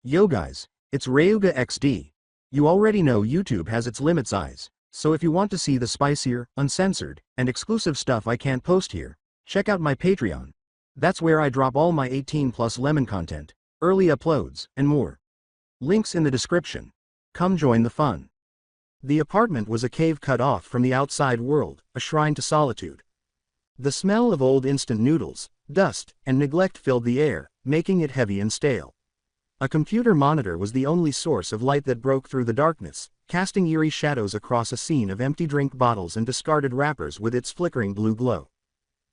Yo guys, it's RyugaXD. You already know YouTube has its limit size, so if you want to see the spicier, uncensored, and exclusive stuff I can't post here, check out my Patreon. That's where I drop all my 18+ lemon content, early uploads, and more. Links in the description. Come join the fun. The apartment was a cave cut off from the outside world, a shrine to solitude. The smell of old instant noodles, dust, and neglect filled the air, making it heavy and stale. A computer monitor was the only source of light that broke through the darkness, casting eerie shadows across a scene of empty drink bottles and discarded wrappers with its flickering blue glow.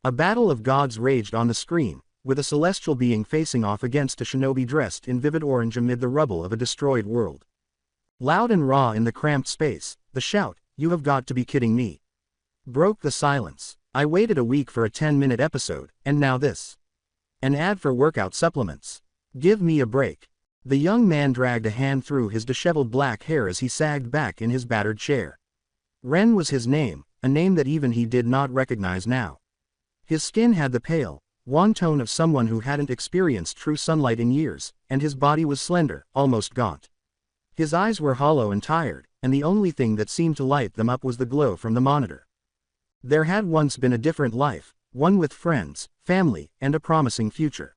A battle of gods raged on the screen, with a celestial being facing off against a shinobi dressed in vivid orange amid the rubble of a destroyed world. Loud and raw in the cramped space, the shout, "You have got to be kidding me," broke the silence. I waited a week for a 10-minute episode, and now this. An ad for workout supplements. Give me a break. The young man dragged a hand through his disheveled black hair as he sagged back in his battered chair. Ren was his name, a name that even he did not recognize now. His skin had the pale, wan tone of someone who hadn't experienced true sunlight in years, and his body was slender, almost gaunt. His eyes were hollow and tired, and the only thing that seemed to light them up was the glow from the monitor. There had once been a different life, one with friends, family, and a promising future.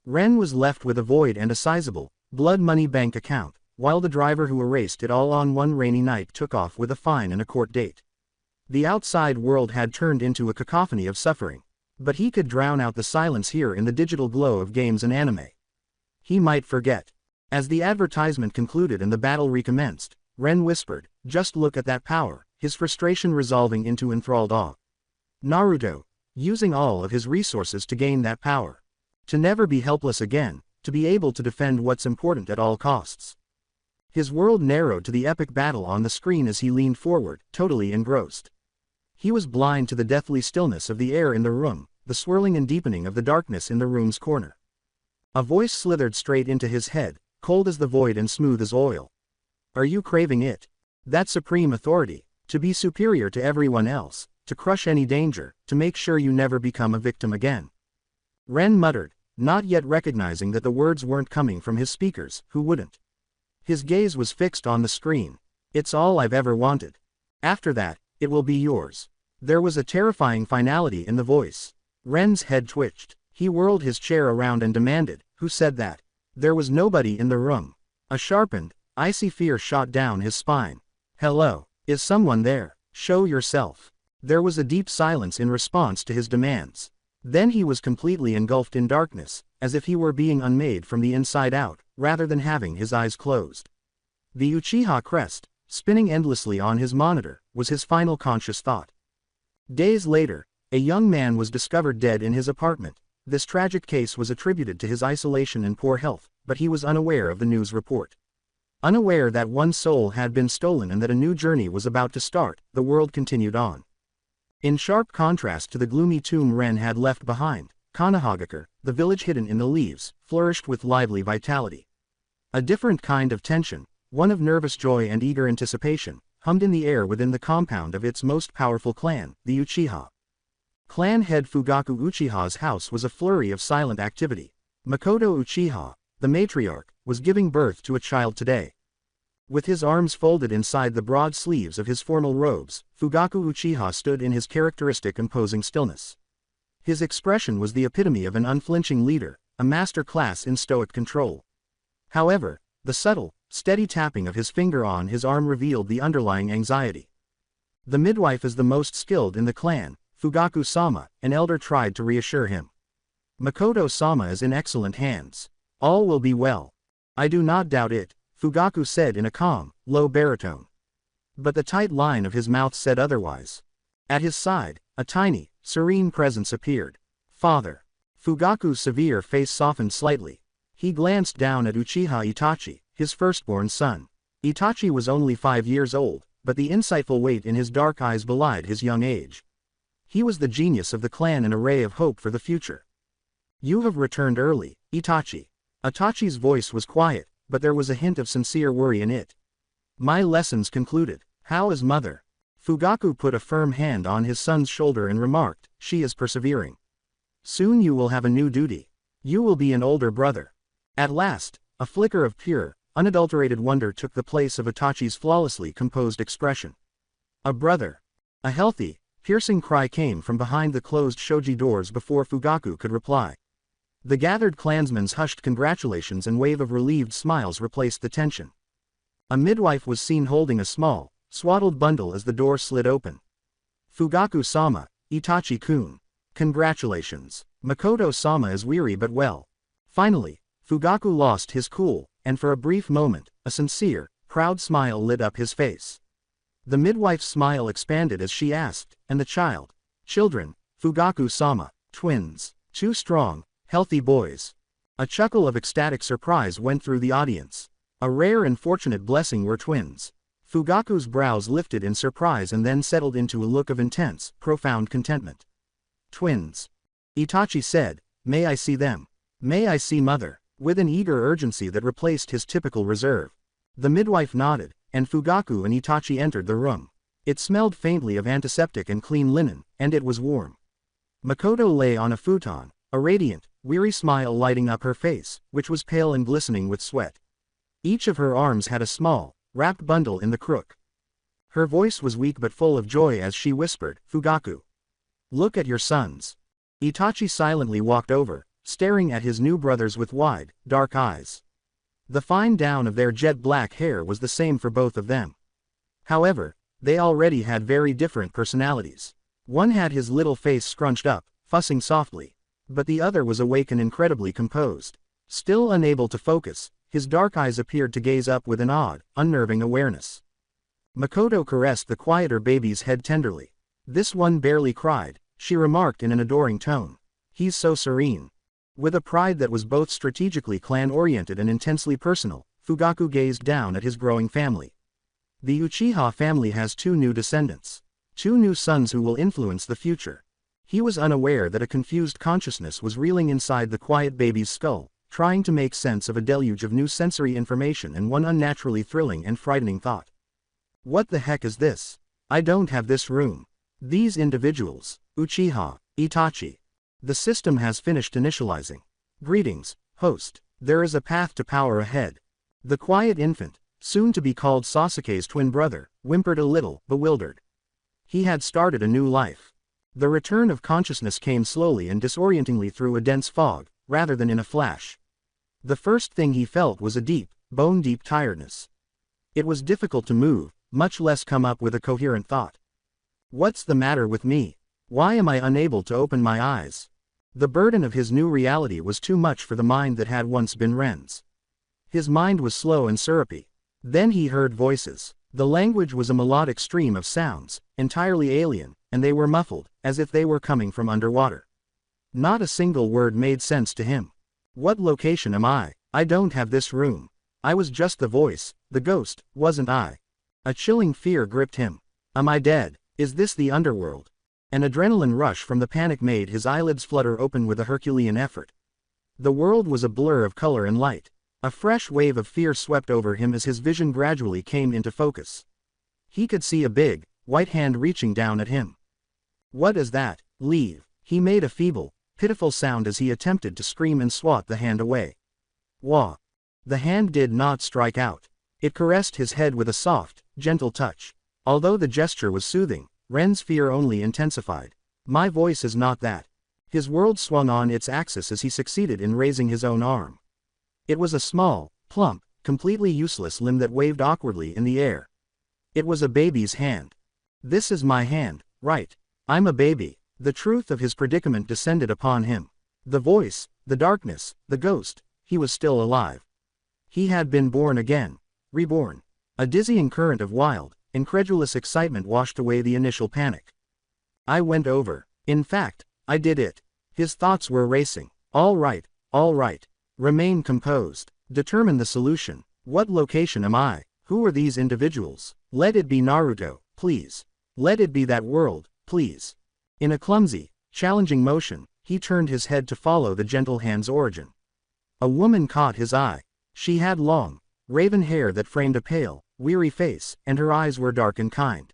Ren was left with a void and a sizable, blood money bank account, while the driver who erased it all on one rainy night took off with a fine and a court date. The outside world had turned into a cacophony of suffering, but he could drown out the silence here in the digital glow of games and anime. He might forget. As the advertisement concluded and the battle recommenced, Ren whispered, "Just look at that power," his frustration resolving into enthralled awe. Naruto, using all of his resources to gain that power. To never be helpless again, to be able to defend what's important at all costs. His world narrowed to the epic battle on the screen as he leaned forward, totally engrossed. He was blind to the deathly stillness of the air in the room, the swirling and deepening of the darkness in the room's corner. A voice slithered straight into his head, cold as the void and smooth as oil. "Are you craving it? That supreme authority, to be superior to everyone else, to crush any danger, to make sure you never become a victim again?" Ren muttered, not yet recognizing that the words weren't coming from his speakers. Who wouldn't? His gaze was fixed on the screen. "It's all I've ever wanted. After that, it will be yours." There was a terrifying finality in the voice. Ren's head twitched. He whirled his chair around and demanded, "Who said that?" There was nobody in the room. A sharpened, icy fear shot down his spine. "Hello, is someone there? Show yourself." There was a deep silence in response to his demands. Then he was completely engulfed in darkness, as if he were being unmade from the inside out, rather than having his eyes closed. The Uchiha crest, spinning endlessly on his monitor, was his final conscious thought. Days later, a young man was discovered dead in his apartment. This tragic case was attributed to his isolation and poor health, but he was unaware of the news report. Unaware that one soul had been stolen and that a new journey was about to start, the world continued on. In sharp contrast to the gloomy tomb Ren had left behind, Kanahagakure, the village hidden in the leaves, flourished with lively vitality. A different kind of tension, one of nervous joy and eager anticipation, hummed in the air within the compound of its most powerful clan, the Uchiha. Clan head Fugaku Uchiha's house was a flurry of silent activity. Makoto Uchiha, the matriarch, was giving birth to a child today. With his arms folded inside the broad sleeves of his formal robes, Fugaku Uchiha stood in his characteristic imposing stillness. His expression was the epitome of an unflinching leader, a master class in stoic control. However, the subtle, steady tapping of his finger on his arm revealed the underlying anxiety. The midwife is the most skilled in the clan, Fugaku-sama, an elder tried to reassure him. Makoto-sama is in excellent hands. All will be well. "I do not doubt it," Fugaku said in a calm, low baritone. But the tight line of his mouth said otherwise. At his side, a tiny, serene presence appeared. "Father." Fugaku's severe face softened slightly. He glanced down at Uchiha Itachi, his firstborn son. Itachi was only 5 years old, but the insightful weight in his dark eyes belied his young age. He was the genius of the clan and a ray of hope for the future. "You have returned early, Itachi." Itachi's voice was quiet, but there was a hint of sincere worry in it. "My lessons concluded. How is mother?" Fugaku put a firm hand on his son's shoulder and remarked, "She is persevering. Soon you will have a new duty. You will be an older brother." At last, A flicker of pure, unadulterated wonder took the place of Itachi's flawlessly composed expression. A brother. A healthy, piercing cry came from behind the closed shoji doors before Fugaku could reply. The gathered clansmen's hushed congratulations and wave of relieved smiles replaced the tension. A midwife was seen holding a small, swaddled bundle as the door slid open. Fugaku-sama, Itachi-kun. Congratulations. Makoto-sama is weary but well. Finally, Fugaku lost his cool, and for a brief moment, a sincere, proud smile lit up his face. The midwife's smile expanded as she asked, and the child? Children, Fugaku-sama, twins, 2 strong, healthy boys. A chuckle of ecstatic surprise went through the audience. A rare and fortunate blessing were twins. Fugaku's brows lifted in surprise and then settled into a look of intense, profound contentment. Twins. Itachi said, "May I see them? May I see mother?" with an eager urgency that replaced his typical reserve. The midwife nodded, and Fugaku and Itachi entered the room. It smelled faintly of antiseptic and clean linen, and it was warm. Makoto lay on a futon, a radiant, weary smile lighting up her face, which was pale and glistening with sweat. Each of her arms had a small, wrapped bundle in the crook. Her voice was weak but full of joy as she whispered, "Fugaku. Look at your sons." Itachi silently walked over, staring at his new brothers with wide, dark eyes. The fine down of their jet-black hair was the same for both of them. However, they already had very different personalities. One had his little face scrunched up, fussing softly. But the other was awake and incredibly composed. Still unable to focus, his dark eyes appeared to gaze up with an odd, unnerving awareness. Makoto caressed the quieter baby's head tenderly. "This one barely cried," she remarked in an adoring tone. "He's so serene." With a pride that was both strategically clan-oriented and intensely personal, Fugaku gazed down at his growing family. The Uchiha family has 2 new descendants. 2 new sons who will influence the future. He was unaware that a confused consciousness was reeling inside the quiet baby's skull, trying to make sense of a deluge of new sensory information and one unnaturally thrilling and frightening thought. What the heck is this? I don't have this room. These individuals, Uchiha, Itachi. The system has finished initializing. Greetings, host. There is a path to power ahead. The quiet infant, soon to be called Sasuke's twin brother, whimpered a little, bewildered. He had started a new life. The return of consciousness came slowly and disorientingly through a dense fog, rather than in a flash. The first thing he felt was a deep, bone-deep tiredness. It was difficult to move, much less come up with a coherent thought. What's the matter with me? Why am I unable to open my eyes? The burden of his new reality was too much for the mind that had once been Ren's. His mind was slow and syrupy. Then he heard voices. The language was a melodic stream of sounds, entirely alien, and they were muffled, as if they were coming from underwater. Not a single word made sense to him. What location am I? I don't have this room. I was just the voice, the ghost, wasn't I? A chilling fear gripped him. Am I dead? Is this the underworld? An adrenaline rush from the panic made his eyelids flutter open with a Herculean effort. The world was a blur of color and light. A fresh wave of fear swept over him as his vision gradually came into focus. He could see a big, white hand reaching down at him. What is that? Leave. He made a feeble, pitiful sound as he attempted to scream and swat the hand away. Wah. The hand did not strike out. It caressed his head with a soft, gentle touch. Although the gesture was soothing, Ren's fear only intensified. My voice is not that. His world swung on its axis as he succeeded in raising his own arm. It was a small, plump, completely useless limb that waved awkwardly in the air. It was a baby's hand. This is my hand, right? I'm a baby. The truth of his predicament descended upon him. The voice, the darkness, the ghost, he was still alive. He had been born again. Reborn. A dizzying current of wild, incredulous excitement washed away the initial panic. I went over. In fact, I did it. His thoughts were racing. All right, all right. Remain composed. Determine the solution. What location am I? Who are these individuals? Let it be Naruto, please. Let it be that world, please. In a clumsy, challenging motion, he turned his head to follow the gentle hand's origin. A woman caught his eye. She had long, raven hair that framed a pale, weary face, and her eyes were dark and kind.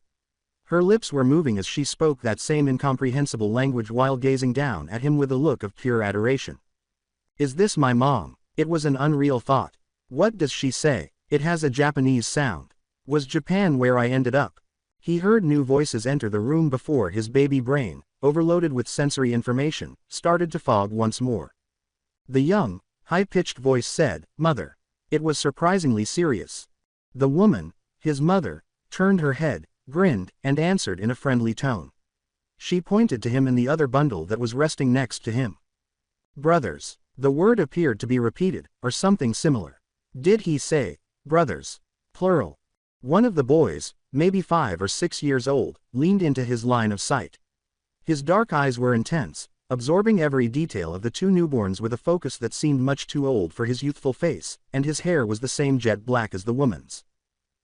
Her lips were moving as she spoke that same incomprehensible language while gazing down at him with a look of pure adoration. Is this my mom? It was an unreal thought. What does she say? It has a Japanese sound. Was Japan where I ended up? He heard new voices enter the room before his baby brain, overloaded with sensory information, started to fog once more. The young, high-pitched voice said, "Mother." It was surprisingly serious. The woman, his mother, turned her head, grinned, and answered in a friendly tone. She pointed to him and the other bundle that was resting next to him. Brothers. The word appeared to be repeated, or something similar. Did he say, brothers? Plural. One of the boys, maybe 5 or 6 years old, leaned into his line of sight. His dark eyes were intense, absorbing every detail of the two newborns with a focus that seemed much too old for his youthful face, and his hair was the same jet black as the woman's.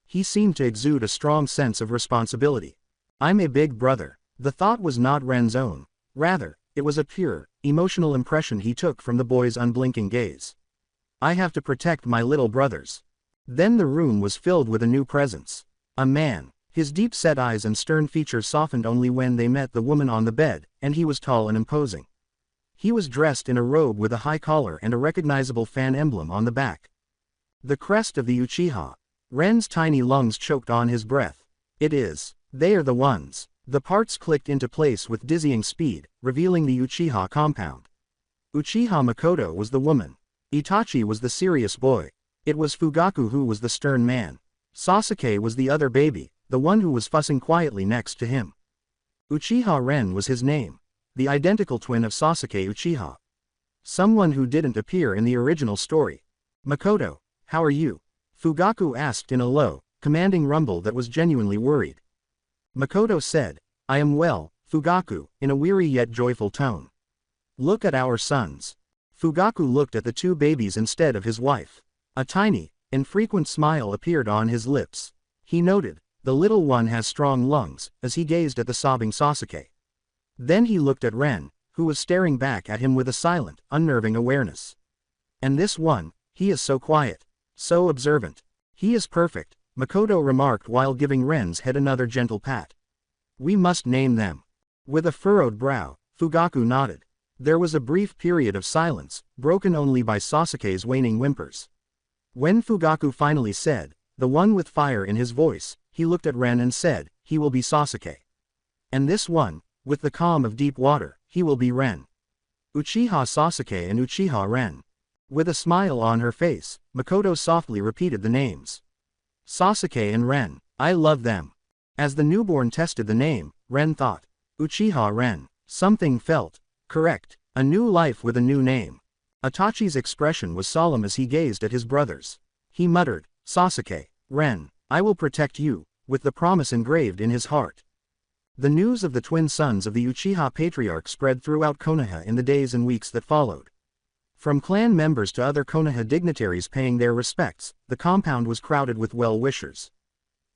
He seemed to exude a strong sense of responsibility. I'm a big brother. The thought was not Ren's own. Rather, it was a pure, emotional impression he took from the boy's unblinking gaze. I have to protect my little brothers. Then the room was filled with a new presence. A man. His deep-set eyes and stern features softened only when they met the woman on the bed, and he was tall and imposing. He was dressed in a robe with a high collar and a recognizable fan emblem on the back. The crest of the Uchiha. Ren's tiny lungs choked on his breath. It is. They are the ones. The parts clicked into place with dizzying speed, revealing the Uchiha compound. Uchiha Makoto was the woman. Itachi was the serious boy. It was Fugaku who was the stern man. Sasuke was the other baby, the one who was fussing quietly next to him. Uchiha Ren was his name. The identical twin of Sasuke Uchiha. Someone who didn't appear in the original story. Makoto, how are you? Fugaku asked in a low, commanding rumble that was genuinely worried. Makoto said, I am well, Fugaku, in a weary yet joyful tone. Look at our sons. Fugaku looked at the two babies instead of his wife. A tiny, infrequent smile appeared on his lips. He noted, the little one has strong lungs, as he gazed at the sobbing Sasuke. Then he looked at Ren, who was staring back at him with a silent, unnerving awareness. And this one, he is so quiet, so observant. He is perfect, Makoto remarked while giving Ren's head another gentle pat. We must name them. With a furrowed brow, Fugaku nodded. There was a brief period of silence, broken only by Sasuke's waning whimpers. When Fugaku finally said, the one with fire in his voice, he looked at Ren and said, he will be Sasuke. And this one, with the calm of deep water, he will be Ren. Uchiha Sasuke and Uchiha Ren. With a smile on her face, Makoto softly repeated the names. Sasuke and Ren, I love them. As the newborn tested the name, Ren thought. Uchiha Ren. Something felt correct. A new life with a new name. Itachi's expression was solemn as he gazed at his brothers. He muttered, Sasuke, Ren, I will protect you, with the promise engraved in his heart. The news of the twin sons of the Uchiha patriarch spread throughout Konoha in the days and weeks that followed. From clan members to other Konoha dignitaries paying their respects, the compound was crowded with well-wishers.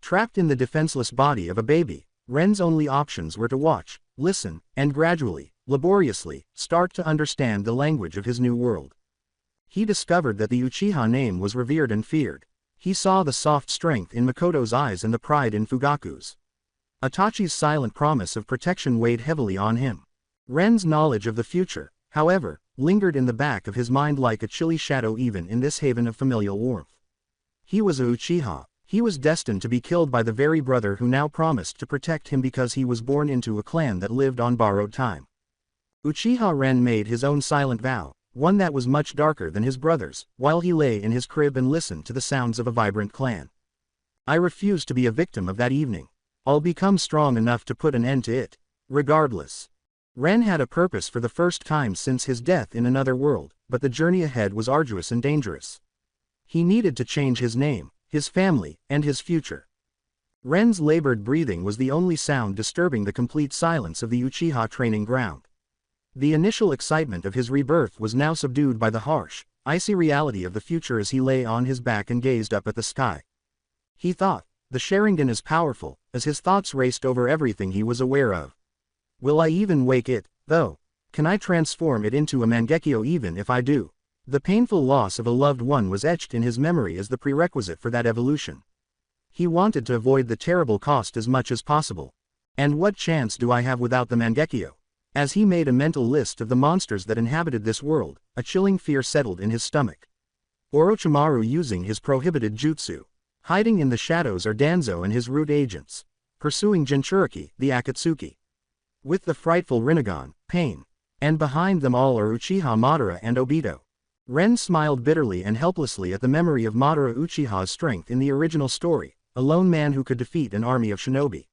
Trapped in the defenseless body of a baby, Ren's only options were to watch, listen, and gradually, laboriously, start to understand the language of his new world. He discovered that the Uchiha name was revered and feared. He saw the soft strength in Makoto's eyes and the pride in Fugaku's. Itachi's silent promise of protection weighed heavily on him. Ren's knowledge of the future, however, lingered in the back of his mind like a chilly shadow even in this haven of familial warmth. He was a Uchiha. He was destined to be killed by the very brother who now promised to protect him because he was born into a clan that lived on borrowed time. Uchiha Ren made his own silent vow, one that was much darker than his brother's, while he lay in his crib and listened to the sounds of a vibrant clan. I refuse to be a victim of that evening. I'll become strong enough to put an end to it. Regardless. Ren had a purpose for the first time since his death in another world, but the journey ahead was arduous and dangerous. He needed to change his name, his family, and his future. Ren's labored breathing was the only sound disturbing the complete silence of the Uchiha training ground. The initial excitement of his rebirth was now subdued by the harsh, icy reality of the future as he lay on his back and gazed up at the sky. He thought, the Sharingan is powerful, as his thoughts raced over everything he was aware of. Will I even wake it, though? Can I transform it into a Mangekyo even if I do? The painful loss of a loved one was etched in his memory as the prerequisite for that evolution. He wanted to avoid the terrible cost as much as possible. And what chance do I have without the Mangekyo? As he made a mental list of the monsters that inhabited this world, a chilling fear settled in his stomach. Orochimaru using his prohibited jutsu. Hiding in the shadows are Danzo and his root agents. Pursuing Jinchuriki, the Akatsuki. With the frightful Rinnegan, Pain. And behind them all are Uchiha Madara and Obito. Ren smiled bitterly and helplessly at the memory of Madara Uchiha's strength in the original story, a lone man who could defeat an army of shinobi.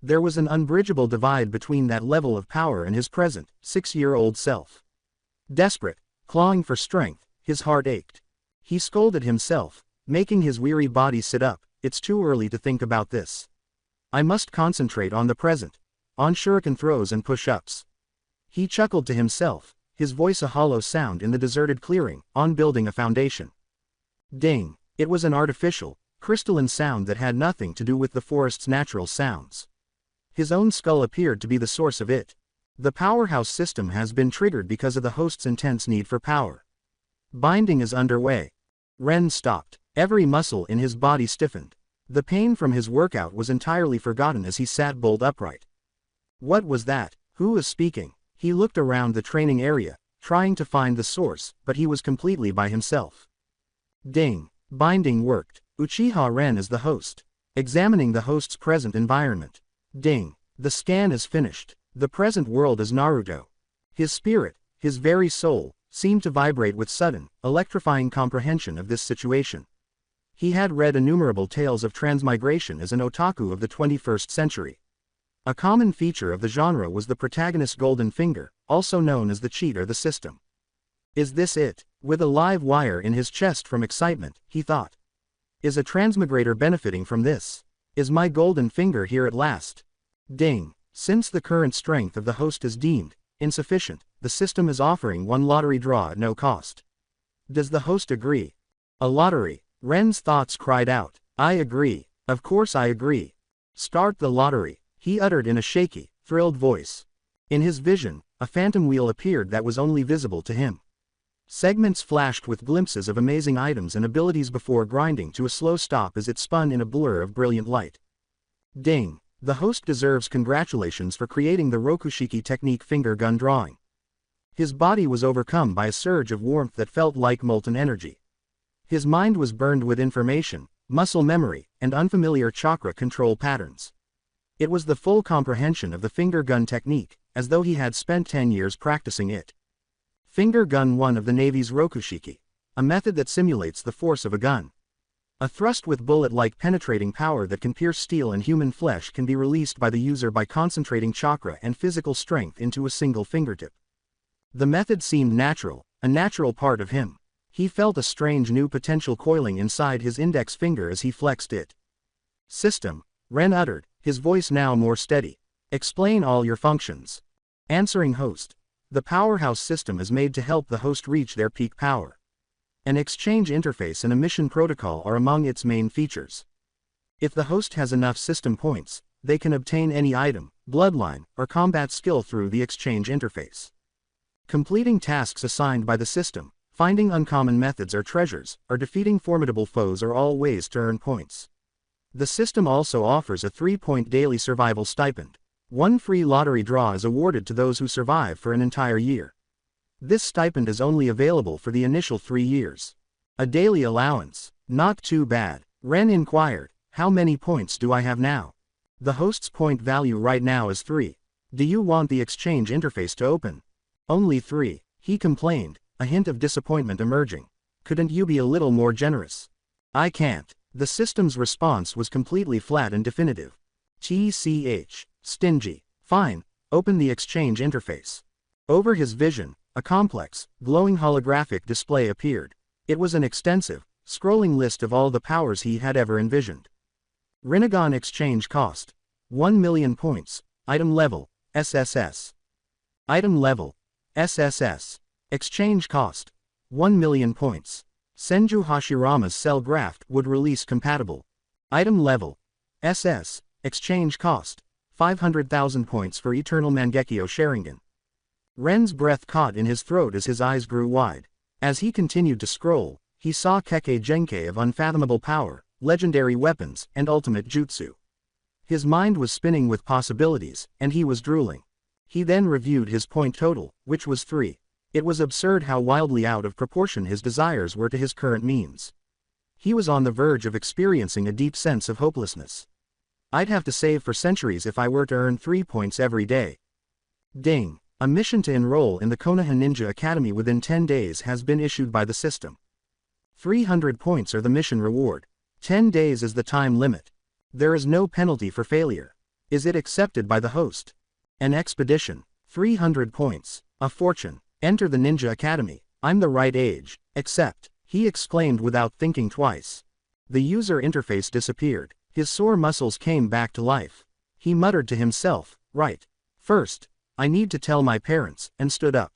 There was an unbridgeable divide between that level of power and his present, 6-year-old self. Desperate, clawing for strength, his heart ached. He scolded himself, making his weary body sit up. It's too early to think about this. I must concentrate on the present. On shuriken throws and push-ups. He chuckled to himself, his voice a hollow sound in the deserted clearing, on building a foundation. Ding! It was an artificial, crystalline sound that had nothing to do with the forest's natural sounds. His own skull appeared to be the source of it. The powerhouse system has been triggered because of the host's intense need for power. Binding is underway. Ren stopped. Every muscle in his body stiffened. The pain from his workout was entirely forgotten as he sat bolt upright. What was that? Who was speaking? He looked around the training area, trying to find the source, but he was completely by himself. Ding! Binding worked. Uchiha Ren is the host. Examining the host's present environment. Ding! The scan is finished. The present world is Naruto. His spirit, his very soul, seemed to vibrate with sudden, electrifying comprehension of this situation. He had read innumerable tales of transmigration as an otaku of the 21st century. A common feature of the genre was the protagonist's golden finger, also known as the cheat or the system. Is this it? With a live wire in his chest from excitement, he thought. Is a transmigrator benefiting from this? Is my golden finger here at last? Ding! Since the current strength of the host is deemed insufficient, the system is offering one lottery draw at no cost. Does the host agree? A lottery? Ren's thoughts cried out. I agree. Of course I agree. Start the lottery, he uttered in a shaky, thrilled voice. In his vision, a phantom wheel appeared that was only visible to him. Segments flashed with glimpses of amazing items and abilities before grinding to a slow stop as it spun in a blur of brilliant light. Ding! The host deserves congratulations for creating the Rokushiki technique finger gun drawing. His body was overcome by a surge of warmth that felt like molten energy. His mind was burned with information, muscle memory, and unfamiliar chakra control patterns. It was the full comprehension of the finger gun technique, as though he had spent 10 years practicing it. Finger gun 1 of the Navy's Rokushiki, a method that simulates the force of a gun. A thrust with bullet-like penetrating power that can pierce steel and human flesh can be released by the user by concentrating chakra and physical strength into a single fingertip. The method seemed natural, a natural part of him. He felt a strange new potential coiling inside his index finger as he flexed it. System, Ren uttered, his voice now more steady. Explain all your functions. Answering host. The powerhouse system is made to help the host reach their peak power. An exchange interface and a mission protocol are among its main features. If the host has enough system points, they can obtain any item, bloodline, or combat skill through the exchange interface. Completing tasks assigned by the system, finding uncommon methods or treasures, or defeating formidable foes are all ways to earn points. The system also offers a 3-point daily survival stipend. One free lottery draw is awarded to those who survive for an entire year. This stipend is only available for the initial 3 years. A daily allowance. Not too bad. Ren inquired, how many points do I have now? The host's point value right now is 3. Do you want the exchange interface to open? Only 3, he complained, a hint of disappointment emerging. Couldn't you be a little more generous? I can't. The system's response was completely flat and definitive. TCH. Stingy. Fine, open the exchange interface. Over his vision, a complex, glowing holographic display appeared. It was an extensive, scrolling list of all the powers he had ever envisioned. Rinnegan exchange cost. 1 million points. Item level, SSS. Item level, SSS. Exchange cost. 1 million points. Senju Hashirama's cell graft would release compatible. Item level, SS. Exchange cost. 500,000 points for Eternal Mangekyo Sharingan. Ren's breath caught in his throat as his eyes grew wide. As he continued to scroll, he saw Kekkei Genkei of unfathomable power, legendary weapons, and ultimate jutsu. His mind was spinning with possibilities, and he was drooling. He then reviewed his point total, which was 3. It was absurd how wildly out of proportion his desires were to his current means. He was on the verge of experiencing a deep sense of hopelessness. I'd have to save for centuries if I were to earn 3 points every day. Ding! A mission to enroll in the Konoha Ninja Academy within 10 days has been issued by the system. 300 points are the mission reward. 10 days is the time limit. There is no penalty for failure. Is it accepted by the host? An expedition. 300 points. A fortune. Enter the Ninja Academy. I'm the right age. Accept, he exclaimed without thinking twice. The user interface disappeared. His sore muscles came back to life. He muttered to himself, right. First, I need to tell my parents, and stood up.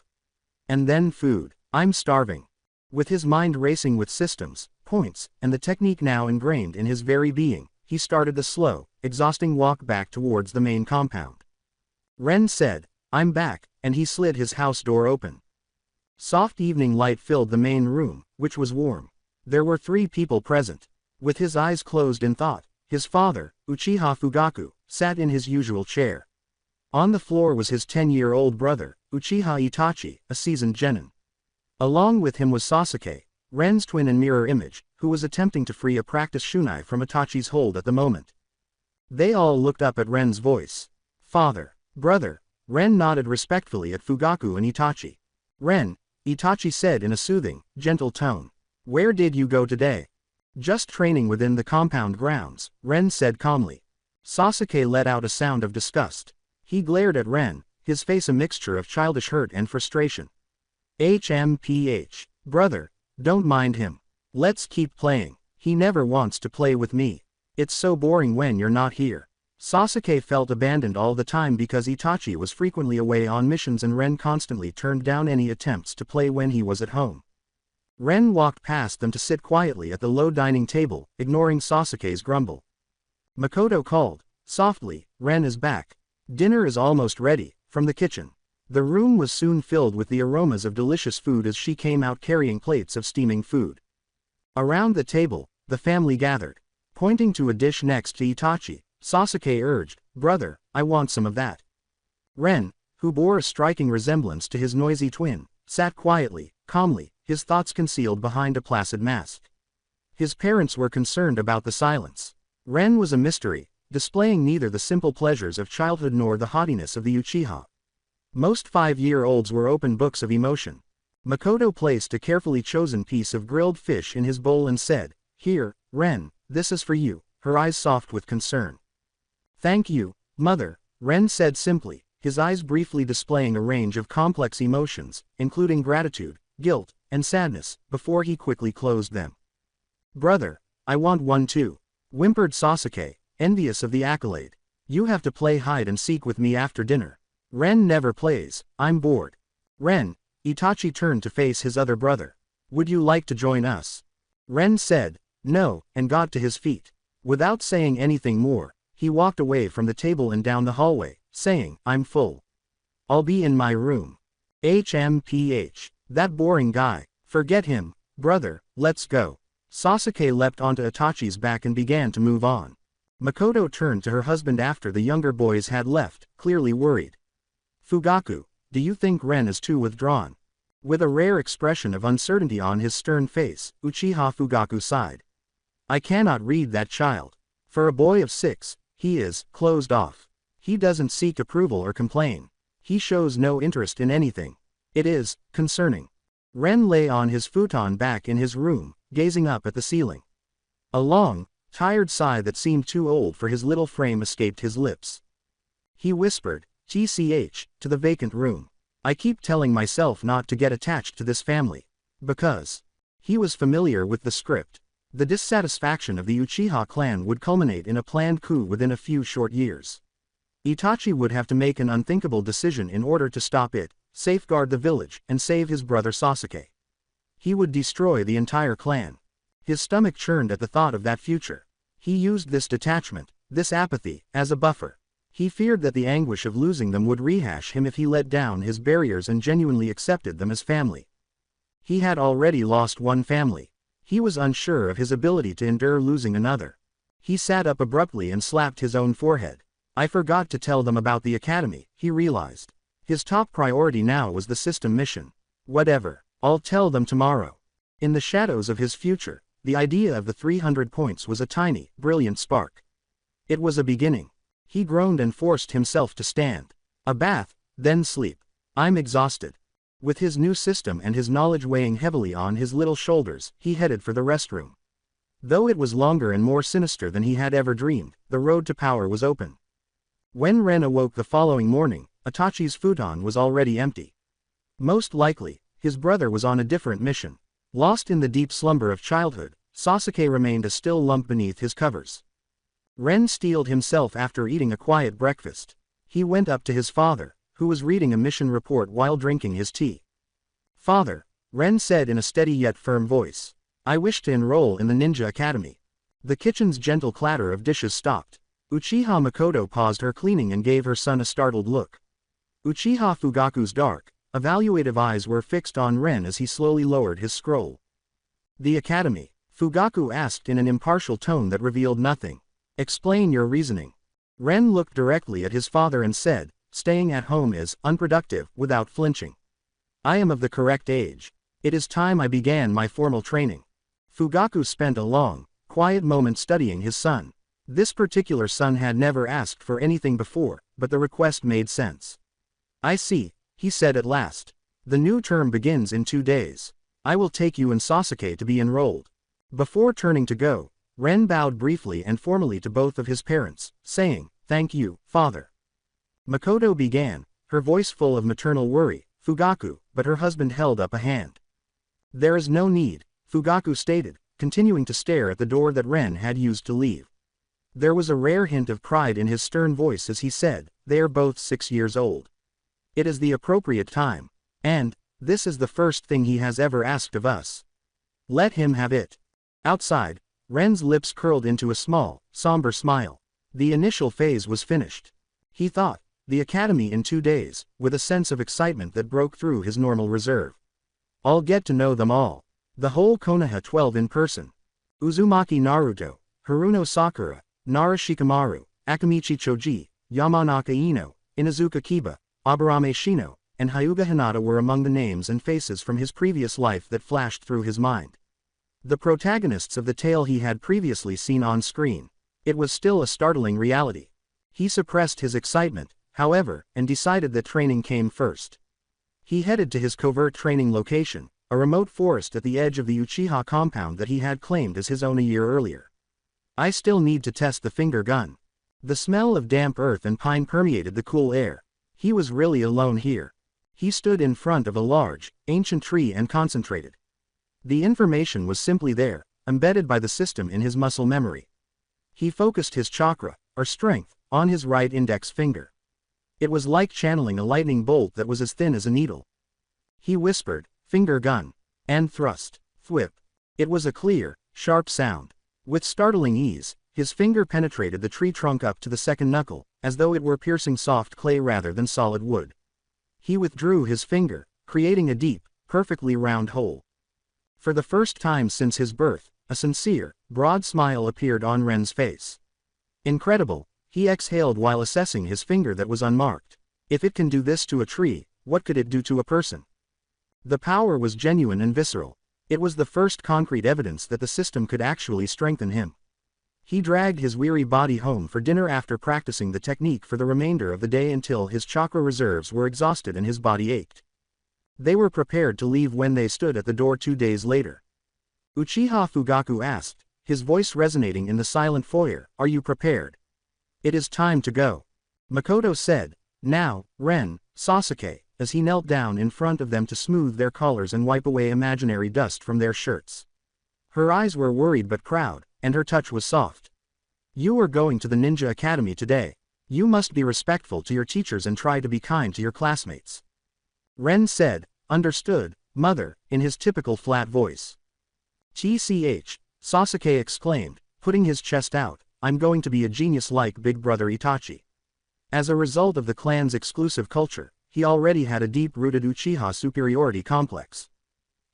And then food. I'm starving. With his mind racing with systems, points, and the technique now ingrained in his very being, he started the slow, exhausting walk back towards the main compound. Ren said, I'm back, and he slid his house door open. Soft evening light filled the main room, which was warm. There were 3 people present. With his eyes closed in thought, his father, Uchiha Fugaku, sat in his usual chair. On the floor was his 10-year-old brother, Uchiha Itachi, a seasoned genin. Along with him was Sasuke, Ren's twin and mirror image, who was attempting to free a practice kunai from Itachi's hold at the moment. They all looked up at Ren's voice. Father, brother. Ren nodded respectfully at Fugaku and Itachi. Ren, Itachi said in a soothing, gentle tone. Where did you go today? Just training within the compound grounds, Ren said calmly. Sasuke let out a sound of disgust. He glared at Ren, his face a mixture of childish hurt and frustration. HMPH. Brother, don't mind him. Let's keep playing. He never wants to play with me. It's so boring when you're not here. Sasuke felt abandoned all the time because Itachi was frequently away on missions and Ren constantly turned down any attempts to play when he was at home. Ren walked past them to sit quietly at the low dining table, ignoring Sasuke's grumble. Makoto called, softly, Ren is back. Dinner is almost ready, from the kitchen. The room was soon filled with the aromas of delicious food as she came out carrying plates of steaming food. Around the table, the family gathered. Pointing to a dish next to Itachi, Sasuke urged, brother, I want some of that. Ren, who bore a striking resemblance to his noisy twin, sat quietly, calmly, his thoughts concealed behind a placid mask. His parents were concerned about the silence. Ren was a mystery, displaying neither the simple pleasures of childhood nor the haughtiness of the Uchiha. Most 5-year-olds were open books of emotion. Makoto placed a carefully chosen piece of grilled fish in his bowl and said, Here, Ren, this is for you, her eyes soft with concern. Thank you, mother, Ren said simply, his eyes briefly displaying a range of complex emotions, including gratitude, guilt, and sadness, before he quickly closed them. Brother, I want one too, whimpered Sasuke, envious of the accolade. You have to play hide and seek with me after dinner. Ren never plays, I'm bored. Ren, Itachi turned to face his other brother. Would you like to join us? Ren said, no, and got to his feet. Without saying anything more, he walked away from the table and down the hallway, saying, I'm full. I'll be in my room. HMPH. That boring guy. Forget him, brother, let's go. Sasuke leapt onto Itachi's back and began to move on. Makoto turned to her husband after the younger boys had left, clearly worried. Fugaku, do you think Ren is too withdrawn? With a rare expression of uncertainty on his stern face, Uchiha Fugaku sighed. I cannot read that child. For a boy of 6, he is closed off. He doesn't seek approval or complain. He shows no interest in anything. It is concerning. Ren lay on his futon back in his room, gazing up at the ceiling. A long, tired sigh that seemed too old for his little frame escaped his lips. He whispered, TCH, to the vacant room. I keep telling myself not to get attached to this family. Because he was familiar with the script. The dissatisfaction of the Uchiha clan would culminate in a planned coup within a few short years. Itachi would have to make an unthinkable decision in order to stop it, safeguard the village, and save his brother Sasuke. He would destroy the entire clan. His stomach churned at the thought of that future. He used this detachment, this apathy, as a buffer. He feared that the anguish of losing them would rehash him if he let down his barriers and genuinely accepted them as family. He had already lost one family. He was unsure of his ability to endure losing another. He sat up abruptly and slapped his own forehead. I forgot to tell them about the academy, he realized. His top priority now was the system mission. Whatever, I'll tell them tomorrow. In the shadows of his future, the idea of the 300 points was a tiny, brilliant spark. It was a beginning. He groaned and forced himself to stand. A bath, then sleep. I'm exhausted. With his new system and his knowledge weighing heavily on his little shoulders, he headed for the restroom. Though it was longer and more sinister than he had ever dreamed, the road to power was open. When Ren awoke the following morning, Itachi's futon was already empty. Most likely, his brother was on a different mission. Lost in the deep slumber of childhood, Sasuke remained a still lump beneath his covers. Ren steeled himself after eating a quiet breakfast. He went up to his father, who was reading a mission report while drinking his tea. "Father," Ren said in a steady yet firm voice, "I wish to enroll in the Ninja Academy." The kitchen's gentle clatter of dishes stopped. Uchiha Makoto paused her cleaning and gave her son a startled look. Uchiha Fugaku's dark, evaluative eyes were fixed on Ren as he slowly lowered his scroll. "The academy?" Fugaku asked in an impartial tone that revealed nothing. "Explain your reasoning." Ren looked directly at his father and said, "Staying at home is unproductive," without flinching. "I am of the correct age. It is time I began my formal training." Fugaku spent a long, quiet moment studying his son. This particular son had never asked for anything before, but the request made sense. "I see," he said at last. "The new term begins in 2 days. I will take you and Sasuke to be enrolled." Before turning to go, Ren bowed briefly and formally to both of his parents, saying, "Thank you, father." Makoto began, her voice full of maternal worry. "Fugaku," but her husband held up a hand. "There is no need," Fugaku stated, continuing to stare at the door that Ren had used to leave. There was a rare hint of pride in his stern voice as he said, "They are both 6 years old. It is the appropriate time. And, this is the first thing he has ever asked of us. Let him have it." Outside, Ren's lips curled into a small, somber smile. The initial phase was finished. He thought, the academy in 2 days, with a sense of excitement that broke through his normal reserve. "I'll get to know them all. The whole Konoha 12 in person. Uzumaki Naruto, Haruno Sakura, Nara Shikamaru, Akamichi Choji, Yamanaka Ino, Inazuka Kiba, Aburame Shino, and Hyuga Hinata were among the names and faces from his previous life that flashed through his mind. The protagonists of the tale he had previously seen on screen. It was still a startling reality. He suppressed his excitement, however, and decided that training came first. He headed to his covert training location, a remote forest at the edge of the Uchiha compound that he had claimed as his own a year earlier. "I still need to test the finger gun." The smell of damp earth and pine permeated the cool air. He was really alone here. He stood in front of a large, ancient tree and concentrated. The information was simply there, embedded by the system in his muscle memory. He focused his chakra, or strength, on his right index finger. It was like channeling a lightning bolt that was as thin as a needle. He whispered, "Finger gun," and thrust, "Thwip." It was a clear, sharp sound. With startling ease, his finger penetrated the tree trunk up to the second knuckle, as though it were piercing soft clay rather than solid wood. He withdrew his finger, creating a deep, perfectly round hole. For the first time since his birth, a sincere, broad smile appeared on Ren's face. "Incredible," he exhaled while assessing his finger that was unmarked. "If it can do this to a tree, what could it do to a person?" The power was genuine and visceral. It was the first concrete evidence that the system could actually strengthen him. He dragged his weary body home for dinner after practicing the technique for the remainder of the day until his chakra reserves were exhausted and his body ached. They were prepared to leave when they stood at the door 2 days later. Uchiha Fugaku asked, his voice resonating in the silent foyer, "Are you prepared?" "It is time to go." Makoto said, "Now, Ren, Sasuke," as he knelt down in front of them to smooth their collars and wipe away imaginary dust from their shirts. Her eyes were worried but proud, and her touch was soft. "You are going to the Ninja Academy today. You must be respectful to your teachers and try to be kind to your classmates." Ren said, "Understood, mother," in his typical flat voice. "TCH," Sasuke exclaimed, putting his chest out, "I'm going to be a genius like Big Brother Itachi." As a result of the clan's exclusive culture, he already had a deep-rooted Uchiha superiority complex.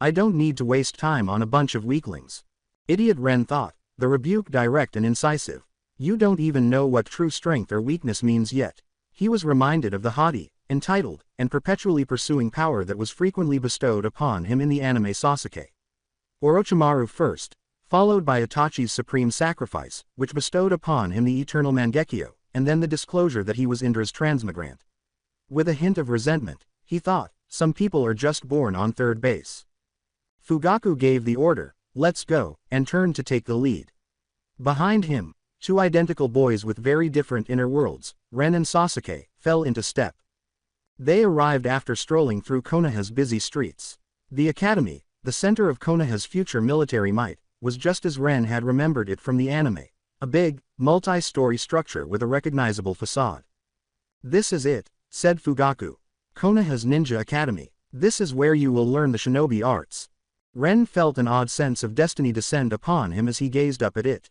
"I don't need to waste time on a bunch of weaklings." Idiot Ren thought, the rebuke direct and incisive. "You don't even know what true strength or weakness means yet." He was reminded of the haughty, entitled, and perpetually pursuing power that was frequently bestowed upon him in the anime Sasuke. Orochimaru first, followed by Itachi's supreme sacrifice, which bestowed upon him the eternal Mangekyo, and then the disclosure that he was Indra's transmigrant. With a hint of resentment, he thought, some people are just born on third base. Fugaku gave the order, let's go, and turned to take the lead. Behind him, two identical boys with very different inner worlds, Ren and Sasuke, fell into step. They arrived after strolling through Konoha's busy streets. The academy, the center of Konoha's future military might, was just as Ren had remembered it from the anime, a big, multi-story structure with a recognizable facade. This is it, said Fugaku. Konoha's Ninja Academy. This is where you will learn the shinobi arts. Ren felt an odd sense of destiny descend upon him as he gazed up at it.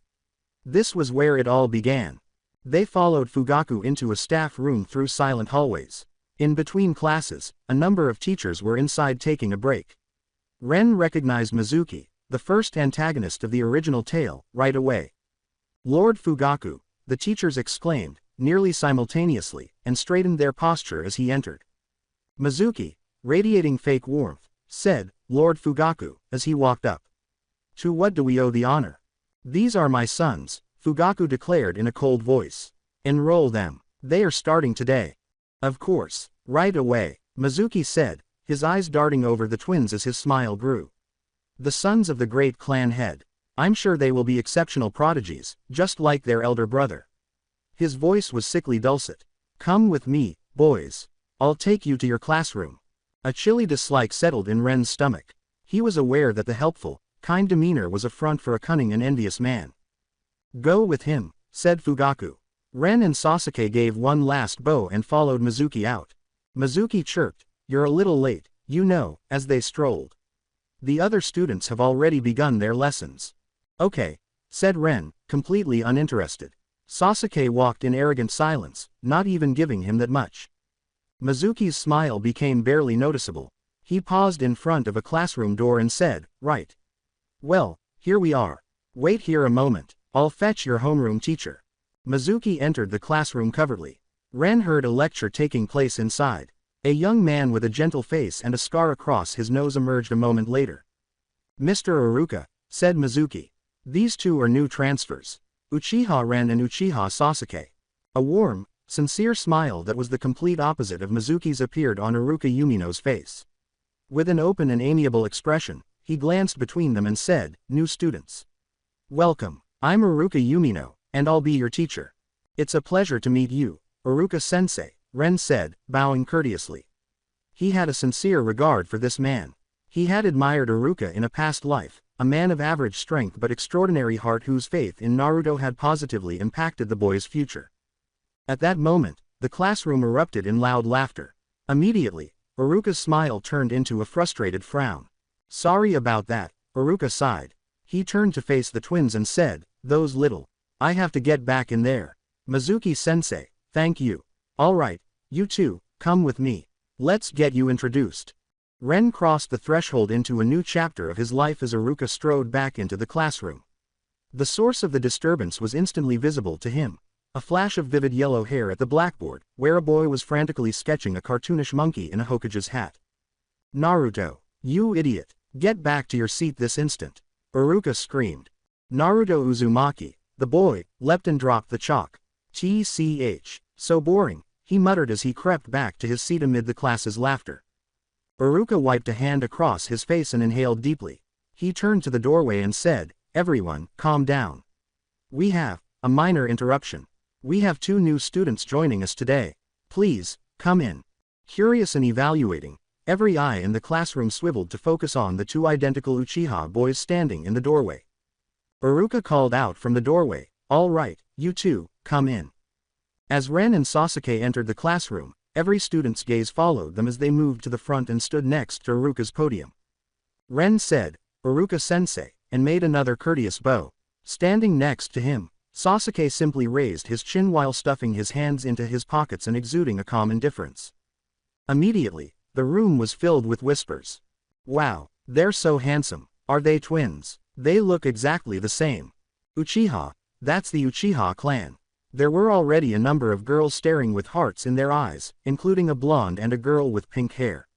This was where it all began. They followed Fugaku into a staff room through silent hallways. In between classes, a number of teachers were inside taking a break. Ren recognized Mizuki, the first antagonist of the original tale, right away. Lord Fugaku, the teachers exclaimed, nearly simultaneously, and straightened their posture as he entered. Mizuki, radiating fake warmth, said, Lord Fugaku, as he walked up. To what do we owe the honor? These are my sons, Fugaku declared in a cold voice. Enroll them. They are starting today. Of course, right away, Mizuki said, his eyes darting over the twins as his smile grew. The sons of the great clan head. I'm sure they will be exceptional prodigies, just like their elder brother. His voice was sickly dulcet. Come with me, boys. I'll take you to your classroom. A chilly dislike settled in Ren's stomach. He was aware that the helpful, kind demeanor was a front for a cunning and envious man. Go with him, said Fugaku. Ren and Sasuke gave one last bow and followed Mizuki out. Mizuki chirped, you're a little late, you know, as they strolled. The other students have already begun their lessons. Okay, said Ren, completely uninterested. Sasuke walked in arrogant silence, not even giving him that much. Mizuki's smile became barely noticeable. He paused in front of a classroom door and said, right. Well, here we are. Wait here a moment, I'll fetch your homeroom teacher. Mizuki entered the classroom covertly. Ren heard a lecture taking place inside. A young man with a gentle face and a scar across his nose emerged a moment later. Mr. Iruka, said Mizuki. These two are new transfers. Uchiha Ren and Uchiha Sasuke. A warm, sincere smile that was the complete opposite of Mizuki's appeared on Iruka Yumino's face. With an open and amiable expression, he glanced between them and said, new students. Welcome, I'm Iruka Yumino, and I'll be your teacher. It's a pleasure to meet you, Iruka-sensei, Ren said, bowing courteously. He had a sincere regard for this man. He had admired Iruka in a past life, a man of average strength but extraordinary heart whose faith in Naruto had positively impacted the boy's future. At that moment, the classroom erupted in loud laughter. Immediately, Iruka's smile turned into a frustrated frown. Sorry about that, Iruka sighed. He turned to face the twins and said, those little. I have to get back in there. Mizuki-sensei, thank you. Alright, you two, come with me. Let's get you introduced. Ren crossed the threshold into a new chapter of his life as Iruka strode back into the classroom. The source of the disturbance was instantly visible to him. A flash of vivid yellow hair at the blackboard, where a boy was frantically sketching a cartoonish monkey in a Hokage's hat. Naruto, you idiot, get back to your seat this instant. Iruka screamed. Naruto Uzumaki, the boy, leapt and dropped the chalk. TCH, so boring, he muttered as he crept back to his seat amid the class's laughter. Iruka wiped a hand across his face and inhaled deeply. He turned to the doorway and said, everyone, calm down. We have a minor interruption. We have two new students joining us today. Please, come in. Curious and evaluating, every eye in the classroom swiveled to focus on the two identical Uchiha boys standing in the doorway. Iruka called out from the doorway, all right, you two, come in. As Ren and Sasuke entered the classroom, every student's gaze followed them as they moved to the front and stood next to Iruka's podium. Ren said, Iruka-sensei, and made another courteous bow. Standing next to him, Sasuke simply raised his chin while stuffing his hands into his pockets and exuding a calm indifference. Immediately, the room was filled with whispers. Wow, they're so handsome. Are they twins? They look exactly the same. Uchiha, that's the Uchiha clan. There were already a number of girls staring with hearts in their eyes, including a blonde and a girl with pink hair.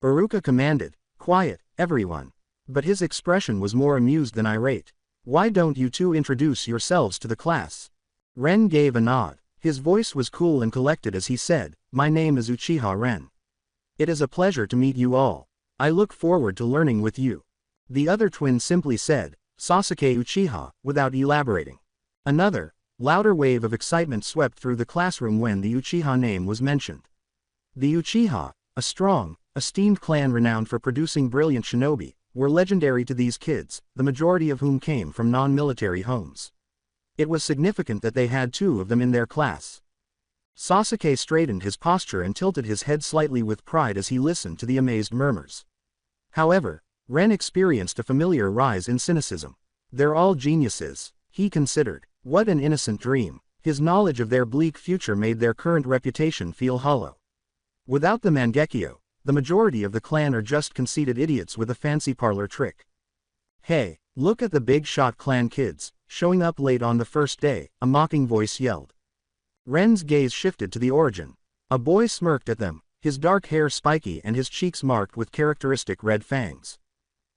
Iruka commanded, "Quiet, everyone." But his expression was more amused than irate. "Why don't you two introduce yourselves to the class?" Ren gave a nod. His voice was cool and collected as he said, "My name is Uchiha Ren. It is a pleasure to meet you all. I look forward to learning with you." The other twin simply said, "Sasuke Uchiha," without elaborating. Another, louder wave of excitement swept through the classroom when the Uchiha name was mentioned. The Uchiha, a strong, esteemed clan renowned for producing brilliant shinobi, were legendary to these kids, the majority of whom came from non-military homes. It was significant that they had 2 of them in their class. Sasuke straightened his posture and tilted his head slightly with pride as he listened to the amazed murmurs. However, Ren experienced a familiar rise in cynicism. "They're all geniuses," he considered. What an innocent dream. His knowledge of their bleak future made their current reputation feel hollow. Without the Mangekyo, the majority of the clan are just conceited idiots with a fancy parlor trick. "Hey, look at the big shot clan kids, showing up late on the first day," a mocking voice yelled. Ren's gaze shifted to the origin. A boy smirked at them, his dark hair spiky and his cheeks marked with characteristic red fangs.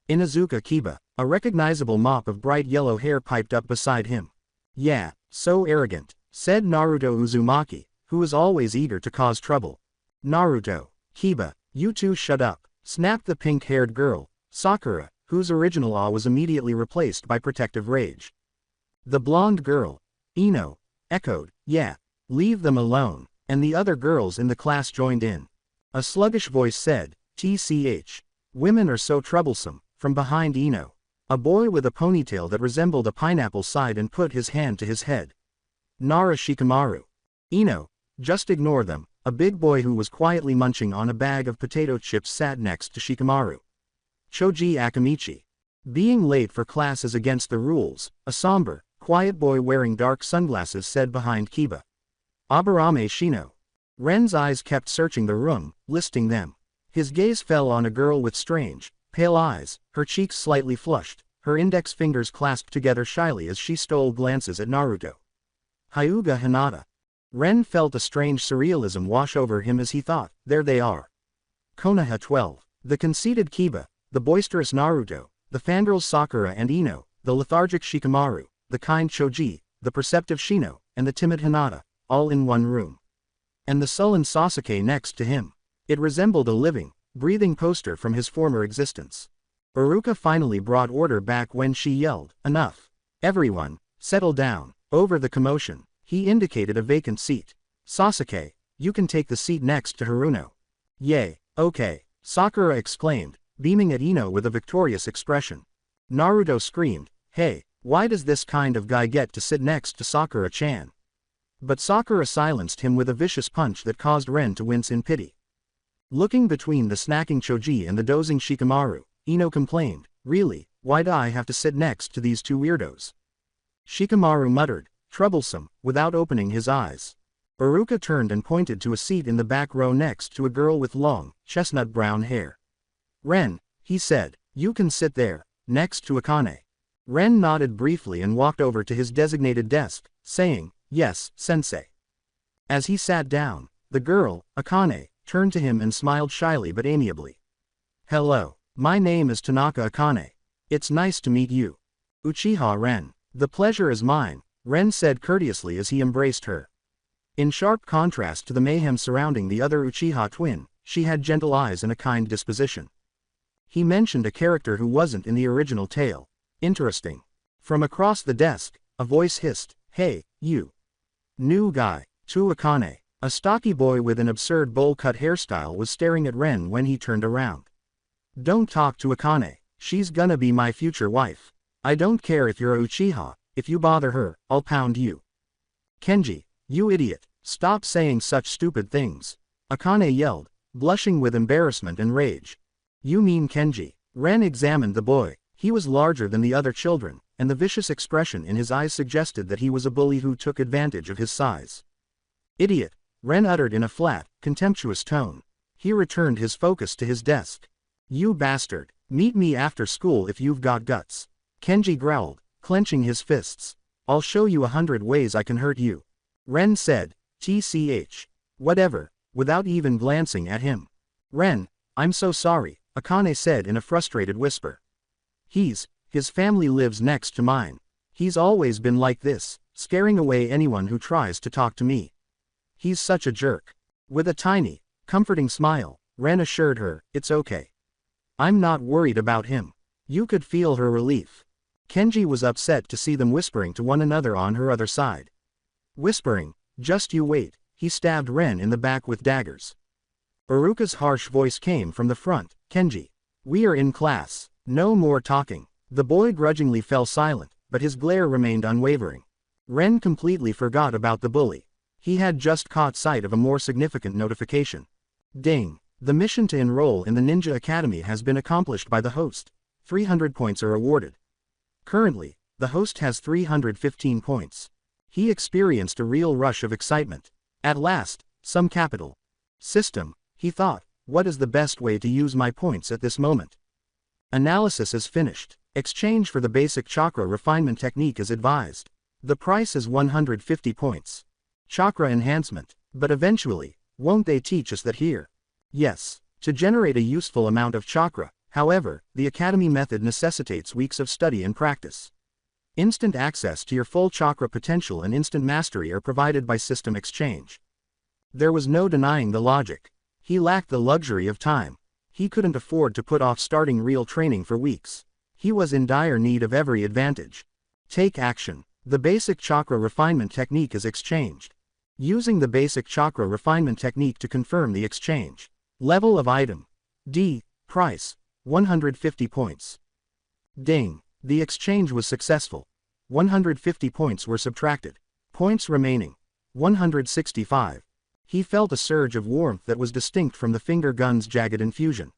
Inuzuka Kiba, a recognizable mop of bright yellow hair, piped up beside him. "Yeah, so arrogant," said Naruto Uzumaki, who was always eager to cause trouble. "Naruto, Kiba, you two shut up," snapped the pink-haired girl, Sakura, whose original awe was immediately replaced by protective rage. The blonde girl, Ino, echoed, "Yeah, leave them alone," and the other girls in the class joined in. A sluggish voice said, "TCH. Women are so troublesome," from behind Ino. A boy with a ponytail that resembled a pineapple sighed and put his hand to his head. "Nara Shikamaru. Ino, just ignore them." A big boy who was quietly munching on a bag of potato chips sat next to Shikamaru. Choji Akamichi. "Being late for class is against the rules," a somber, quiet boy wearing dark sunglasses said behind Kiba. Aburame Shino. Ren's eyes kept searching the room, listing them. His gaze fell on a girl with strange, pale eyes, her cheeks slightly flushed, her index fingers clasped together shyly as she stole glances at Naruto. Hyuga Hinata. Ren felt a strange surrealism wash over him as he thought, there they are. Konoha 12. The conceited Kiba, the boisterous Naruto, the fangirls Sakura and Ino, the lethargic Shikamaru, the kind Choji, the perceptive Shino, and the timid Hinata, all in one room. And the sullen Sasuke next to him. It resembled a living, breathing poster from his former existence. Iruka finally brought order back when she yelled, "Enough. Everyone, settle down." Over the commotion, he indicated a vacant seat. "Sasuke, you can take the seat next to Haruno." "Yay, okay," Sakura exclaimed, beaming at Ino with a victorious expression. Naruto screamed, "Hey, why does this kind of guy get to sit next to Sakura-chan?" But Sakura silenced him with a vicious punch that caused Ren to wince in pity. Looking between the snacking Choji and the dozing Shikamaru, Ino complained, "Really, why'd I have to sit next to these 2 weirdos?" Shikamaru muttered, "Troublesome," without opening his eyes. Iruka turned and pointed to a seat in the back row next to a girl with long, chestnut brown hair. "Ren," he said, "you can sit there, next to Akane." Ren nodded briefly and walked over to his designated desk, saying, "Yes, sensei." As he sat down, the girl, Akane, turned to him and smiled shyly but amiably. "Hello, my name is Tanaka Akane. It's nice to meet you. Uchiha Ren." "The pleasure is mine," Ren said courteously as he embraced her. In sharp contrast to the mayhem surrounding the other Uchiha twin, she had gentle eyes and a kind disposition. He mentioned a character who wasn't in the original tale. "Interesting." From across the desk, a voice hissed, "Hey, you. New guy." To Akane, a stocky boy with an absurd bowl-cut hairstyle was staring at Ren when he turned around. "Don't talk to Akane, she's gonna be my future wife. I don't care if you're a Uchiha, if you bother her, I'll pound you." "Kenji, you idiot, stop saying such stupid things," Akane yelled, blushing with embarrassment and rage. "You mean Kenji?" Ren examined the boy. He was larger than the other children, and the vicious expression in his eyes suggested that he was a bully who took advantage of his size. "Idiot," Ren uttered in a flat, contemptuous tone. He returned his focus to his desk. "You bastard, meet me after school if you've got guts," Kenji growled, clenching his fists. "I'll show you 100 ways I can hurt you." Ren said, "TCH. Whatever," without even glancing at him. "Ren, I'm so sorry," Akane said in a frustrated whisper. His family lives next to mine. He's always been like this, scaring away anyone who tries to talk to me. He's such a jerk." With a tiny, comforting smile, Ren assured her, "It's okay. I'm not worried about him." You could feel her relief. Kenji was upset to see them whispering to one another on her other side. Whispering, "Just you wait," he stabbed Ren in the back with daggers. Iruka's harsh voice came from the front, "Kenji. We are in class. No more talking." The boy grudgingly fell silent, but his glare remained unwavering. Ren completely forgot about the bully. He had just caught sight of a more significant notification. Ding! The mission to enroll in the Ninja Academy has been accomplished by the host. 300 points are awarded. Currently, the host has 315 points. He experienced a real rush of excitement. At last, some capital. System, he thought, what is the best way to use my points at this moment? Analysis is finished. Exchange for the basic chakra refinement technique is advised. The price is 150 points. Chakra enhancement. But eventually, won't they teach us that here? Yes. To generate a useful amount of chakra, however, the academy method necessitates weeks of study and practice. Instant access to your full chakra potential and instant mastery are provided by system exchange. There was no denying the logic. He lacked the luxury of time. He couldn't afford to put off starting real training for weeks. He was in dire need of every advantage. Take action. The basic chakra refinement technique is exchanged. Using the basic chakra refinement technique to confirm the exchange. Level of item. D. Price. 150 points. Ding. The exchange was successful. 150 points were subtracted. Points remaining. 165. He felt a surge of warmth that was distinct from the finger gun's jagged infusion.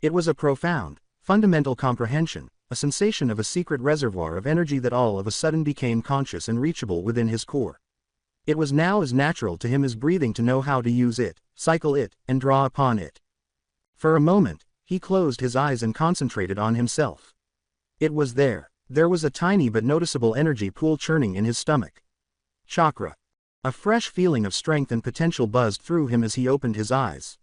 It was a profound, fundamental comprehension, a sensation of a secret reservoir of energy that all of a sudden became conscious and reachable within his core. It was now as natural to him as breathing to know how to use it, cycle it, and draw upon it. For a moment, he closed his eyes and concentrated on himself. It was there. There was a tiny but noticeable energy pool churning in his stomach. Chakra. A fresh feeling of strength and potential buzzed through him as he opened his eyes.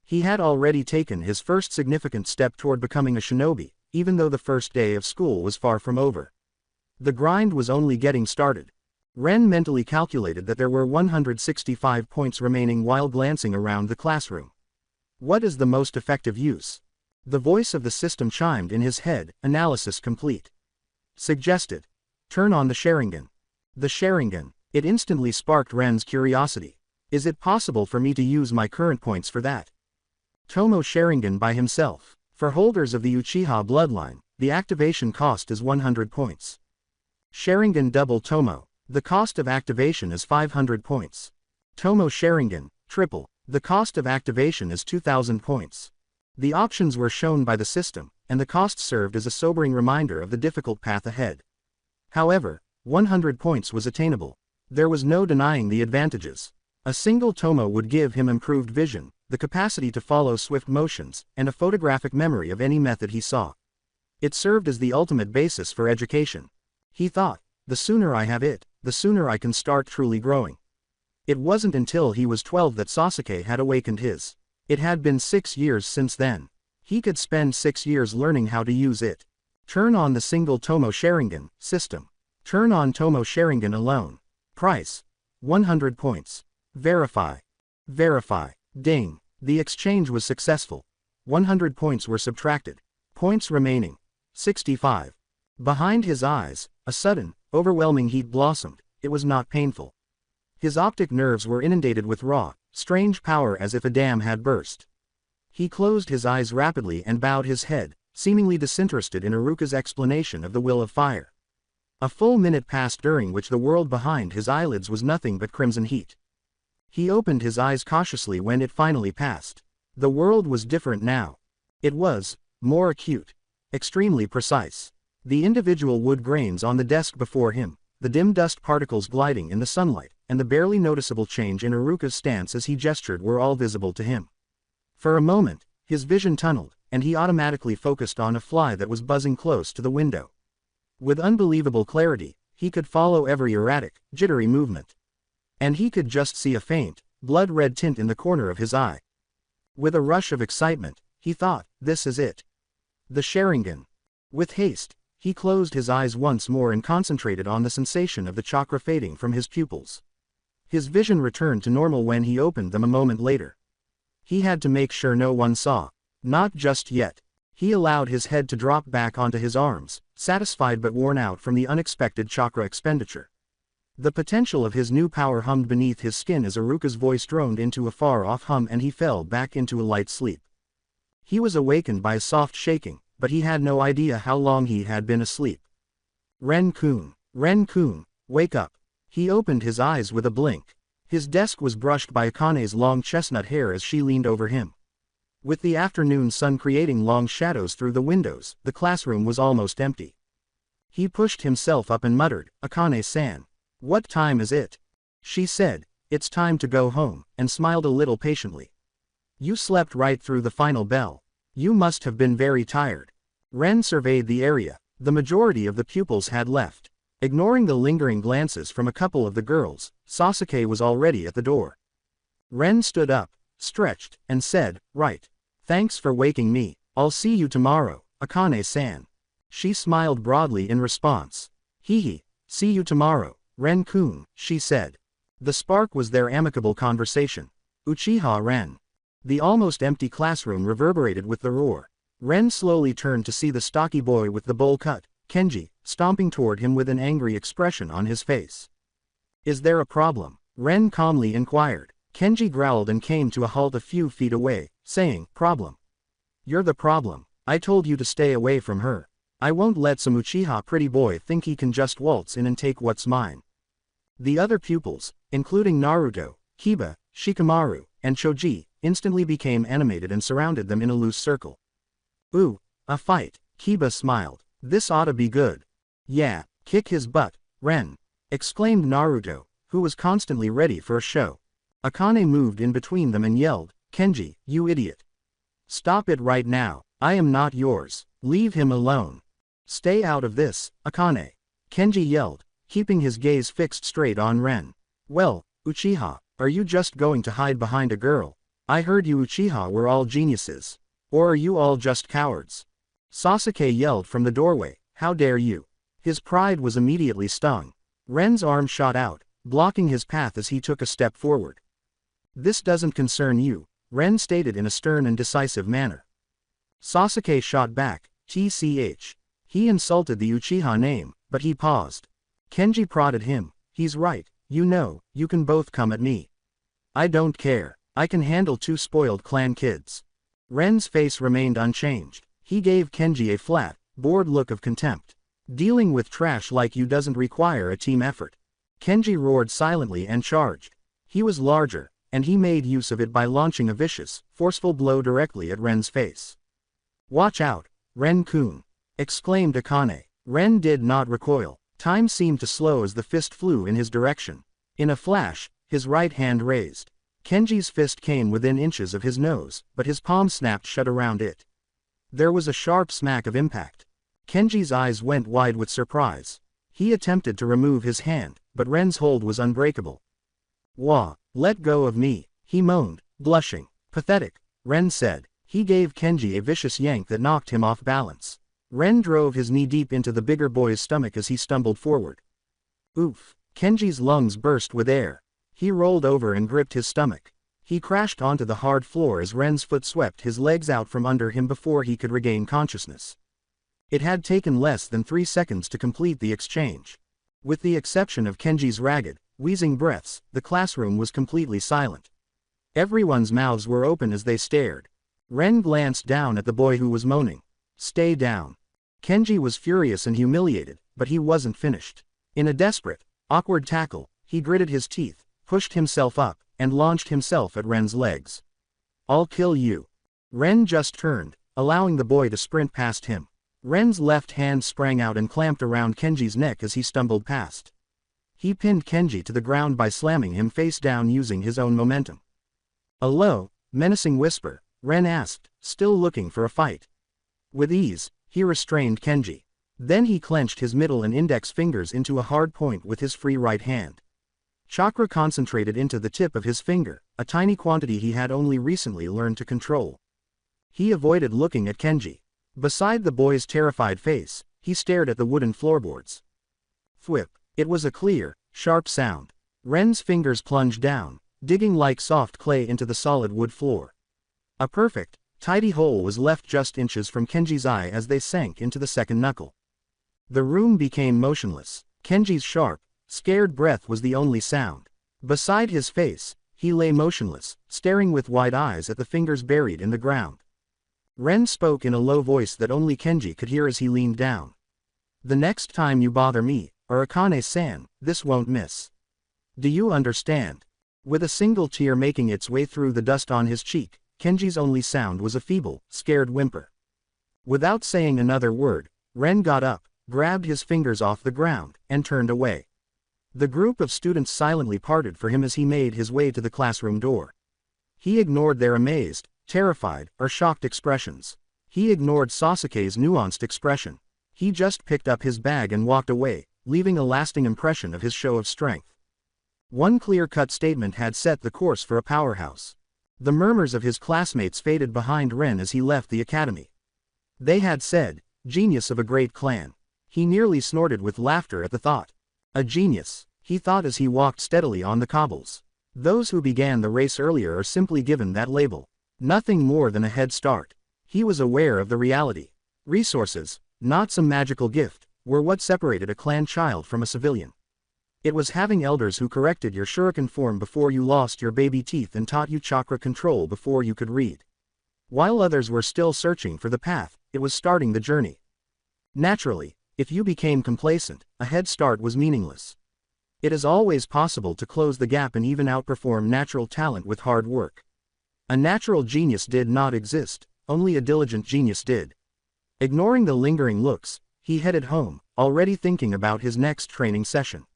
He had already taken his first significant step toward becoming a shinobi, even though the first day of school was far from over. The grind was only getting started. Ren mentally calculated that there were 165 points remaining while glancing around the classroom. What is the most effective use? The voice of the system chimed in his head, analysis complete. Suggested. Turn on the Sharingan. The Sharingan. It instantly sparked Ren's curiosity. Is it possible for me to use my current points for that? Tomo Sharingan by himself. For holders of the Uchiha bloodline, the activation cost is 100 points. Sharingan Double Tomo. The cost of activation is 500 points. Tomo Sharingan, Triple. The cost of activation is 2000 points. The options were shown by the system, and the cost served as a sobering reminder of the difficult path ahead. However, 100 points was attainable. There was no denying the advantages. A single Tomo would give him improved vision, the capacity to follow swift motions, and a photographic memory of any method he saw. It served as the ultimate basis for education. He thought, the sooner I have it, the sooner I can start truly growing. It wasn't until he was 12 that Sasuke had awakened his. It had been 6 years since then. He could spend 6 years learning how to use it. Turn on the single Tomo Sharingan system. Turn on Tomo Sharingan alone. Price. 100 points. Verify. Verify. Ding. The exchange was successful. 100 points were subtracted. Points remaining. 65. Behind his eyes, a sudden, overwhelming heat blossomed. It was not painful. His optic nerves were inundated with raw, strange power as if a dam had burst. He closed his eyes rapidly and bowed his head, seemingly disinterested in Iruka's explanation of the will of fire. A full minute passed during which the world behind his eyelids was nothing but crimson heat. He opened his eyes cautiously when it finally passed. The world was different now. It was more acute, extremely precise. The individual wood grains on the desk before him, the dim dust particles gliding in the sunlight, and the barely noticeable change in Iruka's stance as he gestured were all visible to him. For a moment, his vision tunneled, and he automatically focused on a fly that was buzzing close to the window. With unbelievable clarity, he could follow every erratic, jittery movement. and he could just see a faint, blood-red tint in the corner of his eye. With a rush of excitement, he thought, this is it. The Sharingan. With haste, he closed his eyes once more and concentrated on the sensation of the chakra fading from his pupils. His vision returned to normal when he opened them a moment later. He had to make sure no one saw. Not just yet. He allowed his head to drop back onto his arms, satisfied but worn out from the unexpected chakra expenditure. The potential of his new power hummed beneath his skin as Aruka's voice droned into a far-off hum and he fell back into a light sleep. He was awakened by a soft shaking, but he had no idea how long he had been asleep. Ren-kun, wake up. He opened his eyes with a blink. His desk was brushed by Akane's long chestnut hair as she leaned over him. With the afternoon sun creating long shadows through the windows, the classroom was almost empty. He pushed himself up and muttered, "Akane-san. What time is it?" She said, "It's time to go home," and smiled a little patiently. "You slept right through the final bell. You must have been very tired." Ren surveyed the area. The majority of the pupils had left. Ignoring the lingering glances from a couple of the girls, Sasuke was already at the door. Ren stood up, stretched, and said, "Right. Thanks for waking me. I'll see you tomorrow, Akane-san." She smiled broadly in response. "Hee, see you tomorrow, Ren-kun," she said. The spark was their amicable conversation. Uchiha Ren. The almost empty classroom reverberated with the roar. Ren slowly turned to see the stocky boy with the bowl cut, Kenji, stomping toward him with an angry expression on his face. "Is there a problem?" Ren calmly inquired. Kenji growled and came to a halt a few feet away, saying, "Problem? You're the problem. I told you to stay away from her. I won't let some Uchiha pretty boy think he can just waltz in and take what's mine." The other pupils, including Naruto, Kiba, Shikamaru, and Choji, instantly became animated and surrounded them in a loose circle. "Ooh, a fight," Kiba smiled. "This ought to be good." "Yeah, kick his butt, Ren," exclaimed Naruto, who was constantly ready for a show. Akane moved in between them and yelled, "Kenji, you idiot. Stop it right now, I am not yours, leave him alone. Stay out of this, Akane." Kenji yelled, keeping his gaze fixed straight on Ren. "Well, Uchiha, are you just going to hide behind a girl? I heard you Uchiha were all geniuses. Or are you all just cowards?" Sasuke yelled from the doorway, "How dare you!" His pride was immediately stung. Ren's arm shot out, blocking his path as he took a step forward. "This doesn't concern you," Ren stated in a stern and decisive manner. Sasuke shot back, "Tch. He insulted the Uchiha name, but he paused. Kenji prodded him, "He's right, you know, you can both come at me. I don't care, I can handle two spoiled clan kids." Ren's face remained unchanged. He gave Kenji a flat, bored look of contempt. "Dealing with trash like you doesn't require a team effort." Kenji roared silently and charged. He was larger, and he made use of it by launching a vicious, forceful blow directly at Ren's face. "Watch out, Ren-kun," exclaimed Akane. Ren did not recoil. Time seemed to slow as the fist flew in his direction. In a flash, his right hand raised. Kenji's fist came within inches of his nose, but his palm snapped shut around it. There was a sharp smack of impact. Kenji's eyes went wide with surprise. He attempted to remove his hand, but Ren's hold was unbreakable. "Wah, let go of me," he moaned, blushing. "Pathetic," Ren said. He gave Kenji a vicious yank that knocked him off balance. Ren drove his knee deep into the bigger boy's stomach as he stumbled forward. Oof! Kenji's lungs burst with air. He rolled over and gripped his stomach. He crashed onto the hard floor as Ren's foot swept his legs out from under him before he could regain consciousness. It had taken less than 3 seconds to complete the exchange. With the exception of Kenji's ragged, wheezing breaths, the classroom was completely silent. Everyone's mouths were open as they stared. Ren glanced down at the boy who was moaning. "Stay down." Kenji was furious and humiliated, but he wasn't finished. In a desperate, awkward tackle, he gritted his teeth, pushed himself up, and launched himself at Ren's legs. "I'll kill you." Ren just turned, allowing the boy to sprint past him. Ren's left hand sprang out and clamped around Kenji's neck as he stumbled past. He pinned Kenji to the ground by slamming him face down using his own momentum. A low, menacing whisper, Ren asked, still looking for a fight. With ease, he restrained Kenji. Then he clenched his middle and index fingers into a hard point with his free right hand. Chakra concentrated into the tip of his finger, a tiny quantity he had only recently learned to control. He avoided looking at Kenji. Beside the boy's terrified face, he stared at the wooden floorboards. Thwip. It was a clear, sharp sound. Ren's fingers plunged down, digging like soft clay into the solid wood floor. A perfect, tidy hole was left just inches from Kenji's eye as they sank into the second knuckle. The room became motionless. Kenji's sharp, scared breath was the only sound. Beside his face, he lay motionless, staring with wide eyes at the fingers buried in the ground. Ren spoke in a low voice that only Kenji could hear as he leaned down. "The next time you bother me, or Akane-san, this won't miss. Do you understand?" With a single tear making its way through the dust on his cheek, Kenji's only sound was a feeble, scared whimper. Without saying another word, Ren got up, grabbed his fingers off the ground, and turned away. The group of students silently parted for him as he made his way to the classroom door. He ignored their amazed, terrified, or shocked expressions. He ignored Sasuke's nuanced expression. He just picked up his bag and walked away, leaving a lasting impression of his show of strength. One clear-cut statement had set the course for a powerhouse. The murmurs of his classmates faded behind Ren as he left the academy. They had said, "Genius of a great clan." He nearly snorted with laughter at the thought. A genius, he thought as he walked steadily on the cobbles. Those who began the race earlier are simply given that label. Nothing more than a head start. He was aware of the reality. Resources, not some magical gift, were what separated a clan child from a civilian. It was having elders who corrected your shuriken form before you lost your baby teeth and taught you chakra control before you could read. While others were still searching for the path, it was starting the journey. Naturally, if you became complacent, a head start was meaningless. It is always possible to close the gap and even outperform natural talent with hard work. A natural genius did not exist, only a diligent genius did. Ignoring the lingering looks, he headed home, already thinking about his next training session.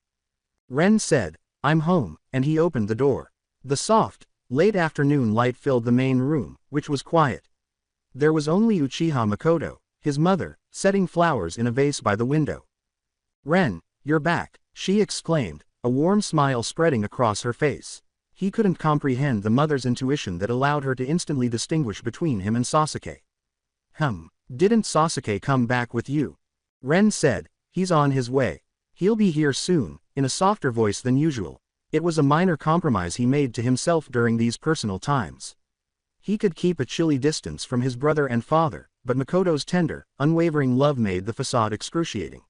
Ren said, "I'm home," and he opened the door. The soft, late afternoon light filled the main room, which was quiet. There was only Uchiha Makoto, his mother, setting flowers in a vase by the window. "Ren, you're back," she exclaimed, a warm smile spreading across her face. He couldn't comprehend the mother's intuition that allowed her to instantly distinguish between him and Sasuke. Didn't Sasuke come back with you?" Ren said, "He's on his way. He'll be here soon," in a softer voice than usual. It was a minor compromise he made to himself during these personal times. He could keep a chilly distance from his brother and father, but Makoto's tender, unwavering love made the facade excruciating.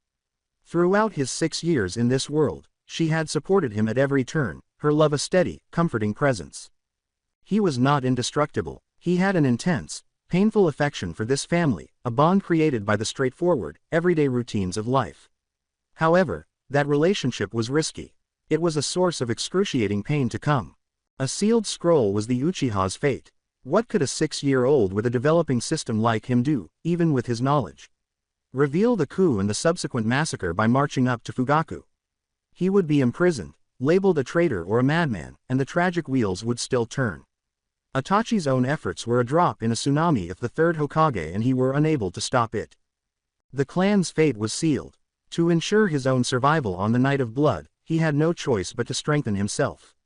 Throughout his 6 years in this world, she had supported him at every turn, her love a steady, comforting presence. He was not indestructible. He had an intense, painful affection for this family, a bond created by the straightforward, everyday routines of life. However, that relationship was risky. It was a source of excruciating pain to come. A sealed scroll was the Uchiha's fate. What could a 6-year-old with a developing system like him do, even with his knowledge? Reveal the coup and the subsequent massacre by marching up to Fugaku. He would be imprisoned, labeled a traitor or a madman, and the tragic wheels would still turn. Itachi's own efforts were a drop in a tsunami if the third Hokage and he were unable to stop it. The clan's fate was sealed. To ensure his own survival on the night of blood, he had no choice but to strengthen himself.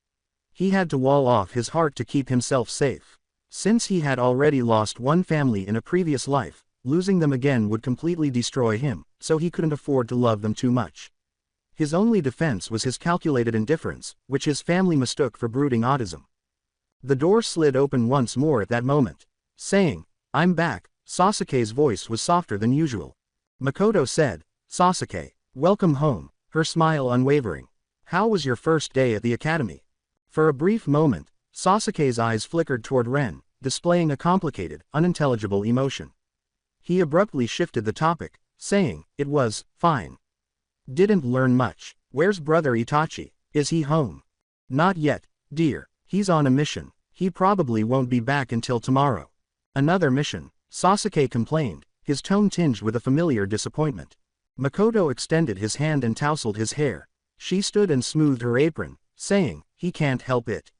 He had to wall off his heart to keep himself safe. Since he had already lost one family in a previous life, losing them again would completely destroy him, so he couldn't afford to love them too much. His only defense was his calculated indifference, which his family mistook for brooding autism. The door slid open once more at that moment. Saying, "I'm back," Sasuke's voice was softer than usual. Makoto said, "Sasuke, welcome home," her smile unwavering. "How was your first day at the academy?" For a brief moment, Sasuke's eyes flickered toward Ren, displaying a complicated, unintelligible emotion. He abruptly shifted the topic, saying, "It was fine. Didn't learn much. Where's brother Itachi? Is he home?" "Not yet, dear. He's on a mission. He probably won't be back until tomorrow." "Another mission," Sasuke complained, his tone tinged with a familiar disappointment. Makoto extended his hand and tousled his hair. She stood and smoothed her apron, saying, "He can't help it.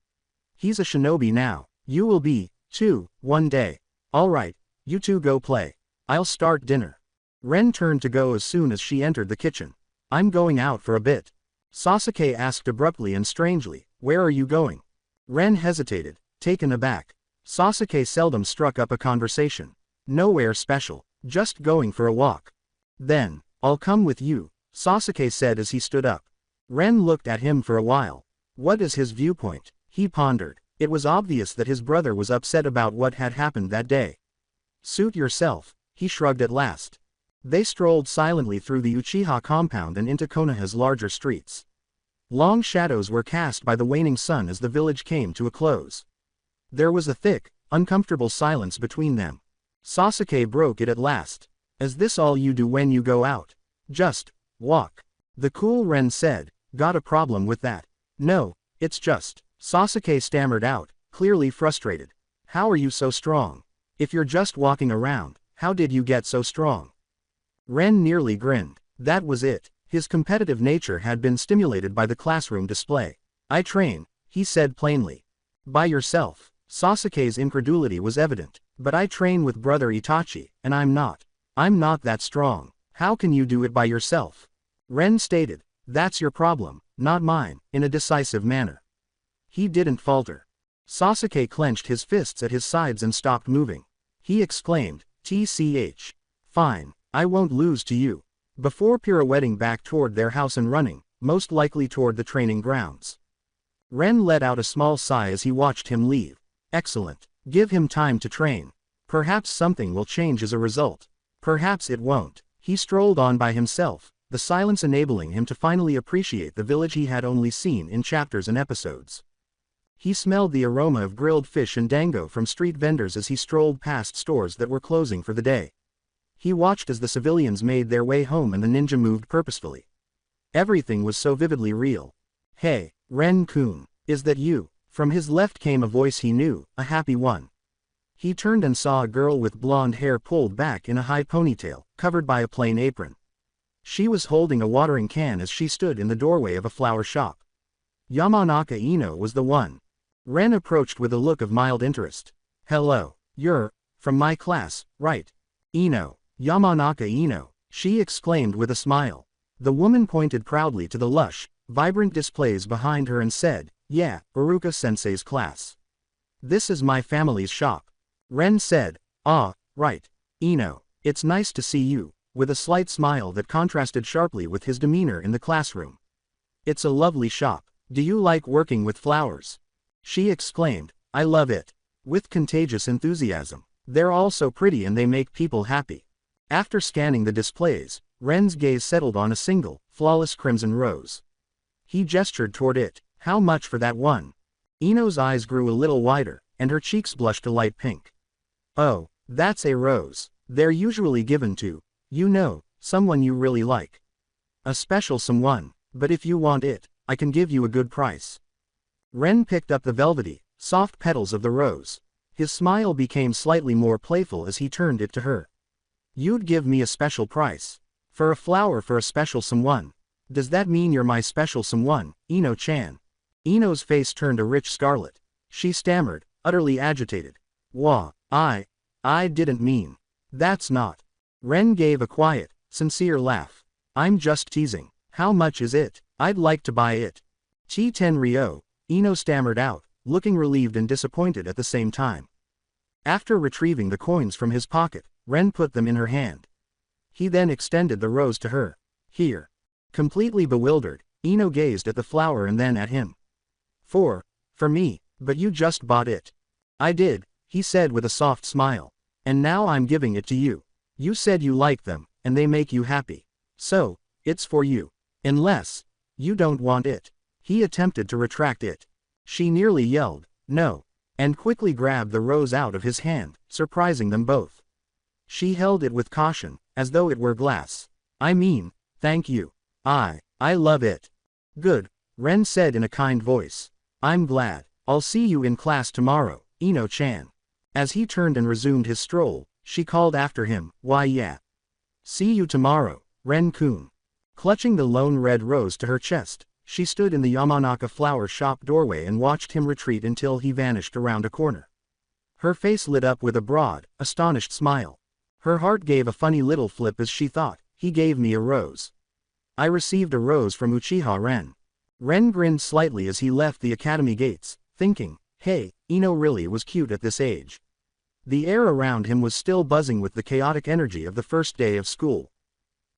He's a shinobi now. You will be, too, one day. All right, you two go play. I'll start dinner." Ren turned to go as soon as she entered the kitchen. "I'm going out for a bit." Sasuke asked abruptly and strangely, "Where are you going?" Ren hesitated, taken aback. Sasuke seldom struck up a conversation. "Nowhere special, just going for a walk." "Then, I'll come with you," Sasuke said as he stood up. Ren looked at him for a while. What is his viewpoint? He pondered. It was obvious that his brother was upset about what had happened that day. "Suit yourself," he shrugged at last. They strolled silently through the Uchiha compound and into Konoha's larger streets. Long shadows were cast by the waning sun as the village came to a close. There was a thick, uncomfortable silence between them. Sasuke broke it at last. "Is this all you do when you go out?" "Just walk," the cool Ren said. "Got a problem with that?" "No, it's just," Sasuke stammered out, clearly frustrated. "How are you so strong? If you're just walking around, how did you get so strong?" Ren nearly grinned. That was it. His competitive nature had been stimulated by the classroom display. "I train," he said plainly. "By yourself?" Sasuke's incredulity was evident. "But I train with brother Itachi, and I'm not that strong." "How can you do it by yourself?" Ren stated. "That's your problem, not mine," in a decisive manner. He didn't falter. Sasuke clenched his fists at his sides and stopped moving. He exclaimed, "Tch. Fine, I won't lose to you," before pirouetting back toward their house and running, most likely toward the training grounds. Ren let out a small sigh as he watched him leave. Excellent. Give him time to train. Perhaps something will change as a result. Perhaps it won't. He strolled on by himself, the silence enabling him to finally appreciate the village he had only seen in chapters and episodes. He smelled the aroma of grilled fish and dango from street vendors as he strolled past stores that were closing for the day. He watched as the civilians made their way home and the ninja moved purposefully. Everything was so vividly real. "Hey, Ren-kun, is that you?" From his left came a voice he knew, a happy one. He turned and saw a girl with blonde hair pulled back in a high ponytail, covered by a plain apron. She was holding a watering can as she stood in the doorway of a flower shop. Yamanaka Ino was the one. Ren approached with a look of mild interest. "Hello, you're from my class, right?" "Ino, Yamanaka Ino," she exclaimed with a smile. The woman pointed proudly to the lush, vibrant displays behind her and said, "Yeah, Iruka-sensei's class. This is my family's shop." Ren said, "Ah, right. Ino, it's nice to see you," with a slight smile that contrasted sharply with his demeanor in the classroom. "It's a lovely shop. Do you like working with flowers?" She exclaimed, "I love it." With contagious enthusiasm. "They're all so pretty and they make people happy." After scanning the displays, Ren's gaze settled on a single, flawless crimson rose. He gestured toward it. "How much for that one?" Ino's eyes grew a little wider, and her cheeks blushed a light pink. "Oh, that's a rose. They're usually given to, someone you really like. A special someone, but if you want it, I can give you a good price." Ren picked up the velvety, soft petals of the rose. His smile became slightly more playful as he turned it to her. "You'd give me a special price? For a flower for a special someone? Does that mean you're my special someone, Ino-chan?" Ino's face turned a rich scarlet. She stammered, utterly agitated. "Wah, I didn't mean. That's not." Ren gave a quiet, sincere laugh. "I'm just teasing. How much is it? I'd like to buy it." "10 ryo," Ino stammered out, looking relieved and disappointed at the same time. After retrieving the coins from his pocket, Ren put them in her hand. He then extended the rose to her. "Here." Completely bewildered, Ino gazed at the flower and then at him. For me, but you just bought it." "I did," he said with a soft smile. "And now I'm giving it to you. You said you like them, and they make you happy. So, it's for you. Unless you don't want it." He attempted to retract it. She nearly yelled, "No," and quickly grabbed the rose out of his hand, surprising them both. She held it with caution, as though it were glass. "I mean, thank you. I love it." "Good," Ren said in a kind voice. "I'm glad. I'll see you in class tomorrow, Ino-chan." As he turned and resumed his stroll, she called after him, "Why yeah. See you tomorrow, Ren-kun." Clutching the lone red rose to her chest, she stood in the Yamanaka flower shop doorway and watched him retreat until he vanished around a corner. Her face lit up with a broad, astonished smile. Her heart gave a funny little flip as she thought, "He gave me a rose. I received a rose from Uchiha Ren." Ren grinned slightly as he left the academy gates, thinking, hey, Ino really was cute at this age. The air around him was still buzzing with the chaotic energy of the first day of school.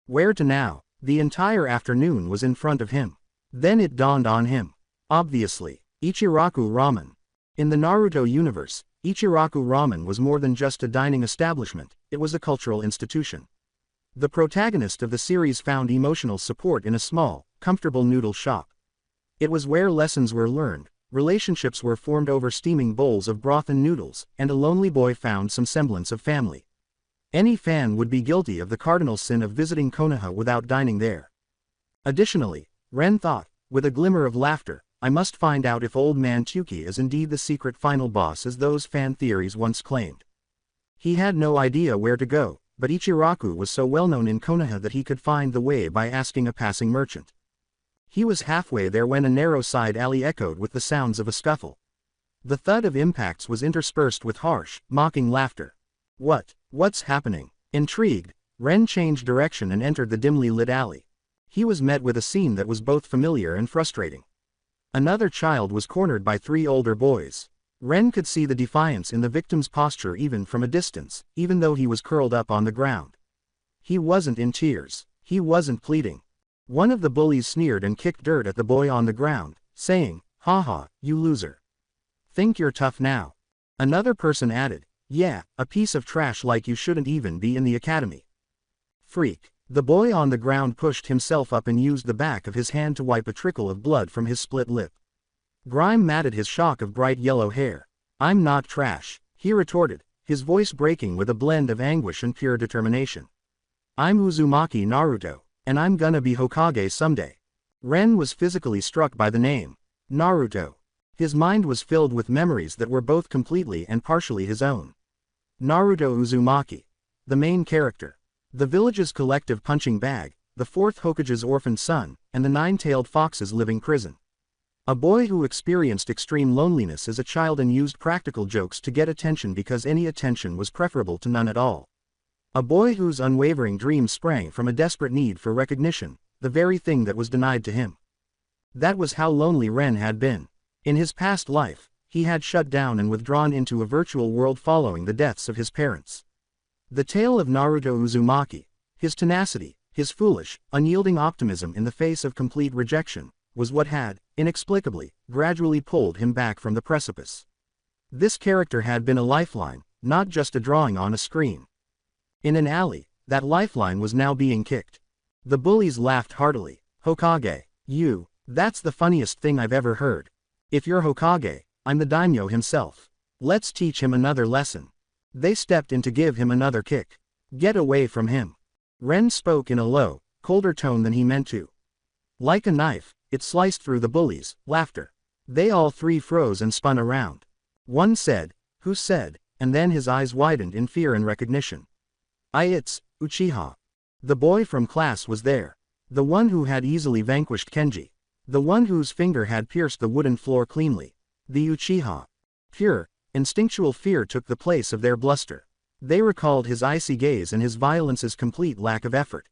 Where to now? The entire afternoon was in front of him. Then it dawned on him. Obviously, Ichiraku Ramen. In the Naruto universe, Ichiraku Ramen was more than just a dining establishment, it was a cultural institution. The protagonist of the series found emotional support in a small, comfortable noodle shop. It was where lessons were learned, relationships were formed over steaming bowls of broth and noodles, and a lonely boy found some semblance of family. Any fan would be guilty of the cardinal sin of visiting Konoha without dining there. Additionally, Ren thought, with a glimmer of laughter, I must find out if Old Man Tuki is indeed the secret final boss as those fan theories once claimed. He had no idea where to go, but Ichiraku was so well known in Konoha that he could find the way by asking a passing merchant. He was halfway there when a narrow side alley echoed with the sounds of a scuffle. The thud of impacts was interspersed with harsh, mocking laughter. What's happening? Intrigued, Ren changed direction and entered the dimly lit alley. He was met with a scene that was both familiar and frustrating. Another child was cornered by 3 older boys. Ren could see the defiance in the victim's posture even from a distance, even though he was curled up on the ground. He wasn't in tears. He wasn't pleading. One of the bullies sneered and kicked dirt at the boy on the ground, saying, haha, you loser. Think you're tough now. Another person added, yeah, a piece of trash like you shouldn't even be in the academy. Freak. The boy on the ground pushed himself up and used the back of his hand to wipe a trickle of blood from his split lip. Grime matted his shock of bright yellow hair. I'm not trash, he retorted, his voice breaking with a blend of anguish and pure determination. I'm Uzumaki Naruto, and I'm gonna be Hokage someday. Ren was physically struck by the name. Naruto. His mind was filled with memories that were both completely and partially his own. Naruto Uzumaki. The main character. The village's collective punching bag, the 4th Hokage's orphaned son, and the 9-tailed fox's living prison. A boy who experienced extreme loneliness as a child and used practical jokes to get attention because any attention was preferable to none at all. A boy whose unwavering dreams sprang from a desperate need for recognition, the very thing that was denied to him. That was how lonely Ren had been. In his past life, he had shut down and withdrawn into a virtual world following the deaths of his parents. The tale of Naruto Uzumaki, his tenacity, his foolish, unyielding optimism in the face of complete rejection, was what had, inexplicably, gradually pulled him back from the precipice. This character had been a lifeline, not just a drawing on a screen. In an alley, that lifeline was now being kicked. The bullies laughed heartily. Hokage, that's the funniest thing I've ever heard. If you're Hokage, I'm the daimyo himself. Let's teach him another lesson. They stepped in to give him another kick. Get away from him. Ren spoke in a low, colder tone than he meant to. Like a knife, it sliced through the bullies' laughter. They all 3 froze and spun around. One said, who said, and then his eyes widened in fear and recognition. It's Uchiha. The boy from class was there. The one who had easily vanquished Kenji. The one whose finger had pierced the wooden floor cleanly. The Uchiha. Pure, instinctual fear took the place of their bluster. They recalled his icy gaze and his violence's complete lack of effort.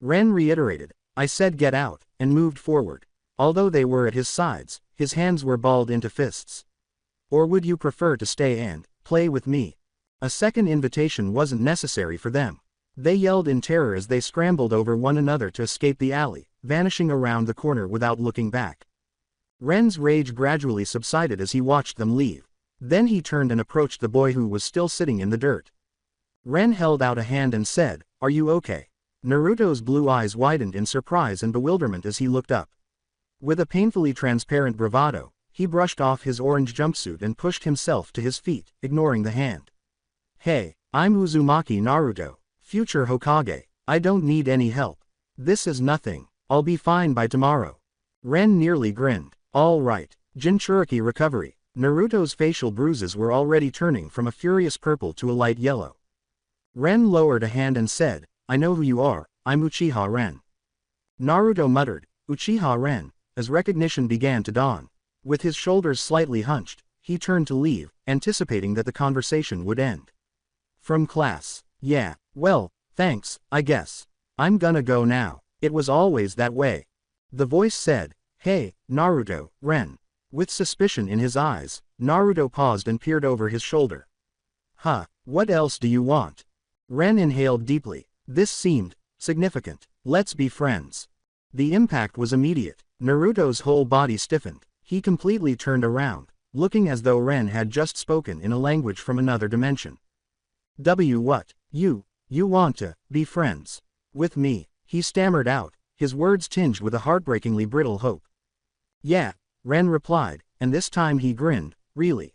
Ren reiterated, I said get out, and moved forward. Although they were at his sides, his hands were balled into fists. Or would you prefer to stay and play with me? A second invitation wasn't necessary for them. They yelled in terror as they scrambled over one another to escape the alley, vanishing around the corner without looking back. Ren's rage gradually subsided as he watched them leave. Then he turned and approached the boy who was still sitting in the dirt. Ren held out a hand and said, are you okay? Naruto's blue eyes widened in surprise and bewilderment as he looked up. With a painfully transparent bravado, he brushed off his orange jumpsuit and pushed himself to his feet, ignoring the hand. Hey, I'm Uzumaki Naruto, future Hokage. I don't need any help. This is nothing. I'll be fine by tomorrow. Ren nearly grinned. All right. Jinchuriki recovery. Naruto's facial bruises were already turning from a furious purple to a light yellow. Ren lowered a hand and said, I know who you are, I'm Uchiha Ren. Naruto muttered, Uchiha Ren, as recognition began to dawn. With his shoulders slightly hunched, he turned to leave, anticipating that the conversation would end. From class. Yeah, well, thanks, I guess. I'm gonna go now. It was always that way. The voice said, Hey, Naruto, Ren. With suspicion in his eyes, Naruto paused and peered over his shoulder. Huh, what else do you want? Ren inhaled deeply. This seemed significant. Let's be friends. The impact was immediate. Naruto's whole body stiffened. He completely turned around, looking as though Ren had just spoken in a language from another dimension. What? You want to be friends with me? He stammered out, his words tinged with a heartbreakingly brittle hope. Yeah, Ren replied, and this time he grinned. Really?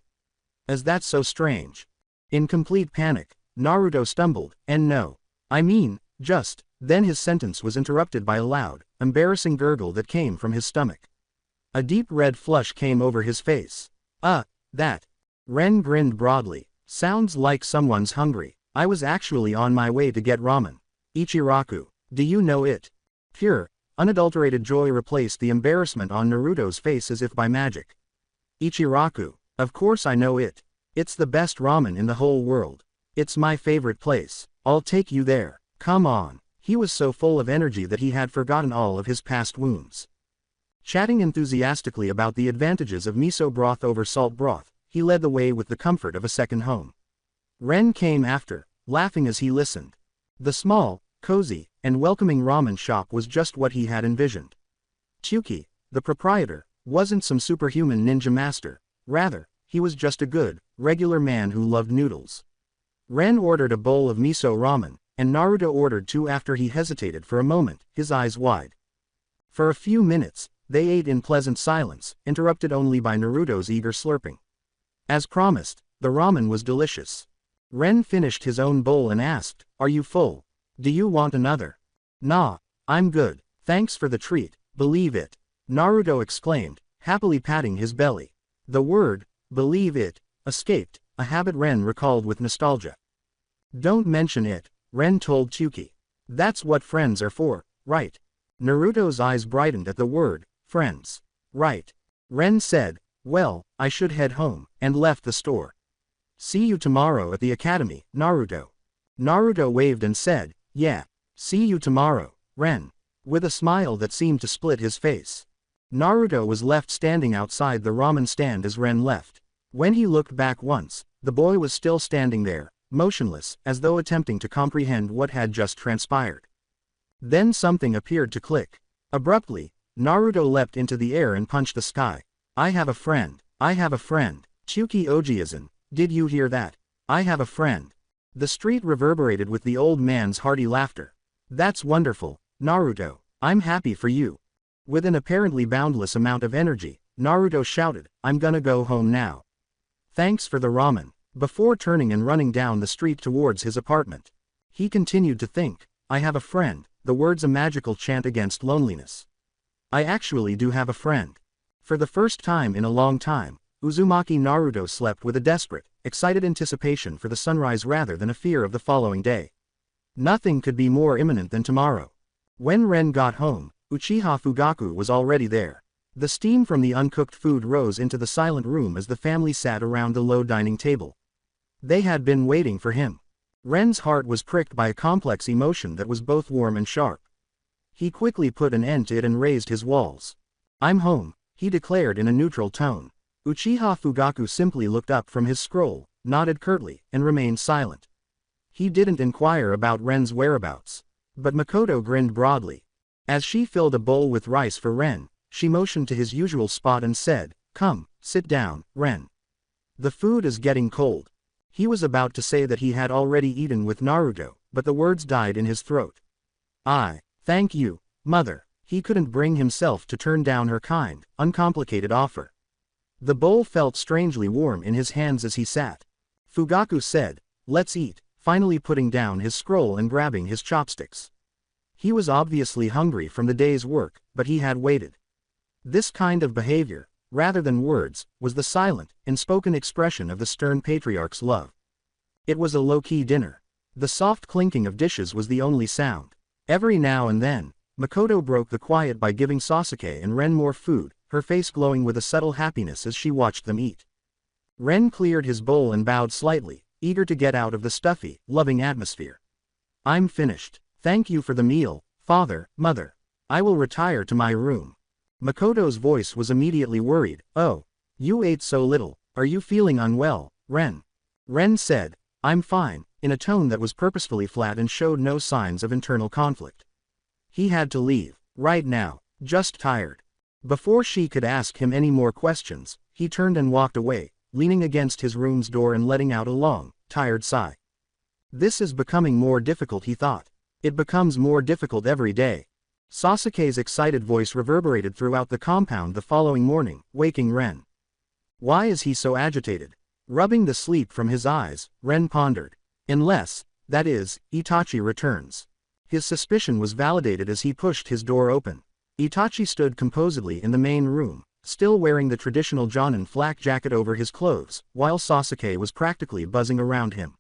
Is that so strange? In complete panic, Naruto stumbled, and no. I mean, just. Then his sentence was interrupted by a loud, embarrassing gurgle that came from his stomach. A deep red flush came over his face. That. Ren grinned broadly. Sounds like someone's hungry. I was actually on my way to get ramen. Ichiraku, do you know it? Pure, unadulterated joy replaced the embarrassment on Naruto's face as if by magic. Ichiraku, of course I know it. It's the best ramen in the whole world. It's my favorite place. I'll take you there. Come on. He was so full of energy that he had forgotten all of his past wounds. Chatting enthusiastically about the advantages of miso broth over salt broth, he led the way with the comfort of a second home. Ren came after, laughing as he listened. The small, cozy, and welcoming ramen shop was just what he had envisioned. Chuki, the proprietor, wasn't some superhuman ninja master. Rather, he was just a good, regular man who loved noodles. Ren ordered a bowl of miso ramen, and Naruto ordered two after he hesitated for a moment, his eyes wide. For a few minutes, they ate in pleasant silence, interrupted only by Naruto's eager slurping. As promised, the ramen was delicious. Ren finished his own bowl and asked, "Are you full? Do you want another?" "Nah, I'm good, thanks for the treat, believe it," Naruto exclaimed, happily patting his belly. The word, believe it, escaped, a habit Ren recalled with nostalgia. Don't mention it, Ren told Chuki. That's what friends are for, right? Naruto's eyes brightened at the word, friends. Right. Ren said, well, I should head home, and left the store. See you tomorrow at the academy, Naruto. Naruto waved and said, yeah, see you tomorrow, Ren. With a smile that seemed to split his face. Naruto was left standing outside the ramen stand as Ren left. When he looked back once, the boy was still standing there, motionless, as though attempting to comprehend what had just transpired. Then something appeared to click. Abruptly, Naruto leapt into the air and punched the sky. I have a friend. I have a friend. Chuki Ojiazan, did you hear that? I have a friend. The street reverberated with the old man's hearty laughter. That's wonderful, Naruto. I'm happy for you. With an apparently boundless amount of energy, Naruto shouted, I'm gonna go home now. Thanks for the ramen. Before turning and running down the street towards his apartment, he continued to think, I have a friend, the words a magical chant against loneliness. I actually do have a friend. For the first time in a long time, Uzumaki Naruto slept with a desperate, excited anticipation for the sunrise rather than a fear of the following day. Nothing could be more imminent than tomorrow. When Ren got home, Uchiha Fugaku was already there. The steam from the uncooked food rose into the silent room as the family sat around the low dining table. They had been waiting for him. Ren's heart was pricked by a complex emotion that was both warm and sharp. He quickly put an end to it and raised his walls. I'm home, he declared in a neutral tone. Uchiha Fugaku simply looked up from his scroll, nodded curtly, and remained silent. He didn't inquire about Ren's whereabouts. But Makoto grinned broadly. As she filled a bowl with rice for Ren, she motioned to his usual spot and said, come, sit down, Ren. The food is getting cold. He was about to say that he had already eaten with Naruto, but the words died in his throat. Thank you, mother. He couldn't bring himself to turn down her kind, uncomplicated offer. The bowl felt strangely warm in his hands as he sat. Fugaku said, let's eat, finally putting down his scroll and grabbing his chopsticks. He was obviously hungry from the day's work, but he had waited. This kind of behavior, rather than words, was the silent, unspoken expression of the stern patriarch's love. It was a low-key dinner. The soft clinking of dishes was the only sound. Every now and then, Makoto broke the quiet by giving Sasuke and Ren more food, her face glowing with a subtle happiness as she watched them eat. Ren cleared his bowl and bowed slightly, eager to get out of the stuffy, loving atmosphere. I'm finished. Thank you for the meal, father, mother. I will retire to my room. Makoto's voice was immediately worried. "Oh. You ate so little, are you feeling unwell, Ren?" Ren said, "I'm fine," in a tone that was purposefully flat and showed no signs of internal conflict. He had to leave, right now, just tired. Before she could ask him any more questions, he turned and walked away, leaning against his room's door and letting out a long, tired sigh. This is becoming more difficult, he thought. It becomes more difficult every day. Sasuke's excited voice reverberated throughout the compound the following morning, waking Ren. Why is he so agitated? Rubbing the sleep from his eyes, Ren pondered. Unless, that is, Itachi returns. His suspicion was validated as he pushed his door open. Itachi stood composedly in the main room, still wearing the traditional Jonin flak jacket over his clothes, while Sasuke was practically buzzing around him.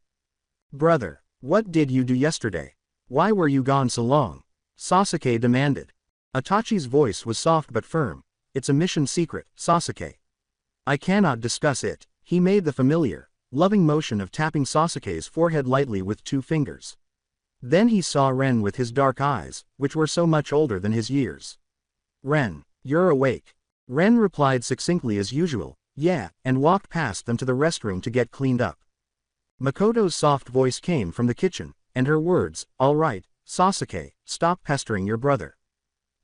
"Brother, what did you do yesterday? Why were you gone so long?" Sasuke demanded. Itachi's voice was soft but firm. "It's a mission secret, Sasuke. I cannot discuss it." He made the familiar, loving motion of tapping Sasuke's forehead lightly with 2 fingers. Then he saw Ren with his dark eyes, which were so much older than his years. "Ren, you're awake." Ren replied succinctly as usual, "Yeah," and walked past them to the restroom to get cleaned up. Makoto's soft voice came from the kitchen, and her words, "All right, Sasuke, stop pestering your brother.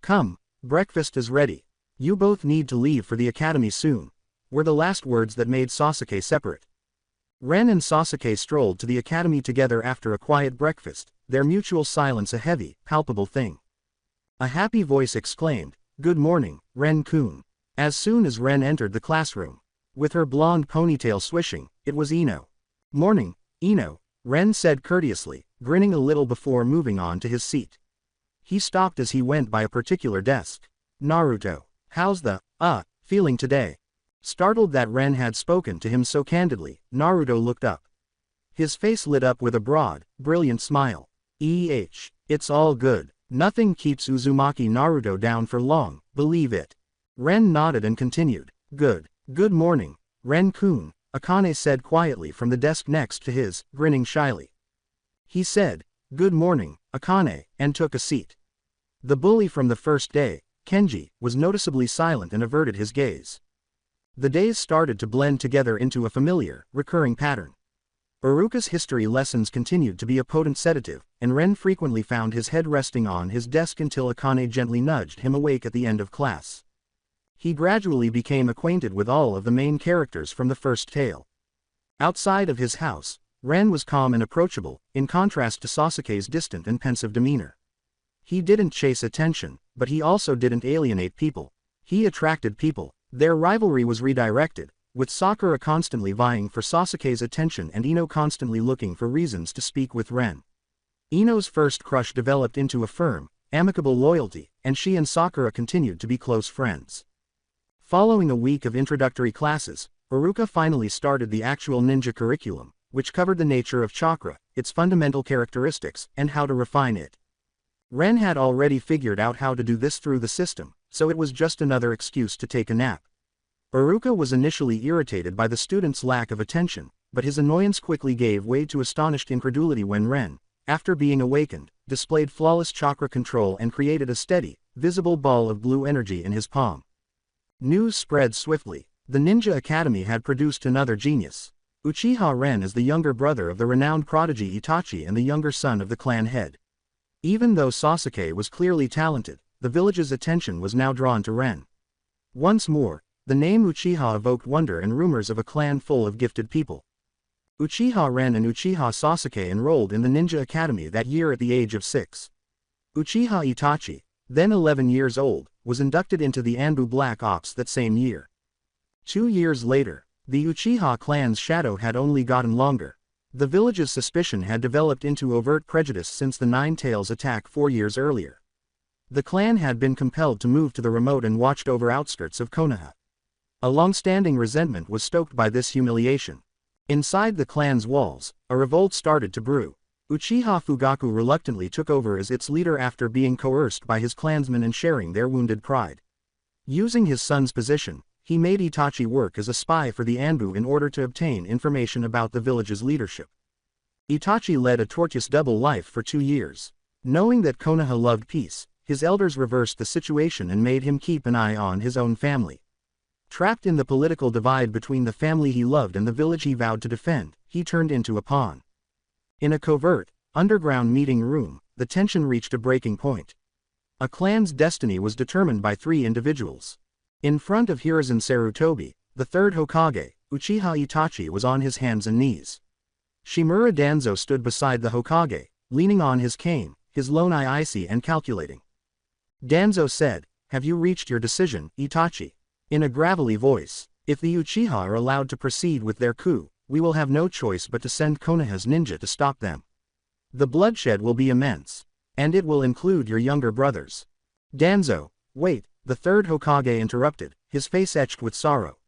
Come, breakfast is ready. You both need to leave for the academy soon," were the last words that made Sasuke separate. Ren and Sasuke strolled to the academy together after a quiet breakfast, their mutual silence a heavy, palpable thing. A happy voice exclaimed, "Good morning, Ren-kun." As soon as Ren entered the classroom, with her blonde ponytail swishing, it was Ino. "Morning, Ino," Ren said courteously, grinning a little before moving on to his seat. He stopped as he went by a particular desk. "Naruto, how's the, feeling today?" Startled that Ren had spoken to him so candidly, Naruto looked up. His face lit up with a broad, brilliant smile. It's all good. Nothing keeps Uzumaki Naruto down for long, believe it." Ren nodded and continued. Good morning, Ren-kun," Akane said quietly from the desk next to his, grinning shyly. He said, "Good morning, Akane," and took a seat. The bully from the first day, Kenji, was noticeably silent and averted his gaze. The days started to blend together into a familiar, recurring pattern. Iruka's history lessons continued to be a potent sedative, and Ren frequently found his head resting on his desk until Akane gently nudged him awake at the end of class. He gradually became acquainted with all of the main characters from the first tale. Outside of his house, Ren was calm and approachable, in contrast to Sasuke's distant and pensive demeanor. He didn't chase attention, but he also didn't alienate people. He attracted people. Their rivalry was redirected, with Sakura constantly vying for Sasuke's attention and Ino constantly looking for reasons to speak with Ren. Ino's first crush developed into a firm, amicable loyalty, and she and Sakura continued to be close friends. Following a week of introductory classes, Iruka finally started the actual ninja curriculum, which covered the nature of chakra, its fundamental characteristics, and how to refine it. Ren had already figured out how to do this through the system, so it was just another excuse to take a nap. Iruka was initially irritated by the student's lack of attention, but his annoyance quickly gave way to astonished incredulity when Ren, after being awakened, displayed flawless chakra control and created a steady, visible ball of blue energy in his palm. News spread swiftly. The Ninja Academy had produced another genius. Uchiha Ren is the younger brother of the renowned prodigy Itachi and the younger son of the clan head. Even though Sasuke was clearly talented, the village's attention was now drawn to Ren. Once more, the name Uchiha evoked wonder and rumors of a clan full of gifted people. Uchiha Ren and Uchiha Sasuke enrolled in the Ninja Academy that year at the age of 6. Uchiha Itachi, then 11 years old, was inducted into the Anbu Black Ops that same year. 2 years later, the Uchiha clan's shadow had only gotten longer. The village's suspicion had developed into overt prejudice since the Nine Tails attack 4 years earlier. The clan had been compelled to move to the remote and watched over outskirts of Konoha. A long-standing resentment was stoked by this humiliation. Inside the clan's walls, a revolt started to brew. Uchiha Fugaku reluctantly took over as its leader after being coerced by his clansmen and sharing their wounded pride. Using his son's position, he made Itachi work as a spy for the Anbu in order to obtain information about the village's leadership. Itachi led a tortuous double life for 2 years. Knowing that Konoha loved peace, his elders reversed the situation and made him keep an eye on his own family. Trapped in the political divide between the family he loved and the village he vowed to defend, he turned into a pawn. In a covert, underground meeting room, the tension reached a breaking point. A clan's destiny was determined by 3 individuals. In front of Hiruzen Sarutobi, the third Hokage, Uchiha Itachi was on his hands and knees. Shimura Danzo stood beside the Hokage, leaning on his cane, his lone eye icy and calculating. Danzo said, "Have you reached your decision, Itachi?" In a gravelly voice. "If the Uchiha are allowed to proceed with their coup, we will have no choice but to send Konoha's ninja to stop them. The bloodshed will be immense. And it will include your younger brothers." Danzo, wait, the third Hokage interrupted, his face etched with sorrow.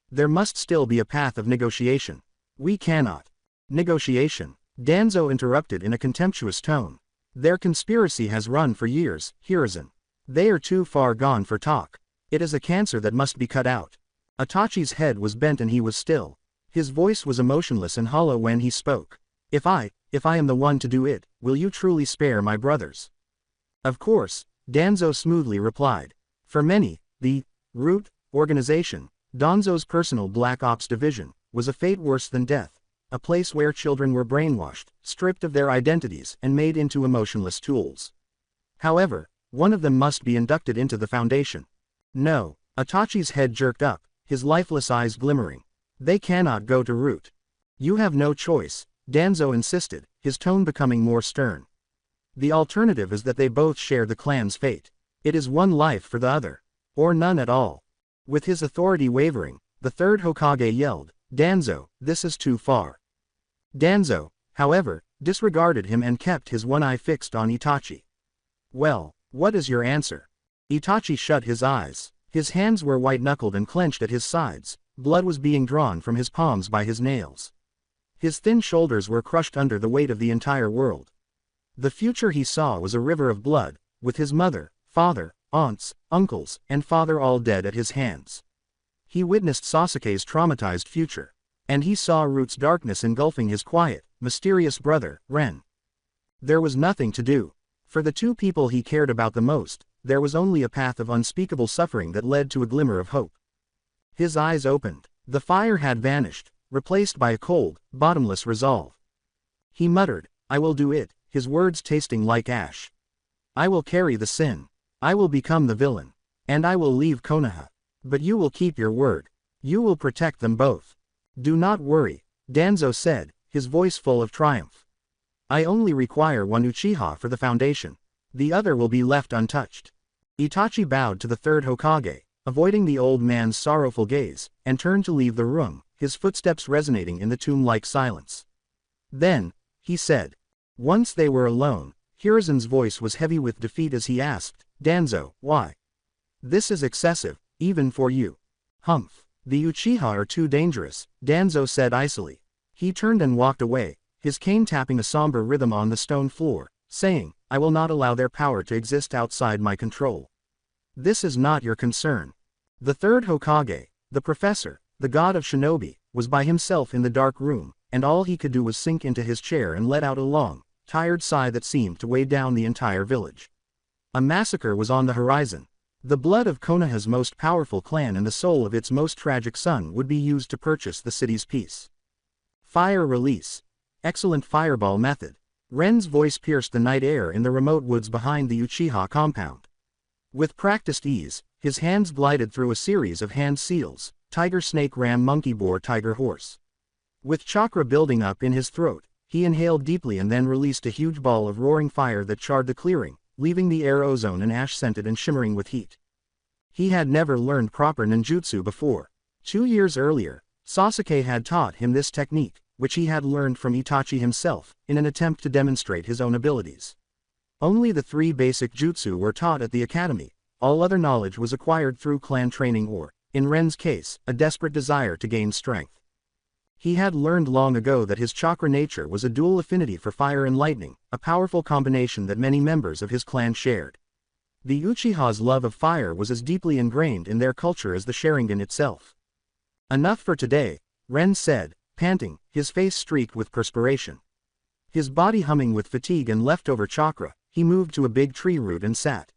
"There must still be a path of negotiation. We cannot." "Negotiation?" Danzo interrupted in a contemptuous tone. "Their conspiracy has run for years, Hiruzen. They are too far gone for talk. It is a cancer that must be cut out." Itachi's head was bent and he was still. His voice was emotionless and hollow when he spoke. If I am the one to do it, will you truly spare my brothers?" "Of course," Danzo smoothly replied. For many, the Root organization, Danzo's personal Black Ops division, was a fate worse than death, a place where children were brainwashed, stripped of their identities and made into emotionless tools. However, one of them must be inducted into the foundation. "No," Itachi's head jerked up, his lifeless eyes glimmering. "They cannot go to Root." "You have no choice," Danzo insisted, his tone becoming more stern. "The alternative is that they both share the clan's fate. It is one life for the other. Or none at all." With his authority wavering, the third Hokage yelled, "Danzo, this is too far." Danzo, however, disregarded him and kept his one eye fixed on Itachi. "Well, what is your answer?" Itachi shut his eyes. His hands were white-knuckled and clenched at his sides, blood was being drawn from his palms by his nails. His thin shoulders were crushed under the weight of the entire world. The future he saw was a river of blood, with his mother, father, aunts, uncles, and father all dead at his hands. He witnessed Sasuke's traumatized future. And he saw Root's darkness engulfing his quiet, mysterious brother, Ren. There was nothing to do. For the 2 people he cared about the most, there was only a path of unspeakable suffering that led to a glimmer of hope. His eyes opened. The fire had vanished, replaced by a cold, bottomless resolve. He muttered, "I will do it," his words tasting like ash. "I will carry the sin. I will become the villain. And I will leave Konoha. But you will keep your word. You will protect them both." "Do not worry," Danzo said, his voice full of triumph. "I only require one Uchiha for the foundation. The other will be left untouched." Itachi bowed to the third Hokage, avoiding the old man's sorrowful gaze, and turned to leave the room, his footsteps resonating in the tomb-like silence. Then, he said. Once they were alone, Hiruzen's voice was heavy with defeat as he asked, "Danzo, why? This is excessive, even for you." "Humph. The Uchiha are too dangerous," Danzo said icily. He turned and walked away, his cane tapping a somber rhythm on the stone floor, saying, "I will not allow their power to exist outside my control. This is not your concern." The third Hokage, the professor, the god of shinobi, was by himself in the dark room, and all he could do was sink into his chair and let out a long, tired sigh that seemed to weigh down the entire village. A massacre was on the horizon. The blood of Konoha's most powerful clan and the soul of its most tragic son would be used to purchase the city's peace. Fire release. Excellent fireball method. Ren's voice pierced the night air in the remote woods behind the Uchiha compound. With practiced ease, his hands glided through a series of hand seals, tiger snake ram monkey boar tiger horse. With chakra building up in his throat, he inhaled deeply and then released a huge ball of roaring fire that charred the clearing, leaving the air ozone and ash-scented and shimmering with heat. He had never learned proper ninjutsu before. 2 years earlier, Sasuke had taught him this technique, which he had learned from Itachi himself, in an attempt to demonstrate his own abilities. Only the 3 basic jutsu were taught at the academy, all other knowledge was acquired through clan training or, in Ren's case, a desperate desire to gain strength. He had learned long ago that his chakra nature was a dual affinity for fire and lightning, a powerful combination that many members of his clan shared. The Uchiha's love of fire was as deeply ingrained in their culture as the Sharingan itself. "Enough for today," Ren said, panting, his face streaked with perspiration. His body humming with fatigue and leftover chakra, he moved to a big tree root and sat.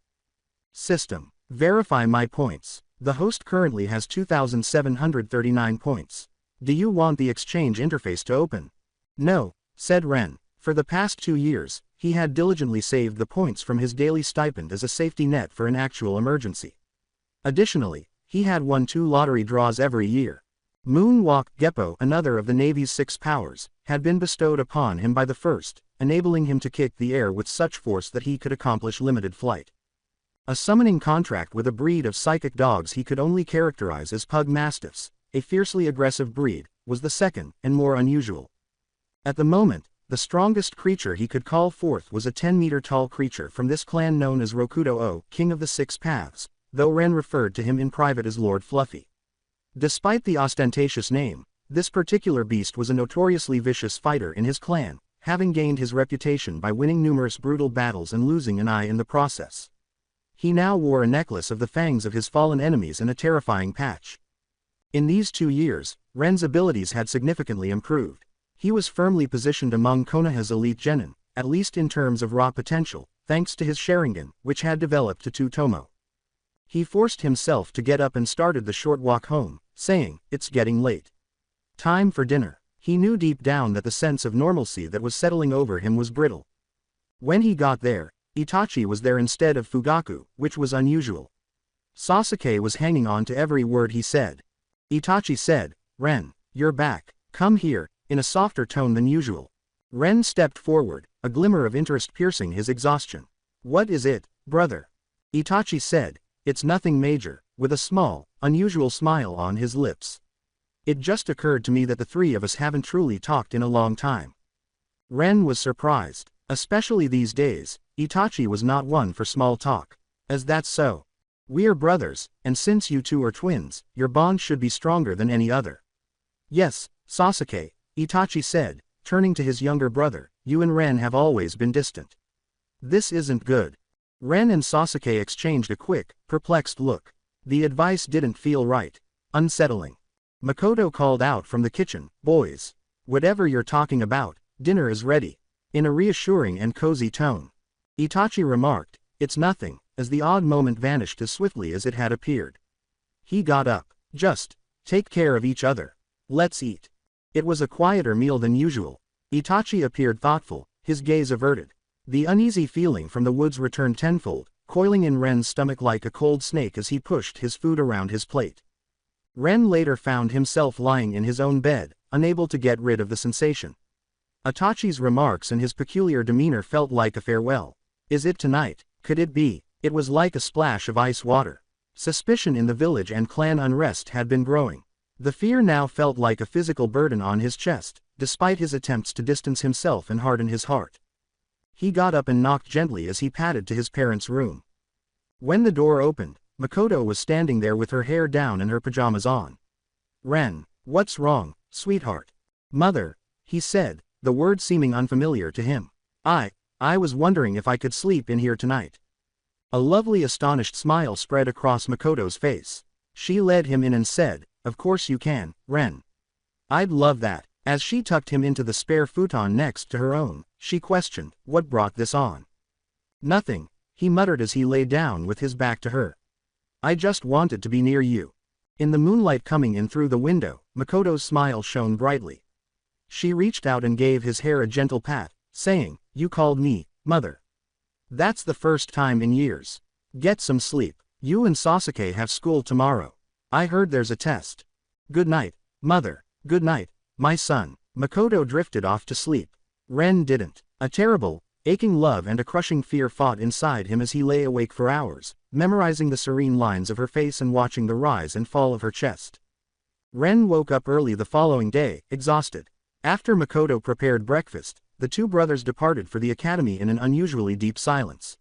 System. Verify my points. The host currently has 2,739 points. Do you want the exchange interface to open? No, said Ren. For the past 2 years, he had diligently saved the points from his daily stipend as a safety net for an actual emergency. Additionally, he had won 2 lottery draws every year. Moonwalk Geppo, another of the Navy's 6 powers, had been bestowed upon him by the first, enabling him to kick the air with such force that he could accomplish limited flight. A summoning contract with a breed of psychic dogs he could only characterize as pug mastiffs, a fiercely aggressive breed, was the second, and more unusual. At the moment, the strongest creature he could call forth was a 10-meter-tall creature from this clan known as Rokudo-O, King of the 6 Paths, though Ren referred to him in private as Lord Fluffy. Despite the ostentatious name, this particular beast was a notoriously vicious fighter in his clan, having gained his reputation by winning numerous brutal battles and losing an eye in the process. He now wore a necklace of the fangs of his fallen enemies and a terrifying patch. In these 2 years, Ren's abilities had significantly improved. He was firmly positioned among Konoha's elite genin, at least in terms of raw potential, thanks to his Sharingan, which had developed to 2 Tomo. He forced himself to get up and started the short walk home, saying, "It's getting late. Time for dinner." He knew deep down that the sense of normalcy that was settling over him was brittle. When he got there, Itachi was there instead of Fugaku, which was unusual. Sasuke was hanging on to every word he said. Itachi said, "Ren, you're back. Come here," in a softer tone than usual. Ren stepped forward, a glimmer of interest piercing his exhaustion. "What is it, brother?" Itachi said, "It's nothing major," with a small, unusual smile on his lips. "It just occurred to me that the 3 of us haven't truly talked in a long time." Ren was surprised. Especially these days, Itachi was not one for small talk. "Is that so? We're brothers, and since you 2 are twins, your bond should be stronger than any other." "Yes, Sasuke," Itachi said, turning to his younger brother, "you and Ren have always been distant. This isn't good." Ren and Sasuke exchanged a quick, perplexed look. The advice didn't feel right. Unsettling. Makoto called out from the kitchen, "Boys. Whatever you're talking about, dinner is ready." In a reassuring and cozy tone. Itachi remarked, "It's nothing," as the odd moment vanished as swiftly as it had appeared. He got up. "Just take care of each other. Let's eat." It was a quieter meal than usual. Itachi appeared thoughtful, his gaze averted. The uneasy feeling from the woods returned tenfold, coiling in Ren's stomach like a cold snake as he pushed his food around his plate. Ren later found himself lying in his own bed, unable to get rid of the sensation. Itachi's remarks and his peculiar demeanor felt like a farewell. "Is it tonight? Could it be?" It was like a splash of ice water. Suspicion in the village and clan unrest had been growing. The fear now felt like a physical burden on his chest, despite his attempts to distance himself and harden his heart. He got up and knocked gently as he padded to his parents' room. When the door opened, Makoto was standing there with her hair down and her pajamas on. "Ren, what's wrong, sweetheart?" "Mother," he said, the word seeming unfamiliar to him. I was wondering if I could sleep in here tonight." A lovely astonished smile spread across Makoto's face. She led him in and said, "Of course you can, Ren. I'd love that." As she tucked him into the spare futon next to her own, she questioned, "What brought this on?" "Nothing," he muttered as he lay down with his back to her. "I just wanted to be near you." In the moonlight coming in through the window, Makoto's smile shone brightly. She reached out and gave his hair a gentle pat, saying, "You called me, mother. That's the first time in years. Get some sleep. You and Sasuke have school tomorrow. I heard there's a test. Good night, mother." "Good night, my son." Makoto drifted off to sleep. Ren didn't. A terrible, aching love and a crushing fear fought inside him as he lay awake for hours, memorizing the serene lines of her face and watching the rise and fall of her chest. Ren woke up early the following day, exhausted. After Makoto prepared breakfast, the 2 brothers departed for the academy in an unusually deep silence.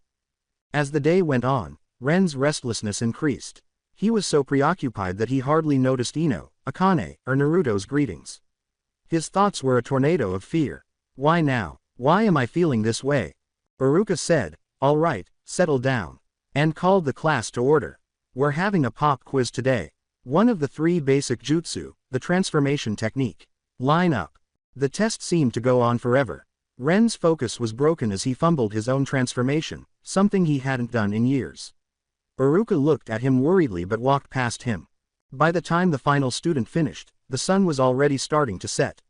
As the day went on, Ren's restlessness increased. He was so preoccupied that he hardly noticed Ino, Akane, or Naruto's greetings. His thoughts were a tornado of fear. "Why now? Why am I feeling this way?" Iruka said, "All right, settle down," and called the class to order. "We're having a pop quiz today. One of the 3 basic jutsu, the transformation technique. Line up." The test seemed to go on forever. Ren's focus was broken as he fumbled his own transformation, something he hadn't done in years. Iruka looked at him worriedly but walked past him. By the time the final student finished, the sun was already starting to set.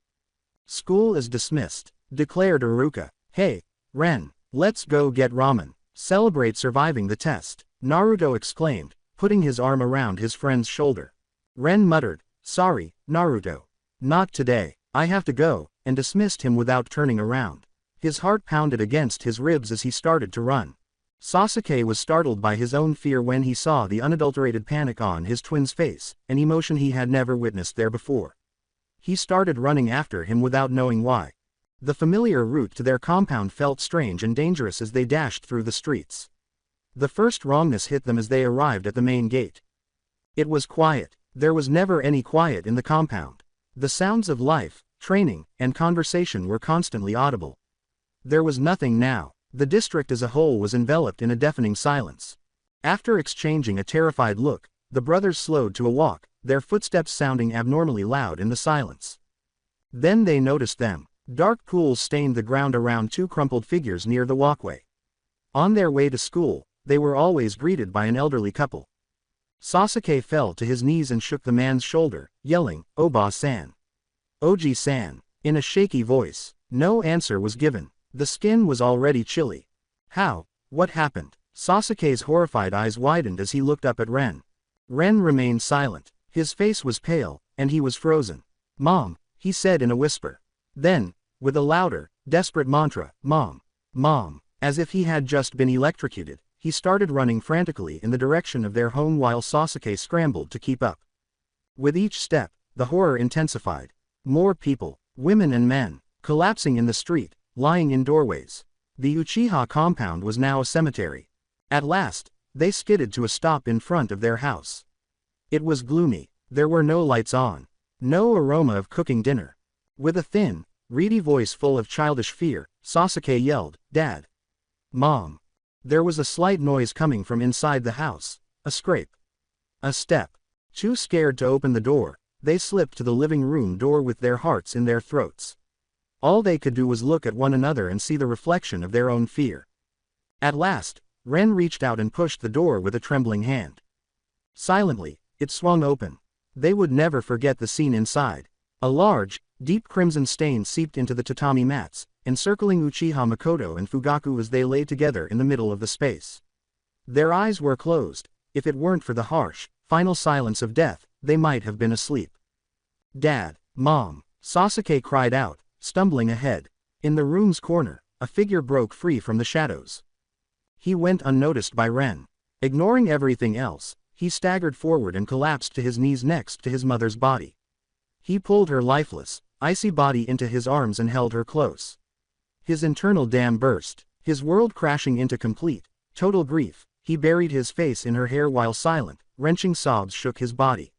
"School is dismissed," declared Iruka. "Hey, Ren, let's go get ramen. Celebrate surviving the test," Naruto exclaimed, putting his arm around his friend's shoulder. Ren muttered, "Sorry, Naruto. Not today, I have to go," and dismissed him without turning around. His heart pounded against his ribs as he started to run. Sasuke was startled by his own fear when he saw the unadulterated panic on his twin's face, an emotion he had never witnessed there before. He started running after him without knowing why. The familiar route to their compound felt strange and dangerous as they dashed through the streets. The first wrongness hit them as they arrived at the main gate. It was quiet. There was never any quiet in the compound. The sounds of life, training, and conversation were constantly audible. There was nothing now. The district as a whole was enveloped in a deafening silence. After exchanging a terrified look, the brothers slowed to a walk, their footsteps sounding abnormally loud in the silence. Then they noticed them. Dark pools stained the ground around two crumpled figures near the walkway. On their way to school, they were always greeted by an elderly couple. Sasuke fell to his knees and shook the man's shoulder, yelling, "Oba-san. Oji-san," in a shaky voice. No answer was given. The skin was already chilly. "How? What happened?" Sasuke's horrified eyes widened as he looked up at Ren. Ren remained silent. His face was pale, and he was frozen. "Mom," he said in a whisper. Then, with a louder, desperate mantra, "Mom, Mom," as if he had just been electrocuted, he started running frantically in the direction of their home while Sasuke scrambled to keep up. With each step, the horror intensified. More people, women and men, collapsing in the street, lying in doorways. The Uchiha compound was now a cemetery. At last, they skidded to a stop in front of their house. It was gloomy. There were no lights on. No aroma of cooking dinner. With a thin, reedy voice full of childish fear, Sasuke yelled, "Dad! Mom!" There was a slight noise coming from inside the house. A scrape. A step. Too scared to open the door, they slipped to the living room door with their hearts in their throats. All they could do was look at one another and see the reflection of their own fear. At last, Ren reached out and pushed the door with a trembling hand. Silently, it swung open. They would never forget the scene inside. A large, deep crimson stain seeped into the tatami mats, encircling Uchiha Makoto and Fugaku as they lay together in the middle of the space. Their eyes were closed. If it weren't for the harsh, final silence of death, they might have been asleep. "Dad, Mom," Sasuke cried out, stumbling ahead. In the room's corner, a figure broke free from the shadows. He went unnoticed by Ren. Ignoring everything else, he staggered forward and collapsed to his knees next to his mother's body. He pulled her lifeless, icy body into his arms and held her close. His internal dam burst, his world crashing into complete, total grief. He buried his face in her hair while silent, wrenching sobs shook his body.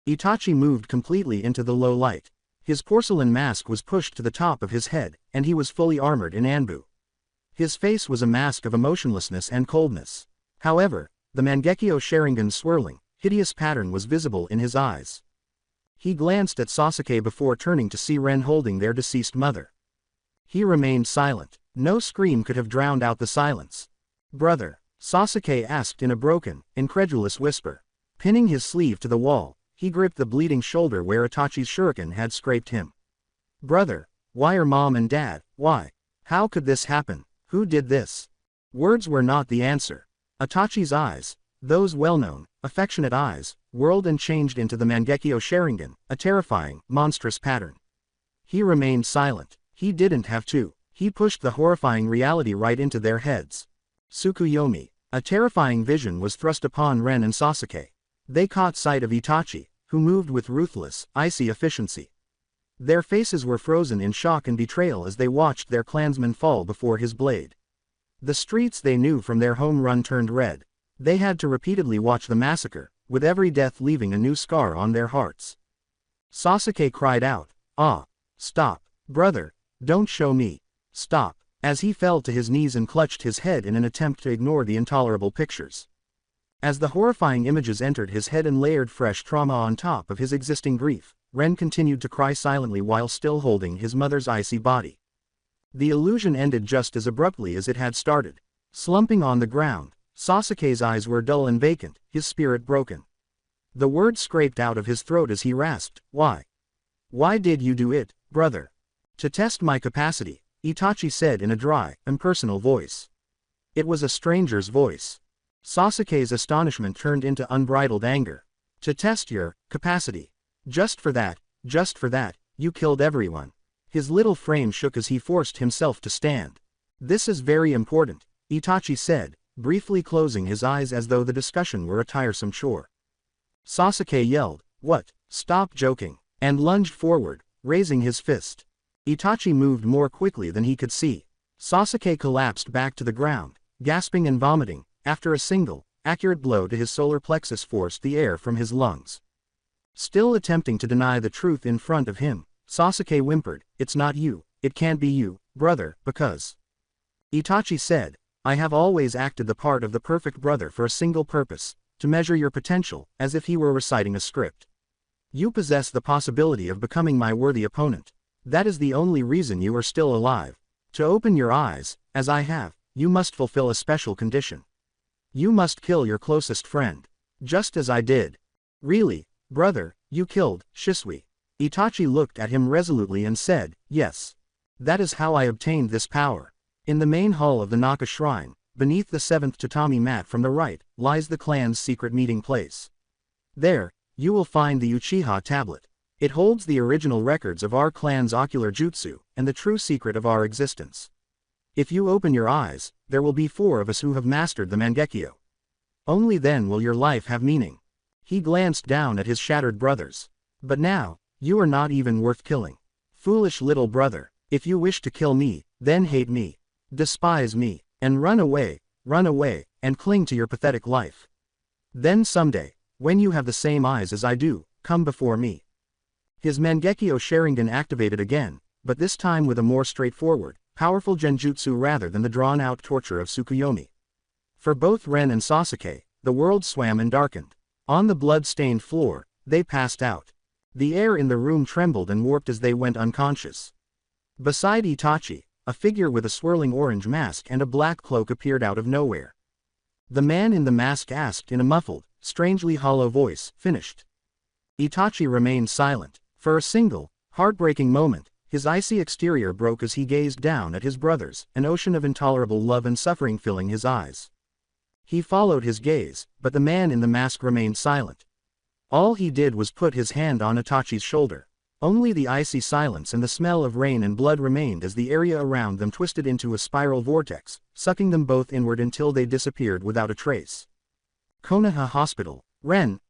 Itachi moved completely into the low light. His porcelain mask was pushed to the top of his head, and he was fully armored in Anbu. His face was a mask of emotionlessness and coldness. However, the Mangekyo Sharingan's swirling, hideous pattern was visible in his eyes. He glanced at Sasuke before turning to see Ren holding their deceased mother. He remained silent. No scream could have drowned out the silence. "Brother?" Sasuke asked in a broken, incredulous whisper. Pinning his sleeve to the wall, he gripped the bleeding shoulder where Itachi's shuriken had scraped him. "Brother, why are Mom and Dad, why? How could this happen? Who did this?" Words were not the answer. Itachi's eyes, those well-known, affectionate eyes, whirled and changed into the Mangekyo Sharingan, a terrifying, monstrous pattern. He remained silent. He didn't have to. He pushed the horrifying reality right into their heads. Tsukuyomi. A terrifying vision was thrust upon Ren and Sasuke. They caught sight of Itachi, who moved with ruthless, icy efficiency. Their faces were frozen in shock and betrayal as they watched their clansman fall before his blade. The streets they knew from their home run turned red. They had to repeatedly watch the massacre, with every death leaving a new scar on their hearts. Sasuke cried out, "Ah! Stop! Brother! Don't show me! Stop!" as he fell to his knees and clutched his head in an attempt to ignore the intolerable pictures. As the horrifying images entered his head and layered fresh trauma on top of his existing grief, Ren continued to cry silently while still holding his mother's icy body. The illusion ended just as abruptly as it had started. Slumping on the ground, Sasuke's eyes were dull and vacant, his spirit broken. The words scraped out of his throat as he rasped, "Why? Why did you do it, brother?" "To test my capacity," Itachi said in a dry, impersonal voice. It was a stranger's voice. Sasuke's astonishment turned into unbridled anger. "To test your capacity. Just for that, you killed everyone." His little frame shook as he forced himself to stand. "This is very important," Itachi said, briefly closing his eyes as though the discussion were a tiresome chore. Sasuke yelled, "What? Stop joking," and lunged forward, raising his fist. Itachi moved more quickly than he could see. Sasuke collapsed back to the ground, gasping and vomiting, after a single, accurate blow to his solar plexus forced the air from his lungs. Still attempting to deny the truth in front of him, Sasuke whimpered, "It's not you, it can't be you, brother, because..." Itachi said, "I have always acted the part of the perfect brother for a single purpose, to measure your potential," as if he were reciting a script. "You possess the possibility of becoming my worthy opponent. That is the only reason you are still alive. To open your eyes, as I have, you must fulfill a special condition. You must kill your closest friend. Just as I did." "Really, brother, you killed Shisui?" Itachi looked at him resolutely and said, "Yes. That is how I obtained this power." In the main hall of the Naka shrine, beneath the 7th tatami mat from the right, lies the clan's secret meeting place. There, you will find the Uchiha tablet. It holds the original records of our clan's ocular jutsu, and the true secret of our existence. If you open your eyes, there will be 4 of us who have mastered the Mangekyo. Only then will your life have meaning. He glanced down at his shattered brothers. "But now, you are not even worth killing. Foolish little brother, if you wish to kill me, then hate me, despise me, and run away, and cling to your pathetic life. Then someday, when you have the same eyes as I do, come before me." His Mangekyo Sharingan activated again, but this time with a more straightforward, powerful genjutsu rather than the drawn-out torture of Tsukuyomi. For both Ren and Sasuke, the world swam and darkened. On the blood-stained floor, they passed out. The air in the room trembled and warped as they went unconscious. Beside Itachi, a figure with a swirling orange mask and a black cloak appeared out of nowhere. The man in the mask asked in a muffled, strangely hollow voice, "Finished?" Itachi remained silent. For a single, heartbreaking moment, his icy exterior broke as he gazed down at his brothers, an ocean of intolerable love and suffering filling his eyes. He followed his gaze, but the man in the mask remained silent. All he did was put his hand on Itachi's shoulder. Only the icy silence and the smell of rain and blood remained as the area around them twisted into a spiral vortex, sucking them both inward until they disappeared without a trace. Konoha Hospital. Ren,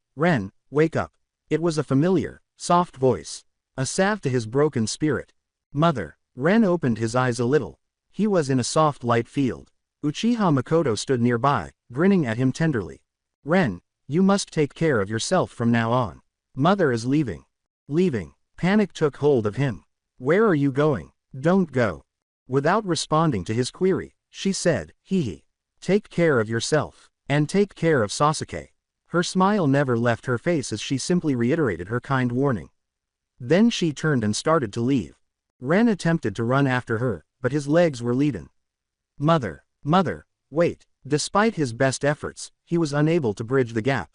wake up." It was a familiar, soft voice. A salve to his broken spirit. "Mother." Ren opened his eyes a little. He was in a soft light field. Uchiha Makoto stood nearby, grinning at him tenderly. "Ren, you must take care of yourself from now on. Mother is leaving." "Leaving?" Panic took hold of him. "Where are you going?" "Don't go." Without responding to his query, she said, "Hee. Take care of yourself. And take care of Sasuke." Her smile never left her face as she simply reiterated her kind warning. Then she turned and started to leave. Ren attempted to run after her, but his legs were leaden. Mother, wait." Despite his best efforts, he was unable to bridge the gap.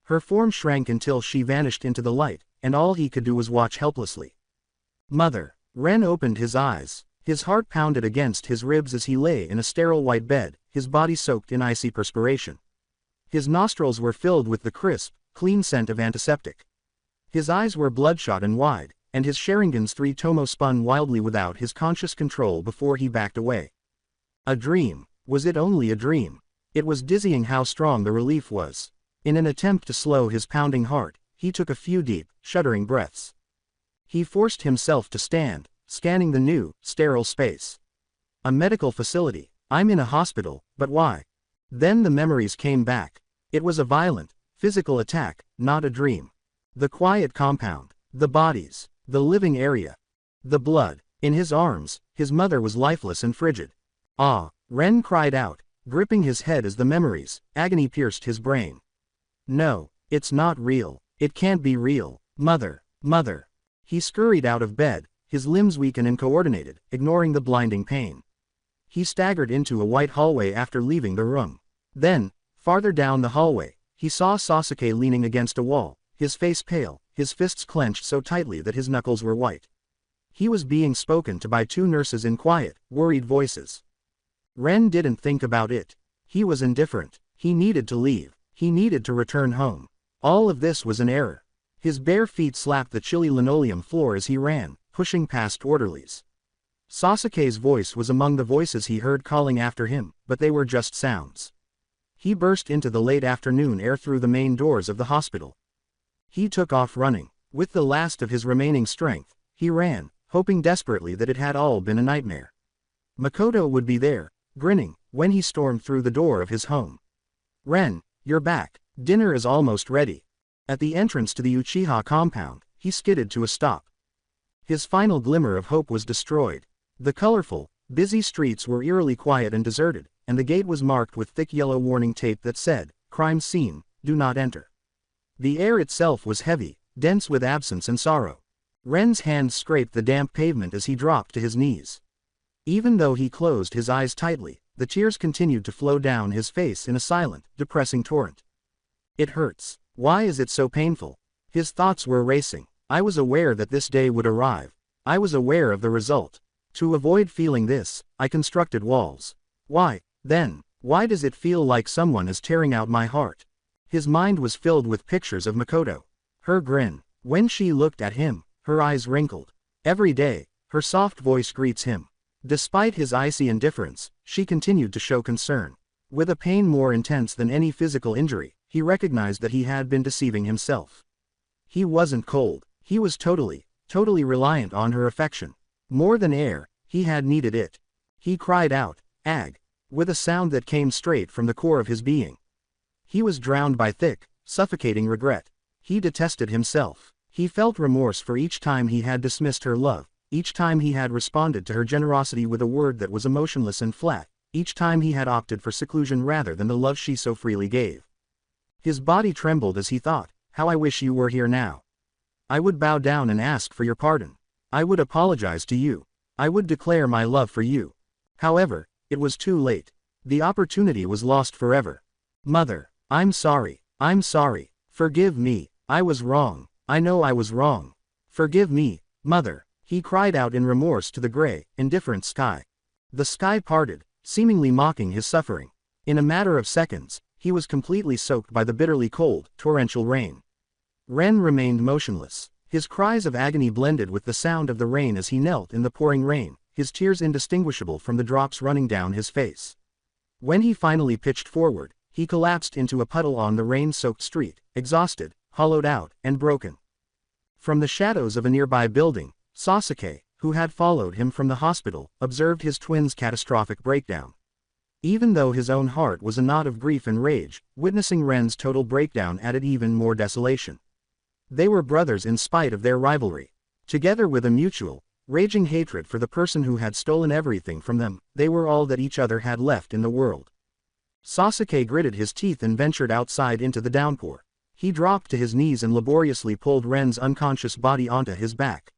Her form shrank until she vanished into the light, and all he could do was watch helplessly. "Mother." Ren opened his eyes. His heart pounded against his ribs as he lay in a sterile white bed, his body soaked in icy perspiration. His nostrils were filled with the crisp, clean scent of antiseptic. His eyes were bloodshot and wide, and his Sharingan's 3 tomo spun wildly without his conscious control before he backed away. A dream. Was it only a dream? It was dizzying how strong the relief was. In an attempt to slow his pounding heart, he took a few deep, shuddering breaths. He forced himself to stand, scanning the new, sterile space. A medical facility. I'm in a hospital, but why? Then the memories came back. It was a violent, physical attack, not a dream. The quiet compound, the bodies, the living area, the blood. In his arms, his mother was lifeless and frigid. "Ah!" Ren cried out, gripping his head as the memories, agony pierced his brain. "No, it's not real. It can't be real. Mother. He scurried out of bed, his limbs weak and uncoordinated, ignoring the blinding pain. He staggered into a white hallway after leaving the room. Then, farther down the hallway, he saw Sasuke leaning against a wall, his face pale, his fists clenched so tightly that his knuckles were white. He was being spoken to by two nurses in quiet, worried voices. Ren didn't think about it. He was indifferent. He needed to leave. He needed to return home. All of this was an error. His bare feet slapped the chilly linoleum floor as he ran, pushing past orderlies. Sasuke's voice was among the voices he heard calling after him, but they were just sounds. He burst into the late afternoon air through the main doors of the hospital. He took off running. With the last of his remaining strength, he ran, hoping desperately that it had all been a nightmare. Makoto would be there, grinning, when he stormed through the door of his home. "Ren, you're back. Dinner is almost ready." At the entrance to the Uchiha compound, he skidded to a stop. His final glimmer of hope was destroyed. The colorful, busy streets were eerily quiet and deserted, and the gate was marked with thick yellow warning tape that said, "Crime scene, do not enter." The air itself was heavy, dense with absence and sorrow. Ren's hands scraped the damp pavement as he dropped to his knees. Even though he closed his eyes tightly, the tears continued to flow down his face in a silent, depressing torrent. "It hurts. Why is it so painful?" His thoughts were racing. I was aware that this day would arrive. I was aware of the result. To avoid feeling this, I constructed walls. Why, then, why does it feel like someone is tearing out my heart? His mind was filled with pictures of Makoto. Her grin. When she looked at him, her eyes wrinkled. Every day, her soft voice greets him. Despite his icy indifference, she continued to show concern. With a pain more intense than any physical injury, he recognized that he had been deceiving himself. He wasn't cold. He was totally reliant on her affection. More than air, he had needed it. He cried out, "Ag!" with a sound that came straight from the core of his being. He was drowned by thick, suffocating regret. He detested himself. He felt remorse for each time he had dismissed her love, each time he had responded to her generosity with a word that was emotionless and flat, each time he had opted for seclusion rather than the love she so freely gave. His body trembled as he thought, "How I wish you were here now. I would bow down and ask for your pardon. I would apologize to you. I would declare my love for you." However, it was too late. The opportunity was lost forever. "Mother, I'm sorry. I'm sorry. Forgive me. I was wrong. I know I was wrong. Forgive me, Mother," he cried out in remorse to the gray, indifferent sky. The sky parted, seemingly mocking his suffering. In a matter of seconds, he was completely soaked by the bitterly cold, torrential rain. Ren remained motionless. His cries of agony blended with the sound of the rain as he knelt in the pouring rain, his tears indistinguishable from the drops running down his face. When he finally pitched forward, he collapsed into a puddle on the rain-soaked street, exhausted, hollowed out, and broken. From the shadows of a nearby building, Sasuke, who had followed him from the hospital, observed his twin's catastrophic breakdown. Even though his own heart was a knot of grief and rage, witnessing Ren's total breakdown added even more desolation. They were brothers in spite of their rivalry. Together with a mutual, raging hatred for the person who had stolen everything from them, they were all that each other had left in the world. Sasuke gritted his teeth and ventured outside into the downpour. He dropped to his knees and laboriously pulled Ren's unconscious body onto his back.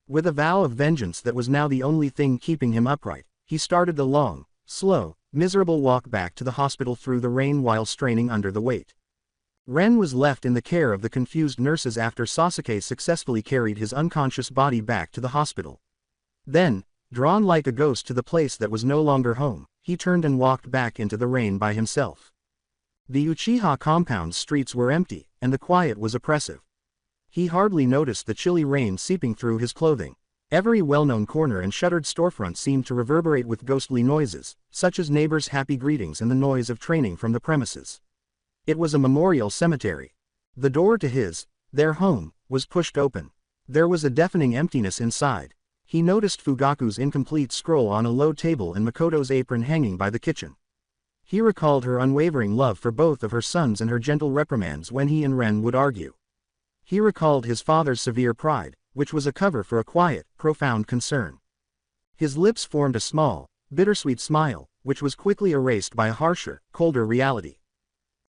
With a vow of vengeance that was now the only thing keeping him upright, he started the long, slow, miserable walk back to the hospital through the rain while straining under the weight. Ren was left in the care of the confused nurses after Sasuke successfully carried his unconscious body back to the hospital. Then, drawn like a ghost to the place that was no longer home, he turned and walked back into the rain by himself. The Uchiha compound's streets were empty, and the quiet was oppressive. He hardly noticed the chilly rain seeping through his clothing. Every well-known corner and shuttered storefront seemed to reverberate with ghostly noises, such as neighbors' happy greetings and the noise of training from the premises. It was a memorial cemetery. The door to their home, was pushed open. There was a deafening emptiness inside. He noticed Fugaku's incomplete scroll on a low table and Makoto's apron hanging by the kitchen. He recalled her unwavering love for both of her sons and her gentle reprimands when he and Ren would argue. He recalled his father's severe pride, which was a cover for a quiet, profound concern. His lips formed a small, bittersweet smile, which was quickly erased by a harsher, colder reality.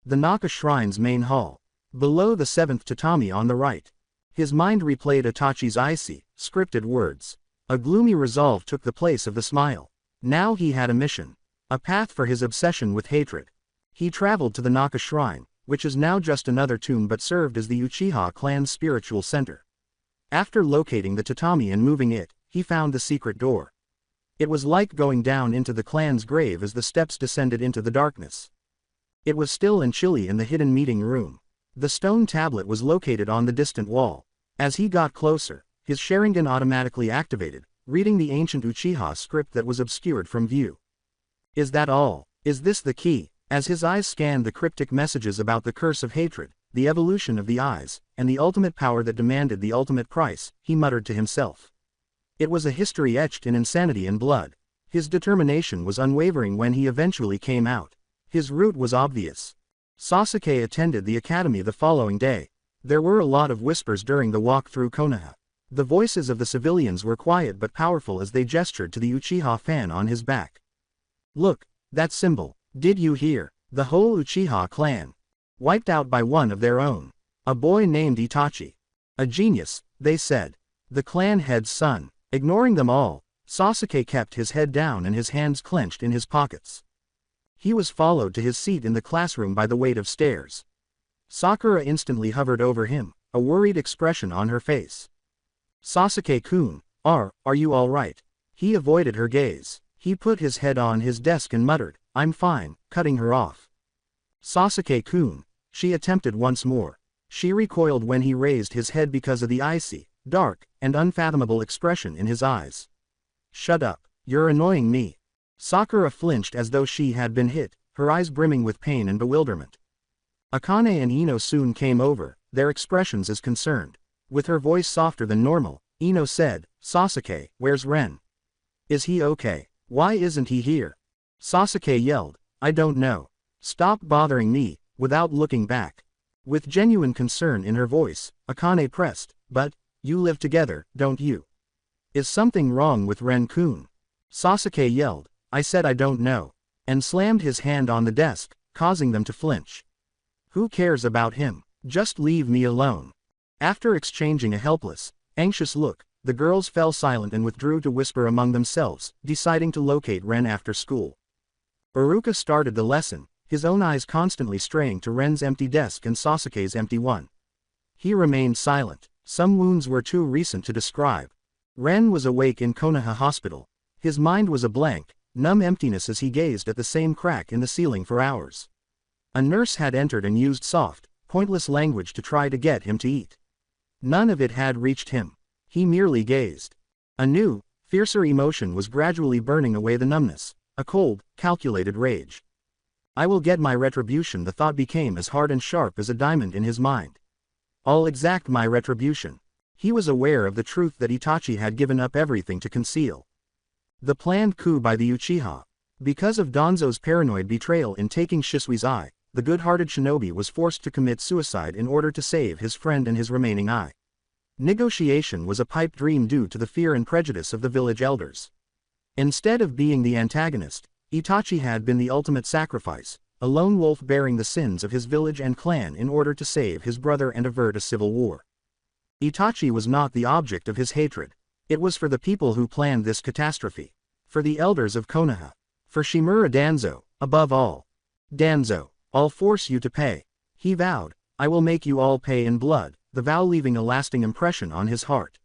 The Naka Shrine's main hall. Below the 7th tatami on the right. His mind replayed Itachi's icy, scripted words. A gloomy resolve took the place of the smile. Now he had a mission. A path for his obsession with hatred. He traveled to the Naka Shrine, which is now just another tomb but served as the Uchiha clan's spiritual center. After locating the tatami and moving it, he found the secret door. It was like going down into the clan's grave as the steps descended into the darkness. It was still and chilly in the hidden meeting room. The stone tablet was located on the distant wall. As he got closer, his Sharingan automatically activated, reading the ancient Uchiha script that was obscured from view. Is that all? Is this the key? As his eyes scanned the cryptic messages about the curse of hatred, the evolution of the eyes, and the ultimate power that demanded the ultimate price, he muttered to himself. It was a history etched in insanity and blood. His determination was unwavering when he eventually came out. His route was obvious. Sasuke attended the academy the following day. There were a lot of whispers during the walk through Konoha. The voices of the civilians were quiet but powerful as they gestured to the Uchiha fan on his back. Look, that symbol. Did you hear? The whole Uchiha clan. Wiped out by one of their own. A boy named Itachi. A genius, they said. The clan head's son. Ignoring them all, Sasuke kept his head down and his hands clenched in his pockets. He was followed to his seat in the classroom by the weight of stairs. Sakura instantly hovered over him, a worried expression on her face. Sasuke-kun, are you all right? He avoided her gaze. He put his head on his desk and muttered, I'm fine, cutting her off. Sasuke-kun, she attempted once more. She recoiled when he raised his head because of the icy, dark, and unfathomable expression in his eyes. Shut up, you're annoying me. Sakura flinched as though she had been hit, her eyes brimming with pain and bewilderment. Akane and Ino soon came over, their expressions as concerned. With her voice softer than normal, Ino said, Sasuke, where's Ren? Is he okay? Why isn't he here? Sasuke yelled, I don't know. Stop bothering me, without looking back. With genuine concern in her voice, Akane pressed, but, you live together, don't you? Is something wrong with Ren-kun? Sasuke yelled, I said I don't know, and slammed his hand on the desk, causing them to flinch. Who cares about him? Just leave me alone. After exchanging a helpless, anxious look, the girls fell silent and withdrew to whisper among themselves, deciding to locate Ren after school. Iruka started the lesson, his own eyes constantly straying to Ren's empty desk and Sasuke's empty one. He remained silent. Some wounds were too recent to describe. Ren was awake in Konoha Hospital. His mind was a blank, numb emptiness as he gazed at the same crack in the ceiling for hours. A nurse had entered and used soft, pointless language to try to get him to eat. None of it had reached him. He merely gazed. A new, fiercer emotion was gradually burning away the numbness, a cold, calculated rage. I will get my retribution. The thought became as hard and sharp as a diamond in his mind. I'll exact my retribution. He was aware of the truth that Itachi had given up everything to conceal. The planned coup by the Uchiha. Because of Danzo's paranoid betrayal in taking Shisui's eye, the good-hearted shinobi was forced to commit suicide in order to save his friend and his remaining eye. Negotiation was a pipe dream due to the fear and prejudice of the village elders. Instead of being the antagonist, Itachi had been the ultimate sacrifice, a lone wolf bearing the sins of his village and clan in order to save his brother and avert a civil war. Itachi was not the object of his hatred. It was for the people who planned this catastrophe. For the elders of Konoha. For Shimura Danzo, above all. Danzo, I'll force you to pay. He vowed, I will make you all pay in blood, the vow leaving a lasting impression on his heart.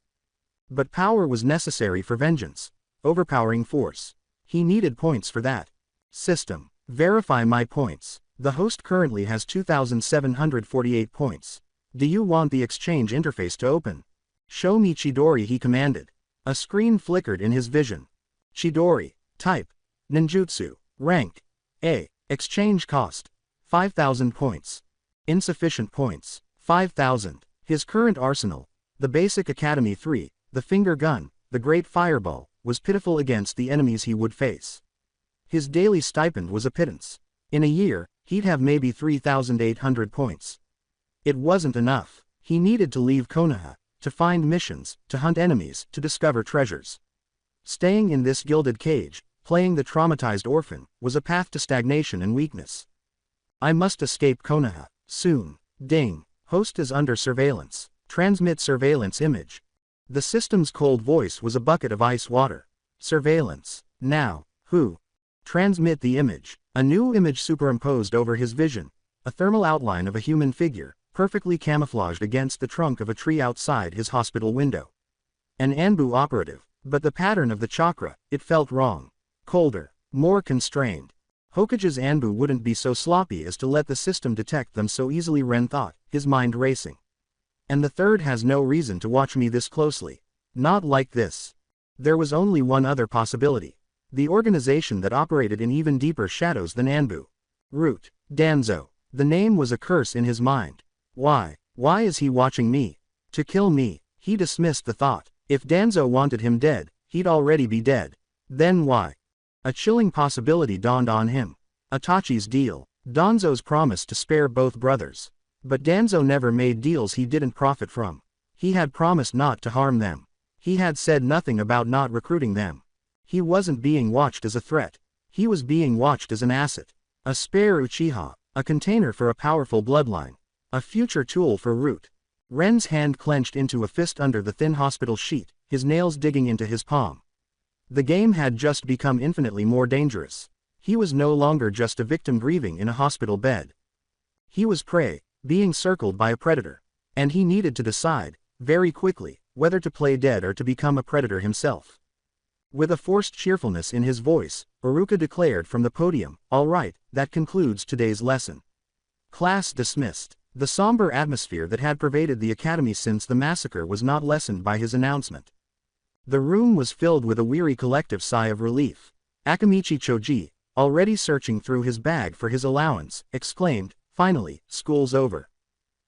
But power was necessary for vengeance. Overpowering force. He needed points for that. System. Verify my points. The host currently has 2,748 points. Do you want the exchange interface to open? Show me Chidori, he commanded. A screen flickered in his vision. Chidori. Type. Ninjutsu. Rank. A. Exchange cost. 5,000 points. Insufficient points. 5,000. His current arsenal. The basic Academy 3, the finger gun, the great fireball, was pitiful against the enemies he would face. His daily stipend was a pittance. In a year, he'd have maybe 3,800 points. It wasn't enough. He needed to leave Konoha, to find missions, to hunt enemies, to discover treasures. Staying in this gilded cage, playing the traumatized orphan, was a path to stagnation and weakness. I must escape Konoha, soon. Ding. Host is under surveillance. Transmit surveillance image. The system's cold voice was a bucket of ice water. Surveillance. Now. Who? Transmit the image. A new image superimposed over his vision, a thermal outline of a human figure, perfectly camouflaged against the trunk of a tree outside his hospital window. An Anbu operative, but the pattern of the chakra, it felt wrong. Colder, more constrained. Hokage's Anbu wouldn't be so sloppy as to let the system detect them so easily, Ren thought, his mind racing. And the third has no reason to watch me this closely. Not like this. There was only one other possibility. The organization that operated in even deeper shadows than Anbu. Root, Danzo. The name was a curse in his mind. Why is he watching me? To kill me. He dismissed the thought. If Danzo wanted him dead, he'd already be dead. Then why? A chilling possibility dawned on him. Itachi's deal. Danzo's promise to spare both brothers. But Danzo never made deals he didn't profit from. He had promised not to harm them. He had said nothing about not recruiting them. He wasn't being watched as a threat. He was being watched as an asset. A spare Uchiha, a container for a powerful bloodline. A future tool for Root. Ren's hand clenched into a fist under the thin hospital sheet, his nails digging into his palm. The game had just become infinitely more dangerous. He was no longer just a victim grieving in a hospital bed. He was prey, being circled by a predator. And he needed to decide, very quickly, whether to play dead or to become a predator himself. With a forced cheerfulness in his voice, Iruka declared from the podium, "All right, that concludes today's lesson." Class dismissed. The somber atmosphere that had pervaded the academy since the massacre was not lessened by his announcement. The room was filled with a weary collective sigh of relief. Akamichi Choji, already searching through his bag for his allowance, exclaimed, "Finally, school's over.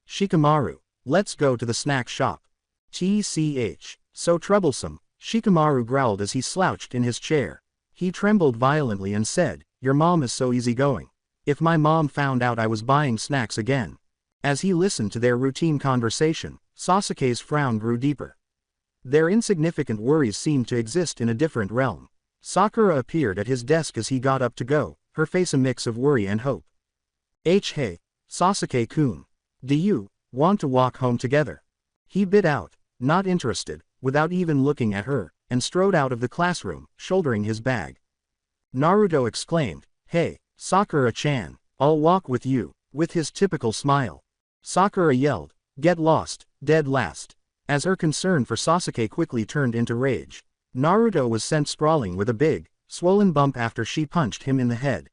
Shikamaru, let's go to the snack shop." "Tch, so troublesome," Shikamaru growled as he slouched in his chair. He trembled violently and said, "Your mom is so easygoing. If my mom found out I was buying snacks again." As he listened to their routine conversation, Sasuke's frown grew deeper. Their insignificant worries seemed to exist in a different realm. Sakura appeared at his desk as he got up to go, her face a mix of worry and hope. Hey, Sasuke-kun. Do you want to walk home together?" He bit out, not interested, without even looking at her, and strode out of the classroom, shouldering his bag. Naruto exclaimed, "Hey, Sakura-chan, I'll walk with you," with his typical smile. Sakura yelled, "Get lost, dead last." As her concern for Sasuke quickly turned into rage. Naruto was sent sprawling with a big, swollen bump after she punched him in the head.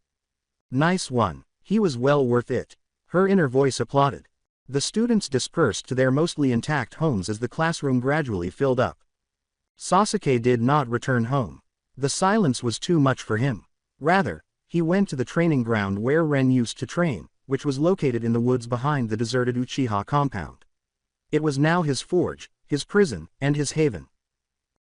"Nice one, he was well worth it," her inner voice applauded. The students dispersed to their mostly intact homes as the classroom gradually filled up. Sasuke did not return home. The silence was too much for him. Rather, he went to the training ground where Ren used to train, which was located in the woods behind the deserted Uchiha compound. It was now his forge, his prison, and his haven.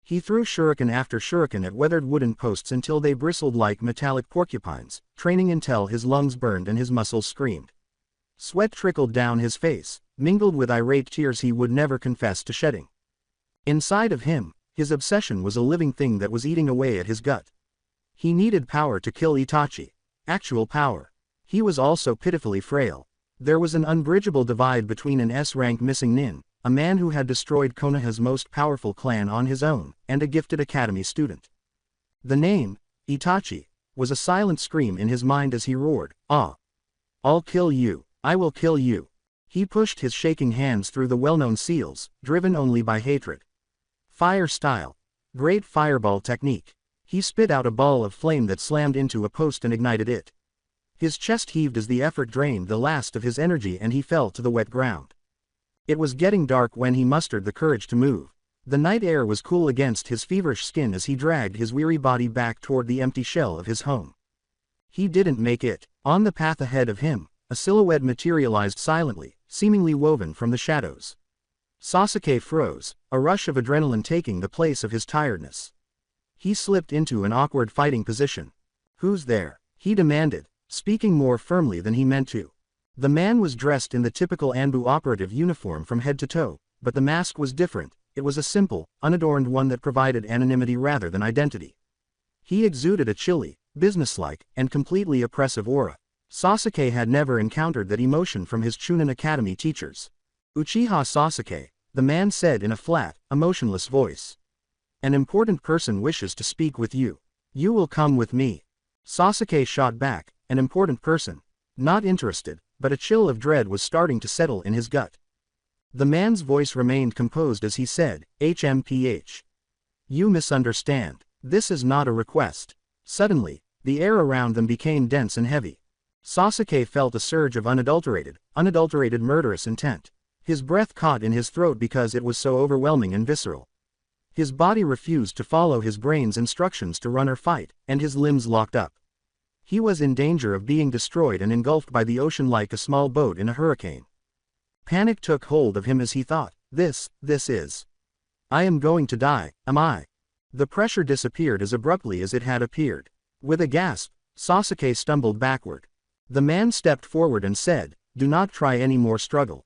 He threw shuriken after shuriken at weathered wooden posts until they bristled like metallic porcupines, training until his lungs burned and his muscles screamed. Sweat trickled down his face, mingled with irate tears he would never confess to shedding. Inside of him, his obsession was a living thing that was eating away at his gut. He needed power to kill Itachi. Actual power. He was also pitifully frail. There was an unbridgeable divide between an S-rank missing nin, a man who had destroyed Konoha's most powerful clan on his own, and a gifted academy student. The name, Itachi, was a silent scream in his mind as he roared, "Ah! I'll kill you, I will kill you." He pushed his shaking hands through the well-known seals, driven only by hatred. Fire style. Great fireball technique. He spit out a ball of flame that slammed into a post and ignited it. His chest heaved as the effort drained the last of his energy and he fell to the wet ground. It was getting dark when he mustered the courage to move. The night air was cool against his feverish skin as he dragged his weary body back toward the empty shell of his home. He didn't make it. On the path ahead of him, a silhouette materialized silently, seemingly woven from the shadows. Sasuke froze, a rush of adrenaline taking the place of his tiredness. He slipped into an awkward fighting position. "Who's there?" he demanded, speaking more firmly than he meant to. The man was dressed in the typical Anbu operative uniform from head to toe, but the mask was different. It was a simple, unadorned one that provided anonymity rather than identity. He exuded a chilly, businesslike, and completely oppressive aura. Sasuke had never encountered that emotion from his Chunin Academy teachers. "Uchiha Sasuke," the man said in a flat, emotionless voice. "An important person wishes to speak with you. You will come with me." Sasuke shot back, an important person. Not interested, but a chill of dread was starting to settle in his gut. The man's voice remained composed as he said, HMPH. You misunderstand. This is not a request. Suddenly, the air around them became dense and heavy. Sasuke felt a surge of unadulterated murderous intent. His breath caught in his throat because it was so overwhelming and visceral. His body refused to follow his brain's instructions to run or fight, and his limbs locked up. He was in danger of being destroyed and engulfed by the ocean like a small boat in a hurricane. Panic took hold of him as he thought, this is. I am going to die, am I? The pressure disappeared as abruptly as it had appeared. With a gasp, Sasuke stumbled backward. The man stepped forward and said, do not try any more struggle.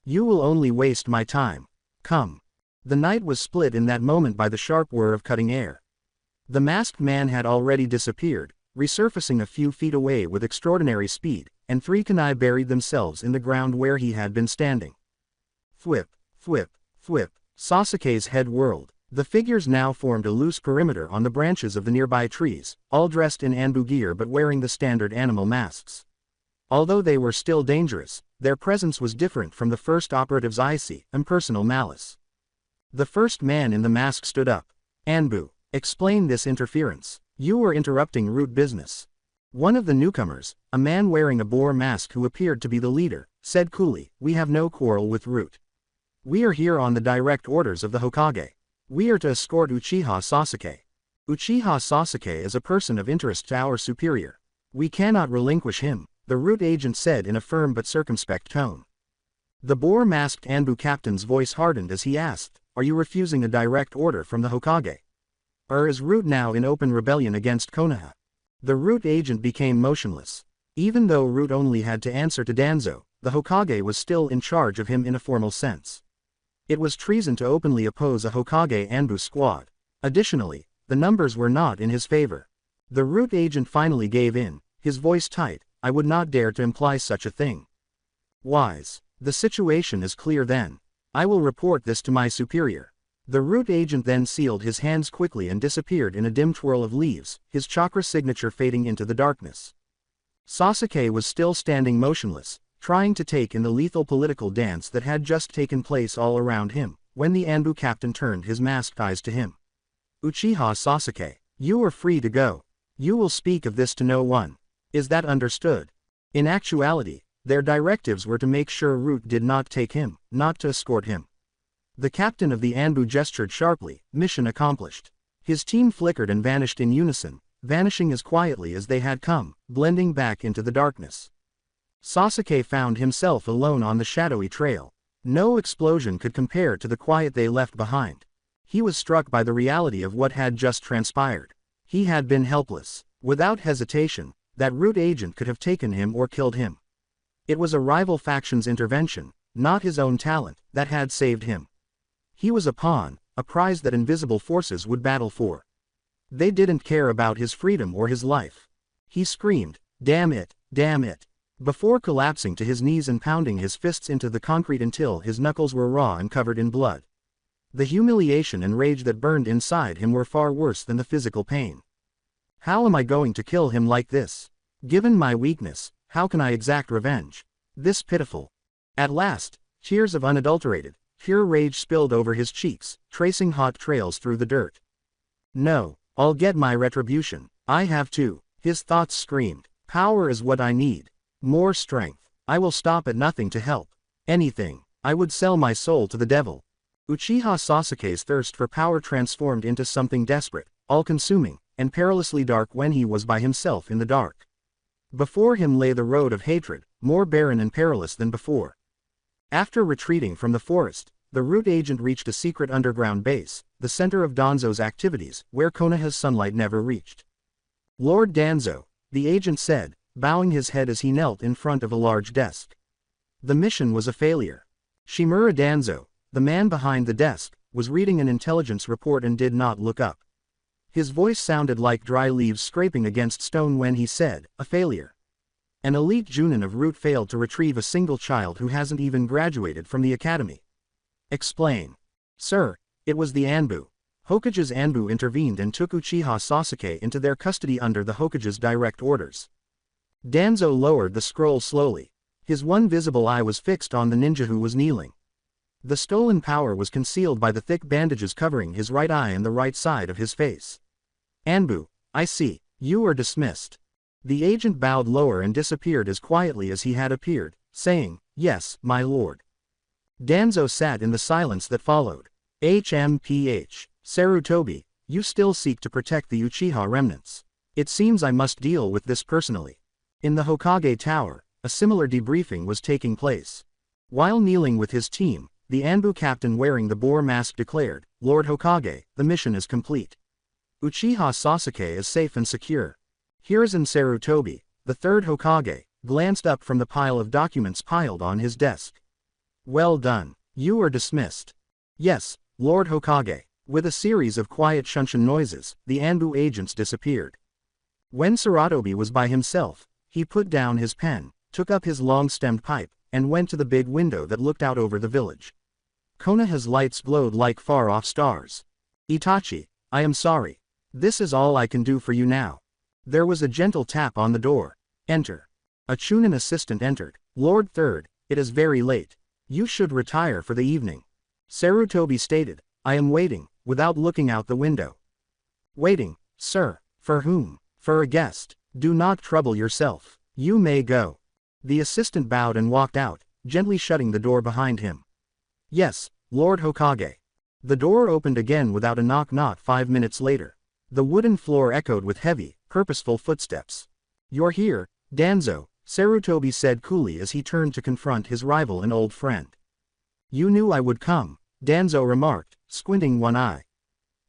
You will only waste my time. Come. The night was split in that moment by the sharp whir of cutting air. The masked man had already disappeared, resurfacing a few feet away with extraordinary speed, and 3 kunai buried themselves in the ground where he had been standing. Thwip, thwip, thwip. Sasuke's head whirled. The figures now formed a loose perimeter on the branches of the nearby trees, all dressed in Anbu gear but wearing the standard animal masks. Although they were still dangerous, their presence was different from the first operative's icy, impersonal malice. The first man in the mask stood up. Anbu, explain this interference. You were interrupting root business. One of the newcomers, a man wearing a boar mask who appeared to be the leader, said coolly, we have no quarrel with Root. We are here on the direct orders of the Hokage. We are to escort Uchiha Sasuke. Uchiha Sasuke is a person of interest to our superior. We cannot relinquish him, the Root agent said in a firm but circumspect tone. The boar-masked Anbu captain's voice hardened as he asked, are you refusing a direct order from the Hokage? Or is Root now in open rebellion against Konoha? The Root agent became motionless. Even though Root only had to answer to Danzo, the Hokage was still in charge of him in a formal sense. It was treason to openly oppose a Hokage Anbu squad. Additionally, the numbers were not in his favor. The Root agent finally gave in, his voice tight, I would not dare to imply such a thing. Wise. The situation is clear then. I will report this to my superior. The Root agent then sealed his hands quickly and disappeared in a dim twirl of leaves, his chakra signature fading into the darkness. Sasuke was still standing motionless, trying to take in the lethal political dance that had just taken place all around him, when the Anbu captain turned his masked eyes to him. Uchiha Sasuke, you are free to go. You will speak of this to no one. Is that understood? In actuality, their directives were to make sure Root did not take him, not to escort him. The captain of the Anbu gestured sharply, mission accomplished. His team flickered and vanished in unison, vanishing as quietly as they had come, blending back into the darkness. Sasuke found himself alone on the shadowy trail. No explosion could compare to the quiet they left behind. He was struck by the reality of what had just transpired. He had been helpless. Without hesitation, that Root agent could have taken him or killed him. It was a rival faction's intervention, not his own talent, that had saved him. He was a pawn, a prize that invisible forces would battle for. They didn't care about his freedom or his life. He screamed, damn it, before collapsing to his knees and pounding his fists into the concrete until his knuckles were raw and covered in blood. The humiliation and rage that burned inside him were far worse than the physical pain. How am I going to kill him like this? Given my weakness, how can I exact revenge? This pitiful. At last, tears of unadulterated, pure rage spilled over his cheeks, tracing hot trails through the dirt. No, I'll get my retribution. I have to. His thoughts screamed. Power is what I need. More strength. I will stop at nothing to help. Anything. I would sell my soul to the devil. Uchiha Sasuke's thirst for power transformed into something desperate, all-consuming, and perilously dark when he was by himself in the dark. Before him lay the road of hatred, more barren and perilous than before. After retreating from the forest, the Root agent reached a secret underground base, the center of Danzo's activities, where Konoha's sunlight never reached. Lord Danzo, the agent said, bowing his head as he knelt in front of a large desk. The mission was a failure. Shimura Danzo, the man behind the desk, was reading an intelligence report and did not look up. His voice sounded like dry leaves scraping against stone when he said, a failure. An elite Junin of Root failed to retrieve a single child who hasn't even graduated from the academy. Explain. Sir, it was the Anbu. Hokage's Anbu intervened and took Uchiha Sasuke into their custody under the Hokage's direct orders. Danzo lowered the scroll slowly. His one visible eye was fixed on the ninja who was kneeling. The stolen power was concealed by the thick bandages covering his right eye and the right side of his face. Anbu, I see, you are dismissed. The agent bowed lower and disappeared as quietly as he had appeared, saying, yes, my lord. Danzo sat in the silence that followed. HMPH, Sarutobi, you still seek to protect the Uchiha remnants. It seems I must deal with this personally. In the Hokage Tower, a similar debriefing was taking place. While kneeling with his team, the Anbu captain wearing the boar mask declared, Lord Hokage, the mission is complete. Uchiha Sasuke is safe and secure. Hiruzen Sarutobi, the third Hokage, glanced up from the pile of documents piled on his desk. Well done. You are dismissed. Yes, Lord Hokage. With a series of quiet shunshin noises, the Anbu agents disappeared. When Sarutobi was by himself, he put down his pen, took up his long-stemmed pipe, and went to the big window that looked out over the village. Konoha's lights glowed like far-off stars. Itachi, I am sorry. This is all I can do for you now. There was a gentle tap on the door. Enter. A Chunin assistant entered. Lord Third, it is very late. You should retire for the evening. Sarutobi stated, I am waiting, without looking out the window. Waiting, sir, for whom? For a guest. Do not trouble yourself. You may go. The assistant bowed and walked out, gently shutting the door behind him. Yes, Lord Hokage. The door opened again without a knock. Not 5 minutes later. The wooden floor echoed with heavy, purposeful footsteps. You're here, Danzo, Sarutobi said coolly as he turned to confront his rival and old friend. You knew I would come, Danzo remarked, squinting one eye.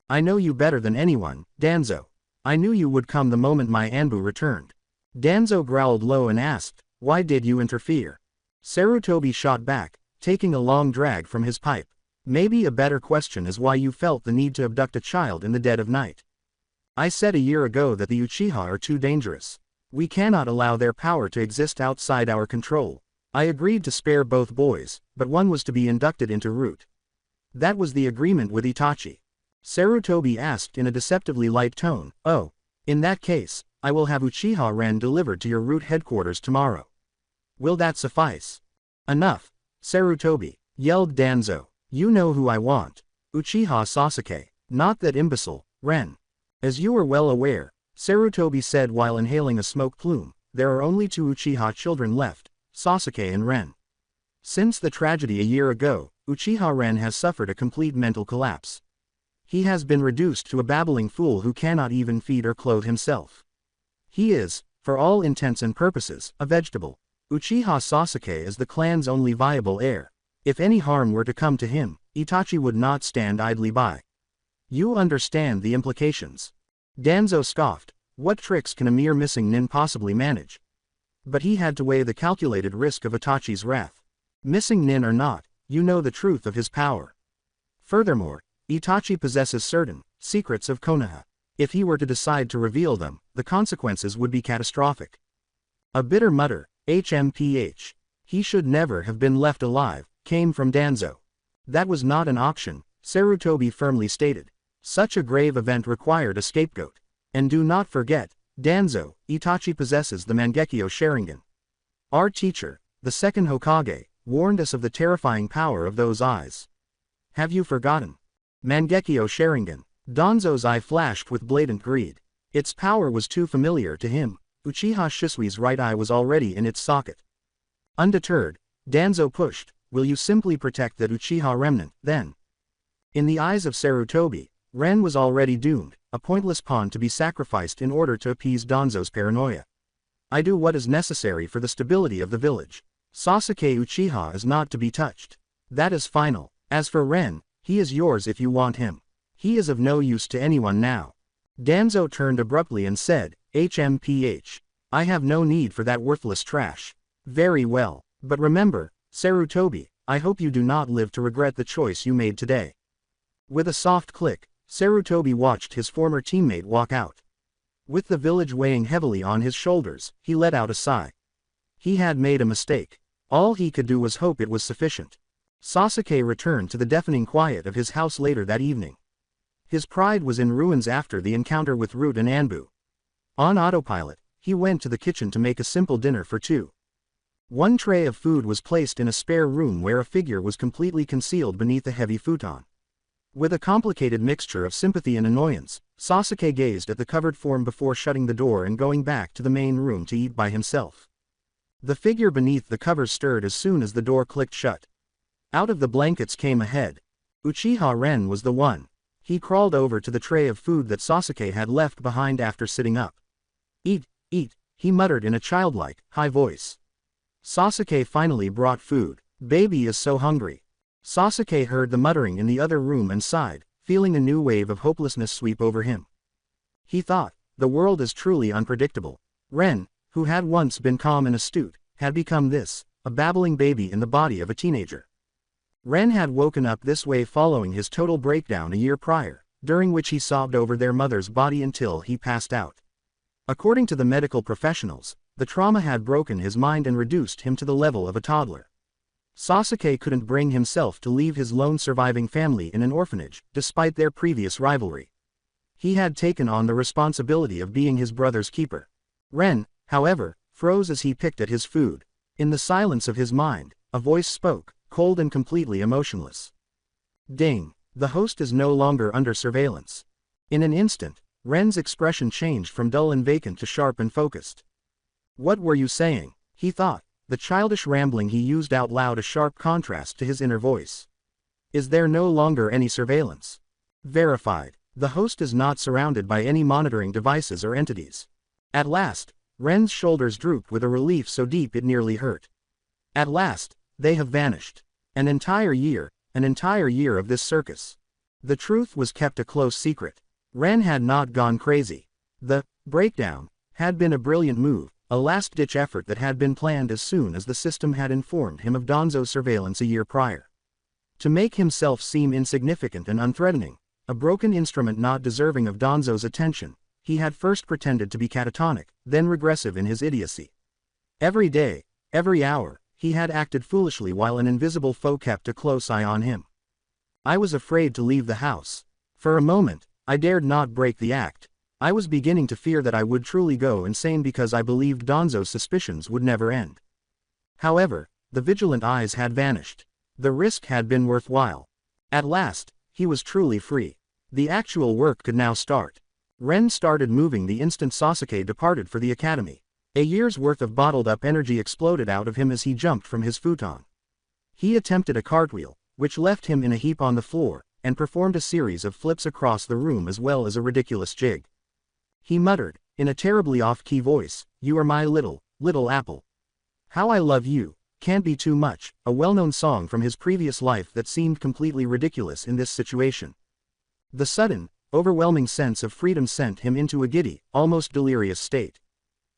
I know you better than anyone, Danzo. I knew you would come the moment my Anbu returned. Danzo growled low and asked, why did you interfere? Sarutobi shot back, taking a long drag from his pipe. Maybe a better question is why you felt the need to abduct a child in the dead of night. I said a year ago that the Uchiha are too dangerous. We cannot allow their power to exist outside our control. I agreed to spare both boys, but one was to be inducted into Root. That was the agreement with Itachi. Sarutobi asked in a deceptively light tone, oh, in that case, I will have Uchiha Ren delivered to your Root headquarters tomorrow. Will that suffice? Enough, Sarutobi, yelled Danzo. You know who I want. Uchiha Sasuke, not that imbecile, Ren. As you are well aware, Sarutobi said while inhaling a smoke plume, there are only 2 Uchiha children left, Sasuke and Ren. Since the tragedy a year ago, Uchiha Ren has suffered a complete mental collapse. He has been reduced to a babbling fool who cannot even feed or clothe himself. He is, for all intents and purposes, a vegetable. Uchiha Sasuke is the clan's only viable heir. If any harm were to come to him, Itachi would not stand idly by. You understand the implications. Danzo scoffed. What tricks can a mere missing nin possibly manage? But he had to weigh the calculated risk of Itachi's wrath. Missing nin or not, you know the truth of his power. Furthermore, Itachi possesses certain secrets of Konoha. If he were to decide to reveal them, the consequences would be catastrophic. A bitter mutter, HMPH. He should never have been left alive, came from Danzo. That was not an auction, Sarutobi firmly stated. Such a grave event required a scapegoat. And do not forget, Danzo, Itachi possesses the Mangekyo Sharingan. Our teacher, the second Hokage, warned us of the terrifying power of those eyes. Have you forgotten? Mangekyo Sharingan. Danzo's eye flashed with blatant greed. Its power was too familiar to him. Uchiha Shisui's right eye was already in its socket. Undeterred, Danzo pushed, will you simply protect that Uchiha remnant, then? In the eyes of Sarutobi, Ren was already doomed, a pointless pawn to be sacrificed in order to appease Danzo's paranoia. I do what is necessary for the stability of the village. Sasuke Uchiha is not to be touched. That is final. As for Ren, he is yours if you want him. He is of no use to anyone now. Danzo turned abruptly and said, HMPH. I have no need for that worthless trash. Very well. But remember, Sarutobi, I hope you do not live to regret the choice you made today. With a soft click, Sarutobi watched his former teammate walk out. With the village weighing heavily on his shoulders, he let out a sigh. He had made a mistake. All he could do was hope it was sufficient. Sasuke returned to the deafening quiet of his house later that evening. His pride was in ruins after the encounter with Root and Anbu. On autopilot, he went to the kitchen to make a simple dinner for two. One tray of food was placed in a spare room where a figure was completely concealed beneath a heavy futon. With a complicated mixture of sympathy and annoyance, Sasuke gazed at the covered form before shutting the door and going back to the main room to eat by himself. The figure beneath the covers stirred as soon as the door clicked shut. Out of the blankets came a head. Uchiha Ren was the one. He crawled over to the tray of food that Sasuke had left behind after sitting up. "Eat, eat," he muttered in a childlike, high voice. Sasuke finally brought food. "Baby is so hungry." Sasuke heard the muttering in the other room and sighed, feeling a new wave of hopelessness sweep over him. He thought, the world is truly unpredictable. Ren, who had once been calm and astute, had become this, a babbling baby in the body of a teenager. Ren had woken up this way following his total breakdown a year prior, during which he sobbed over their mother's body until he passed out. According to the medical professionals, the trauma had broken his mind and reduced him to the level of a toddler. Sasuke couldn't bring himself to leave his lone surviving family in an orphanage, despite their previous rivalry. He had taken on the responsibility of being his brother's keeper. Ren, however, froze as he picked at his food. In the silence of his mind, a voice spoke, cold and completely emotionless. "Ding. The host is no longer under surveillance." In an instant, Ren's expression changed from dull and vacant to sharp and focused. "What were you saying?" he thought, the childish rambling he used out loud a sharp contrast to his inner voice. "Is there no longer any surveillance?" Verified. The host is not surrounded by any monitoring devices or entities. At last, Ren's shoulders drooped with a relief so deep it nearly hurt. At last, they have vanished. An entire year of this circus. The truth was kept a close secret. Ren had not gone crazy. The breakdown had been a brilliant move, a last-ditch effort that had been planned as soon as the system had informed him of Danzo's surveillance a year prior. To make himself seem insignificant and unthreatening, a broken instrument not deserving of Danzo's attention, he had first pretended to be catatonic, then regressive in his idiocy. Every day, every hour, he had acted foolishly while an invisible foe kept a close eye on him. I was afraid to leave the house. For a moment, I dared not break the act. I was beginning to fear that I would truly go insane because I believed Danzo's suspicions would never end. However, the vigilant eyes had vanished. The risk had been worthwhile. At last, he was truly free. The actual work could now start. Ren started moving the instant Sasuke departed for the academy. A year's worth of bottled-up energy exploded out of him as he jumped from his futon. He attempted a cartwheel, which left him in a heap on the floor, and performed a series of flips across the room as well as a ridiculous jig. He muttered, in a terribly off-key voice, "You are my little apple. How I love you, can't be too much," a well-known song from his previous life that seemed completely ridiculous in this situation. The sudden, overwhelming sense of freedom sent him into a giddy, almost delirious state.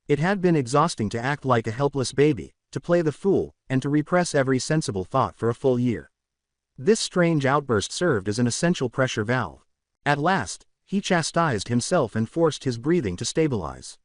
It had been exhausting to act like a helpless baby, to play the fool, and to repress every sensible thought for a full year. This strange outburst served as an essential pressure valve. At last, he chastised himself and forced his breathing to stabilize.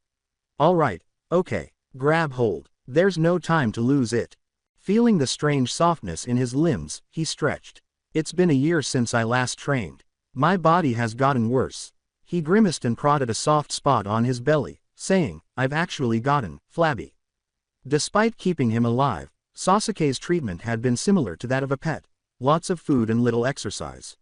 "All right, okay, grab hold, there's no time to lose it." Feeling the strange softness in his limbs, he stretched. "It's been a year since I last trained. My body has gotten worse." He grimaced and prodded a soft spot on his belly, saying, "I've actually gotten flabby." Despite keeping him alive, Sasuke's treatment had been similar to that of a pet. Lots of food and little exercise.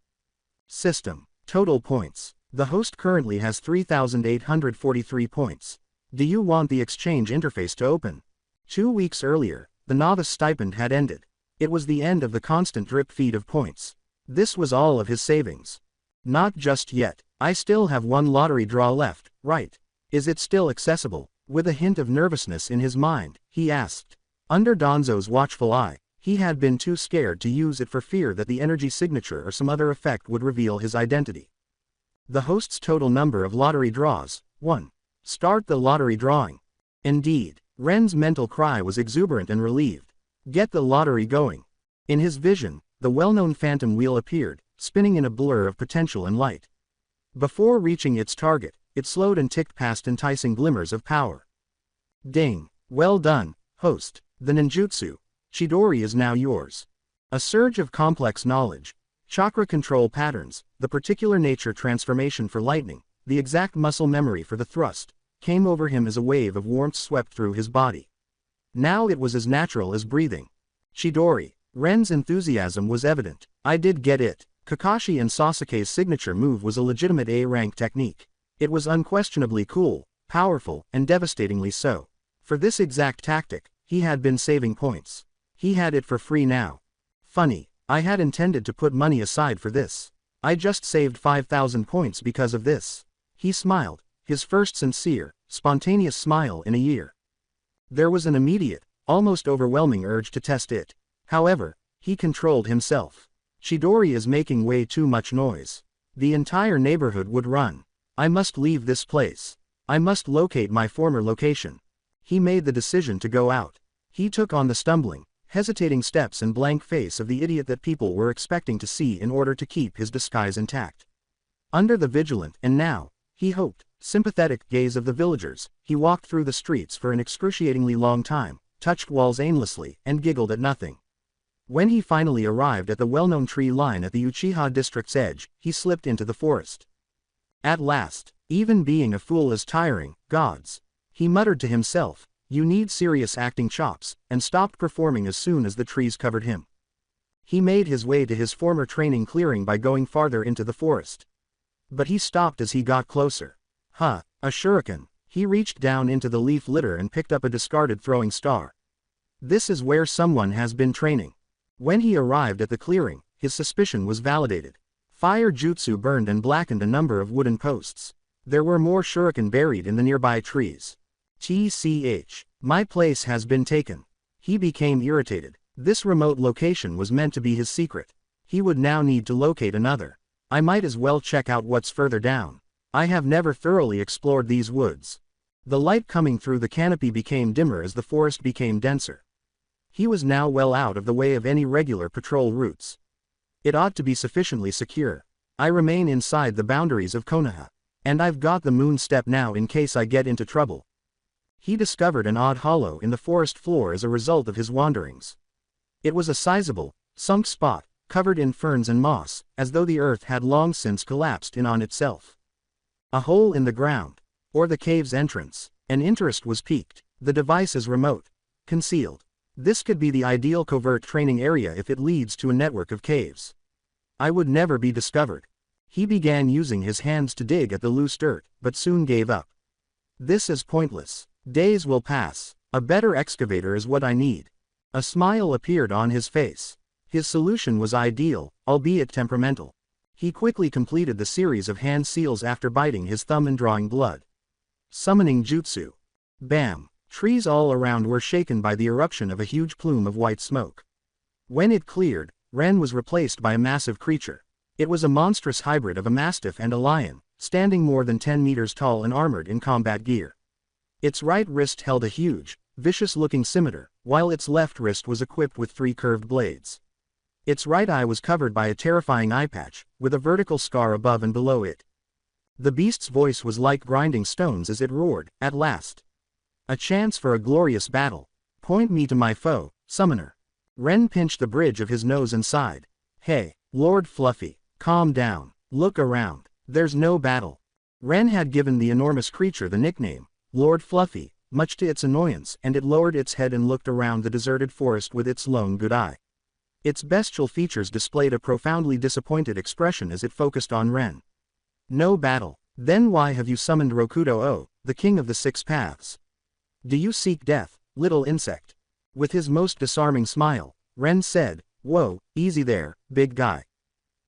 System. Total points. The host currently has 3,843 points. Do you want the exchange interface to open? 2 weeks earlier, the novice stipend had ended. It was the end of the constant drip feed of points. This was all of his savings. Not just yet. I still have one lottery draw left, right? Is it still accessible? With a hint of nervousness in his mind, he asked. Under Danzo's watchful eye, he had been too scared to use it for fear that the energy signature or some other effect would reveal his identity. The host's total number of lottery draws, 1. Start the lottery drawing. Indeed, Ren's mental cry was exuberant and relieved. Get the lottery going. In his vision, the well-known phantom wheel appeared, spinning in a blur of potential and light. Before reaching its target, it slowed and ticked past enticing glimmers of power. Ding. Well done, host. The ninjutsu, Chidori, is now yours. A surge of complex knowledge. Chakra control patterns, the particular nature transformation for lightning, the exact muscle memory for the thrust, came over him as a wave of warmth swept through his body. Now it was as natural as breathing. Chidori. Ren's enthusiasm was evident. I did get it. Kakashi and Sasuke's signature move was a legitimate A-rank technique. It was unquestionably cool, powerful, and devastatingly so. For this exact tactic, he had been saving points. He had it for free now. Funny, I had intended to put money aside for this. I just saved 5,000 points because of this. He smiled, his first sincere, spontaneous smile in a year. There was an immediate, almost overwhelming urge to test it. However, he controlled himself. Chidori is making way too much noise. The entire neighborhood would run. I must leave this place. I must locate my former location. He made the decision to go out. He took on the stumbling, hesitating steps and blank face of the idiot that people were expecting to see in order to keep his disguise intact. Under the vigilant and now, he hoped, sympathetic gaze of the villagers, he walked through the streets for an excruciatingly long time, touched walls aimlessly, and giggled at nothing. When he finally arrived at the well-known tree line at the Uchiha district's edge, he slipped into the forest. At last, even being a fool is tiring, gods. He muttered to himself, you need serious acting chops, and stopped performing as soon as the trees covered him. He made his way to his former training clearing by going farther into the forest. But he stopped as he got closer. A shuriken. He reached down into the leaf litter and picked up a discarded throwing star. This is where someone has been training. When he arrived at the clearing, his suspicion was validated. Fire jutsu burned and blackened a number of wooden posts. There were more shuriken buried in the nearby trees. TCH. My place has been taken. He became irritated. This remote location was meant to be his secret. He would now need to locate another. I might as well check out what's further down. I have never thoroughly explored these woods. The light coming through the canopy became dimmer as the forest became denser. He was now well out of the way of any regular patrol routes. It ought to be sufficiently secure. I remain inside the boundaries of Konoha. And I've got the moon step now in case I get into trouble. He discovered an odd hollow in the forest floor as a result of his wanderings. It was a sizable, sunk spot, covered in ferns and moss, as though the earth had long since collapsed in on itself. A hole in the ground, or the cave's entrance. An interest was piqued. The device is remote, concealed. This could be the ideal covert training area if it leads to a network of caves. I would never be discovered. He began using his hands to dig at the loose dirt, but soon gave up. This is pointless. Days will pass. A better excavator is what I need. A smile appeared on his face. His solution was ideal, albeit temperamental. He quickly completed the series of hand seals after biting his thumb and drawing blood. Summoning jutsu. Bam! Trees all around were shaken by the eruption of a huge plume of white smoke. When it cleared, Ren was replaced by a massive creature. It was a monstrous hybrid of a mastiff and a lion, standing more than 10 meters tall and armored in combat gear. Its right wrist held a huge, vicious-looking scimitar, while its left wrist was equipped with 3 curved blades. Its right eye was covered by a terrifying eye patch, with a vertical scar above and below it. The beast's voice was like grinding stones as it roared, at last. A chance for a glorious battle. Point me to my foe, summoner. Ren pinched the bridge of his nose and sighed. Hey, Lord Fluffy, calm down. Look around. There's no battle. Ren had given the enormous creature the nickname, Lord Fluffy, much to its annoyance, and it lowered its head and looked around the deserted forest with its lone good eye. Its bestial features displayed a profoundly disappointed expression as it focused on Ren. No battle. Then why have you summoned Rokudo-o, the king of the 6 paths? Do you seek death, little insect? With his most disarming smile, Ren said, whoa, easy there, big guy.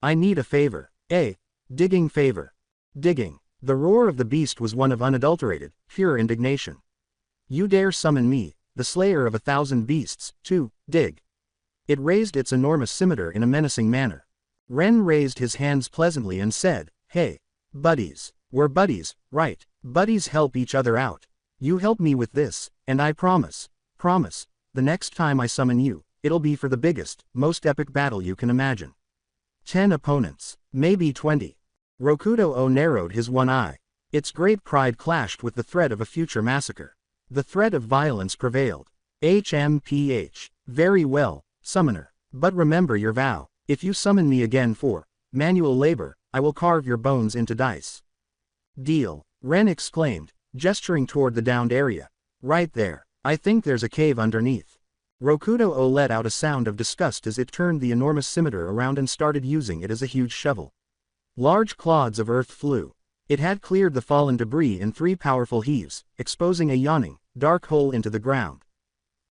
I need a favor. Digging favor. Digging. The roar of the beast was one of unadulterated, pure indignation. You dare summon me, the slayer of 1,000 beasts, to dig. It raised its enormous scimitar in a menacing manner. Ren raised his hands pleasantly and said, hey, buddies. We're buddies, right? Buddies help each other out. You help me with this, and I promise, the next time I summon you, it'll be for the biggest, most epic battle you can imagine. 10 opponents, maybe 20. Rokudo-o narrowed his one eye. Its great pride clashed with the threat of a future massacre. The threat of violence prevailed. HMPH. Very well, summoner. But remember your vow. If you summon me again for manual labor, I will carve your bones into dice. Deal, Ren exclaimed, gesturing toward the downed area. Right there. I think there's a cave underneath. Rokudo let out a sound of disgust as it turned the enormous scimitar around and started using it as a huge shovel. Large clods of earth flew. It had cleared the fallen debris in 3 powerful heaves, exposing a yawning, dark hole into the ground.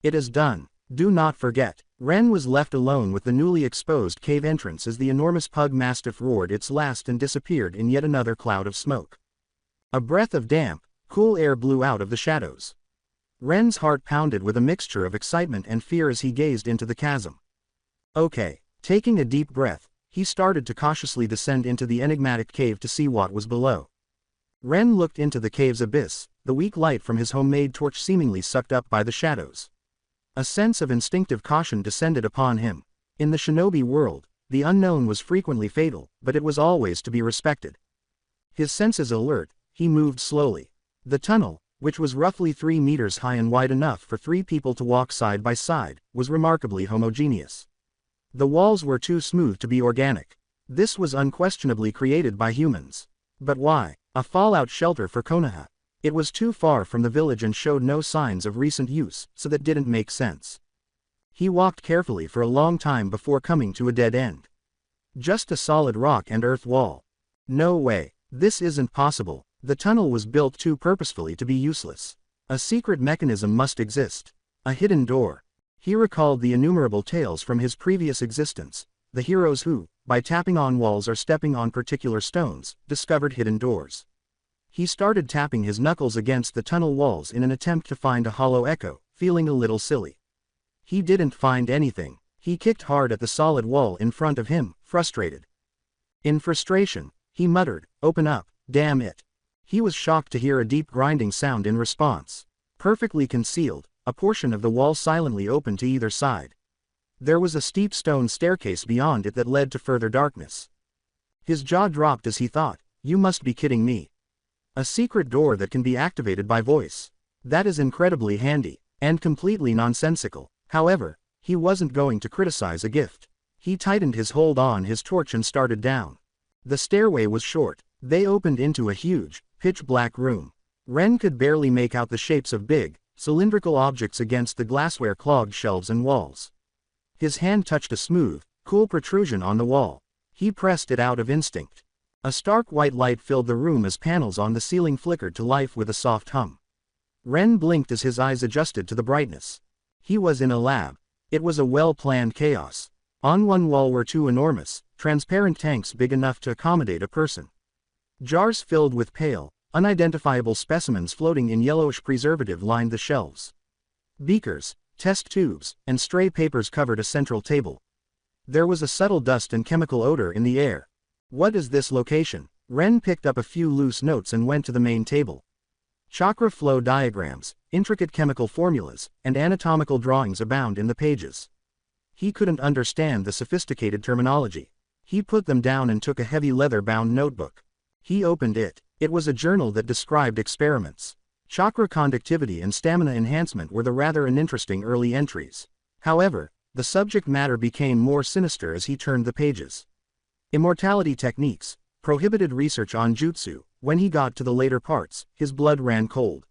It is done. Do not forget. Ren was left alone with the newly exposed cave entrance as the enormous pug mastiff roared its last and disappeared in yet another cloud of smoke. A breath of damp, cool air blew out of the shadows. Ren's heart pounded with a mixture of excitement and fear as he gazed into the chasm. Okay, taking a deep breath, he started to cautiously descend into the enigmatic cave to see what was below. Ren looked into the cave's abyss, the weak light from his homemade torch seemingly sucked up by the shadows. A sense of instinctive caution descended upon him. In the shinobi world, the unknown was frequently fatal, but it was always to be respected. His senses alert, he moved slowly. The tunnel, which was roughly 3 meters high and wide enough for 3 people to walk side by side, was remarkably homogeneous. The walls were too smooth to be organic. This was unquestionably created by humans. But why? A fallout shelter for Konoha. It was too far from the village and showed no signs of recent use, so that didn't make sense. He walked carefully for a long time before coming to a dead end. Just a solid rock and earth wall. No way. This isn't possible. The tunnel was built too purposefully to be useless. A secret mechanism must exist. A hidden door. He recalled the innumerable tales from his previous existence. The heroes who, by tapping on walls or stepping on particular stones, discovered hidden doors. He started tapping his knuckles against the tunnel walls in an attempt to find a hollow echo, feeling a little silly. He didn't find anything. He kicked hard at the solid wall in front of him, frustrated. In frustration, he muttered, "Open up, damn it." He was shocked to hear a deep grinding sound in response. Perfectly concealed, a portion of the wall silently opened to either side. There was a steep stone staircase beyond it that led to further darkness. His jaw dropped as he thought, "You must be kidding me. A secret door that can be activated by voice. That is incredibly handy, and completely nonsensical." However, he wasn't going to criticize a gift. He tightened his hold on his torch and started down. The stairway was short. They opened into a huge, pitch-black room. Ren could barely make out the shapes of big, cylindrical objects against the glassware-clogged shelves and walls. His hand touched a smooth, cool protrusion on the wall. He pressed it out of instinct. A stark white light filled the room as panels on the ceiling flickered to life with a soft hum. Ren blinked as his eyes adjusted to the brightness. He was in a lab. It was a well-planned chaos. On one wall were 2 enormous, transparent tanks big enough to accommodate a person. Jars filled with pale, unidentifiable specimens floating in yellowish preservative lined the shelves. Beakers, test tubes, and stray papers covered a central table. There was a subtle dust and chemical odor in the air. What is this location? Ren picked up a few loose notes and went to the main table. Chakra flow diagrams, intricate chemical formulas, and anatomical drawings abound in the pages. He couldn't understand the sophisticated terminology. He put them down and took a heavy leather-bound notebook. He opened it. It was a journal that described experiments. Chakra conductivity and stamina enhancement were the rather uninteresting early entries. However, the subject matter became more sinister as he turned the pages. Immortality techniques, prohibited research on jutsu. When he got to the later parts, his blood ran cold.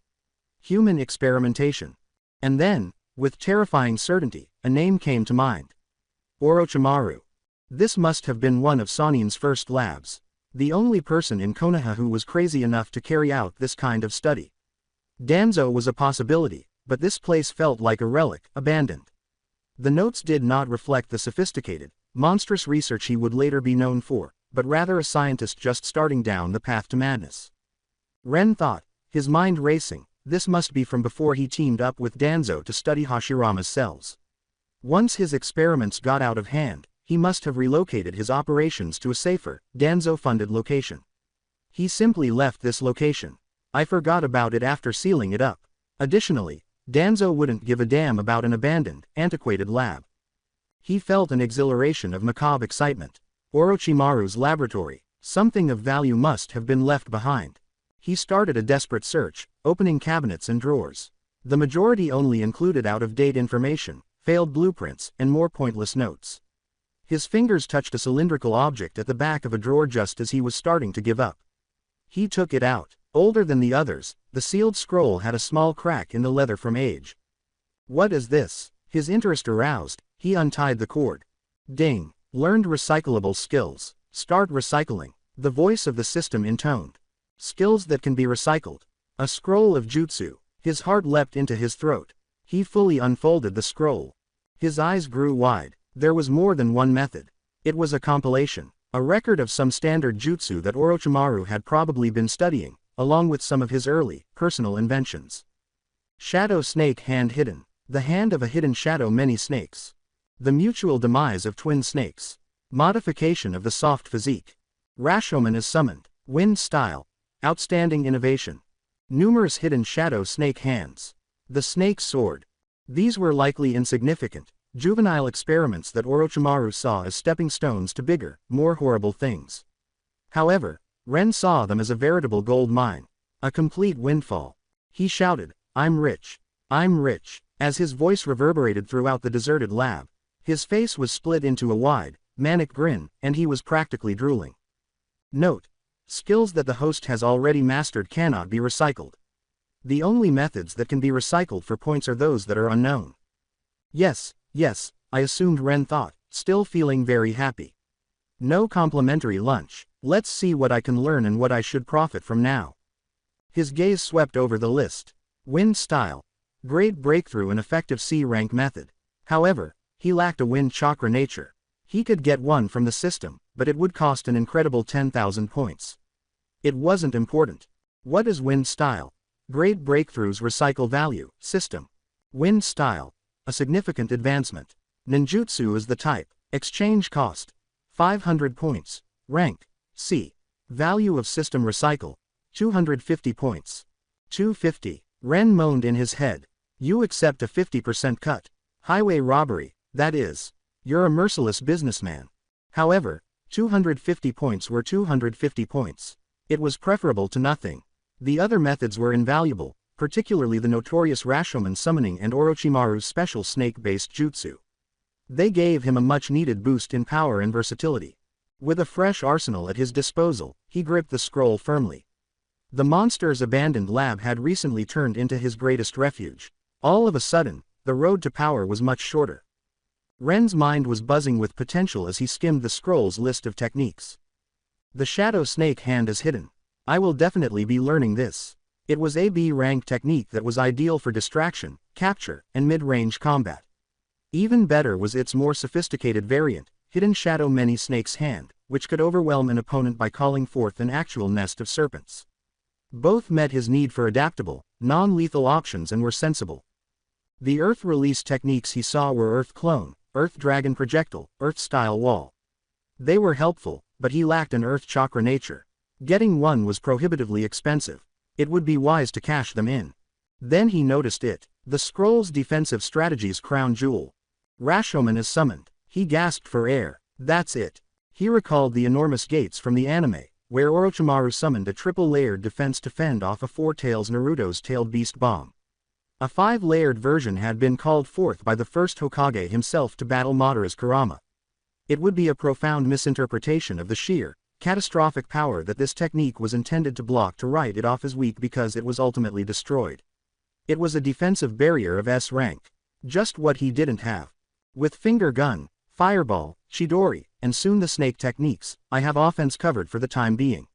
Human experimentation. And then, with terrifying certainty, a name came to mind. Orochimaru. This must have been one of Sanin's first labs. The only person in Konoha who was crazy enough to carry out this kind of study. Danzo was a possibility, but this place felt like a relic, abandoned. The notes did not reflect the sophisticated, monstrous research he would later be known for, but rather a scientist just starting down the path to madness. Ren thought, his mind racing, this must be from before he teamed up with Danzo to study Hashirama's cells. Once his experiments got out of hand, he must have relocated his operations to a safer, Danzo-funded location. He simply left this location. I forgot about it after sealing it up. Additionally, Danzo wouldn't give a damn about an abandoned, antiquated lab. He felt an exhilaration of macabre excitement. Orochimaru's laboratory, something of value must have been left behind. He started a desperate search, opening cabinets and drawers. The majority only included out-of-date information, failed blueprints, and more pointless notes. His fingers touched a cylindrical object at the back of a drawer just as he was starting to give up. He took it out. Older than the others, the sealed scroll had a small crack in the leather from age. What is this? His interest aroused, he untied the cord. Ding. Learned recyclable skills. Start recycling. The voice of the system intoned. Skills that can be recycled. A scroll of jutsu. His heart leapt into his throat. He fully unfolded the scroll. His eyes grew wide. There was more than one method. It was a compilation, a record of some standard jutsu that Orochimaru had probably been studying, along with some of his early, personal inventions. Shadow Snake Hand Hidden. The hand of a hidden shadow many snakes. The mutual demise of twin snakes. Modification of the soft physique. Rashomon is summoned. Wind style. Outstanding innovation. Numerous hidden shadow snake hands. The snake sword. These were likely insignificant, juvenile experiments that Orochimaru saw as stepping stones to bigger, more horrible things. However, Ren saw them as a veritable gold mine. A complete windfall. He shouted, "I'm rich. I'm rich." As his voice reverberated throughout the deserted lab, his face was split into a wide, manic grin, and he was practically drooling. Note: skills that the host has already mastered cannot be recycled. The only methods that can be recycled for points are those that are unknown. Yes, I assumed Ren thought, still feeling very happy. No complimentary lunch. Let's see what I can learn and what I should profit from now. His gaze swept over the list. Wind style. Great breakthrough in effective C-rank method. However, he lacked a wind chakra nature. He could get one from the system, but it would cost an incredible 10,000 points. It wasn't important. What is wind style? Great breakthroughs recycle value, system. Wind style. A significant advancement. Ninjutsu is the type. Exchange cost. 500 points. Rank. C. Value of system recycle. 250 points. 250. Ren moaned in his head. You accept a 50% cut. Highway robbery, that is. You're a merciless businessman. However, 250 points were 250 points. It was preferable to nothing. The other methods were invaluable, particularly the notorious Rashomon summoning and Orochimaru's special snake-based jutsu. They gave him a much-needed boost in power and versatility. With a fresh arsenal at his disposal, he gripped the scroll firmly. The monster's abandoned lab had recently turned into his greatest refuge. All of a sudden, the road to power was much shorter. Ren's mind was buzzing with potential as he skimmed the scroll's list of techniques. The shadow snake hand is hidden. I will definitely be learning this. It was a B-rank technique that was ideal for distraction, capture, and mid-range combat. Even better was its more sophisticated variant, Hidden Shadow Many Snakes Hand, which could overwhelm an opponent by calling forth an actual nest of serpents. Both met his need for adaptable, non-lethal options and were sensible. The Earth release techniques he saw were Earth Clone, Earth Dragon Projectile, Earth Style Wall. They were helpful, but he lacked an Earth Chakra nature. Getting one was prohibitively expensive. It would be wise to cash them in. Then he noticed it, the scroll's defensive strategy's crown jewel. Rashomon is summoned. He gasped for air. That's it. He recalled the enormous gates from the anime, where Orochimaru summoned a triple-layered defense to fend off a four-tails Naruto's tailed beast bomb. A 5-layered version had been called forth by the first Hokage himself to battle Madara's Kurama. It would be a profound misinterpretation of the sheer, catastrophic power that this technique was intended to block to write it off as weak because it was ultimately destroyed. It was a defensive barrier of S rank. Just what he didn't have. With finger gun, fireball, Chidori, and soon the snake techniques, I have offense covered for the time being.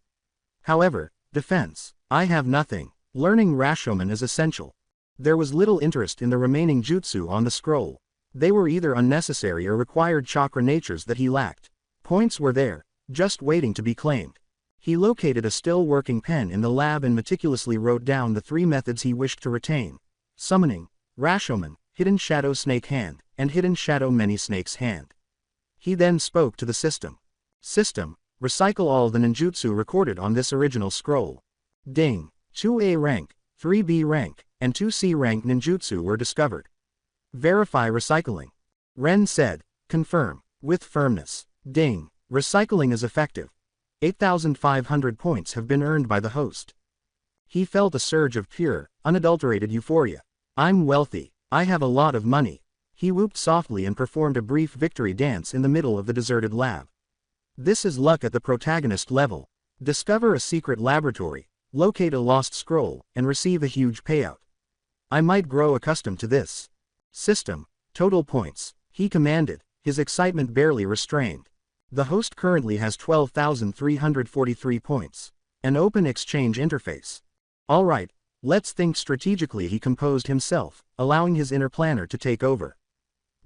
However, defense, I have nothing. Learning Rashomon is essential. There was little interest in the remaining jutsu on the scroll. They were either unnecessary or required chakra natures that he lacked. Points were there, just waiting to be claimed. He located a still-working pen in the lab and meticulously wrote down the 3 methods he wished to retain: summoning, Rashomon, Hidden Shadow Snake Hand, and Hidden Shadow Many Snakes Hand. He then spoke to the system. System, recycle all the ninjutsu recorded on this original scroll. Ding. 2A rank, 3B rank, and 2C rank ninjutsu were discovered. Verify recycling. Ren said. Confirm. With firmness. Ding. Recycling is effective. 8,500 points have been earned by the host. He felt a surge of pure, unadulterated euphoria. I'm wealthy. I have a lot of money. He whooped softly and performed a brief victory dance in the middle of the deserted lab. This is luck at the protagonist level. Discover a secret laboratory, locate a lost scroll, and receive a huge payout. I might grow accustomed to this. System, total points, he commanded, his excitement barely restrained. The host currently has 12,343 points. An open exchange interface. Alright, let's think strategically, he composed himself, allowing his inner planner to take over.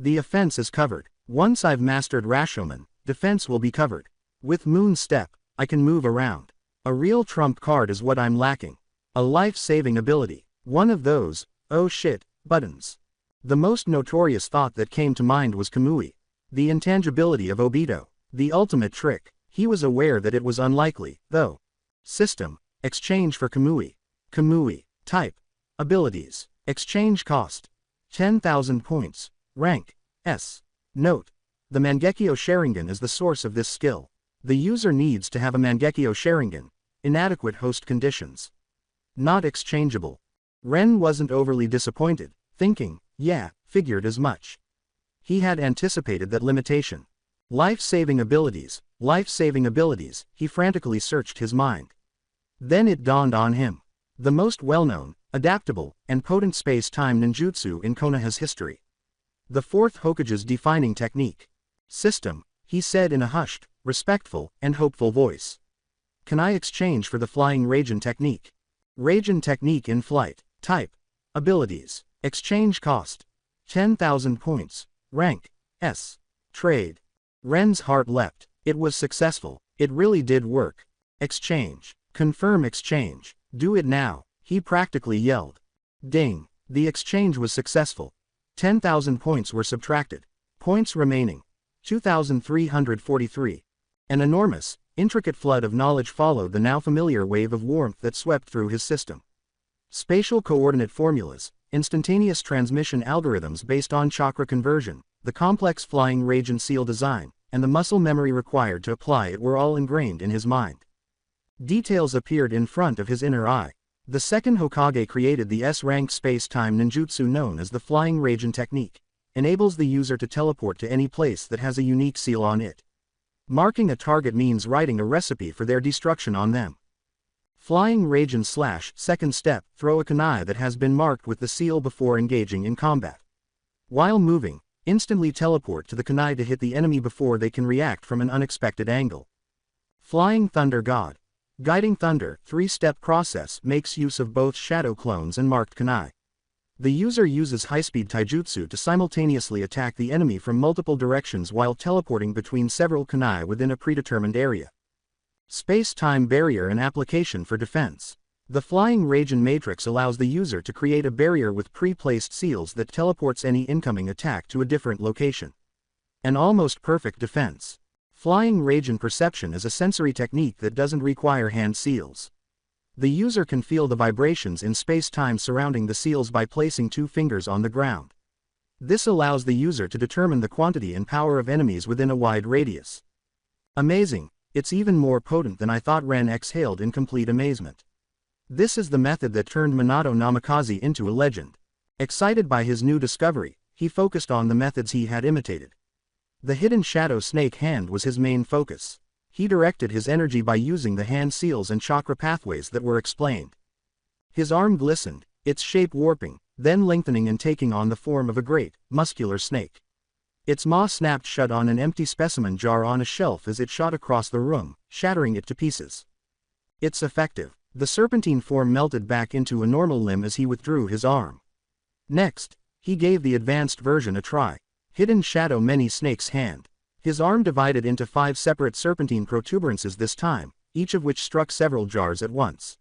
The offense is covered. Once I've mastered Rashomon, defense will be covered. With Moon Step, I can move around. A real trump card is what I'm lacking. A life-saving ability. One of those, oh shit, buttons. The most notorious thought that came to mind was Kamui. The intangibility of Obito. The ultimate trick. He was aware that it was unlikely, though. System, exchange for Kamui. Kamui, type, abilities, exchange cost, 10,000 points, rank, S. Note, the Mangekyo Sharingan is the source of this skill. The user needs to have a Mangekyo Sharingan, inadequate host conditions. Not exchangeable. Ren wasn't overly disappointed, thinking, yeah, figured as much. He had anticipated that limitation. Life-saving abilities, he frantically searched his mind. Then it dawned on him. The most well-known, adaptable, and potent space-time ninjutsu in Konoha's history. The fourth Hokage's defining technique. System, he said in a hushed, respectful, and hopeful voice. Can I exchange for the flying Raijin technique? Raijin technique in flight, type, abilities, exchange cost, 10,000 points, rank, S. Trade. Ren's heart leapt. It was successful. It really did work. Exchange. Confirm exchange. Do it now, he practically yelled. Ding. The exchange was successful. 10,000 points were subtracted. Points remaining. 2,343. An enormous, intricate flood of knowledge followed the now familiar wave of warmth that swept through his system. Spatial coordinate formulas, instantaneous transmission algorithms based on chakra conversion, the complex flying Raijin seal design, and the muscle memory required to apply it were all ingrained in his mind. Details appeared in front of his inner eye. The second Hokage created the S-rank space-time ninjutsu known as the flying Raijin technique. Enables the user to teleport to any place that has a unique seal on it. Marking a target means writing a recipe for their destruction on them. Flying Raijin / second step, throw a kunai that has been marked with the seal before engaging in combat. While moving, instantly teleport to the kunai to hit the enemy before they can react from an unexpected angle. Flying Thunder God. Guiding Thunder, 3-step process makes use of both shadow clones and marked kunai. The user uses high-speed taijutsu to simultaneously attack the enemy from multiple directions while teleporting between several kunai within a predetermined area. Space-time barrier and application for defense. The flying Raijin matrix allows the user to create a barrier with pre-placed seals that teleports any incoming attack to a different location. An almost perfect defense. Flying Raijin perception is a sensory technique that doesn't require hand seals. The user can feel the vibrations in space-time surrounding the seals by placing 2 fingers on the ground. This allows the user to determine the quantity and power of enemies within a wide radius. Amazing, it's even more potent than I thought. Ren exhaled in complete amazement. This is the method that turned Minato Namikaze into a legend. Excited by his new discovery, he focused on the methods he had imitated. The hidden shadow snake hand was his main focus. He directed his energy by using the hand seals and chakra pathways that were explained. His arm glistened, its shape warping, then lengthening and taking on the form of a great, muscular snake. Its maw snapped shut on an empty specimen jar on a shelf as it shot across the room, shattering it to pieces. It's effective. The serpentine form melted back into a normal limb as he withdrew his arm. Next, he gave the advanced version a try. Hidden Shadow Many Snake's hand. His arm divided into 5 separate serpentine protuberances this time, each of which struck several jars at once.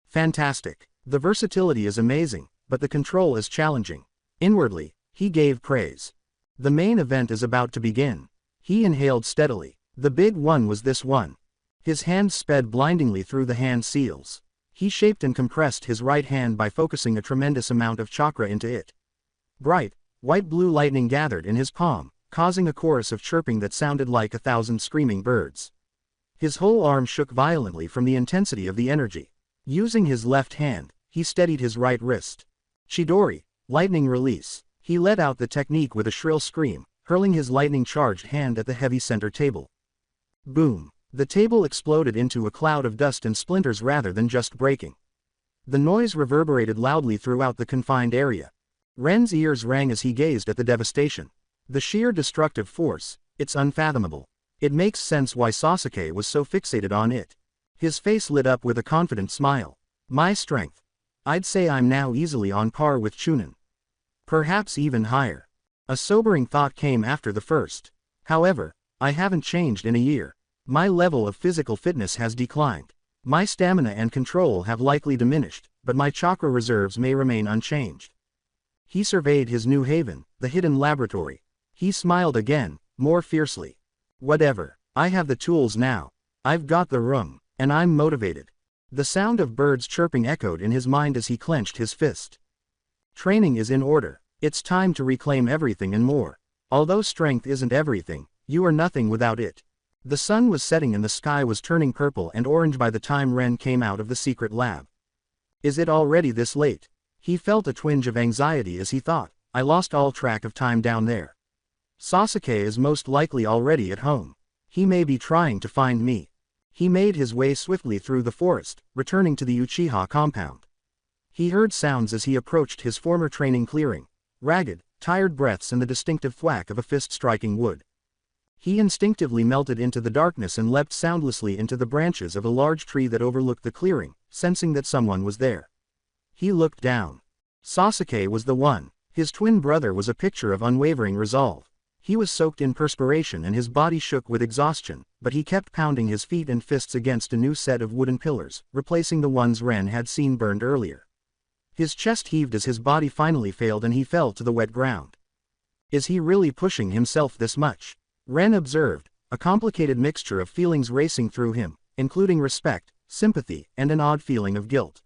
Fantastic. The versatility is amazing, but the control is challenging. Inwardly, he gave praise. The main event is about to begin. He inhaled steadily. The big one was this one. His hand sped blindingly through the hand seals. He shaped and compressed his right hand by focusing a tremendous amount of chakra into it. Bright, white-blue lightning gathered in his palm, causing a chorus of chirping that sounded like 1,000 screaming birds. His whole arm shook violently from the intensity of the energy. Using his left hand, he steadied his right wrist. Chidori, lightning release. He let out the technique with a shrill scream, hurling his lightning-charged hand at the heavy center table. Boom! The table exploded into a cloud of dust and splinters rather than just breaking. The noise reverberated loudly throughout the confined area. Ren's ears rang as he gazed at the devastation. The sheer destructive force, it's unfathomable. It makes sense why Sasuke was so fixated on it. His face lit up with a confident smile. My strength. I'd say I'm now easily on par with Chunin. Perhaps even higher. A sobering thought came after the first. However, I haven't changed in a year. My level of physical fitness has declined. My stamina and control have likely diminished, but my chakra reserves may remain unchanged. He surveyed his new haven, the hidden laboratory. He smiled again, more fiercely. Whatever, I have the tools now. I've got the room, and I'm motivated. The sound of birds chirping echoed in his mind as he clenched his fist. Training is in order. It's time to reclaim everything and more. Although strength isn't everything, you are nothing without it. The sun was setting and the sky was turning purple and orange by the time Ren came out of the secret lab. Is it already this late? He felt a twinge of anxiety as he thought, I lost all track of time down there. Sasuke is most likely already at home. He may be trying to find me. He made his way swiftly through the forest, returning to the Uchiha compound. He heard sounds as he approached his former training clearing, ragged, tired breaths and the distinctive thwack of a fist striking wood. He instinctively melted into the darkness and leapt soundlessly into the branches of a large tree that overlooked the clearing, sensing that someone was there. He looked down. Sasuke was the one. His twin brother was a picture of unwavering resolve. He was soaked in perspiration and his body shook with exhaustion, but he kept pounding his feet and fists against a new set of wooden pillars, replacing the ones Ren had seen burned earlier. His chest heaved as his body finally failed and he fell to the wet ground. Is he really pushing himself this much? Ren observed, a complicated mixture of feelings racing through him, including respect, sympathy, and an odd feeling of guilt.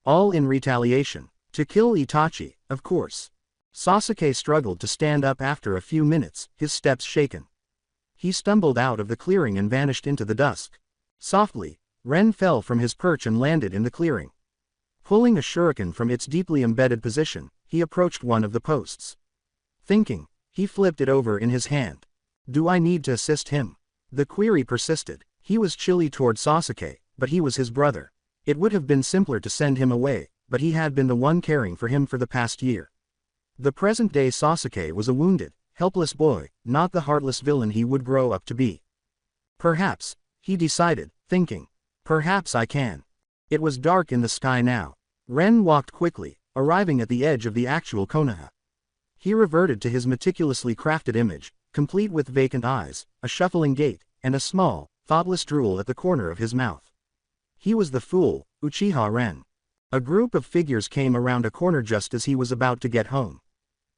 All in retaliation. To kill Itachi, of course. Sasuke struggled to stand up after a few minutes, his steps shaken. He stumbled out of the clearing and vanished into the dusk. Softly, Ren fell from his perch and landed in the clearing. Pulling a shuriken from its deeply embedded position, he approached one of the posts. Thinking, he flipped it over in his hand. Do I need to assist him? The query persisted. He was chilly toward Sasuke, but he was his brother. It would have been simpler to send him away, but he had been the one caring for him for the past year. The present-day Sasuke was a wounded, helpless boy, not the heartless villain he would grow up to be. Perhaps, he decided, thinking. Perhaps I can. It was dark in the sky now. Ren walked quickly, arriving at the edge of the actual Konoha. He reverted to his meticulously crafted image, complete with vacant eyes, a shuffling gait, and a small, thoughtless drool at the corner of his mouth. He was the fool, Uchiha Ren. A group of figures came around a corner just as he was about to get home.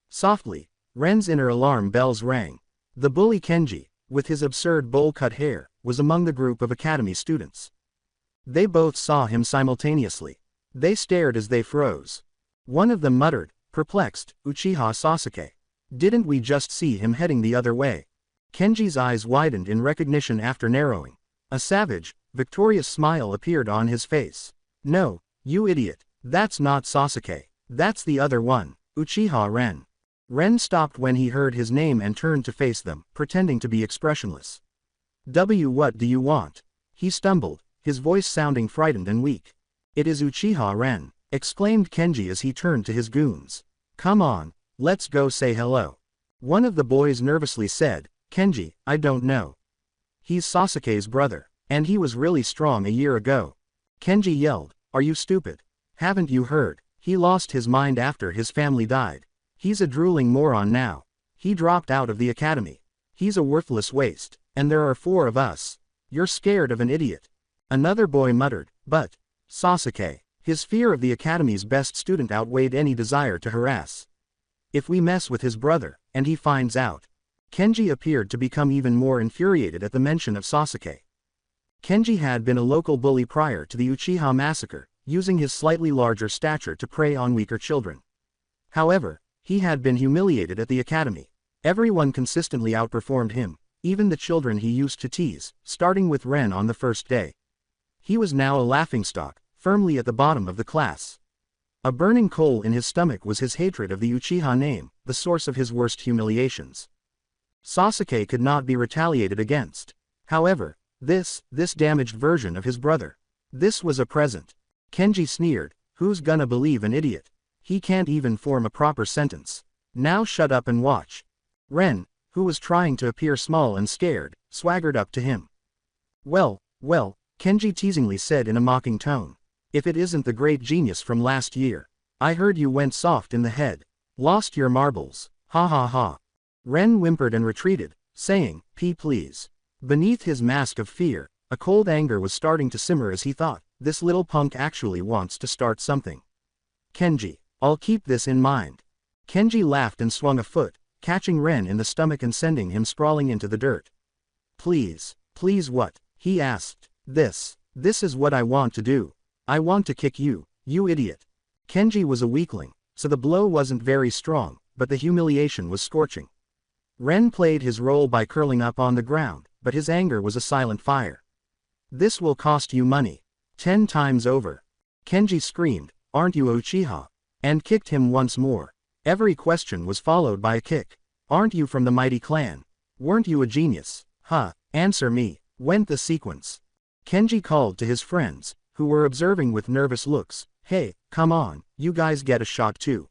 Softly, Ren's inner alarm bells rang. The bully Kenji, with his absurd bowl-cut hair, was among the group of academy students. They both saw him simultaneously. They stared as they froze. One of them muttered, perplexed, Uchiha Sasuke. Didn't we just see him heading the other way? Kenji's eyes widened in recognition after narrowing. A savage, victorious smile appeared on his face. No, you idiot. That's not Sasuke. That's the other one, Uchiha Ren. Ren stopped when he heard his name and turned to face them, pretending to be expressionless. What do you want? He stumbled, his voice sounding frightened and weak. It is Uchiha Ren, exclaimed Kenji as he turned to his goons. Come on, let's go say hello. One of the boys nervously said, Kenji, I don't know. He's Sasuke's brother, and he was really strong a year ago. Kenji yelled, are you stupid? Haven't you heard? He lost his mind after his family died. He's a drooling moron now. He dropped out of the academy. He's a worthless waste, and there are 4 of us. You're scared of an idiot. Another boy muttered, but Sasuke. His fear of the academy's best student outweighed any desire to harass. If we mess with his brother, and he finds out. Kenji appeared to become even more infuriated at the mention of Sasuke. Kenji had been a local bully prior to the Uchiha massacre, using his slightly larger stature to prey on weaker children. However, he had been humiliated at the academy. Everyone consistently outperformed him, even the children he used to tease, starting with Ren on the first day. He was now a laughingstock, firmly at the bottom of the class. A burning coal in his stomach was his hatred of the Uchiha name, the source of his worst humiliations. Sasuke could not be retaliated against. However, this damaged version of his brother. This was a present. Kenji sneered, who's gonna believe an idiot? He can't even form a proper sentence. Now shut up and watch. Ren, who was trying to appear small and scared, swaggered up to him. Well, Kenji teasingly said in a mocking tone. If it isn't the great genius from last year. I heard you went soft in the head. Lost your marbles. Ha ha ha. Ren whimpered and retreated, saying, please. Beneath his mask of fear, a cold anger was starting to simmer as he thought, this little punk actually wants to start something. Kenji, I'll keep this in mind. Kenji laughed and swung a foot, catching Ren in the stomach and sending him sprawling into the dirt. Please what? He asked. This is what I want to do. I want to kick you, you idiot. Kenji was a weakling, so the blow wasn't very strong, but the humiliation was scorching. Ren played his role by curling up on the ground, but his anger was a silent fire. This will cost you money. 10 times over. Kenji screamed, aren't you Uchiha? And kicked him once more. Every question was followed by a kick. Aren't you from the mighty clan? Weren't you a genius? Huh, answer me, went the sequence. Kenji called to his friends, who were observing with nervous looks, hey, come on, you guys get a shot too.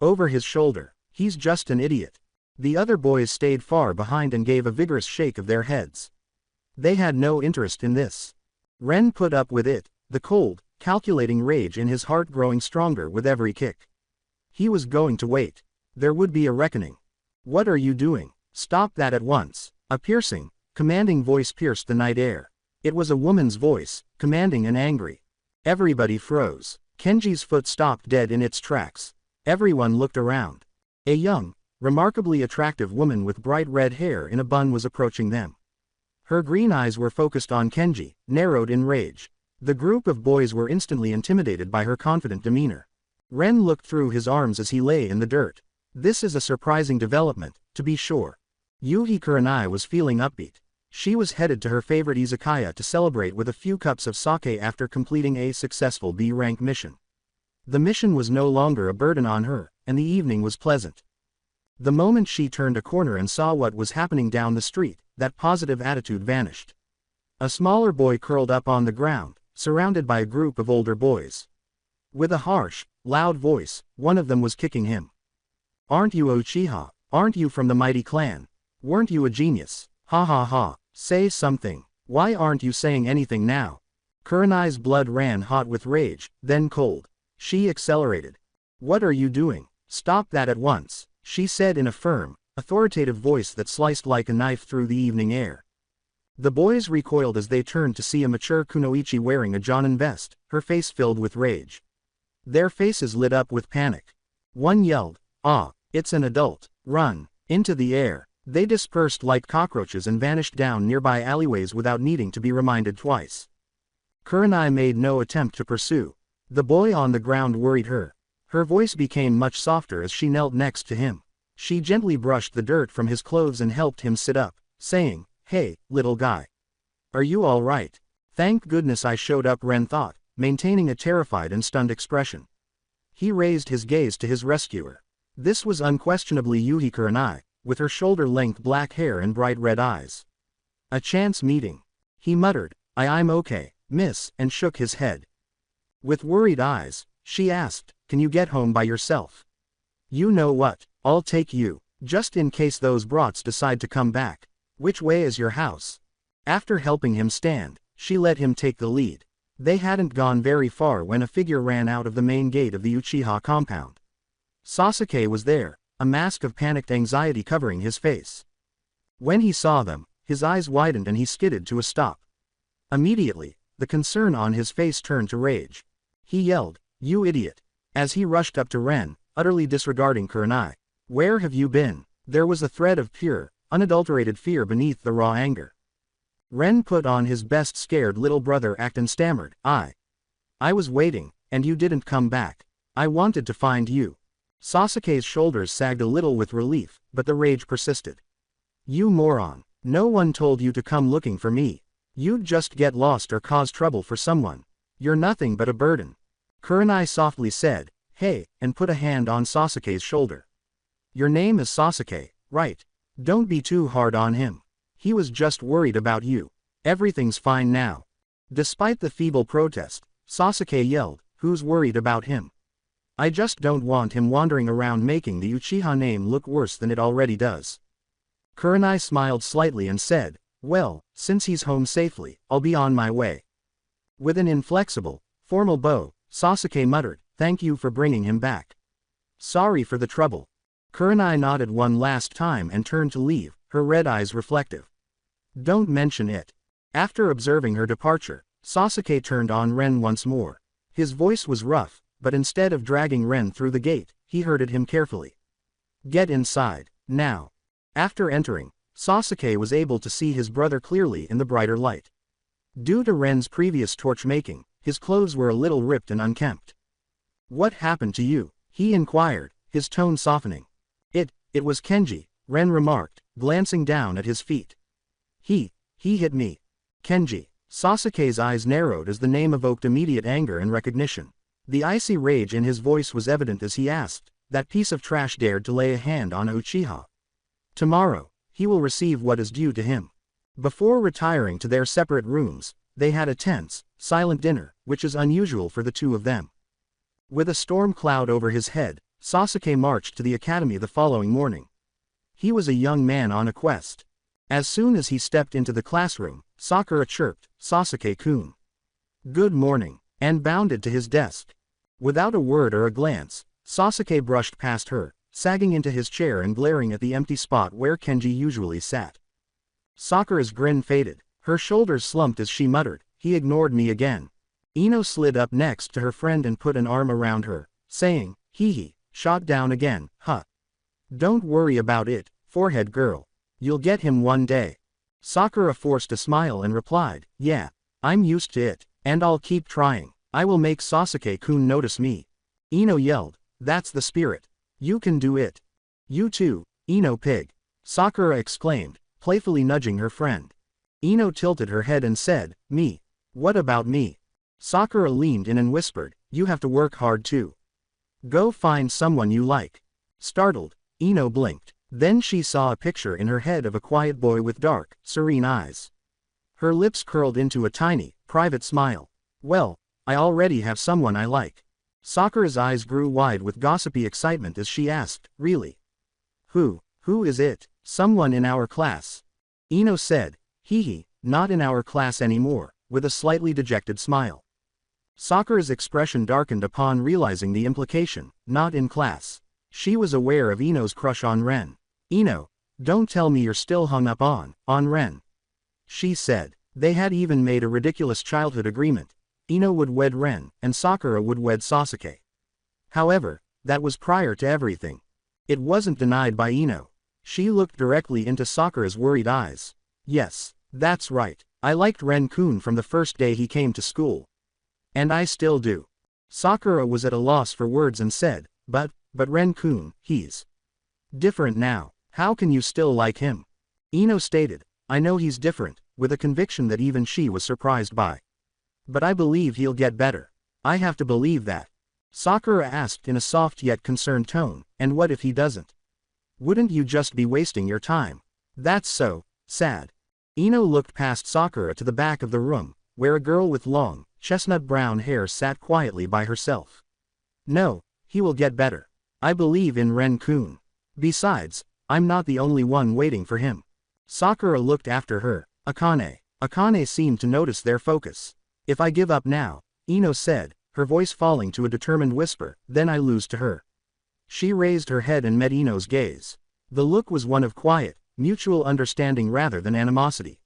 Over his shoulder, he's just an idiot. The other boys stayed far behind and gave a vigorous shake of their heads. They had no interest in this. Ren put up with it, the cold, calculating rage in his heart growing stronger with every kick. He was going to wait. There would be a reckoning. What are you doing? Stop that at once. A piercing, commanding voice pierced the night air. It was a woman's voice, commanding and angry. Everybody froze. Kenji's foot stopped dead in its tracks. Everyone looked around. A young, remarkably attractive woman with bright red hair in a bun was approaching them. Her green eyes were focused on Kenji, narrowed in rage. The group of boys were instantly intimidated by her confident demeanor. Ren looked through his arms as he lay in the dirt. This is a surprising development, to be sure. Yuhi Kurenai was feeling upbeat. She was headed to her favorite izakaya to celebrate with a few cups of sake after completing a successful B-rank mission. The mission was no longer a burden on her, and the evening was pleasant. The moment she turned a corner and saw what was happening down the street, that positive attitude vanished. A smaller boy curled up on the ground, surrounded by a group of older boys. With a harsh, loud voice, one of them was kicking him. Aren't you Uchiha? Aren't you from the mighty clan? Weren't you a genius? Ha ha ha, say something. Why aren't you saying anything now? Kurenai's blood ran hot with rage, then cold. She accelerated. What are you doing? Stop that at once, she said in a firm, authoritative voice that sliced like a knife through the evening air. The boys recoiled as they turned to see a mature kunoichi wearing a jonin vest, her face filled with rage. Their faces lit up with panic. One yelled, "Ah, it's an adult, run!" Into the air. They dispersed like cockroaches and vanished down nearby alleyways without needing to be reminded twice. Kurenai made no attempt to pursue. The boy on the ground worried her. Her voice became much softer as she knelt next to him. She gently brushed the dirt from his clothes and helped him sit up, saying, "Hey, little guy. Are you all right?" Thank goodness I showed up, Ren thought, maintaining a terrified and stunned expression. He raised his gaze to his rescuer. This was unquestionably Yuhi Kurenai, with her shoulder-length black hair and bright red eyes. A chance meeting. He muttered, I'm okay, miss," and shook his head. With worried eyes, she asked, "Can you get home by yourself?" "You know what, I'll take you, just in case those brats decide to come back. Which way is your house?" After helping him stand, she let him take the lead. They hadn't gone very far when a figure ran out of the main gate of the Uchiha compound. Sasuke was there, a mask of panicked anxiety covering his face. When he saw them, his eyes widened and he skidded to a stop. Immediately, the concern on his face turned to rage. He yelled, "You idiot!" as he rushed up to Ren, utterly disregarding Kurenai. "Where have you been?" There was a thread of pure, unadulterated fear beneath the raw anger. Ren put on his best scared little brother act and stammered, I was waiting, and you didn't come back. I wanted to find you." Sasuke's shoulders sagged a little with relief, but the rage persisted. "You moron. No one told you to come looking for me. You'd just get lost or cause trouble for someone. You're nothing but a burden." Kurenai softly said, "Hey," and put a hand on Sasuke's shoulder. Your name is Sasuke, right? Don't be too hard on him. He was just worried about you. Everything's fine now. Despite the feeble protest, Sasuke yelled, who's worried about him? I just don't want him wandering around making the Uchiha name look worse than it already does. Kurenai smiled slightly and said, well, since he's home safely, I'll be on my way. With an inflexible, formal bow, Sasuke muttered, thank you for bringing him back. Sorry for the trouble. Kurenai nodded one last time and turned to leave, her red eyes reflective. Don't mention it. After observing her departure, Sasuke turned on Ren once more. His voice was rough, but instead of dragging Ren through the gate, he herded him carefully. Get inside, now. After entering, Sasuke was able to see his brother clearly in the brighter light. Due to Ren's previous torch-making, his clothes were a little ripped and unkempt. What happened to you? He inquired, his tone softening. It was Kenji, Ren remarked, glancing down at his feet. He hit me. Kenji. Sasuke's eyes narrowed as the name evoked immediate anger and recognition. The icy rage in his voice was evident as he asked, that piece of trash dared to lay a hand on Uchiha. Tomorrow, he will receive what is due to him. Before retiring to their separate rooms, they had a tense, silent dinner, which is unusual for the two of them. With a storm cloud over his head, Sasuke marched to the academy the following morning. He was a young man on a quest. As soon as he stepped into the classroom, Sakura chirped, Sasuke-kun. Good morning, and bounded to his desk. Without a word or a glance, Sasuke brushed past her, sagging into his chair and glaring at the empty spot where Kenji usually sat. Sakura's grin faded, her shoulders slumped as she muttered, he ignored me again. Ino slid up next to her friend and put an arm around her, saying, hee, shot down again, huh. Don't worry about it, forehead girl. You'll get him one day. Sakura forced a smile and replied, yeah, I'm used to it, and I'll keep trying. I will make Sasuke-kun notice me. Ino yelled, that's the spirit. You can do it. You too, Ino pig. Sakura exclaimed, playfully nudging her friend. Ino tilted her head and said, me. What about me? Sakura leaned in and whispered, you have to work hard too. Go find someone you like. Startled, Ino blinked. Then she saw a picture in her head of a quiet boy with dark, serene eyes. Her lips curled into a tiny, private smile. Well, I already have someone I like. Sakura's eyes grew wide with gossipy excitement as she asked, really? Who is it? Someone in our class. Ino said, hee, not in our class anymore, with a slightly dejected smile. Sakura's expression darkened upon realizing the implication, not in class. She was aware of Ino's crush on Ren. Ino, don't tell me you're still hung up on Ren. She said. They had even made a ridiculous childhood agreement. Ino would wed Ren, and Sakura would wed Sasuke. However, that was prior to everything. It wasn't denied by Ino. She looked directly into Sakura's worried eyes. Yes, that's right. I liked Ren-kun from the first day he came to school. And I still do. Sakura was at a loss for words and said, but Ren-kun, he's different now. How can you still like him? Ino stated, I know he's different, with a conviction that even she was surprised by. But I believe he'll get better. I have to believe that. Sakura asked in a soft yet concerned tone, and what if he doesn't? Wouldn't you just be wasting your time? That's so sad. Ino looked past Sakura to the back of the room, where a girl with long, chestnut brown hair sat quietly by herself. No, he will get better. I believe in Ren-kun. Besides, I'm not the only one waiting for him. Sakura looked after her. Akane seemed to notice their focus. If I give up now, Ino said, her voice falling to a determined whisper, then I lose to her. She raised her head and met Ino's gaze. The look was one of quiet, mutual understanding rather than animosity.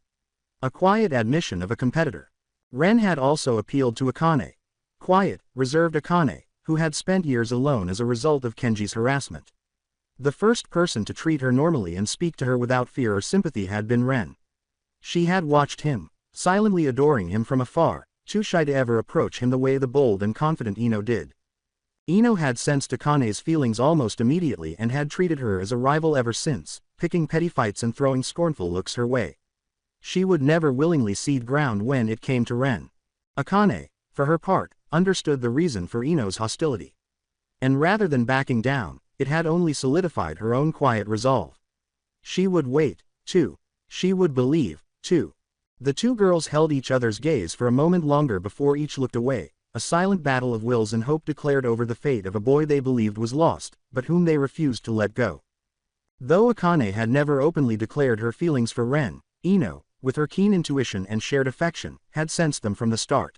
A quiet admission of a competitor. Ren had also appealed to Akane. Quiet, reserved Akane, who had spent years alone as a result of Kenji's harassment. The first person to treat her normally and speak to her without fear or sympathy had been Ren. She had watched him, silently adoring him from afar, too shy to ever approach him the way the bold and confident Ino did. Ino had sensed Akane's feelings almost immediately and had treated her as a rival ever since, picking petty fights and throwing scornful looks her way. She would never willingly cede ground when it came to Ren. Akane, for her part, understood the reason for Ino's hostility. And rather than backing down, it had only solidified her own quiet resolve. She would wait, too. She would believe, too. The two girls held each other's gaze for a moment longer before each looked away, a silent battle of wills and hope declared over the fate of a boy they believed was lost, but whom they refused to let go. Though Akane had never openly declared her feelings for Ren, Ino, with her keen intuition and shared affection, had sensed them from the start.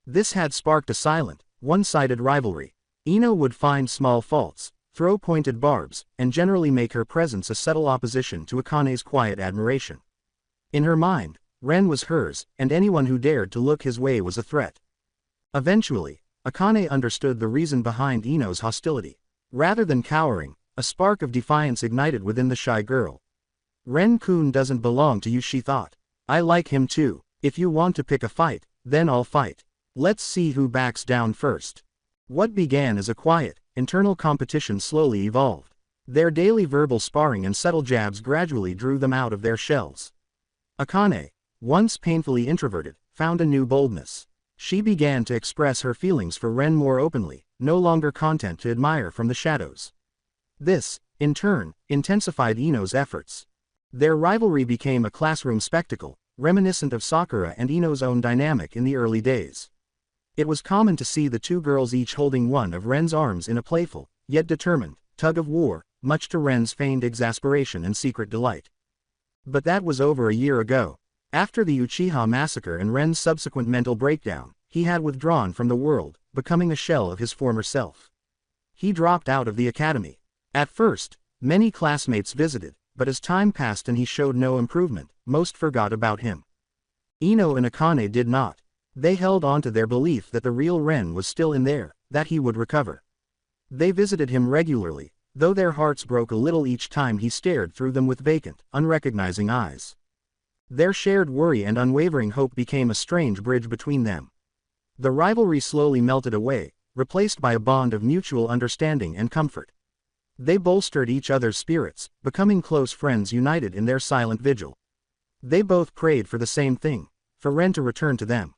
This had sparked a silent, one-sided rivalry. Ino would find small faults, throw pointed barbs, and generally make her presence a subtle opposition to Akane's quiet admiration. In her mind, Ren was hers, and anyone who dared to look his way was a threat. Eventually, Akane understood the reason behind Ino's hostility. Rather than cowering, a spark of defiance ignited within the shy girl. Ren-kun doesn't belong to you, she thought. I like him too. If you want to pick a fight, then I'll fight. Let's see who backs down first. What began as a quiet, internal competition slowly evolved. Their daily verbal sparring and subtle jabs gradually drew them out of their shells. Akane, once painfully introverted, found a new boldness. She began to express her feelings for Ren more openly, no longer content to admire from the shadows. This, in turn, intensified Ino's efforts. Their rivalry became a classroom spectacle, reminiscent of Sakura and Ino's own dynamic in the early days. It was common to see the two girls each holding one of Ren's arms in a playful, yet determined, tug of war, much to Ren's feigned exasperation and secret delight. But that was over a year ago. After the Uchiha massacre and Ren's subsequent mental breakdown, he had withdrawn from the world, becoming a shell of his former self. He dropped out of the academy. At first, many classmates visited, but as time passed and he showed no improvement, most forgot about him. Ino and Akane did not. They held on to their belief that the real Ren was still in there, that he would recover. They visited him regularly, though their hearts broke a little each time he stared through them with vacant, unrecognizing eyes. Their shared worry and unwavering hope became a strange bridge between them. The rivalry slowly melted away, replaced by a bond of mutual understanding and comfort. They bolstered each other's spirits, becoming close friends united in their silent vigil. They both prayed for the same thing, for Ren to return to them.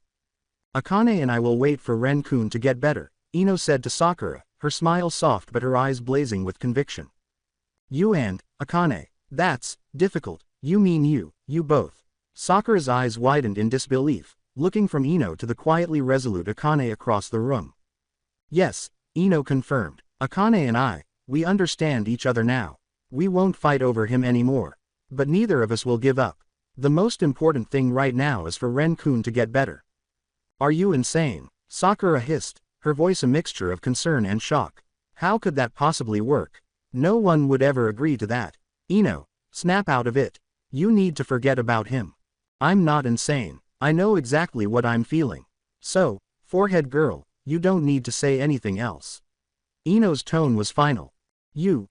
Akane and I will wait for Ren-kun to get better, Ino said to Sakura, her smile soft but her eyes blazing with conviction. You and, Akane, that's difficult, you mean you both. Sakura's eyes widened in disbelief, looking from Ino to the quietly resolute Akane across the room. Yes, Ino confirmed. Akane and I, we understand each other now. We won't fight over him anymore. But neither of us will give up. The most important thing right now is for Ren-kun to get better. Are you insane? Sakura hissed, her voice a mixture of concern and shock. How could that possibly work? No one would ever agree to that. Ino, snap out of it. You need to forget about him. I'm not insane. I know exactly what I'm feeling. So, forehead girl, you don't need to say anything else. Ino's tone was final. You.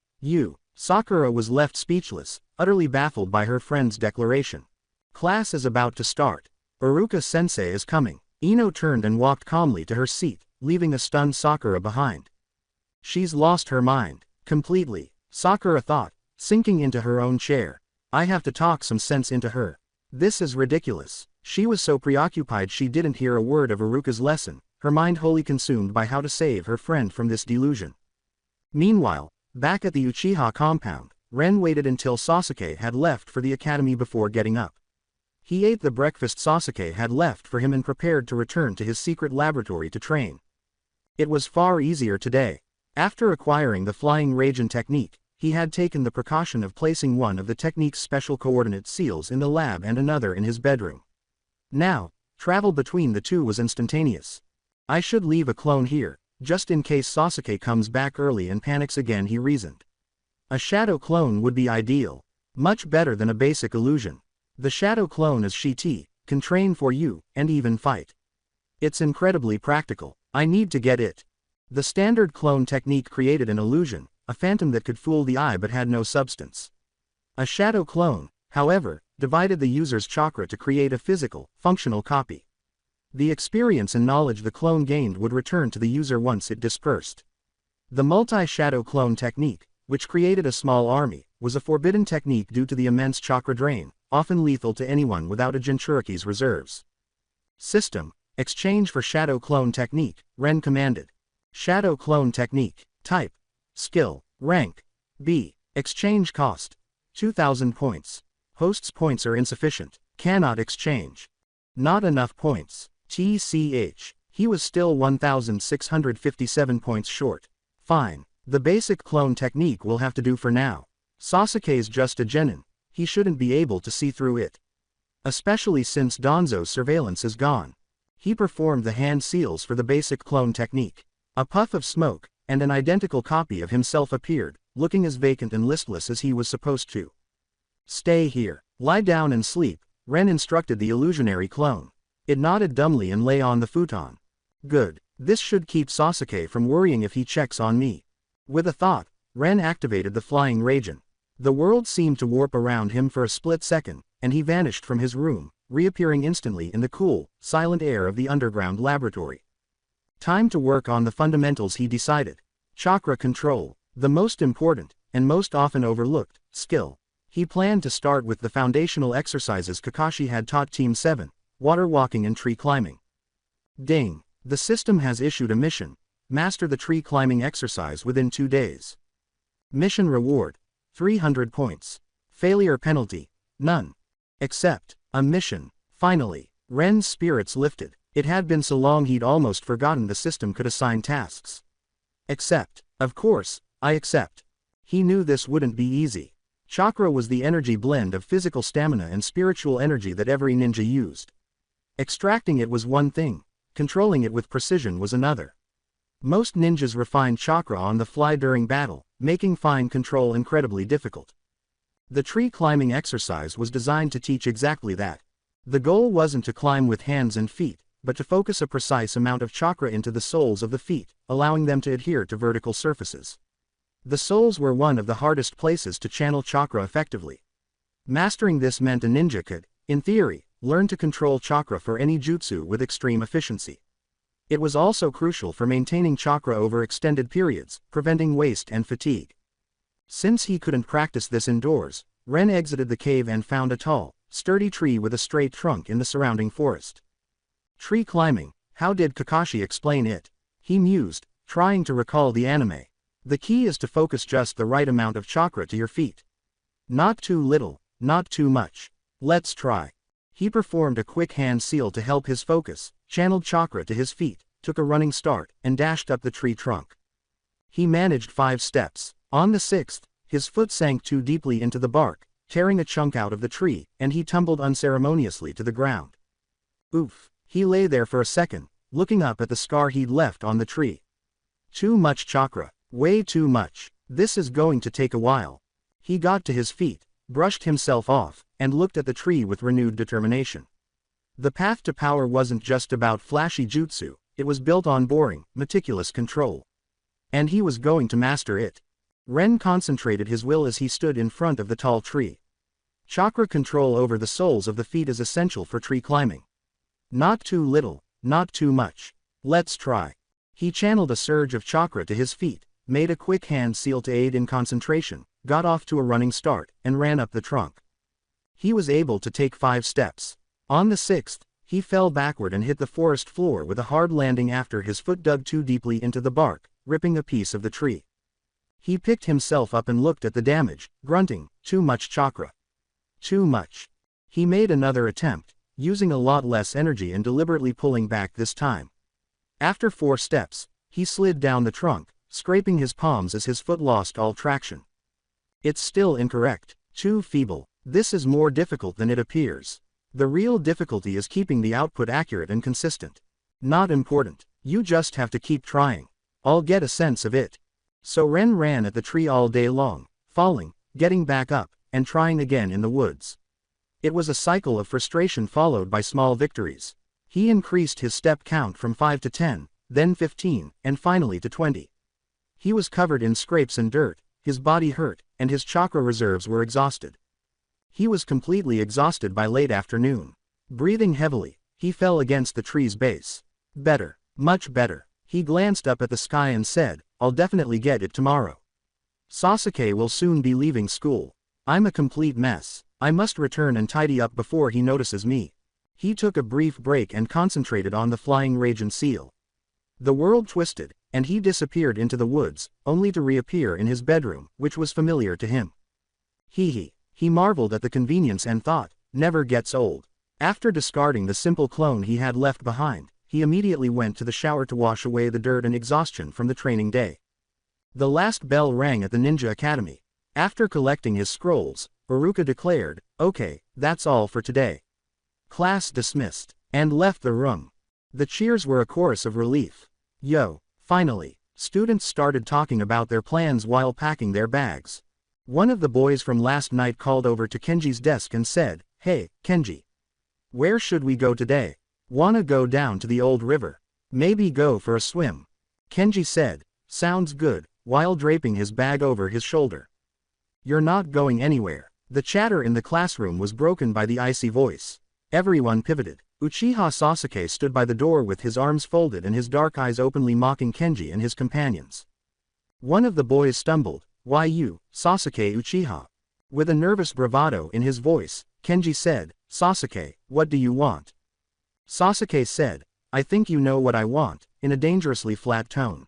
Sakura was left speechless, utterly baffled by her friend's declaration. Class is about to start. Iruka-sensei is coming. Ino turned and walked calmly to her seat, leaving a stunned Sakura behind. She's lost her mind. Completely, Sakura thought, sinking into her own chair. I have to talk some sense into her. This is ridiculous. She was so preoccupied she didn't hear a word of Iruka's lesson, her mind wholly consumed by how to save her friend from this delusion. Meanwhile, back at the Uchiha compound, Ren waited until Sasuke had left for the academy before getting up. He ate the breakfast Sasuke had left for him and prepared to return to his secret laboratory to train. It was far easier today. After acquiring the flying Raijin technique, he had taken the precaution of placing one of the technique's special coordinate seals in the lab and another in his bedroom. Now, travel between the two was instantaneous. I should leave a clone here, just in case Sasuke comes back early and panics again, he reasoned. A shadow clone would be ideal. Much better than a basic illusion. The shadow clone is Shiti, can train for you, and even fight. It's incredibly practical. I need to get it. The standard clone technique created an illusion, a phantom that could fool the eye but had no substance. A shadow clone, however, divided the user's chakra to create a physical, functional copy. The experience and knowledge the clone gained would return to the user once it dispersed. The multi-shadow clone technique, which created a small army, was a forbidden technique due to the immense chakra drain, often lethal to anyone without a Jinchuriki's reserves. System, exchange for shadow clone technique, Ren commanded. Shadow clone technique, type, skill, Rank B. Exchange cost 2,000 points. Host's points are insufficient. Cannot exchange. Not enough points. TCH. He was still 1,657 points short. Fine. The basic clone technique will have to do for now. Sasuke's just a genin. He shouldn't be able to see through it. Especially since Danzo's surveillance is gone. He performed the hand seals for the basic clone technique. A puff of smoke, and an identical copy of himself appeared, looking as vacant and listless as he was supposed to. Stay here. Lie down and sleep, Ren instructed the illusionary clone. It nodded dumbly and lay on the futon. Good. This should keep Sasuke from worrying if he checks on me. With a thought, Ren activated the flying Raijin. The world seemed to warp around him for a split second, and he vanished from his room, reappearing instantly in the cool, silent air of the underground laboratory. Time to work on the fundamentals, he decided. Chakra control, the most important, and most often overlooked, skill. He planned to start with the foundational exercises Kakashi had taught Team 7, water walking and tree climbing. Ding! The system has issued a mission. Master the tree climbing exercise within 2 days. Mission reward: 300 points. Failure penalty: none. Accept. A mission. Finally, Ren's spirits lifted. It had been so long he'd almost forgotten the system could assign tasks. Accept. Of course, I accept. He knew this wouldn't be easy. Chakra was the energy blend of physical stamina and spiritual energy that every ninja used. Extracting it was one thing, controlling it with precision was another. Most ninjas refined chakra on the fly during battle, making fine control incredibly difficult. The tree climbing exercise was designed to teach exactly that. The goal wasn't to climb with hands and feet, but to focus a precise amount of chakra into the soles of the feet, allowing them to adhere to vertical surfaces. The soles were one of the hardest places to channel chakra effectively. Mastering this meant a ninja could, in theory, learn to control chakra for any jutsu with extreme efficiency. It was also crucial for maintaining chakra over extended periods, preventing waste and fatigue. Since he couldn't practice this indoors, Ren exited the cave and found a tall, sturdy tree with a straight trunk in the surrounding forest. Tree climbing, how did Kakashi explain it? He mused, trying to recall the anime. The key is to focus just the right amount of chakra to your feet. Not too little, not too much. Let's try. He performed a quick hand seal to help his focus, channeled chakra to his feet, took a running start, and dashed up the tree trunk. He managed 5 steps. On the 6th, his foot sank too deeply into the bark, tearing a chunk out of the tree, and he tumbled unceremoniously to the ground. Oof. He lay there for a second, looking up at the scar he'd left on the tree. Too much chakra. Way too much. This is going to take a while. He got to his feet, brushed himself off, and looked at the tree with renewed determination. The path to power wasn't just about flashy jutsu, it was built on boring, meticulous control. And he was going to master it. Ren concentrated his will as he stood in front of the tall tree. Chakra control over the soles of the feet is essential for tree climbing. Not too little, not too much. Let's try. He channeled a surge of chakra to his feet, made a quick hand seal to aid in concentration, got off to a running start, and ran up the trunk. He was able to take 5 steps. On the 6th, he fell backward and hit the forest floor with a hard landing after his foot dug too deeply into the bark, ripping a piece of the tree. He picked himself up and looked at the damage, grunting, too much chakra. Too much. He made another attempt, using a lot less energy and deliberately pulling back this time. After 4 steps, he slid down the trunk, scraping his palms as his foot lost all traction. It's still incorrect. Too feeble. This is more difficult than it appears. The real difficulty is keeping the output accurate and consistent. Not important. You just have to keep trying. I'll get a sense of it. So Ren ran at the tree all day long, falling, getting back up, and trying again in the woods. It was a cycle of frustration followed by small victories. He increased his step count from 5 to 10, then 15, and finally to 20. He was covered in scrapes and dirt, his body hurt, and his chakra reserves were exhausted. He was completely exhausted by late afternoon. Breathing heavily, he fell against the tree's base. Better, much better. He glanced up at the sky and said, I'll definitely get it tomorrow. Sasuke will soon be leaving school. I'm a complete mess. I must return and tidy up before he notices me. He took a brief break and concentrated on the flying Raijin seal. The world twisted, and he disappeared into the woods, only to reappear in his bedroom, which was familiar to him. He marveled at the convenience and thought, never gets old. After discarding the simple clone he had left behind, he immediately went to the shower to wash away the dirt and exhaustion from the training day. The last bell rang at the Ninja Academy. After collecting his scrolls, Iruka declared, "Okay, that's all for today." Class dismissed, and left the room. The cheers were a chorus of relief. Yo, finally, students started talking about their plans while packing their bags. One of the boys from last night called over to Kenji's desk and said, "Hey, Kenji. Where should we go today? Wanna go down to the old river? Maybe go for a swim?" Kenji said, "Sounds good," while draping his bag over his shoulder. "You're not going anywhere." The chatter in the classroom was broken by the icy voice. Everyone pivoted. Uchiha Sasuke stood by the door with his arms folded and his dark eyes openly mocking Kenji and his companions. One of the boys stumbled, "Why you, Sasuke Uchiha?" With a nervous bravado in his voice, Kenji said, "Sasuke, what do you want?" Sasuke said, "I think you know what I want," in a dangerously flat tone.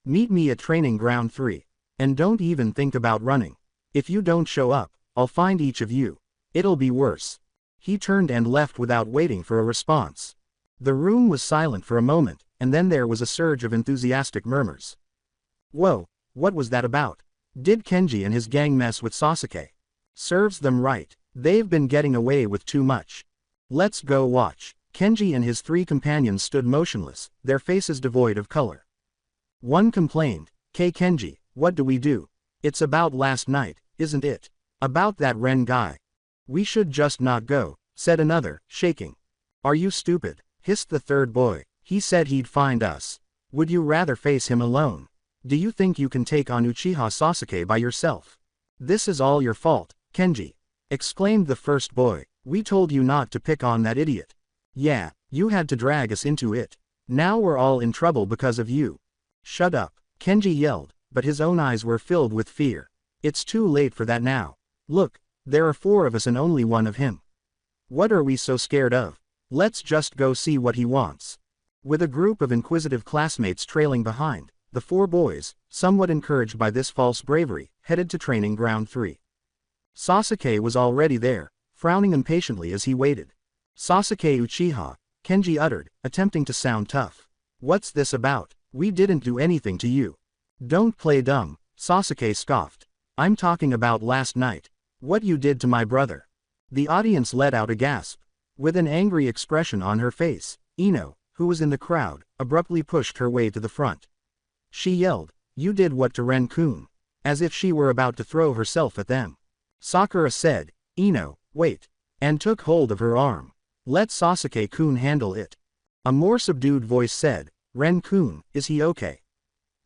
"Meet me at training ground 3. And don't even think about running. If you don't show up, I'll find each of you. It'll be worse." He turned and left without waiting for a response. The room was silent for a moment, and then there was a surge of enthusiastic murmurs. "Whoa, what was that about? Did Kenji and his gang mess with Sasuke? Serves them right. They've been getting away with too much. Let's go watch." Kenji and his 3 companions stood motionless, their faces devoid of color. One complained, Kenji, what do we do? It's about last night, isn't it? About that Ren guy. We should just not go, said another, shaking. Are you stupid? Hissed the third boy. He said he'd find us. Would you rather face him alone? Do you think you can take on Uchiha Sasuke by yourself? This is all your fault, Kenji. Exclaimed the first boy. We told you not to pick on that idiot. Yeah, you had to drag us into it. Now we're all in trouble because of you. Shut up, Kenji yelled, but his own eyes were filled with fear. It's too late for that now. Look, there are 4 of us and only 1 of him. What are we so scared of? Let's just go see what he wants. With a group of inquisitive classmates trailing behind, the 4 boys, somewhat encouraged by this false bravery, headed to training ground 3. Sasuke was already there, frowning impatiently as he waited. Sasuke Uchiha, Kenji uttered, attempting to sound tough. What's this about? We didn't do anything to you. Don't play dumb, Sasuke scoffed. I'm talking about last night. What you did to my brother. The audience let out a gasp. With an angry expression on her face, Ino, who was in the crowd, abruptly pushed her way to the front. She yelled, "You did what to Ren-kun?" As if she were about to throw herself at them. Sakura said, "Ino, wait," and took hold of her arm. "Let Sasuke-kun handle it." A more subdued voice said, "Ren-kun, is he okay?"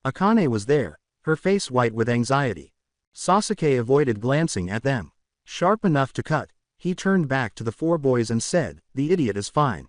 Akane was there, her face white with anxiety. Sasuke avoided glancing at them. Sharp enough to cut, he turned back to the 4 boys and said, "The idiot is fine.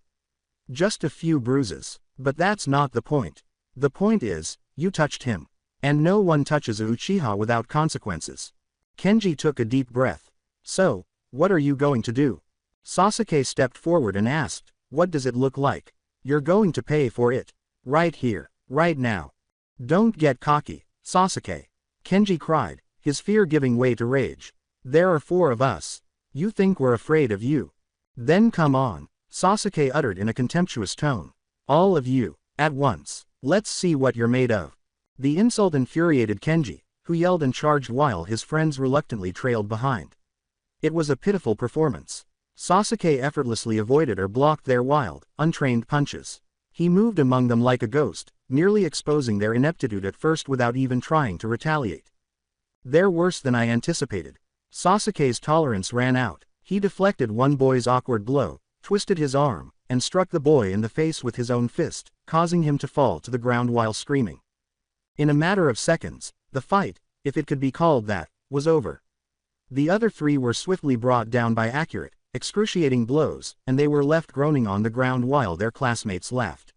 Just a few bruises. But that's not the point. The point is, you touched him. And no one touches a Uchiha without consequences." Kenji took a deep breath. "So, what are you going to do?" Sasuke stepped forward and asked, "What does it look like? You're going to pay for it. Right here, right now. Don't get cocky, Sasuke." Kenji cried, his fear giving way to rage. "There are 4 of us. You think we're afraid of you? Then come on," Sasuke uttered in a contemptuous tone. "All of you, at once. Let's see what you're made of." The insult infuriated Kenji, who yelled and charged while his friends reluctantly trailed behind. It was a pitiful performance. Sasuke effortlessly avoided or blocked their wild, untrained punches. He moved among them like a ghost, merely exposing their ineptitude at first without even trying to retaliate. "They're worse than I anticipated." Sasuke's tolerance ran out. He deflected one boy's awkward blow, twisted his arm, and struck the boy in the face with his own fist, causing him to fall to the ground while screaming. In a matter of seconds, the fight, if it could be called that, was over. The other 3 were swiftly brought down by accurate, excruciating blows, and they were left groaning on the ground while their classmates laughed.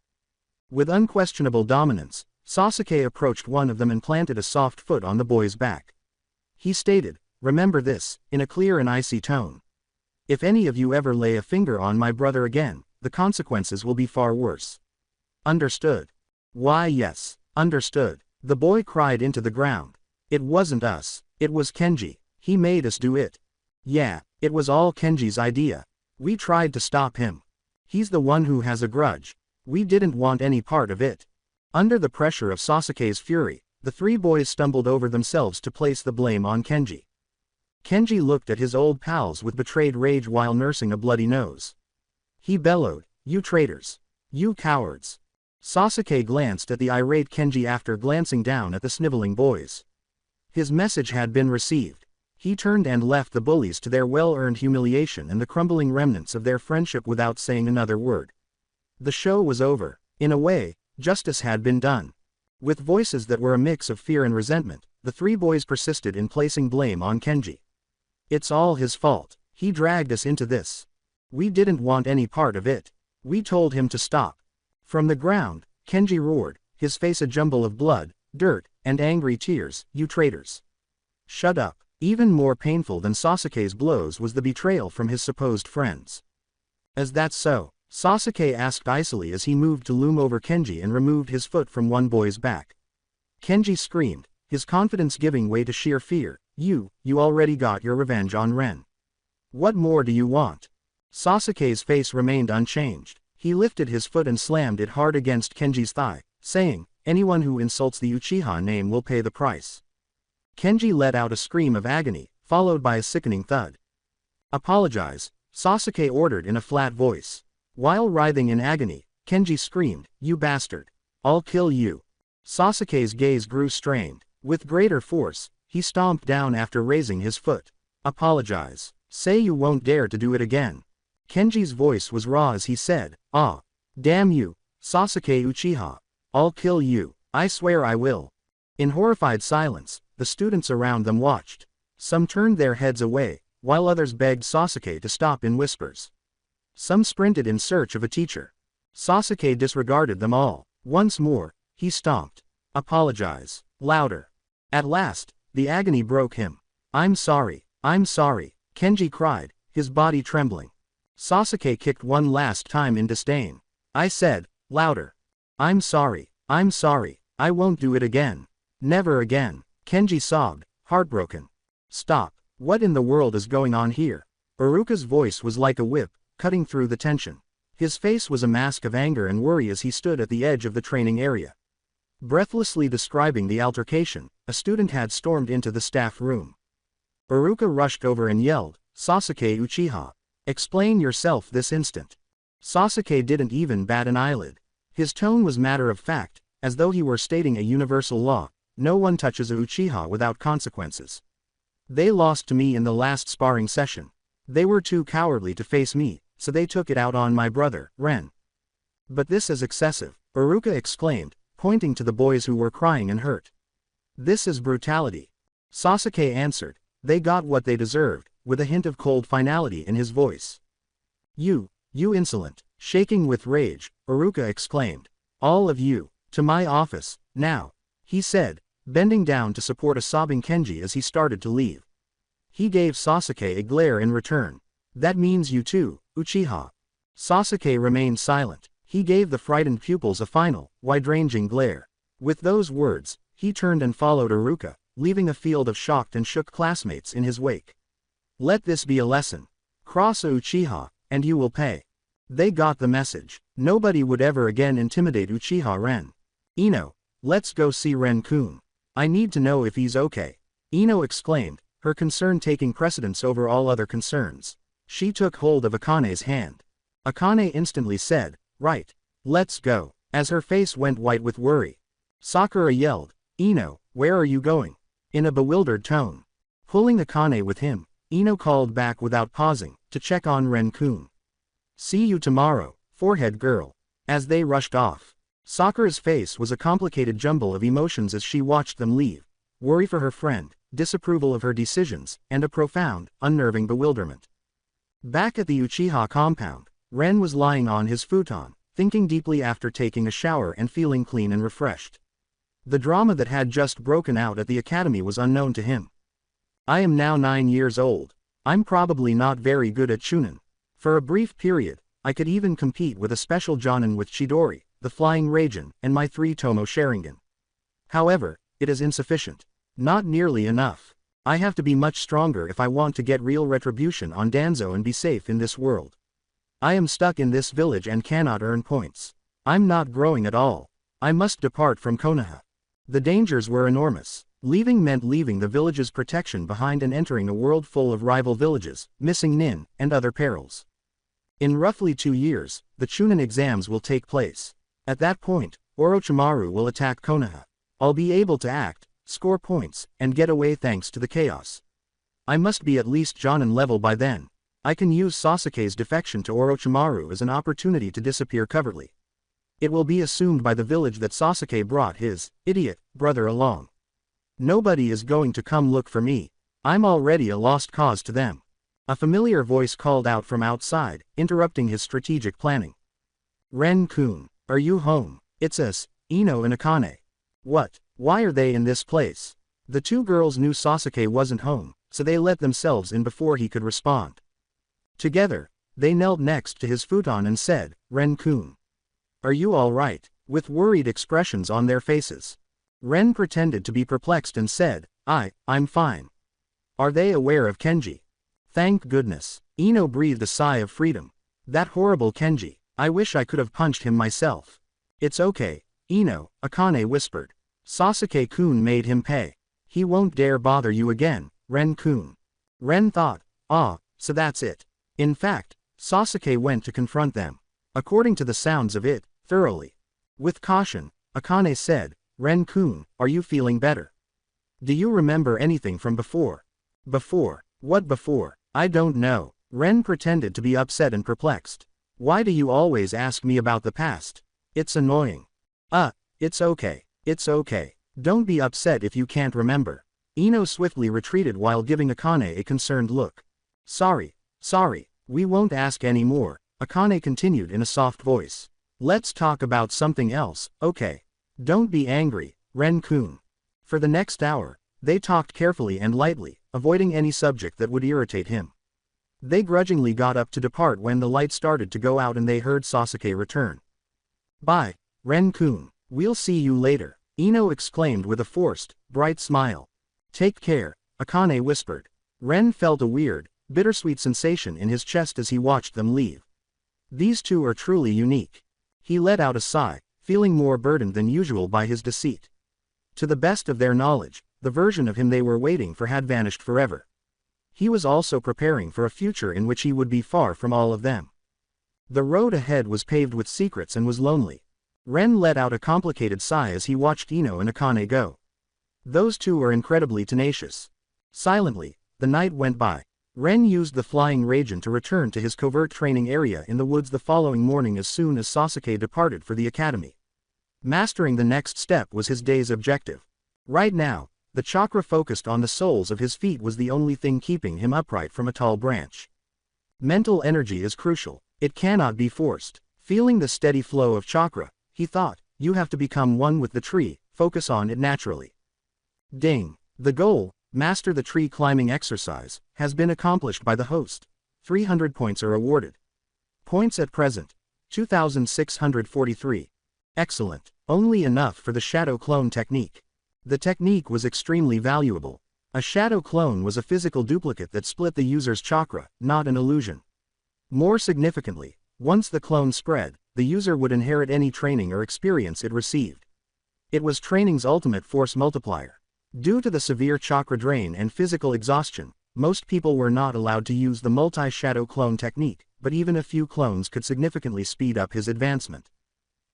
With unquestionable dominance, Sasuke approached one of them and planted a soft foot on the boy's back. He stated, "Remember this," in a clear and icy tone. "If any of you ever lay a finger on my brother again, the consequences will be far worse. Understood?" Why yes, understood. The boy cried into the ground. It wasn't us, it was Kenji, he made us do it. Yeah, it was all Kenji's idea. We tried to stop him. He's the one who has a grudge. We didn't want any part of it. Under the pressure of Sasuke's fury, the three boys stumbled over themselves to place the blame on Kenji. Kenji looked at his old pals with betrayed rage while nursing a bloody nose. He bellowed, "You traitors! You cowards!" Sasuke glanced at the irate Kenji after glancing down at the sniveling boys. His message had been received. He turned and left the bullies to their well-earned humiliation and the crumbling remnants of their friendship without saying another word. The show was over. In a way, justice had been done. With voices that were a mix of fear and resentment, the three boys persisted in placing blame on Kenji. It's all his fault. He dragged us into this. We didn't want any part of it. We told him to stop. From the ground, Kenji roared, his face a jumble of blood, dirt, and angry tears, "You traitors! Shut up!" Even more painful than Sasuke's blows was the betrayal from his supposed friends. "Is that so?" Sasuke asked icily as he moved to loom over Kenji and removed his foot from one boy's back. Kenji screamed, his confidence giving way to sheer fear. You already got your revenge on Ren. What more do you want?" Sasuke's face remained unchanged. He lifted his foot and slammed it hard against Kenji's thigh, saying, "Anyone who insults the Uchiha name will pay the price." Kenji let out a scream of agony, followed by a sickening thud. "Apologize," Sasuke ordered in a flat voice. While writhing in agony, Kenji screamed, "You bastard! I'll kill you!" Sasuke's gaze grew strained. With greater force, he stomped down after raising his foot. "Apologize. Say you won't dare to do it again." Kenji's voice was raw as he said, "Ah! Damn you, Sasuke Uchiha! I'll kill you, I swear I will." In horrified silence, the students around them watched. Some turned their heads away, while others begged Sasuke to stop in whispers. Some sprinted in search of a teacher. Sasuke disregarded them all. Once more, he stomped. "Apologize." Louder. At last, the agony broke him. I'm sorry, Kenji cried, his body trembling. Sasuke kicked one last time in disdain. "I said, louder. I'm sorry, I won't do it again. Never again." Kenji sobbed, heartbroken. "Stop, what in the world is going on here?" Iruka's voice was like a whip, cutting through the tension. His face was a mask of anger and worry as he stood at the edge of the training area. Breathlessly describing the altercation, a student had stormed into the staff room. Iruka rushed over and yelled, "Sasuke Uchiha! Explain yourself this instant." Sasuke didn't even bat an eyelid. His tone was matter of fact, as though he were stating a universal law: no one touches a Uchiha without consequences. They lost to me in the last sparring session. They were too cowardly to face me, so they took it out on my brother, Ren. "But this is excessive," Iruka exclaimed, pointing to the boys who were crying and hurt. "This is brutality." Sasuke answered, "They got what they deserved," with a hint of cold finality in his voice. You insolent." Shaking with rage, Iruka exclaimed, "All of you, to my office, now," he said, bending down to support a sobbing Kenji as he started to leave. He gave Sasuke a glare in return. "That means you too, Uchiha." Sasuke remained silent. He gave the frightened pupils a final, wide-ranging glare. With those words, he turned and followed Iruka, leaving a field of shocked and shook classmates in his wake. Let this be a lesson. Cross a Uchiha, and you will pay. They got the message. Nobody would ever again intimidate Uchiha Ren. "Ino, let's go see Ren-kun. I need to know if he's okay," Ino exclaimed, her concern taking precedence over all other concerns. She took hold of Akane's hand. Akane instantly said, "Right. Let's go," as her face went white with worry. Sakura yelled, "Ino, where are you going?" in a bewildered tone. Pulling Akane with him, Ino called back without pausing, to check on Ren-kun. "See you tomorrow, forehead girl." As they rushed off, Sakura's face was a complicated jumble of emotions as she watched them leave: worry for her friend, disapproval of her decisions, and a profound, unnerving bewilderment. Back at the Uchiha compound, Ren was lying on his futon, thinking deeply after taking a shower and feeling clean and refreshed. The drama that had just broken out at the academy was unknown to him. "I am now 9 years old. I'm probably not very good at Chunin. For a brief period, I could even compete with a special Jonin with Chidori, the Flying Raijin, and my 3 Tomo Sharingan. However, it is insufficient. Not nearly enough. I have to be much stronger if I want to get real retribution on Danzo and be safe in this world. I am stuck in this village and cannot earn points. I'm not growing at all. I must depart from Konoha. The dangers were enormous. Leaving meant leaving the village's protection behind and entering a world full of rival villages, missing Nin, and other perils. In roughly 2 years, the Chunin exams will take place. At that point, Orochimaru will attack Konoha. I'll be able to act, score points, and get away thanks to the chaos. I must be at least Jonin level by then. I can use Sasuke's defection to Orochimaru as an opportunity to disappear covertly. It will be assumed by the village that Sasuke brought his idiot brother along. Nobody is going to come look for me. I'm already a lost cause to them. A familiar voice called out from outside, interrupting his strategic planning. Ren-kun, are you home? It's us, Ino and Akane. What? Why are they in this place? The 2 girls knew Sasuke wasn't home, so they let themselves in before he could respond. Together, they knelt next to his futon and said, Ren-kun. Are you all right? With worried expressions on their faces. Ren pretended to be perplexed and said, I'm fine. Are they aware of Kenji? Thank goodness. Ino breathed a sigh of freedom. That horrible Kenji, I wish I could have punched him myself. It's okay, Ino, Akane whispered. Sasuke-kun made him pay. He won't dare bother you again, Ren-kun. Ren thought, so that's it. In fact, Sasuke went to confront them. According to the sounds of it, thoroughly. With caution, Akane said, Ren-kun, are you feeling better? Do you remember anything from before? Before? What before? I don't know. Ren pretended to be upset and perplexed. Why do you always ask me about the past? It's annoying. It's okay. It's okay. Don't be upset if you can't remember. Ino swiftly retreated while giving Akane a concerned look. Sorry, we won't ask any more, Akane continued in a soft voice. Let's talk about something else, okay? Don't be angry, Ren-kun. For the next hour, they talked carefully and lightly, avoiding any subject that would irritate him. They grudgingly got up to depart when the light started to go out and they heard Sasuke return. Bye, Ren-kun, we'll see you later, Ino exclaimed with a forced, bright smile. Take care, Akane whispered. Ren felt a weird, bittersweet sensation in his chest as he watched them leave. These 2 are truly unique. He let out a sigh, feeling more burdened than usual by his deceit. To the best of their knowledge, the version of him they were waiting for had vanished forever. He was also preparing for a future in which he would be far from all of them. The road ahead was paved with secrets and was lonely. Ren let out a complicated sigh as he watched Ino and Akane go. Those 2 are incredibly tenacious. Silently, the night went by. Ren used the Flying Raijin to return to his covert training area in the woods the following morning as soon as Sasuke departed for the academy. Mastering the next step was his day's objective. Right now, the chakra focused on the soles of his feet was the only thing keeping him upright from a tall branch. Mental energy is crucial. It cannot be forced. Feeling the steady flow of chakra, he thought, you have to become one with the tree, focus on it naturally. Ding. The goal, master the tree climbing exercise, has been accomplished by the host. 300 points are awarded. Points at present, 2,643. Excellent. Only enough for the shadow clone technique. The technique was extremely valuable. A shadow clone was a physical duplicate that split the user's chakra, not an illusion. More significantly, once the clone spread, the user would inherit any training or experience it received. It was training's ultimate force multiplier. Due to the severe chakra drain and physical exhaustion, most people were not allowed to use the multi-shadow clone technique, but even a few clones could significantly speed up his advancement.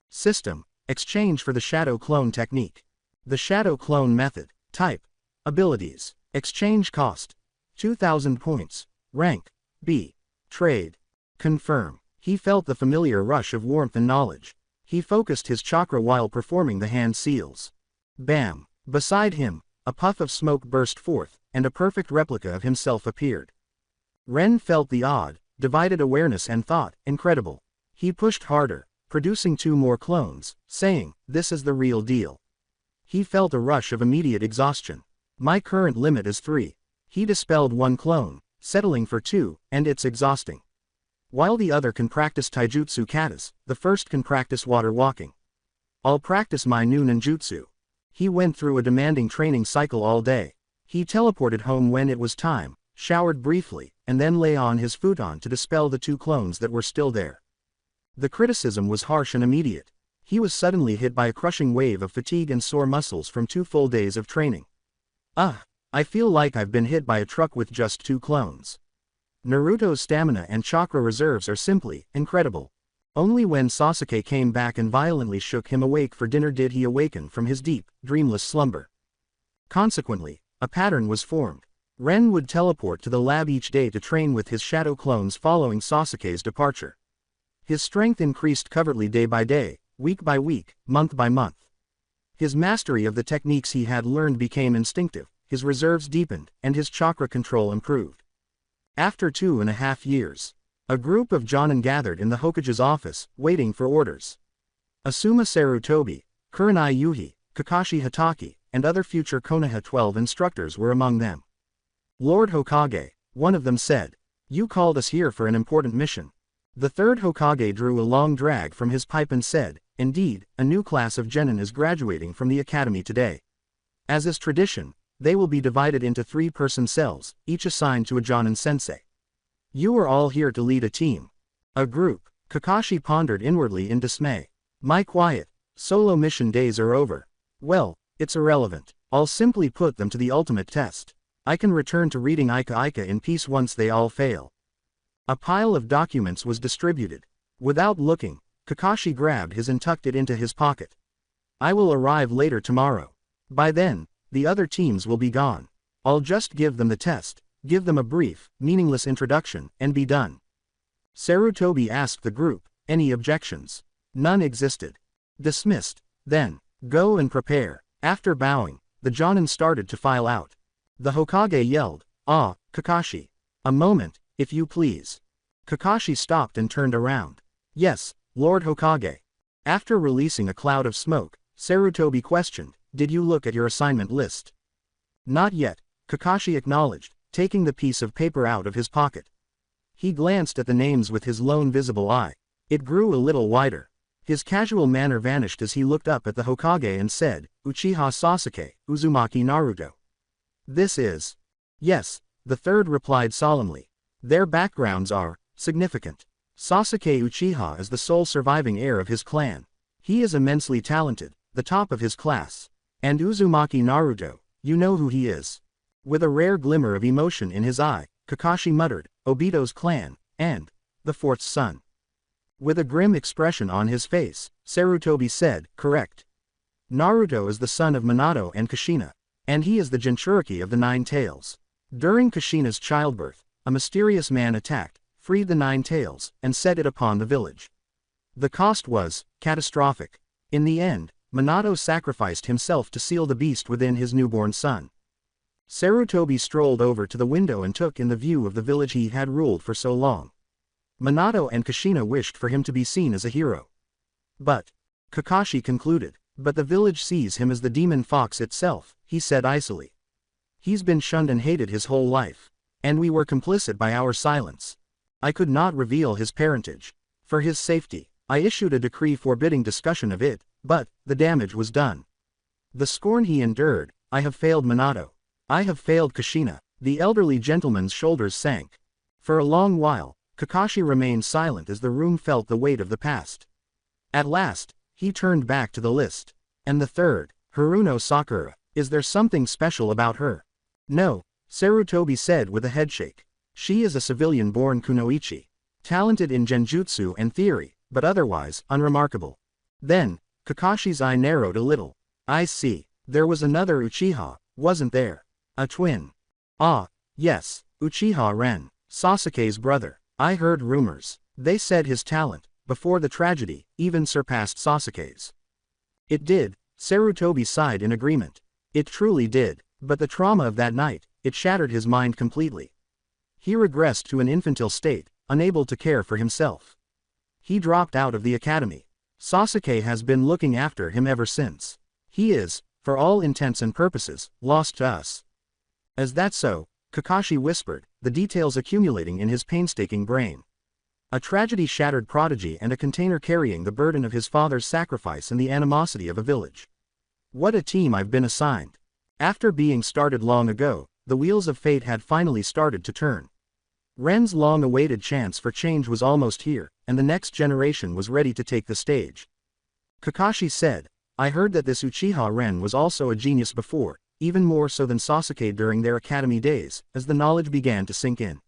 System: exchange for the shadow clone technique. The shadow clone method. Type: abilities. Exchange cost: 2,000 points. Rank: B. Trade. Confirm. He felt the familiar rush of warmth and knowledge. He focused his chakra while performing the hand seals. Bam! Beside him, a puff of smoke burst forth, and a perfect replica of himself appeared. Ren felt the odd, divided awareness and thought, incredible. He pushed harder, producing 2 more clones, saying, this is the real deal. He felt a rush of immediate exhaustion. My current limit is 3. He dispelled 1 clone, settling for 2, and it's exhausting. While the other can practice taijutsu katas, the first can practice water walking. I'll practice my new ninjutsu. He went through a demanding training cycle all day. He teleported home when it was time, showered briefly, and then lay on his futon to dispel the 2 clones that were still there. The criticism was harsh and immediate. He was suddenly hit by a crushing wave of fatigue and sore muscles from 2 full days of training. I feel like I've been hit by a truck with just 2 clones. Naruto's stamina and chakra reserves are simply incredible. Only when Sasuke came back and violently shook him awake for dinner did he awaken from his deep, dreamless slumber. Consequently, a pattern was formed. Ren would teleport to the lab each day to train with his shadow clones following Sasuke's departure. His strength increased covertly day by day, week by week, month by month. His mastery of the techniques he had learned became instinctive, his reserves deepened, and his chakra control improved. After 2.5 years, a group of Jonin gathered in the Hokage's office, waiting for orders. Asuma Sarutobi, Kurenai Yuhi, Kakashi Hatake, and other future Konoha 12 instructors were among them. Lord Hokage, one of them said, "You called us here for an important mission." The third Hokage drew a long drag from his pipe and said, "Indeed, a new class of genin is graduating from the academy today. As is tradition, they will be divided into 3-person cells, each assigned to a Jonin sensei. You are all here to lead a team." A group. Kakashi pondered inwardly in dismay. "My quiet, solo mission days are over. Well, it's irrelevant. I'll simply put them to the ultimate test. I can return to reading Ika Ika in peace once they all fail." A pile of documents was distributed. Without looking, Kakashi grabbed his and tucked it into his pocket. "I will arrive later tomorrow. By then, the other teams will be gone. I'll just give them the test, give them a brief, meaningless introduction, and be done." Sarutobi asked the group, "Any objections?" None existed. Dismissed. Then, go and prepare. After bowing, the Jonin started to file out. The Hokage yelled, "Ah, Kakashi. A moment, if you please." Kakashi stopped and turned around. "Yes, Lord Hokage." After releasing a cloud of smoke, Sarutobi questioned, "Did you look at your assignment list?" "Not yet," Kakashi acknowledged, taking the piece of paper out of his pocket. He glanced at the names with his lone visible eye. It grew a little wider. His casual manner vanished as he looked up at the Hokage and said, "Uchiha Sasuke, Uzumaki Naruto." "This is..." "Yes," the third replied solemnly. "Their backgrounds are significant. Sasuke Uchiha is the sole surviving heir of his clan. He is immensely talented, the top of his class. And Uzumaki Naruto, you know who he is." With a rare glimmer of emotion in his eye, Kakashi muttered, "Obito's clan, and the 4th son." With a grim expression on his face, Sarutobi said, "Correct. Naruto is the son of Minato and Kushina, and he is the Jinchuriki of the 9 Tails. During Kushina's childbirth, a mysterious man attacked, freed the 9 Tails, and set it upon the village. The cost was catastrophic. In the end, Minato sacrificed himself to seal the beast within his newborn son." Sarutobi strolled over to the window and took in the view of the village he had ruled for so long. Minato and Kushina wished for him to be seen as a hero. "But," Kakashi concluded, "but the village sees him as the demon fox itself," he said icily. "He's been shunned and hated his whole life. And we were complicit by our silence. I could not reveal his parentage. For his safety, I issued a decree forbidding discussion of it, but the damage was done. The scorn he endured, I have failed Minato. I have failed Kushina." The elderly gentleman's shoulders sank. For a long while, Kakashi remained silent as the room felt the weight of the past. At last, he turned back to the list. "And the third, Haruno Sakura, is there something special about her?" "No," Sarutobi said with a headshake. "She is a civilian-born kunoichi. Talented in genjutsu and theory, but otherwise unremarkable." Then, Kakashi's eye narrowed a little. "I see. There was another Uchiha, wasn't there? A twin?" "Ah, yes, Uchiha Ren, Sasuke's brother. I heard rumors. They said his talent, before the tragedy, even surpassed Sasuke's." "It did," Sarutobi sighed in agreement. "It truly did, but the trauma of that night, it shattered his mind completely. He regressed to an infantile state, unable to care for himself. He dropped out of the academy. Sasuke has been looking after him ever since. He is, for all intents and purposes, lost to us." "Is that so?" Kakashi whispered, the details accumulating in his painstaking brain. A tragedy-shattered prodigy and a container carrying the burden of his father's sacrifice and the animosity of a village. What a team I've been assigned. After being started long ago, the wheels of fate had finally started to turn. Ren's long-awaited chance for change was almost here, and the next generation was ready to take the stage. Kakashi said, I heard that this Uchiha Ren was also a genius before, even more so than Sasuke during their academy days, as the knowledge began to sink in.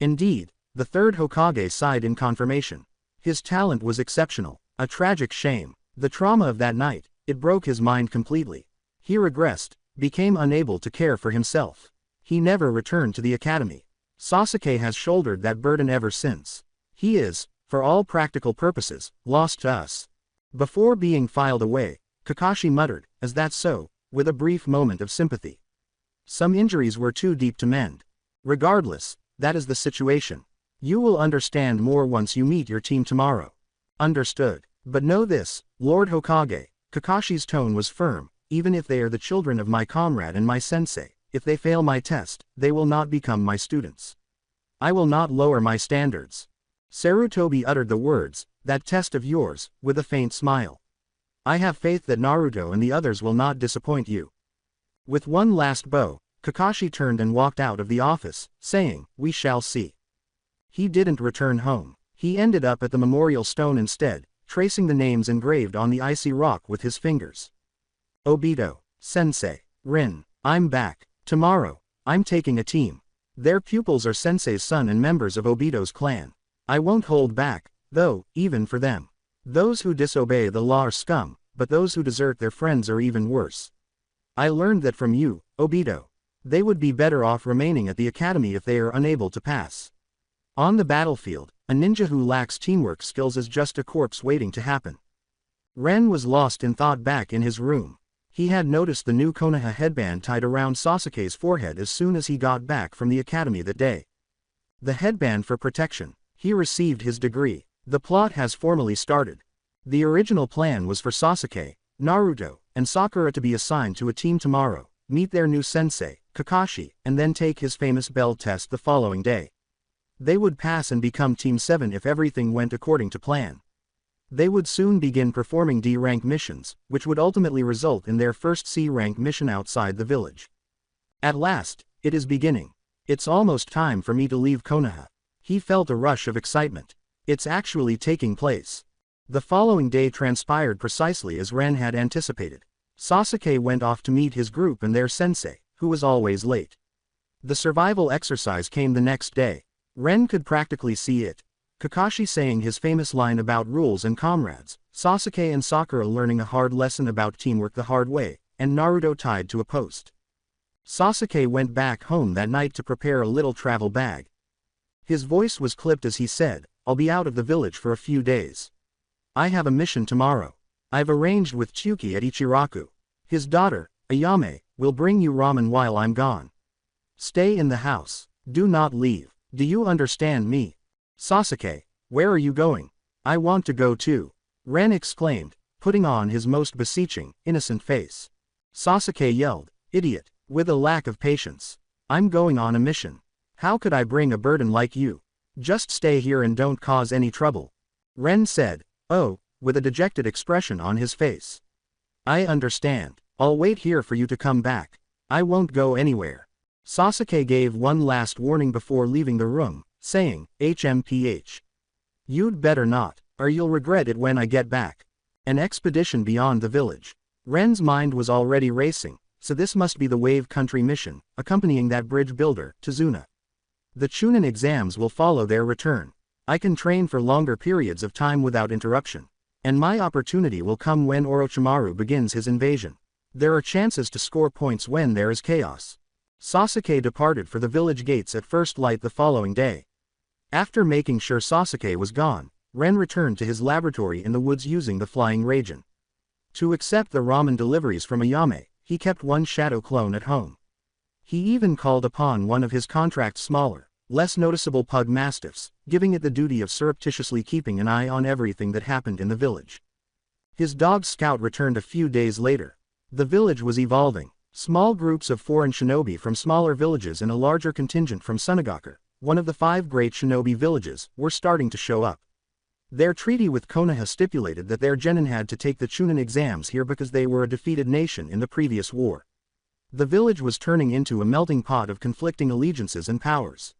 Indeed, the third Hokage sighed in confirmation. His talent was exceptional, a tragic shame. The trauma of that night, it broke his mind completely. He regressed, became unable to care for himself. He never returned to the academy. Sasuke has shouldered that burden ever since. He is, for all practical purposes, lost to us. Before being filed away, Kakashi muttered, "Is that so?" with a brief moment of sympathy. Some injuries were too deep to mend. Regardless, that is the situation. You will understand more once you meet your team tomorrow. Understood. But know this, Lord Hokage, Kakashi's tone was firm, even if they are the children of my comrade and my sensei, if they fail my test, they will not become my students. I will not lower my standards. Sarutobi uttered the words, "That test of yours," with a faint smile. I have faith that Naruto and the others will not disappoint you. With one last bow, Kakashi turned and walked out of the office, saying, "We shall see." He didn't return home. He ended up at the memorial stone instead, tracing the names engraved on the icy rock with his fingers. Obito, Sensei, Rin, I'm back. Tomorrow, I'm taking a team. Their pupils are Sensei's son and members of Obito's clan. I won't hold back, though, even for them. Those who disobey the law are scum, but those who desert their friends are even worse. I learned that from you, Obito. They would be better off remaining at the academy if they are unable to pass. On the battlefield, a ninja who lacks teamwork skills is just a corpse waiting to happen. Ren was lost in thought back in his room. He had noticed the new Konoha headband tied around Sasuke's forehead as soon as he got back from the academy that day. The headband for protection. He received his degree. The plot has formally started. The original plan was for Sasuke, Naruto, and Sakura to be assigned to a team tomorrow, meet their new sensei, Kakashi, and then take his famous bell test the following day. They would pass and become Team 7 if everything went according to plan. They would soon begin performing D-rank missions, which would ultimately result in their first C-rank mission outside the village. At last, it is beginning. It's almost time for me to leave Konoha. He felt a rush of excitement. It's actually taking place. The following day transpired precisely as Ren had anticipated. Sasuke went off to meet his group and their sensei, who was always late. The survival exercise came the next day. Ren could practically see it. Kakashi saying his famous line about rules and comrades, Sasuke and Sakura learning a hard lesson about teamwork the hard way, and Naruto tied to a post. Sasuke went back home that night to prepare a little travel bag. His voice was clipped as he said, "I'll be out of the village for a few days. I have a mission tomorrow. I've arranged with Tsuki at Ichiraku. His daughter, Ayame, will bring you ramen while I'm gone. Stay in the house. Do not leave. Do you understand me?" "Sasuke, where are you going?" "I want to go too," Ren exclaimed, putting on his most beseeching, innocent face. Sasuke yelled, "Idiot," with a lack of patience. "I'm going on a mission. How could I bring a burden like you? Just stay here and don't cause any trouble." Ren said, "Oh," with a dejected expression on his face. "I understand. I'll wait here for you to come back. I won't go anywhere." Sasuke gave one last warning before leaving the room, saying, "HMPH. You'd better not, or you'll regret it when I get back." An expedition beyond the village. Ren's mind was already racing, so this must be the Wave Country mission, accompanying that bridge builder, Tazuna. The Chunin exams will follow their return. I can train for longer periods of time without interruption. And my opportunity will come when Orochimaru begins his invasion. There are chances to score points when there is chaos. Sasuke departed for the village gates at first light the following day. After making sure Sasuke was gone, Ren returned to his laboratory in the woods using the flying Raijin. To accept the ramen deliveries from Ayame, he kept one shadow clone at home. He even called upon one of his contract's smaller, less noticeable pug mastiffs, giving it the duty of surreptitiously keeping an eye on everything that happened in the village. His dog Scout returned a few days later. The village was evolving. Small groups of foreign shinobi from smaller villages and a larger contingent from Sunagaku, one of the 5 great shinobi villages, were starting to show up. Their treaty with Konoha stipulated that their genin had to take the chunin exams here because they were a defeated nation in the previous war. The village was turning into a melting pot of conflicting allegiances and powers.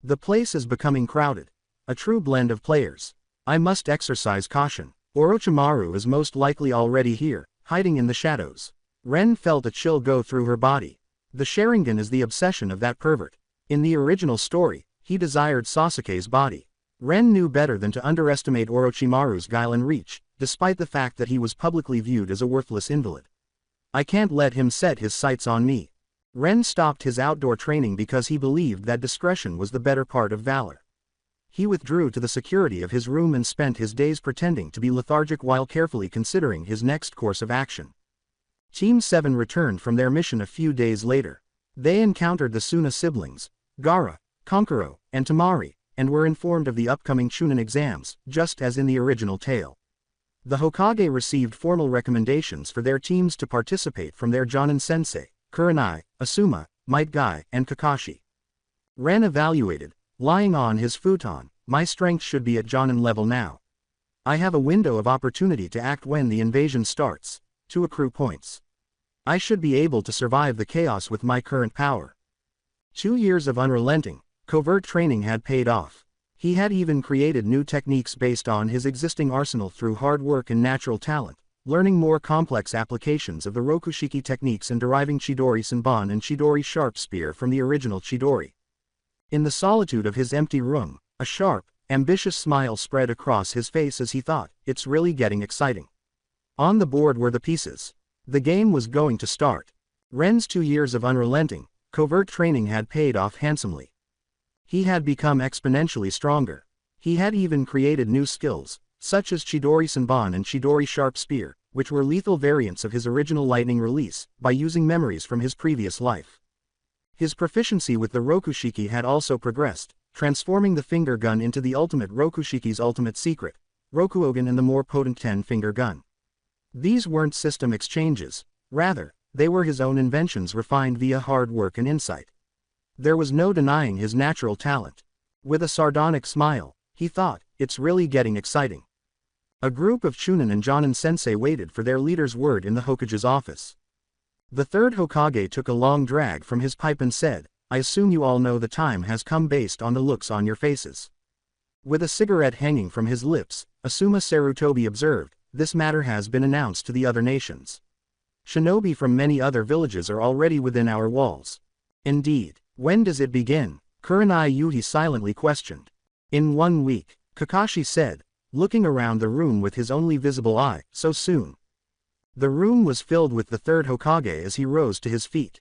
The place is becoming crowded. A true blend of players. I must exercise caution. Orochimaru is most likely already here, hiding in the shadows. Ren felt a chill go through her body. The Sharingan is the obsession of that pervert. In the original story, he desired Sasuke's body. Ren knew better than to underestimate Orochimaru's guile and reach, despite the fact that he was publicly viewed as a worthless invalid. I can't let him set his sights on me. Ren stopped his outdoor training because he believed that discretion was the better part of valor. He withdrew to the security of his room and spent his days pretending to be lethargic while carefully considering his next course of action. Team 7 returned from their mission a few days later. They encountered the Suna siblings, Gaara, Kankuro, and Tamari, and were informed of the upcoming Chunin exams, just as in the original tale. The Hokage received formal recommendations for their teams to participate from their Jonin sensei, Kurenai, Asuma, Might Guy, and Kakashi. Ren evaluated, lying on his futon, my strength should be at Jonin level now. I have a window of opportunity to act when the invasion starts, to accrue points. I should be able to survive the chaos with my current power. 2 years of unrelenting, covert training had paid off. He had even created new techniques based on his existing arsenal through hard work and natural talent, learning more complex applications of the Rokushiki techniques and deriving Chidori Senbon and Chidori Sharp Spear from the original Chidori. In the solitude of his empty room, a sharp, ambitious smile spread across his face as he thought, it's really getting exciting. On the board were the pieces. The game was going to start. Ren's 2 years of unrelenting, covert training had paid off handsomely. He had become exponentially stronger. He had even created new skills, such as Chidori Senbon and Chidori Sharp Spear, which were lethal variants of his original lightning release, by using memories from his previous life. His proficiency with the Rokushiki had also progressed, transforming the finger gun into the ultimate Rokushiki's ultimate secret, Rokuogen, and the more potent 10-finger gun. These weren't system exchanges, rather, they were his own inventions refined via hard work and insight. There was no denying his natural talent. With a sardonic smile, he thought, it's really getting exciting. A group of Chunin and Jonin sensei waited for their leader's word in the Hokage's office. The third Hokage took a long drag from his pipe and said, I assume you all know the time has come based on the looks on your faces. With a cigarette hanging from his lips, Asuma Sarutobi observed, this matter has been announced to the other nations. Shinobi from many other villages are already within our walls. Indeed. When does it begin? Kurenai Yuhi silently questioned. In 1 week, Kakashi said, looking around the room with his only visible eye, so soon. The room was filled with the third Hokage as he rose to his feet.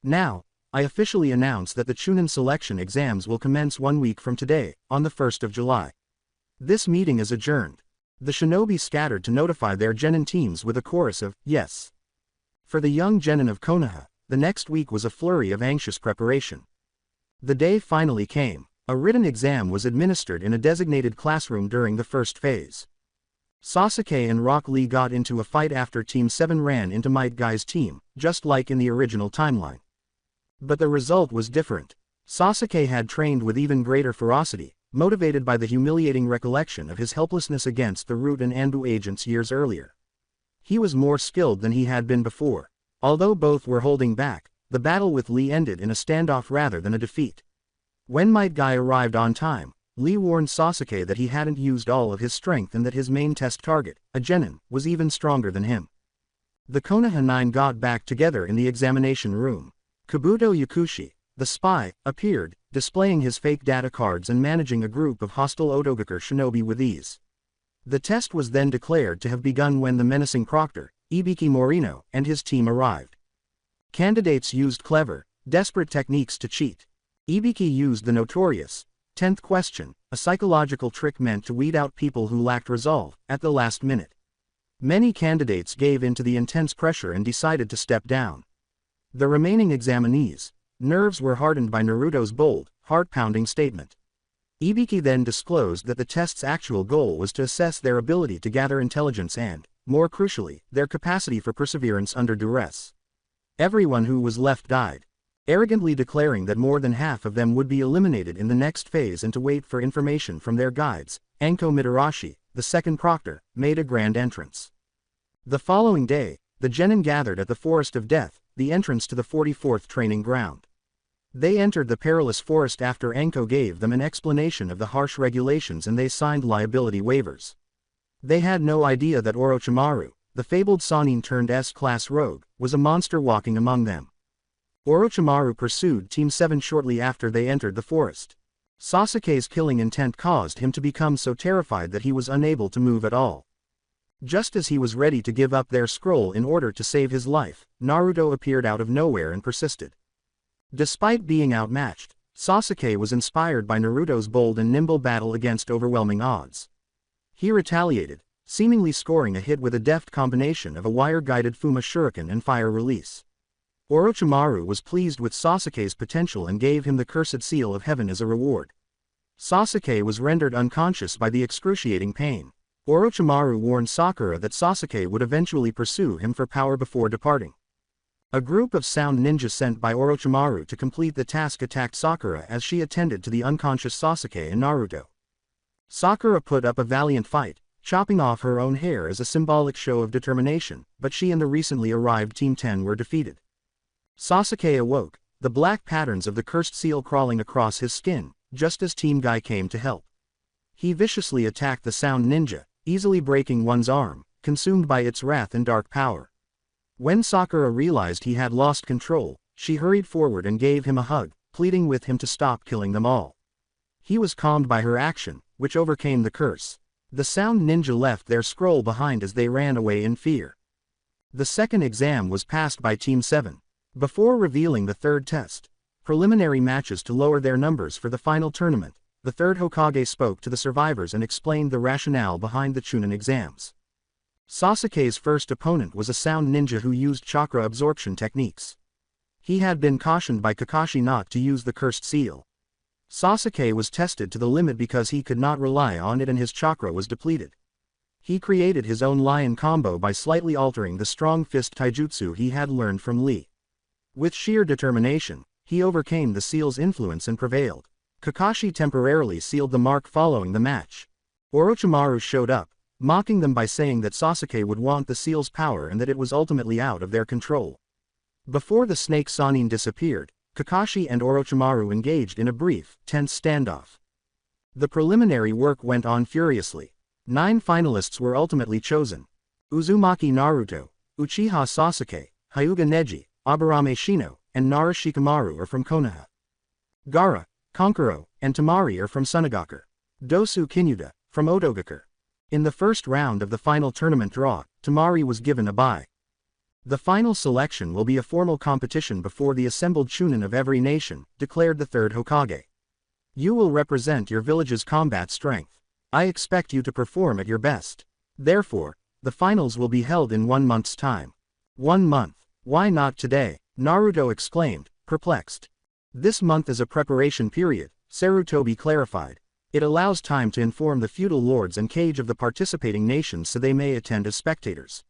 Now, I officially announce that the Chunin selection exams will commence 1 week from today, on the 1st of July. This meeting is adjourned. The shinobi scattered to notify their genin teams with a chorus of, yes. For the young genin of Konoha, the next week was a flurry of anxious preparation. The day finally came. A written exam was administered in a designated classroom during the first phase. Sasuke and Rock Lee got into a fight after Team 7 ran into Might Guy's team, just like in the original timeline. But the result was different. Sasuke had trained with even greater ferocity, motivated by the humiliating recollection of his helplessness against the Root and Anbu agents years earlier. He was more skilled than he had been before. Although both were holding back, the battle with Lee ended in a standoff rather than a defeat. When Might Guy arrived on time, Lee warned Sasuke that he hadn't used all of his strength and that his main test target, a genin, was even stronger than him. The Konoha 9 got back together in the examination room. Kabuto Yakushi, the spy, appeared, displaying his fake data cards and managing a group of hostile Otogaker shinobi with ease. The test was then declared to have begun when the menacing Proctor, Ibiki Morino, and his team arrived. Candidates used clever, desperate techniques to cheat. Ibiki used the notorious 10th question, a psychological trick meant to weed out people who lacked resolve, at the last minute. Many candidates gave in to the intense pressure and decided to step down. The remaining examinees' nerves were hardened by Naruto's bold, heart-pounding statement. Ibiki then disclosed that the test's actual goal was to assess their ability to gather intelligence and, more crucially, their capacity for perseverance under duress. Everyone who was left died. arrogantly declaring that more than half of them would be eliminated in the next phase and to wait for information from their guides. Anko Mitarashi, the second proctor, made a grand entrance. The following day, the genin gathered at the Forest of Death, the entrance to the 44th training ground. They entered the perilous forest after Anko gave them an explanation of the harsh regulations and they signed liability waivers. They had no idea that Orochimaru, the fabled Sannin turned S-class rogue, was a monster walking among them. Orochimaru pursued Team 7 shortly after they entered the forest. Sasuke's killing intent caused him to become so terrified that he was unable to move at all. Just as he was ready to give up their scroll in order to save his life, Naruto appeared out of nowhere and persisted. Despite being outmatched, Sasuke was inspired by Naruto's bold and nimble battle against overwhelming odds. He retaliated, seemingly scoring a hit with a deft combination of a wire-guided Fuma Shuriken and fire release. Orochimaru was pleased with Sasuke's potential and gave him the Cursed Seal of Heaven as a reward. Sasuke was rendered unconscious by the excruciating pain. Orochimaru warned Sakura that Sasuke would eventually pursue him for power before departing. A group of sound ninjas sent by Orochimaru to complete the task attacked Sakura as she attended to the unconscious Sasuke and Naruto. Sakura put up a valiant fight, chopping off her own hair as a symbolic show of determination, but she and the recently arrived Team 10 were defeated. Sasuke awoke, the black patterns of the cursed seal crawling across his skin, just as Team Guy came to help. He viciously attacked the sound ninja, easily breaking one's arm, consumed by its wrath and dark power. When Sakura realized he had lost control, she hurried forward and gave him a hug, pleading with him to stop killing them all. He was calmed by her action, which overcame the curse. The sound ninja left their scroll behind as they ran away in fear. The second exam was passed by Team 7. Before revealing the third test, preliminary matches to lower their numbers for the final tournament, the third Hokage spoke to the survivors and explained the rationale behind the Chunin exams. Sasuke's first opponent was a sound ninja who used chakra absorption techniques. He had been cautioned by Kakashi not to use the cursed seal. Sasuke was tested to the limit because he could not rely on it and his chakra was depleted. He created his own lion combo by slightly altering the strong fist taijutsu he had learned from Lee. With sheer determination, he overcame the seal's influence and prevailed. Kakashi temporarily sealed the mark following the match. Orochimaru showed up, mocking them by saying that Sasuke would want the seal's power and that it was ultimately out of their control. Before the snake Sannin disappeared, Kakashi and Orochimaru engaged in a brief, tense standoff. The preliminary work went on furiously. 9 finalists were ultimately chosen. Uzumaki Naruto, Uchiha Sasuke, Hyuga Neji, Aburame Shino, and Nara Shikamaru are from Konoha. Gaara, Kankuro, and Tamari are from Sunagaku. Dosu Kinyuda, from Otogaku. In the first round of the final tournament draw, Tamari was given a bye. The final selection will be a formal competition before the assembled Chunin of every nation, declared the third Hokage. You will represent your village's combat strength. I expect you to perform at your best. Therefore, the finals will be held in 1 month's time. 1 month. Why not today? Naruto exclaimed, perplexed. This month is a preparation period, Sarutobi clarified. It allows time to inform the feudal lords and cage of the participating nations so they may attend as spectators.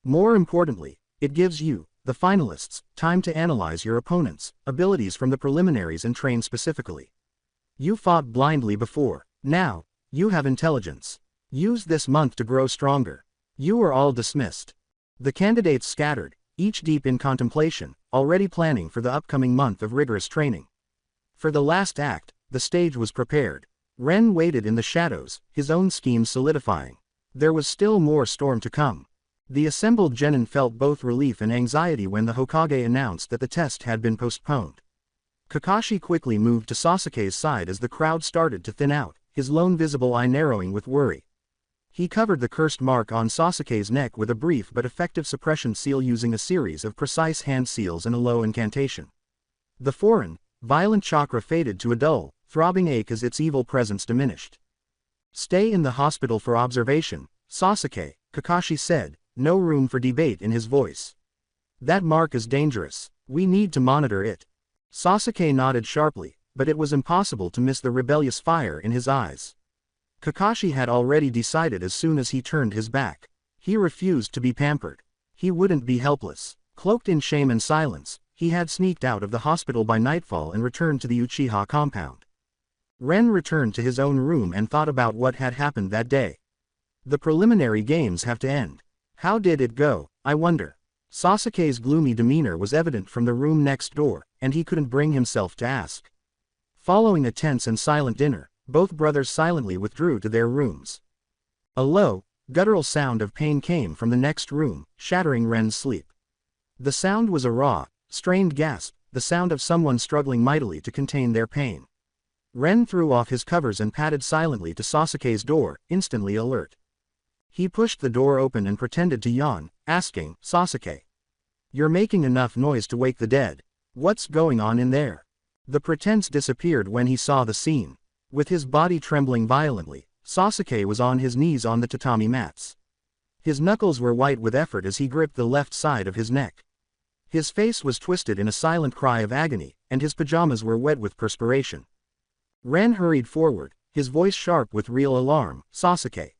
More importantly, it gives you, the finalists, time to analyze your opponents' abilities from the preliminaries and train specifically. You fought blindly before. Now, you have intelligence. Use this month to grow stronger. You are all dismissed. The candidates scattered, each deep in contemplation, already planning for the upcoming month of rigorous training. For the last act, the stage was prepared. Ren waited in the shadows, his own schemes solidifying. There was still more storm to come. The assembled genin felt both relief and anxiety when the Hokage announced that the test had been postponed. Kakashi quickly moved to Sasuke's side as the crowd started to thin out, his lone visible eye narrowing with worry. He covered the cursed mark on Sasuke's neck with a brief but effective suppression seal using a series of precise hand seals and a low incantation. The foreign, violent chakra faded to a dull, throbbing ache as its evil presence diminished. Stay in the hospital for observation, Sasuke, Kakashi said, no room for debate in his voice. That mark is dangerous. We need to monitor it. Sasuke nodded sharply, but it was impossible to miss the rebellious fire in his eyes. Kakashi had already decided as soon as he turned his back. He refused to be pampered. He wouldn't be helpless. Cloaked in shame and silence, He had sneaked out of the hospital by nightfall and returned to the Uchiha compound. Ren returned to his own room and thought about what had happened that day. The preliminary games have to end. How did it go, I wonder? Sasuke's gloomy demeanor was evident from the room next door, and he couldn't bring himself to ask. Following a tense and silent dinner, both brothers silently withdrew to their rooms. A low, guttural sound of pain came from the next room, shattering Ren's sleep. The sound was a raw, strained gasp, the sound of someone struggling mightily to contain their pain. Ren threw off his covers and padded silently to Sasuke's door, instantly alert. He pushed the door open and pretended to yawn, asking, "Sasuke, you're making enough noise to wake the dead. What's going on in there?" The pretense disappeared when he saw the scene. With his body trembling violently, Sasuke was on his knees on the tatami mats. His knuckles were white with effort as he gripped the left side of his neck. His face was twisted in a silent cry of agony, and his pajamas were wet with perspiration. Ren hurried forward, his voice sharp with real alarm. "Sasuke.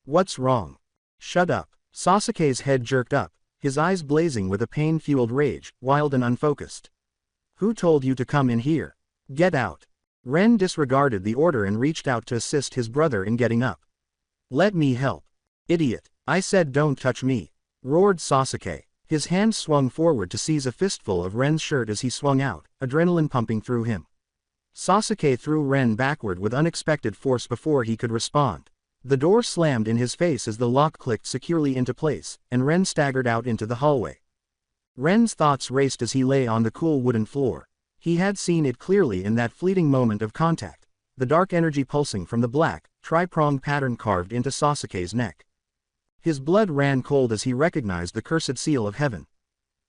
What's wrong?" "Shut up." Sasuke's head jerked up, his eyes blazing with a pain-fueled rage, wild and unfocused. "Who told you to come in here? Get out." Ren disregarded the order and reached out to assist his brother in getting up. "Let me help." "Idiot, I said don't touch me," roared Sasuke. His hand swung forward to seize a fistful of Ren's shirt as he swung out, adrenaline pumping through him. Sasuke threw Ren backward with unexpected force before he could respond. The door slammed in his face as the lock clicked securely into place, and Ren staggered out into the hallway. Ren's thoughts raced as he lay on the cool wooden floor. He had seen it clearly in that fleeting moment of contact, the dark energy pulsing from the black, tri-pronged pattern carved into Sasuke's neck. His blood ran cold as he recognized the cursed seal of heaven.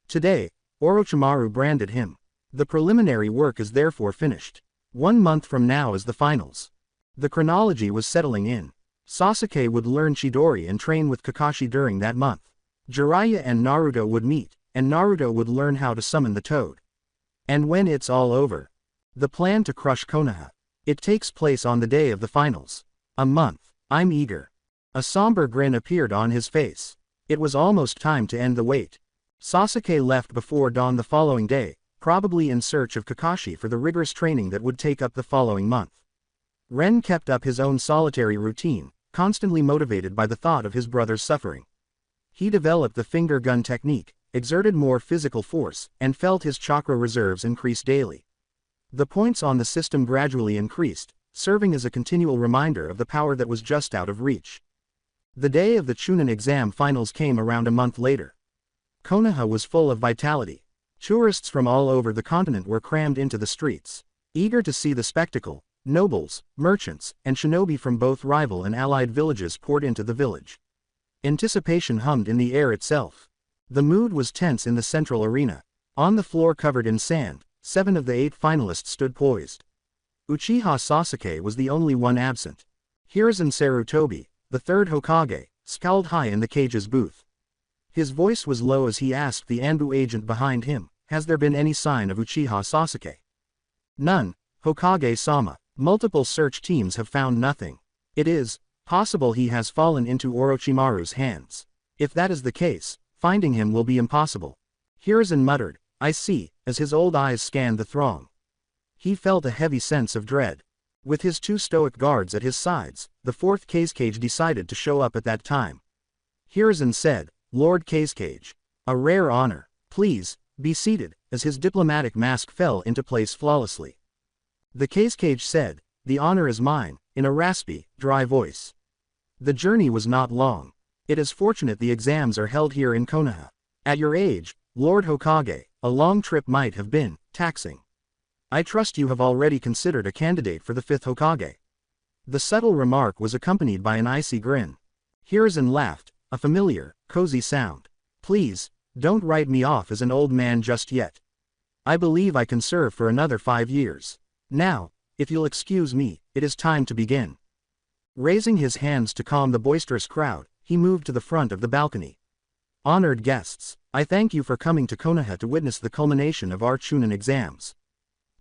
Today, Orochimaru branded him. The preliminary work is therefore finished. 1 month from now is the finals. The chronology was settling in. Sasuke would learn Chidori and train with Kakashi during that month. Jiraiya and Naruto would meet, and Naruto would learn how to summon the toad. And when it's all over, the plan to crush Konoha. It takes place on the day of the finals. A month. I'm eager. A somber grin appeared on his face. It was almost time to end the wait. Sasuke left before dawn the following day, probably in search of Kakashi for the rigorous training that would take up the following month. Ren kept up his own solitary routine, constantly motivated by the thought of his brother's suffering. He developed the finger gun technique, exerted more physical force, and felt his chakra reserves increase daily. The points on the system gradually increased, serving as a continual reminder of the power that was just out of reach. The day of the Chunin exam finals came around a month later. Konoha was full of vitality. Tourists from all over the continent were crammed into the streets. Eager to see the spectacle, nobles, merchants, and shinobi from both rival and allied villages poured into the village. Anticipation hummed in the air itself. The mood was tense in the central arena. On the floor covered in sand, 7 of the 8 finalists stood poised. Uchiha Sasuke was the only one absent. Hiruzen Sarutobi, the 3rd Hokage, scowled high in the cage's booth. His voice was low as he asked the Anbu agent behind him, "Has there been any sign of Uchiha Sasuke?" "None, Hokage-sama. Multiple search teams have found nothing. It is possible he has fallen into Orochimaru's hands. If that is the case, finding him will be impossible." Hiruzen muttered, "I see," as his old eyes scanned the throng. He felt a heavy sense of dread. With his 2 stoic guards at his sides, the 4th Kazekage decided to show up at that time. Hiruzen said, "Lord Kazekage. A rare honor. Please, be seated," as his diplomatic mask fell into place flawlessly. The Kazekage said, "The honor is mine," in a raspy, dry voice. The journey was not long. It is fortunate the exams are held here in Konoha. At your age, Lord Hokage, a long trip might have been taxing. I trust you have already considered a candidate for the 5th Hokage. The subtle remark was accompanied by an icy grin. Hiruzen laughed, a familiar, cozy sound. "Please, don't write me off as an old man just yet. I believe I can serve for another 5 years. Now, if you'll excuse me, it is time to begin." Raising his hands to calm the boisterous crowd, he moved to the front of the balcony. "Honored guests, I thank you for coming to Konoha to witness the culmination of our Chunin exams.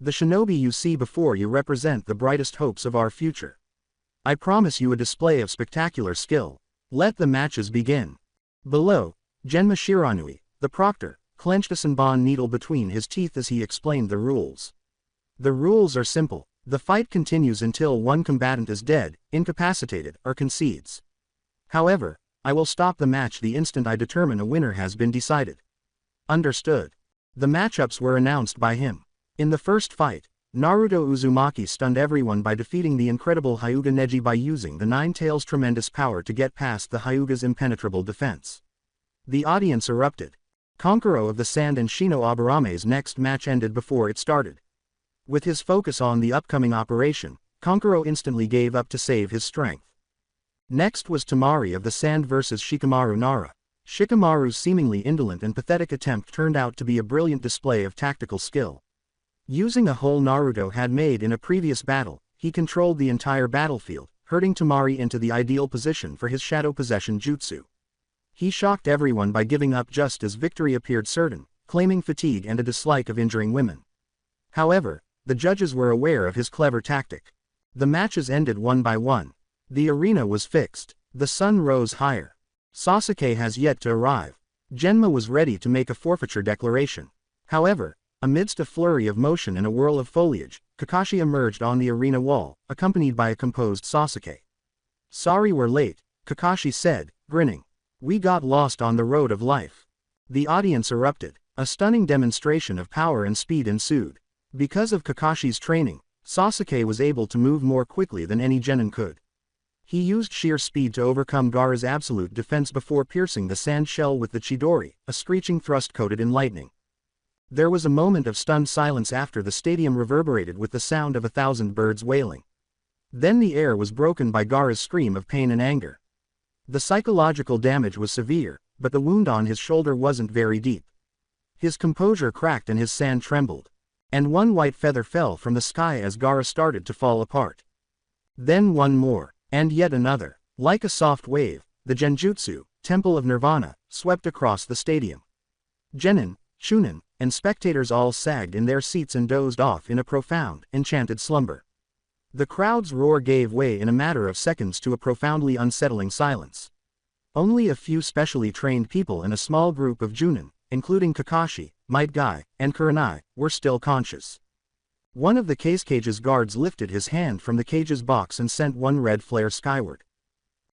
The shinobi you see before you represent the brightest hopes of our future. I promise you a display of spectacular skill. Let the matches begin." Below, Genma Shiranui, the proctor, clenched a Senbon needle between his teeth as he explained the rules. The rules are simple. The fight continues until one combatant is dead, incapacitated, or concedes. However, I will stop the match the instant I determine a winner has been decided. Understood. The matchups were announced by him. In the first fight, Naruto Uzumaki stunned everyone by defeating the incredible Hyuga Neji by using the Nine Tails' tremendous power to get past the Hyuga's impenetrable defense. The audience erupted. Kankuro of the Sand and Shino Abarame's next match ended before it started. With his focus on the upcoming operation, Kankuro instantly gave up to save his strength. Next was Tamari of the Sand vs Shikamaru Nara. Shikamaru's seemingly indolent and pathetic attempt turned out to be a brilliant display of tactical skill. Using a hole Naruto had made in a previous battle, he controlled the entire battlefield, herding Tamari into the ideal position for his shadow possession jutsu. He shocked everyone by giving up just as victory appeared certain, claiming fatigue and a dislike of injuring women. However, the judges were aware of his clever tactic. The matches ended one by one. The arena was fixed. The sun rose higher. Sasuke has yet to arrive. Genma was ready to make a forfeiture declaration. However, amidst a flurry of motion and a whirl of foliage, Kakashi emerged on the arena wall, accompanied by a composed Sasuke. "Sorry we're late," Kakashi said, grinning. "We got lost on the road of life." The audience erupted. A stunning demonstration of power and speed ensued. Because of Kakashi's training, Sasuke was able to move more quickly than any genin could. He used sheer speed to overcome Gaara's absolute defense before piercing the sand shell with the Chidori, a screeching thrust coated in lightning. There was a moment of stunned silence after the stadium reverberated with the sound of 1,000 birds wailing. Then the air was broken by Gaara's scream of pain and anger. The psychological damage was severe, but the wound on his shoulder wasn't very deep. His composure cracked and his sand trembled. And one white feather fell from the sky as Gaara started to fall apart. Then one more, and yet another. Like a soft wave, the Genjutsu, Temple of Nirvana, swept across the stadium. Genin, Chunin, and spectators all sagged in their seats and dozed off in a profound, enchanted slumber. The crowd's roar gave way in a matter of seconds to a profoundly unsettling silence. Only a few specially trained people and a small group of Junin, including Kakashi, Might Guy, and Kurenai, were still conscious. One of the cage's guards lifted his hand from the cage's box and sent one red flare skyward.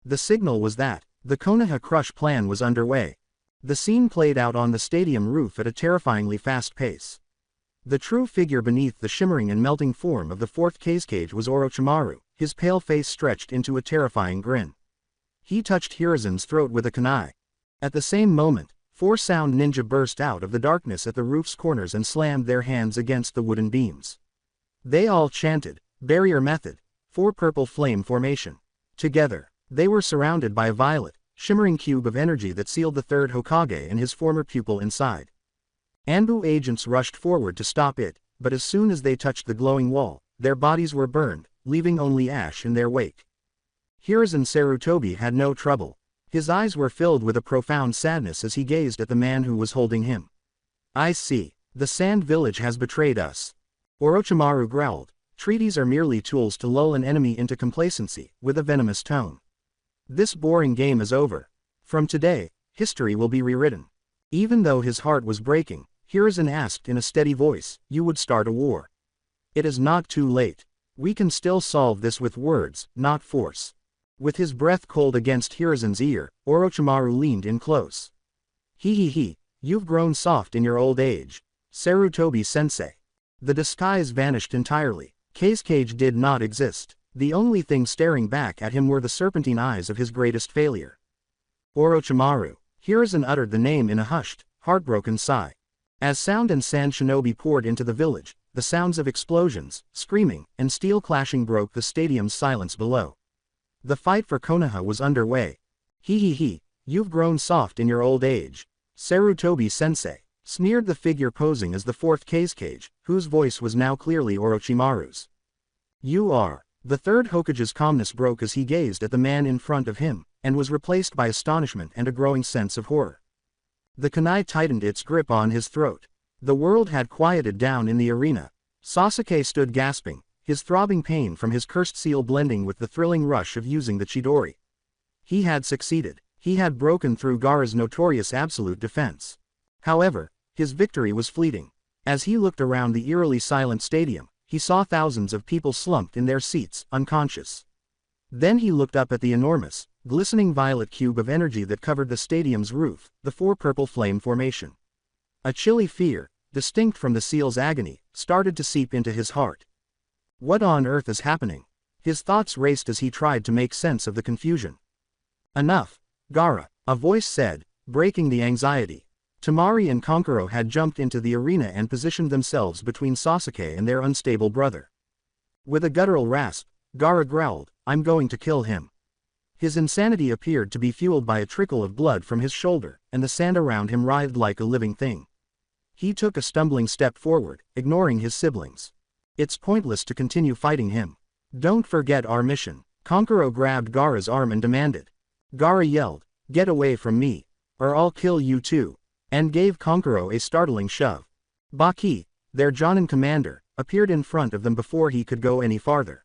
The signal was that the Konoha Crush plan was underway. The scene played out on the stadium roof at a terrifyingly fast pace. The true figure beneath the shimmering and melting form of the fourth cage was Orochimaru, his pale face stretched into a terrifying grin. He touched Hiruzen's throat with a kunai. At the same moment, 4 sound ninja burst out of the darkness at the roof's corners and slammed their hands against the wooden beams. They all chanted, "Barrier Method, 4 Purple Flame Formation." Together, they were surrounded by a violet, shimmering cube of energy that sealed the third Hokage and his former pupil inside. Anbu agents rushed forward to stop it, but as soon as they touched the glowing wall, their bodies were burned, leaving only ash in their wake. Hiruzen Sarutobi had no trouble. His eyes were filled with a profound sadness as he gazed at the man who was holding him. "I see. The Sand Village has betrayed us." Orochimaru growled. "Treaties are merely tools to lull an enemy into complacency," with a venomous tone. "This boring game is over. From today, history will be rewritten." Even though his heart was breaking, Hiruzen asked in a steady voice, "You would start a war?" "It is not too late. We can still solve this with words, not force." With his breath cold against Hiruzen's ear, Orochimaru leaned in close. He, you've grown soft in your old age. Sarutobi-sensei." The disguise vanished entirely. Cage did not exist. The only thing staring back at him were the serpentine eyes of his greatest failure. Orochimaru. Hiruzen uttered the name in a hushed, heartbroken sigh. As sound and sand shinobi poured into the village, the sounds of explosions, screaming, and steel clashing broke the stadium's silence below. The fight for Konoha was underway. He, you've grown soft in your old age. Sarutobi-sensei, sneered the figure posing as the fourth cage, whose voice was now clearly Orochimaru's. "You are." The third Hokage's calmness broke as he gazed at the man in front of him, and was replaced by astonishment and a growing sense of horror. The kunai tightened its grip on his throat. The world had quieted down in the arena. Sasuke stood gasping, his throbbing pain from his cursed seal blending with the thrilling rush of using the Chidori. He had succeeded. He had broken through Gaara's notorious absolute defense. However, His victory was fleeting. As he looked around the eerily silent stadium, he saw thousands of people slumped in their seats, unconscious. Then he looked up at the enormous, glistening violet cube of energy that covered the stadium's roof, the four purple flame formation. A chilly fear, distinct from the seal's agony, started to seep into his heart. What on earth is happening? His thoughts raced as he tried to make sense of the confusion. Enough, Gaara, a voice said, breaking the anxiety. Temari and Kankuro had jumped into the arena and positioned themselves between Sasuke and their unstable brother. With a guttural rasp, Gaara growled, "I'm going to kill him." His insanity appeared to be fueled by a trickle of blood from his shoulder, and the sand around him writhed like a living thing. He took a stumbling step forward, ignoring his siblings. "It's pointless to continue fighting him. Don't forget our mission." Kankuro grabbed Gaara's arm and demanded. Gaara yelled, "Get away from me, or I'll kill you too," and gave Kankuro a startling shove. Baki, their Jonin commander, appeared in front of them before he could go any farther.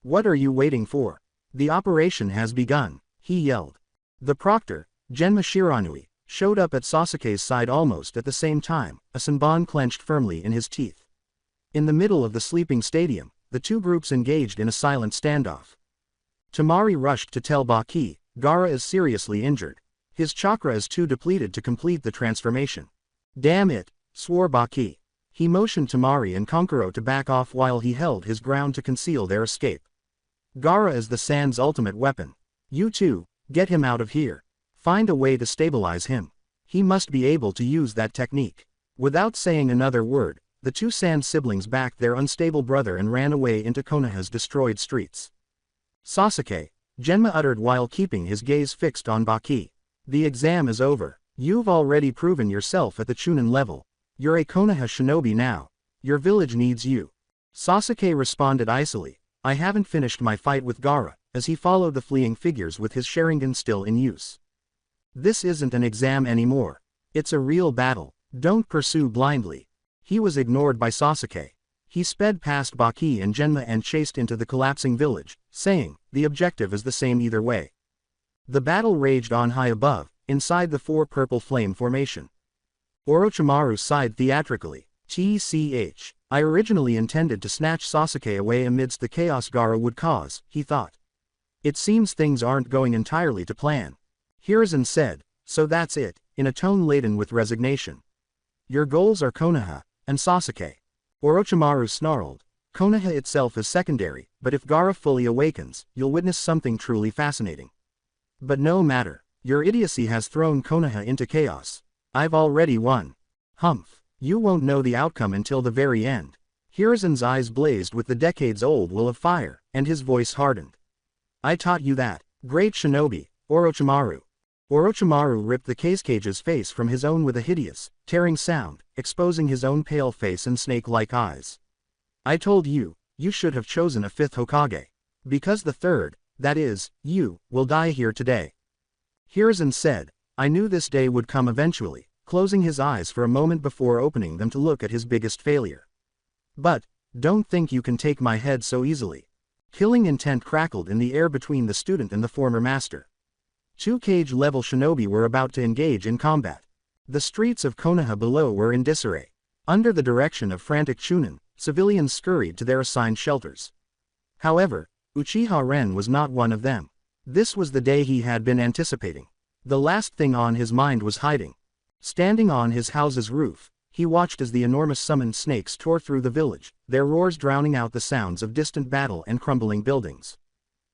"What are you waiting for? The operation has begun," he yelled. The proctor, Genma Shiranui, showed up at Sasuke's side almost at the same time, a senbon clenched firmly in his teeth. In the middle of the sleeping stadium, the two groups engaged in a silent standoff. Temari rushed to tell Baki, "Gaara is seriously injured. His chakra is too depleted to complete the transformation." "Damn it," swore Baki. He motioned Temari and Kankuro to back off while he held his ground to conceal their escape. "Gaara is the Sand's ultimate weapon. You two, get him out of here. Find a way to stabilize him. He must be able to use that technique." Without saying another word, the two Sand siblings backed their unstable brother and ran away into Konoha's destroyed streets. "Sasuke," Genma uttered while keeping his gaze fixed on Baki. "The exam is over. You've already proven yourself at the Chunin level. You're a Konoha shinobi now. Your village needs you." Sasuke responded icily, "I haven't finished my fight with Gaara," as he followed the fleeing figures with his Sharingan still in use. "This isn't an exam anymore. It's a real battle. Don't pursue blindly." He was ignored by Sasuke. He sped past Baki and Genma and chased into the collapsing village, saying, "The objective is the same either way." The battle raged on high above, inside the four purple flame formation. Orochimaru sighed theatrically. "Tch, I originally intended to snatch Sasuke away amidst the chaos Gaara would cause," he thought. "It seems things aren't going entirely to plan." Hiruzen said, "So that's it," in a tone laden with resignation. "Your goals are Konoha, and Sasuke." Orochimaru snarled, "Konoha itself is secondary, but if Gaara fully awakens, you'll witness something truly fascinating. But no matter, your idiocy has thrown Konoha into chaos. I've already won. Humph, you won't know the outcome until the very end." Hiruzen's eyes blazed with the decades-old will of fire, and his voice hardened. "I taught you that, great shinobi, Orochimaru." Orochimaru ripped the Kage's face from his own with a hideous, tearing sound, exposing his own pale face and snake-like eyes. "I told you, you should have chosen a fifth Hokage. Because the third, that is, you, will die here today." Hiruzen said, "I knew this day would come eventually," closing his eyes for a moment before opening them to look at his biggest failure. "But, don't think you can take my head so easily." Killing intent crackled in the air between the student and the former master. Two Kage-level shinobi were about to engage in combat. The streets of Konoha below were in disarray. Under the direction of frantic Chunin, civilians scurried to their assigned shelters. However, Uchiha Ren was not one of them. This was the day he had been anticipating. The last thing on his mind was hiding. Standing on his house's roof, he watched as the enormous summoned snakes tore through the village, their roars drowning out the sounds of distant battle and crumbling buildings.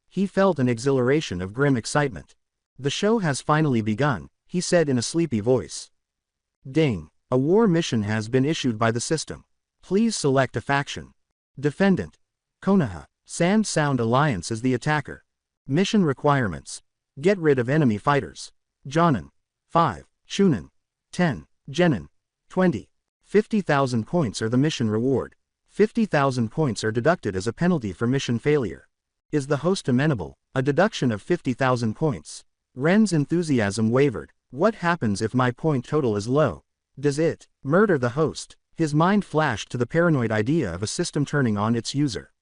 He felt an exhilaration of grim excitement. "The show has finally begun," he said in a sleepy voice. "Ding! A war mission has been issued by the system. Please select a faction. Defendant. Konoha. Sand Sound Alliance as the attacker. Mission requirements. Get rid of enemy fighters. Jonin. 5. Chunin. 10. Genin. 20. 50,000 points are the mission reward. 50,000 points are deducted as a penalty for mission failure. Is the host amenable? A deduction of 50,000 points. Ren's enthusiasm wavered. What happens if my point total is low? Does it murder the host? His mind flashed to the paranoid idea of a system turning on its user.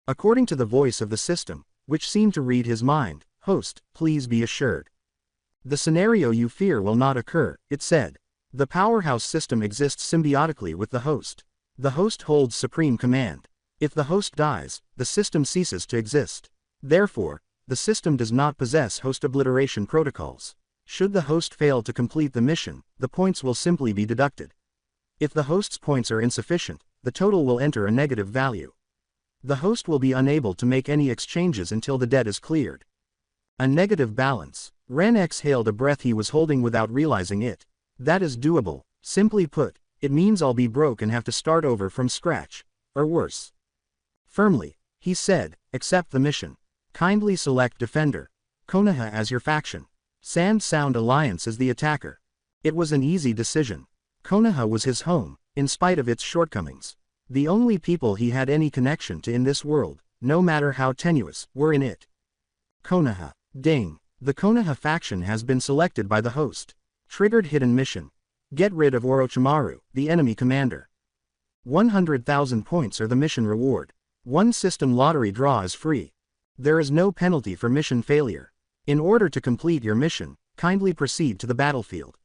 According to the voice of the system, which seemed to read his mind, "Host, please be assured. The scenario you fear will not occur," it said. The powerhouse system exists symbiotically with the host. The host holds supreme command. If the host dies, the system ceases to exist. Therefore, the system does not possess host obliteration protocols. Should the host fail to complete the mission, the points will simply be deducted. If the host's points are insufficient, the total will enter a negative value. The host will be unable to make any exchanges until the debt is cleared. A negative balance. Ren exhaled a breath he was holding without realizing it. That is doable. Simply put, it means I'll be broke and have to start over from scratch. Or worse. Firmly, he said, accept the mission. Kindly select Defender. Konoha as your faction. Sand Sound Alliance as the attacker. It was an easy decision. Konoha was his home, in spite of its shortcomings. The only people he had any connection to in this world, no matter how tenuous, were in it. Konoha. Ding. The Konoha faction has been selected by the host. Triggered hidden mission. Get rid of Orochimaru, the enemy commander. 100,000 points are the mission reward. One system lottery draw is free. There is no penalty for mission failure. In order to complete your mission, kindly proceed to the battlefield.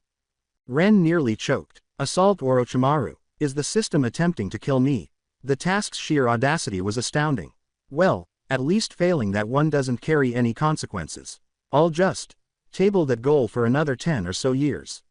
Ren nearly choked. Assault Orochimaru. Is the system attempting to kill me? The task's sheer audacity was astounding. Well, at least failing that one doesn't carry any consequences. All just. Table that goal for another 10 or so years.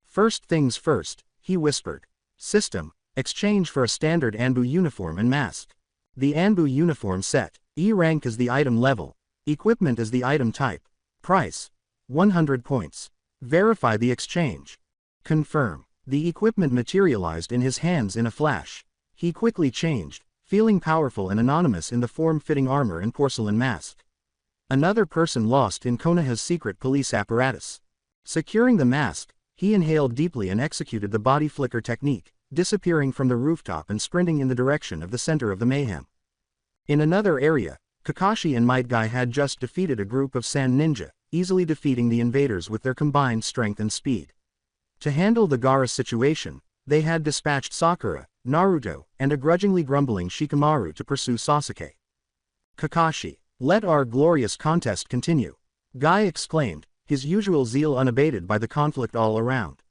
First things first, he whispered. System, exchange for a standard Anbu uniform and mask. The Anbu uniform set. E rank is the item level. Equipment is the item type. Price. 100 points. Verify the exchange. Confirm. The equipment materialized in his hands in a flash. He quickly changed, feeling powerful and anonymous in the form-fitting armor and porcelain mask. Another person lost in Konoha's secret police apparatus. Securing the mask, he inhaled deeply and executed the body flicker technique, disappearing from the rooftop and sprinting in the direction of the center of the mayhem. In another area, Kakashi and Might Guy had just defeated a group of sand ninja, easily defeating the invaders with their combined strength and speed. To handle the Gaara situation, they had dispatched Sakura, Naruto, and a grudgingly grumbling Shikamaru to pursue Sasuke. Kakashi, let our glorious contest continue. Guy exclaimed, his usual zeal unabated by the conflict all around.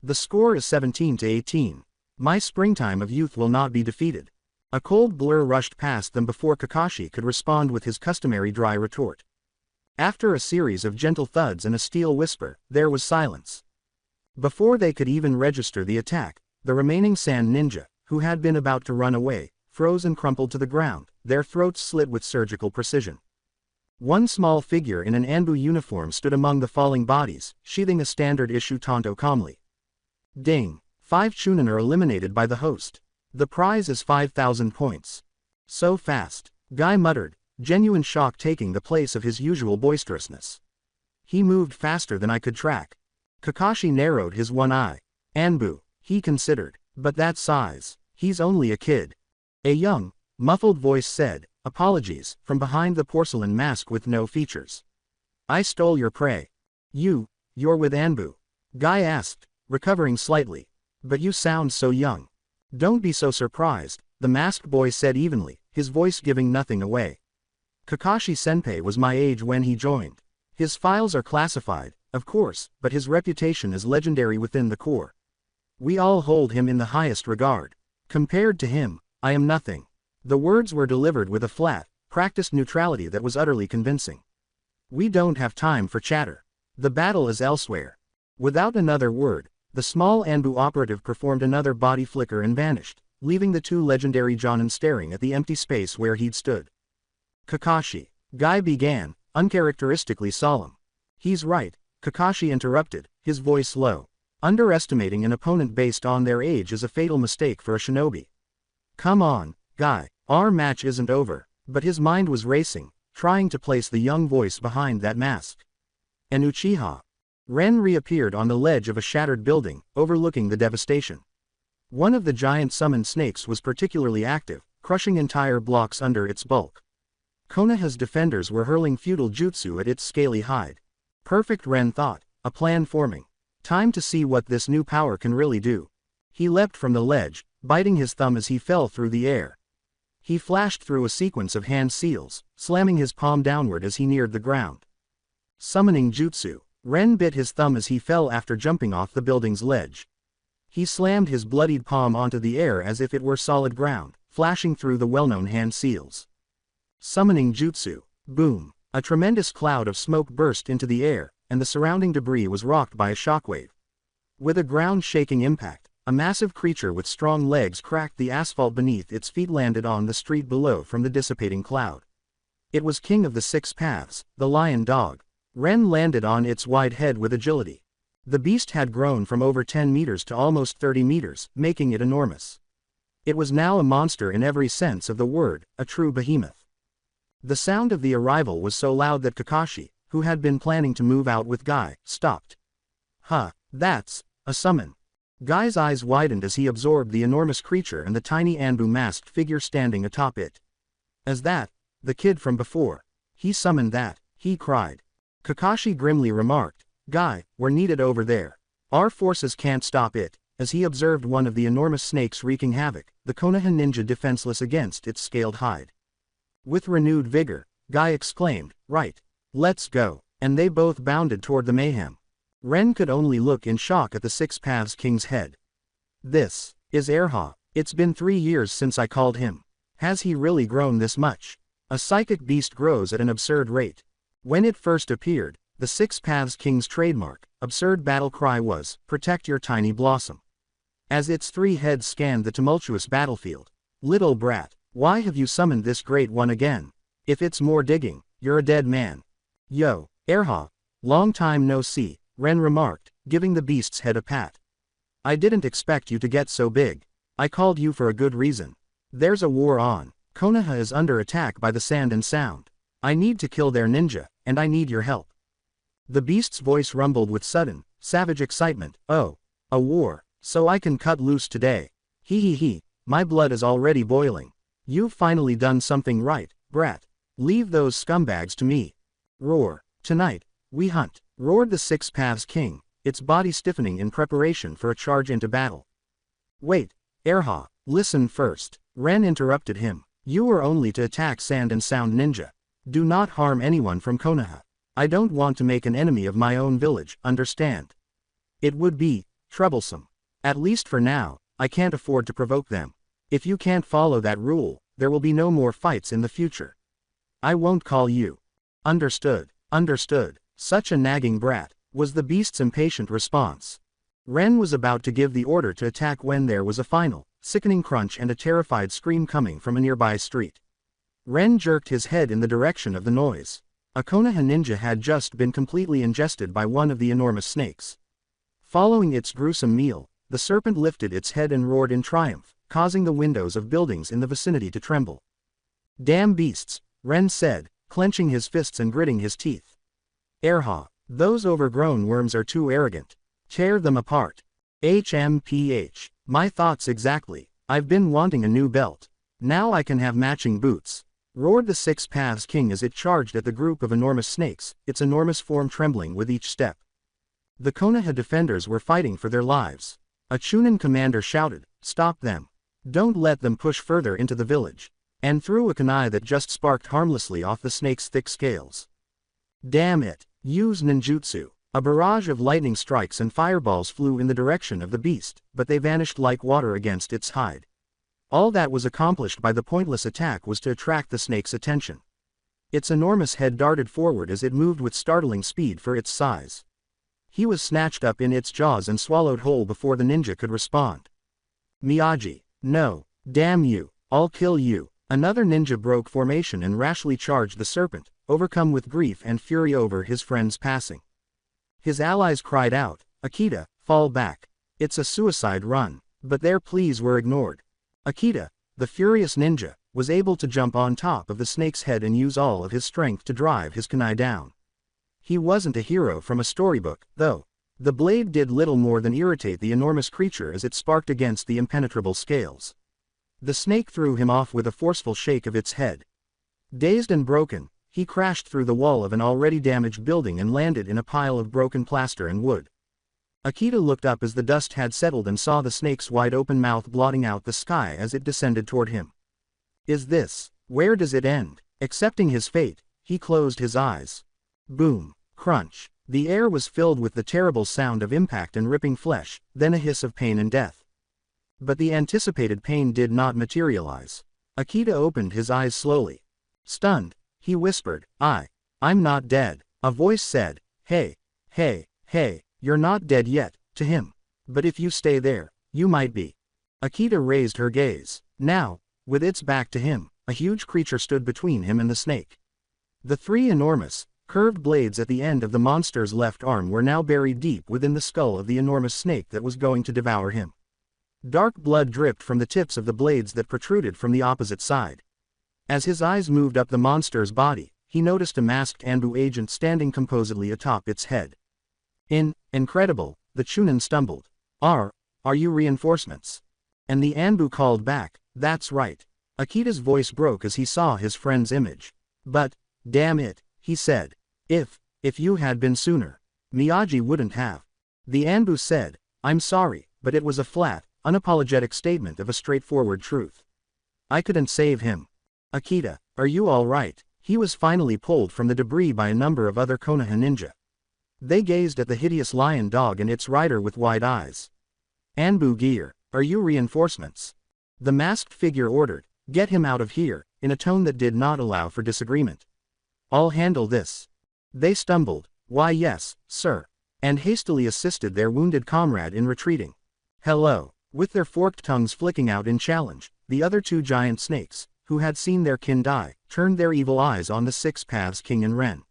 The score is 17-18. My springtime of youth will not be defeated. A cold blur rushed past them before Kakashi could respond with his customary dry retort. After a series of gentle thuds and a steel whisper, there was silence. Before they could even register the attack, the remaining sand ninja, who had been about to run away, froze and crumpled to the ground, their throats slit with surgical precision. One small figure in an Anbu uniform stood among the falling bodies, sheathing a standard-issue Tonto calmly. Ding. 5 Chunin are eliminated by the host. The prize is 5,000 points. So fast, Guy muttered, genuine shock taking the place of his usual boisterousness. He moved faster than I could track. Kakashi narrowed his one eye. Anbu, he considered, but that size, he's only a kid. A young, muffled voice said, apologies, from behind the porcelain mask with no features. I stole your prey. You're with Anbu? Guy asked, recovering slightly. But you sound so young. Don't be so surprised, the masked boy said evenly, his voice giving nothing away. Kakashi-senpai was my age when he joined. His files are classified, of course, but his reputation is legendary within the Corps. We all hold him in the highest regard. Compared to him, I am nothing. The words were delivered with a flat, practiced neutrality that was utterly convincing. We don't have time for chatter. The battle is elsewhere. Without another word, the small Anbu operative performed another body flicker and vanished, leaving the two legendary Jonin staring at the empty space where he'd stood. Kakashi. Guy began, uncharacteristically solemn. He's right, Kakashi interrupted, his voice low. Underestimating an opponent based on their age is a fatal mistake for a shinobi. Come on, Guy, our match isn't over. But his mind was racing, trying to place the young voice behind that mask. An Uchiha. Ren reappeared on the ledge of a shattered building, overlooking the devastation. One of the giant summoned snakes was particularly active, crushing entire blocks under its bulk. Konoha's defenders were hurling feudal jutsu at its scaly hide. Perfect, Ren thought, a plan forming. Time to see what this new power can really do. He leapt from the ledge, biting his thumb as he fell through the air. He flashed through a sequence of hand seals, slamming his palm downward as he neared the ground. Summoning jutsu. Ren bit his thumb as he fell after jumping off the building's ledge. He slammed his bloodied palm onto the air as if it were solid ground, flashing through the well-known hand seals. Summoning Jutsu. Boom. A tremendous cloud of smoke burst into the air, and the surrounding debris was rocked by a shockwave. With a ground-shaking impact, a massive creature with strong legs cracked the asphalt beneath its feet, landed on the street below from the dissipating cloud. It was King of the Six Paths, the lion dog. Ren landed on its wide head with agility. The beast had grown from over 10 meters to almost 30 meters, making it enormous. It was now a monster in every sense of the word, a true behemoth. The sound of the arrival was so loud that Kakashi, who had been planning to move out with Guy, stopped. Huh, that's a summon. Guy's eyes widened as he absorbed the enormous creature and the tiny Anbu masked figure standing atop it. As that, the kid from before. He summoned that, he cried. Kakashi grimly remarked, Guy, we're needed over there. Our forces can't stop it, as he observed one of the enormous snakes wreaking havoc, the Konoha ninja defenseless against its scaled hide. With renewed vigor, Guy exclaimed, right. Let's go, and they both bounded toward the mayhem. Ren could only look in shock at the Six Paths King's head. This is Erha. It's been 3 years since I called him. Has he really grown this much? A psychic beast grows at an absurd rate. When it first appeared, the Six Paths King's trademark, absurd battle cry was, protect your tiny blossom. As its 3 heads scanned the tumultuous battlefield. Little brat, why have you summoned this great one again? If it's more digging, you're a dead man. Yo, Erha, long time no see, Ren remarked, giving the beast's head a pat. I didn't expect you to get so big. I called you for a good reason. There's a war on. Konoha is under attack by the Sand and Sound. I need to kill their ninja, and I need your help. The beast's voice rumbled with sudden, savage excitement. Oh, a war, so I can cut loose today. He, my blood is already boiling. You've finally done something right, brat. Leave those scumbags to me. Roar. Tonight, we hunt, roared the Six Paths King, its body stiffening in preparation for a charge into battle. Wait, Erha, listen first. Ren interrupted him. You were only to attack Sand and Sound ninja. Do not harm anyone from Konoha. I don't want to make an enemy of my own village, understand? It would be troublesome. At least for now, I can't afford to provoke them. If you can't follow that rule, there will be no more fights in the future. I won't call you. Understood, understood. Such a nagging brat, was the beast's impatient response. Ren was about to give the order to attack when there was a final, sickening crunch and a terrified scream coming from a nearby street. Ren jerked his head in the direction of the noise. A Konoha ninja had just been completely ingested by one of the enormous snakes. Following its gruesome meal, the serpent lifted its head and roared in triumph, causing the windows of buildings in the vicinity to tremble. Damn beasts, Ren said, clenching his fists and gritting his teeth. Erha, those overgrown worms are too arrogant. Tear them apart. HMPH, my thoughts exactly. I've been wanting a new belt. Now I can have matching boots. Roared the Six Paths King as it charged at the group of enormous snakes, its enormous form trembling with each step. The Konoha defenders were fighting for their lives. A Chunin commander shouted, stop them. Don't let them push further into the village. And threw a kunai that just sparked harmlessly off the snake's thick scales. Damn it, use ninjutsu. A barrage of lightning strikes and fireballs flew in the direction of the beast, but they vanished like water against its hide. All that was accomplished by the pointless attack was to attract the snake's attention. Its enormous head darted forward as it moved with startling speed for its size. He was snatched up in its jaws and swallowed whole before the ninja could respond. Miyagi, no, damn you, I'll kill you. Another ninja broke formation and rashly charged the serpent, overcome with grief and fury over his friend's passing. His allies cried out, Akita, fall back. It's a suicide run. But their pleas were ignored. Akita, the furious ninja, was able to jump on top of the snake's head and use all of his strength to drive his kunai down. He wasn't a hero from a storybook, though. The blade did little more than irritate the enormous creature as it sparked against the impenetrable scales. The snake threw him off with a forceful shake of its head. Dazed and broken, he crashed through the wall of an already damaged building and landed in a pile of broken plaster and wood. Akita looked up as the dust had settled and saw the snake's wide-open mouth blotting out the sky as it descended toward him. Is this, where does it end? Accepting his fate, he closed his eyes. Boom, crunch. The air was filled with the terrible sound of impact and ripping flesh, then a hiss of pain and death. But the anticipated pain did not materialize. Akita opened his eyes slowly. Stunned, he whispered, I'm not dead. A voice said, hey, you're not dead yet, to him. But if you stay there, you might be. Akita raised her gaze. Now, with its back to him, a huge creature stood between him and the snake. The three enormous, curved blades at the end of the monster's left arm were now buried deep within the skull of the enormous snake that was going to devour him. Dark blood dripped from the tips of the blades that protruded from the opposite side. As his eyes moved up the monster's body, he noticed a masked Anbu agent standing composedly atop its head. Incredible, the Chunin stumbled. Are you reinforcements? And the Anbu called back, that's right. Akita's voice broke as he saw his friend's image. But, damn it, he said. If you had been sooner, Miyagi wouldn't have. The Anbu said, I'm sorry, but it was a flat, unapologetic statement of a straightforward truth. I couldn't save him. Akita, are you all right? He was finally pulled from the debris by a number of other Konoha ninja. They gazed at the hideous lion dog and its rider with wide eyes. Anbu gear, are you reinforcements? The masked figure ordered, get him out of here, in a tone that did not allow for disagreement. I'll handle this. They stumbled, why yes, sir, and hastily assisted their wounded comrade in retreating. Hello. With their forked tongues flicking out in challenge, the other two giant snakes, who had seen their kin die, turned their evil eyes on the Six Paths King and Ren.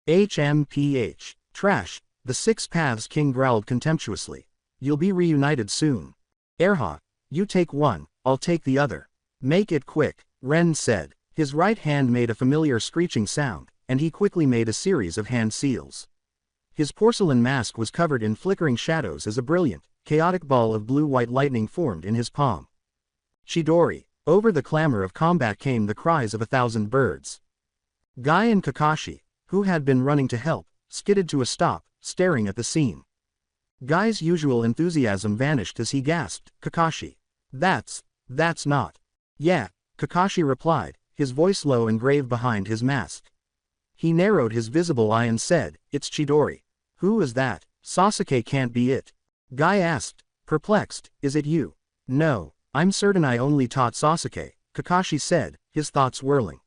HMPH. Trash, the Six Paths King growled contemptuously. You'll be reunited soon. Erha, you take one, I'll take the other. Make it quick, Ren said. His right hand made a familiar screeching sound, and he quickly made a series of hand seals. His porcelain mask was covered in flickering shadows as a brilliant, chaotic ball of blue-white lightning formed in his palm. Chidori. Over the clamor of combat came the cries of 1,000 birds. Guy and Kakashi, who had been running to help, skidded to a stop, staring at the scene. Guy's usual enthusiasm vanished as he gasped, Kakashi. That's not. Yeah, Kakashi replied, his voice low and grave behind his mask. He narrowed his visible eye and said, it's Chidori. Who is that? Sasuke can't be it. Guy asked, perplexed, is it you? No, I'm certain I only taught Sasuke, Kakashi said, his thoughts whirling.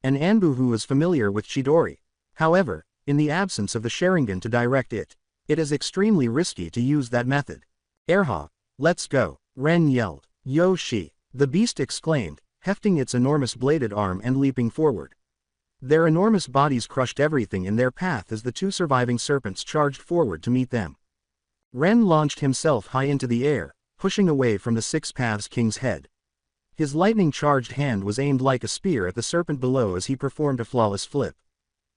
An Anbu who was familiar with Chidori. However, in the absence of the Sharingan to direct it is extremely risky to use that method. Erha, let's go, Ren yelled. Yoshi, the beast exclaimed, hefting its enormous bladed arm and leaping forward. Their enormous bodies crushed everything in their path as the two surviving serpents charged forward to meet them. Ren launched himself high into the air, pushing away from the Six Paths King's head. His lightning-charged hand was aimed like a spear at the serpent below as he performed a flawless flip.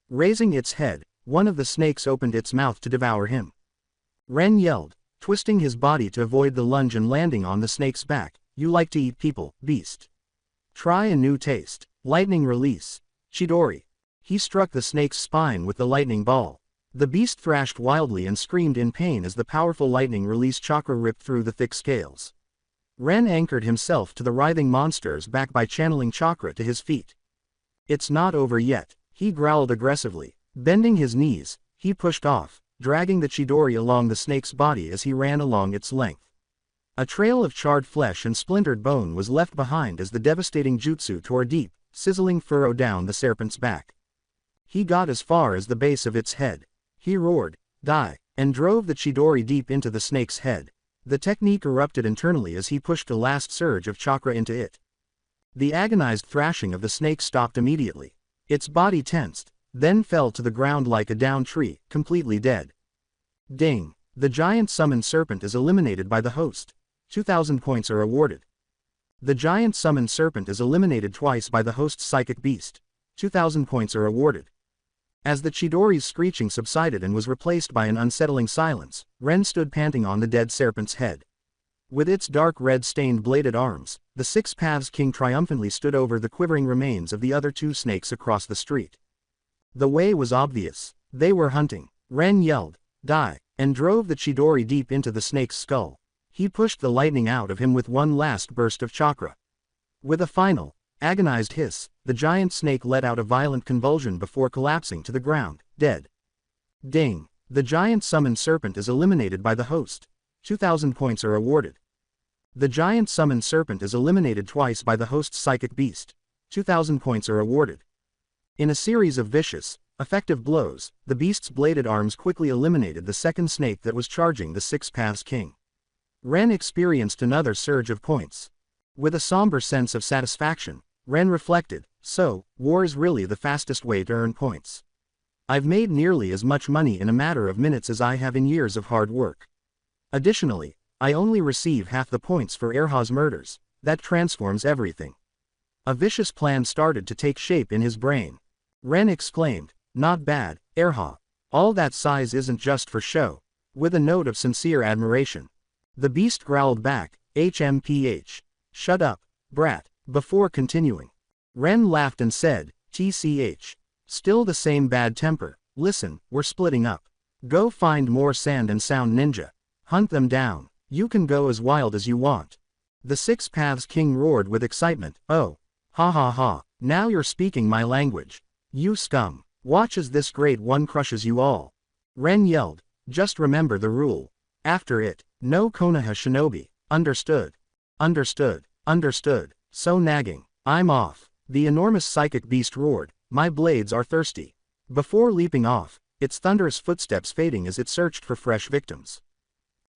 Raising its head, one of the snakes opened its mouth to devour him. Ren yelled, twisting his body to avoid the lunge and landing on the snake's back. You like to eat people, beast. Try a new taste. Lightning release. Chidori. He struck the snake's spine with the lightning ball. The beast thrashed wildly and screamed in pain as the powerful lightning release chakra ripped through the thick scales. Ren anchored himself to the writhing monster's back by channeling chakra to his feet. It's not over yet, he growled aggressively. Bending his knees, he pushed off, dragging the Chidori along the snake's body as he ran along its length. A trail of charred flesh and splintered bone was left behind as the devastating jutsu tore a deep, sizzling furrow down the serpent's back. He got as far as the base of its head. He roared, die, and drove the Chidori deep into the snake's head. The technique erupted internally as he pushed a last surge of chakra into it. The agonized thrashing of the snake stopped immediately. Its body tensed, then fell to the ground like a downed tree, completely dead. Ding! The giant summoned serpent is eliminated by the host. 2,000 points are awarded. The giant summoned serpent is eliminated twice by the host's psychic beast. 2,000 points are awarded. As the Chidori's screeching subsided and was replaced by an unsettling silence, Ren stood panting on the dead serpent's head. With its dark red-stained bladed arms, the Six Paths King triumphantly stood over the quivering remains of the other two snakes across the street. The way was obvious. They were hunting. Ren yelled, die, and drove the Chidori deep into the snake's skull. He pushed the lightning out of him with one last burst of chakra. With a final, agonized hiss, the giant snake let out a violent convulsion before collapsing to the ground, dead. Ding. The giant summoned serpent is eliminated by the host. 2000 points are awarded. The giant summoned serpent is eliminated twice by the host's psychic beast. 2000 points are awarded. In a series of vicious, effective blows, the beast's bladed arms quickly eliminated the second snake that was charging the Six Paths King. Ren experienced another surge of points. With a somber sense of satisfaction, Ren reflected, so, war is really the fastest way to earn points. I've made nearly as much money in a matter of minutes as I have in years of hard work. Additionally, I only receive half the points for Erha's murders. That transforms everything. A vicious plan started to take shape in his brain. Ren exclaimed, not bad, Erha. All that size isn't just for show. With a note of sincere admiration. The beast growled back, HMPH. Shut up, brat, before continuing. Ren laughed and said, TCH. Still the same bad temper. Listen, we're splitting up. Go find more sand and sound ninja. Hunt them down. You can go as wild as you want. The Six Paths King roared with excitement. Oh. Ha ha ha. Now you're speaking my language. You scum. Watch as this great one crushes you all. Ren yelled. Just remember the rule. After it, no Konoha shinobi. Understood. Understood. Understood. So nagging. I'm off. The enormous psychic beast roared. My blades are thirsty. Before leaping off, its thunderous footsteps fading as it searched for fresh victims.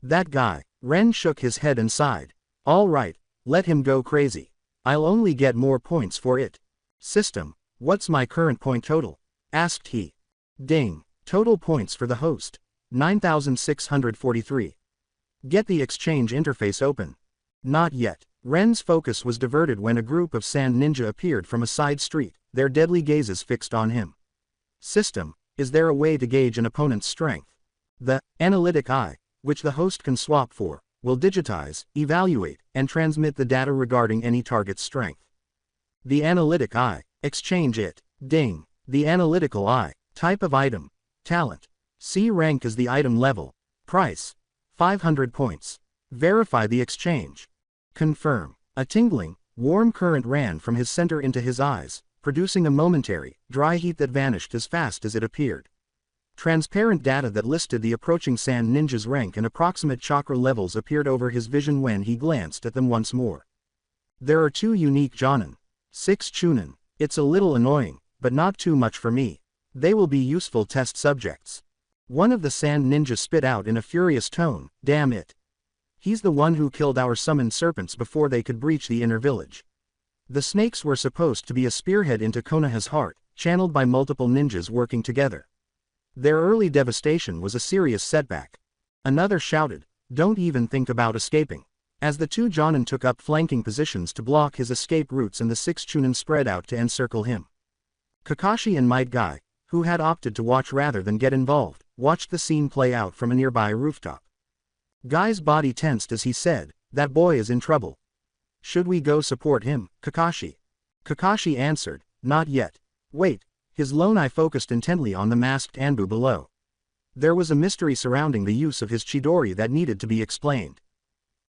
That guy. Ren shook his head and sighed. All right, let him go crazy. I'll only get more points for it. System, what's my current point total? Asked he. Ding. Total points for the host. 9,643. Get the exchange interface open. Not yet. Ren's focus was diverted when a group of sand ninja appeared from a side street, their deadly gazes fixed on him. System, is there a way to gauge an opponent's strength? The analytic eye, which the host can swap for, will digitize, evaluate, and transmit the data regarding any target's strength. The analytic eye, exchange it. Ding. The analytical eye, type of item, talent. C rank is the item level. Price, 500 points. Verify the exchange. Confirm. A tingling, warm current ran from his center into his eyes, producing a momentary, dry heat that vanished as fast as it appeared. Transparent data that listed the approaching sand ninja's rank and approximate chakra levels appeared over his vision when he glanced at them once more. There are 2 unique Jonin. 6 Chunin. It's a little annoying, but not too much for me. They will be useful test subjects. One of the sand ninjas spit out in a furious tone, damn it. He's the one who killed our summoned serpents before they could breach the inner village. The snakes were supposed to be a spearhead into Konoha's heart, channeled by multiple ninjas working together. Their early devastation was a serious setback. Another shouted, don't even think about escaping. As the 2 Jonin took up flanking positions to block his escape routes and the 6 Chunin spread out to encircle him. Kakashi and Might Guy, who had opted to watch rather than get involved, watched the scene play out from a nearby rooftop. Guy's body tensed as he said, that boy is in trouble. Should we go support him, Kakashi? Kakashi answered, not yet. Wait. His lone eye focused intently on the masked Anbu below. There was a mystery surrounding the use of his Chidori that needed to be explained.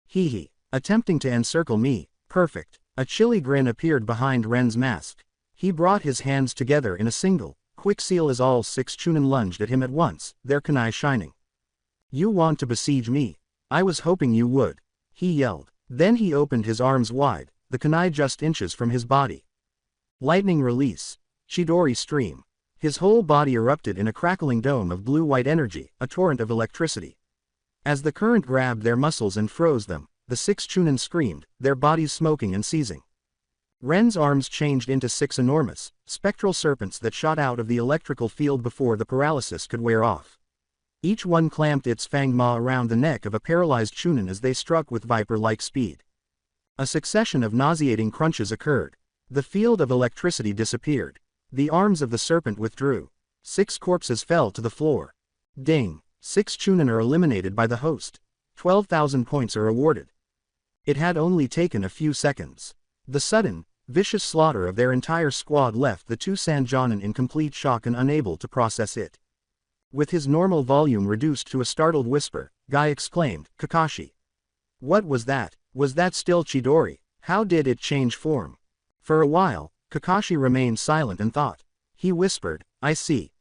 Hee. Attempting to encircle me, perfect. A chilly grin appeared behind Ren's mask. He brought his hands together in a single, quick seal as all 6 Chunin lunged at him at once, their kunai shining. You want to besiege me? I was hoping you would. He yelled. Then he opened his arms wide, the kunai just inches from his body. Lightning release. Chidori stream. His whole body erupted in a crackling dome of blue-white energy, a torrent of electricity. As the current grabbed their muscles and froze them, the 6 Chunin screamed, their bodies smoking and seizing. Ren's arms changed into 6 enormous, spectral serpents that shot out of the electrical field before the paralysis could wear off. Each one clamped its fanged maw around the neck of a paralyzed Chunin as they struck with viper-like speed. A succession of nauseating crunches occurred. The field of electricity disappeared. The arms of the serpent withdrew. 6 corpses fell to the floor. Ding. 6 Chunin are eliminated by the host. 12,000 points are awarded. It had only taken a few seconds. The sudden, vicious slaughter of their entire squad left the 2 Sand Jonin in complete shock and unable to process it. With his normal volume reduced to a startled whisper, Guy exclaimed, Kakashi. What was that? Was that still Chidori? How did it change form? For a while, Kakashi remained silent and thought. He whispered, I see.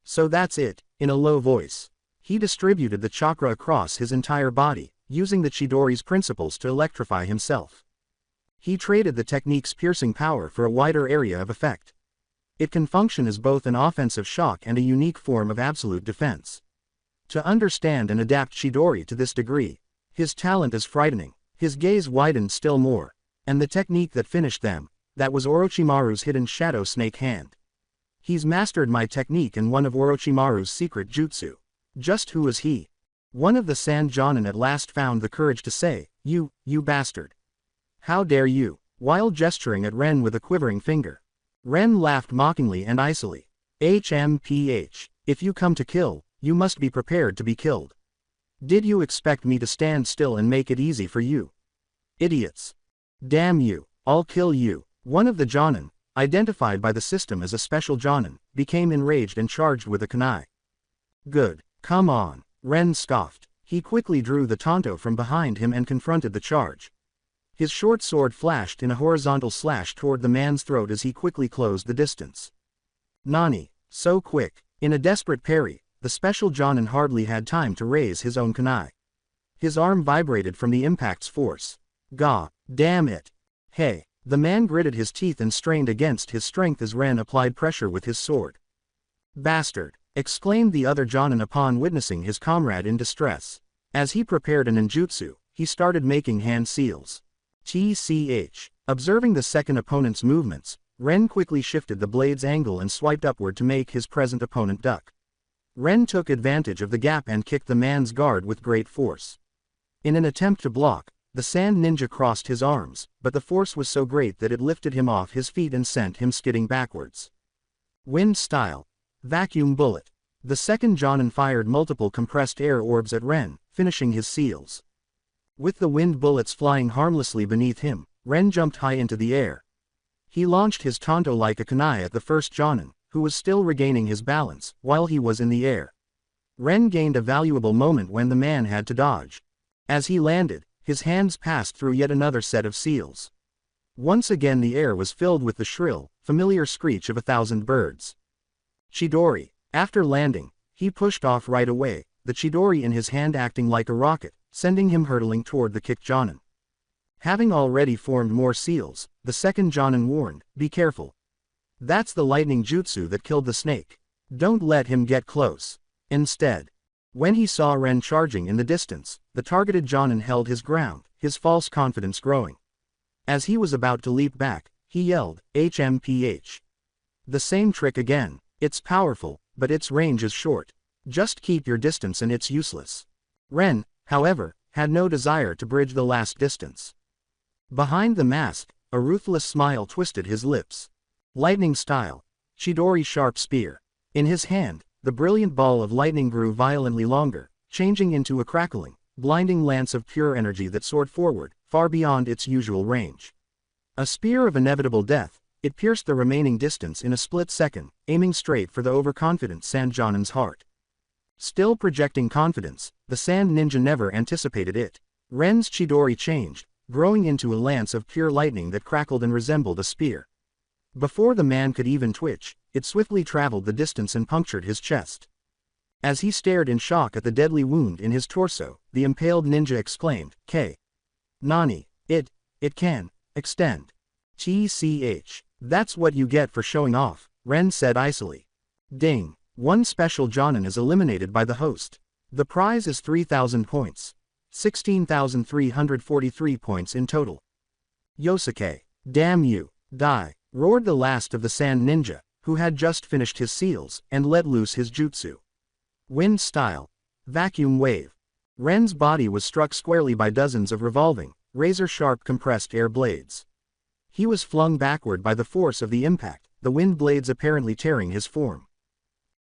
So that's it, in a low voice. He distributed the chakra across his entire body, using the Chidori's principles to electrify himself. He traded the technique's piercing power for a wider area of effect. It can function as both an offensive shock and a unique form of absolute defense. To understand and adapt Chidori to this degree, his talent is frightening. His gaze widened still more. And the technique that finished them, that was Orochimaru's hidden shadow snake hand. He's mastered my technique and one of Orochimaru's secret jutsu. Just who is he? One of the Sand Jonin at last found the courage to say, you bastard. How dare you, while gesturing at Ren with a quivering finger. Ren laughed mockingly and icily. HMPH, if you come to kill, you must be prepared to be killed. Did you expect me to stand still and make it easy for you? Idiots. Damn you, I'll kill you. One of the Jonin, identified by the system as a special Jonin, became enraged and charged with a kunai. Good, come on, Ren scoffed. He quickly drew the Tonto from behind him and confronted the charge. His short sword flashed in a horizontal slash toward the man's throat as he quickly closed the distance. Nani, so quick. In a desperate parry, the special Jonin hardly had time to raise his own kunai. His arm vibrated from the impact's force. Gah, damn it. Hey, the man gritted his teeth and strained against his strength as Ren applied pressure with his sword. Bastard, exclaimed the other Jonin upon witnessing his comrade in distress. As he prepared a ninjutsu, he started making hand seals. TCH. Observing the second opponent's movements, Ren quickly shifted the blade's angle and swiped upward to make his present opponent duck. Ren took advantage of the gap and kicked the man's guard with great force. In an attempt to block, the Sand Ninja crossed his arms, but the force was so great that it lifted him off his feet and sent him skidding backwards. Wind style. Vacuum bullet. The second Jonin fired multiple compressed air orbs at Ren, finishing his seals. With the wind bullets flying harmlessly beneath him, Ren jumped high into the air. He launched his Tonto like a kunai at the first Jonin, who was still regaining his balance, while he was in the air. Ren gained a valuable moment when the man had to dodge. As he landed, his hands passed through yet another set of seals. Once again the air was filled with the shrill, familiar screech of 1,000 birds. Chidori. After landing, he pushed off right away, the Chidori in his hand acting like a rocket, sending him hurtling toward the kicked Jonin. Having already formed more seals, the second Jonin warned, be careful. That's the lightning jutsu that killed the snake. Don't let him get close. Instead, when he saw Ren charging in the distance, the targeted Jonin held his ground, his false confidence growing. As he was about to leap back, he yelled, HMPH. The same trick again. It's powerful, but its range is short. Just keep your distance and it's useless. Ren, however, had no desire to bridge the last distance. Behind the mask, a ruthless smile twisted his lips. Lightning style. Chidori sharp spear. In his hand, the brilliant ball of lightning grew violently longer, changing into a crackling, blinding lance of pure energy that soared forward, far beyond its usual range. A spear of inevitable death, it pierced the remaining distance in a split second, aiming straight for the overconfident Sand Jonin's heart. Still projecting confidence, the Sand Ninja never anticipated it. Ren's Chidori changed, growing into a lance of pure lightning that crackled and resembled a spear. Before the man could even twitch, it swiftly traveled the distance and punctured his chest. As he stared in shock at the deadly wound in his torso, the impaled ninja exclaimed, K. Nani, it can extend. TCH. That's what you get for showing off, Ren said icily. Ding. One special Jonin is eliminated by the host. The prize is 3,000 points. 16,343 points in total. Yosuke. Damn you. Die. Roared the last of the Sand Ninja, who had just finished his seals, and let loose his jutsu. Wind style. Vacuum wave. Ren's body was struck squarely by dozens of revolving, razor-sharp compressed air blades. He was flung backward by the force of the impact, the wind blades apparently tearing his form.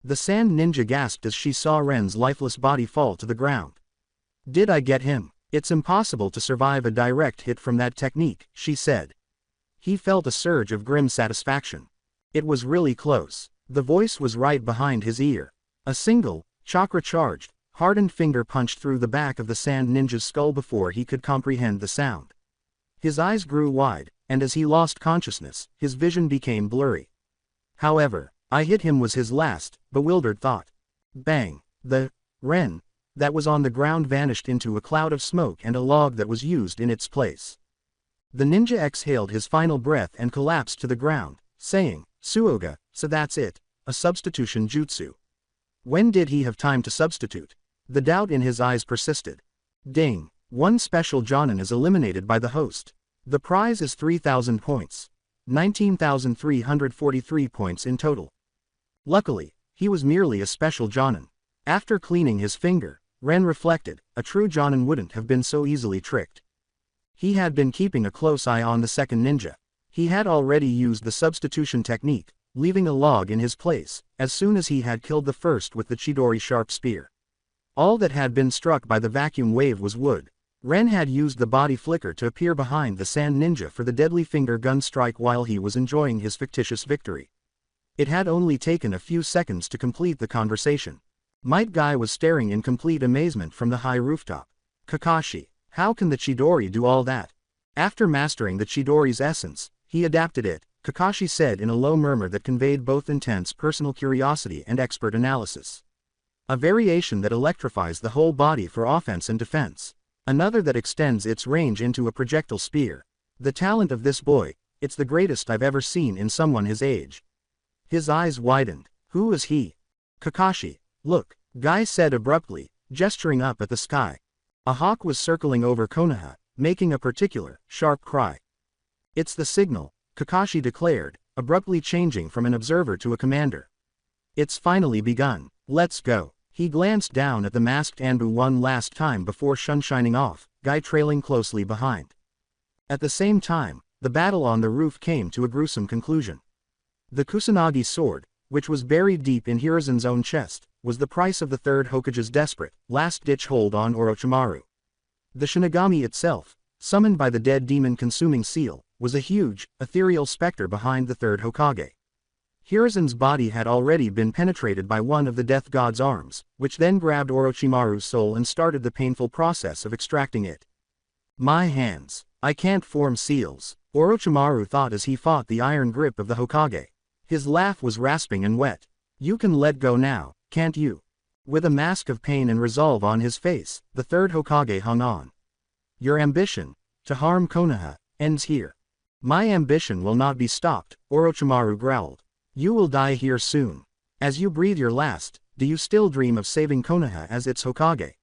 The Sand Ninja gasped as she saw Ren's lifeless body fall to the ground. Did I get him? It's impossible to survive a direct hit from that technique, she said. He felt a surge of grim satisfaction. It was really close. The voice was right behind his ear. A single, chakra-charged, hardened finger punched through the back of the Sand Ninja's skull before he could comprehend the sound. His eyes grew wide, and as he lost consciousness, his vision became blurry. However, I hit him was his last, bewildered thought. Bang! The Ren that was on the ground vanished into a cloud of smoke and a log that was used in its place. The ninja exhaled his final breath and collapsed to the ground, saying, Suoga, so that's it, a substitution jutsu. When did he have time to substitute? The doubt in his eyes persisted. Ding! One special Jonin is eliminated by the host. The prize is 3,000 points. 19,343 points in total. Luckily, he was merely a special Jonin. After cleaning his finger, Ren reflected, a true Jonin wouldn't have been so easily tricked. He had been keeping a close eye on the second ninja. He had already used the substitution technique, leaving a log in his place, as soon as he had killed the first with the Chidori sharp spear. All that had been struck by the vacuum wave was wood. Ren had used the body flicker to appear behind the sand ninja for the deadly finger gun strike while he was enjoying his fictitious victory. It had only taken a few seconds to complete the conversation. Might Guy was staring in complete amazement from the high rooftop. Kakashi, how can the Chidori do all that? After mastering the Chidori's essence, he adapted it, Kakashi said in a low murmur that conveyed both intense personal curiosity and expert analysis. A variation that electrifies the whole body for offense and defense. Another that extends its range into a projectile spear. The talent of this boy, it's the greatest I've ever seen in someone his age. His eyes widened. Who is he? Kakashi, look, Guy said abruptly, gesturing up at the sky. A hawk was circling over Konoha, making a particular, sharp cry. It's the signal, Kakashi declared, abruptly changing from an observer to a commander. It's finally begun. Let's go. He glanced down at the masked Anbu one last time before shining off, Guy trailing closely behind. At the same time, the battle on the roof came to a gruesome conclusion. The Kusanagi sword, which was buried deep in Hiruzen's own chest, was the price of the third Hokage's desperate, last-ditch hold on Orochimaru. The Shinigami itself, summoned by the dead demon consuming seal, was a huge, ethereal specter behind the third Hokage. Hiruzen's body had already been penetrated by one of the death god's arms, which then grabbed Orochimaru's soul and started the painful process of extracting it. My hands. I can't form seals, Orochimaru thought as he fought the iron grip of the Hokage. His laugh was rasping and wet. You can let go now, can't you? With a mask of pain and resolve on his face, the third Hokage hung on. Your ambition, to harm Konoha, ends here. My ambition will not be stopped, Orochimaru growled. You will die here soon. As you breathe your last, do you still dream of saving Konoha as its Hokage?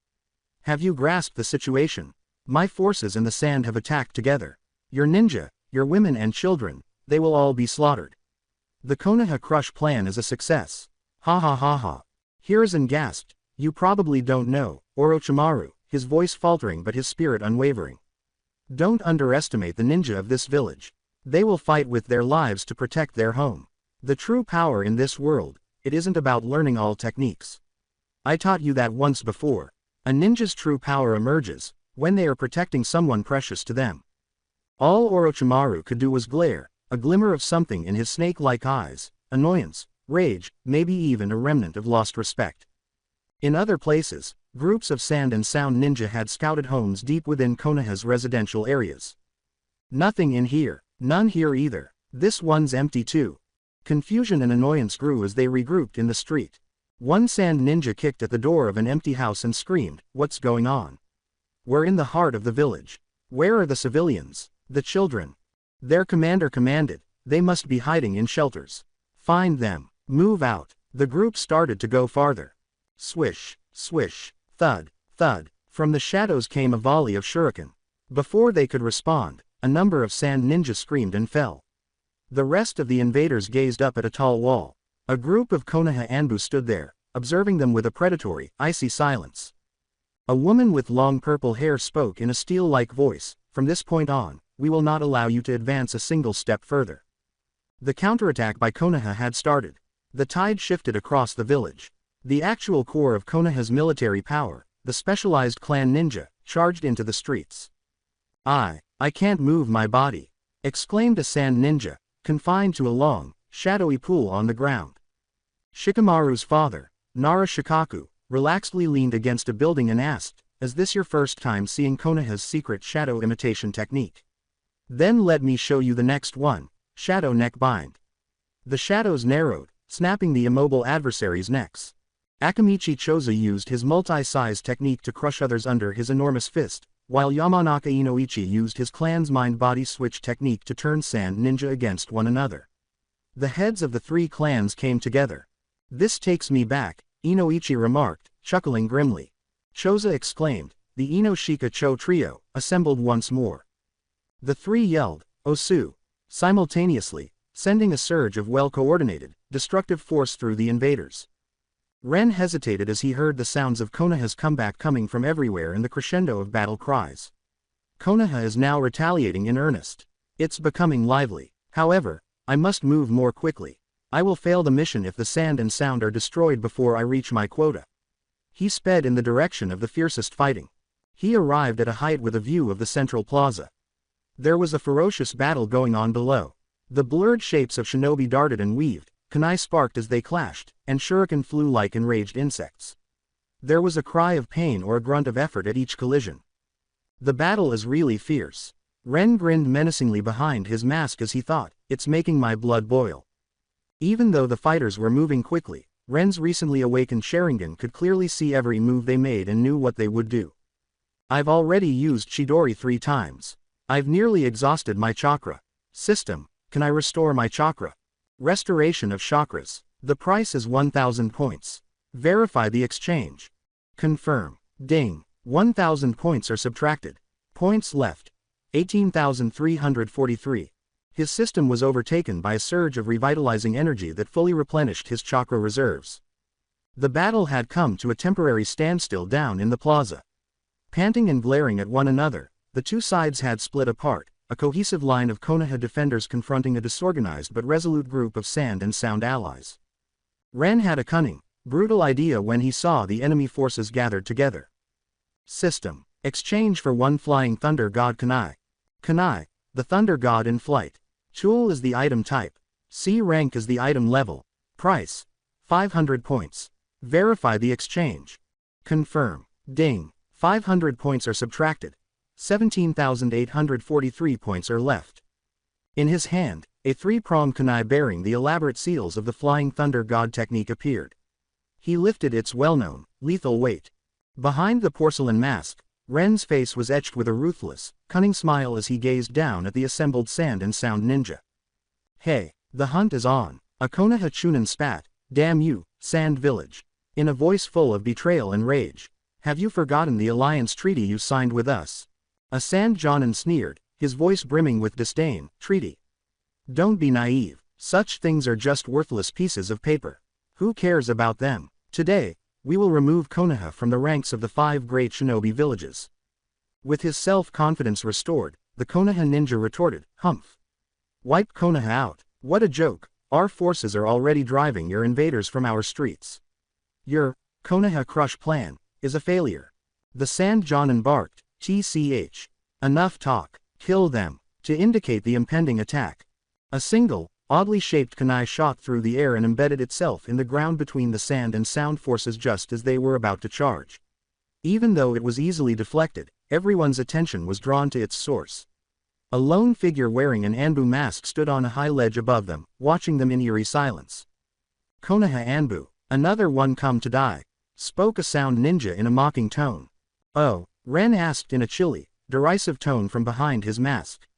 Have you grasped the situation? My forces and the sand have attacked together. Your ninja, your women and children, they will all be slaughtered. The Konoha Crush plan is a success. Ha ha ha ha. Hiruzen gasped. You probably don't know, Orochimaru, his voice faltering but his spirit unwavering. Don't underestimate the ninja of this village. They will fight with their lives to protect their home. The true power in this world, it isn't about learning all techniques. I taught you that once before. A ninja's true power emerges when they are protecting someone precious to them. All Orochimaru could do was glare, a glimmer of something in his snake-like eyes, annoyance, rage, maybe even a remnant of lost respect. In other places, groups of sand and sound ninja had scouted homes deep within Konoha's residential areas. Nothing in here, none here either. This one's empty too. Confusion and annoyance grew as they regrouped in the street. One sand ninja kicked at the door of an empty house and screamed, "What's going on? We're in the heart of the village. Where are the civilians? The children?" Their commander commanded, "They must be hiding in shelters. Find them. Move out." The group started to go farther. Swish, swish, thud, thud. From the shadows came a volley of shuriken. Before they could respond, a number of sand ninja screamed and fell. The rest of the invaders gazed up at a tall wall. A group of Konoha Anbu stood there, observing them with a predatory, icy silence. A woman with long purple hair spoke in a steel-like voice, "From this point on, we will not allow you to advance a single step further." The counterattack by Konoha had started. The tide shifted across the village. The actual core of Konoha's military power, the specialized clan ninja, charged into the streets. I can't move my body," exclaimed a sand ninja, confined to a long, shadowy pool on the ground. Shikamaru's father, Nara Shikaku, relaxedly leaned against a building and asked, "Is this your first time seeing Konoha's secret shadow imitation technique? Then let me show you the next one, shadow neck bind." The shadows narrowed, snapping the immobile adversaries' necks. Akamichi Choza used his multi-size technique to crush others under his enormous fist, while Yamanaka Inoichi used his clan's mind-body switch technique to turn sand ninja against one another. The heads of the three clans came together. "This takes me back," Inoichi remarked, chuckling grimly. Choza exclaimed. The Inoshika Cho trio assembled once more. The three yelled, "Osu!" simultaneously, sending a surge of well-coordinated, destructive force through the invaders. Ren hesitated as he heard the sounds of Konoha's comeback coming from everywhere in the crescendo of battle cries. Konoha is now retaliating in earnest. It's becoming lively. However, I must move more quickly. I will fail the mission if the sand and sound are destroyed before I reach my quota. He sped in the direction of the fiercest fighting. He arrived at a height with a view of the central plaza. There was a ferocious battle going on below. The blurred shapes of shinobi darted and weaved, kunai sparked as they clashed, and shuriken flew like enraged insects. There was a cry of pain or a grunt of effort at each collision. The battle is really fierce. Ren grinned menacingly behind his mask as he thought, "It's making my blood boil." Even though the fighters were moving quickly, Ren's recently awakened Sharingan could clearly see every move they made and knew what they would do. "I've already used Chidori 3 times. I've nearly exhausted my chakra. System, can I restore my chakra?" Restoration of chakras. The price is 1,000 points. Verify the exchange. Confirm. Ding. 1,000 points are subtracted. Points left. 18,343. His system was overtaken by a surge of revitalizing energy that fully replenished his chakra reserves. The battle had come to a temporary standstill down in the plaza. Panting and glaring at one another, the two sides had split apart, a cohesive line of Konoha defenders confronting a disorganized but resolute group of sand and sound allies. Ren had a cunning, brutal idea when he saw the enemy forces gathered together. System. Exchange for one flying thunder god kunai. Kunai, the thunder god in flight. Tool is the item type. C rank is the item level. Price. 500 points. Verify the exchange. Confirm. Ding. 500 points are subtracted. 17,843 points are left. In his hand, a three-pronged kunai bearing the elaborate seals of the Flying Thunder God technique appeared. He lifted its well-known, lethal weight. Behind the porcelain mask, Ren's face was etched with a ruthless, cunning smile as he gazed down at the assembled sand and sound ninja. "Hey, the hunt is on," a Konoha Chunin spat, "Damn you, Sand Village," in a voice full of betrayal and rage. "Have you forgotten the alliance treaty you signed with us?" A Sand Jonin sneered, his voice brimming with disdain. "Treaty? Don't be naive, such things are just worthless pieces of paper. Who cares about them? Today, we will remove Konoha from the ranks of the 5 great shinobi villages." With his self-confidence restored, the Konoha ninja retorted, "Humph. Wipe Konoha out? What a joke, our forces are already driving your invaders from our streets. Your Konoha Crush plan is a failure." The Sand Jonin barked, "TCH. Enough talk, kill them," to indicate the impending attack. A single, oddly shaped kunai shot through the air and embedded itself in the ground between the sand and sound forces just as they were about to charge. Even though it was easily deflected, everyone's attention was drawn to its source. A lone figure wearing an Anbu mask stood on a high ledge above them, watching them in eerie silence. "Konoha Anbu, another one come to die," spoke a sound ninja in a mocking tone. "Oh," Ren asked in a chilly, derisive tone from behind his mask.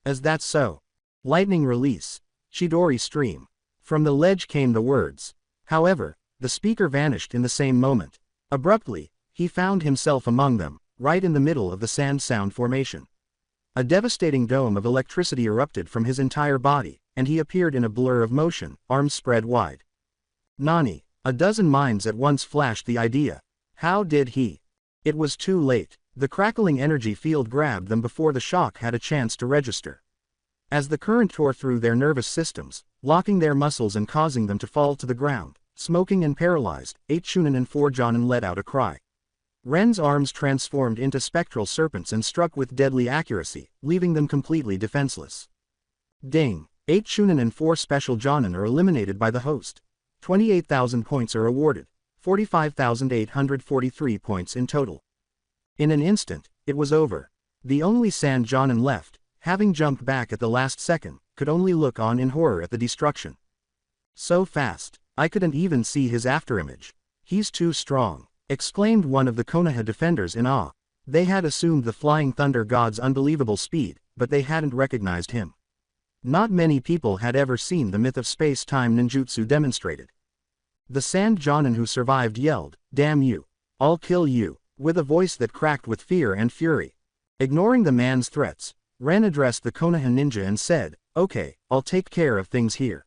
"Is that so? Lightning release. Chidori stream." From the ledge came the words. However, the speaker vanished in the same moment. Abruptly, he found himself among them, right in the middle of the sand sound formation. A devastating dome of electricity erupted from his entire body, and he appeared in a blur of motion, arms spread wide. "Nani?" A dozen minds at once flashed the idea. How did he? It was too late. The crackling energy field grabbed them before the shock had a chance to register. As the current tore through their nervous systems, locking their muscles and causing them to fall to the ground, smoking and paralyzed, 8 Chunin and 4 Jonin let out a cry. Ren's arms transformed into spectral serpents and struck with deadly accuracy, leaving them completely defenseless. Ding! 8 Chunin and 4 Special Jonin are eliminated by the host. 28,000 points are awarded, 45,843 points in total. In an instant, it was over. The only Sand Jonin left, having jumped back at the last second, could only look on in horror at the destruction. So fast, I couldn't even see his afterimage. He's too strong, exclaimed one of the Konoha defenders in awe. They had assumed the Flying Thunder God's unbelievable speed, but they hadn't recognized him. Not many people had ever seen the myth of space-time ninjutsu demonstrated. The Sand Jonin who survived yelled, "Damn you! I'll kill you," with a voice that cracked with fear and fury. Ignoring the man's threats, Ren addressed the Konoha ninja and said, "Okay, I'll take care of things here.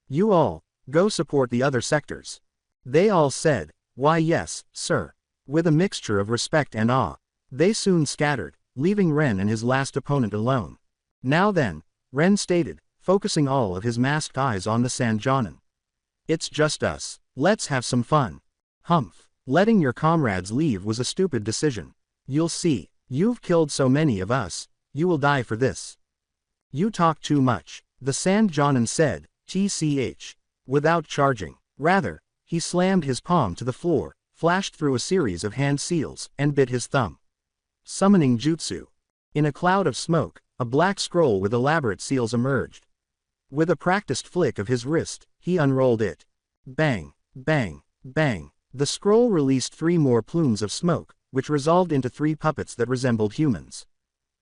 You all, go support the other sectors." They all said, "Why yes, sir," with a mixture of respect and awe. They soon scattered, leaving Ren and his last opponent alone. "Now then," Ren stated, focusing all of his masked eyes on the Sand Jonin. "It's just us. Let's have some fun." "Humph. Letting your comrades leave was a stupid decision. You'll see. You've killed so many of us, you will die for this." "You talk too much," the Sand Jonin said, without charging. Rather, he slammed his palm to the floor, flashed through a series of hand seals, and bit his thumb. Summoning Jutsu. In a cloud of smoke, a black scroll with elaborate seals emerged. With a practiced flick of his wrist, he unrolled it. Bang, bang, bang. The scroll released 3 more plumes of smoke, which resolved into 3 puppets that resembled humans.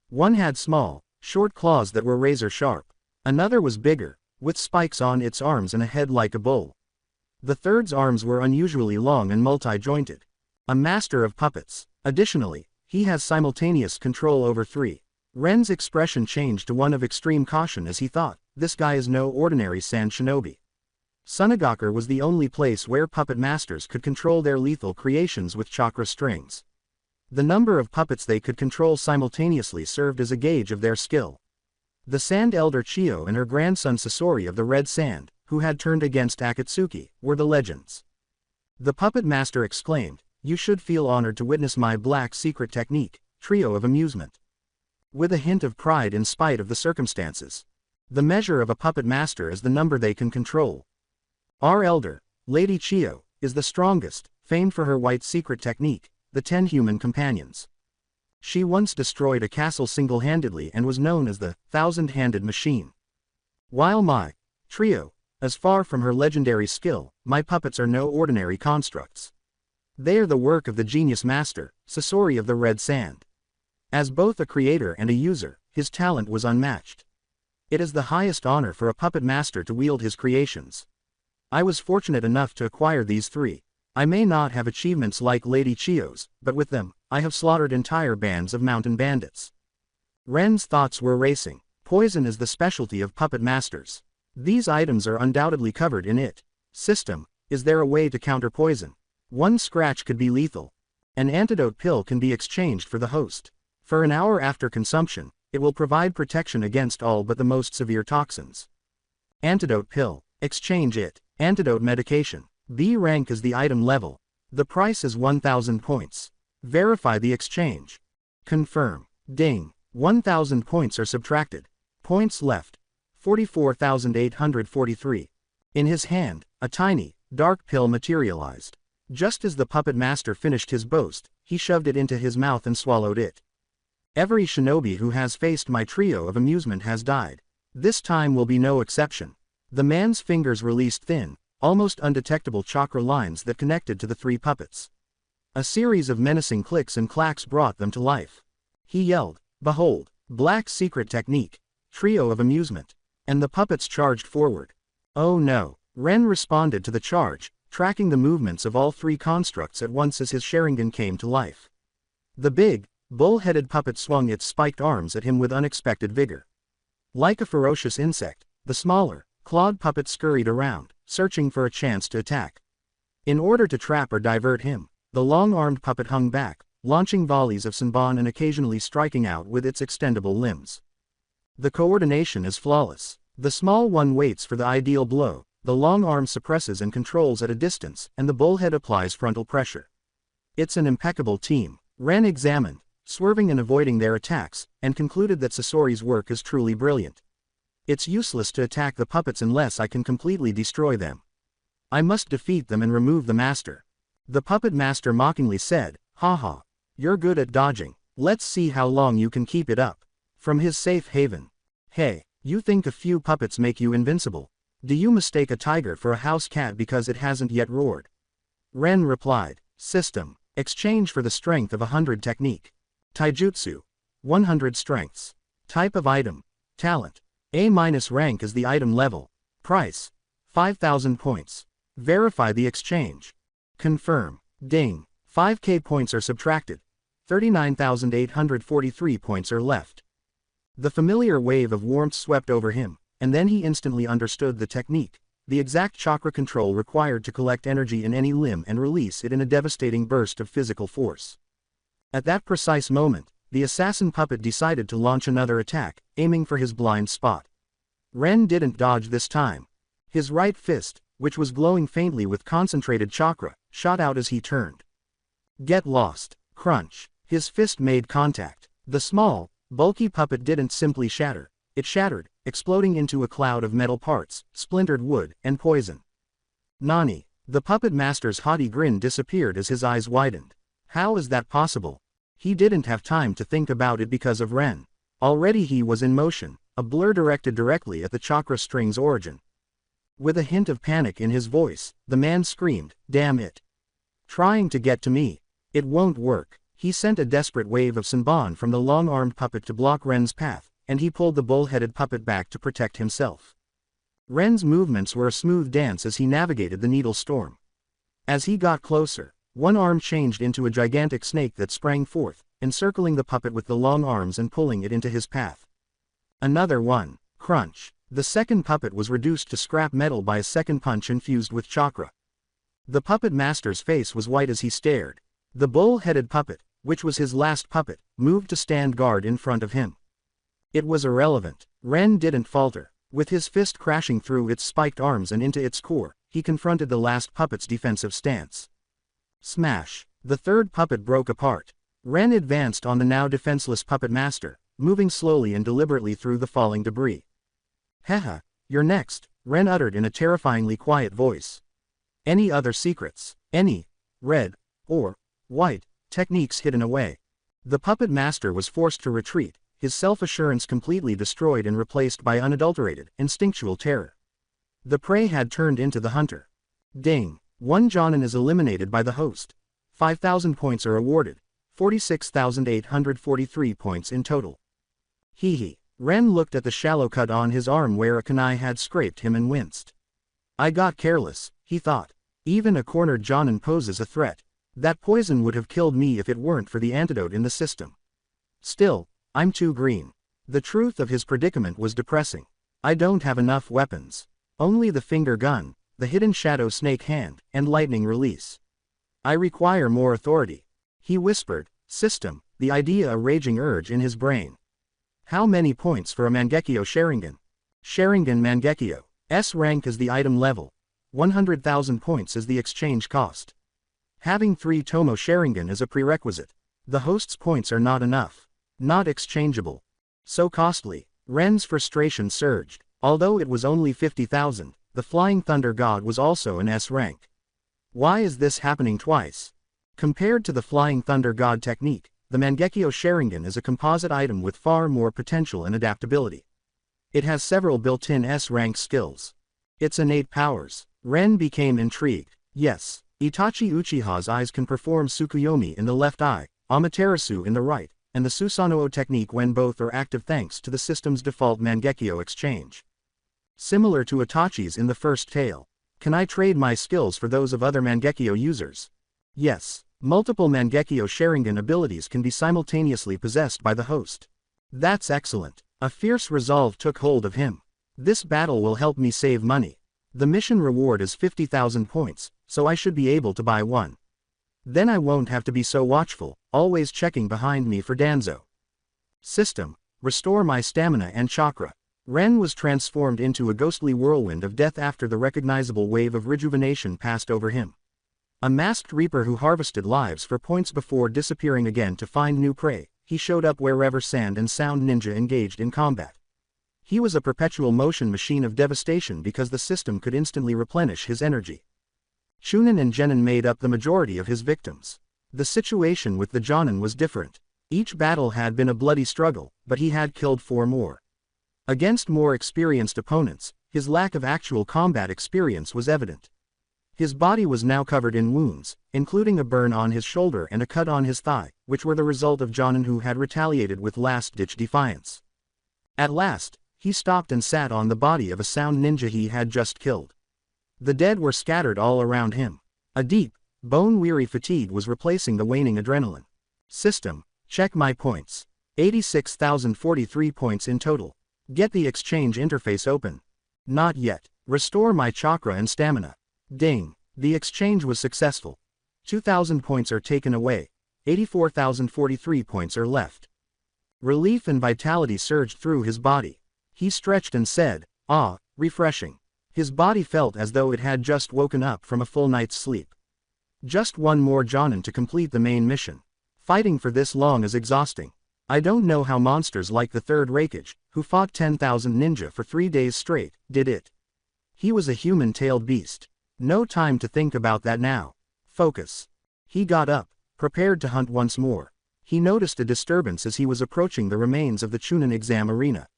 One had small, short claws that were razor sharp. Another was bigger, with spikes on its arms and a head like a bull. The third's arms were unusually long and multi-jointed. A master of puppets. Additionally, he has simultaneous control over 3. Ren's expression changed to one of extreme caution as he thought, this guy is no ordinary sand shinobi. Sunagakur was the only place where puppet masters could control their lethal creations with chakra strings. The number of puppets they could control simultaneously served as a gauge of their skill. The Sand Elder Chiyo and her grandson Sasori of the Red Sand, who had turned against Akatsuki, were the legends. The puppet master exclaimed, "You should feel honored to witness my black secret technique, trio of amusement." With a hint of pride in spite of the circumstances. The measure of a puppet master is the number they can control. Our elder, Lady Chiyo, is the strongest, famed for her white secret technique, the 10 human companions. She once destroyed a castle single-handedly and was known as the 1,000-handed machine. While my trio is far from her legendary skill, my puppets are no ordinary constructs. They are the work of the genius master, Sasori of the Red Sand. As both a creator and a user, his talent was unmatched. It is the highest honor for a puppet master to wield his creations. I was fortunate enough to acquire these 3. I may not have achievements like Lady Chiyo's, but with them, I have slaughtered entire bands of mountain bandits. Ren's thoughts were racing. Poison is the specialty of puppet masters. These items are undoubtedly covered in it. System, is there a way to counter poison? One scratch could be lethal. An antidote pill can be exchanged for the host. For an hour after consumption, it will provide protection against all but the most severe toxins. Antidote pill, exchange it. Antidote medication. B rank is the item level. The price is 1,000 points. Verify the exchange. Confirm. Ding. 1,000 points are subtracted. Points left. 44,843. In his hand, a tiny, dark pill materialized. Just as the puppet master finished his boast, he shoved it into his mouth and swallowed it. Every shinobi who has faced my trio of amusement has died. This time will be no exception. The man's fingers released thin, almost undetectable chakra lines that connected to the 3 puppets. A series of menacing clicks and clacks brought them to life. He yelled, "Behold, black secret technique, trio of amusement," and the puppets charged forward. Oh no, Ren responded to the charge, tracking the movements of all 3 constructs at once as his Sharingan came to life. The big, bull-headed puppet swung its spiked arms at him with unexpected vigor. Like a ferocious insect, the smaller, clawed puppet scurried around, searching for a chance to attack. In order to trap or divert him, the long-armed puppet hung back, launching volleys of Senbon and occasionally striking out with its extendable limbs. The coordination is flawless. The small one waits for the ideal blow, the long arm suppresses and controls at a distance, and the bullhead applies frontal pressure. It's an impeccable team. Ren examined, swerving and avoiding their attacks, and concluded that Sasori's work is truly brilliant. It's useless to attack the puppets unless I can completely destroy them. I must defeat them and remove the master. The puppet master mockingly said, "Haha, you're good at dodging. Let's see how long you can keep it up." From his safe haven. "Hey, you think a few puppets make you invincible? Do you mistake a tiger for a house cat because it hasn't yet roared? Ren replied, System, exchange for the strength of 100 technique. Taijutsu, 100 strengths. Type of item, talent. A- rank is the item level. Price, 5,000 points. Verify the exchange. Confirm. Ding. 5k points are subtracted. 39,843 points are left. The familiar wave of warmth swept over him, and then he instantly understood the technique, the exact chakra control required to collect energy in any limb and release it in a devastating burst of physical force. At that precise moment, the assassin puppet decided to launch another attack, aiming for his blind spot. Ren didn't dodge this time. His right fist, which was glowing faintly with concentrated chakra, shot out as he turned. Get lost. Crunch. His fist made contact. The small, bulky puppet didn't simply shatter, it shattered, exploding into a cloud of metal parts, splintered wood, and poison. Nani. The puppet master's haughty grin disappeared as his eyes widened. How is that possible? He didn't have time to think about it because of Ren. Already he was in motion, a blur directed directly at the chakra string's origin. With a hint of panic in his voice, the man screamed, Damn it! Trying to get to me. It won't work. He sent a desperate wave of Senbon from the long-armed puppet to block Ren's path, and he pulled the bull-headed puppet back to protect himself. Ren's movements were a smooth dance as he navigated the needle storm. As he got closer, one arm changed into a gigantic snake that sprang forth, encircling the puppet with the long arms and pulling it into his path. Another one. Crunch. The second puppet was reduced to scrap metal by a second punch infused with chakra. The puppet master's face was white as he stared. The bull-headed puppet, which was his last puppet, moved to stand guard in front of him. It was irrelevant. Ren didn't falter. With his fist crashing through its spiked arms and into its core, he confronted the last puppet's defensive stance. Smash. The third puppet broke apart. Ren advanced on the now defenseless puppet master, moving slowly and deliberately through the falling debris. Haha, you're next, Ren uttered in a terrifyingly quiet voice. Any other secrets? Any red or white techniques hidden away? The puppet master was forced to retreat, his self-assurance completely destroyed and replaced by unadulterated, instinctual terror. The prey had turned into the hunter. Ding. One Jonin is eliminated by the host. 5,000 points are awarded. 46,843 points in total. Hee. Ren looked at the shallow cut on his arm where a kunai had scraped him and winced. I got careless, he thought. Even a cornered Jonin poses a threat. That poison would have killed me if it weren't for the antidote in the system. Still, I'm too green. The truth of his predicament was depressing. I don't have enough weapons. Only the finger gun, the hidden shadow snake hand, and lightning release. I require more authority. He whispered, System, the idea a raging urge in his brain. How many points for a Mangekyo Sharingan? Sharingan Mangekyo. S rank is the item level. 100,000 points is the exchange cost. Having 3 Tomo Sharingan is a prerequisite. The host's points are not enough. Not exchangeable. So costly. Ren's frustration surged. Although it was only 50,000, the Flying Thunder God was also an S rank. Why is this happening twice? Compared to the Flying Thunder God technique, the Mangekyo Sharingan is a composite item with far more potential and adaptability. It has several built-in S-rank skills. Its innate powers. Ren became intrigued. Yes, Itachi Uchiha's eyes can perform Tsukuyomi in the left eye, Amaterasu in the right, and the Susanoo technique when both are active thanks to the system's default Mangekyo exchange. Similar to Itachi's in the first tale. Can I trade my skills for those of other Mangekyo users? Yes, multiple Mangekyo Sharingan abilities can be simultaneously possessed by the host. That's excellent. A fierce resolve took hold of him. This battle will help me save money. The mission reward is 50,000 points, so I should be able to buy one. Then I won't have to be so watchful, always checking behind me for Danzo. System, restore my stamina and chakra. Ren was transformed into a ghostly whirlwind of death after the recognizable wave of rejuvenation passed over him. A masked reaper who harvested lives for points before disappearing again to find new prey, he showed up wherever sand and sound ninja engaged in combat. He was a perpetual motion machine of devastation because the system could instantly replenish his energy. Chunin and Genin made up the majority of his victims. The situation with the Jonin was different. Each battle had been a bloody struggle, but he had killed 4 more. Against more experienced opponents, His lack of actual combat experience was evident. His body was now covered in wounds, including a burn on his shoulder and a cut on his thigh, which were the result of Jonin, who had retaliated with last-ditch defiance. At last, he stopped and sat on the body of a sound ninja he had just killed. The dead were scattered all around him. A deep, bone-weary fatigue was replacing the waning adrenaline. System, check my points. 86,043 points in total. Get the exchange interface open. Not yet. Restore my chakra and stamina. Ding. The exchange was successful. 2,000 points are taken away. 84,043 points are left. Relief and vitality surged through his body. He stretched and said, "Ah, refreshing." His body felt as though it had just woken up from a full night's sleep. Just one more Jonin to complete the main mission. Fighting for this long is exhausting. I don't know how monsters like the third Raikage, who fought 10,000 ninja for 3 days straight, did it. He was a human-tailed beast. No time to think about that now. Focus. He got up, prepared to hunt once more. He noticed a disturbance as he was approaching the remains of the Chunin exam arena.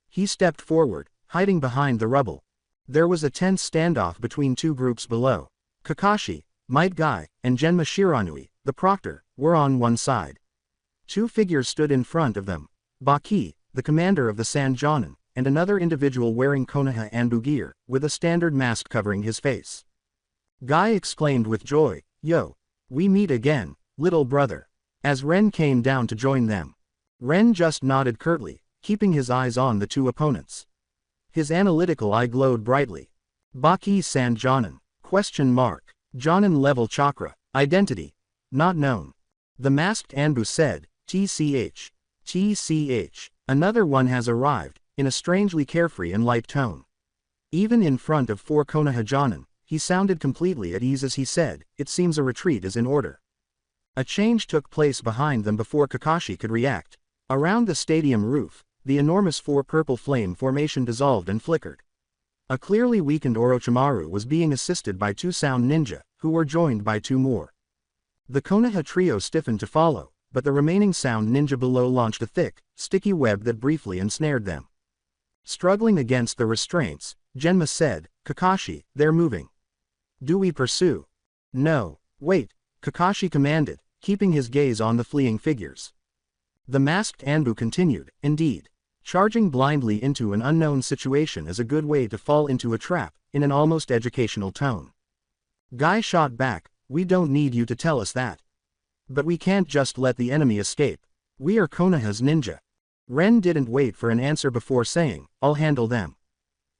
He stepped forward, hiding behind the rubble. There was a tense standoff between two groups below. Kakashi, Might Guy, and Genma Shiranui, the proctor, were on one side. Two figures stood in front of them. Baki, the commander of the Sand Jonin, and another individual wearing Konoha Anbu gear, with a standard mask covering his face. Guy exclaimed with joy, "Yo! We meet again, little brother." As Ren came down to join them. Ren just nodded curtly, keeping his eyes on the two opponents. His analytical eye glowed brightly. Baki Sand Jonin? Jonin level chakra. Identity. Not known. The masked Anbu said, TCH. TCH. Another one has arrived, in a strangely carefree and light tone. Even in front of 4 Konoha Jonin, he sounded completely at ease as he said, "It seems a retreat is in order." A change took place behind them before Kakashi could react. Around the stadium roof, the enormous 4 purple flame formation dissolved and flickered. A clearly weakened Orochimaru was being assisted by 2 sound ninja, who were joined by 2 more. The Konoha trio stiffened to follow, but the remaining sound ninja below launched a thick, sticky web that briefly ensnared them. Struggling against the restraints, Genma said, "Kakashi, they're moving. Do we pursue?" "No, wait," Kakashi commanded, keeping his gaze on the fleeing figures. The masked Anbu continued, "Indeed. Charging blindly into an unknown situation is a good way to fall into a trap," in an almost educational tone. Guy shot back, "We don't need you to tell us that. But we can't just let the enemy escape. We are Konoha's ninja." Ren didn't wait for an answer before saying, "I'll handle them.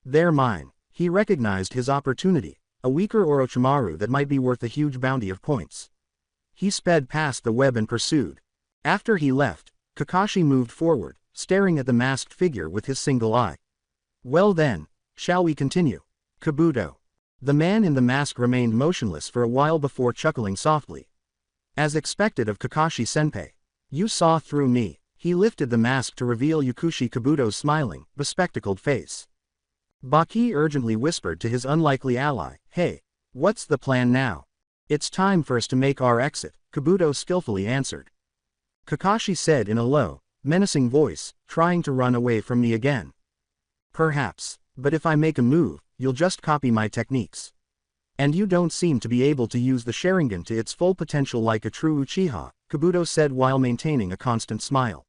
They're mine." He recognized his opportunity, a weaker Orochimaru that might be worth a huge bounty of points. He sped past the web and pursued. After he left, Kakashi moved forward, staring at the masked figure with his single eye. "Well then, shall we continue?" Kabuto. The man in the mask remained motionless for a while before chuckling softly. As expected of Kakashi-senpai. "You saw through me." He lifted the mask to reveal Yakushi Kabuto's smiling, bespectacled face. Baki urgently whispered to his unlikely ally, "Hey, what's the plan now?" "It's time for us to make our exit," Kabuto skillfully answered. Kakashi said in a low, menacing voice, "Trying to run away from me again?" "Perhaps, but if I make a move, you'll just copy my techniques. And you don't seem to be able to use the Sharingan to its full potential like a true Uchiha," Kabuto said while maintaining a constant smile.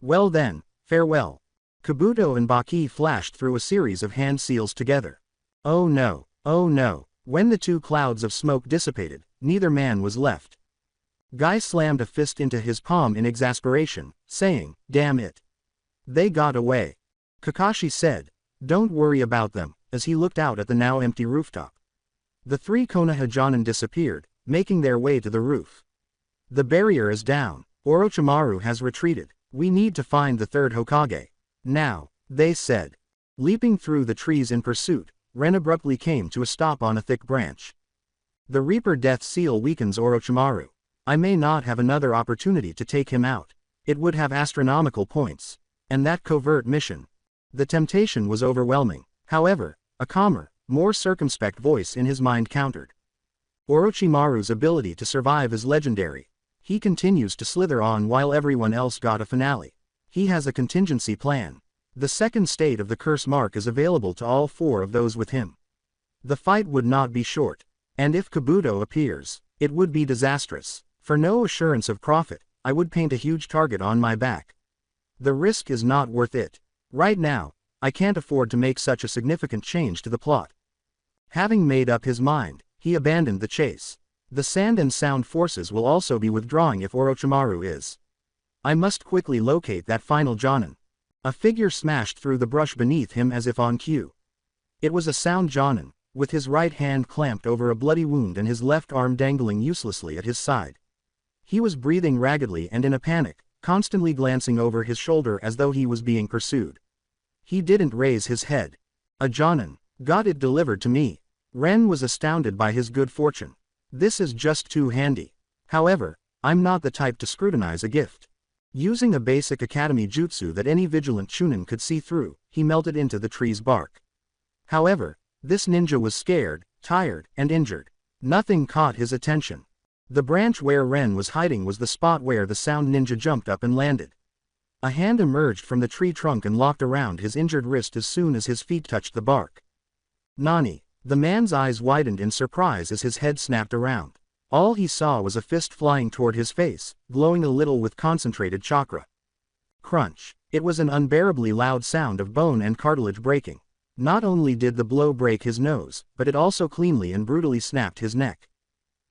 "Well then, farewell." Kabuto and Baki flashed through a series of hand seals together. Oh no, oh no. When the 2 clouds of smoke dissipated, neither man was left. Guy slammed a fist into his palm in exasperation, saying, "Damn it. They got away." Kakashi said, "Don't worry about them," as he looked out at the now empty rooftop. The 3 Konoha Jonin disappeared, making their way to the roof. "The barrier is down. Orochimaru has retreated. We need to find the 3rd Hokage. Now," they said. Leaping through the trees in pursuit, Ren abruptly came to a stop on a thick branch. "The Reaper Death Seal weakens Orochimaru. I may not have another opportunity to take him out. It would have astronomical points. And that covert mission." The temptation was overwhelming. However, a calmer, more circumspect voice in his mind countered. "Orochimaru's ability to survive is legendary. He continues to slither on while everyone else got a finale. He has a contingency plan. The second state of the curse mark is available to all 4 of those with him. The fight would not be short. And if Kabuto appears, it would be disastrous. For no assurance of profit, I would paint a huge target on my back. The risk is not worth it. Right now, I can't afford to make such a significant change to the plot. Having made up his mind, he abandoned the chase. The sand and sound forces will also be withdrawing if Orochimaru is. I must quickly locate that final Jonin. A figure smashed through the brush beneath him as if on cue. It was a sound Jonin, with his right hand clamped over a bloody wound and his left arm dangling uselessly at his side. He was breathing raggedly and in a panic, constantly glancing over his shoulder as though he was being pursued. He didn't raise his head. A Jonin. Got it delivered to me. Ren was astounded by his good fortune. This is just too handy. However, I'm not the type to scrutinize a gift. Using a basic academy jutsu that any vigilant chunin could see through, he melted into the tree's bark. However, this ninja was scared, tired, and injured. Nothing caught his attention. The branch where Ren was hiding was the spot where the sound ninja jumped up and landed. A hand emerged from the tree trunk and locked around his injured wrist as soon as his feet touched the bark. Nani? The man's eyes widened in surprise as his head snapped around. All he saw was a fist flying toward his face, glowing a little with concentrated chakra. Crunch. It was an unbearably loud sound of bone and cartilage breaking. Not only did the blow break his nose, but it also cleanly and brutally snapped his neck.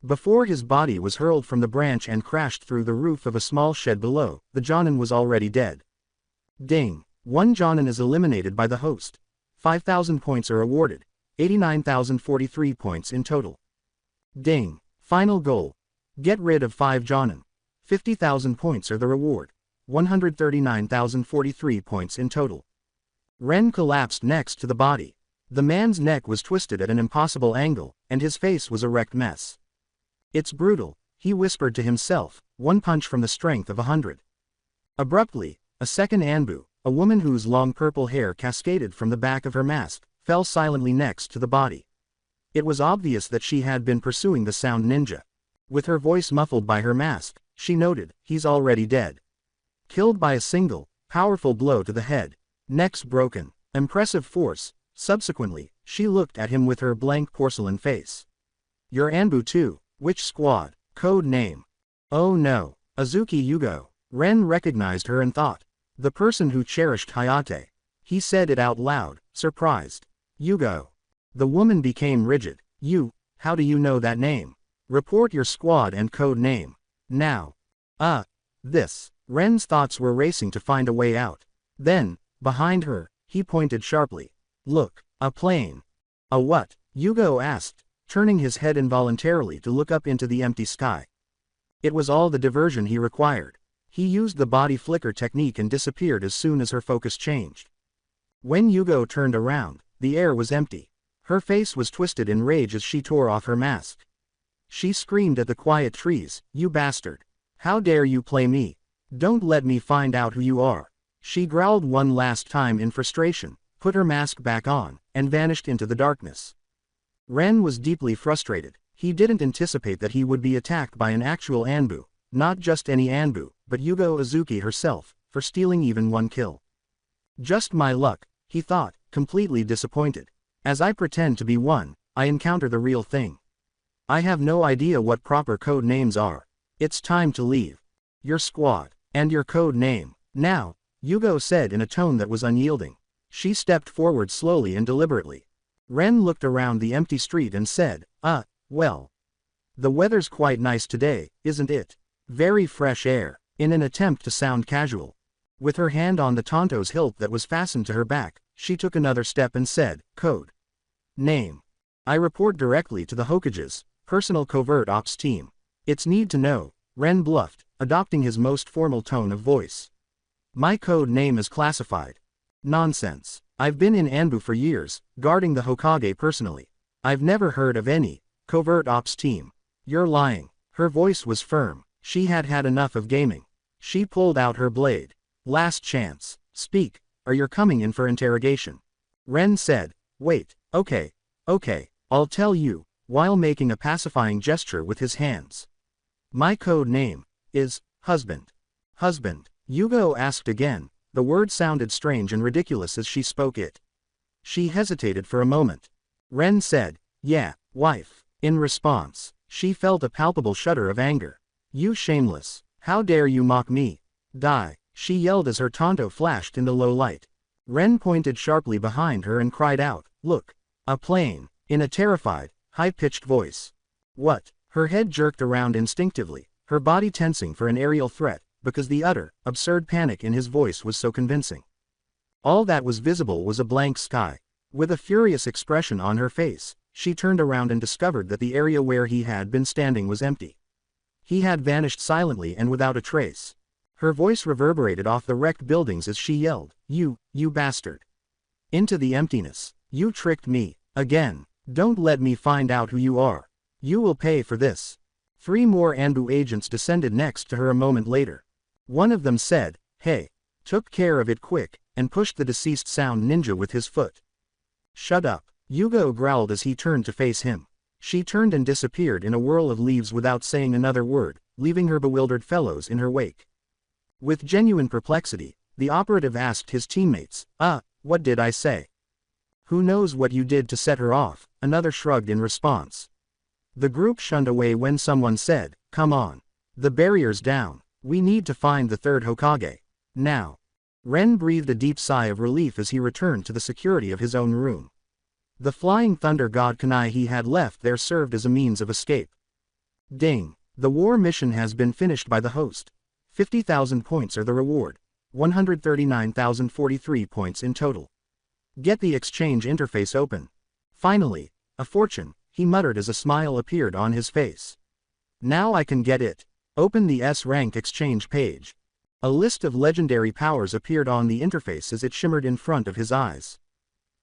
Before his body was hurled from the branch and crashed through the roof of a small shed below, the Jonin was already dead. Ding. 1 Jonin is eliminated by the host. 5,000 points are awarded. 89,043 points in total. Ding. Final goal. Get rid of 5 Jonin. 50,000 points are the reward. 139,043 points in total. Ren collapsed next to the body. The man's neck was twisted at an impossible angle, and his face was a wrecked mess. It's brutal, he whispered to himself, 1 punch from the strength of 100. Abruptly, a second Anbu, a woman whose long purple hair cascaded from the back of her mask, fell silently next to the body. It was obvious that she had been pursuing the sound ninja. With her voice muffled by her mask, she noted, he's already dead. Killed by a single, powerful blow to the head. Necks broken. Impressive force. Subsequently, she looked at him with her blank porcelain face. You're Anbu too. Which squad? Code name. Oh no. Azuki Yugo. Ren recognized her and thought. The person who cherished Hayate. He said it out loud, surprised. Yugo. The woman became rigid. You, how do you know that name? Report your squad and code name. Now. This. Ren's thoughts were racing to find a way out. Then, behind her, he pointed sharply. Look, a plane. A what? Yugo asked, turning his head involuntarily to look up into the empty sky. It was all the diversion he required. He used the body flicker technique and disappeared as soon as her focus changed. When Yugo turned around, the air was empty. Her face was twisted in rage as she tore off her mask. She screamed at the quiet trees, you bastard. How dare you play me? Don't let me find out who you are. She growled one last time in frustration, put her mask back on, and vanished into the darkness. Ren was deeply frustrated. He didn't anticipate that he would be attacked by an actual Anbu, not just any Anbu, but Yugo Azuki herself, for stealing even 1 kill. Just my luck, he thought, completely disappointed. As I pretend to be one, I encounter the real thing. I have no idea what proper code names are. It's time to leave. Your squad, and your code name. Now, Yugo said in a tone that was unyielding. She stepped forward slowly and deliberately. Ren looked around the empty street and said, well. The weather's quite nice today, isn't it? Very fresh air. In an attempt to sound casual. With her hand on the Tonto's hilt that was fastened to her back, she took another step and said, code name. I report directly to the Hokage's personal covert ops team. It's need to know, Ren bluffed, adopting his most formal tone of voice. My code name is classified. Nonsense. I've been in Anbu for years, guarding the Hokage personally. I've never heard of any covert ops team. You're lying. Her voice was firm. She had had enough of gaming. She pulled out her blade. Last chance. Speak, or you're coming in for interrogation. Ren said, wait, okay, I'll tell you, while making a pacifying gesture with his hands. My code name is husband. Husband? Yugo asked again, The word sounded strange and ridiculous as she spoke it. She hesitated for a moment. Ren said, "Yeah, wife." In response, she felt a palpable shudder of anger. "You shameless. How dare you mock me? Die," she yelled as her tanto flashed in the low light. Ren pointed sharply behind her and cried out, "Look! A plane!" in a terrified, high-pitched voice. "What?" Her head jerked around instinctively, her body tensing for an aerial threat, because the utter, absurd panic in his voice was so convincing. All that was visible was a blank sky. With a furious expression on her face, she turned around and discovered that the area where he had been standing was empty. He had vanished silently and without a trace. Her voice reverberated off the wrecked buildings as she yelled, You bastard. Into the emptiness. You tricked me. Again. Don't let me find out who you are. You will pay for this." 3 more Anbu agents descended next to her a moment later. One of them said, "Hey." Took care of it quick, and pushed the deceased sound ninja with his foot. "Shut up." Yugo growled as he turned to face him. She turned and disappeared in a whirl of leaves without saying another word, leaving her bewildered fellows in her wake. With genuine perplexity, the operative asked his teammates, what did I say?" "Who knows what you did to set her off," another shrugged in response. The group shunned away when someone said, "Come on. The barrier's down. We need to find the third Hokage. Now." Ren breathed a deep sigh of relief as he returned to the security of his own room. The flying thunder god kunai he had left there served as a means of escape. Ding. The war mission has been finished by the host. 50,000 points are the reward. 139,043 points in total. Get the exchange interface open. Finally, a fortune, he muttered as a smile appeared on his face. Now I can get it. Open the S-rank exchange page. A list of legendary powers appeared on the interface as it shimmered in front of his eyes.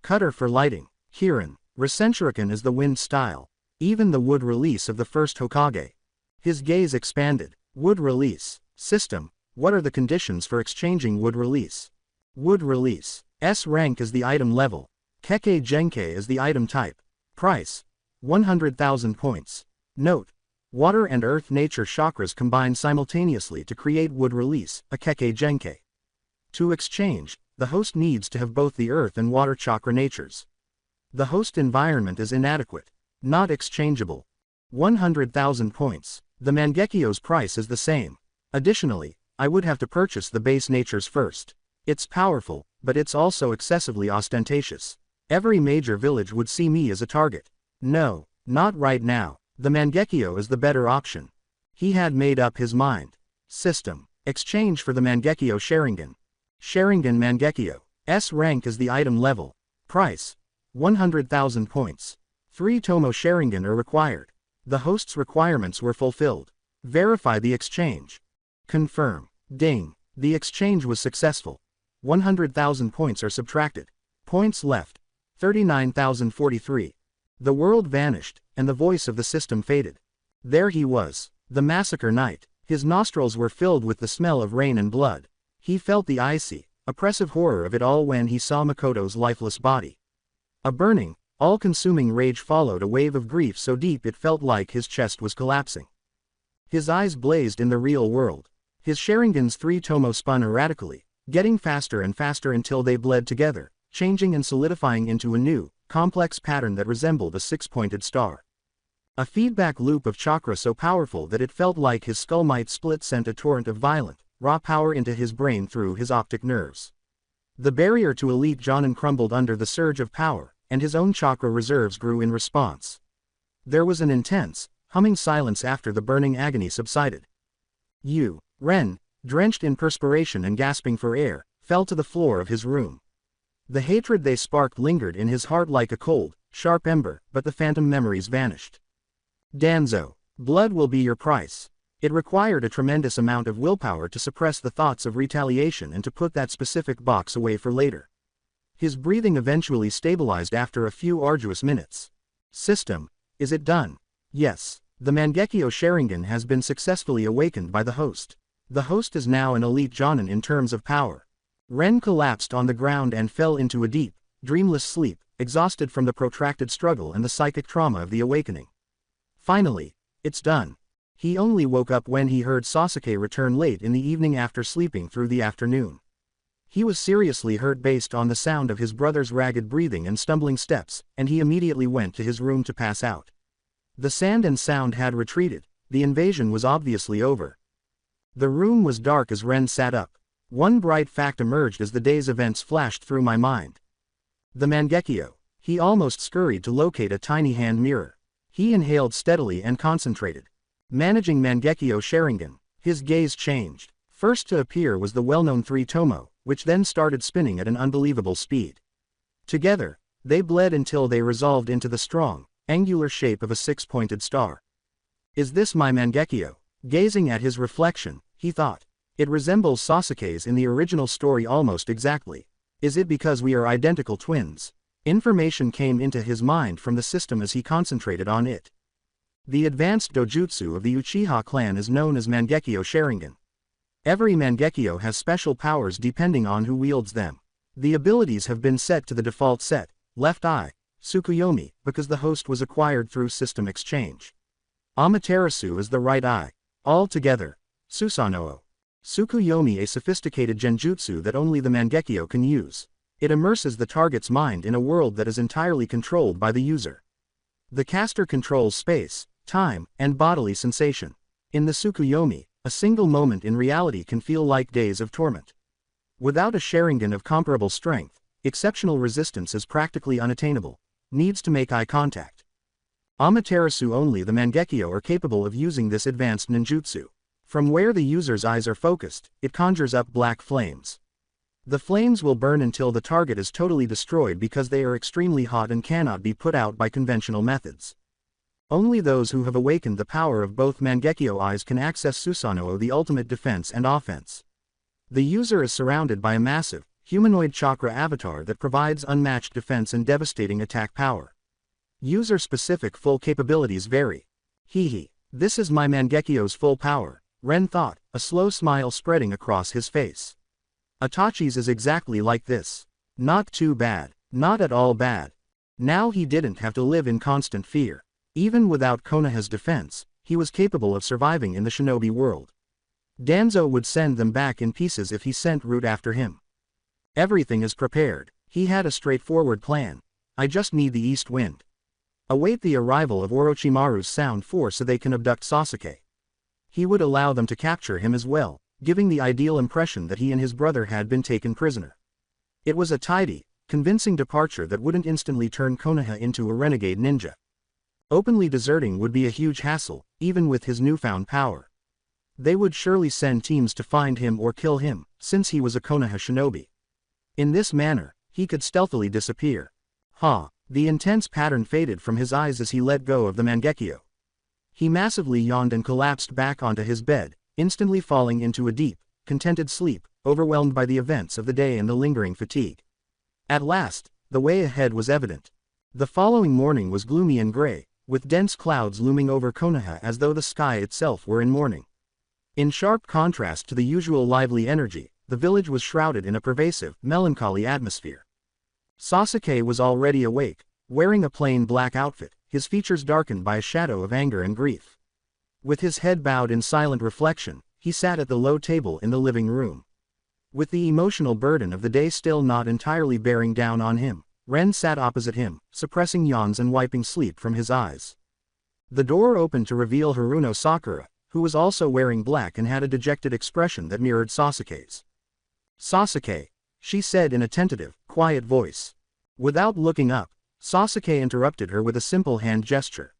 Cutter for lighting. Kirin. Recentrican is the wind style. Even the wood release of the first Hokage. His gaze expanded. Wood release. System. What are the conditions for exchanging wood release? Wood release. S rank is the item level. Kekkei Genkei is the item type. Price. 100,000 points. Note. Water and earth nature chakras combine simultaneously to create wood release, a Kekkei Genkei. To exchange, the host needs to have both the earth and water chakra natures. The host environment is inadequate. Not exchangeable. 100,000 points. The Mangekyo's price is the same. Additionally, I would have to purchase the base natures first. It's powerful, but it's also excessively ostentatious. Every major village would see me as a target. No, not right now. The Mangekyo is the better option. He had made up his mind. System. Exchange for the Mangekyo Sharingan. Sharingan Mangekyo. S rank is the item level. Price. 100,000 points. 3 Tomo Sharingan are required. The host's requirements were fulfilled. Verify the exchange. Confirm. Ding. The exchange was successful. 100,000 points are subtracted. Points left. 39,043. The world vanished, and the voice of the system faded. There he was, the massacre knight. His nostrils were filled with the smell of rain and blood. He felt the icy, oppressive horror of it all when he saw Makoto's lifeless body. A burning, all-consuming rage followed a wave of grief so deep it felt like his chest was collapsing. His eyes blazed in the real world. His Sharingan's 3 Tomo spun erratically, getting faster and faster until they bled together, changing and solidifying into a new, complex pattern that resembled a 6-pointed star. A feedback loop of chakra so powerful that it felt like his skull might split sent a torrent of violent, raw power into his brain through his optic nerves. The barrier to elite Jonin crumbled under the surge of power, and his own chakra reserves grew in response. There was an intense, humming silence after the burning agony subsided. Ren, drenched in perspiration and gasping for air, fell to the floor of his room. The hatred they sparked lingered in his heart like a cold, sharp ember, but the phantom memories vanished. Danzo, blood will be your price. It required a tremendous amount of willpower to suppress the thoughts of retaliation and to put that specific box away for later. His breathing eventually stabilized after a few arduous minutes. System, is it done? Yes. The Mangekyo Sharingan has been successfully awakened by the host. The host is now an elite Jonin in terms of power. Ren collapsed on the ground and fell into a deep, dreamless sleep, exhausted from the protracted struggle and the psychic trauma of the awakening. Finally, it's done. He only woke up when he heard Sasuke return late in the evening after sleeping through the afternoon. He was seriously hurt based on the sound of his brother's ragged breathing and stumbling steps, and he immediately went to his room to pass out. The sand and sound had retreated, the invasion was obviously over. The room was dark as Ren sat up. One bright fact emerged as the day's events flashed through my mind. The Mangekyo. He almost scurried to locate a tiny hand mirror. He inhaled steadily and concentrated. Managing Mangekyo Sharingan, his gaze changed. First to appear was the well-known 3 Tomo, which then started spinning at an unbelievable speed. Together, they bled until they resolved into the strong, angular shape of a 6-pointed star. Is this my Mangekyo? Gazing at his reflection, he thought. It resembles Sasuke's in the original story almost exactly. Is it because we are identical twins? Information came into his mind from the system as he concentrated on it. The advanced dojutsu of the Uchiha clan is known as Mangekyo Sharingan. Every Mangekyo has special powers depending on who wields them. The abilities have been set to the default set, left eye, Tsukuyomi, because the host was acquired through system exchange. Amaterasu is the right eye. All together, Susanoo. Tsukuyomi, a sophisticated genjutsu that only the Mangekyo can use. It immerses the target's mind in a world that is entirely controlled by the user. The caster controls space, time, and bodily sensation. In the Tsukuyomi, a single moment in reality can feel like days of torment. Without a Sharingan of comparable strength, exceptional resistance is practically unattainable. Needs to make eye contact. Amaterasu only the Mangekyo are capable of using this advanced ninjutsu. From where the user's eyes are focused, it conjures up black flames. The flames will burn until the target is totally destroyed because they are extremely hot and cannot be put out by conventional methods. Only those who have awakened the power of both Mangekyo eyes can access Susanoo, the ultimate defense and offense. The user is surrounded by a massive, humanoid chakra avatar that provides unmatched defense and devastating attack power. User-specific full capabilities vary. This is my Mangekyo's full power, Ren thought, a slow smile spreading across his face. Itachi's is exactly like this. Not too bad, not at all bad. Now he didn't have to live in constant fear. Even without Konoha's defense, he was capable of surviving in the shinobi world. Danzo would send them back in pieces if he sent Root after him. Everything is prepared. He had a straightforward plan. I just need the east wind. Await the arrival of Orochimaru's sound force so they can abduct Sasuke. He would allow them to capture him as well, giving the ideal impression that he and his brother had been taken prisoner. It was a tidy, convincing departure that wouldn't instantly turn Konoha into a renegade ninja. Openly deserting would be a huge hassle, even with his newfound power. They would surely send teams to find him or kill him, since he was a Konoha shinobi. In this manner, he could stealthily disappear. The intense pattern faded from his eyes as he let go of the Mangekyo. He massively yawned and collapsed back onto his bed, instantly falling into a deep, contented sleep, overwhelmed by the events of the day and the lingering fatigue. At last, the way ahead was evident. The following morning was gloomy and gray, with dense clouds looming over Konoha as though the sky itself were in mourning. In sharp contrast to the usual lively energy, the village was shrouded in a pervasive, melancholy atmosphere. Sasuke was already awake, wearing a plain black outfit, his features darkened by a shadow of anger and grief. With his head bowed in silent reflection, he sat at the low table in the living room. With the emotional burden of the day still not entirely bearing down on him, Ren sat opposite him, suppressing yawns and wiping sleep from his eyes. The door opened to reveal Haruno Sakura, who was also wearing black and had a dejected expression that mirrored Sasuke's. "Sasuke," she said in a tentative, quiet voice. Without looking up, Sasuke interrupted her with a simple hand gesture.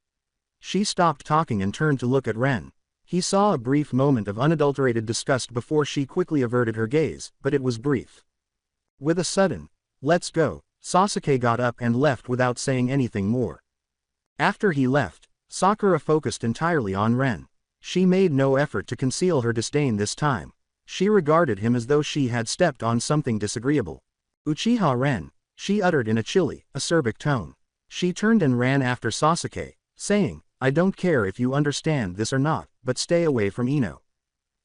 She stopped talking and turned to look at Ren. He saw a brief moment of unadulterated disgust before she quickly averted her gaze, but it was brief. With a sudden, "Let's go," Sasuke got up and left without saying anything more. After he left, Sakura focused entirely on Ren. She made no effort to conceal her disdain this time. She regarded him as though she had stepped on something disagreeable. "Uchiha Ren," she uttered in a chilly, acerbic tone. She turned and ran after Sasuke, saying, "I don't care if you understand this or not, but stay away from Ino.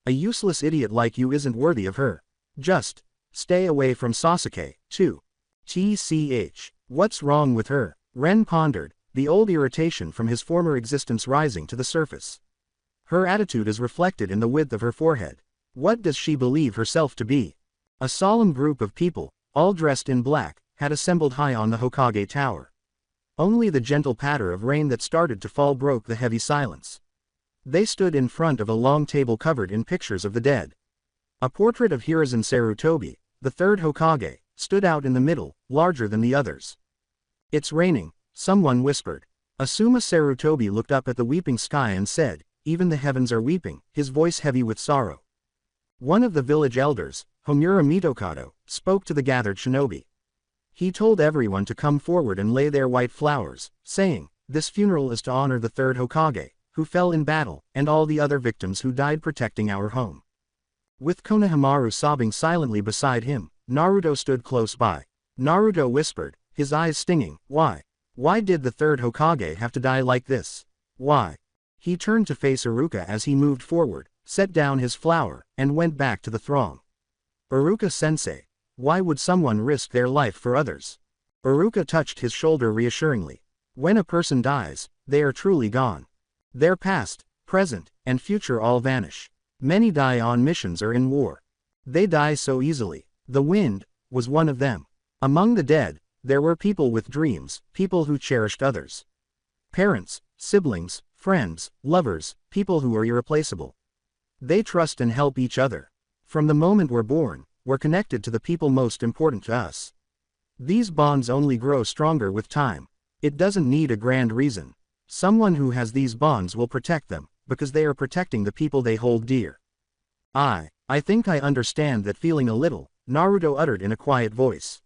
A useless idiot like you isn't worthy of her. Just stay away from Sasuke, too." What's wrong with her? Ren pondered, the old irritation from his former existence rising to the surface. Her attitude is reflected in the width of her forehead. What does she believe herself to be? A solemn group of people, all dressed in black, had assembled high on the Hokage tower. Only the gentle patter of rain that started to fall broke the heavy silence. They stood in front of a long table covered in pictures of the dead. A portrait of Hiruzen Sarutobi, the third Hokage, stood out in the middle, larger than the others. "It's raining," someone whispered. Asuma Sarutobi looked up at the weeping sky and said, "Even the heavens are weeping," his voice heavy with sorrow. One of the village elders, Homura Mitokado, spoke to the gathered shinobi. He told everyone to come forward and lay their white flowers, saying, "This funeral is to honor the third Hokage, who fell in battle, and all the other victims who died protecting our home." With Konohamaru sobbing silently beside him, Naruto stood close by. Naruto whispered, his eyes stinging, "Why? Why did the third Hokage have to die like this? Why?" He turned to face Iruka as he moved forward, set down his flower, and went back to the throng. "Iruka-sensei, why would someone risk their life for others?" Iruka touched his shoulder reassuringly. "When a person dies, they are truly gone. Their past, present, and future all vanish. Many die on missions or in war. They die so easily. The wind was one of them. Among the dead, there were people with dreams, people who cherished others. Parents, siblings, friends, lovers, people who are irreplaceable. They trust and help each other. From the moment we're born, we're connected to the people most important to us. These bonds only grow stronger with time. It doesn't need a grand reason. Someone who has these bonds will protect them, because they are protecting the people they hold dear." I think I understand that feeling a little," Naruto uttered in a quiet voice.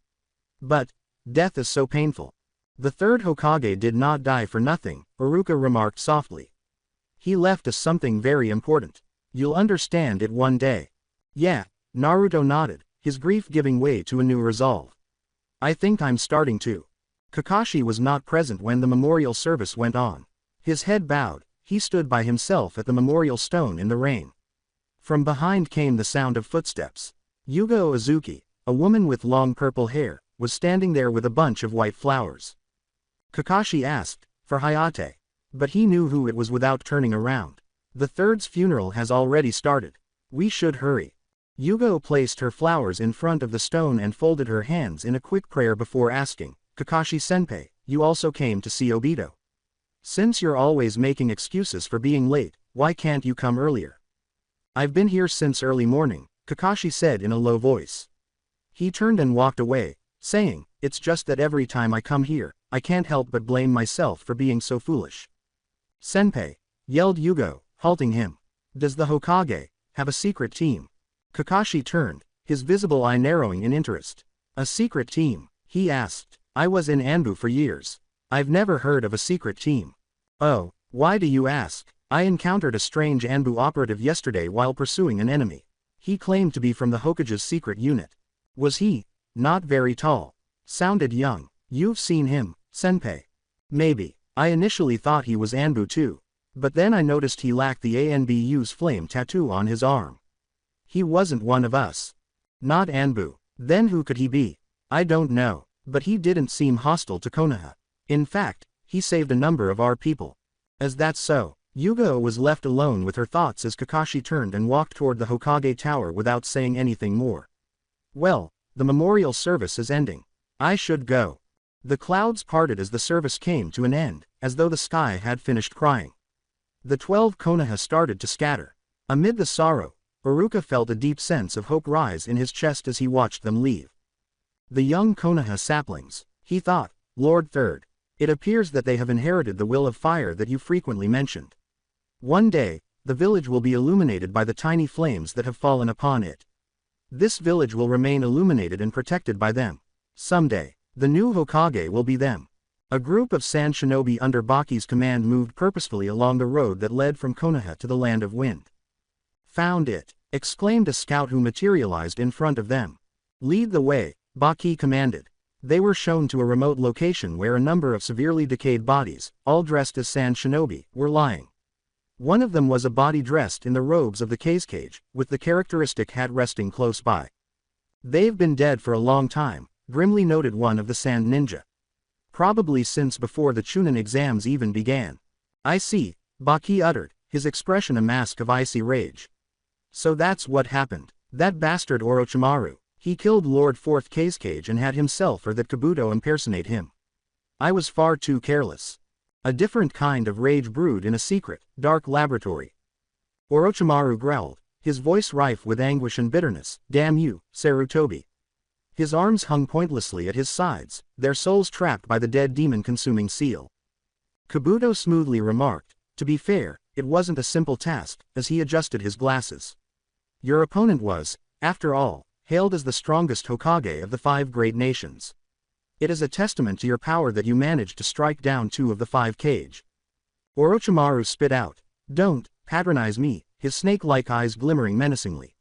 "But, death is so painful." "The third Hokage did not die for nothing," Iruka remarked softly. "He left us something very important. You'll understand it one day." "Yeah," Naruto nodded, his grief giving way to a new resolve. "I think I'm starting to." Kakashi was not present when the memorial service went on. His head bowed, he stood by himself at the memorial stone in the rain. From behind came the sound of footsteps. Yuga Ozuki, a woman with long purple hair, was standing there with a bunch of white flowers. Kakashi asked, "For Hayate?" But he knew who it was without turning around. "The third's funeral has already started. We should hurry." Yugo placed her flowers in front of the stone and folded her hands in a quick prayer before asking, "Kakashi-senpai, you also came to see Obito? Since you're always making excuses for being late, why can't you come earlier?" "I've been here since early morning," Kakashi said in a low voice. He turned and walked away, saying, "It's just that every time I come here, I can't help but blame myself for being so foolish." "Senpai," yelled Yugo, halting him. "Does the Hokage have a secret team?" Kakashi turned, his visible eye narrowing in interest. "A secret team?" he asked. "I was in Anbu for years. I've never heard of a secret team." "Oh, why do you ask? I encountered a strange Anbu operative yesterday while pursuing an enemy. He claimed to be from the Hokage's secret unit. Was he not very tall? Sounded young. You've seen him, senpai?" "Maybe. I initially thought he was Anbu too. But then I noticed he lacked the ANBU's flame tattoo on his arm. He wasn't one of us." "Not Anbu. Then who could he be?" "I don't know. But he didn't seem hostile to Konoha. In fact, he saved a number of our people." "Is that so?" Yugo was left alone with her thoughts as Kakashi turned and walked toward the Hokage tower without saying anything more. "Well, the memorial service is ending. I should go." The clouds parted as the service came to an end, as though the sky had finished crying. The 12 Konoha started to scatter. Amid the sorrow, Iruka felt a deep sense of hope rise in his chest as he watched them leave. The young Konoha saplings, he thought, "Lord Third, it appears that they have inherited the will of fire that you frequently mentioned. One day, the village will be illuminated by the tiny flames that have fallen upon it. This village will remain illuminated and protected by them. Someday, the new Hokage will be them." A group of sand shinobi under Baki's command moved purposefully along the road that led from Konoha to the Land of Wind. "Found it!" exclaimed a scout who materialized in front of them. "Lead the way," Baki commanded. They were shown to a remote location where a number of severely decayed bodies, all dressed as sand shinobi, were lying. One of them was a body dressed in the robes of the Kazekage, with the characteristic hat resting close by. "They've been dead for a long time," grimly noted one of the sand ninja. "Probably since before the Chunin exams even began." "I see," Baki uttered, his expression a mask of icy rage. "So that's what happened. That bastard Orochimaru, He killed Lord Fourth Casecage and had himself or that Kabuto impersonate him. I was far too careless. A different kind of rage brewed in a secret, dark laboratory. Orochimaru growled, his voice rife with anguish and bitterness. Damn you, Sarutobi. His arms hung pointlessly at his sides, their souls trapped by the dead demon-consuming seal. Kabuto smoothly remarked, to be fair, it wasn't a simple task, as he adjusted his glasses. Your opponent was, after all, hailed as the strongest Hokage of the 5 great nations. It is a testament to your power that you managed to strike down 2 of the 5 Kage. Orochimaru spit out, don't patronize me, his snake-like eyes glimmering menacingly.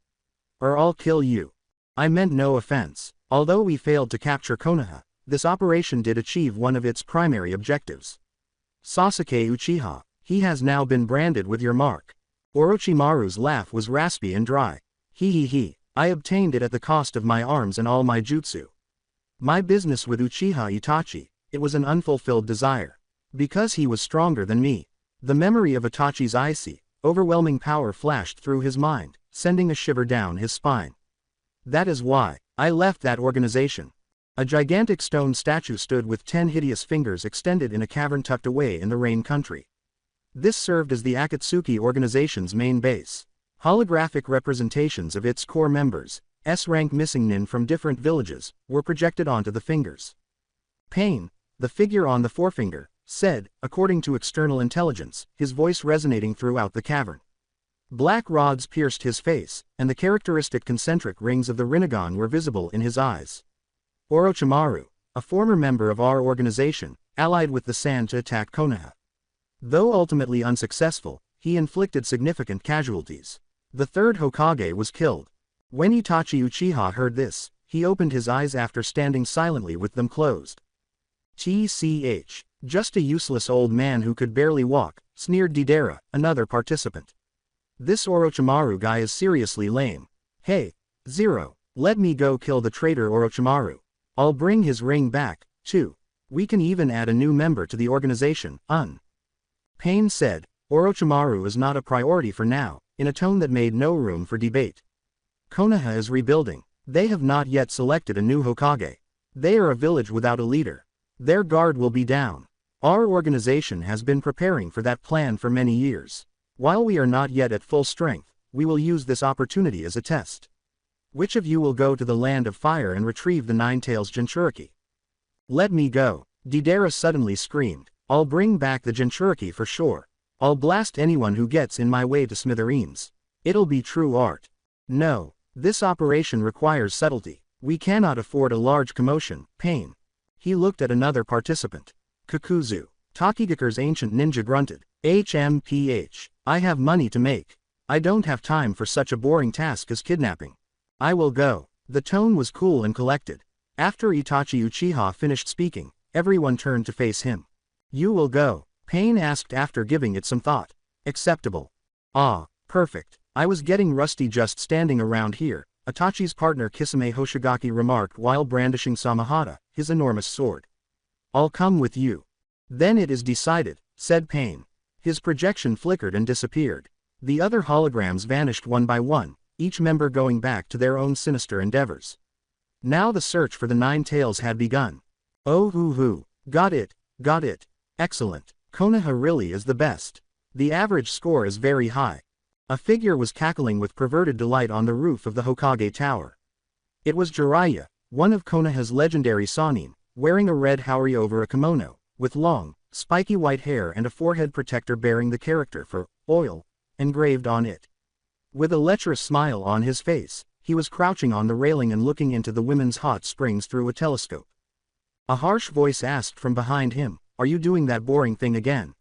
Or I'll kill you. I meant no offense. Although we failed to capture Konoha, this operation did achieve one of its primary objectives. Sasuke Uchiha, he has now been branded with your mark. Orochimaru's laugh was raspy and dry. He. I obtained it at the cost of my arms and all my jutsu. My business with Uchiha Itachi, it was an unfulfilled desire. Because he was stronger than me. The memory of Itachi's icy, overwhelming power flashed through his mind, sending a shiver down his spine. That is why I left that organization. A gigantic stone statue stood with 10 hideous fingers extended in a cavern tucked away in the Rain Country. This served as the Akatsuki organization's main base. Holographic representations of its core members, S-rank missing nin from different villages, were projected onto the fingers. Pain, the figure on the forefinger, said, according to external intelligence, his voice resonating throughout the cavern. Black rods pierced his face, and the characteristic concentric rings of the Rinnegan were visible in his eyes. Orochimaru, a former member of our organization, allied with the Sand to attack Konoha. Though ultimately unsuccessful, he inflicted significant casualties. The 3rd Hokage was killed. When Itachi Uchiha heard this, he opened his eyes after standing silently with them closed. TCH, just a useless old man who could barely walk, sneered Deidara, another participant. This Orochimaru guy is seriously lame. Hey, Zero, let me go kill the traitor Orochimaru. I'll bring his ring back, too. We can even add a new member to the organization, Pain said, Orochimaru is not a priority for now, in a tone that made no room for debate. Konoha is rebuilding. They have not yet selected a new Hokage. They are a village without a leader. Their guard will be down. Our organization has been preparing for that plan for many years. While we are not yet at full strength, we will use this opportunity as a test. Which of you will go to the Land of Fire and retrieve the Nine-Tails Jinchuriki? Let me go. Deidara suddenly screamed. I'll bring back the Jinchuriki for sure. I'll blast anyone who gets in my way to smithereens. It'll be true art. No, this operation requires subtlety. We cannot afford a large commotion. Pain. He looked at another participant. Kakuzu. Takigakure's ancient ninja grunted. HMPH. I have money to make. I don't have time for such a boring task as kidnapping. I will go. The tone was cool and collected. After Itachi Uchiha finished speaking, everyone turned to face him. You will go? Pain asked after giving it some thought. Acceptable. Ah, perfect. I was getting rusty just standing around here, Itachi's partner Kisame Hoshigaki remarked while brandishing Samahata, his enormous sword. I'll come with you. Then it is decided, said Pain. His projection flickered and disappeared. The other holograms vanished one by one, each member going back to their own sinister endeavors. Now the search for the Nine-Tails had begun. Oh hoo. Got it. Excellent. Konoha really is the best. The average score is very high. A figure was cackling with perverted delight on the roof of the Hokage Tower. It was Jiraiya, one of Konoha's legendary Sannin, wearing a red haori over a kimono, with long, spiky white hair and a forehead protector bearing the character for oil engraved on it. With a lecherous smile on his face, he was crouching on the railing and looking into the women's hot springs through a telescope. A harsh voice asked from behind him, "Are you doing that boring thing again?"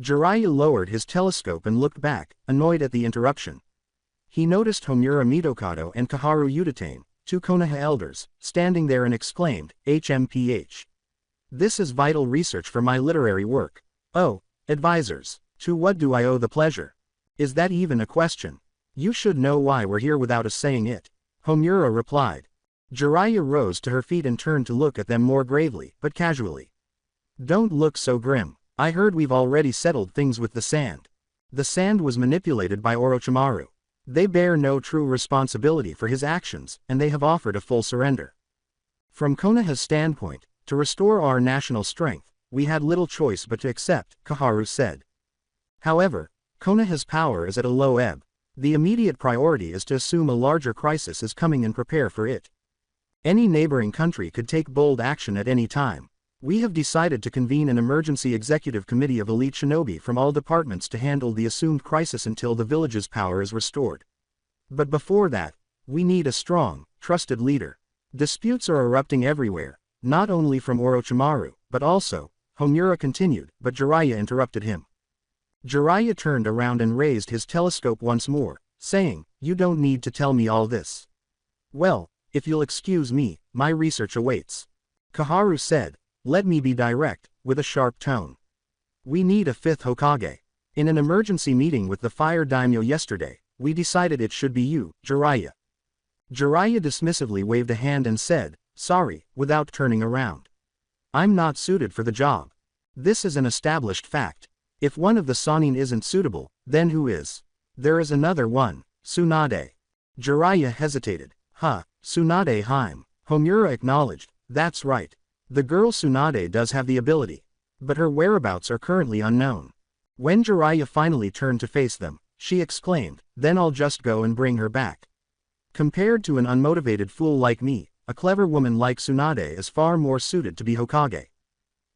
Jiraiya lowered his telescope and looked back, annoyed at the interruption. He noticed Homura Mitokado and Kaharu Udatane, 2 Konoha elders, standing there and exclaimed, HMPH. This is vital research for my literary work. Oh, advisors, to what do I owe the pleasure? Is that even a question? You should know why we're here without us saying it. Homura replied. Jiraiya rose to her feet and turned to look at them more gravely, but casually. Don't look so grim. I heard we've already settled things with the sand. The sand was manipulated by Orochimaru. They bear no true responsibility for his actions, and they have offered a full surrender. From Konoha's standpoint, to restore our national strength, we had little choice but to accept, Kaharu said. However, Konoha's power is at a low ebb. The immediate priority is to assume a larger crisis is coming and prepare for it. Any neighboring country could take bold action at any time. We have decided to convene an emergency executive committee of elite shinobi from all departments to handle the assumed crisis until the village's power is restored. But before that, we need a strong, trusted leader. Disputes are erupting everywhere, not only from Orochimaru, but also, Homura continued, but Jiraiya interrupted him. Jiraiya turned around and raised his telescope once more, saying, "You don't need to tell me all this." "Well, if you'll excuse me, my research awaits." Kaharu said, "Let me be direct," with a sharp tone. "We need a fifth Hokage. In an emergency meeting with the Fire Daimyo yesterday, we decided it should be you, Jiraiya." Jiraiya dismissively waved a hand and said, "Sorry," without turning around. "I'm not suited for the job. This is an established fact. If one of the Sannin isn't suitable, then who is? There is another one, Tsunade." Jiraiya hesitated. Tsunade Haim. Homura acknowledged, "That's right. The girl Tsunade does have the ability. But her whereabouts are currently unknown." When Jiraiya finally turned to face them, she exclaimed, "Then I'll just go and bring her back." Compared to an unmotivated fool like me, a clever woman like Tsunade is far more suited to be Hokage.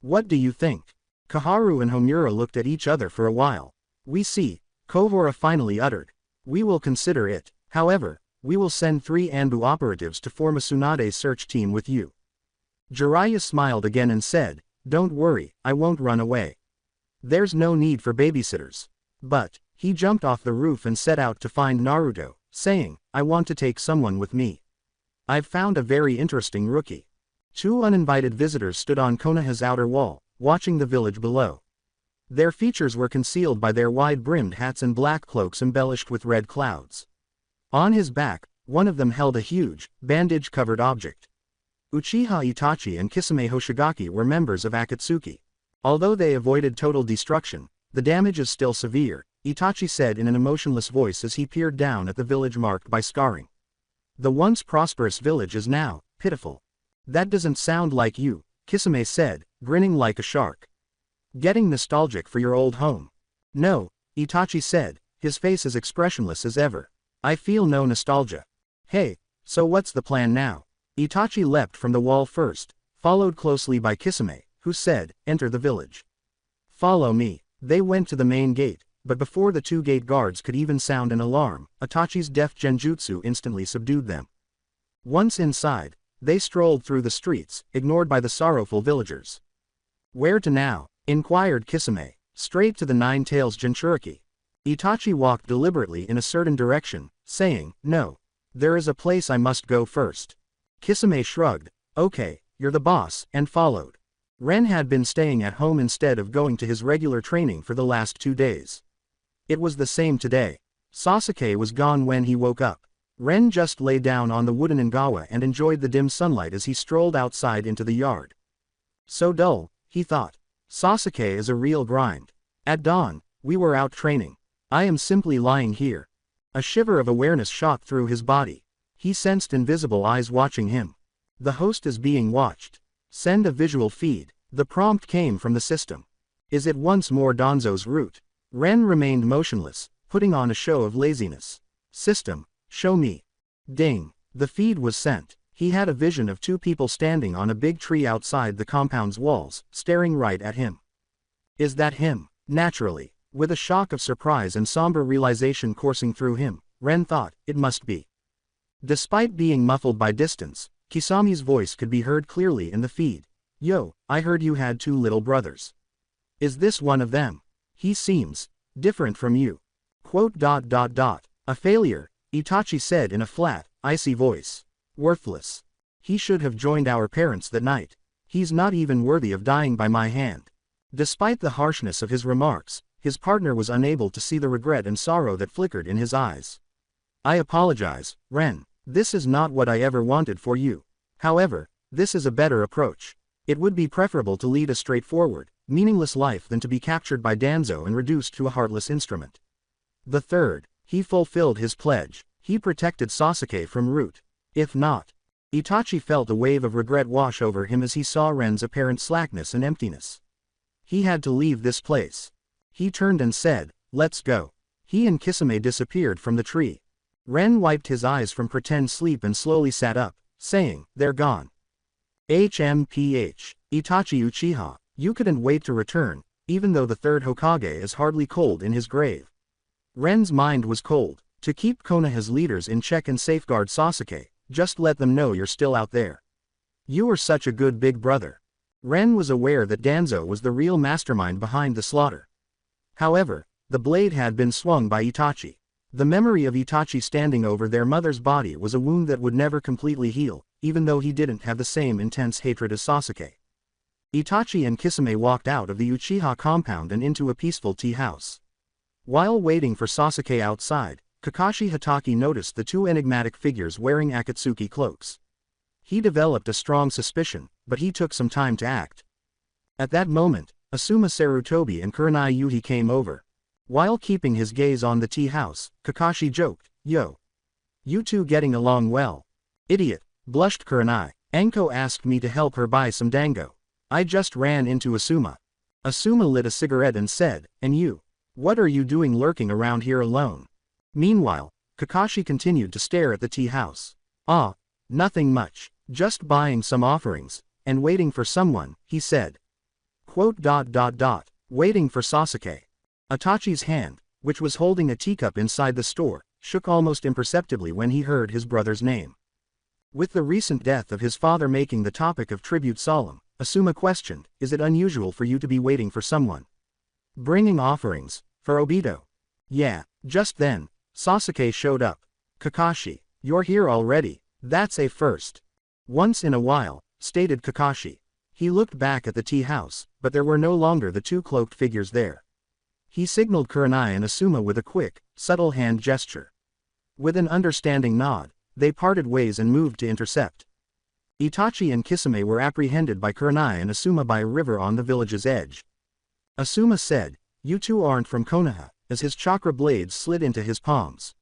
What do you think? Kaharu and Homura looked at each other for a while. "We see," Kovora finally uttered. "We will consider it. However, we will send 3 Anbu operatives to form a Tsunade search team with you." Jiraiya smiled again and said, "Don't worry, I won't run away. There's no need for babysitters." But, he jumped off the roof and set out to find Naruto, saying, "I want to take someone with me. I've found a very interesting rookie." 2 uninvited visitors stood on Konoha's outer wall, watching the village below. Their features were concealed by their wide-brimmed hats and black cloaks embellished with red clouds. On his back, one of them held a huge, bandage-covered object. Uchiha Itachi and Kisame Hoshigaki were members of Akatsuki. Although they avoided total destruction, the damage is still severe, Itachi said in an emotionless voice as he peered down at the village marked by scarring. "The once prosperous village is now pitiful." "That doesn't sound like you," Kisame said, grinning like a shark. "Getting nostalgic for your old home?" "No," Itachi said, his face as expressionless as ever. "I feel no nostalgia." "Hey, so what's the plan now?" Itachi leapt from the wall first, followed closely by Kisame, who said, "Enter the village." "Follow me." They went to the main gate, but before the 2 gate guards could even sound an alarm, Itachi's deft genjutsu instantly subdued them. Once inside, they strolled through the streets, ignored by the sorrowful villagers. "Where to now?" inquired Kisame. "Straight to the Nine Tails Jinchuriki." Itachi walked deliberately in a certain direction, saying, "No. There is a place I must go first." Kisame shrugged. "Okay, you're the boss," and followed. Ren had been staying at home instead of going to his regular training for the last 2 days. It was the same today. Sasuke was gone when he woke up. Ren just lay down on the wooden ingawa and enjoyed the dim sunlight as he strolled outside into the yard. So dull, he thought. Sasuke is a real grind. At dawn, we were out training. I am simply lying here. A shiver of awareness shot through his body. He sensed invisible eyes watching him. The host is being watched. Send a visual feed. The prompt came from the system. Is it once more Danzo's route? Ren remained motionless, putting on a show of laziness. System, show me. Ding. The feed was sent. He had a vision of 2 people standing on a big tree outside the compound's walls, staring right at him. Is that him? Naturally. With a shock of surprise and somber realization coursing through him, Ren thought, it must be. Despite being muffled by distance, Kisami's voice could be heard clearly in the feed. "Yo, I heard you had 2 little brothers. Is this one of them? He seems different from you." A failure, Itachi said in a flat, icy voice. "Worthless. He should have joined our parents that night. He's not even worthy of dying by my hand." Despite the harshness of his remarks, his partner was unable to see the regret and sorrow that flickered in his eyes. "I apologize, Ren. This is not what I ever wanted for you. However, this is a better approach. It would be preferable to lead a straightforward, meaningless life than to be captured by Danzo and reduced to a heartless instrument." The third. He fulfilled his pledge. He protected Sasuke from root. If not, Itachi felt a wave of regret wash over him as he saw Ren's apparent slackness and emptiness. He had to leave this place. He turned and said, "Let's go." He and Kisame disappeared from the tree. Ren wiped his eyes from pretend sleep and slowly sat up, saying, "They're gone." HMPH. Itachi Uchiha, you couldn't wait to return, even though the third Hokage is hardly cold in his grave. Ren's mind was cold. To keep Konoha's leaders in check and safeguard Sasuke, just let them know you're still out there. You are such a good big brother. Ren was aware that Danzo was the real mastermind behind the slaughter. However, the blade had been swung by Itachi. The memory of Itachi standing over their mother's body was a wound that would never completely heal, even though he didn't have the same intense hatred as Sasuke. Itachi and Kisame walked out of the Uchiha compound and into a peaceful tea house. While waiting for Sasuke outside, Kakashi Hatake noticed the two enigmatic figures wearing Akatsuki cloaks. He developed a strong suspicion, but he took some time to act. At that moment, Asuma Sarutobi and Kurenai Yuhi came over. While keeping his gaze on the tea house, Kakashi joked, "Yo. You two getting along well?" "Idiot," blushed Kurenai. "Anko asked me to help her buy some dango. I just ran into Asuma." Asuma lit a cigarette and said, "And you? What are you doing lurking around here alone?" Meanwhile, Kakashi continued to stare at the tea house. "Ah, nothing much, just buying some offerings, and waiting for someone," he said. Waiting for Sasuke. Itachi's hand, which was holding a teacup inside the store, shook almost imperceptibly when he heard his brother's name. With the recent death of his father making the topic of tribute solemn, Asuma questioned, "Is it unusual for you to be waiting for someone?" "Bringing offerings, for Obito." "Yeah." Just then, Sasuke showed up. "Kakashi, you're here already, that's a first." "Once in a while," stated Kakashi. He looked back at the tea house, but there were no longer the two cloaked figures there. He signaled Kurenai and Asuma with a quick, subtle hand gesture. With an understanding nod, they parted ways and moved to intercept. Itachi and Kisame were apprehended by Kurenai and Asuma by a river on the village's edge. Asuma said, "You two aren't from Konoha," as his chakra blades slid into his palms.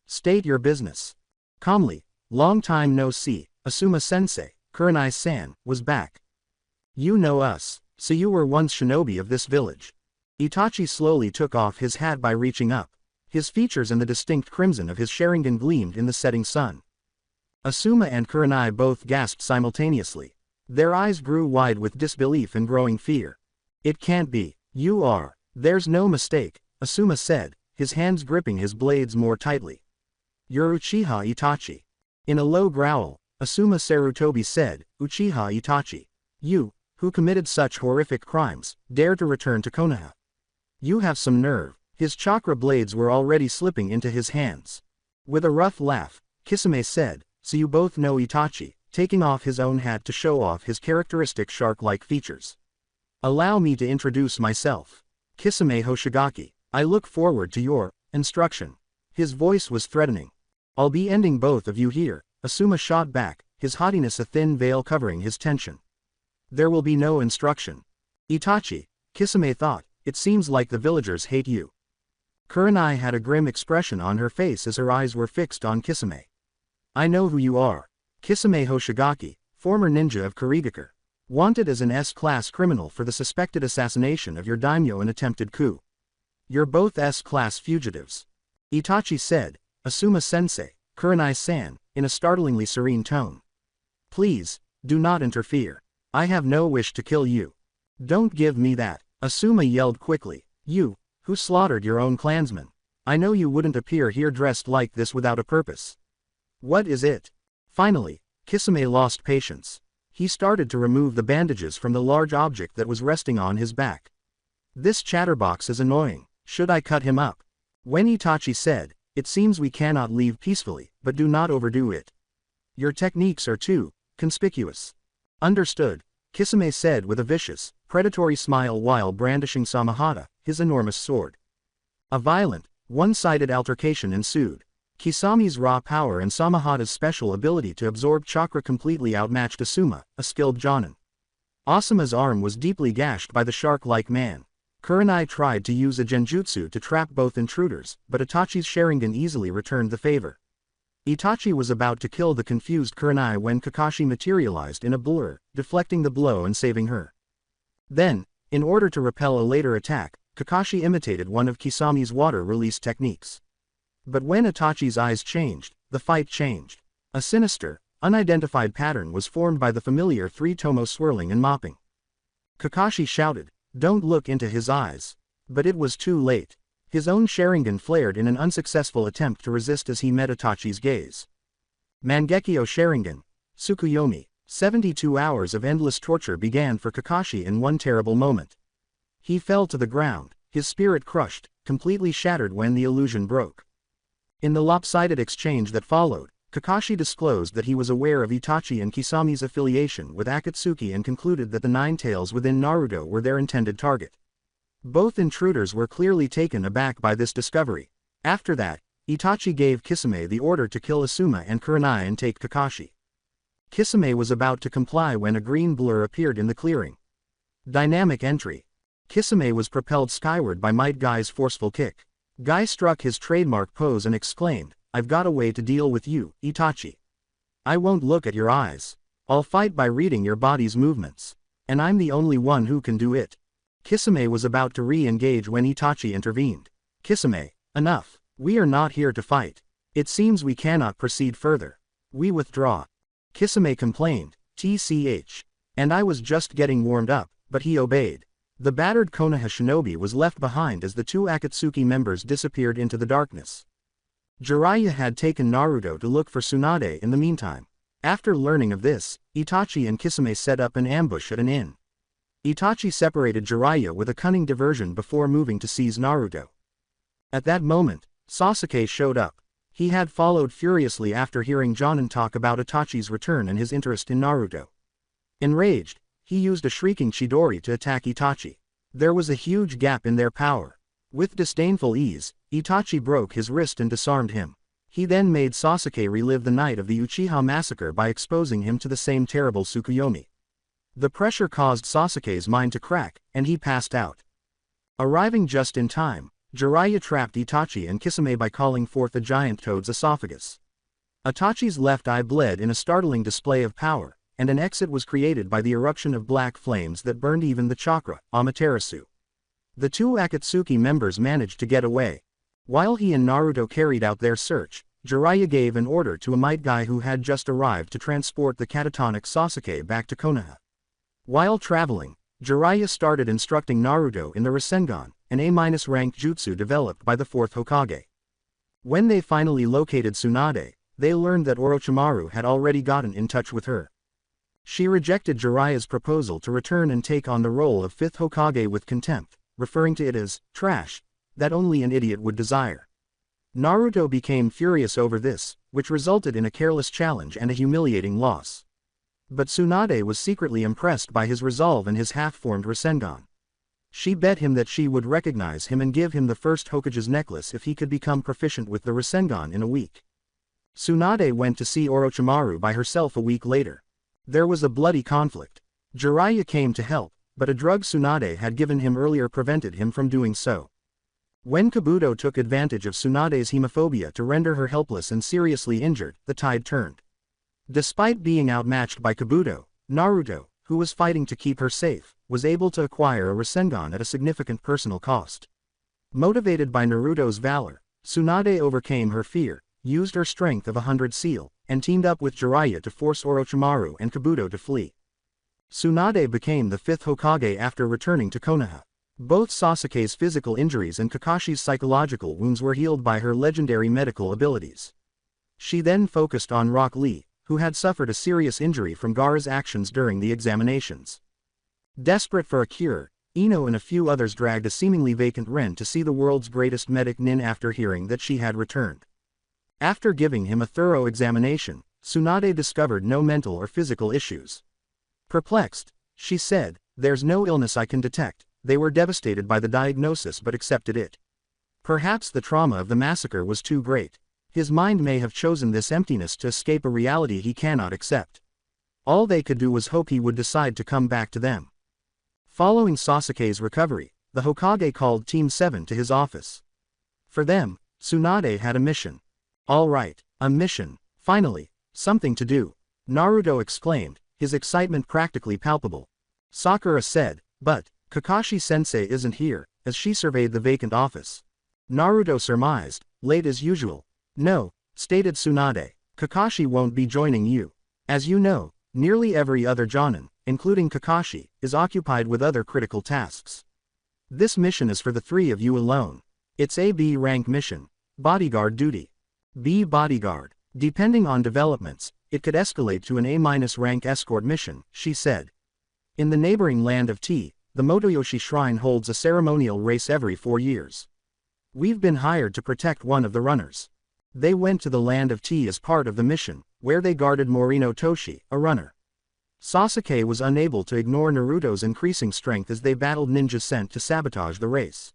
"State your business." Calmly, "Long time no see, Asuma-sensei, Kurenai-san, was back. You know us, so you were once shinobi of this village." Itachi slowly took off his hat by reaching up. His features and the distinct crimson of his Sharingan gleamed in the setting sun. Asuma and Kurenai both gasped simultaneously. Their eyes grew wide with disbelief and growing fear. "It can't be, you are." "There's no mistake," Asuma said, his hands gripping his blades more tightly. "You're Uchiha Itachi." In a low growl, Asuma Sarutobi said, "Uchiha Itachi. You, who committed such horrific crimes, dare to return to Konoha. You have some nerve." His chakra blades were already slipping into his hands. With a rough laugh, Kisame said, "So you both know Itachi," taking off his own hat to show off his characteristic shark-like features. "Allow me to introduce myself. Kisame Hoshigaki. I look forward to your instruction." His voice was threatening. "I'll be ending both of you here," Asuma shot back, his haughtiness a thin veil covering his tension. "There will be no instruction." "Itachi," Kisame thought, "it seems like the villagers hate you." Kurenai had a grim expression on her face as her eyes were fixed on Kisame. "I know who you are. Kisame Hoshigaki, former ninja of Kurigakure. Wanted as an S-class criminal for the suspected assassination of your daimyo and attempted coup. You're both S-class fugitives." Itachi said, "Asuma-sensei, Kurenai-san," in a startlingly serene tone. "Please, do not interfere. I have no wish to kill you." "Don't give me that," Asuma yelled quickly. "You, who slaughtered your own clansmen. I know you wouldn't appear here dressed like this without a purpose. What is it?" Finally, Kisame lost patience. He started to remove the bandages from the large object that was resting on his back. "This chatterbox is annoying. Should I cut him up?" When Itachi said, "It seems we cannot leave peacefully, but do not overdo it. Your techniques are too conspicuous." "Understood," Kisame said with a vicious, predatory smile while brandishing Samahata, his enormous sword. A violent, one-sided altercation ensued. Kisami's raw power and Samahata's special ability to absorb chakra completely outmatched Asuma, a skilled jonin. Asuma's arm was deeply gashed by the shark-like man. Kurenai tried to use a genjutsu to trap both intruders, but Itachi's Sharingan easily returned the favor. Itachi was about to kill the confused Kurenai when Kakashi materialized in a blur, deflecting the blow and saving her. Then, in order to repel a later attack, Kakashi imitated one of Kisami's water release techniques. But when Itachi's eyes changed, the fight changed. A sinister, unidentified pattern was formed by the familiar three tomo swirling and mopping. Kakashi shouted, "Don't look into his eyes." But it was too late. His own Sharingan flared in an unsuccessful attempt to resist as he met Itachi's gaze. Mangekyo Sharingan, Tsukuyomi. 72 hours of endless torture began for Kakashi in one terrible moment. He fell to the ground, his spirit crushed, completely shattered when the illusion broke. In the lopsided exchange that followed, Kakashi disclosed that he was aware of Itachi and Kisami's affiliation with Akatsuki and concluded that the nine tails within Naruto were their intended target. Both intruders were clearly taken aback by this discovery. After that, Itachi gave Kisame the order to kill Asuma and Kurenai and take Kakashi. Kisame was about to comply when a green blur appeared in the clearing. Dynamic entry. Kisame was propelled skyward by Might Guy's forceful kick. Guy struck his trademark pose and exclaimed, "I've got a way to deal with you, Itachi. I won't look at your eyes. I'll fight by reading your body's movements. And I'm the only one who can do it." Kisame was about to re-engage when Itachi intervened. "Kisame, enough. We are not here to fight. It seems we cannot proceed further. We withdraw." Kisame complained, "TCH. And I was just getting warmed up," but he obeyed. The battered Konoha shinobi was left behind as the two Akatsuki members disappeared into the darkness. Jiraiya had taken Naruto to look for Tsunade in the meantime. After learning of this, Itachi and Kisame set up an ambush at an inn. Itachi separated Jiraiya with a cunning diversion before moving to seize Naruto. At that moment, Sasuke showed up. He had followed furiously after hearing Jonin talk about Itachi's return and his interest in Naruto. Enraged, he used a shrieking Chidori to attack Itachi. There was a huge gap in their power. With disdainful ease, Itachi broke his wrist and disarmed him. He then made Sasuke relive the night of the Uchiha massacre by exposing him to the same terrible Tsukuyomi. The pressure caused Sasuke's mind to crack, and he passed out. Arriving just in time, Jiraiya trapped Itachi and Kisame by calling forth a giant toad's esophagus. Itachi's left eye bled in a startling display of power, and an exit was created by the eruption of black flames that burned even the chakra, Amaterasu. The two Akatsuki members managed to get away. While he and Naruto carried out their search, Jiraiya gave an order to a Might Guy who had just arrived to transport the catatonic Sasuke back to Konoha. While traveling, Jiraiya started instructing Naruto in the Rasengan, an A-rank jutsu developed by the 4th Hokage. When they finally located Tsunade, they learned that Orochimaru had already gotten in touch with her. She rejected Jiraiya's proposal to return and take on the role of 5th Hokage with contempt, referring to it as trash that only an idiot would desire. Naruto became furious over this, which resulted in a careless challenge and a humiliating loss. But Tsunade was secretly impressed by his resolve and his half-formed Rasengan. She bet him that she would recognize him and give him the first Hokage's necklace if he could become proficient with the Rasengan in a week. Tsunade went to see Orochimaru by herself a week later. There was a bloody conflict. Jiraiya came to help, but a drug Tsunade had given him earlier prevented him from doing so. When Kabuto took advantage of Tsunade's hemophobia to render her helpless and seriously injured, the tide turned. Despite being outmatched by Kabuto, Naruto, who was fighting to keep her safe, was able to acquire a Rasengan at a significant personal cost. Motivated by Naruto's valor, Tsunade overcame her fear, used her strength of 100 seal, and teamed up with Jiraiya to force Orochimaru and Kabuto to flee. Tsunade became the 5th Hokage after returning to Konoha. Both Sasuke's physical injuries and Kakashi's psychological wounds were healed by her legendary medical abilities. She then focused on Rock Lee, who had suffered a serious injury from Gaara's actions during the examinations. Desperate for a cure, Ino and a few others dragged a seemingly vacant Ren to see the world's greatest medic Nin after hearing that she had returned. After giving him a thorough examination, Tsunade discovered no mental or physical issues. Perplexed, she said, "There's no illness I can detect." They were devastated by the diagnosis but accepted it. Perhaps the trauma of the massacre was too great. His mind may have chosen this emptiness to escape a reality he cannot accept. All they could do was hope he would decide to come back to them. Following Sasuke's recovery, the Hokage called Team 7 to his office. For them, Tsunade had a mission. All right, a mission. Finally, something to do. Naruto exclaimed, his excitement practically palpable. Sakura said, but, Kakashi-sensei isn't here, as she surveyed the vacant office. Naruto surmised, late as usual. No, stated Tsunade, Kakashi won't be joining you. As you know, nearly every other Jonin, including Kakashi, is occupied with other critical tasks. This mission is for the three of you alone. It's a B rank mission. Bodyguard duty. B bodyguard. Depending on developments, it could escalate to an A- rank escort mission, she said. In the neighboring land of T, the Motoyoshi Shrine holds a ceremonial race every 4 years. We've been hired to protect one of the runners. They went to the land of T as part of the mission, where they guarded Morino Toshi, a runner. Sasuke was unable to ignore Naruto's increasing strength as they battled ninjas sent to sabotage the race.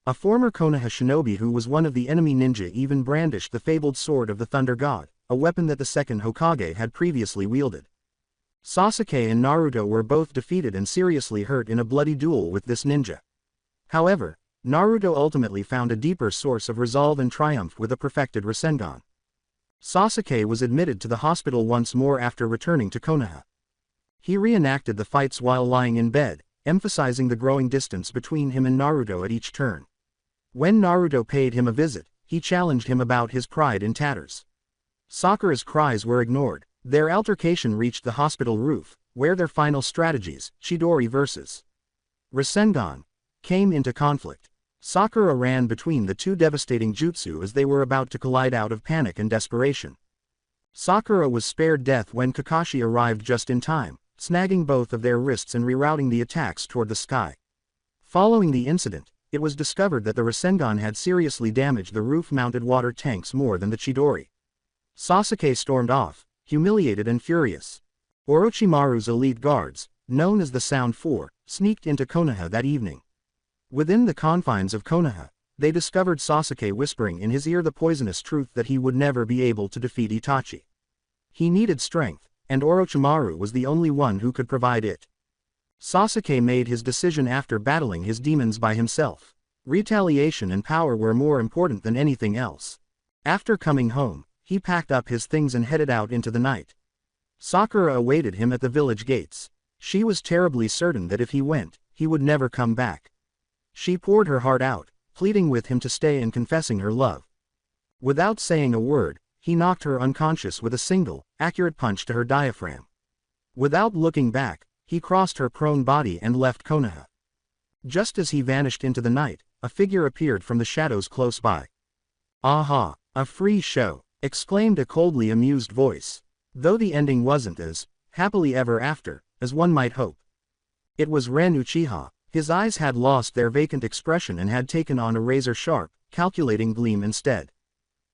A former Konoha shinobi who was one of the enemy ninja even brandished the fabled sword of the Thunder God, a weapon that the second Hokage had previously wielded. Sasuke and Naruto were both defeated and seriously hurt in a bloody duel with this ninja. However, Naruto ultimately found a deeper source of resolve and triumph with a perfected Rasengan. Sasuke was admitted to the hospital once more after returning to Konoha. He reenacted the fights while lying in bed, emphasizing the growing distance between him and Naruto at each turn. When Naruto paid him a visit, he challenged him about his pride in tatters. Sakura's cries were ignored. Their altercation reached the hospital roof, where their final strategies, Chidori vs. Rasengan, came into conflict. Sakura ran between the two devastating jutsu as they were about to collide out of panic and desperation. Sakura was spared death when Kakashi arrived just in time, snagging both of their wrists and rerouting the attacks toward the sky. Following the incident, it was discovered that the Rasengan had seriously damaged the roof-mounted water tanks more than the Chidori. Sasuke stormed off, humiliated and furious. Orochimaru's elite guards, known as the Sound Four, sneaked into Konoha that evening. Within the confines of Konoha, they discovered Sasuke whispering in his ear the poisonous truth that he would never be able to defeat Itachi. He needed strength, and Orochimaru was the only one who could provide it. Sasuke made his decision after battling his demons by himself. Retaliation and power were more important than anything else. After coming home, he packed up his things and headed out into the night. Sakura awaited him at the village gates. She was terribly certain that if he went, he would never come back. She poured her heart out, pleading with him to stay and confessing her love. Without saying a word, he knocked her unconscious with a single, accurate punch to her diaphragm. Without looking back, he crossed her prone body and left Konoha. Just as he vanished into the night, a figure appeared from the shadows close by. "Aha, a free show," exclaimed a coldly amused voice. Though the ending wasn't as happily ever after as one might hope. It was Ren Uchiha. His eyes had lost their vacant expression and had taken on a razor-sharp, calculating gleam instead.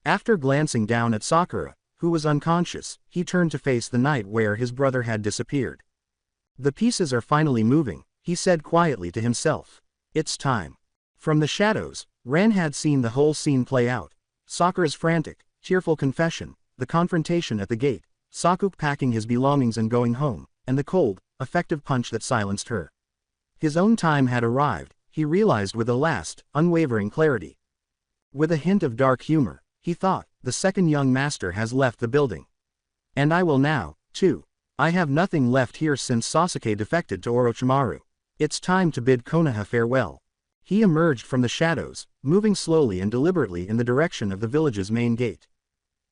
After glancing down at Sakura, who was unconscious, he turned to face the night where his brother had disappeared. "The pieces are finally moving," he said quietly to himself. "It's time." From the shadows, Ren had seen the whole scene play out. Sakura's frantic, tearful confession, the confrontation at the gate, Sakuk packing his belongings and going home, and the cold, effective punch that silenced her. His own time had arrived, he realized with a last, unwavering clarity. With a hint of dark humor, he thought, the second young master has left the building. And I will now, too. I have nothing left here since Sasuke defected to Orochimaru. It's time to bid Konoha farewell. He emerged from the shadows, moving slowly and deliberately in the direction of the village's main gate.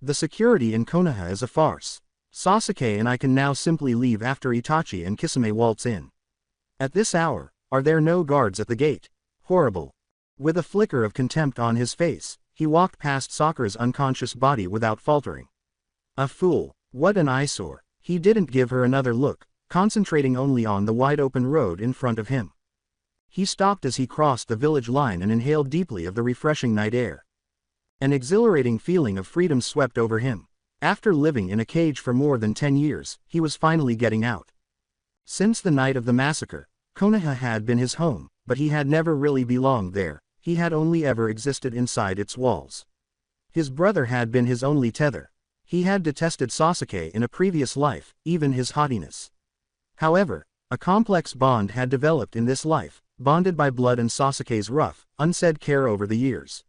The security in Konoha is a farce. Sasuke and I can now simply leave after Itachi and Kisame waltz in. At this hour, are there no guards at the gate? Horrible. With a flicker of contempt on his face, he walked past Sakura's unconscious body without faltering. A fool, what an eyesore. He didn't give her another look, concentrating only on the wide-open road in front of him. He stopped as he crossed the village line and inhaled deeply of the refreshing night air. An exhilarating feeling of freedom swept over him. After living in a cage for more than 10 years, he was finally getting out. Since the night of the massacre, Konoha had been his home, but he had never really belonged there, he had only ever existed inside its walls. His brother had been his only tether. He had detested Sasuke in a previous life, even his haughtiness. However, a complex bond had developed in this life, bonded by blood and Sasuke's rough, unsaid care over the years.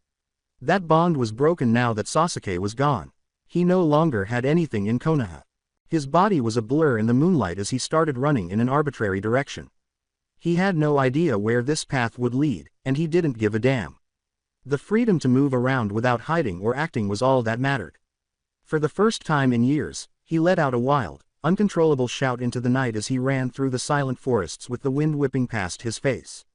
That bond was broken now that Sasuke was gone. He no longer had anything in Konoha. His body was a blur in the moonlight as he started running in an arbitrary direction. He had no idea where this path would lead, and he didn't give a damn. The freedom to move around without hiding or acting was all that mattered. For the first time in years, he let out a wild, uncontrollable shout into the night as he ran through the silent forests with the wind whipping past his face.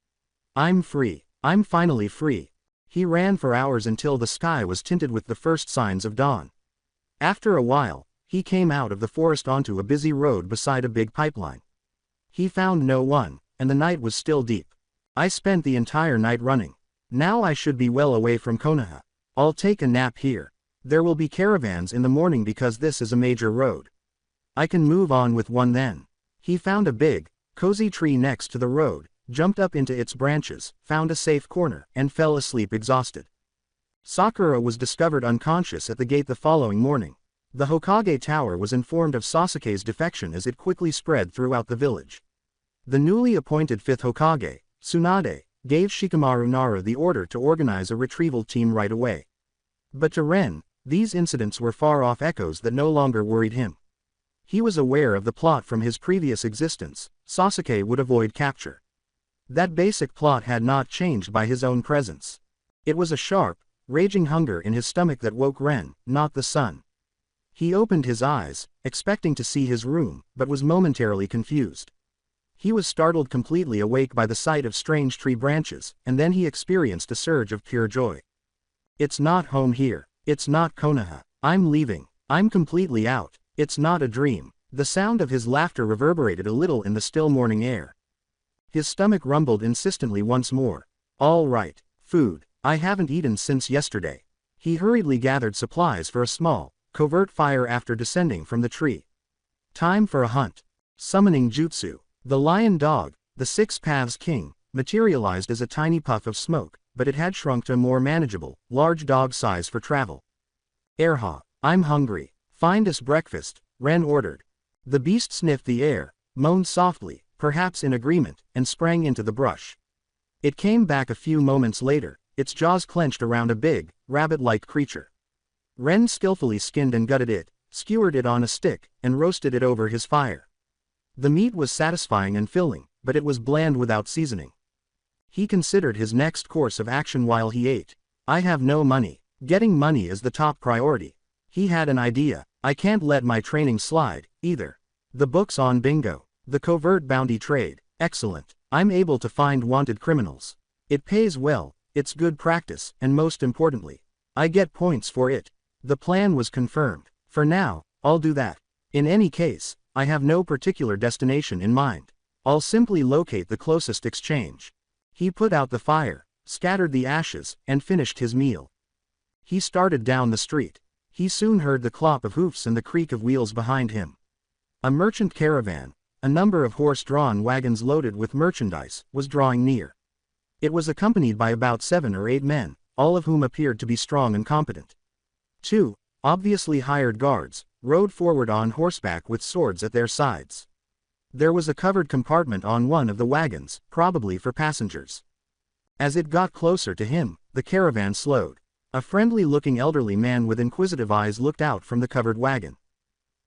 I'm free. I'm finally free. He ran for hours until the sky was tinted with the first signs of dawn. After a while, he came out of the forest onto a busy road beside a big pipeline. He found no one, and the night was still deep. I spent the entire night running. Now I should be well away from Konoha. I'll take a nap here. There will be caravans in the morning because this is a major road. I can move on with one then. He found a big, cozy tree next to the road, jumped up into its branches, found a safe corner, and fell asleep exhausted. Sakura was discovered unconscious at the gate the following morning. The Hokage Tower was informed of Sasuke's defection as it quickly spread throughout the village. The newly appointed 5th Hokage, Tsunade, gave Shikamaru Nara the order to organize a retrieval team right away. But to Ren, these incidents were far-off echoes that no longer worried him. He was aware of the plot from his previous existence: Sasuke would avoid capture. That basic plot had not changed by his own presence. It was a sharp, raging hunger in his stomach that woke Ren, not the sun. He opened his eyes, expecting to see his room, but was momentarily confused. He was startled completely awake by the sight of strange tree branches, and then he experienced a surge of pure joy. It's not home here. It's not Konoha. I'm leaving. I'm completely out. It's not a dream. The sound of his laughter reverberated a little in the still morning air. His stomach rumbled insistently once more. All right. Food. I haven't eaten since yesterday. He hurriedly gathered supplies for a small, covert fire after descending from the tree. Time for a hunt. Summoning jutsu. The lion dog, the Six Paths King, materialized as a tiny puff of smoke, but it had shrunk to a more manageable, large dog size for travel. Erha, I'm hungry. Find us breakfast, Ren ordered. The beast sniffed the air, moaned softly, perhaps in agreement, and sprang into the brush. It came back a few moments later, its jaws clenched around a big, rabbit-like creature. Ren skillfully skinned and gutted it, skewered it on a stick, and roasted it over his fire. The meat was satisfying and filling, but it was bland without seasoning. He considered his next course of action while he ate. I have no money. Getting money is the top priority. He had an idea. I can't let my training slide, either. The books on bingo. The covert bounty trade. Excellent. I'm able to find wanted criminals. It pays well, it's good practice, and most importantly, I get points for it. The plan was confirmed. For now, I'll do that. In any case, I have no particular destination in mind. I'll simply locate the closest exchange. He put out the fire, scattered the ashes, and finished his meal. He started down the street. He soon heard the clop of hoofs and the creak of wheels behind him. A merchant caravan, a number of horse-drawn wagons loaded with merchandise, was drawing near. It was accompanied by about 7 or 8 men, all of whom appeared to be strong and competent. 2, obviously hired guards, rode forward on horseback with swords at their sides. There was a covered compartment on one of the wagons, probably for passengers. As it got closer to him, the caravan slowed. A friendly-looking elderly man with inquisitive eyes looked out from the covered wagon.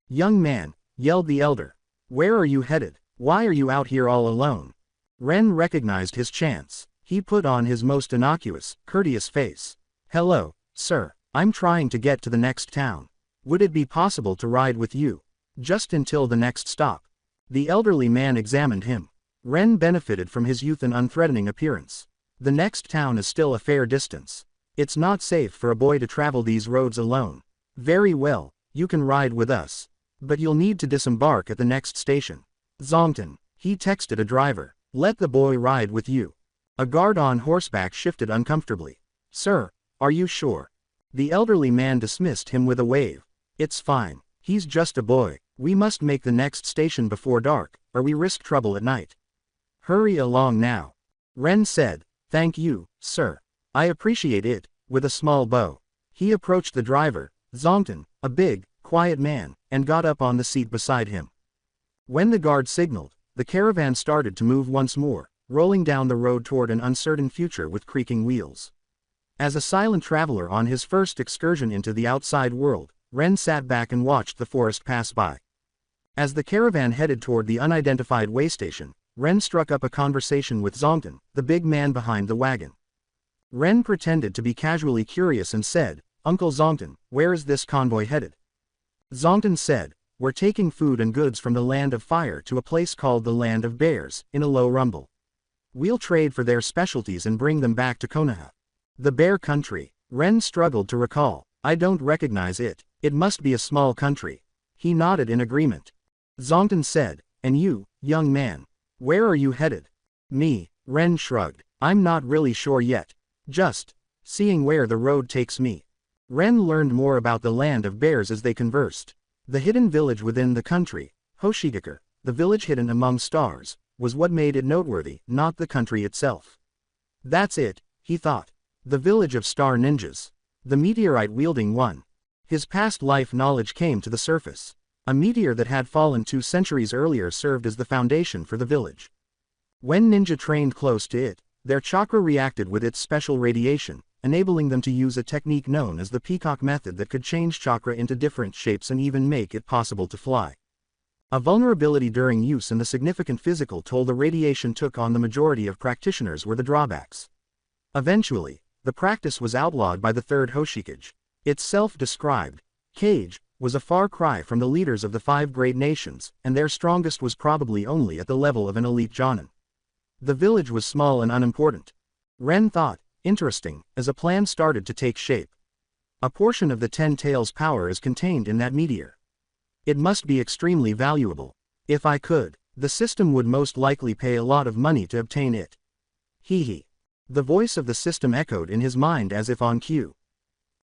"Young man," yelled the elder. "Where are you headed? Why are you out here all alone?" Ren recognized his chance. He put on his most innocuous, courteous face. "Hello, sir. I'm trying to get to the next town. Would it be possible to ride with you? Just until the next stop." The elderly man examined him. Ren benefited from his youth and unthreatening appearance. The next town is still a fair distance. It's not safe for a boy to travel these roads alone. Very well, you can ride with us. But you'll need to disembark at the next station. Zongton, he texted a driver. Let the boy ride with you. A guard on horseback shifted uncomfortably. "Sir, are you sure?" The elderly man dismissed him with a wave. "It's fine. He's just a boy. We must make the next station before dark, or we risk trouble at night." "Hurry along now," Ren said. "Thank you, sir. I appreciate it," with a small bow. He approached the driver, Zongton, a big, quiet man, and got up on the seat beside him. When the guard signaled, the caravan started to move once more, rolling down the road toward an uncertain future with creaking wheels. As a silent traveler on his first excursion into the outside world, Ren sat back and watched the forest pass by. As the caravan headed toward the unidentified way station, Ren struck up a conversation with Zongton, the big man behind the wagon. Ren pretended to be casually curious and said, "Uncle Zongton, where is this convoy headed?" Zongton said, "We're taking food and goods from the Land of Fire to a place called the Land of Bears," in a low rumble. "We'll trade for their specialties and bring them back to Konoha." The Bear Country. Ren struggled to recall. "I don't recognize it. It must be a small country." He nodded in agreement. Zongton said, "And you, young man? Where are you headed?" "Me," Ren shrugged. "I'm not really sure yet. Just seeing where the road takes me." Ren learned more about the Land of Bears as they conversed. The hidden village within the country, Hoshigakure, the village hidden among stars, was what made it noteworthy, not the country itself. That's it, he thought. The village of star ninjas. The meteorite-wielding one. His past life knowledge came to the surface. A meteor that had fallen 2 centuries earlier served as the foundation for the village. When ninja trained close to it, their chakra reacted with its special radiation, enabling them to use a technique known as the peacock method that could change chakra into different shapes and even make it possible to fly. A vulnerability during use and the significant physical toll the radiation took on the majority of practitioners were the drawbacks. Eventually, the practice was outlawed by the third Hoshikage. Its self-described cage was a far cry from the leaders of the 5 great nations, and their strongest was probably only at the level of an elite Jonin. The village was small and unimportant. Ren thought, interesting, as a plan started to take shape. A portion of the 10 Tails power is contained in that meteor. It must be extremely valuable. If I could, the system would most likely pay a lot of money to obtain it. Hee hee. The voice of the system echoed in his mind as if on cue.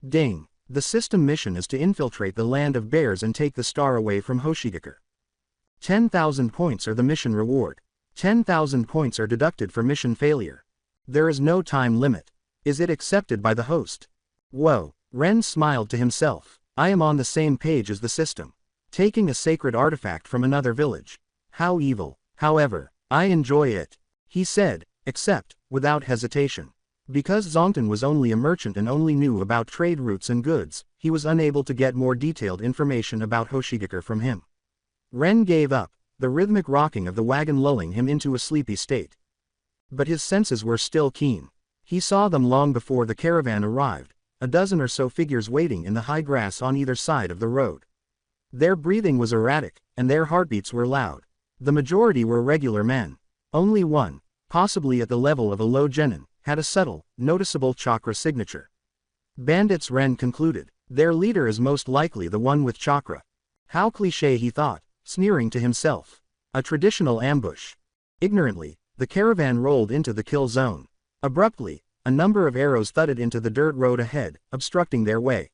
Ding. The system mission is to infiltrate the Land of Bears and take the star away from Hoshigakure. 10,000 points are the mission reward. 10,000 points are deducted for mission failure. There is no time limit. Is it accepted by the host? Whoa, Ren smiled to himself. I am on the same page as the system. Taking a sacred artifact from another village. How evil. However, I enjoy it. He said, except, without hesitation. Because Zongton was only a merchant and only knew about trade routes and goods, he was unable to get more detailed information about Hoshigakure from him. Ren gave up, the rhythmic rocking of the wagon lulling him into a sleepy state. But his senses were still keen. He saw them long before the caravan arrived, a dozen or so figures waiting in the high grass on either side of the road. Their breathing was erratic, and their heartbeats were loud. The majority were regular men. Only one, possibly at the level of a low genin, had a subtle, noticeable chakra signature. Bandits, Ren concluded. Their leader is most likely the one with chakra. How cliché, he thought, sneering to himself. A traditional ambush. Ignorantly, the caravan rolled into the kill zone. Abruptly, a number of arrows thudded into the dirt road ahead, obstructing their way.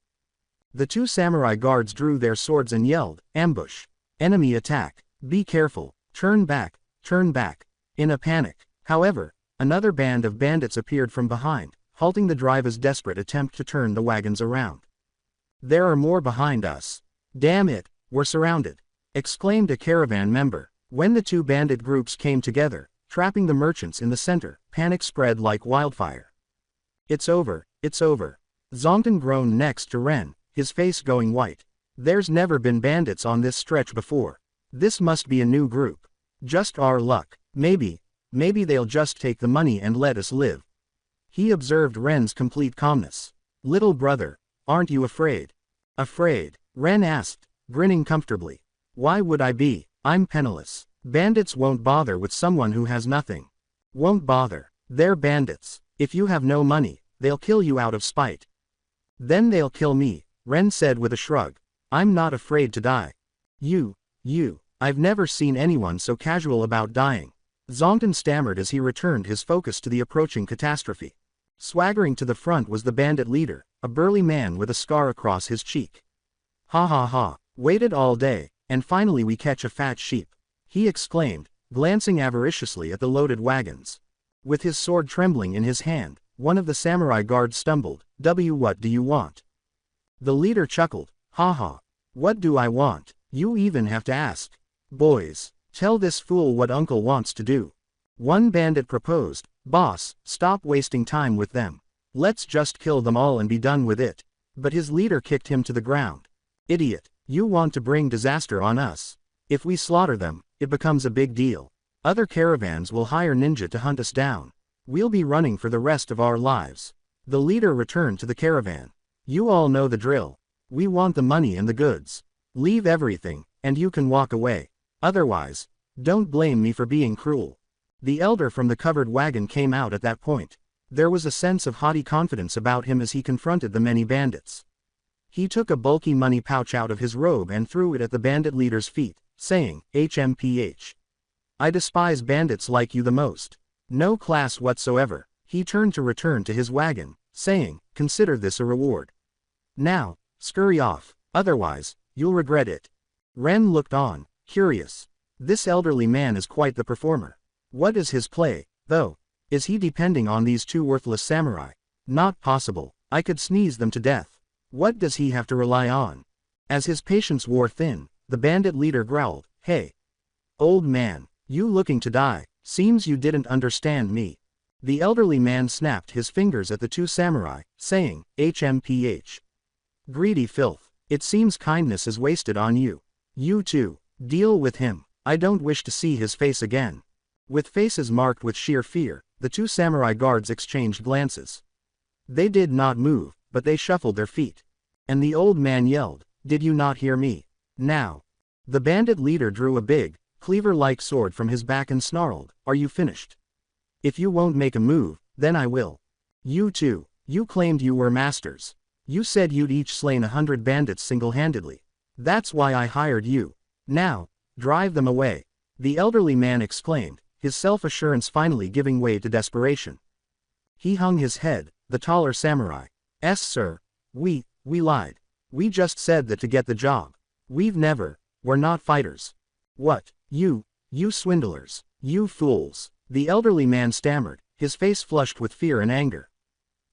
The 2 samurai guards drew their swords and yelled, "Ambush! Enemy attack! Be careful! Turn back! Turn back!" In a panic. However, another band of bandits appeared from behind, halting the driver's desperate attempt to turn the wagons around. "There are more behind us. Damn it, we're surrounded!" exclaimed a caravan member. When the 2 bandit groups came together, trapping the merchants in the center, panic spread like wildfire. It's over, it's over. Zongton groaned next to Ren, his face going white. There's never been bandits on this stretch before. This must be a new group. Just our luck. Maybe they'll just take the money and let us live. He observed Ren's complete calmness. "Little brother, aren't you afraid?" "Afraid?" Ren asked, grinning comfortably. "Why would I be? I'm penniless. Bandits won't bother with someone who has nothing." "Won't bother. They're bandits. If you have no money, they'll kill you out of spite." "Then they'll kill me," Ren said with a shrug. "I'm not afraid to die." You, I've never seen anyone so casual about dying." Zongton stammered as he returned his focus to the approaching catastrophe. Swaggering to the front was the bandit leader, a burly man with a scar across his cheek. "Ha ha ha, waited all day, and finally we catch a fat sheep," he exclaimed, glancing avariciously at the loaded wagons. With his sword trembling in his hand, one of the samurai guards stumbled, What do you want?" The leader chuckled, "Ha ha. What do I want? You even have to ask. Boys, tell this fool what uncle wants to do." One bandit proposed, "Boss, stop wasting time with them. Let's just kill them all and be done with it." But his leader kicked him to the ground. "Idiot, you want to bring disaster on us. If we slaughter them, it becomes a big deal. Other caravans will hire ninja to hunt us down. We'll be running for the rest of our lives." The leader returned to the caravan. "You all know the drill. We want the money and the goods. Leave everything, and you can walk away. Otherwise, don't blame me for being cruel." The elder from the covered wagon came out at that point. There was a sense of haughty confidence about him as he confronted the many bandits. He took a bulky money pouch out of his robe and threw it at the bandit leader's feet, saying, "HMPH. I despise bandits like you the most. No class whatsoever." He turned to return to his wagon, saying, "Consider this a reward. Now, scurry off, otherwise, you'll regret it." Ren looked on, curious. This elderly man is quite the performer. What is his play, though? Is he depending on these two worthless samurai? Not possible. I could sneeze them to death. What does he have to rely on? As his patience wore thin, the bandit leader growled, "Hey, old man, you looking to die? Seems you didn't understand me." The elderly man snapped his fingers at the two samurai, saying, "HMPH. Greedy filth. It seems kindness is wasted on you. You too, deal with him. I don't wish to see his face again." With faces marked with sheer fear, the two samurai guards exchanged glances. They did not move, but they shuffled their feet. And the old man yelled, "Did you not hear me? Now." The bandit leader drew a big, cleaver-like sword from his back and snarled, "Are you finished? If you won't make a move, then I will. You too, you claimed you were masters. You said you'd each slain 100 bandits single-handedly. That's why I hired you. Now, drive them away." The elderly man exclaimed, his self-assurance finally giving way to desperation. He hung his head, the taller samurai. "Yes, sir. We lied. We just said that to get the job. We're not fighters." "What? You swindlers. You fools." The elderly man stammered, his face flushed with fear and anger.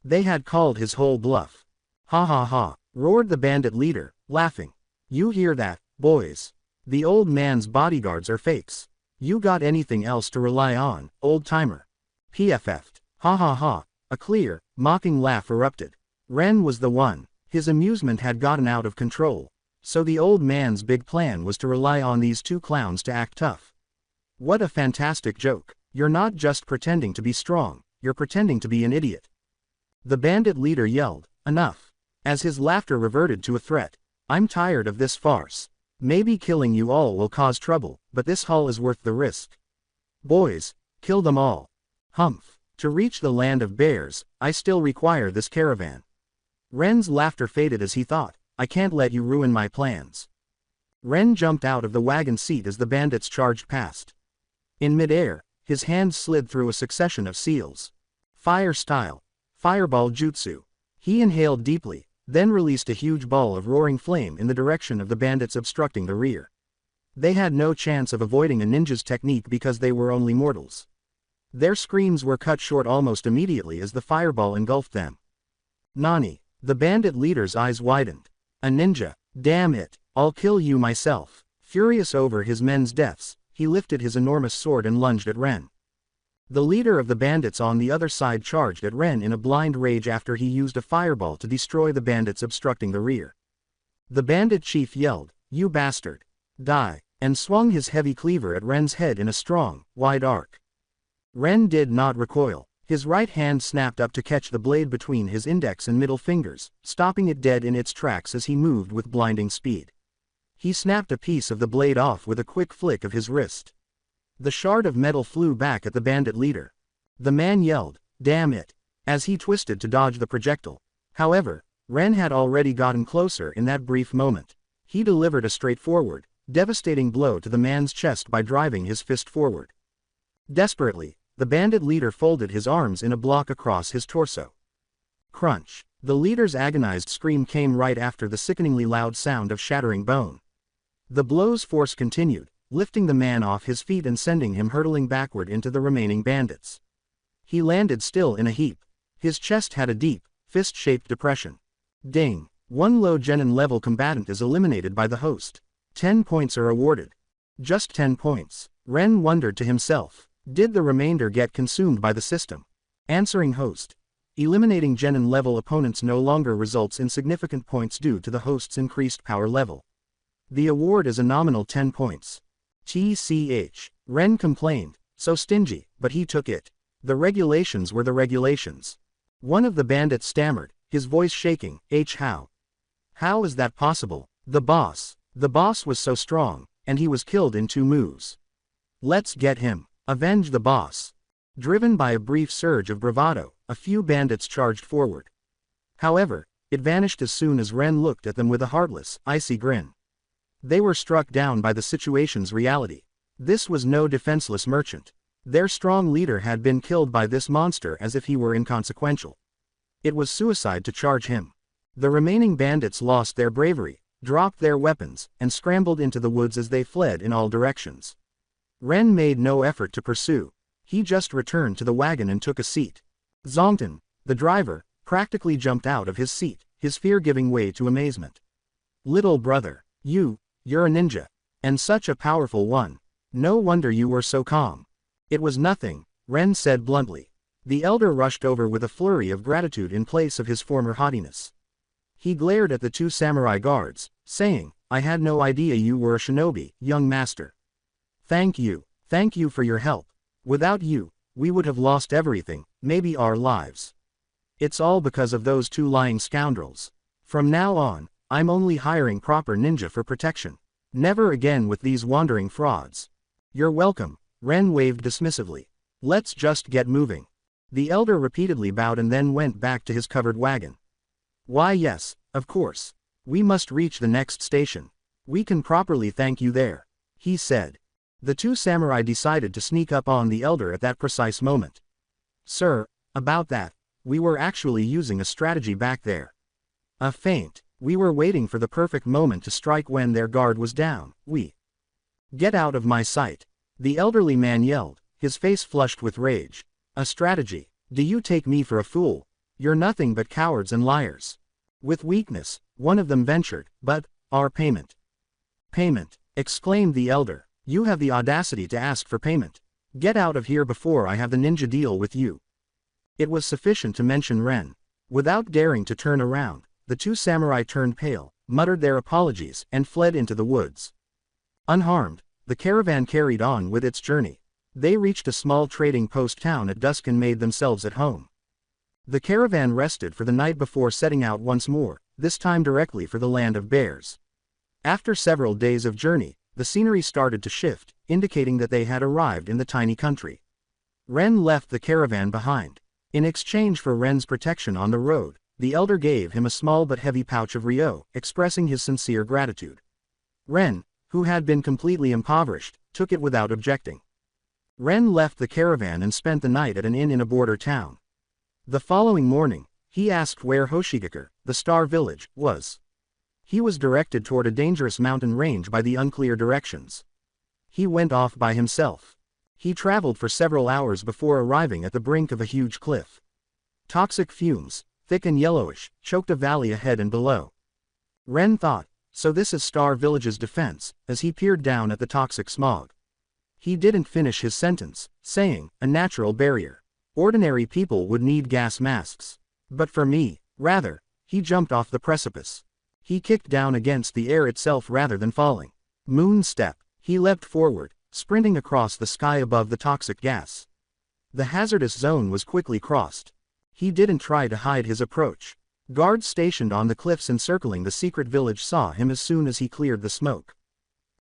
They had called his whole bluff. "Ha ha ha," roared the bandit leader, laughing. "You hear that, boys? The old man's bodyguards are fakes. You got anything else to rely on, old-timer?" PFF'd. "Ha ha ha." A clear, mocking laugh erupted. Ren was the one. His amusement had gotten out of control. So the old man's big plan was to rely on these two clowns to act tough. What a fantastic joke. You're not just pretending to be strong, you're pretending to be an idiot. The bandit leader yelled, "Enough." As his laughter reverted to a threat. "I'm tired of this farce. Maybe killing you all will cause trouble, but this haul is worth the risk. Boys, kill them all. Humph. To reach the land of bears, I still require this caravan." Ren's laughter faded as he thought, "I can't let you ruin my plans." Ren jumped out of the wagon seat as the bandits charged past. In midair, his hands slid through a succession of seals. Fire style. Fireball jutsu. He inhaled deeply, then released a huge ball of roaring flame in the direction of the bandits obstructing the rear. They had no chance of avoiding a ninja's technique because they were only mortals. Their screams were cut short almost immediately as the fireball engulfed them. "Nani?" The bandit leader's eyes widened. "A ninja, damn it, I'll kill you myself." Furious over his men's deaths, he lifted his enormous sword and lunged at Ren. The leader of the bandits on the other side charged at Ren in a blind rage after he used a fireball to destroy the bandits obstructing the rear. The bandit chief yelled, "You bastard! Die!" and swung his heavy cleaver at Ren's head in a strong, wide arc. Ren did not recoil. His right hand snapped up to catch the blade between his index and middle fingers, stopping it dead in its tracks as he moved with blinding speed. He snapped a piece of the blade off with a quick flick of his wrist. The shard of metal flew back at the bandit leader. The man yelled, "Damn it," as he twisted to dodge the projectile. However, Ren had already gotten closer in that brief moment. He delivered a straightforward, devastating blow to the man's chest by driving his fist forward. Desperately, the bandit leader folded his arms in a block across his torso. Crunch. The leader's agonized scream came right after the sickeningly loud sound of shattering bone. The blow's force continued, lifting the man off his feet and sending him hurtling backward into the remaining bandits. He landed still in a heap. His chest had a deep, fist-shaped depression. Ding. One low genin level combatant is eliminated by the host. 10 points are awarded. Just 10 points. Ren wondered to himself, Did the remainder get consumed by the system? Answering host. Eliminating Genin-level opponents no longer results in significant points due to the host's increased power level. The award is a nominal 10 points. TCH. Ren complained, so stingy, but he took it. The regulations were the regulations. One of the bandits stammered, his voice shaking, how? How is that possible? The boss was so strong, and he was killed in 2 moves. Let's get him. Avenge the boss. Driven by a brief surge of bravado, a few bandits charged forward. However, it vanished as soon as Ren looked at them with a heartless, icy grin. They were struck down by the situation's reality. This was no defenseless merchant. Their strong leader had been killed by this monster as if he were inconsequential. It was suicide to charge him. The remaining bandits lost their bravery, dropped their weapons, and scrambled into the woods as they fled in all directions. Ren made no effort to pursue. He just returned to the wagon and took a seat. Zongtan, the driver, practically jumped out of his seat, his fear giving way to amazement. Little brother, you're a ninja. And such a powerful one. No wonder you were so calm. It was nothing, Ren said bluntly. The elder rushed over with a flurry of gratitude in place of his former haughtiness. He glared at the 2 samurai guards, saying, I had no idea you were a shinobi, young master. Thank you for your help. Without you, we would have lost everything, maybe our lives. It's all because of those 2 lying scoundrels. From now on, I'm only hiring proper ninja for protection. Never again with these wandering frauds. You're welcome, Ren waved dismissively. Let's just get moving. The elder repeatedly bowed and then went back to his covered wagon. Why yes, of course. We must reach the next station. We can properly thank you there, he said. The 2 samurai decided to sneak up on the elder at that precise moment. Sir, about that, we were actually using a strategy back there. A feint. We were waiting for the perfect moment to strike when their guard was down. Get out of my sight. The elderly man yelled, his face flushed with rage. A strategy? Do you take me for a fool? You're nothing but cowards and liars. With weakness, one of them ventured, but, our payment. Payment, exclaimed the elder. You have the audacity to ask for payment. Get out of here before I have the ninja deal with you. It was sufficient to mention Ren. Without daring to turn around, the 2 samurai turned pale, muttered their apologies, and fled into the woods. Unharmed, the caravan carried on with its journey. They reached a small trading post town at dusk and made themselves at home. The caravan rested for the night before setting out once more, this time directly for the land of bears. After several days of journey, the scenery started to shift, indicating that they had arrived in the tiny country. Ren left the caravan behind. In exchange for Ren's protection on the road, the elder gave him a small but heavy pouch of Ryo, expressing his sincere gratitude. Ren, who had been completely impoverished, took it without objecting. Ren left the caravan and spent the night at an inn in a border town. The following morning, he asked where Hoshigakure, the star village, was. He was directed toward a dangerous mountain range by the unclear directions. He went off by himself. He traveled for several hours before arriving at the brink of a huge cliff. Toxic fumes, thick and yellowish, choked a valley ahead and below. Ren thought, so this is Star Village's defense, as he peered down at the toxic smog. He didn't finish his sentence, saying, a natural barrier. Ordinary people would need gas masks. But for me, rather, he jumped off the precipice. He kicked down against the air itself rather than falling. Moon step, he leapt forward, sprinting across the sky above the toxic gas. The hazardous zone was quickly crossed. He didn't try to hide his approach. Guards stationed on the cliffs encircling the secret village saw him as soon as he cleared the smoke.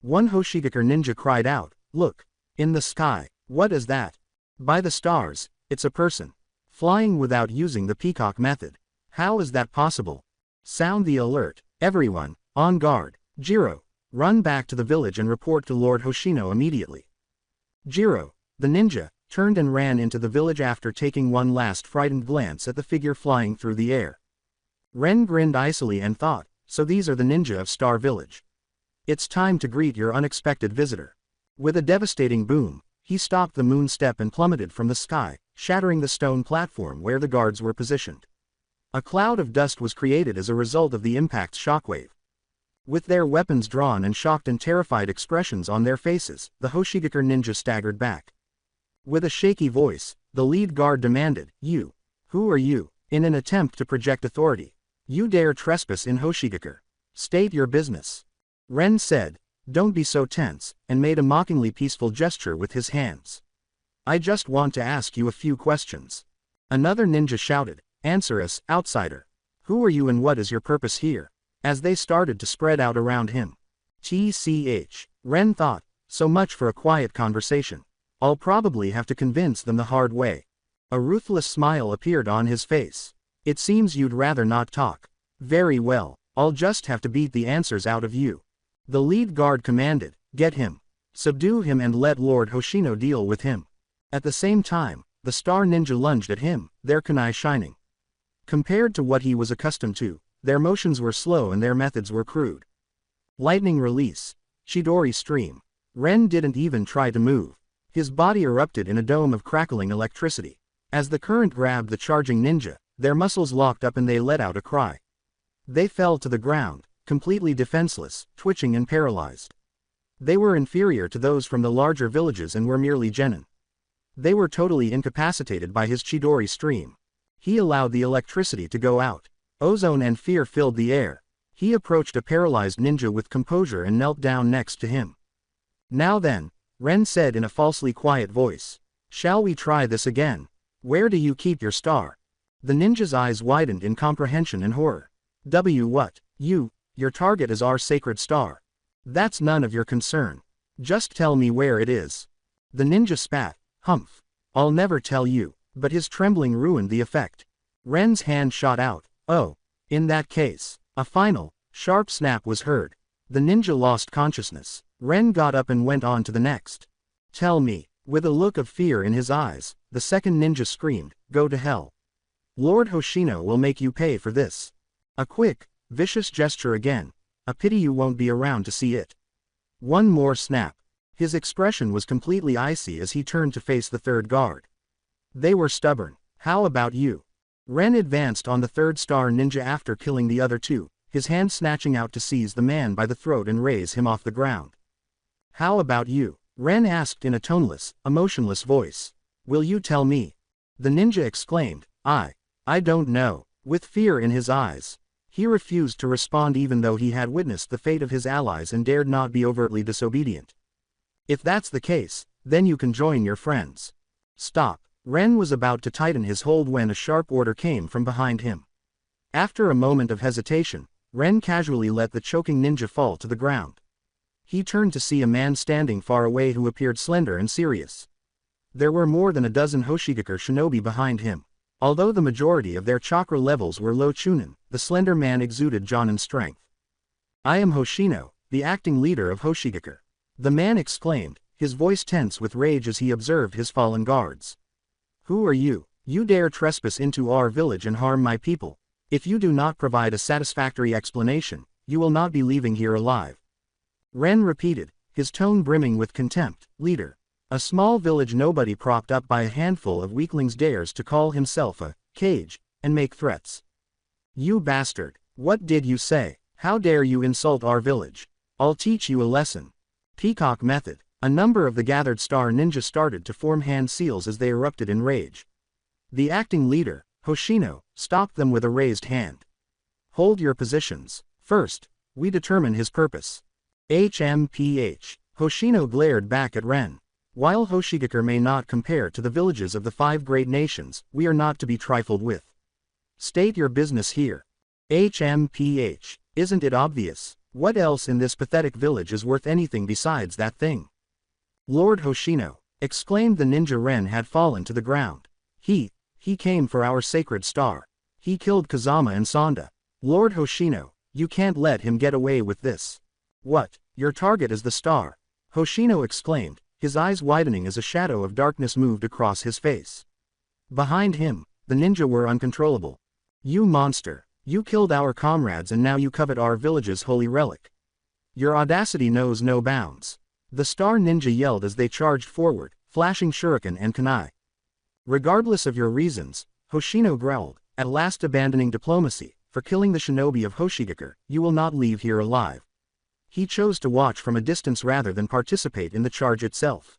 One Hoshigakure ninja cried out, look! In the sky, what is that? By the stars, it's a person. Flying without using the peacock method. How is that possible? Sound the alert, everyone, on guard. Jiro, run back to the village and report to Lord Hoshino immediately. Jiro, the ninja, turned and ran into the village after taking one last frightened glance at the figure flying through the air. Ren grinned icily and thought, so these are the ninja of Star Village. It's time to greet your unexpected visitor. With a devastating boom, he stopped the moon step and plummeted from the sky, shattering the stone platform where the guards were positioned. A cloud of dust was created as a result of the impact's shockwave. With their weapons drawn and shocked and terrified expressions on their faces, the Hoshigakure ninja staggered back. With a shaky voice, the lead guard demanded, "You. Who are you?" In an attempt to project authority. "You dare trespass in Hoshigakure. State your business." Ren said, "Don't be so tense," and made a mockingly peaceful gesture with his hands. "I just want to ask you a few questions." Another ninja shouted, "Answer us, outsider. Who are you and what is your purpose here?" As they started to spread out around him. Ren thought, so much for a quiet conversation. I'll probably have to convince them the hard way. A ruthless smile appeared on his face. "It seems you'd rather not talk. Very well, I'll just have to beat the answers out of you." The lead guard commanded, "Get him. Subdue him and let Lord Hoshino deal with him." At the same time, the star ninja lunged at him, their kunai shining. Compared to what he was accustomed to, their motions were slow and their methods were crude. Lightning release. Chidori stream. Ren didn't even try to move. His body erupted in a dome of crackling electricity. As the current grabbed the charging ninja, their muscles locked up and they let out a cry. They fell to the ground, completely defenseless, twitching and paralyzed. They were inferior to those from the larger villages and were merely genin. They were totally incapacitated by his Chidori stream. He allowed the electricity to go out. Ozone and fear filled the air. He approached a paralyzed ninja with composure and knelt down next to him. "Now then," Ren said in a falsely quiet voice. "Shall we try this again? Where do you keep your star?" The ninja's eyes widened in comprehension and horror. What? Your target is our sacred star. That's none of your concern. Just tell me where it is." The ninja spat, "Humph. I'll never tell you," but his trembling ruined the effect. Ren's hand shot out. "Oh. In that case." A final, sharp snap was heard. The ninja lost consciousness. Ren got up and went on to the next. "Tell me." With a look of fear in his eyes, the second ninja screamed, "Go to hell. Lord Hoshino will make you pay for this." A quick, vicious gesture again. "A pity you won't be around to see it." One more snap. His expression was completely icy as he turned to face the third guard. They were stubborn. "How about you?" Ren advanced on the third star ninja after killing the other two, his hand snatching out to seize the man by the throat and raise him off the ground. "How about you?" Ren asked in a toneless, emotionless voice. "Will you tell me?" The ninja exclaimed, I don't know." With fear in his eyes. He refused to respond even though he had witnessed the fate of his allies and dared not be overtly disobedient. "If that's the case, then you can join your friends." "Stop." Ren was about to tighten his hold when a sharp order came from behind him. After a moment of hesitation, Ren casually let the choking ninja fall to the ground. He turned to see a man standing far away who appeared slender and serious. There were more than a dozen Hoshigakure shinobi behind him. Although the majority of their chakra levels were low chunin, the slender man exuded jonin strength. "I am Hoshino, the acting leader of Hoshigakure," the man exclaimed, his voice tense with rage as he observed his fallen guards. "Who are you? You dare trespass into our village and harm my people. If you do not provide a satisfactory explanation, you will not be leaving here alive." Ren repeated, his tone brimming with contempt. "Leader. A small village nobody propped up by a handful of weaklings dares to call himself a cage and make threats. You bastard. What did you say? How dare you insult our village? I'll teach you a lesson." Peacock method. A number of the gathered star ninja started to form hand seals as they erupted in rage. The acting leader, Hoshino, stopped them with a raised hand. "Hold your positions. First, we determine his purpose." HMPH. Hoshino glared back at Ren. "While Hoshigakure may not compare to the villages of the 5 great nations, we are not to be trifled with. State your business here." HMPH. Isn't it obvious? What else in this pathetic village is worth anything besides that thing? "Lord Hoshino," exclaimed the ninja. Ren had fallen to the ground. He came for our sacred star. He killed Kazama and Sonda. "Lord Hoshino, you can't let him get away with this." "What? Your target is the star?" Hoshino exclaimed, his eyes widening as a shadow of darkness moved across his face. Behind him, the ninja were uncontrollable. "You monster. You killed our comrades and now you covet our village's holy relic. Your audacity knows no bounds." The star ninja yelled as they charged forward, flashing shuriken and kunai. "Regardless of your reasons," Hoshino growled, at last abandoning diplomacy, "for killing the shinobi of Hoshigakure, you will not leave here alive." He chose to watch from a distance rather than participate in the charge itself.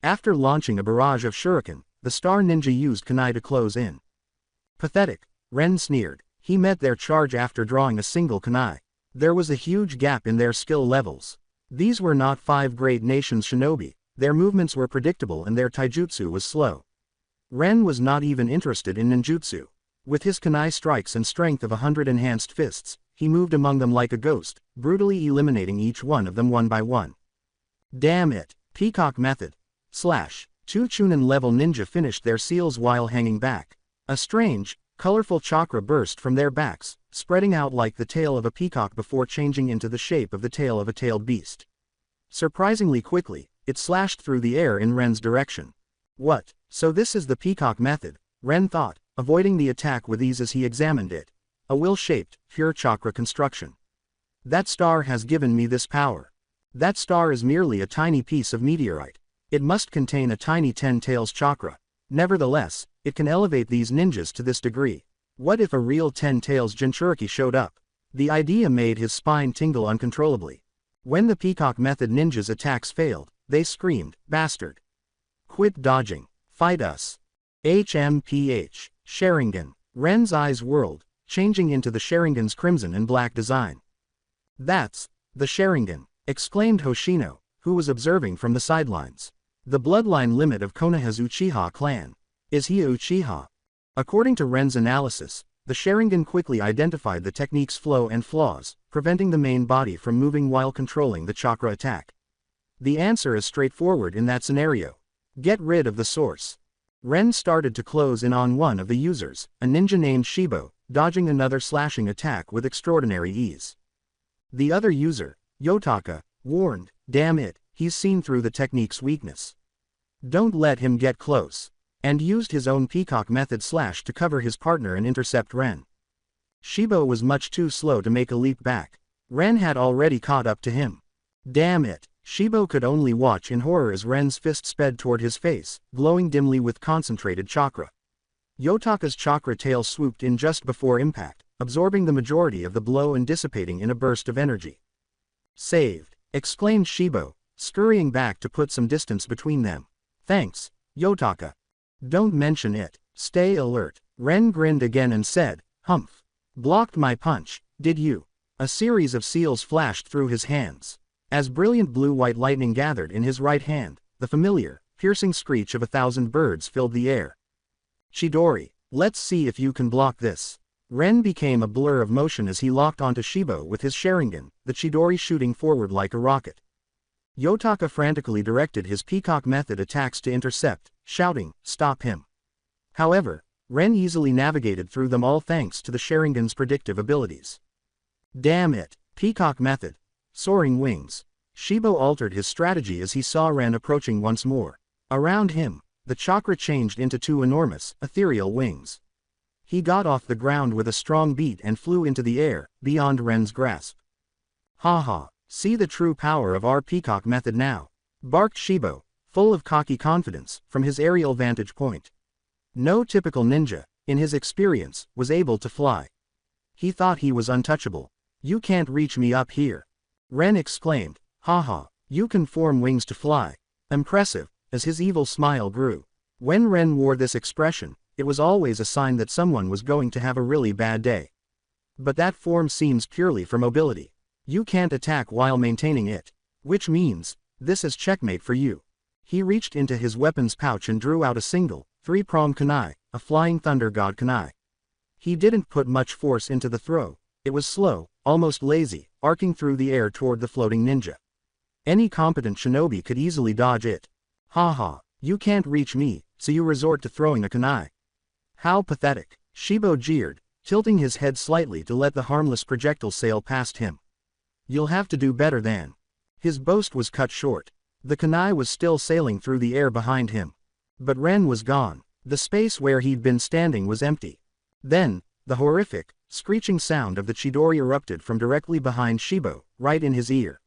After launching a barrage of shuriken, the star ninja used kunai to close in. Pathetic, Ren sneered. He met their charge after drawing a single kunai. There was a huge gap in their skill levels. These were not 5 great nations shinobi, their movements were predictable and their taijutsu was slow. Ren was not even interested in ninjutsu. With his kunai strikes and strength of 100 enhanced fists, he moved among them like a ghost, brutally eliminating each one of them one by one. Damn it, peacock method. Slash. 2 Chunin-level ninja finished their seals while hanging back. A strange, colorful chakra burst from their backs, spreading out like the tail of a peacock before changing into the shape of the tail of a tailed beast. Surprisingly quickly, it slashed through the air in Ren's direction. What? So this is the peacock method, Ren thought, avoiding the attack with ease as he examined it. A will-shaped, pure chakra construction. That star has given me this power. That star is merely a tiny piece of meteorite. It must contain a tiny 10 tails chakra. Nevertheless, it can elevate these ninjas to this degree. What if a real 10 tails Jinchuriki showed up? The idea made his spine tingle uncontrollably. When the peacock method ninjas' attacks failed, they screamed, "Bastard! Quit dodging! Fight us!" HMPH. Sharingan. Ren's eyes whirled, changing into the Sharingan's crimson and black design. "That's the Sharingan!" exclaimed Hoshino, who was observing from the sidelines. The bloodline limit of Konoha's Uchiha clan. Is he a Uchiha? According to Ren's analysis, the Sharingan quickly identified the technique's flow and flaws, preventing the main body from moving while controlling the chakra attack. The answer is straightforward in that scenario. Get rid of the source. Ren started to close in on one of the users, a ninja named Shibo, dodging another slashing attack with extraordinary ease. The other user, Yotaka, warned, "Damn it, he's seen through the technique's weakness. Don't let him get close," and used his own peacock method slash to cover his partner and intercept Ren. Shibo was much too slow to make a leap back. Ren had already caught up to him. Damn it, Shibo could only watch in horror as Ren's fist sped toward his face, glowing dimly with concentrated chakra. Yotaka's chakra tail swooped in just before impact, absorbing the majority of the blow and dissipating in a burst of energy. "Saved," exclaimed Shibo, scurrying back to put some distance between them. "Thanks, Yotaka. Don't mention it. Stay alert." Ren grinned again and said, "Humph. Blocked my punch, did you?" A series of seals flashed through his hands. As brilliant blue-white lightning gathered in his right hand, the familiar, piercing screech of 1,000 birds filled the air. "Chidori, let's see if you can block this." Ren became a blur of motion as he locked onto Shibo with his Sharingan, the Chidori shooting forward like a rocket. Yotaka frantically directed his peacock method attacks to intercept, shouting, "Stop him." However, Ren easily navigated through them all thanks to the Sharingan's predictive abilities. Damn it, peacock method. Soaring wings. Shibo altered his strategy as he saw Ren approaching once more. Around him, the chakra changed into 2 enormous, ethereal wings. He got off the ground with a strong beat and flew into the air, beyond Ren's grasp. "Ha. See the true power of our peacock method now," barked Shibo, full of cocky confidence, from his aerial vantage point. No typical ninja, in his experience, was able to fly. He thought he was untouchable. "You can't reach me up here," Ren exclaimed. "Ha, you can form wings to fly." Impressive, as his evil smile grew. When Ren wore this expression, it was always a sign that someone was going to have a really bad day. But that form seems purely for mobility. You can't attack while maintaining it. Which means, this is checkmate for you. He reached into his weapons pouch and drew out a single, 3-pronged kunai, a flying thunder god kunai. He didn't put much force into the throw. It was slow, almost lazy, arcing through the air toward the floating ninja. Any competent shinobi could easily dodge it. Ha, you can't reach me, so you resort to throwing a kunai. How pathetic, Shibo jeered, tilting his head slightly to let the harmless projectile sail past him. You'll have to do better than. His boast was cut short. The kunai was still sailing through the air behind him. But Ren was gone. The space where he'd been standing was empty. Then, the horrific, screeching sound of the Chidori erupted from directly behind Shibo, right in his ear.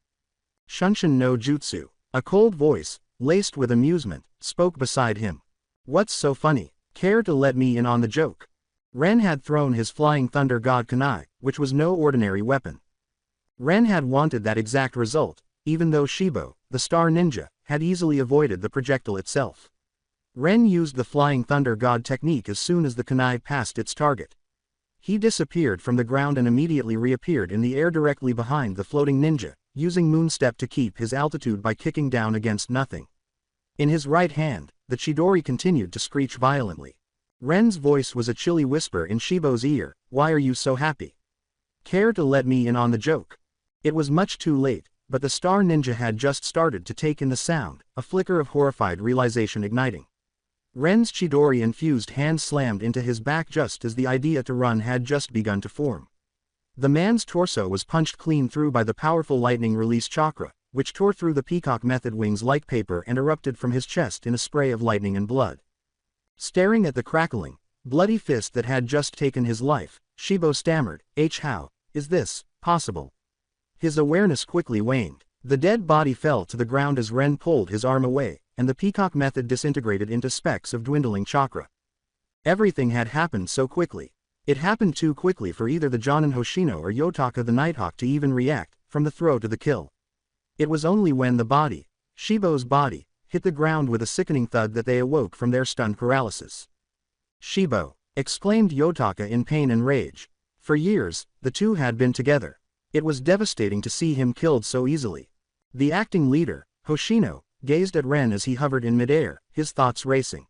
Shunshin no Jutsu. A cold voice, laced with amusement, spoke beside him. "What's so funny? Care to let me in on the joke?" Ren had thrown his flying thunder god kunai, which was no ordinary weapon. Ren had wanted that exact result, even though Shibo, the star ninja, had easily avoided the projectile itself. Ren used the Flying Thunder God technique as soon as the kunai passed its target. He disappeared from the ground and immediately reappeared in the air directly behind the floating ninja, using Moonstep to keep his altitude by kicking down against nothing. In his right hand, the Chidori continued to screech violently. Ren's voice was a chilly whisper in Shibo's ear, "Why are you so happy? Care to let me in on the joke?" It was much too late, but the star ninja had just started to take in the sound, a flicker of horrified realization igniting. Ren's Chidori-infused hand slammed into his back just as the idea to run had just begun to form. The man's torso was punched clean through by the powerful lightning release chakra, which tore through the peacock method wings like paper and erupted from his chest in a spray of lightning and blood. Staring at the crackling, bloody fist that had just taken his life, Shibo stammered, "How is this possible?" His awareness quickly waned. The dead body fell to the ground as Ren pulled his arm away, and the peacock method disintegrated into specks of dwindling chakra. Everything had happened so quickly. It happened too quickly for either the Jonin Hoshino or Yotaka the Nighthawk to even react, from the throw to the kill. It was only when the body, Shibo's body, hit the ground with a sickening thud that they awoke from their stunned paralysis. "Shibo!" exclaimed Yotaka in pain and rage. For years, the two had been together. It was devastating to see him killed so easily. The acting leader, Hoshino, gazed at Ren as he hovered in midair, his thoughts racing.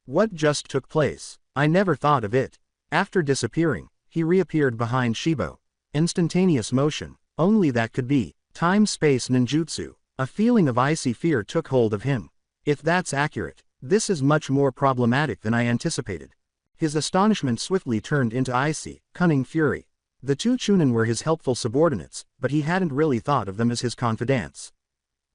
What just took place? I never thought of it. After disappearing, he reappeared behind Shibo. Instantaneous motion, only that could be time-space ninjutsu. A feeling of icy fear took hold of him. If that's accurate, this is much more problematic than I anticipated. His astonishment swiftly turned into icy, cunning fury. The two Chunin were his helpful subordinates, but he hadn't really thought of them as his confidants.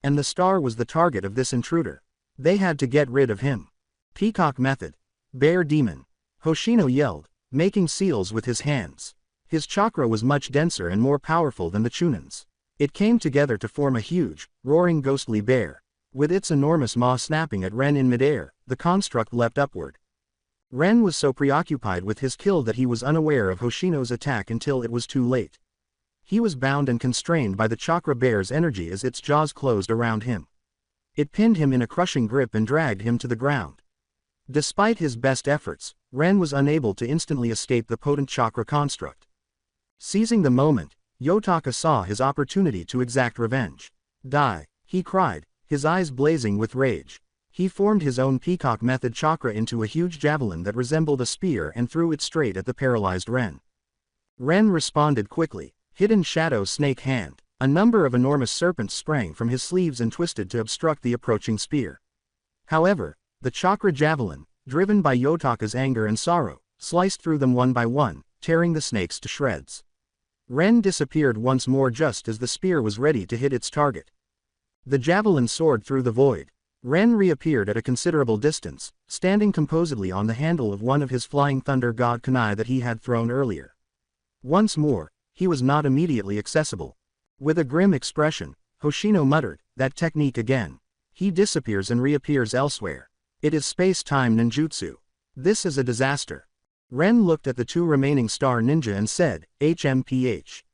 And the star was the target of this intruder. They had to get rid of him. Peacock method. Bear demon. Hoshino yelled, making seals with his hands. His chakra was much denser and more powerful than the Chunin's. It came together to form a huge, roaring ghostly bear. With its enormous maw snapping at Ren in midair, the construct leapt upward. Ren was so preoccupied with his kill that he was unaware of Hoshino's attack until it was too late. He was bound and constrained by the chakra bear's energy as its jaws closed around him. It pinned him in a crushing grip and dragged him to the ground. Despite his best efforts, Ren was unable to instantly escape the potent chakra construct. Seizing the moment, Yotaka saw his opportunity to exact revenge. "Die!" he cried, his eyes blazing with rage. He formed his own peacock method chakra into a huge javelin that resembled a spear and threw it straight at the paralyzed Ren. Ren responded quickly. Hidden shadow snake hand. A number of enormous serpents sprang from his sleeves and twisted to obstruct the approaching spear. However, the chakra javelin, driven by Yotaka's anger and sorrow, sliced through them one by one, tearing the snakes to shreds. Ren disappeared once more just as the spear was ready to hit its target. The javelin soared through the void. Ren reappeared at a considerable distance, standing composedly on the handle of one of his Flying Thunder God kunai that he had thrown earlier. Once more, he was not immediately accessible. With a grim expression, Hoshino muttered, "That technique again. He disappears and reappears elsewhere. It is space-time ninjutsu. This is a disaster." Ren looked at the two remaining star ninja and said, "HMPH.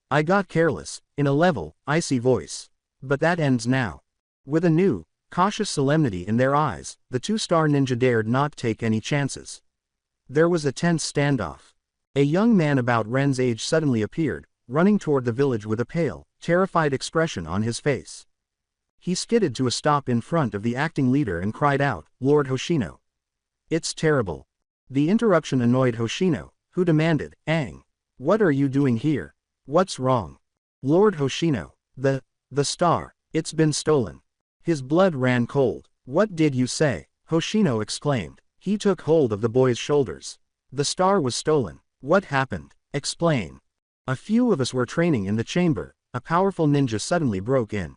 I got careless," in a level, icy voice. "But that ends now." With a new, cautious solemnity in their eyes, the two star ninja dared not take any chances. There was a tense standoff. A young man about Ren's age suddenly appeared, running toward the village with a pale, terrified expression on his face. He skidded to a stop in front of the acting leader and cried out, "Lord Hoshino." "It's terrible." The interruption annoyed Hoshino, who demanded, "Aang, what are you doing here? What's wrong?" "Lord Hoshino, the star, it's been stolen." His blood ran cold. "What did you say?" Hoshino exclaimed. He took hold of the boy's shoulders. "The star was stolen. What happened? Explain." "A few of us were training in the chamber," a powerful ninja suddenly broke in.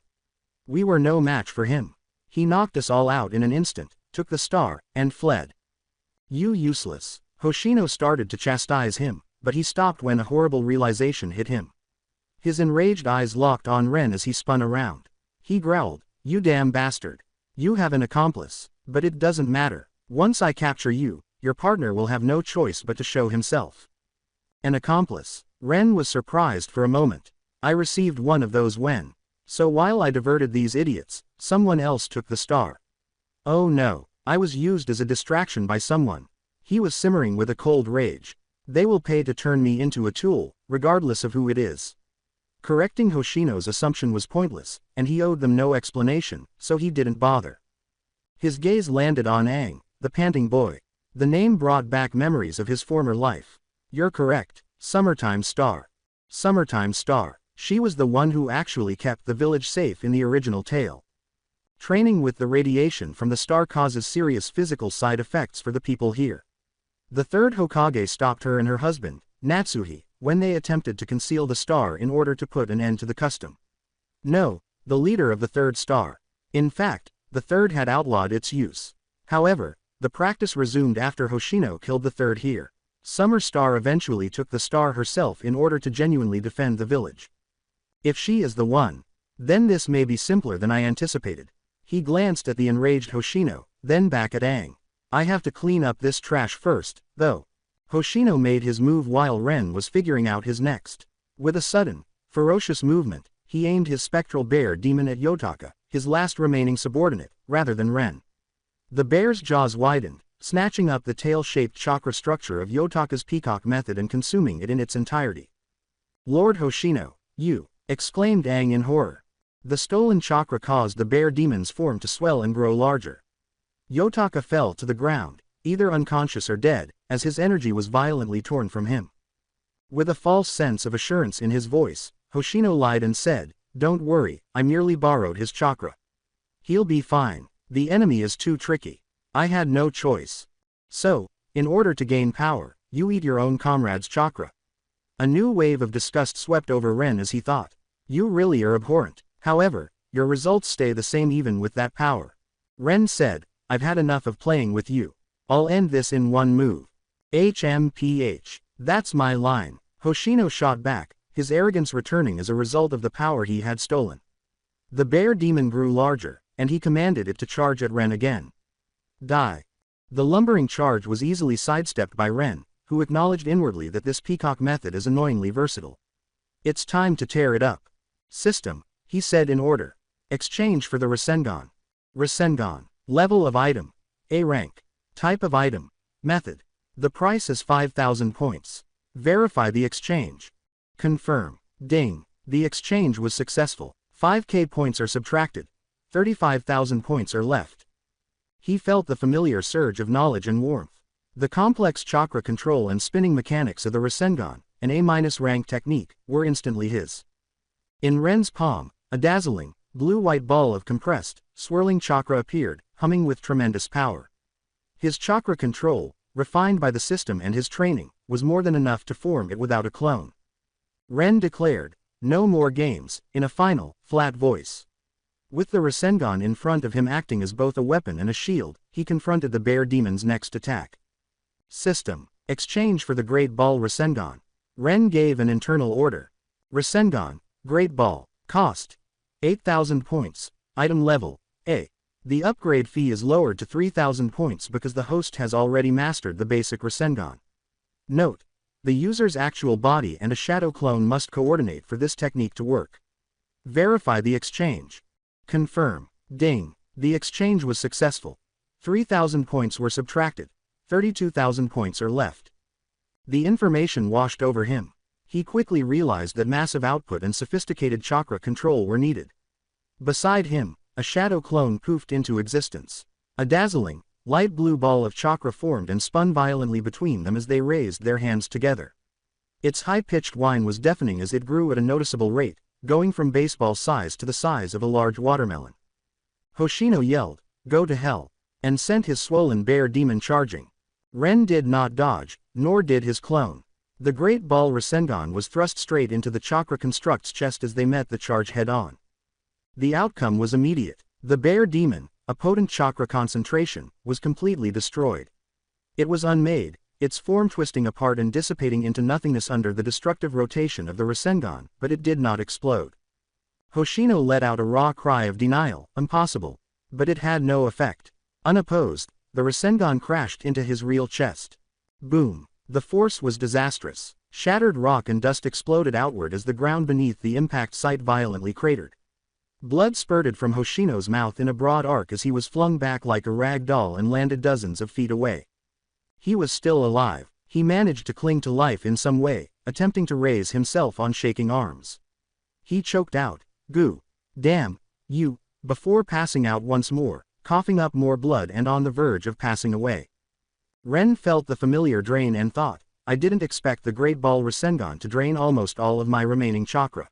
"We were no match for him. He knocked us all out in an instant, took the star, and fled." "You useless." Hoshino started to chastise him, but he stopped when a horrible realization hit him. His enraged eyes locked on Ren as he spun around. He growled, "You damn bastard. You have an accomplice, but it doesn't matter. Once I capture you, your partner will have no choice but to show himself." An accomplice? Ren was surprised for a moment. "I received one of those when." So while I diverted these idiots, someone else took the star. Oh no, I was used as a distraction by someone. He was simmering with a cold rage. They will pay to turn me into a tool, regardless of who it is. Correcting Hoshino's assumption was pointless, and he owed them no explanation, so he didn't bother. His gaze landed on Aang, the panting boy. The name brought back memories of his former life. You're correct, Summertime Star. Summertime Star. She was the one who actually kept the village safe in the original tale. Training with the radiation from the star causes serious physical side effects for the people here. The third Hokage stopped her and her husband, Natsuhi, when they attempted to conceal the star in order to put an end to the custom. No, the leader of the third star. In fact, the third had outlawed its use. However, the practice resumed after Hoshino killed the third here. Summer Star eventually took the star herself in order to genuinely defend the village. If she is the one, then this may be simpler than I anticipated. He glanced at the enraged Hoshino, then back at Aang. I have to clean up this trash first, though. Hoshino made his move while Ren was figuring out his next. With a sudden, ferocious movement, he aimed his spectral bear demon at Yotaka, his last remaining subordinate, rather than Ren. The bear's jaws widened, snatching up the tail-shaped chakra structure of Yotaka's peacock method and consuming it in its entirety. Lord Hoshino, you! Exclaimed Aang in horror. The stolen chakra caused the bear demon's form to swell and grow larger. Yotaka fell to the ground, either unconscious or dead, as his energy was violently torn from him. With a false sense of assurance in his voice, Hoshino lied and said, "Don't worry, I merely borrowed his chakra. He'll be fine. The enemy is too tricky. I had no choice. So, in order to gain power, you eat your own comrade's chakra." A new wave of disgust swept over Ren as he thought. You really are abhorrent. However, your results stay the same even with that power. Ren said, I've had enough of playing with you. I'll end this in one move. HMPH. That's my line. Hoshino shot back, his arrogance returning as a result of the power he had stolen. The bear demon grew larger, and he commanded it to charge at Ren again. Die. The lumbering charge was easily sidestepped by Ren, who acknowledged inwardly that this peacock method is annoyingly versatile. It's time to tear it up. System, he said in order. Exchange for the Rasengan. Rasengan. Level of item. A rank. Type of item. Method. The price is 5,000 points. Verify the exchange. Confirm. Ding. The exchange was successful. 5k points are subtracted. 35,000 points are left. He felt the familiar surge of knowledge and warmth. The complex chakra control and spinning mechanics of the Rasengan, an A-rank technique, were instantly his. In Ren's palm, a dazzling, blue-white ball of compressed, swirling chakra appeared, humming with tremendous power. His chakra control, refined by the system and his training, was more than enough to form it without a clone. Ren declared, "No more games," in a final, flat voice. With the Rasengan in front of him acting as both a weapon and a shield, he confronted the bear demon's next attack. System. Exchange for the Great Ball Rasengan. Ren gave an internal order. Rasengan, Great Ball. Cost. 8,000 points. Item level. A. The upgrade fee is lowered to 3,000 points because the host has already mastered the basic Rasengan. Note. The user's actual body and a shadow clone must coordinate for this technique to work. Verify the exchange. Confirm. Ding. The exchange was successful. 3,000 points were subtracted. 32,000 points are left. The information washed over him. He quickly realized that massive output and sophisticated chakra control were needed. Beside him, a shadow clone poofed into existence. A dazzling, light blue ball of chakra formed and spun violently between them as they raised their hands together. Its high-pitched whine was deafening as it grew at a noticeable rate, going from baseball size to the size of a large watermelon. Hoshino yelled, "Go to hell," and sent his swollen bear demon charging. Ren did not dodge, nor did his clone. The Great Ball Rasengan was thrust straight into the chakra construct's chest as they met the charge head-on. The outcome was immediate. The bear demon, a potent chakra concentration, was completely destroyed. It was unmade, its form twisting apart and dissipating into nothingness under the destructive rotation of the Rasengan, but it did not explode. Hoshino let out a raw cry of denial, impossible. But it had no effect. Unopposed, the Rasengan crashed into his real chest. Boom. The force was disastrous. Shattered rock and dust exploded outward as the ground beneath the impact site violently cratered. Blood spurted from Hoshino's mouth in a broad arc as he was flung back like a rag doll and landed dozens of feet away. He was still alive. He managed to cling to life in some way, attempting to raise himself on shaking arms. He choked out, "Goo. Damn, you," before passing out once more, coughing up more blood and on the verge of passing away. Ren felt the familiar drain and thought, I didn't expect the Great Ball Rasengan to drain almost all of my remaining chakra.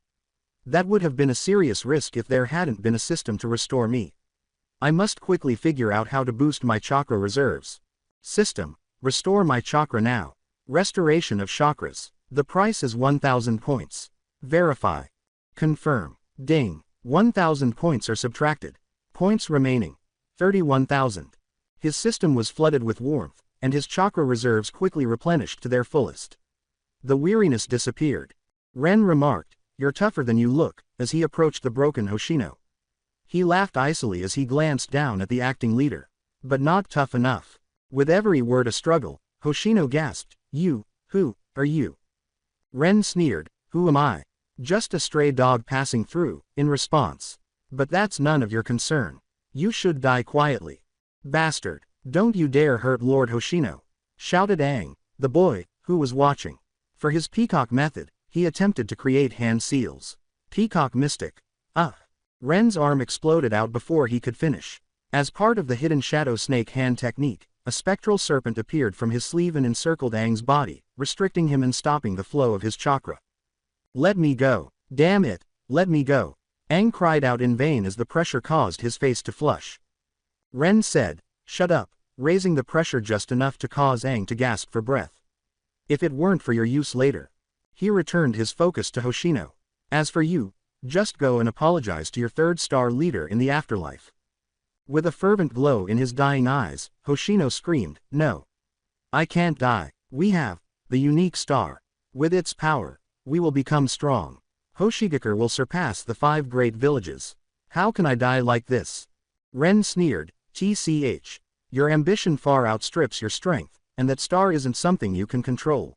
That would have been a serious risk if there hadn't been a system to restore me. I must quickly figure out how to boost my chakra reserves. System, restore my chakra now. Restoration of chakras. The price is 1000 points. Verify. Confirm. Ding. 1000 points are subtracted. Points remaining. 31,000. His system was flooded with warmth, and his chakra reserves quickly replenished to their fullest. The weariness disappeared. Ren remarked, "You're tougher than you look," as he approached the broken Hoshino. He laughed icily as he glanced down at the acting leader. But not tough enough. With every word a struggle, Hoshino gasped, Who are you?" Ren sneered, "Who am I? Just a stray dog passing through," in response. "But that's none of your concern. You should die quietly." "Bastard, don't you dare hurt Lord Hoshino," shouted Aang, the boy, who was watching. For his peacock method, he attempted to create hand seals. Peacock Mystic. Ren's arm exploded out before he could finish. As part of the hidden shadow snake hand technique, a spectral serpent appeared from his sleeve and encircled Aang's body, restricting him and stopping the flow of his chakra. "Let me go. Damn it, let me go." Aang cried out in vain as the pressure caused his face to flush. Ren said, "Shut up," raising the pressure just enough to cause Aang to gasp for breath. "If it weren't for your use later." He returned his focus to Hoshino. "As for you, just go and apologize to your third-star leader in the afterlife." With a fervent glow in his dying eyes, Hoshino screamed, "No. I can't die. We have the unique star. With its power, we will become strong. Hoshigakure will surpass the 5 great villages. How can I die like this?" Ren sneered, "Tch. Your ambition far outstrips your strength, and that star isn't something you can control.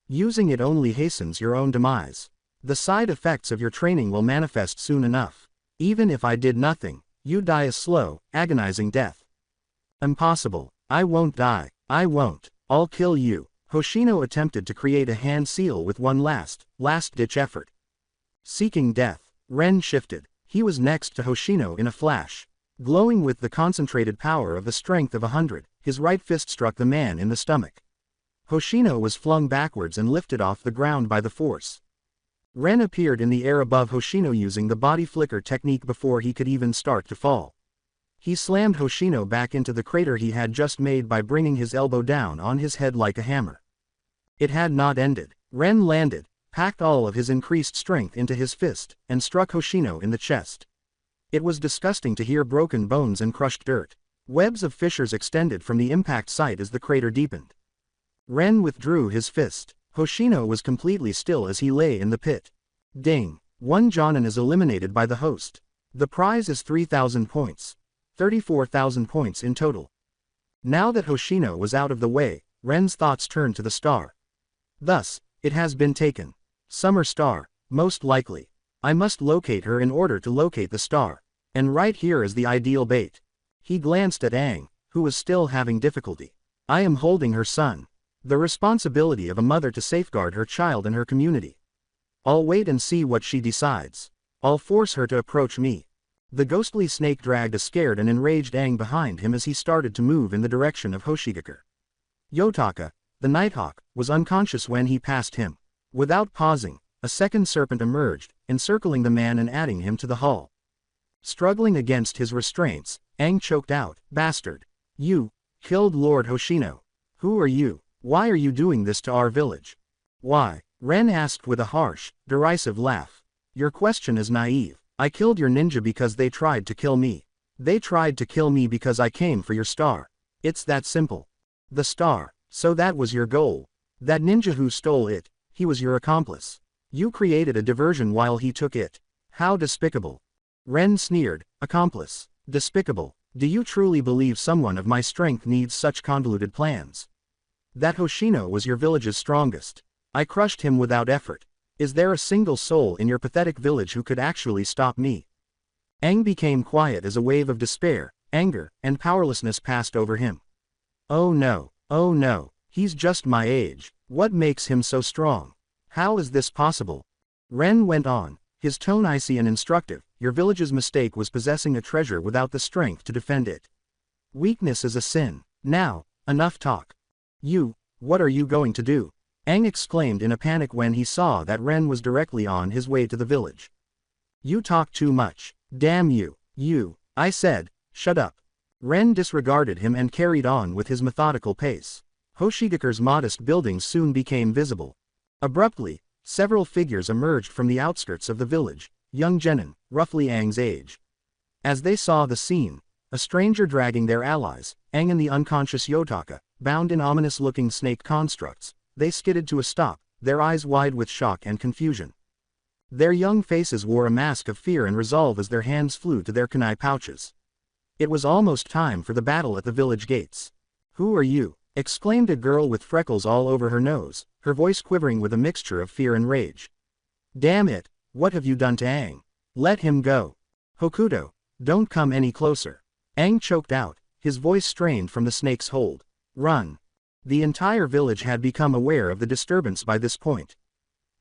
Using it only hastens your own demise. The side effects of your training will manifest soon enough. Even if I did nothing, you'd die a slow, agonizing death." "Impossible. I won't die. I won't. I'll kill you." Hoshino attempted to create a hand seal with one last-ditch effort. Seeking death, Ren shifted. He was next to Hoshino in a flash. Glowing with the concentrated power of the strength of 100, his right fist struck the man in the stomach. Hoshino was flung backwards and lifted off the ground by the force. Ren appeared in the air above Hoshino using the body flicker technique before he could even start to fall. He slammed Hoshino back into the crater he had just made by bringing his elbow down on his head like a hammer. It had not ended. Ren landed, packed all of his increased strength into his fist, and struck Hoshino in the chest. It was disgusting to hear broken bones and crushed dirt. Webs of fissures extended from the impact site as the crater deepened. Ren withdrew his fist. Hoshino was completely still as he lay in the pit. Ding. 1 Jonin is eliminated by the host. The prize is 3,000 points. 34,000 points in total. Now that Hoshino was out of the way, Ren's thoughts turned to the star. Thus, it has been taken. Summer star, most likely. I must locate her in order to locate the star. And right here is the ideal bait. He glanced at Aang, who was still having difficulty. I am holding her son. The responsibility of a mother to safeguard her child and her community. I'll wait and see what she decides. I'll force her to approach me. The ghostly snake dragged a scared and enraged Aang behind him as he started to move in the direction of Hoshigakure. Yotaka, the Nighthawk, was unconscious when he passed him. Without pausing, a second serpent emerged, encircling the man and adding him to the hull. Struggling against his restraints, Aang choked out, "Bastard! You killed Lord Hoshino. Who are you? Why are you doing this to our village?" "Why?" Ren asked with a harsh, derisive laugh. "Your question is naive. I killed your ninja because they tried to kill me. They tried to kill me because I came for your star. It's that simple." "The star, so that was your goal. That ninja who stole it, he was your accomplice. You created a diversion while he took it. How despicable." Ren sneered, "Accomplice? Despicable? Do you truly believe someone of my strength needs such convoluted plans? That Hoshino was your village's strongest. I crushed him without effort. Is there a single soul in your pathetic village who could actually stop me?" Aang became quiet as a wave of despair, anger, and powerlessness passed over him. Oh no, he's just my age. What makes him so strong? How is this possible? Ren went on, his tone icy and instructive. Your village's mistake was possessing a treasure without the strength to defend it. Weakness is a sin. Now, enough talk. What are you going to do? Aang exclaimed in a panic when he saw that Ren was directly on his way to the village. You talk too much. Damn you. I said, shut up. Ren disregarded him and carried on with his methodical pace. Hoshigaku's modest buildings soon became visible. Abruptly, several figures emerged from the outskirts of the village, young genin, roughly Aang's age. As they saw the scene, a stranger dragging their allies, Aang and the unconscious Yotaka, bound in ominous-looking snake constructs, they skidded to a stop, their eyes wide with shock and confusion. Their young faces wore a mask of fear and resolve as their hands flew to their kunai pouches. It was almost time for the battle at the village gates. Who are you? Exclaimed a girl with freckles all over her nose, her voice quivering with a mixture of fear and rage. Damn it, what have you done to Aang? Let him go. Hokuto, don't come any closer. Aang choked out, his voice strained from the snake's hold. Run. The entire village had become aware of the disturbance by this point.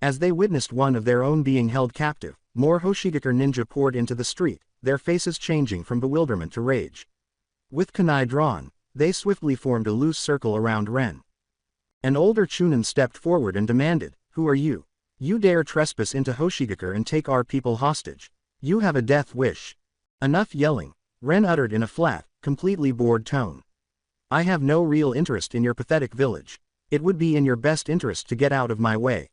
As they witnessed one of their own being held captive, more Hoshigaku ninja poured into the street, their faces changing from bewilderment to rage. With kunai drawn, they swiftly formed a loose circle around Ren. An older Chunin stepped forward and demanded, Who are you? You dare trespass into Hoshigaku and take our people hostage. You have a death wish. Enough yelling, Ren uttered in a flat, completely bored tone. I have no real interest in your pathetic village. It would be in your best interest to get out of my way.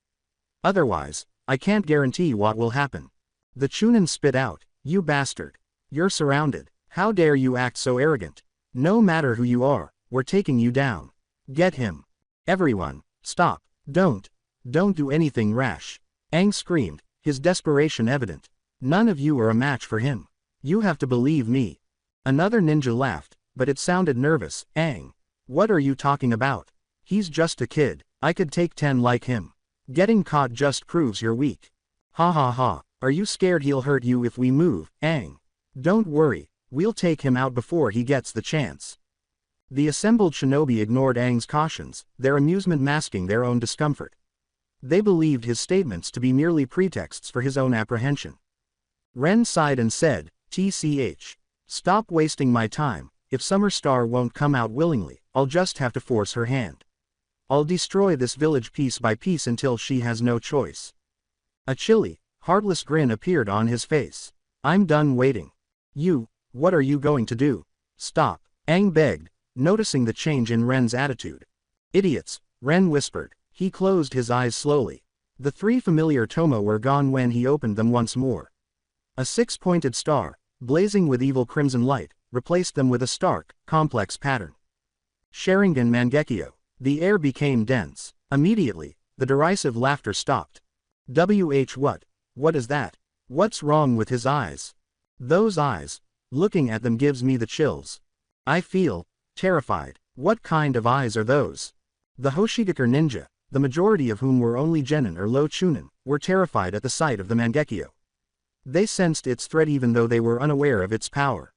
Otherwise, I can't guarantee what will happen. The Chunin spit out, You bastard. You're surrounded. How dare you act so arrogant? No matter who you are, we're taking you down. Get him. Everyone, stop. Don't do anything rash. Aang screamed, his desperation evident. None of you are a match for him. You have to believe me. Another ninja laughed, but it sounded nervous. Aang. What are you talking about? He's just a kid. I could take 10 like him. Getting caught just proves you're weak. Ha ha ha. Are you scared he'll hurt you if we move, Aang? Don't worry, we'll take him out before he gets the chance. The assembled shinobi ignored Aang's cautions, their amusement masking their own discomfort. They believed his statements to be merely pretexts for his own apprehension. Ren sighed and said, TCH. Stop wasting my time. If Summer Star won't come out willingly, I'll just have to force her hand. I'll destroy this village piece by piece until she has no choice. A chilly, heartless grin appeared on his face. I'm done waiting. What are you going to do? Stop, Aang begged, noticing the change in Ren's attitude. Idiots, Ren whispered. He closed his eyes slowly. The 3 familiar Tomo were gone when he opened them once more. A 6-pointed star, blazing with evil crimson light, replaced them with a stark, complex pattern. Sharingan Mangekyo. The air became dense. Immediately, the derisive laughter stopped. What is that? What's wrong with his eyes? Those eyes, looking at them gives me the chills. I feel terrified. What kind of eyes are those? The Hoshigaku ninja, the majority of whom were only genin or low chunin, were terrified at the sight of the Mangekyo. They sensed its threat even though they were unaware of its power.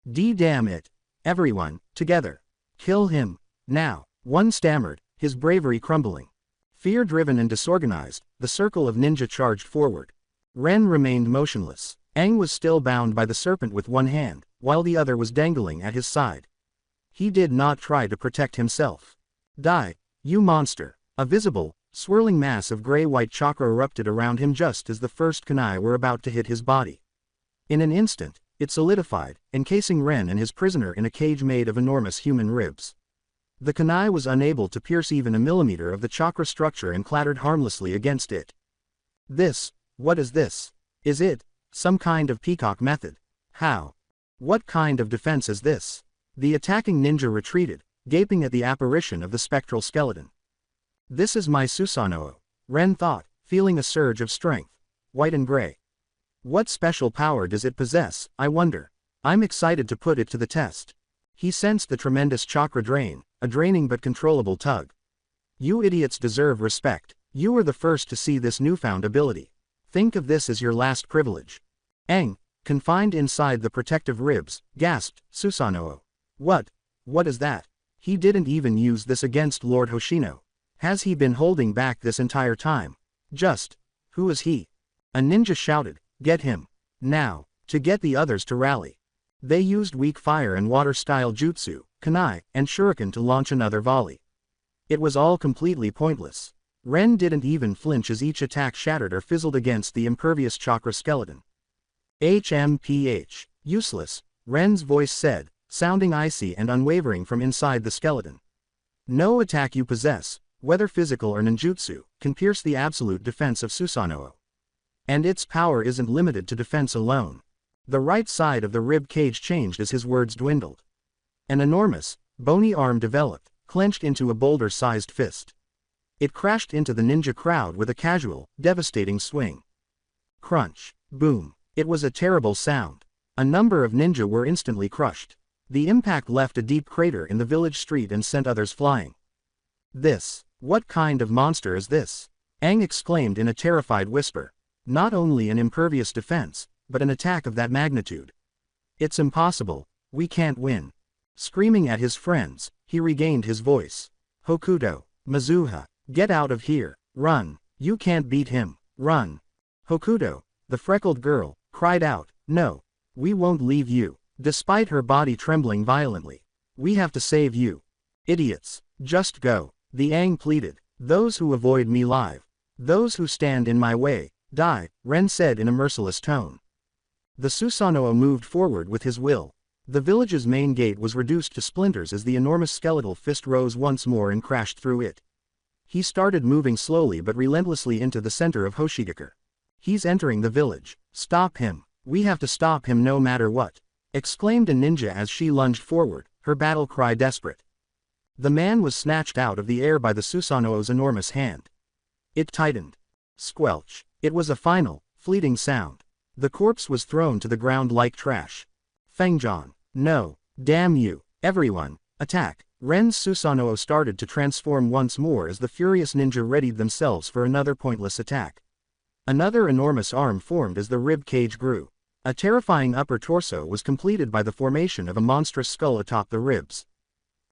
Damn it. Everyone, together. Kill him. Now. One stammered, his bravery crumbling. Fear-driven and disorganized, the circle of ninja charged forward. Ren remained motionless. Aang was still bound by the serpent with one hand, while the other was dangling at his side. He did not try to protect himself. Die, you monster. A visible, swirling mass of gray-white chakra erupted around him just as the first kunai were about to hit his body. In an instant, it solidified, encasing Ren and his prisoner in a cage made of enormous human ribs. The kunai was unable to pierce even a millimeter of the chakra structure and clattered harmlessly against it. What is this? Is it some kind of peacock method? How? What kind of defense is this? The attacking ninja retreated, gaping at the apparition of the spectral skeleton. This is my Susanoo, Ren thought, feeling a surge of strength. White and gray. What special power does it possess, I wonder? I'm excited to put it to the test. He sensed the tremendous chakra drain, a draining but controllable tug. You idiots deserve respect. You were the first to see this newfound ability. Think of this as your last privilege. Aang, confined inside the protective ribs, gasped Susanoo. What is that? He didn't even use this against Lord Hoshino. Has he been holding back this entire time? Who is he? A ninja shouted, get him. Now, to get the others to rally. They used weak fire and water-style jutsu, kunai, and shuriken to launch another volley. It was all completely pointless. Ren didn't even flinch as each attack shattered or fizzled against the impervious chakra skeleton. HMPH. Useless, Ren's voice said, sounding icy and unwavering from inside the skeleton. No attack you possess, whether physical or ninjutsu, can pierce the absolute defense of Susanoo. And its power isn't limited to defense alone. The right side of the rib cage changed as his words dwindled. An enormous, bony arm developed, clenched into a boulder-sized fist. It crashed into the ninja crowd with a casual, devastating swing. Crunch. Boom. It was a terrible sound. A number of ninja were instantly crushed. The impact left a deep crater in the village street and sent others flying. What kind of monster is this? Aang exclaimed in a terrified whisper. Not only an impervious defense, but an attack of that magnitude. It's impossible, we can't win. Screaming at his friends, he regained his voice. Hokuto, Mizuha, get out of here, run, you can't beat him, run. Hokuto, the freckled girl, cried out, no, we won't leave you, despite her body trembling violently. We have to save you. Idiots, just go, the Aang pleaded. Those who avoid me live. Those who stand in my way, die, Ren said in a merciless tone. The Susanoo moved forward with his will. The village's main gate was reduced to splinters as the enormous skeletal fist rose once more and crashed through it. He started moving slowly but relentlessly into the center of Hoshigakure. He's entering the village. Stop him. We have to stop him no matter what, exclaimed a ninja as she lunged forward, her battle cry desperate. The man was snatched out of the air by the Susanoo's enormous hand. It tightened. Squelch. It was a final, fleeting sound. The corpse was thrown to the ground like trash. Fengjian. No. Damn you. Everyone. Attack. Ren's Susanoo started to transform once more as the furious ninja readied themselves for another pointless attack. Another enormous arm formed as the rib cage grew. A terrifying upper torso was completed by the formation of a monstrous skull atop the ribs.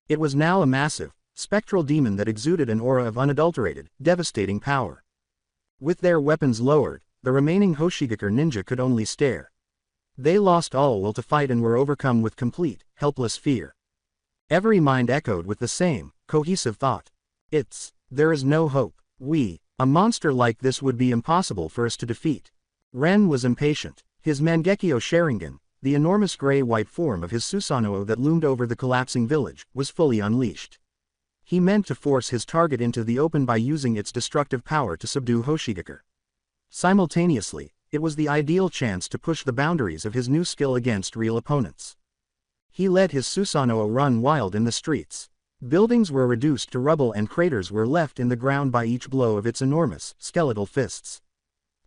It was now a massive, spectral demon that exuded an aura of unadulterated, devastating power. With their weapons lowered, the remaining Hoshigakure ninja could only stare. They lost all will to fight and were overcome with complete, helpless fear. Every mind echoed with the same, cohesive thought. There is no hope. A monster like this would be impossible for us to defeat. Ren was impatient. His Mangekyo Sharingan, the enormous gray-white form of his Susanoo that loomed over the collapsing village, was fully unleashed. He meant to force his target into the open by using its destructive power to subdue Hoshigakure. Simultaneously, it was the ideal chance to push the boundaries of his new skill against real opponents. He let his Susanoo run wild in the streets. Buildings were reduced to rubble and craters were left in the ground by each blow of its enormous, skeletal fists.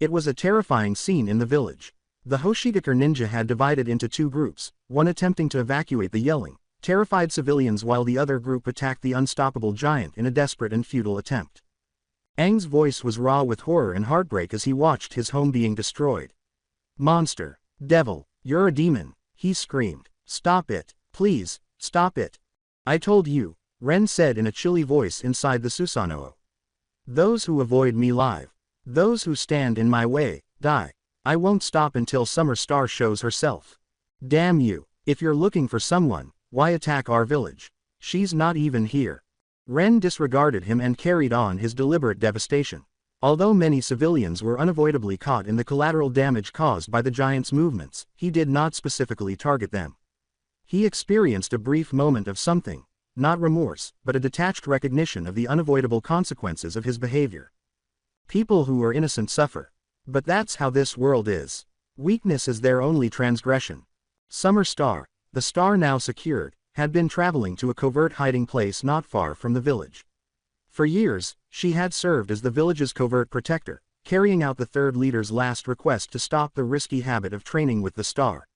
It was a terrifying scene in the village. The Hoshigakure ninja had divided into two groups, one attempting to evacuate the yelling, terrified civilians while the other group attacked the unstoppable giant in a desperate and futile attempt. Aang's voice was raw with horror and heartbreak as he watched his home being destroyed. Monster! Devil! You're a demon! He screamed. Stop it! Please, stop it! I told you, Ren said in a chilly voice inside the Susanoo. Those who avoid me live. Those who stand in my way, die. I won't stop until Summer Star shows herself. Damn you, if you're looking for someone, why attack our village? She's not even here. Ren disregarded him and carried on his deliberate devastation. Although many civilians were unavoidably caught in the collateral damage caused by the giant's movements, he did not specifically target them. He experienced a brief moment of something, not remorse, but a detached recognition of the unavoidable consequences of his behavior. People who are innocent suffer. But that's how this world is. Weakness is their only transgression. Summer Star, the star now secured, had been traveling to a covert hiding place not far from the village. For years, she had served as the village's covert protector, carrying out the third leader's last request to stop the risky habit of training with the star.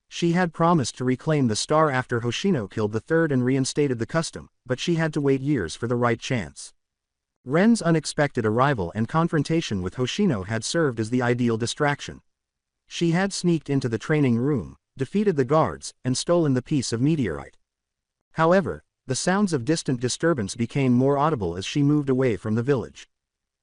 She had promised to reclaim the star after Hoshino killed the third and reinstated the custom, but she had to wait years for the right chance. Ren's unexpected arrival and confrontation with Hoshino had served as the ideal distraction. She had sneaked into the training room, defeated the guards, and stolen the piece of meteorite. However, the sounds of distant disturbance became more audible as she moved away from the village.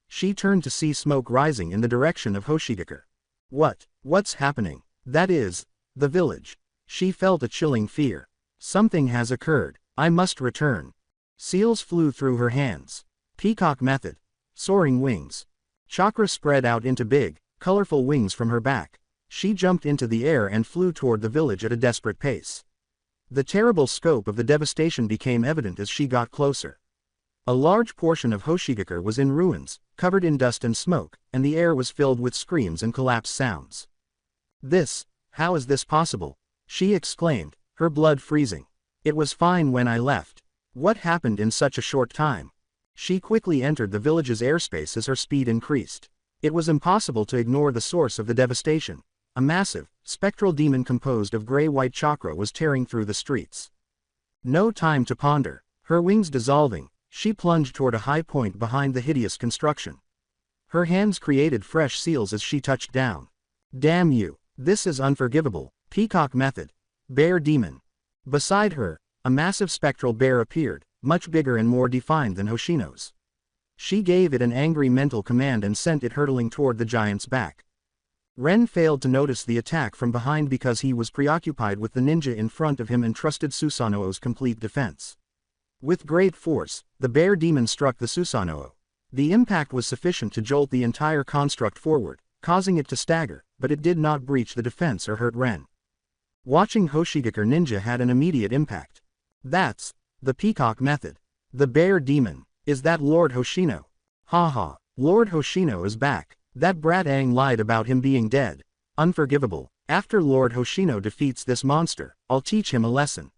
She turned to see smoke rising in the direction of Hoshigakure. What's happening? That is, the village. She felt a chilling fear. Something has occurred. I must return. Seals flew through her hands. Peacock method. Soaring wings. Chakra spread out into big, colorful wings from her back. She jumped into the air and flew toward the village at a desperate pace. The terrible scope of the devastation became evident as she got closer. A large portion of Hoshigakure was in ruins, covered in dust and smoke, and the air was filled with screams and collapsed sounds. How is this possible? She exclaimed, her blood freezing. It was fine when I left. What happened in such a short time? She quickly entered the village's airspace as her speed increased. It was impossible to ignore the source of the devastation. A massive, spectral demon composed of gray-white chakra was tearing through the streets. No time to ponder. Her wings dissolving, she plunged toward a high point behind the hideous construction. Her hands created fresh seals as she touched down. Damn you! This is unforgivable. Peacock method. Bear demon. Beside her, a massive spectral bear appeared, much bigger and more defined than Hoshino's. She gave it an angry mental command and sent it hurtling toward the giant's back. Ren failed to notice the attack from behind because he was preoccupied with the ninja in front of him and trusted Susanoo's complete defense. With great force, the bear demon struck the Susanoo. The impact was sufficient to jolt the entire construct forward, causing it to stagger, but it did not breach the defense or hurt Ren. Watching Hoshigakure ninja had an immediate impact. That's the peacock method. The bear demon. Is that Lord Hoshino? Haha, Lord Hoshino is back. That brat Aang lied about him being dead. Unforgivable. After Lord Hoshino defeats this monster, I'll teach him a lesson.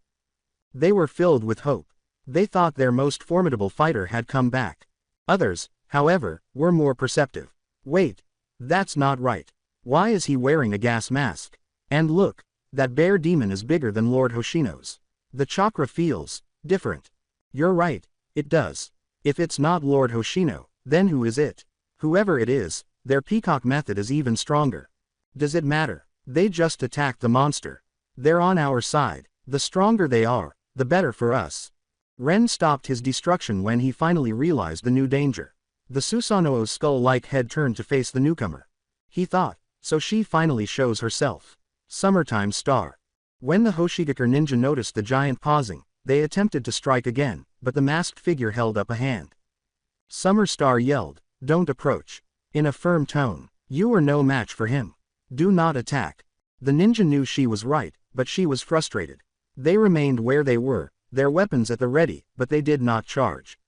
They were filled with hope. They thought their most formidable fighter had come back. Others, however, were more perceptive. Wait. That's not right. Why is he wearing a gas mask? And look, that bear demon is bigger than Lord Hoshino's. The chakra feels different. You're right, it does. If it's not Lord Hoshino, then who is it? Whoever it is, their peacock method is even stronger. Does it matter? They just attacked the monster. They're on our side. The stronger they are, the better for us. Ren stopped his destruction when he finally realized the new danger. The Susanoo's skull-like head turned to face the newcomer. He thought, so she finally shows herself. Summertime Star. When the Hoshigakure ninja noticed the giant pausing, they attempted to strike again, but the masked figure held up a hand. Summer Star yelled, "Don't approach." In a firm tone, "You are no match for him. Do not attack." The ninja knew she was right, but she was frustrated. They remained where they were, their weapons at the ready, but they did not charge.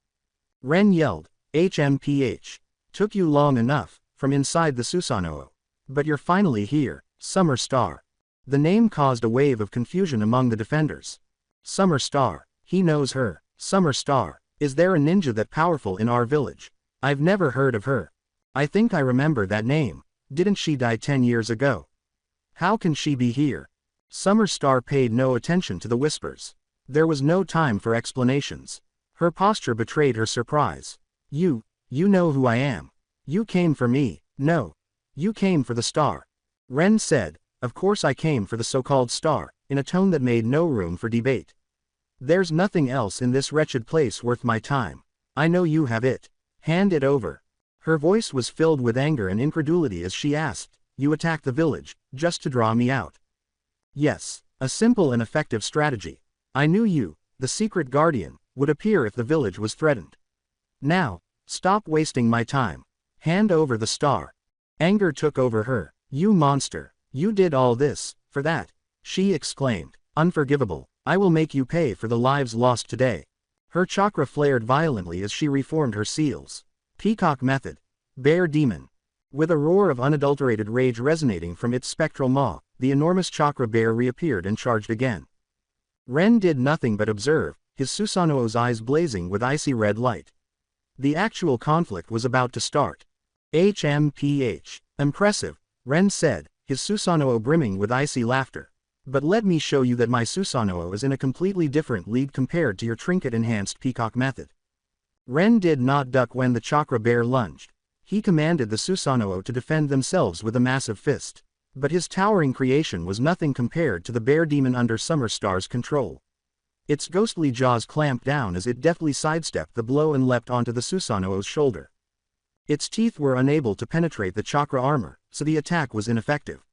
Ren yelled, "HMPH. Took you long enough," from inside the Susanoo. "But you're finally here, Summer Star." The name caused a wave of confusion among the defenders. Summer Star. He knows her. Summer Star. Is there a ninja that powerful in our village? I've never heard of her. I think I remember that name. Didn't she die 10 years ago? How can she be here? Summer Star paid no attention to the whispers. There was no time for explanations. Her posture betrayed her surprise. You know who I am. You came for me. No. You came for the star. Ren said, "Of course I came for the so-called star," in a tone that made no room for debate. "There's nothing else in this wretched place worth my time. I know you have it. Hand it over." Her voice was filled with anger and incredulity as she asked, "You attacked the village, just to draw me out?" "Yes, a simple and effective strategy. I knew you, the secret guardian, would appear if the village was threatened. Now, stop wasting my time. Hand over the star." Anger took over her. "You monster, you did all this, for that?" she exclaimed. "Unforgivable. I will make you pay for the lives lost today." Her chakra flared violently as she reformed her seals. Peacock method. Bear demon. With a roar of unadulterated rage resonating from its spectral maw, the enormous chakra bear reappeared and charged again. Ren did nothing but observe, his Susanoo's eyes blazing with icy red light. The actual conflict was about to start. HMPH. Impressive, Ren said, his Susanoo brimming with icy laughter. "But let me show you that my Susanoo is in a completely different league compared to your trinket-enhanced peacock method." Ren did not duck when the chakra bear lunged. He commanded the Susanoo to defend themselves with a massive fist. But his towering creation was nothing compared to the bear demon under Summer Star's control. Its ghostly jaws clamped down as it deftly sidestepped the blow and leapt onto the Susanoo's shoulder. Its teeth were unable to penetrate the chakra armor, so the attack was ineffective.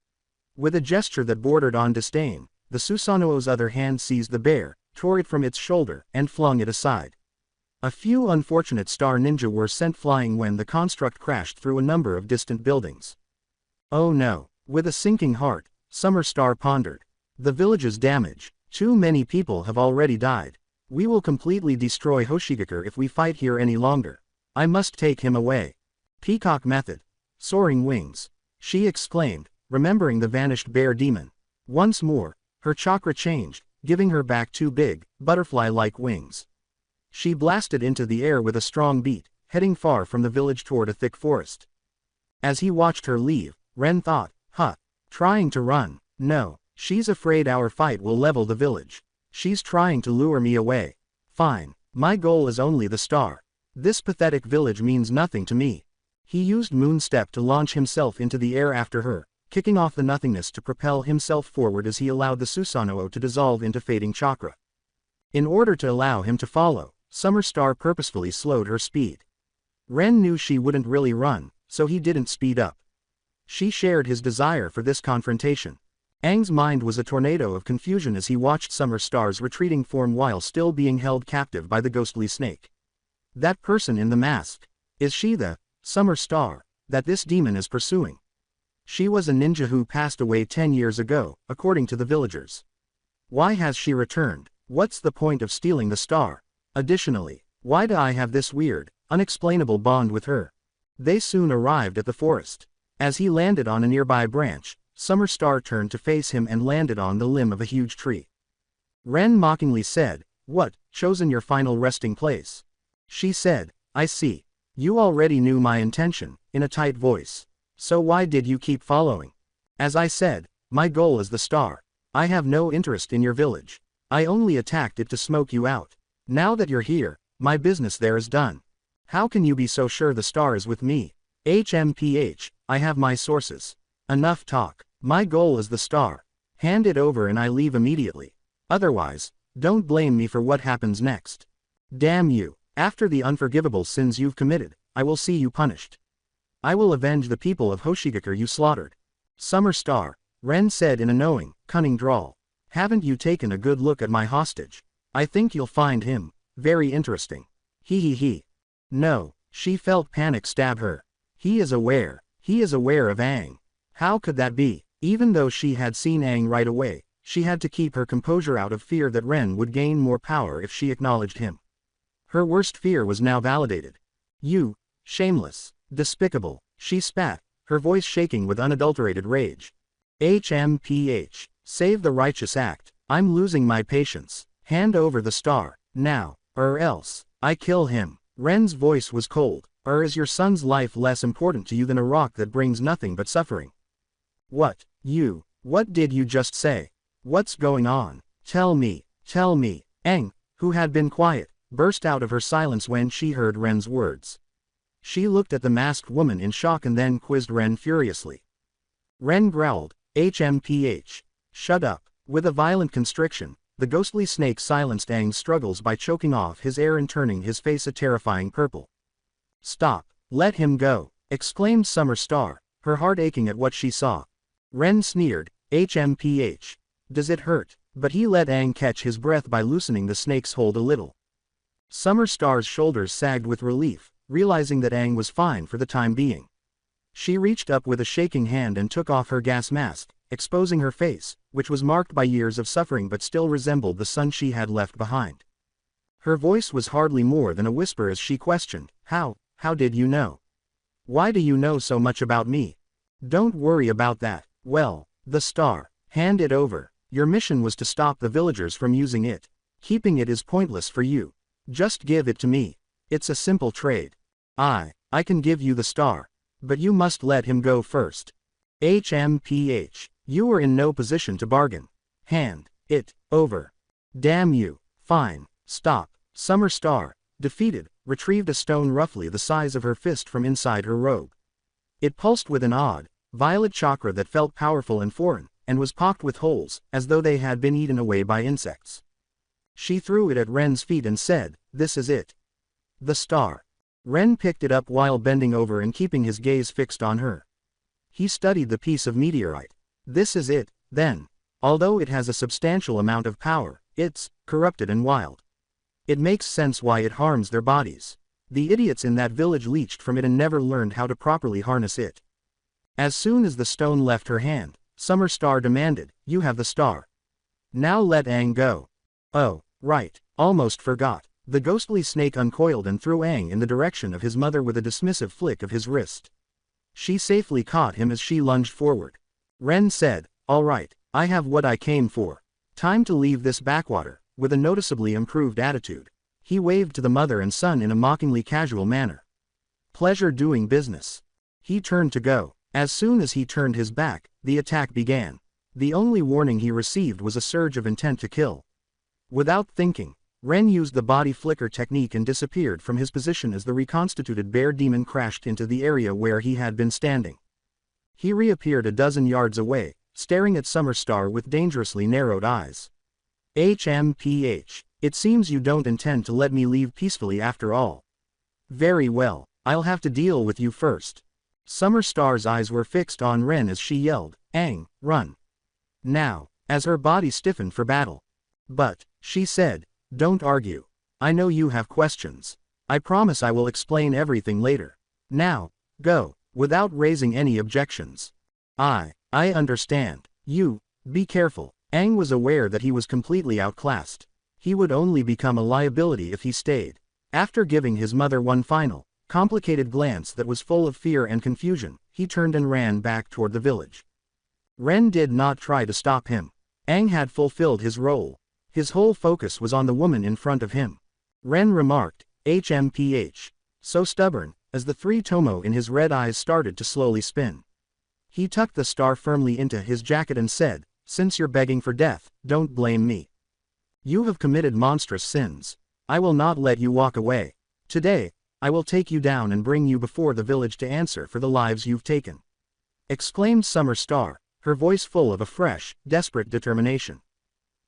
With a gesture that bordered on disdain, the Susanoo's other hand seized the bear, tore it from its shoulder, and flung it aside. A few unfortunate star ninja were sent flying when the construct crashed through a number of distant buildings. Oh no, with a sinking heart, Summer Star pondered. The village's damage. Too many people have already died. We will completely destroy Hoshigakure if we fight here any longer. I must take him away. Peacock method. Soaring wings. She exclaimed, remembering the vanished bear demon. Once more, her chakra changed, giving her back two big, butterfly-like wings. She blasted into the air with a strong beat, heading far from the village toward a thick forest. As he watched her leave, Ren thought, trying to run. No, she's afraid our fight will level the village. She's trying to lure me away. Fine, my goal is only the star. This pathetic village means nothing to me. He used Moonstep to launch himself into the air after her, kicking off the nothingness to propel himself forward as he allowed the Susanoo to dissolve into fading chakra. In order to allow him to follow, Summer Star purposefully slowed her speed. Ren knew she wouldn't really run, so he didn't speed up. She shared his desire for this confrontation. Aang's mind was a tornado of confusion as he watched Summer Star's retreating form while still being held captive by the ghostly snake. That person in the mask. Is she the Summer Star that this demon is pursuing? She was a ninja who passed away 10 years ago, according to the villagers. Why has she returned? What's the point of stealing the star? Additionally, why do I have this weird, unexplainable bond with her? They soon arrived at the forest. As he landed on a nearby branch, Summer Star turned to face him and landed on the limb of a huge tree. Ren mockingly said, "What, chosen your final resting place?" She said, "I see. You already knew my intention," in a tight voice. "So why did you keep following?" "As I said, my goal is the star. I have no interest in your village. I only attacked it to smoke you out. Now that you're here, my business there is done. How can you be so sure the star is with me?" "HMPH, I have my sources. Enough talk. My goal is the star. Hand it over and I leave immediately. Otherwise, don't blame me for what happens next. Damn you. After the unforgivable sins you've committed, I will see you punished. I will avenge the people of Hoshigakure you slaughtered." "Summer Star," Ren said in a knowing, cunning drawl. "Haven't you taken a good look at my hostage? I think you'll find him very interesting." He. No, she felt panic stab her. He is aware of Aang. How could that be? Even though she had seen Aang right away, she had to keep her composure out of fear that Ren would gain more power if she acknowledged him. Her worst fear was now validated. "You, shameless, despicable," she spat, her voice shaking with unadulterated rage. "HMPH, save the righteous act. I'm losing my patience. Hand over the star, now, or else, I kill him." Ren's voice was cold. "Or is your son's life less important to you than a rock that brings nothing but suffering?" What did you just say? What's going on? Tell me. Aang, who had been quiet, burst out of her silence when she heard Ren's words. She looked at the masked woman in shock and then quizzed Ren furiously. Ren growled, "HMPH. Shut up." With a violent constriction, the ghostly snake silenced Aang's struggles by choking off his air and turning his face a terrifying purple. "Stop. Let him go," exclaimed Summer Star, her heart aching at what she saw. Ren sneered, "HMPH. Does it hurt?" But he let Aang catch his breath by loosening the snake's hold a little. Summer Star's shoulders sagged with relief, realizing that Aang was fine for the time being. She reached up with a shaking hand and took off her gas mask, exposing her face, which was marked by years of suffering but still resembled the son she had left behind. Her voice was hardly more than a whisper as she questioned, How did you know? Why do you know so much about me?" "Don't worry about that. Well, the star. Hand it over. Your mission was to stop the villagers from using it. Keeping it is pointless for you. Just give it to me. It's a simple trade. I can give you the star. But you must let him go first. HMPH. You are in no position to bargain. Hand it over." "Damn you. Fine. Stop." Summer Star, defeated, retrieved a stone roughly the size of her fist from inside her robe. It pulsed with an odd, violet chakra that felt powerful and foreign, and was pocked with holes, as though they had been eaten away by insects. She threw it at Ren's feet and said, "This is it. The star." Ren picked it up while bending over and keeping his gaze fixed on her. He studied the piece of meteorite. "This is it, then. Although it has a substantial amount of power, it's corrupted and wild. It makes sense why it harms their bodies. The idiots in that village leached from it and never learned how to properly harness it." As soon as the stone left her hand, Summer Star demanded, "You have the star. Now let Aang go." "Oh, right, almost forgot." The ghostly snake uncoiled and threw Aang in the direction of his mother with a dismissive flick of his wrist. She safely caught him as she lunged forward. Ren said, "All right, I have what I came for. Time to leave this backwater." With a noticeably improved attitude, he waved to the mother and son in a mockingly casual manner. "Pleasure doing business." He turned to go. As soon as he turned his back, the attack began. The only warning he received was a surge of intent to kill. Without thinking, Ren used the body flicker technique and disappeared from his position as the reconstituted bear demon crashed into the area where he had been standing. He reappeared a dozen yards away, staring at Summer Star with dangerously narrowed eyes. "HMPH, it seems you don't intend to let me leave peacefully after all. Very well, I'll have to deal with you first." Summer Star's eyes were fixed on Ren as she yelled, "Aang, run! Now!" as her body stiffened for battle. "But," she said, "don't argue. I know you have questions. I promise I will explain everything later. Now, go, without raising any objections." I understand. Be careful." Aang was aware that he was completely outclassed. He would only become a liability if he stayed. After giving his mother one final, complicated glance that was full of fear and confusion, he turned and ran back toward the village. Ren did not try to stop him. Aang had fulfilled his role. His whole focus was on the woman in front of him. Ren remarked, "HMPH. So stubborn," as the three tomo in his red eyes started to slowly spin. He tucked the star firmly into his jacket and said, "Since you're begging for death, don't blame me. You have committed monstrous sins. I will not let you walk away. Today, I will take you down and bring you before the village to answer for the lives you've taken," exclaimed Summer Star, her voice full of a fresh, desperate determination.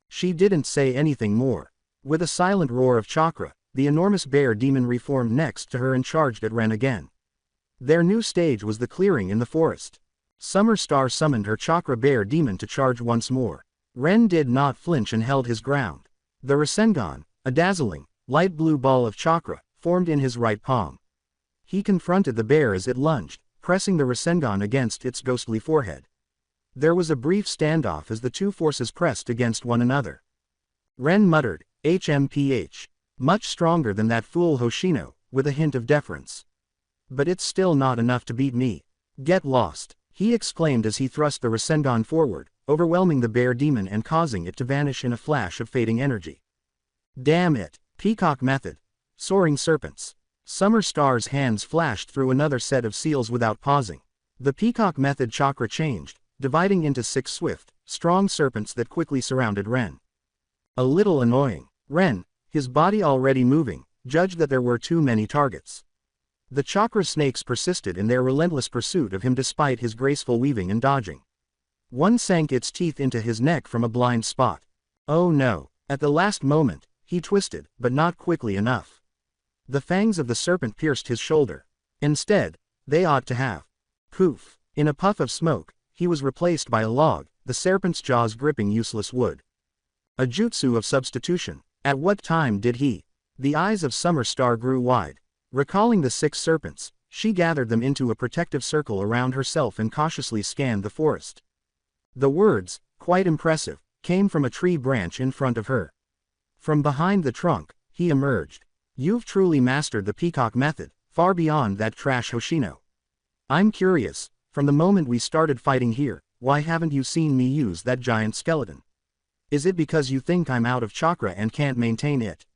She didn't say anything more. With a silent roar of chakra, the enormous bear demon reformed next to her and charged at Ren again. Their new stage was the clearing in the forest. Summer Star summoned her chakra bear demon to charge once more. Ren did not flinch and held his ground. The Rasengan, a dazzling, light blue ball of chakra, formed in his right palm. He confronted the bear as it lunged, pressing the Rasengan against its ghostly forehead. There was a brief standoff as the two forces pressed against one another. Ren muttered, "HMPH. Much stronger than that fool Hoshino," with a hint of deference. "But it's still not enough to beat me. Get lost," he exclaimed as he thrust the Rasengan forward, overwhelming the bear demon and causing it to vanish in a flash of fading energy. "Damn it, Peacock Method. Soaring serpents." Summer Star's hands flashed through another set of seals without pausing. The Peacock Method chakra changed, dividing into 6 swift, strong serpents that quickly surrounded Ren. A little annoying. Ren, his body already moving, judged that there were too many targets. The chakra snakes persisted in their relentless pursuit of him despite his graceful weaving and dodging. One sank its teeth into his neck from a blind spot. Oh no, at the last moment, he twisted, but not quickly enough. The fangs of the serpent pierced his shoulder. Instead, they ought to have. Poof! In a puff of smoke, he was replaced by a log, the serpent's jaws gripping useless wood. A jutsu of substitution. At what time did he? The eyes of Summer Star grew wide. Recalling the 6 serpents, she gathered them into a protective circle around herself and cautiously scanned the forest. The words, "quite impressive," came from a tree branch in front of her. From behind the trunk, he emerged. "You've truly mastered the Peacock Method, far beyond that trash Hoshino. I'm curious, from the moment we started fighting here, why haven't you seen me use that giant skeleton? Is it because you think I'm out of chakra and can't maintain it?"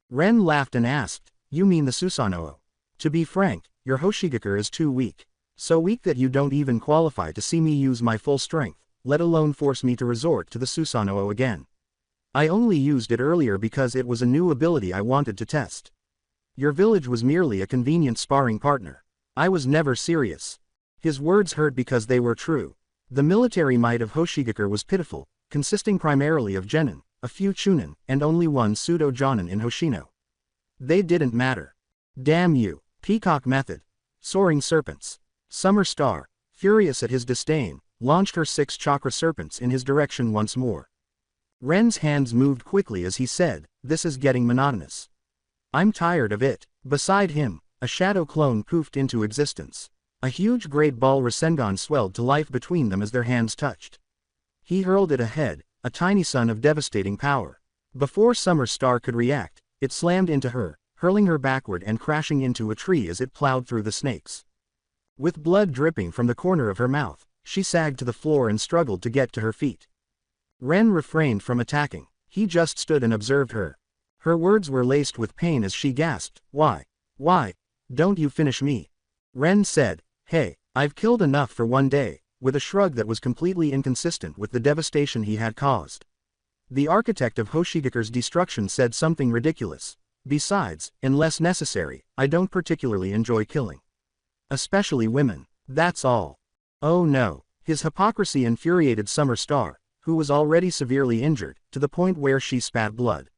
Ren laughed and asked, "You mean the Susanoo? To be frank, your Hoshigakure is too weak. So weak that you don't even qualify to see me use my full strength, let alone force me to resort to the Susanoo again. I only used it earlier because it was a new ability I wanted to test. Your village was merely a convenient sparring partner. I was never serious." His words hurt because they were true. The military might of Hoshigakure was pitiful, consisting primarily of genin, a few chunin, and only one pseudo-jonin in Hoshino. They didn't matter. Damn you. Peacock method. Soaring serpents. Summer Star, furious at his disdain, launched her 6 chakra serpents in his direction once more. Ren's hands moved quickly as he said, "This is getting monotonous. I'm tired of it." Beside him, a shadow clone poofed into existence. A huge great ball Rasengan swelled to life between them as their hands touched. He hurled it ahead, a tiny sun of devastating power. Before Summer Star could react, it slammed into her, hurling her backward and crashing into a tree as it plowed through the snakes. With blood dripping from the corner of her mouth, she sagged to the floor and struggled to get to her feet. Ren refrained from attacking. He just stood and observed her. Her words were laced with pain as she gasped, "Why? Why? Don't you finish me?" Ren said, "Hey, I've killed enough for one day," with a shrug that was completely inconsistent with the devastation he had caused. The architect of Hoshigakure's destruction said something ridiculous. "Besides, unless necessary, I don't particularly enjoy killing. Especially women. That's all." Oh no. His hypocrisy infuriated Summer Star, who was already severely injured, to the point where she spat blood.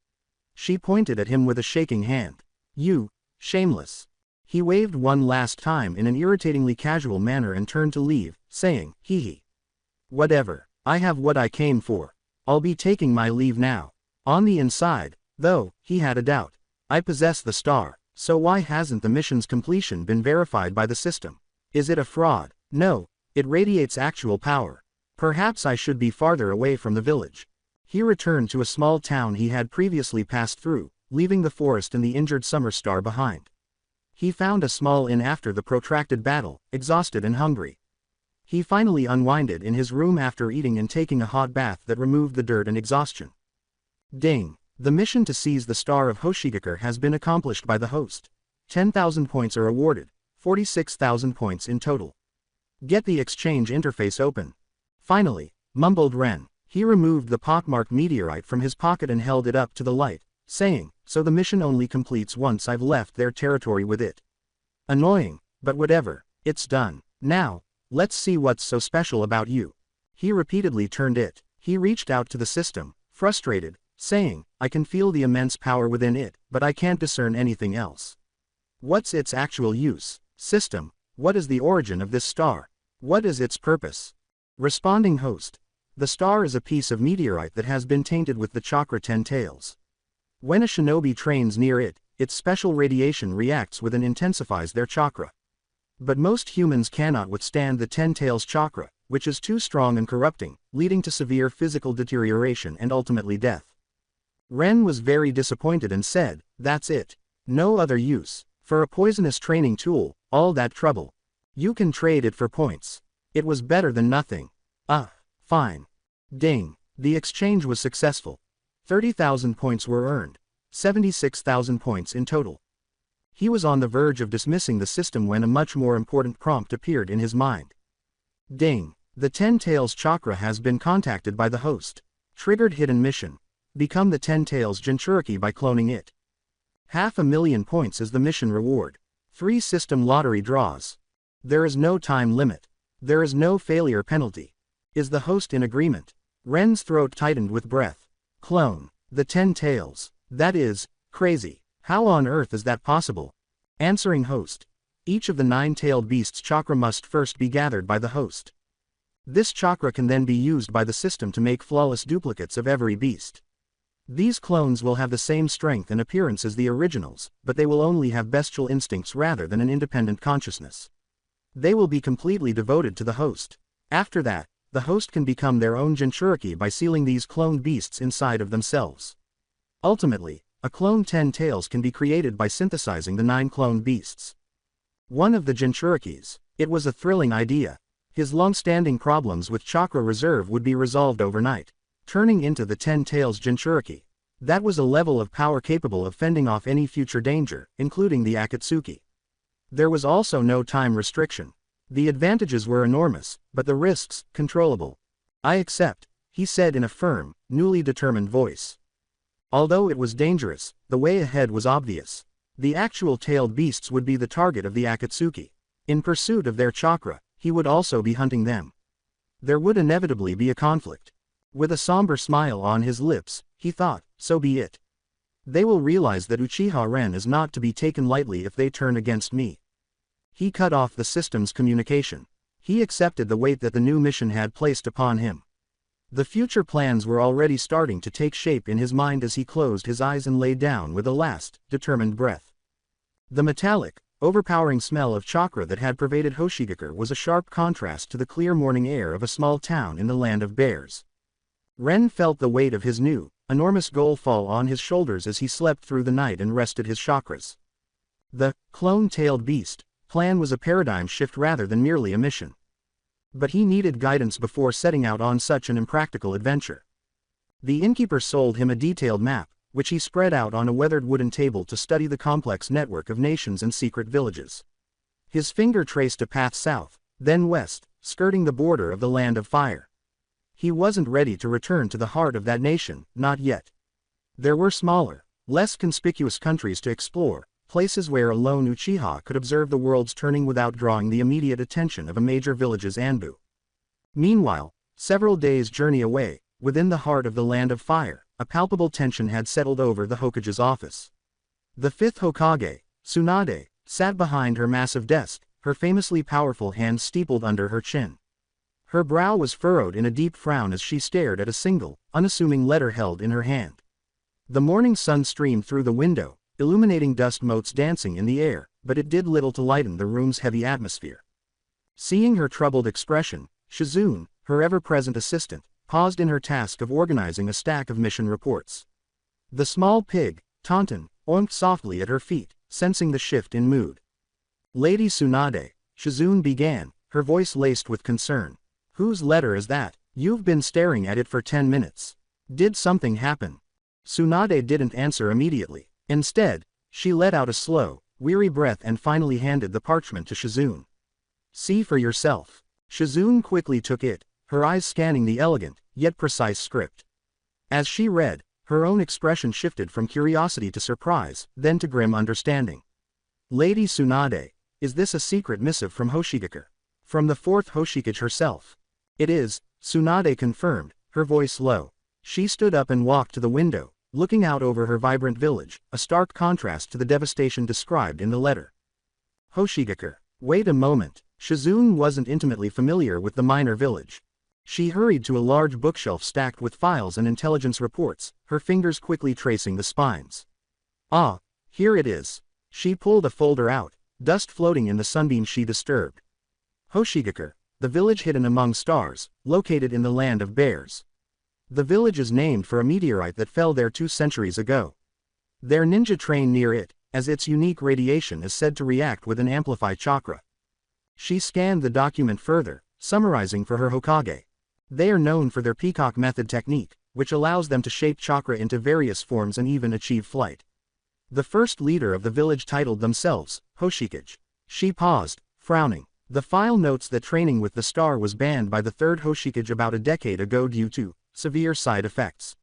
She pointed at him with a shaking hand. "You, shameless." He waved one last time in an irritatingly casual manner and turned to leave, saying, "Hee hee. Whatever, I have what I came for. I'll be taking my leave now." On the inside, though, he had a doubt. I possess the star, so why hasn't the mission's completion been verified by the system? Is it a fraud? No, it radiates actual power. Perhaps I should be farther away from the village. He returned to a small town he had previously passed through, leaving the forest and the injured Summer Star behind. He found a small inn after the protracted battle, exhausted and hungry. He finally unwinded in his room after eating and taking a hot bath that removed the dirt and exhaustion. Ding! The mission to seize the Star of Hoshigakure has been accomplished by the host. 10,000 points are awarded, 46,000 points in total. Get the exchange interface open. Finally, mumbled Ren. He removed the pockmarked meteorite from his pocket and held it up to the light, saying, "So the mission only completes once I've left their territory with it. Annoying, but whatever, it's done. Now, let's see what's so special about you." He repeatedly turned it. He reached out to the system, frustrated, saying, "I can feel the immense power within it, but I can't discern anything else. What's its actual use? System, what is the origin of this star? What is its purpose?" Responding host. The star is a piece of meteorite that has been tainted with the chakra 10 tails. When a shinobi trains near it, its special radiation reacts with and intensifies their chakra. But most humans cannot withstand the 10 tails chakra, which is too strong and corrupting, leading to severe physical deterioration and ultimately death. Ren was very disappointed and said, "That's it. No other use. For a poisonous training tool, all that trouble. You can trade it for points. It was better than nothing." Fine. Ding. The exchange was successful. 30,000 points were earned. 76,000 points in total. He was on the verge of dismissing the system when a much more important prompt appeared in his mind. Ding. The 10 tails chakra has been contacted by the host. Triggered hidden mission. Become the 10 tails Jinchuriki by cloning it. 500,000 points is the mission reward. 3 system lottery draws. There is no time limit. There is no failure penalty. Is the host in agreement? Ren's throat tightened with breath. Clone. The 10 tails. That is, crazy. How on earth is that possible? Answering host. Each of the 9-tailed beasts' chakra must first be gathered by the host. This chakra can then be used by the system to make flawless duplicates of every beast. These clones will have the same strength and appearance as the originals, but they will only have bestial instincts rather than an independent consciousness. They will be completely devoted to the host. After that, the host can become their own Jinchuriki by sealing these cloned beasts inside of themselves. Ultimately, a clone 10 tails can be created by synthesizing the 9 cloned beasts. One of the Jinchurikis. It was a thrilling idea. His long-standing problems with chakra reserve would be resolved overnight. Turning into the 10 tails Jinchuriki. That was a level of power capable of fending off any future danger, including the Akatsuki. There was also no time restriction. The advantages were enormous, but the risks, controllable. "I accept," he said in a firm, newly determined voice. Although it was dangerous, the way ahead was obvious. The actual tailed beasts would be the target of the Akatsuki. In pursuit of their chakra, he would also be hunting them. There would inevitably be a conflict. With a somber smile on his lips, he thought, so be it. They will realize that Uchiha Ren is not to be taken lightly if they turn against me. He cut off the system's communication. He accepted the weight that the new mission had placed upon him. The future plans were already starting to take shape in his mind as he closed his eyes and lay down with a last, determined breath. The metallic, overpowering smell of chakra that had pervaded Hoshigakure was a sharp contrast to the clear morning air of a small town in the land of bears. Ren felt the weight of his new, enormous goal fall on his shoulders as he slept through the night and rested his chakras. The clone-tailed beast plan was a paradigm shift rather than merely a mission. But he needed guidance before setting out on such an impractical adventure. The innkeeper sold him a detailed map, which he spread out on a weathered wooden table to study the complex network of nations and secret villages. His finger traced a path south, then west, skirting the border of the Land of Fire. He wasn't ready to return to the heart of that nation, not yet. There were smaller, less conspicuous countries to explore, places where a lone Uchiha could observe the world's turning without drawing the immediate attention of a major village's Anbu. Meanwhile, several days' journey away, within the heart of the Land of Fire, a palpable tension had settled over the Hokage's office. The fifth Hokage, Tsunade, sat behind her massive desk, her famously powerful hands steepled under her chin. Her brow was furrowed in a deep frown as she stared at a single, unassuming letter held in her hand. The morning sun streamed through the window, illuminating dust motes dancing in the air, but it did little to lighten the room's heavy atmosphere. Seeing her troubled expression, Shizune, her ever-present assistant, paused in her task of organizing a stack of mission reports. The small pig, Taunton, oinked softly at her feet, sensing the shift in mood. Lady Tsunade, Shizune began, her voice laced with concern. Whose letter is that? You've been staring at it for 10 minutes. Did something happen? Tsunade didn't answer immediately. Instead, she let out a slow, weary breath and finally handed the parchment to Shizune. See for yourself. Shizune quickly took it, her eyes scanning the elegant, yet precise script. As she read, her own expression shifted from curiosity to surprise, then to grim understanding. Lady Tsunade, is this a secret missive from Hoshigakure? From the fourth Hoshikage herself? It is, Tsunade confirmed, her voice low. She stood up and walked to the window, looking out over her vibrant village, a stark contrast to the devastation described in the letter. Hoshigakure. Wait a moment. Shizune wasn't intimately familiar with the minor village. She hurried to a large bookshelf stacked with files and intelligence reports, her fingers quickly tracing the spines. Ah, here it is. She pulled a folder out, dust floating in the sunbeam she disturbed. Hoshigakure, the village hidden among stars, located in the Land of Bears. The village is named for a meteorite that fell there 2 centuries ago. Their ninja train near it, as its unique radiation is said to react with an amplified chakra. She scanned the document further, summarizing for her Hokage. They are known for their peacock method technique, which allows them to shape chakra into various forms and even achieve flight. The first leader of the village titled themselves Hoshikage. She paused, frowning. The file notes that training with the star was banned by the third Hoshikage about a decade ago due to severe side effects.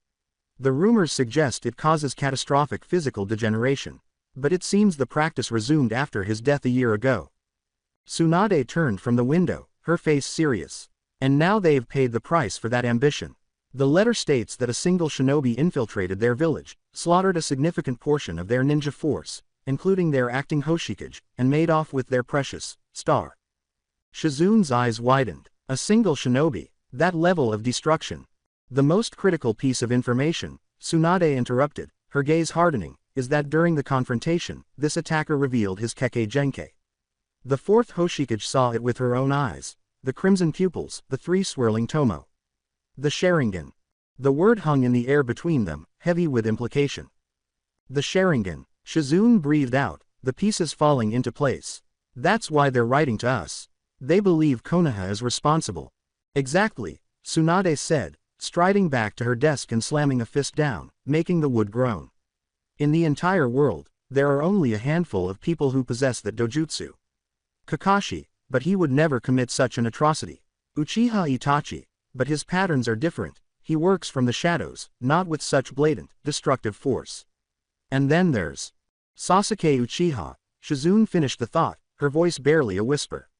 The rumors suggest it causes catastrophic physical degeneration, but it seems the practice resumed after his death a year ago. Tsunade turned from the window, her face serious. And now they've paid the price for that ambition. The letter states that a single shinobi infiltrated their village, slaughtered a significant portion of their ninja force, including their acting Hoshikage, and made off with their precious star. Shizune's eyes widened. A single shinobi, that level of destruction. The most critical piece of information, Tsunade interrupted, her gaze hardening, is that during the confrontation, this attacker revealed his Kekkei Genkei. The fourth Hoshikage saw it with her own eyes. The crimson pupils, the 3 swirling tomo. The Sharingan. The word hung in the air between them, heavy with implication. The Sharingan. Shizune breathed out, the pieces falling into place. That's why they're writing to us. They believe Konoha is responsible. Exactly, Tsunade said, striding back to her desk and slamming a fist down, making the wood groan. In the entire world, there are only a handful of people who possess that dojutsu. Kakashi, but he would never commit such an atrocity. Uchiha Itachi, but his patterns are different, he works from the shadows, not with such blatant, destructive force. And then there's Sasuke Uchiha. Shizune finished the thought, her voice barely a whisper.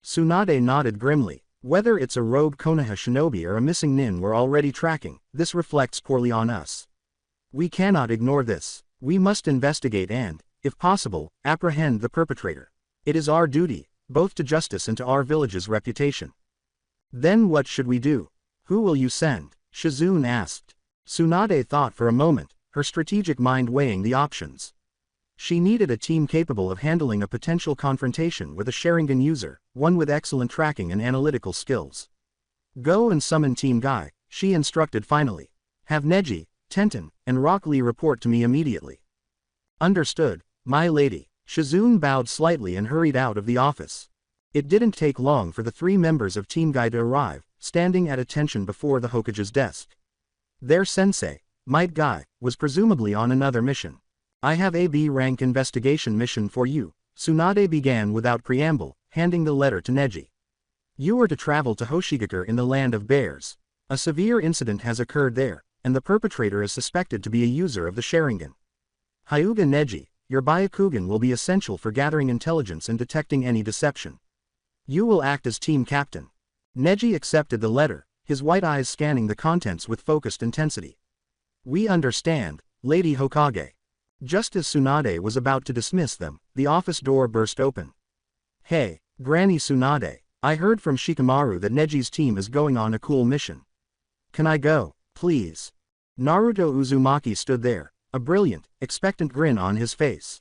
Tsunade nodded grimly. Whether it's a rogue Konoha shinobi or a missing nin we're already tracking, this reflects poorly on us. We cannot ignore this. We must investigate and, if possible, apprehend the perpetrator. It is our duty, both to justice and to our village's reputation. Then what should we do? Who will you send? Shizune asked. Tsunade thought for a moment, her strategic mind weighing the options. She needed a team capable of handling a potential confrontation with a Sharingan user, one with excellent tracking and analytical skills. Go and summon Team Guy, she instructed finally. Have Neji, Tenten, and Rock Lee report to me immediately. Understood, my lady. Shizune bowed slightly and hurried out of the office. It didn't take long for the 3 members of Team Guy to arrive, standing at attention before the Hokage's desk. Their sensei, Might Guy, was presumably on another mission. I have a B-rank investigation mission for you, Tsunade began without preamble, handing the letter to Neji. You are to travel to Hoshigakure in the Land of Bears. A severe incident has occurred there, and the perpetrator is suspected to be a user of the Sharingan. Hyuga Neji, your Byakugan will be essential for gathering intelligence and detecting any deception. You will act as team captain. Neji accepted the letter, his white eyes scanning the contents with focused intensity. We understand, Lady Hokage. Just as Tsunade was about to dismiss them, the office door burst open. Hey, Granny Tsunade, I heard from Shikamaru that Neji's team is going on a cool mission. Can I go, please? Naruto Uzumaki stood there, a brilliant, expectant grin on his face.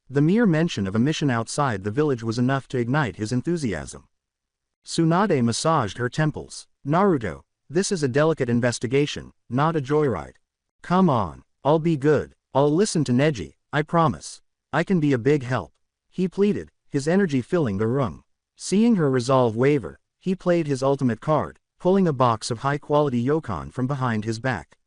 The mere mention of a mission outside the village was enough to ignite his enthusiasm. Tsunade massaged her temples. Naruto, this is a delicate investigation, not a joyride. Come on, I'll be good. I'll listen to Neji, I promise. I can be a big help. He pleaded, his energy filling the room. Seeing her resolve waver, he played his ultimate card, pulling a box of high-quality yokon from behind his back.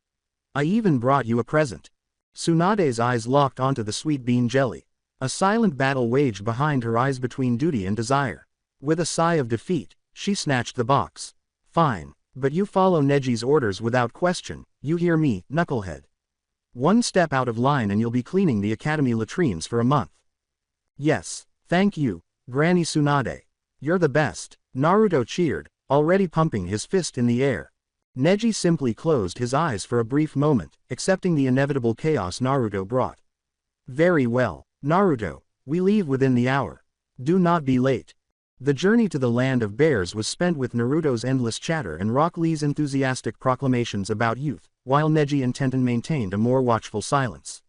I even brought you a present. Tsunade's eyes locked onto the sweet bean jelly. A silent battle waged behind her eyes between duty and desire. With a sigh of defeat, she snatched the box. Fine, but you follow Neji's orders without question, you hear me, knucklehead. One step out of line and you'll be cleaning the academy latrines for a month. Yes, thank you, Granny Tsunade. You're the best, Naruto cheered, already pumping his fist in the air. Neji simply closed his eyes for a brief moment, accepting the inevitable chaos Naruto brought. Very well, Naruto, we leave within the hour. Do not be late. The journey to the Land of Bears was spent with Naruto's endless chatter and Rock Lee's enthusiastic proclamations about youth, while Neji and Tenten maintained a more watchful silence.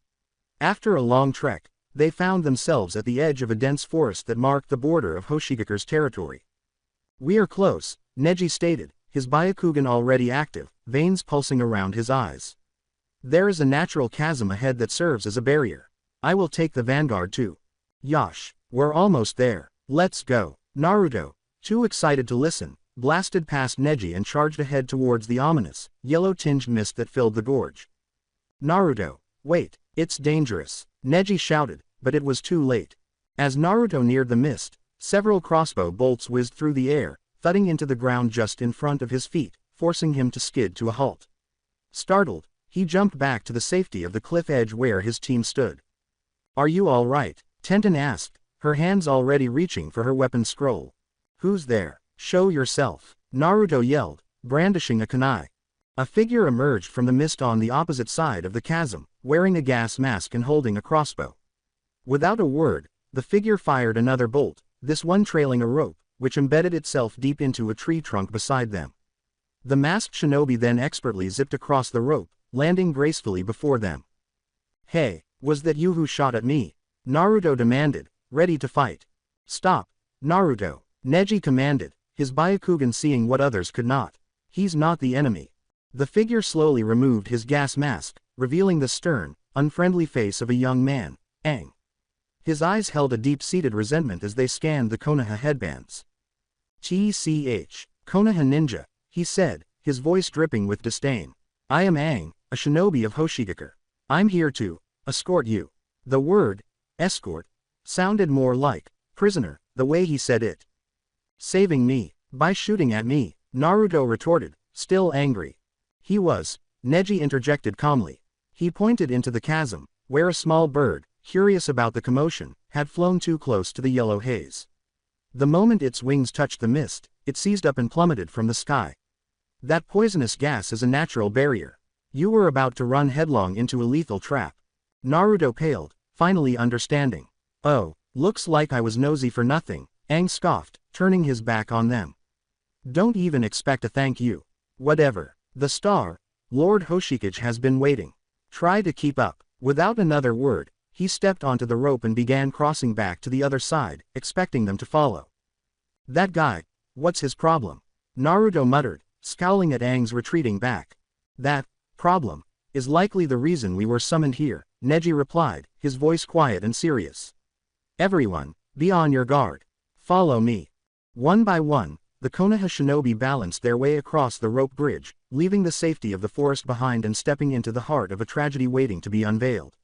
After a long trek, they found themselves at the edge of a dense forest that marked the border of Hoshigakure's territory. We are close, Neji stated, his Byakugan already active, veins pulsing around his eyes. There is a natural chasm ahead that serves as a barrier. I will take the vanguard too. Yosh, we're almost there, let's go. Naruto, too excited to listen, blasted past Neji and charged ahead towards the ominous, yellow-tinged mist that filled the gorge. Naruto, wait, it's dangerous, Neji shouted, but it was too late. As Naruto neared the mist, several crossbow bolts whizzed through the air, thudding into the ground just in front of his feet, forcing him to skid to a halt. Startled, he jumped back to the safety of the cliff edge where his team stood. Are you all right? Tenten asked, her hands already reaching for her weapon scroll. Who's there? Show yourself, Naruto yelled, brandishing a kunai. A figure emerged from the mist on the opposite side of the chasm, wearing a gas mask and holding a crossbow. Without a word, the figure fired another bolt, this one trailing a rope, which embedded itself deep into a tree trunk beside them. The masked shinobi then expertly zipped across the rope, landing gracefully before them. Hey, was that you who shot at me? Naruto demanded, ready to fight. Stop, Naruto, Neji commanded, his Byakugan seeing what others could not. He's not the enemy. The figure slowly removed his gas mask, revealing the stern, unfriendly face of a young man, Aang. His eyes held a deep-seated resentment as they scanned the Konoha headbands. TCH, Konoha ninja, he said, his voice dripping with disdain. I am Aang, a shinobi of Hoshigakure. I'm here to escort you. The word, escort, sounded more like prisoner, the way he said it. Saving me, by shooting at me, Naruto retorted, still angry. He was, Neji interjected calmly. He pointed into the chasm, where a small bird, curious about the commotion, had flown too close to the yellow haze. The moment its wings touched the mist, it seized up and plummeted from the sky. That poisonous gas is a natural barrier. You were about to run headlong into a lethal trap. Naruto paled, finally understanding. Oh, looks like I was nosy for nothing, Aang scoffed, turning his back on them. Don't even expect a thank you. Whatever. The star, Lord Hoshikage has been waiting. Try to keep up. Without another word, he stepped onto the rope and began crossing back to the other side, expecting them to follow. That guy, what's his problem? Naruto muttered, scowling at Aang's retreating back. That problem is likely the reason we were summoned here, Neji replied, his voice quiet and serious. Everyone, be on your guard. Follow me. One by one, the Konoha shinobi balanced their way across the rope bridge, leaving the safety of the forest behind and stepping into the heart of a tragedy waiting to be unveiled.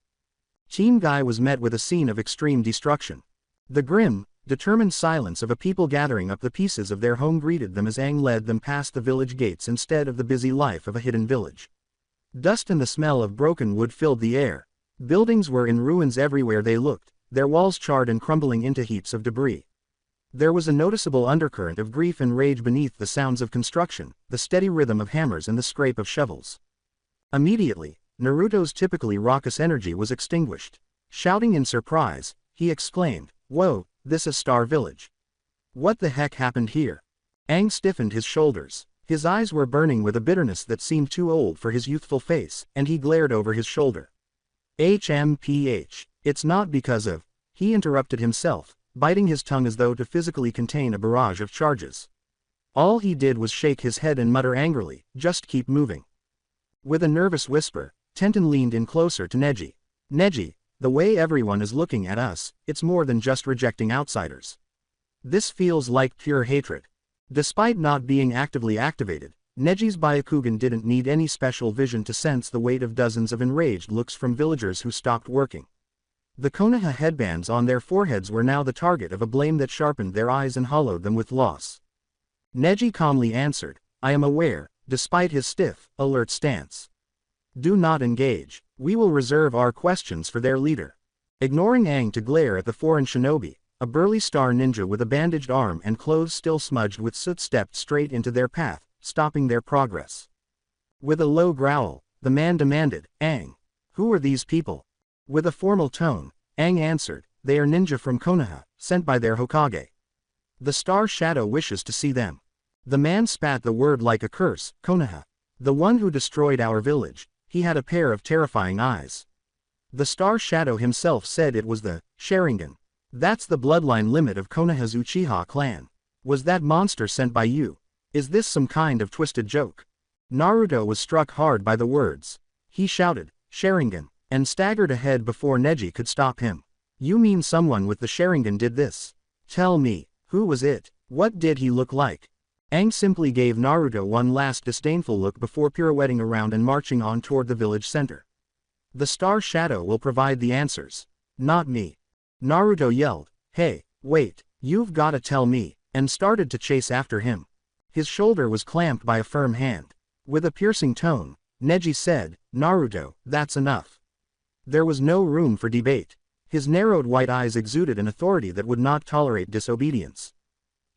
Team Guy was met with a scene of extreme destruction. The grim, determined silence of a people gathering up the pieces of their home greeted them as Aang led them past the village gates instead of the busy life of a hidden village. Dust and the smell of broken wood filled the air. Buildings were in ruins everywhere they looked, their walls charred and crumbling into heaps of debris. There was a noticeable undercurrent of grief and rage beneath the sounds of construction, the steady rhythm of hammers and the scrape of shovels. Immediately, Naruto's typically raucous energy was extinguished. Shouting in surprise, he exclaimed, "Whoa, this is Star Village. What the heck happened here?" Aang stiffened his shoulders. His eyes were burning with a bitterness that seemed too old for his youthful face, and he glared over his shoulder. It's not because of," he interrupted himself, biting his tongue as though to physically contain a barrage of charges. All he did was shake his head and mutter angrily, "Just keep moving." With a nervous whisper, Tenten leaned in closer to Neji. "Neji, the way everyone is looking at us, it's more than just rejecting outsiders. This feels like pure hatred." Despite not being actively activated, Neji's Byakugan didn't need any special vision to sense the weight of dozens of enraged looks from villagers who stopped working. The Konoha headbands on their foreheads were now the target of a blame that sharpened their eyes and hollowed them with loss. Neji calmly answered, "I am aware," despite his stiff, alert stance. "Do not engage. We will reserve our questions for their leader." Ignoring Aang to glare at the foreign shinobi, a burly star ninja with a bandaged arm and clothes still smudged with soot stepped straight into their path, stopping their progress. With a low growl, the man demanded, "Aang, who are these people?" With a formal tone, Aang answered, "They are ninja from Konoha, sent by their Hokage. The Star Shadow wishes to see them." The man spat the word like a curse, "Konoha. The one who destroyed our village." He had a pair of terrifying eyes. The Star Shadow himself said it was the Sharingan. That's the bloodline limit of Konoha's Uchiha clan. Was that monster sent by you? Is this some kind of twisted joke? Naruto was struck hard by the words. He shouted, "Sharingan," and staggered ahead before Neji could stop him. "You mean someone with the Sharingan did this? Tell me, who was it? What did he look like?" Aang simply gave Naruto one last disdainful look before pirouetting around and marching on toward the village center. "The Star Shadow will provide the answers. Not me." Naruto yelled, "Hey, wait, you've gotta tell me," and started to chase after him. His shoulder was clamped by a firm hand. With a piercing tone, Neji said, "Naruto, that's enough." There was no room for debate. His narrowed white eyes exuded an authority that would not tolerate disobedience.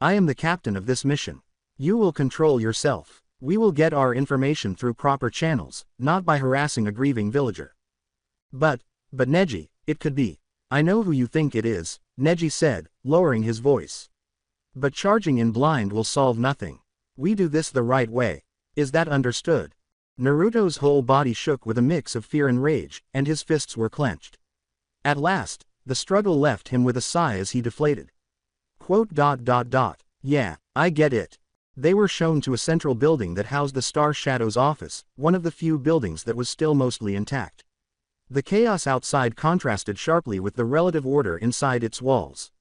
"I am the captain of this mission. You will control yourself. We will get our information through proper channels, not by harassing a grieving villager." But Neji, it could be. "I know who you think it is," Neji said, lowering his voice. "But charging in blind will solve nothing. We do this the right way. Is that understood?" Naruto's whole body shook with a mix of fear and rage, and his fists were clenched. At last, the struggle left him with a sigh as he deflated. "Yeah, I get it." They were shown to a central building that housed the Star Shadow's office, one of the few buildings that was still mostly intact. The chaos outside contrasted sharply with the relative order inside its walls.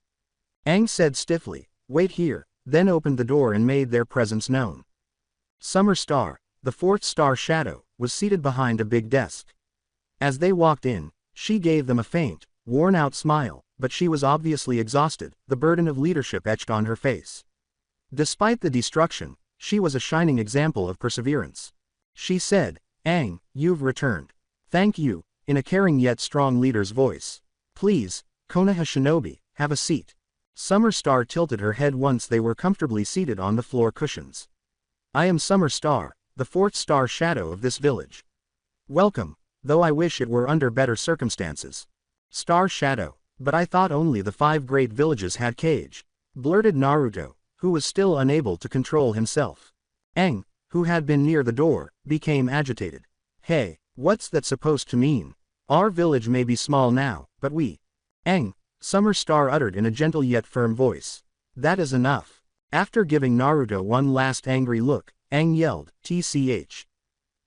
Aang said stiffly, "Wait here," then opened the door and made their presence known. Summer Star, the fourth Star Shadow, was seated behind a big desk. As they walked in, she gave them a faint, worn-out smile, but she was obviously exhausted, the burden of leadership etched on her face. Despite the destruction, she was a shining example of perseverance. She said, "Aang, you've returned." "Thank you," in a caring yet strong leader's voice. "Please, Konoha Shinobi, have a seat." Summer Star tilted her head once they were comfortably seated on the floor cushions. I am Summer Star, the 4th star shadow of this village. Welcome, though I wish it were under better circumstances. Star Shadow, but I thought only the 5 great villages had cage, blurted Naruto, who was still unable to control himself. Aang, who had been near the door, became agitated. Hey, what's that supposed to mean? Our village may be small now, but we. Aang, Summer Star uttered in a gentle yet firm voice. That is enough. After giving Naruto one last angry look, Aang yelled, "TCH!"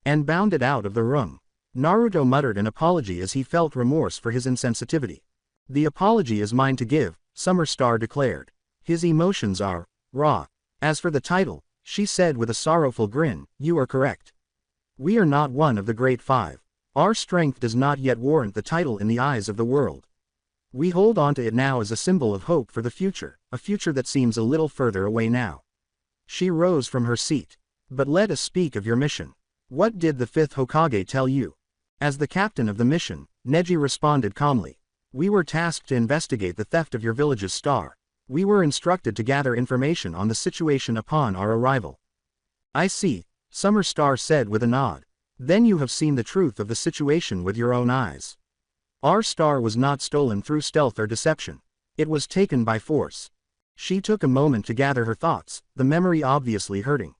and bounded out of the room. Naruto muttered an apology as he felt remorse for his insensitivity. The apology is mine to give, Summer Star declared. His emotions are raw. As for the title, she said with a sorrowful grin, you are correct. We are not one of the great 5. Our strength does not yet warrant the title in the eyes of the world. We hold on to it now as a symbol of hope for the future, a future that seems a little further away now. She rose from her seat. But let us speak of your mission. What did the 5th Hokage tell you? As the captain of the mission, Neji responded calmly. We were tasked to investigate the theft of your village's star. We were instructed to gather information on the situation upon our arrival. I see, Summer Star said with a nod. Then you have seen the truth of the situation with your own eyes. Our star was not stolen through stealth or deception. It was taken by force. She took a moment to gather her thoughts, the memory obviously hurting.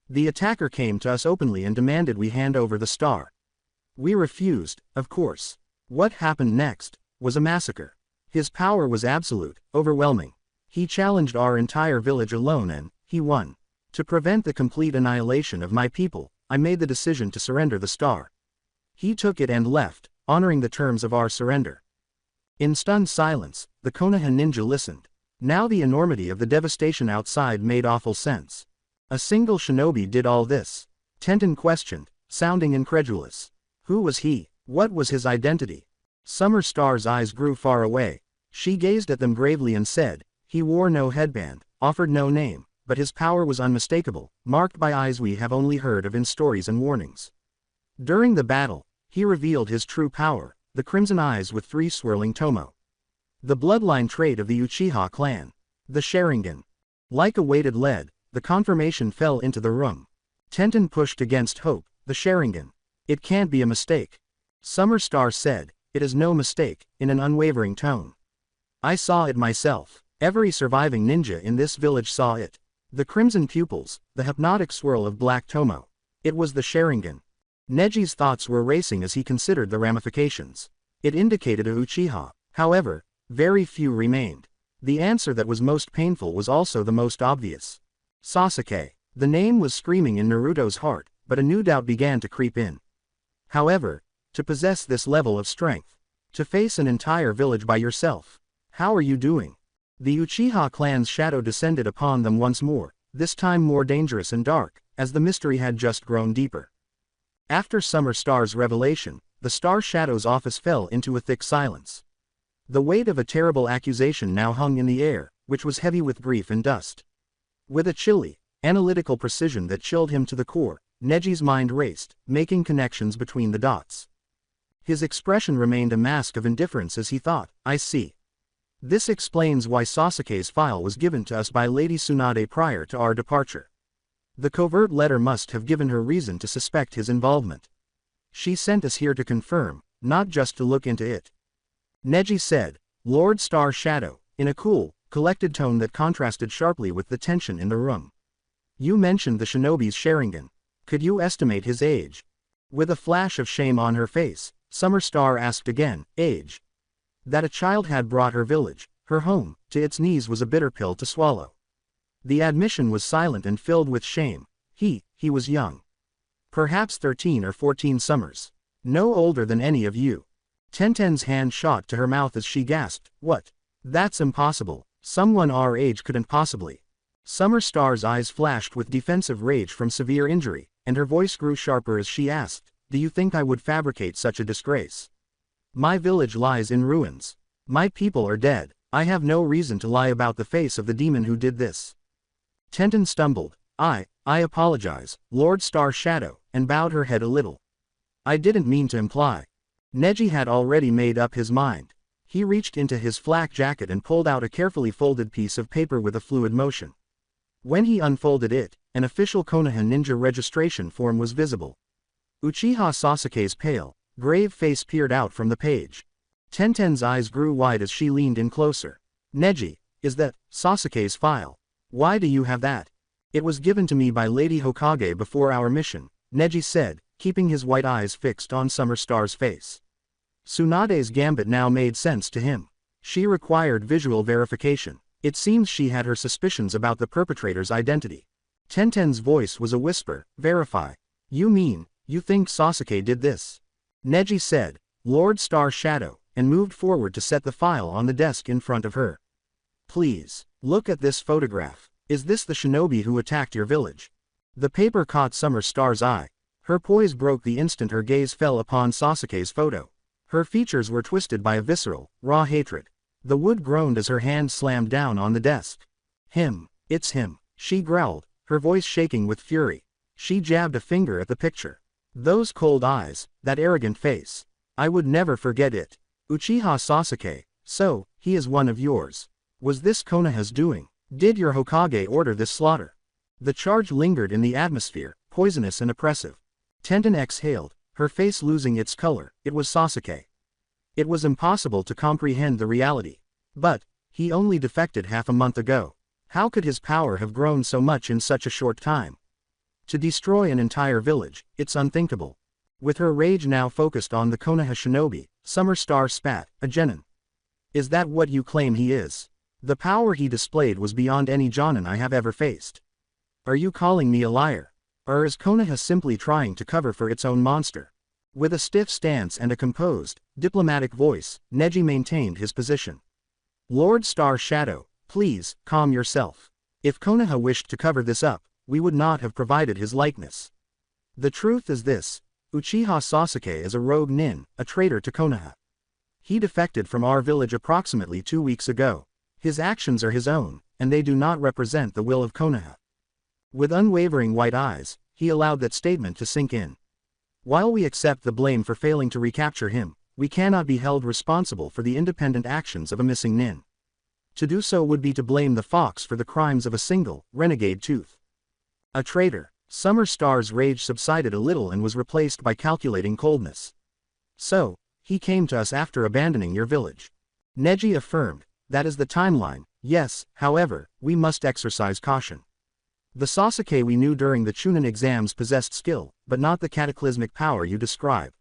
The attacker came to us openly and demanded we hand over the star. We refused, of course. What happened next was a massacre. His power was absolute, overwhelming. He challenged our entire village alone and he won. To prevent the complete annihilation of my people, I made the decision to surrender the star. He took it and left, honoring the terms of our surrender. In stunned silence, the Konoha ninja listened. Now the enormity of the devastation outside made awful sense. A single shinobi did all this? Tenten questioned, sounding incredulous. Who was he? What was his identity? Summer Star's eyes grew far away. She gazed at them gravely and said, he wore no headband, offered no name, but his power was unmistakable, marked by eyes we have only heard of in stories and warnings. During the battle, he revealed his true power, the crimson eyes with 3 swirling tomo. The bloodline trait of the Uchiha clan. The Sharingan. Like a weighted lead, the confirmation fell into the room. Tenten pushed against hope, the Sharingan. It can't be a mistake. Summer Star said, it is no mistake, in an unwavering tone. I saw it myself. Every surviving ninja in this village saw it. The crimson pupils, the hypnotic swirl of black tomo. It was the Sharingan. Neji's thoughts were racing as he considered the ramifications. It indicated a Uchiha. However, very few remained. The answer that was most painful was also the most obvious. Sasuke. The name was screaming in Naruto's heart, but a new doubt began to creep in. However, to possess this level of strength, to face an entire village by yourself, how are you doing? The Uchiha clan's shadow descended upon them once more, this time more dangerous and dark, as the mystery had just grown deeper. After Summer Star's revelation, the Star Shadow's office fell into a thick silence. The weight of a terrible accusation now hung in the air, which was heavy with grief and dust. With a chilly, analytical precision that chilled him to the core, Neji's mind raced, making connections between the dots. His expression remained a mask of indifference as he thought, I see. This explains why Sasuke's file was given to us by Lady Tsunade prior to our departure. The covert letter must have given her reason to suspect his involvement. She sent us here to confirm, not just to look into it. Neji said, Lord Star Shadow, in a cool, collected tone that contrasted sharply with the tension in the room. You mentioned the shinobi's Sharingan. Could you estimate his age? With a flash of shame on her face, Summer Star asked again, age? That a child had brought her village, her home, to its knees was a bitter pill to swallow. The admission was silent and filled with shame. He was young. Perhaps 13 or 14 summers. No older than any of you. Tenten's hand shot to her mouth as she gasped, what? That's impossible. Someone our age couldn't possibly. Summer Star's eyes flashed with defensive rage from severe injury, and her voice grew sharper as she asked, do you think I would fabricate such a disgrace? My village lies in ruins. My people are dead. I have no reason to lie about the face of the demon who did this. Tenten stumbled. I apologize, Lord Star Shadow, and bowed her head a little. I didn't mean to imply. Neji had already made up his mind. He reached into his flak jacket and pulled out a carefully folded piece of paper with a fluid motion. When he unfolded it, an official Konoha ninja registration form was visible. Uchiha Sasuke's pale, grave face peered out from the page. Tenten's eyes grew wide as she leaned in closer. Neji, is that Sasuke's file? Why do you have that? It was given to me by Lady Hokage before our mission, Neji said, keeping his white eyes fixed on Summer Star's face. Tsunade's gambit now made sense to him. She required visual verification. It seems she had her suspicions about the perpetrator's identity. Tenten's voice was a whisper, verify. You mean, you think Sasuke did this? Neji said, Lord Star Shadow, and moved forward to set the file on the desk in front of her. Please, look at this photograph. Is this the shinobi who attacked your village? The paper caught Summer Star's eye. Her poise broke the instant her gaze fell upon Sasuke's photo. Her features were twisted by a visceral, raw hatred. The wood groaned as her hand slammed down on the desk. Him, it's him, she growled, her voice shaking with fury. She jabbed a finger at the picture. Those cold eyes, that arrogant face. I would never forget it. Uchiha Sasuke, so, he is one of yours. Was this Konoha's doing? Did your Hokage order this slaughter? The charge lingered in the atmosphere, poisonous and oppressive. Tenten exhaled, her face losing its color. It was Sasuke. It was impossible to comprehend the reality. But, he only defected half a month ago. How could his power have grown so much in such a short time? To destroy an entire village, it's unthinkable. With her rage now focused on the Konoha shinobi, Summer Star spat, a genin. Is that what you claim he is? The power he displayed was beyond any jonin I have ever faced. Are you calling me a liar? Or is Konoha simply trying to cover for its own monster? With a stiff stance and a composed, diplomatic voice, Neji maintained his position. Lord Star Shadow, please, calm yourself. If Konoha wished to cover this up, we would not have provided his likeness. The truth is this, Uchiha Sasuke is a rogue nin, a traitor to Konoha. He defected from our village approximately 2 weeks ago. His actions are his own, and they do not represent the will of Konoha. With unwavering white eyes, he allowed that statement to sink in. While we accept the blame for failing to recapture him, we cannot be held responsible for the independent actions of a missing nin. To do so would be to blame the fox for the crimes of a single, renegade tooth. A traitor. Summer Star's rage subsided a little and was replaced by calculating coldness. So, he came to us after abandoning your village. Neji affirmed, that is the timeline, yes, however, we must exercise caution. The Sasuke we knew during the Chunin exams possessed skill, but not the cataclysmic power you describe.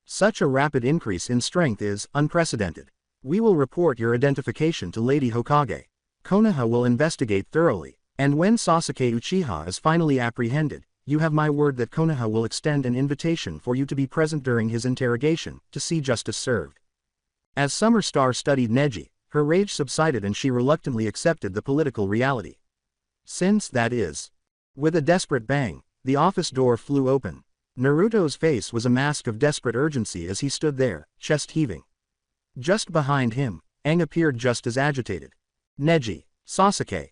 Such a rapid increase in strength is unprecedented. We will report your identification to Lady Hokage. Konoha will investigate thoroughly, and when Sasuke Uchiha is finally apprehended, you have my word that Konoha will extend an invitation for you to be present during his interrogation, to see justice served. As Summer Star studied Neji, her rage subsided and she reluctantly accepted the political reality. Since that is. With a desperate bang, the office door flew open. Naruto's face was a mask of desperate urgency as he stood there, chest heaving. Just behind him, Aang appeared just as agitated. Neji, Sasuke,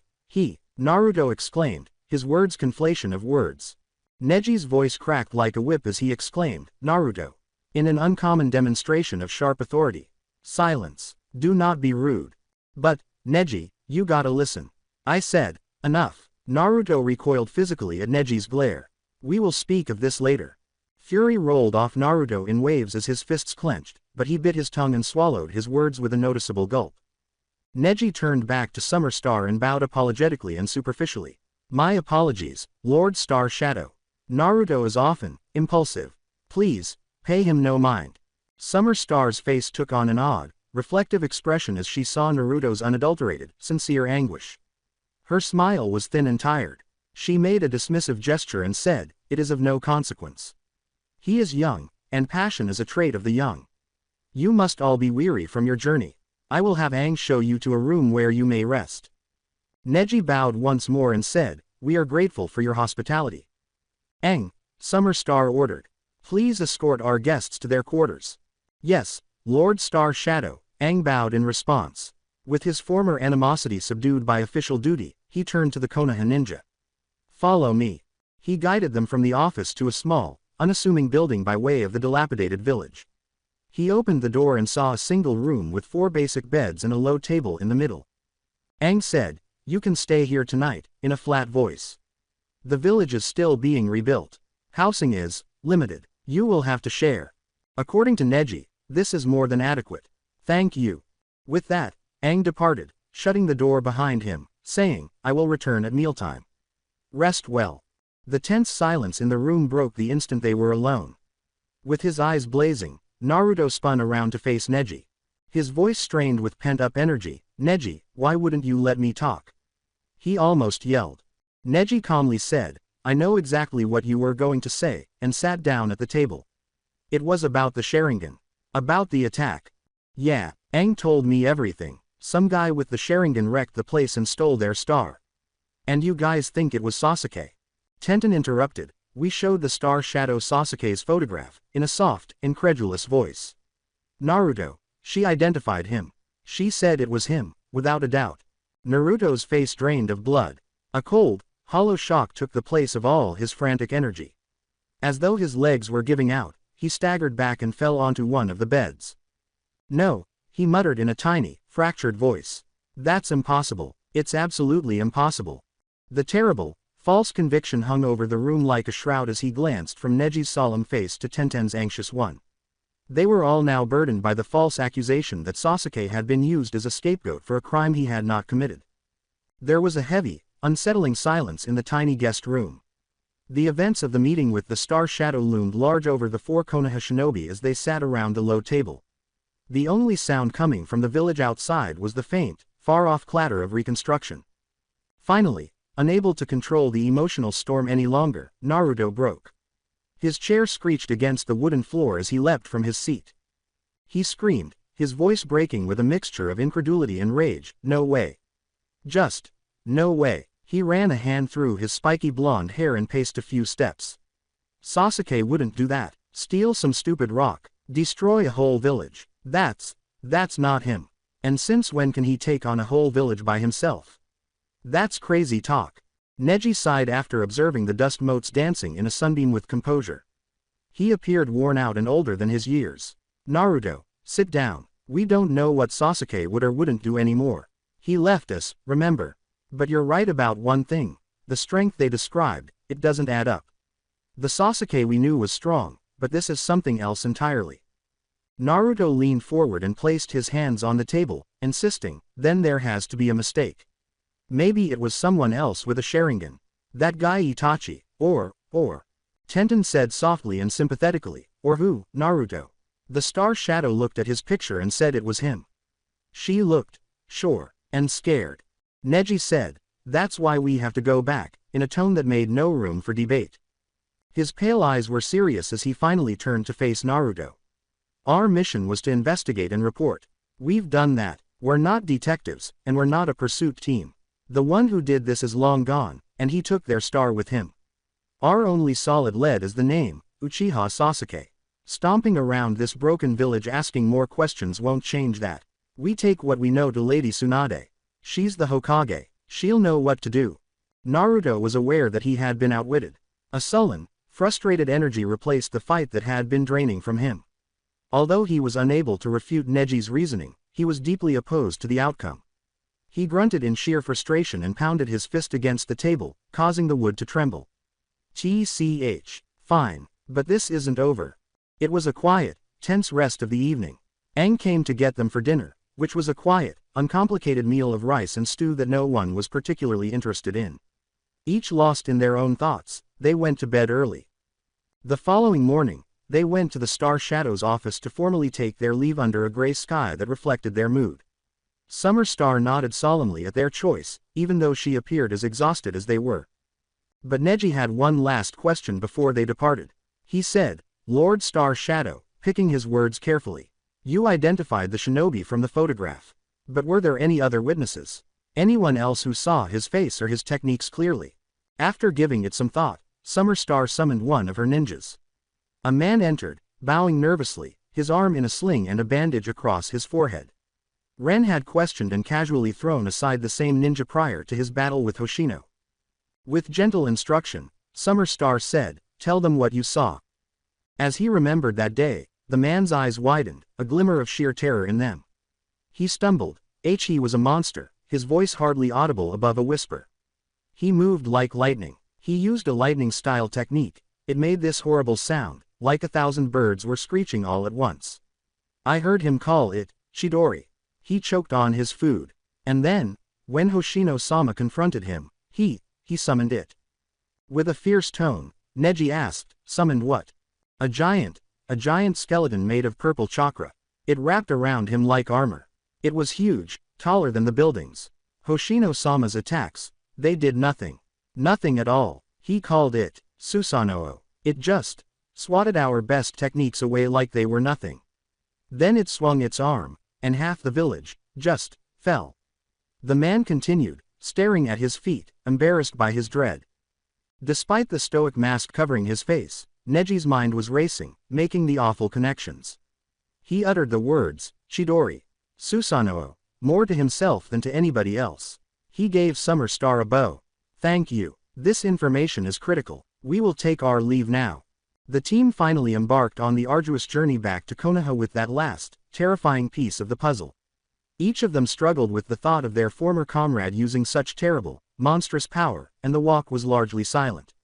Naruto exclaimed, his words conflation of words. Neji's voice cracked like a whip as he exclaimed, Naruto. In an uncommon demonstration of sharp authority. Silence. Do not be rude. But, Neji, you gotta listen. I said, enough. Naruto recoiled physically at Neji's glare. We will speak of this later. Fury rolled off Naruto in waves as his fists clenched, but he bit his tongue and swallowed his words with a noticeable gulp. Neji turned back to Summer Star and bowed apologetically and superficially. My apologies, Lord Star Shadow. Naruto is often impulsive. Please, pay him no mind. Summer Star's face took on an odd, reflective expression as she saw Naruto's unadulterated, sincere anguish. Her smile was thin and tired. She made a dismissive gesture and said, it is of no consequence. He is young, and passion is a trait of the young. You must all be weary from your journey. I will have Aang show you to a room where you may rest. Neji bowed once more and said, we are grateful for your hospitality. Aang, Summer Star ordered. Please escort our guests to their quarters. Yes, Lord Star Shadow, Aang bowed in response. With his former animosity subdued by official duty, he turned to the Konoha ninja. Follow me. He guided them from the office to a small, unassuming building by way of the dilapidated village. He opened the door and saw a single room with 4 basic beds and a low table in the middle. Aang said, "You can stay here tonight," in a flat voice. "The village is still being rebuilt. Housing is limited. You will have to share. According to Neji, this is more than adequate. Thank you." With that, Aang departed, shutting the door behind him, saying, "I will return at mealtime. Rest well." The tense silence in the room broke the instant they were alone. With his eyes blazing, Naruto spun around to face Neji. His voice strained with pent-up energy. "Neji, why wouldn't you let me talk?" He almost yelled. Neji calmly said, "I know exactly what you were going to say," and sat down at the table. "It was about the Sharingan. About the attack." "Yeah, Aang told me everything. Some guy with the Sharingan wrecked the place and stole their star. And you guys think it was Sasuke?" Tenten interrupted. "We showed the star shadow Sasuke's photograph," in a soft, incredulous voice. "Naruto, she identified him. She said it was him, without a doubt." Naruto's face drained of blood. A cold, hollow shock took the place of all his frantic energy. As though his legs were giving out, he staggered back and fell onto one of the beds. "No," he muttered in a tiny, fractured voice. "That's impossible. It's absolutely impossible." The terrible, false conviction hung over the room like a shroud as he glanced from Neji's solemn face to Tenten's anxious one. They were all now burdened by the false accusation that Sasuke had been used as a scapegoat for a crime he had not committed. There was a heavy, unsettling silence in the tiny guest room. The events of the meeting with the star shadow loomed large over the 4 Konoha shinobi as they sat around the low table. The only sound coming from the village outside was the faint, far-off clatter of reconstruction. Finally, unable to control the emotional storm any longer, Naruto broke. His chair screeched against the wooden floor as he leapt from his seat. He screamed, his voice breaking with a mixture of incredulity and rage, "No way. Just, no way." He ran a hand through his spiky blonde hair and paced a few steps. "Sasuke wouldn't do that. Steal some stupid rock. Destroy a whole village. That's not him. And since when can he take on a whole village by himself? That's crazy talk." Neji sighed after observing the dust motes dancing in a sunbeam with composure. He appeared worn out and older than his years. "Naruto, sit down. We don't know what Sasuke would or wouldn't do anymore. He left us, remember. But you're right about one thing. The strength they described, it doesn't add up. The Sasuke we knew was strong, but this is something else entirely." Naruto leaned forward and placed his hands on the table, insisting, "Then there has to be a mistake. Maybe it was someone else with a Sharingan. That guy Itachi, or. Tenten said softly and sympathetically, "Or who, Naruto?" The star shadow looked at his picture and said it was him. She looked, sure, and scared. Neji said, "That's why we have to go back," in a tone that made no room for debate. His pale eyes were serious as he finally turned to face Naruto. "Our mission was to investigate and report. We've done that. We're not detectives, and we're not a pursuit team. The one who did this is long gone, and he took their star with him. Our only solid lead is the name, Uchiha Sasuke. Stomping around this broken village asking more questions won't change that. We take what we know to Lady Tsunade. She's the Hokage. She'll know what to do." Naruto was aware that he had been outwitted. A sullen, frustrated energy replaced the fight that had been draining from him. Although he was unable to refute Neji's reasoning, he was deeply opposed to the outcome. He grunted in sheer frustration and pounded his fist against the table, causing the wood to tremble. Fine, but this isn't over." It was a quiet, tense rest of the evening. Aang came to get them for dinner, which was a quiet, uncomplicated meal of rice and stew that no one was particularly interested in. Each lost in their own thoughts, they went to bed early. The following morning, they went to the Star Shadow's office to formally take their leave under a gray sky that reflected their mood. Summer Star nodded solemnly at their choice, even though she appeared as exhausted as they were. But Neji had one last question before they departed. He said, "Lord Star Shadow," picking his words carefully, "you identified the shinobi from the photograph. But were there any other witnesses? Anyone else who saw his face or his techniques clearly?" After giving it some thought, Summer Star summoned one of her ninjas. A man entered, bowing nervously, his arm in a sling and a bandage across his forehead. Ren had questioned and casually thrown aside the same ninja prior to his battle with Hoshino. With gentle instruction, Summer Star said, "Tell them what you saw." As he remembered that day, The man's eyes widened, a glimmer of sheer terror in them. He stumbled. He was a monster, his voice hardly audible above a whisper. He moved like lightning. He used a lightning-style technique. It made this horrible sound, like 1,000 birds were screeching all at once. I heard him call it, Chidori. He choked on his food. And then, when Hoshino-sama confronted him, he summoned it. With a fierce tone, Neji asked, "Summoned what?" A giant skeleton made of purple chakra. It wrapped around him like armor. It was huge, taller than the buildings. Hoshino-sama's attacks, they did nothing. Nothing at all. He called it, Susanoo. It just swatted our best techniques away like they were nothing. Then it swung its arm, and half the village, just, fell. The man continued, staring at his feet, embarrassed by his dread. Despite the stoic mask covering his face, Neji's mind was racing, making the awful connections. He uttered the words, Chidori. Susanoo, more to himself than to anybody else. He gave Summer Star a bow. Thank you. This information is critical. We will take our leave now. The team finally embarked on the arduous journey back to Konoha with that last, terrifying piece of the puzzle. Each of them struggled with the thought of their former comrade using such terrible, monstrous power, and the walk was largely silent.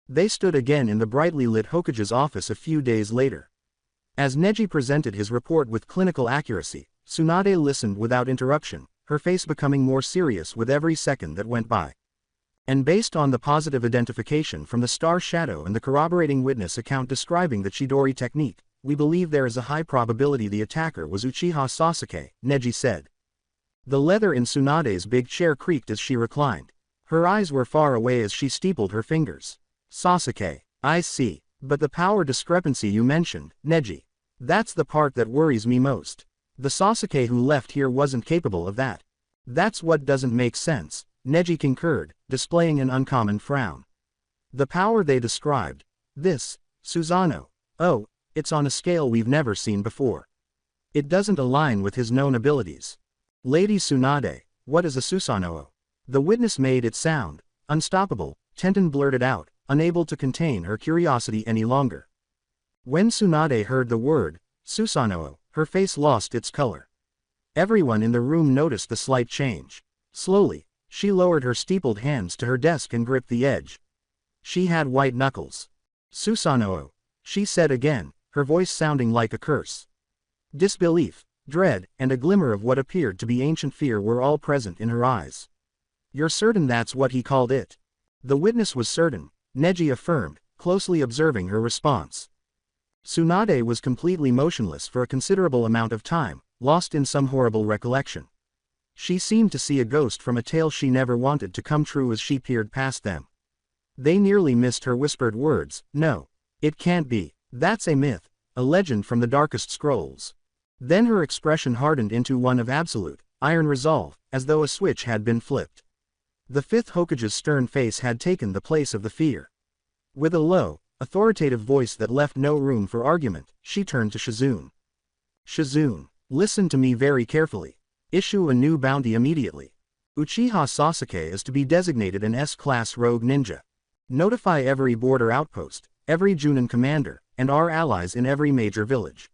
They stood again in the brightly lit Hokage's office a few days later. As Neji presented his report with clinical accuracy, Tsunade listened without interruption, her face becoming more serious with every second that went by. And based on the positive identification from the star shadow and the corroborating witness account describing the Chidori technique, we believe there is a high probability the attacker was Uchiha Sasuke, Neji said. The leather in Tsunade's big chair creaked as she reclined. Her eyes were far away as she steepled her fingers. Sasuke, I see. But the power discrepancy you mentioned, Neji. That's the part that worries me most. The Sasuke who left here wasn't capable of that. That's what doesn't make sense, Neji concurred, displaying an uncommon frown. The power they described. This, Susanoo. Oh, it's on a scale we've never seen before. It doesn't align with his known abilities. Lady Tsunade, what is a Susanoo? The witness made it sound unstoppable, Tenten blurted out, unable to contain her curiosity any longer. When Tsunade heard the word, Susanoo, her face lost its color. Everyone in the room noticed the slight change. Slowly, she lowered her steepled hands to her desk and gripped the edge. She had white knuckles. Susanoo, she said again, her voice sounding like a curse. Disbelief, dread, and a glimmer of what appeared to be ancient fear were all present in her eyes. You're certain that's what he called it? The witness was certain, Neji affirmed, closely observing her response. Tsunade was completely motionless for a considerable amount of time, lost in some horrible recollection. She seemed to see a ghost from a tale she never wanted to come true as she peered past them. They nearly missed her whispered words, no. It can't be. That's a myth, a legend from the darkest scrolls. Then her expression hardened into one of absolute, iron resolve, as though a switch had been flipped. The fifth Hokage's stern face had taken the place of the fear. With a low, authoritative voice that left no room for argument, she turned to Shizune. Shizune, listen to me very carefully. Issue a new bounty immediately. Uchiha Sasuke is to be designated an S-class rogue ninja. Notify every border outpost, every Junin commander, and our allies in every major village.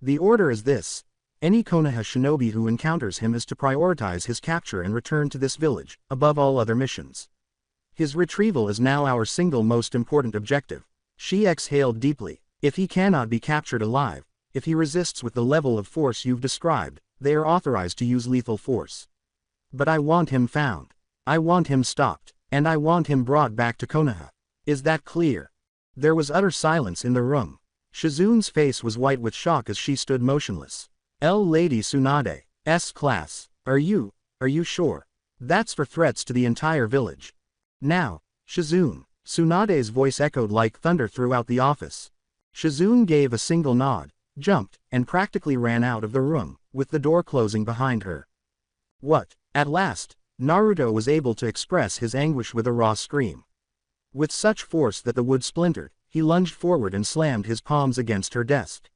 The order is this. Any Konoha shinobi who encounters him is to prioritize his capture and return to this village, above all other missions. His retrieval is now our single most important objective. She exhaled deeply. If he cannot be captured alive, if he resists with the level of force you've described, they are authorized to use lethal force. But I want him found. I want him stopped, and I want him brought back to Konoha. Is that clear? There was utter silence in the room. Shizune's face was white with shock as she stood motionless. Lady Tsunade, S-class, are you sure? That's for threats to the entire village. Now, Shizune. Tsunade's voice echoed like thunder throughout the office. Shizune gave a single nod, jumped, and practically ran out of the room, with the door closing behind her. What? At last, Naruto was able to express his anguish with a raw scream. With such force that the wood splintered, he lunged forward and slammed his palms against her desk.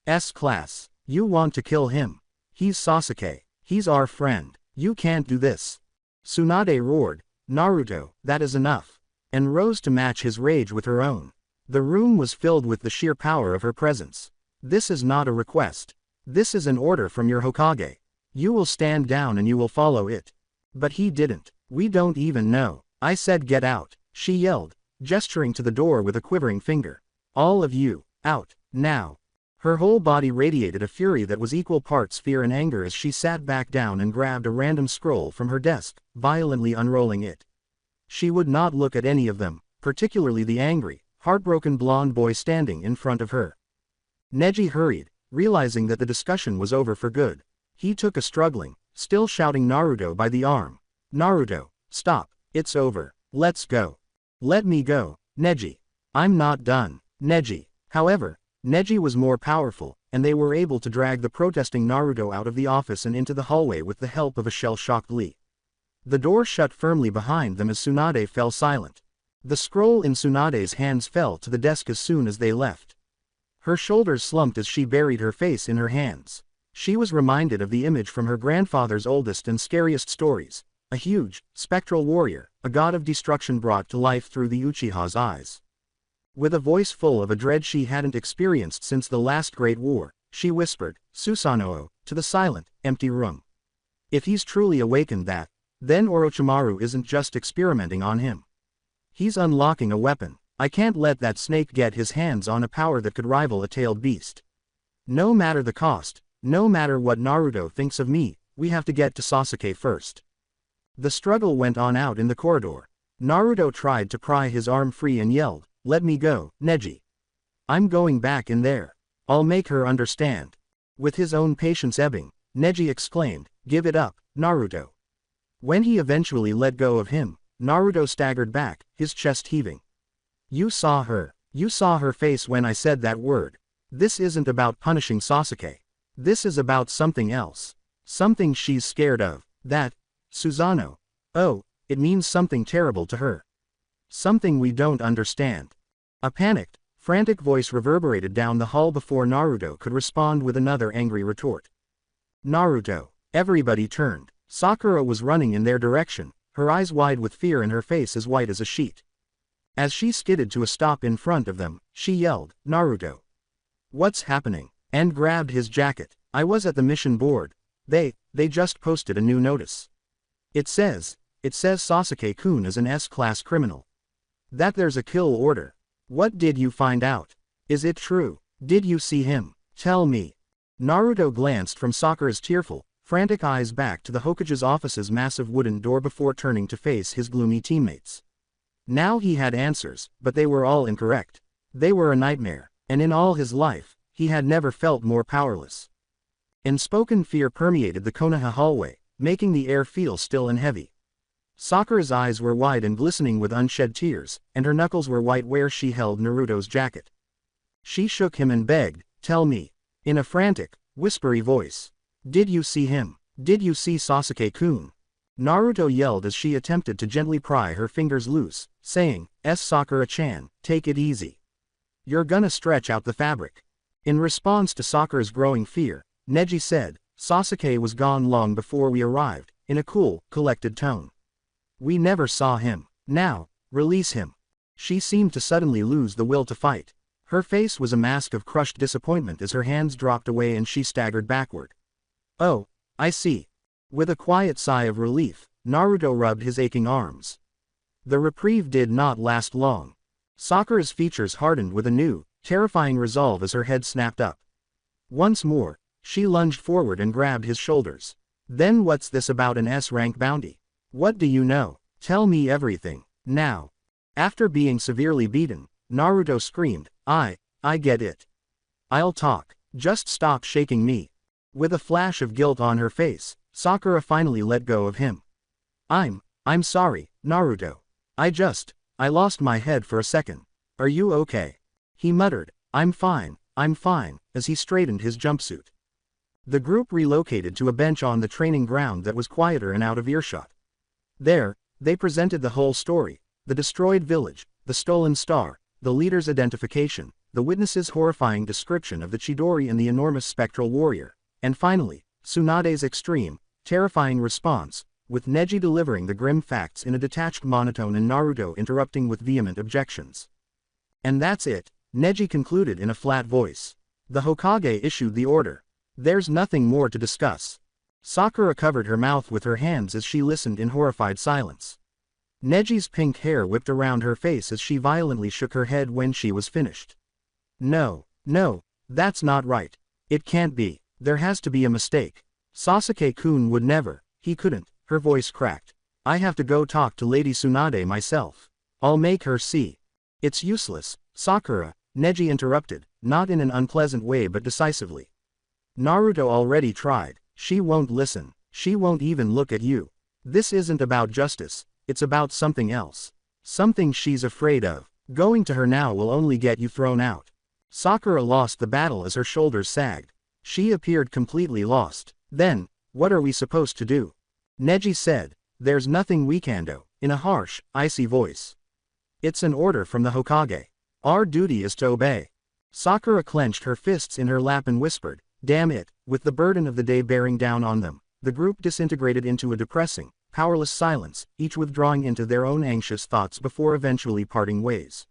S-class, you want to kill him? He's Sasuke. He's our friend. You can't do this. Tsunade roared, Naruto, that is enough, and rose to match his rage with her own. The room was filled with the sheer power of her presence. This is not a request. This is an order from your Hokage. You will stand down and you will follow it. But he didn't. We don't even know. I said get out, she yelled, gesturing to the door with a quivering finger. All of you, out, now. Her whole body radiated a fury that was equal parts fear and anger as she sat back down and grabbed a random scroll from her desk, violently unrolling it. She would not look at any of them, particularly the angry, heartbroken blonde boy standing in front of her. Neji hurried, realizing that the discussion was over for good. He took a struggling, still shouting Naruto by the arm. Naruto, stop, it's over, let's go. Let me go, Neji. I'm not done, Neji. However, Neji was more powerful, and they were able to drag the protesting Naruto out of the office and into the hallway with the help of a shell-shocked Lee. The door shut firmly behind them as Tsunade fell silent. The scroll in Tsunade's hands fell to the desk as soon as they left. Her shoulders slumped as she buried her face in her hands. She was reminded of the image from her grandfather's oldest and scariest stories, a huge, spectral warrior, a god of destruction brought to life through the Uchiha's eyes. With a voice full of a dread she hadn't experienced since the last Great War, she whispered, Susanoo, to the silent, empty room. If he's truly awakened that, then Orochimaru isn't just experimenting on him. He's unlocking a weapon. I can't let that snake get his hands on a power that could rival a tailed beast. No matter the cost, no matter what Naruto thinks of me, we have to get to Sasuke first. The struggle went on out in the corridor. Naruto tried to pry his arm free and yelled, let me go, Neji. I'm going back in there. I'll make her understand. With his own patience ebbing, Neji exclaimed, give it up, Naruto. When he eventually let go of him, Naruto staggered back, his chest heaving. You saw her face when I said that word. This isn't about punishing Sasuke. This is about something else. Something she's scared of, that, Susanoo. Oh, it means something terrible to her. Something we don't understand. A panicked, frantic voice reverberated down the hall before Naruto could respond with another angry retort. Naruto. Everybody turned. Sakura was running in their direction, her eyes wide with fear and her face as white as a sheet. As she skidded to a stop in front of them, she yelled, Naruto. What's happening? And grabbed his jacket. I was at the mission board. They just posted a new notice. It says Sasuke-kun is an S-class criminal. That there's a kill order. What did you find out? Is it true? Did you see him? Tell me. Naruto glanced from Sakura's tearful, frantic eyes back to the Hokage's office's massive wooden door before turning to face his gloomy teammates. Now he had answers, but they were all incorrect. They were a nightmare, and in all his life, he had never felt more powerless. Unspoken fear permeated the Konoha hallway, making the air feel still and heavy. Sakura's eyes were wide and glistening with unshed tears, and her knuckles were white where she held Naruto's jacket. She shook him and begged, tell me, in a frantic, whispery voice. Did you see him? Did you see Sasuke-kun? Naruto yelled as she attempted to gently pry her fingers loose, saying, Sakura-chan, take it easy. You're gonna stretch out the fabric. In response to Sakura's growing fear, Neji said, Sasuke was gone long before we arrived, in a cool, collected tone. We never saw him. Now, release him. She seemed to suddenly lose the will to fight. Her face was a mask of crushed disappointment as her hands dropped away and she staggered backward. Oh, I see. With a quiet sigh of relief, Naruto rubbed his aching arms. The reprieve did not last long. Sakura's features hardened with a new, terrifying resolve as her head snapped up. Once more, she lunged forward and grabbed his shoulders. Then what's this about an S-rank bounty? What do you know? Tell me everything, now. After being severely beaten, Naruto screamed, I get it. I'll talk, just stop shaking me. With a flash of guilt on her face, Sakura finally let go of him. I'm sorry, Naruto. I lost my head for a second. Are you okay? He muttered, I'm fine, as he straightened his jumpsuit. The group relocated to a bench on the training ground that was quieter and out of earshot. There, they presented the whole story, the destroyed village, the stolen star, the leader's identification, the witness's horrifying description of the Chidori and the enormous spectral warrior, and finally, Tsunade's extreme, terrifying response, with Neji delivering the grim facts in a detached monotone and Naruto interrupting with vehement objections. And that's it, Neji concluded in a flat voice. The Hokage issued the order. There's nothing more to discuss. Sakura covered her mouth with her hands as she listened in horrified silence. Neji's pink hair whipped around her face as she violently shook her head when she was finished. No, no, that's not right. It can't be. There has to be a mistake. Sasuke-kun would never. He couldn't. Her voice cracked. I have to go talk to Lady Tsunade myself. I'll make her see. It's useless, Sakura, Neji interrupted, not in an unpleasant way but decisively. Naruto already tried. She won't listen. She won't even look at you. This isn't about justice. It's about something else. Something she's afraid of. Going to her now will only get you thrown out. Sakura lost the battle as her shoulders sagged. She appeared completely lost. Then, what are we supposed to do? Neji said, there's nothing we can do, in a harsh, icy voice. It's an order from the Hokage. Our duty is to obey. Sakura clenched her fists in her lap and whispered, damn it, with the burden of the day bearing down on them. The group disintegrated into a depressing, powerless silence, each withdrawing into their own anxious thoughts before eventually parting ways.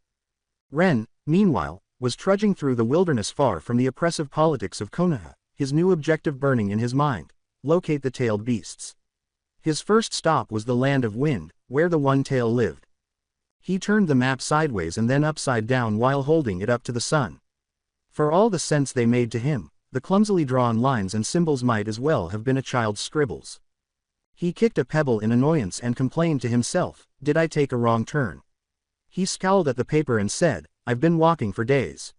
Ren, meanwhile, was trudging through the wilderness far from the oppressive politics of Konoha, his new objective burning in his mind: locate the tailed beasts. His first stop was the Land of Wind, where the One Tail lived. He turned the map sideways and then upside down while holding it up to the sun. For all the sense they made to him, the clumsily drawn lines and symbols might as well have been a child's scribbles. He kicked a pebble in annoyance and complained to himself, did I take a wrong turn? He scowled at the paper and said, I've been walking for days.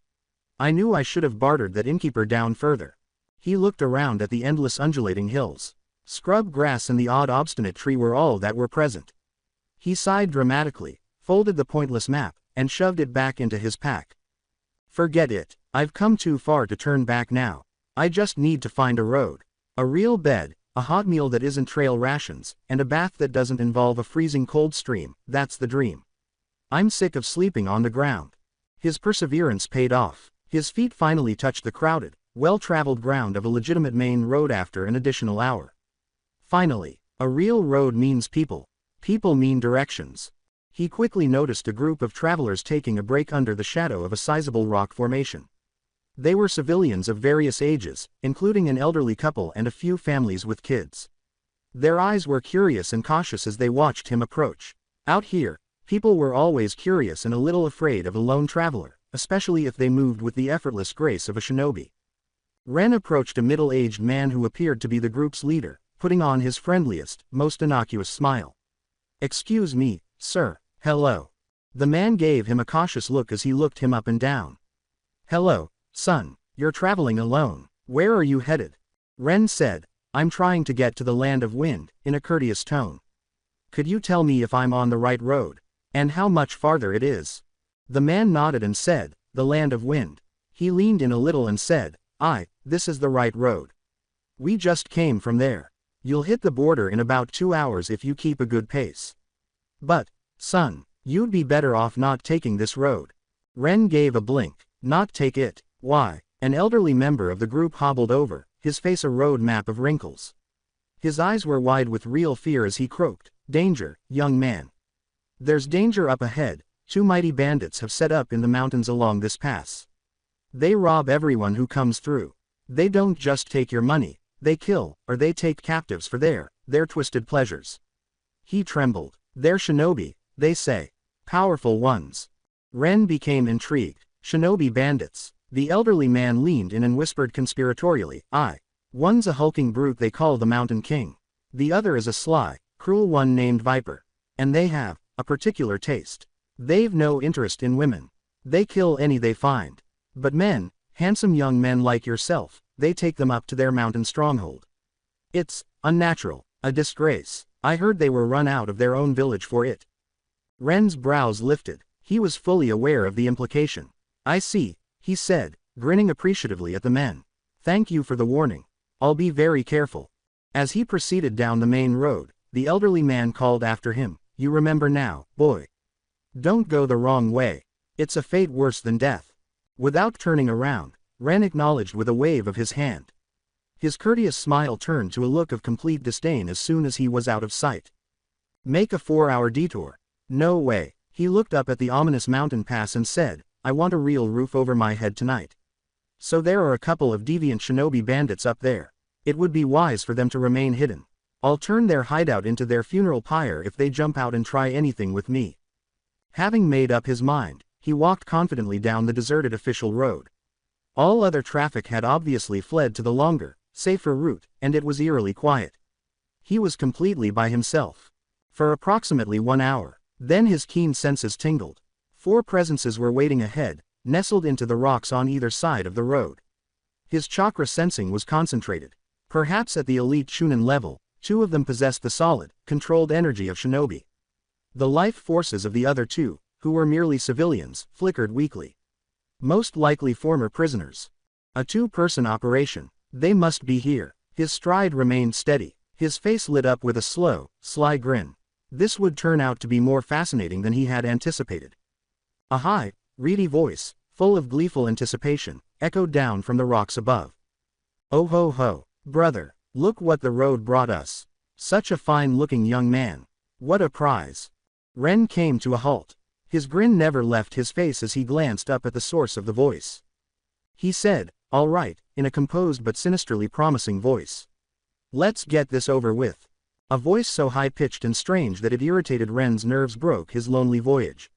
I knew I should have bartered that innkeeper down further. He looked around at the endless undulating hills. Scrub grass and the odd obstinate tree were all that were present. He sighed dramatically, folded the pointless map, and shoved it back into his pack. Forget it. I've come too far to turn back now. I just need to find a road. A real bed, a hot meal that isn't trail rations, and a bath that doesn't involve a freezing cold stream. That's the dream. I'm sick of sleeping on the ground. His perseverance paid off. His feet finally touched the crowded, well-traveled ground of a legitimate main road after an additional hour. Finally, a real road means people. People mean directions. He quickly noticed a group of travelers taking a break under the shadow of a sizable rock formation. They were civilians of various ages, including an elderly couple and a few families with kids. Their eyes were curious and cautious as they watched him approach. Out here, people were always curious and a little afraid of a lone traveler, especially if they moved with the effortless grace of a shinobi. Ren approached a middle-aged man who appeared to be the group's leader, putting on his friendliest, most innocuous smile. Excuse me, sir. Hello. The man gave him a cautious look as he looked him up and down. Hello, son. You're traveling alone. Where are you headed? Ren said, I'm trying to get to the Land of Wind, in a courteous tone. Could you tell me if I'm on the right road? And how much farther it is? The man nodded and said, the Land of Wind. He leaned in a little and said, this is the right road. We just came from there. You'll hit the border in about 2 hours if you keep a good pace. But, son, you'd be better off not taking this road. Ren gave a blink. Not take it? Why? An elderly member of the group hobbled over, his face a road map of wrinkles. His eyes were wide with real fear as he croaked, danger, young man. There's danger up ahead. 2 mighty bandits have set up in the mountains along this pass. They rob everyone who comes through. They don't just take your money, they kill, or they take captives for their twisted pleasures. He trembled. They're shinobi, they say. Powerful ones. Ren became intrigued. Shinobi bandits. The elderly man leaned in and whispered conspiratorially, One's a hulking brute they call the Mountain King. The other is a sly, cruel one named Viper. And they have a particular taste. They've no interest in women. They kill any they find. But men, handsome young men like yourself, they take them up to their mountain stronghold. It's unnatural, a disgrace. I heard they were run out of their own village for it. Ren's brows lifted. He was fully aware of the implication. I see, he said, grinning appreciatively at the men. Thank you for the warning. I'll be very careful. As he proceeded down the main road, the elderly man called after him, You remember now, boy. Don't go the wrong way. It's a fate worse than death. Without turning around, Ren acknowledged with a wave of his hand. His courteous smile turned to a look of complete disdain as soon as he was out of sight. Make a 4-hour detour. No way. He looked up at the ominous mountain pass and said, I want a real roof over my head tonight. So there are a couple of deviant shinobi bandits up there. It would be wise for them to remain hidden. I'll turn their hideout into their funeral pyre if they jump out and try anything with me. Having made up his mind, he walked confidently down the deserted official road. All other traffic had obviously fled to the longer, safer route, and it was eerily quiet. He was completely by himself. For approximately 1 hour, then his keen senses tingled. 4 presences were waiting ahead, nestled into the rocks on either side of the road. His chakra sensing was concentrated. Perhaps at the elite Chunin level, 2 of them possessed the solid, controlled energy of shinobi. The life forces of the other 2, who were merely civilians, flickered weakly. Most likely former prisoners. A 2-person operation. They must be here. His stride remained steady. His face lit up with a slow, sly grin. This would turn out to be more fascinating than he had anticipated. A high, reedy voice, full of gleeful anticipation, echoed down from the rocks above. "Oh ho ho, brother, look what the road brought us. Such a fine-looking young man. What a prize." Ren came to a halt. His grin never left his face as he glanced up at the source of the voice. He said, "All right," in a composed but sinisterly promising voice. "Let's get this over with." A voice so high-pitched and strange that it irritated Ren's nerves broke his lonely voyage.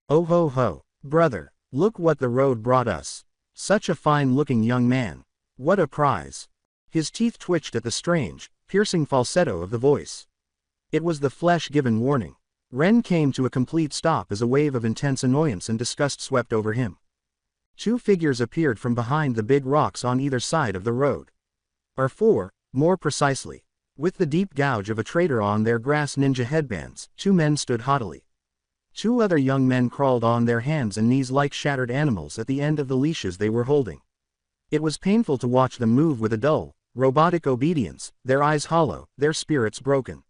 "Oh ho ho, brother, look what the road brought us. Such a fine-looking young man. What a prize." His teeth twitched at the strange, piercing falsetto of the voice. It was the flesh-given warning. Ren came to a complete stop as a wave of intense annoyance and disgust swept over him. 2 figures appeared from behind the big rocks on either side of the road. Or 4, more precisely. With the deep gouge of a traitor on their grass ninja headbands, 2 men stood haughtily. 2 other young men crawled on their hands and knees like shattered animals at the end of the leashes they were holding. It was painful to watch them move with a dull, robotic obedience, their eyes hollow, their spirits broken.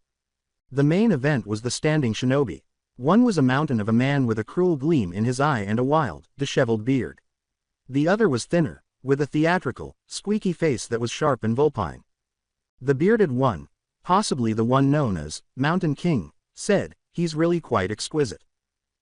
The main event was the standing shinobi. One was a mountain of a man with a cruel gleam in his eye and a wild, disheveled beard. The other was thinner, with a theatrical, squeaky face that was sharp and vulpine. The bearded one, possibly the one known as Mountain King, said, "He's really quite exquisite."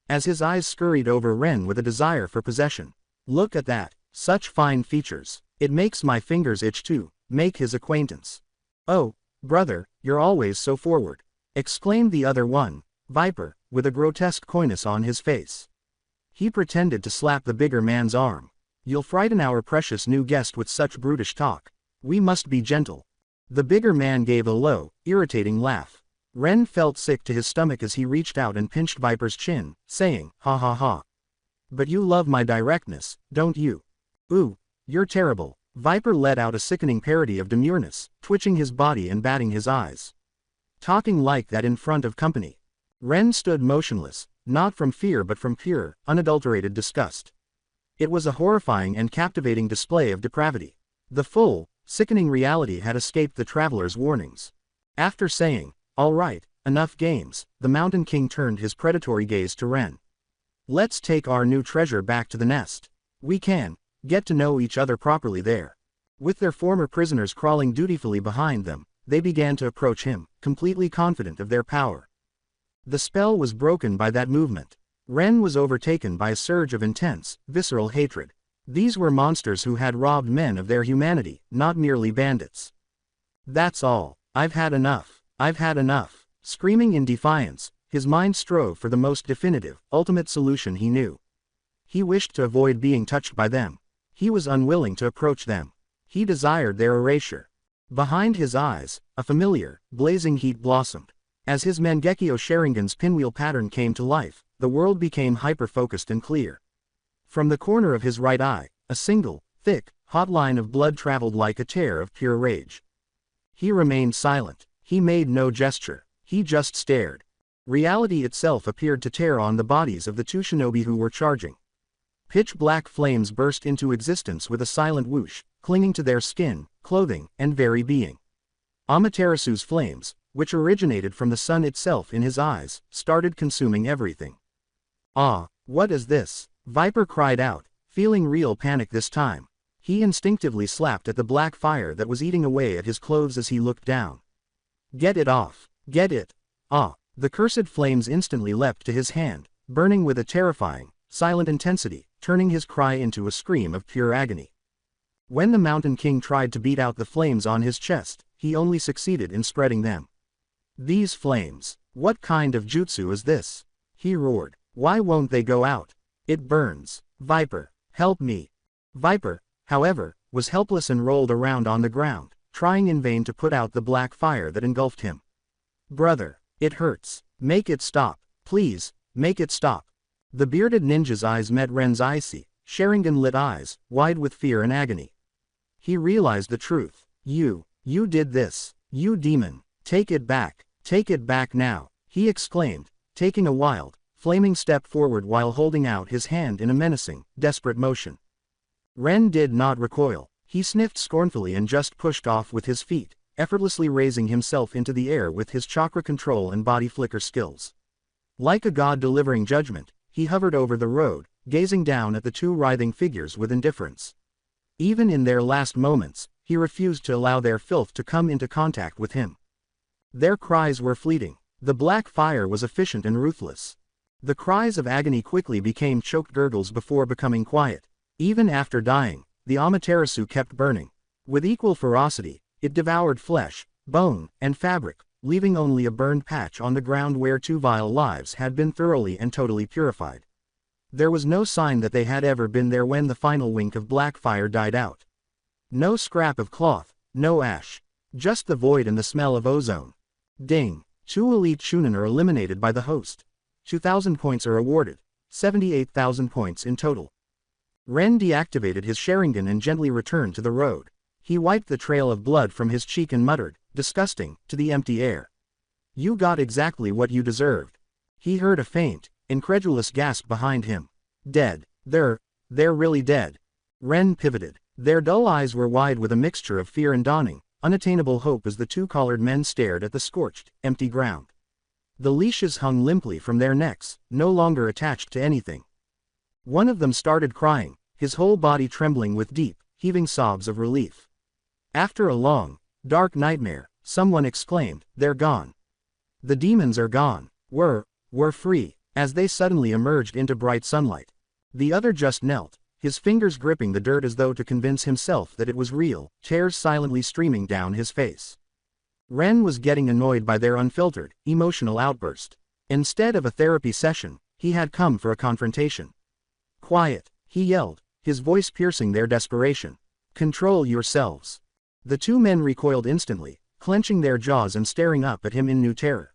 As his eyes scurried over Ren with a desire for possession. "Look at that, such fine features. It makes my fingers itch to make his acquaintance." "Oh, brother, you're always so forward," exclaimed the other one, Viper, with a grotesque coyness on his face. He pretended to slap the bigger man's arm. "You'll frighten our precious new guest with such brutish talk. We must be gentle." The bigger man gave a low, irritating laugh. Ren felt sick to his stomach as he reached out and pinched Viper's chin, saying, "Ha ha ha. But you love my directness, don't you?" "Ooh, you're terrible." Viper let out a sickening parody of demureness, twitching his body and batting his eyes. Talking like that in front of company. Ren stood motionless, not from fear but from pure, unadulterated disgust. It was a horrifying and captivating display of depravity. The full, sickening reality had escaped the traveler's warnings. After saying, "All right, enough games," the Mountain King turned his predatory gaze to Ren. "Let's take our new treasure back to the nest. We can get to know each other properly there." With their former prisoners crawling dutifully behind them, they began to approach him, completely confident of their power. The spell was broken by that movement. Ren was overtaken by a surge of intense, visceral hatred. These were monsters who had robbed men of their humanity, not merely bandits. "That's all. I've had enough. I've had enough." Screaming in defiance, his mind strove for the most definitive, ultimate solution he knew. He wished to avoid being touched by them. He was unwilling to approach them. He desired their erasure. Behind his eyes, a familiar, blazing heat blossomed. As his Mangekyo Sharingan's pinwheel pattern came to life, the world became hyper-focused and clear. From the corner of his right eye, a single, thick, hot line of blood traveled like a tear of pure rage. He remained silent. He made no gesture. He just stared. Reality itself appeared to tear on the bodies of the 2 shinobi who were charging. Pitch-black flames burst into existence with a silent whoosh, clinging to their skin, clothing, and very being. Amaterasu's flames, which originated from the sun itself in his eyes, started consuming everything. "Ah, what is this?" Viper cried out, feeling real panic this time. He instinctively slapped at the black fire that was eating away at his clothes as he looked down. "Get it off! Get it! Ah!" The cursed flames instantly leapt to his hand, burning with a terrifying, silent intensity, turning his cry into a scream of pure agony. When the Mountain King tried to beat out the flames on his chest, he only succeeded in spreading them. These flames, what kind of jutsu is this? He roared. Why won't they go out? It burns. Viper, help me. Viper, however, was helpless and rolled around on the ground, trying in vain to put out the black fire that engulfed him. Brother, it hurts. Make it stop. Please, make it stop. The bearded ninja's eyes met Ren's icy, Sharingan-lit eyes, wide with fear and agony. He realized the truth. You did this. You demon. Take it back now, he exclaimed, taking a wild, flaming step forward while holding out his hand in a menacing, desperate motion. Ren did not recoil. He sniffed scornfully and just pushed off with his feet, effortlessly raising himself into the air with his chakra control and body flicker skills. Like a god delivering judgment, he hovered over the road, gazing down at the two writhing figures with indifference. Even in their last moments, he refused to allow their filth to come into contact with him. Their cries were fleeting. The black fire was efficient and ruthless. The cries of agony quickly became choked gurgles before becoming quiet. Even after dying, the Amaterasu kept burning. With equal ferocity, it devoured flesh, bone, and fabric, leaving only a burned patch on the ground where two vile lives had been thoroughly and totally purified. There was no sign that they had ever been there when the final wink of black fire died out. No scrap of cloth, no ash. Just the void and the smell of ozone. Ding. 2 elite Chunin are eliminated by the host. 2,000 points are awarded. 78,000 points in total. Ren deactivated his Sharingan and gently returned to the road. He wiped the trail of blood from his cheek and muttered, disgusting, to the empty air. You got exactly what you deserved. He heard a faint, incredulous gasp behind him. Dead. They're really dead. Ren pivoted. Their dull eyes were wide with a mixture of fear and dawning, unattainable hope as the two collared men stared at the scorched, empty ground. The leashes hung limply from their necks, no longer attached to anything. One of them started crying, his whole body trembling with deep, heaving sobs of relief. After a long, dark nightmare, someone exclaimed, they're gone. The demons are gone. We're free, as they suddenly emerged into bright sunlight. The other just knelt, his fingers gripping the dirt as though to convince himself that it was real, tears silently streaming down his face. Ren was getting annoyed by their unfiltered, emotional outburst. Instead of a therapy session, he had come for a confrontation. Quiet, he yelled, his voice piercing their desperation. Control yourselves. The two men recoiled instantly, clenching their jaws and staring up at him in new terror.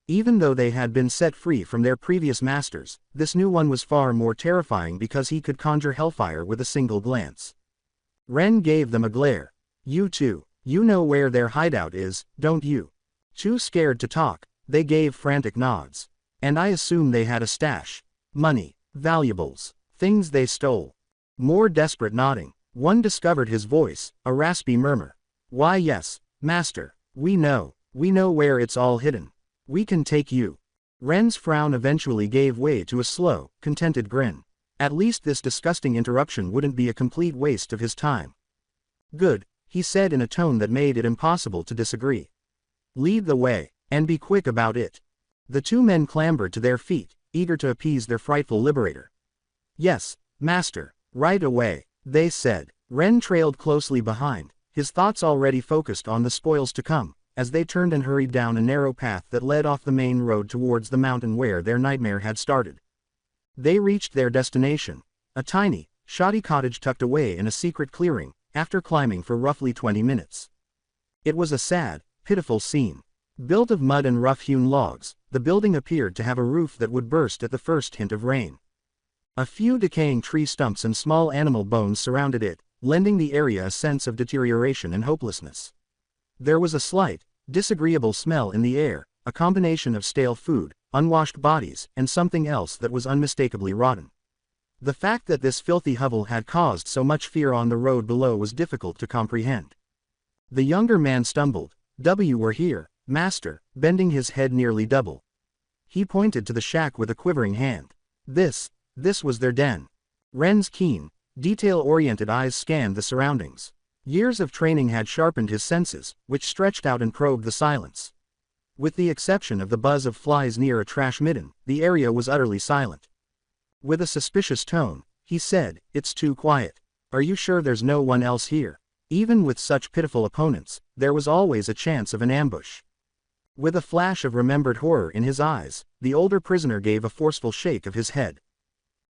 Even though they had been set free from their previous masters, this new one was far more terrifying because he could conjure hellfire with a single glance. Ren gave them a glare. You two, you know where their hideout is, don't you? Too scared to talk, they gave frantic nods. And I assume they had a stash. Money, valuables, things they stole. More desperate nodding. One discovered his voice, a raspy murmur. Why yes, master, we know where it's all hidden. We can take you. Ren's frown eventually gave way to a slow, contented grin. At least this disgusting interruption wouldn't be a complete waste of his time. Good, he said in a tone that made it impossible to disagree. Lead the way, and be quick about it. The two men clambered to their feet, eager to appease their frightful liberator. Yes, master, right away, they said. Ren trailed closely behind, his thoughts already focused on the spoils to come, as they turned and hurried down a narrow path that led off the main road towards the mountain where their nightmare had started. They reached their destination, a tiny, shoddy cottage tucked away in a secret clearing, after climbing for roughly 20 minutes. It was a sad, pitiful scene. Built of mud and rough-hewn logs, the building appeared to have a roof that would burst at the first hint of rain. A few decaying tree stumps and small animal bones surrounded it, lending the area a sense of deterioration and hopelessness. There was a slight, disagreeable smell in the air, a combination of stale food, unwashed bodies, and something else that was unmistakably rotten. The fact that this filthy hovel had caused so much fear on the road below was difficult to comprehend. The younger man stumbled. We're here, master, bending his head nearly double. He pointed to the shack with a quivering hand. This was their den. Ren's keen, detail-oriented eyes scanned the surroundings. Years of training had sharpened his senses, which stretched out and probed the silence. With the exception of the buzz of flies near a trash midden, the area was utterly silent. With a suspicious tone, he said, "It's too quiet. Are you sure there's no one else here? Even with such pitiful opponents, there was always a chance of an ambush. With a flash of remembered horror in his eyes, the older prisoner gave a forceful shake of his head.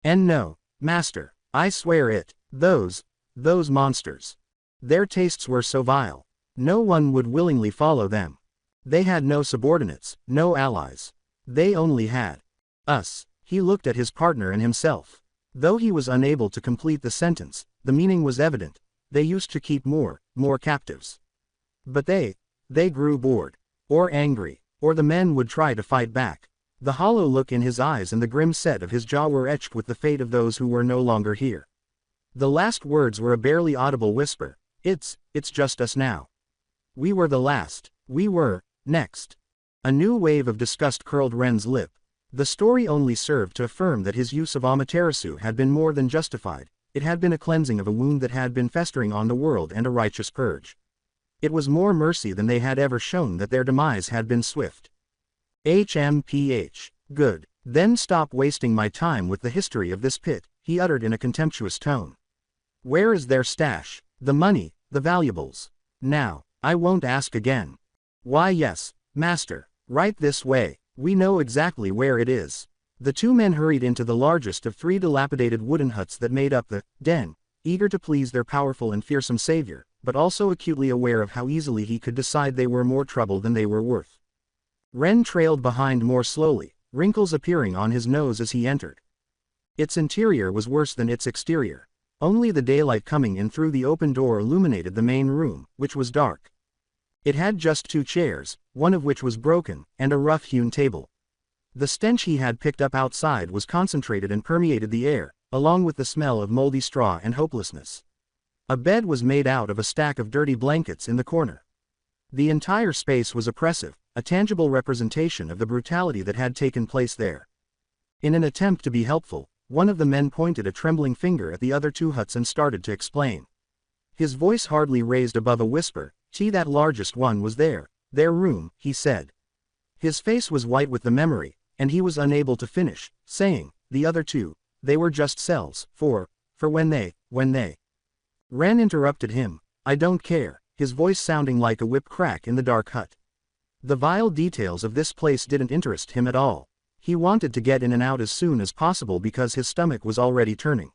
And no, master, I swear it, those monsters. Their tastes were so vile. No one would willingly follow them. They had no subordinates, no allies. They only had us. He looked at his partner and himself. Though he was unable to complete the sentence, the meaning was evident. They used to keep more captives. But they grew bored. Or angry. Or the men would try to fight back. The hollow look in his eyes and the grim set of his jaw were etched with the fate of those who were no longer here. The last words were a barely audible whisper. It's just us now. We were the last. We were next. A new wave of disgust curled Ren's lip. The story only served to affirm that his use of Amaterasu had been more than justified. It had been a cleansing of a wound that had been festering on the world and a righteous purge. It was more mercy than they had ever shown that their demise had been swift. HMPH. Good. Then stop wasting my time with the history of this pit, he uttered in a contemptuous tone. Where is their stash? The money, the valuables. Now, I won't ask again. Why yes, master, right this way, we know exactly where it is. The two men hurried into the largest of three dilapidated wooden huts that made up the den, eager to please their powerful and fearsome savior, but also acutely aware of how easily he could decide they were more trouble than they were worth. Ren trailed behind more slowly, wrinkles appearing on his nose as he entered. Its interior was worse than its exterior. Only the daylight coming in through the open door illuminated the main room, which was dark. It had just two chairs, one of which was broken, and a rough-hewn table. The stench he had picked up outside was concentrated and permeated the air, along with the smell of moldy straw and hopelessness. A bed was made out of a stack of dirty blankets in the corner. The entire space was oppressive, a tangible representation of the brutality that had taken place there. In an attempt to be helpful, one of the men pointed a trembling finger at the other two huts and started to explain. His voice hardly raised above a whisper. That largest one was their room, he said. His face was white with the memory, and he was unable to finish, saying, the other two, they were just cells, for when they. Ren interrupted him, I don't care, his voice sounding like a whip crack in the dark hut. The vile details of this place didn't interest him at all. He wanted to get in and out as soon as possible because his stomach was already turning.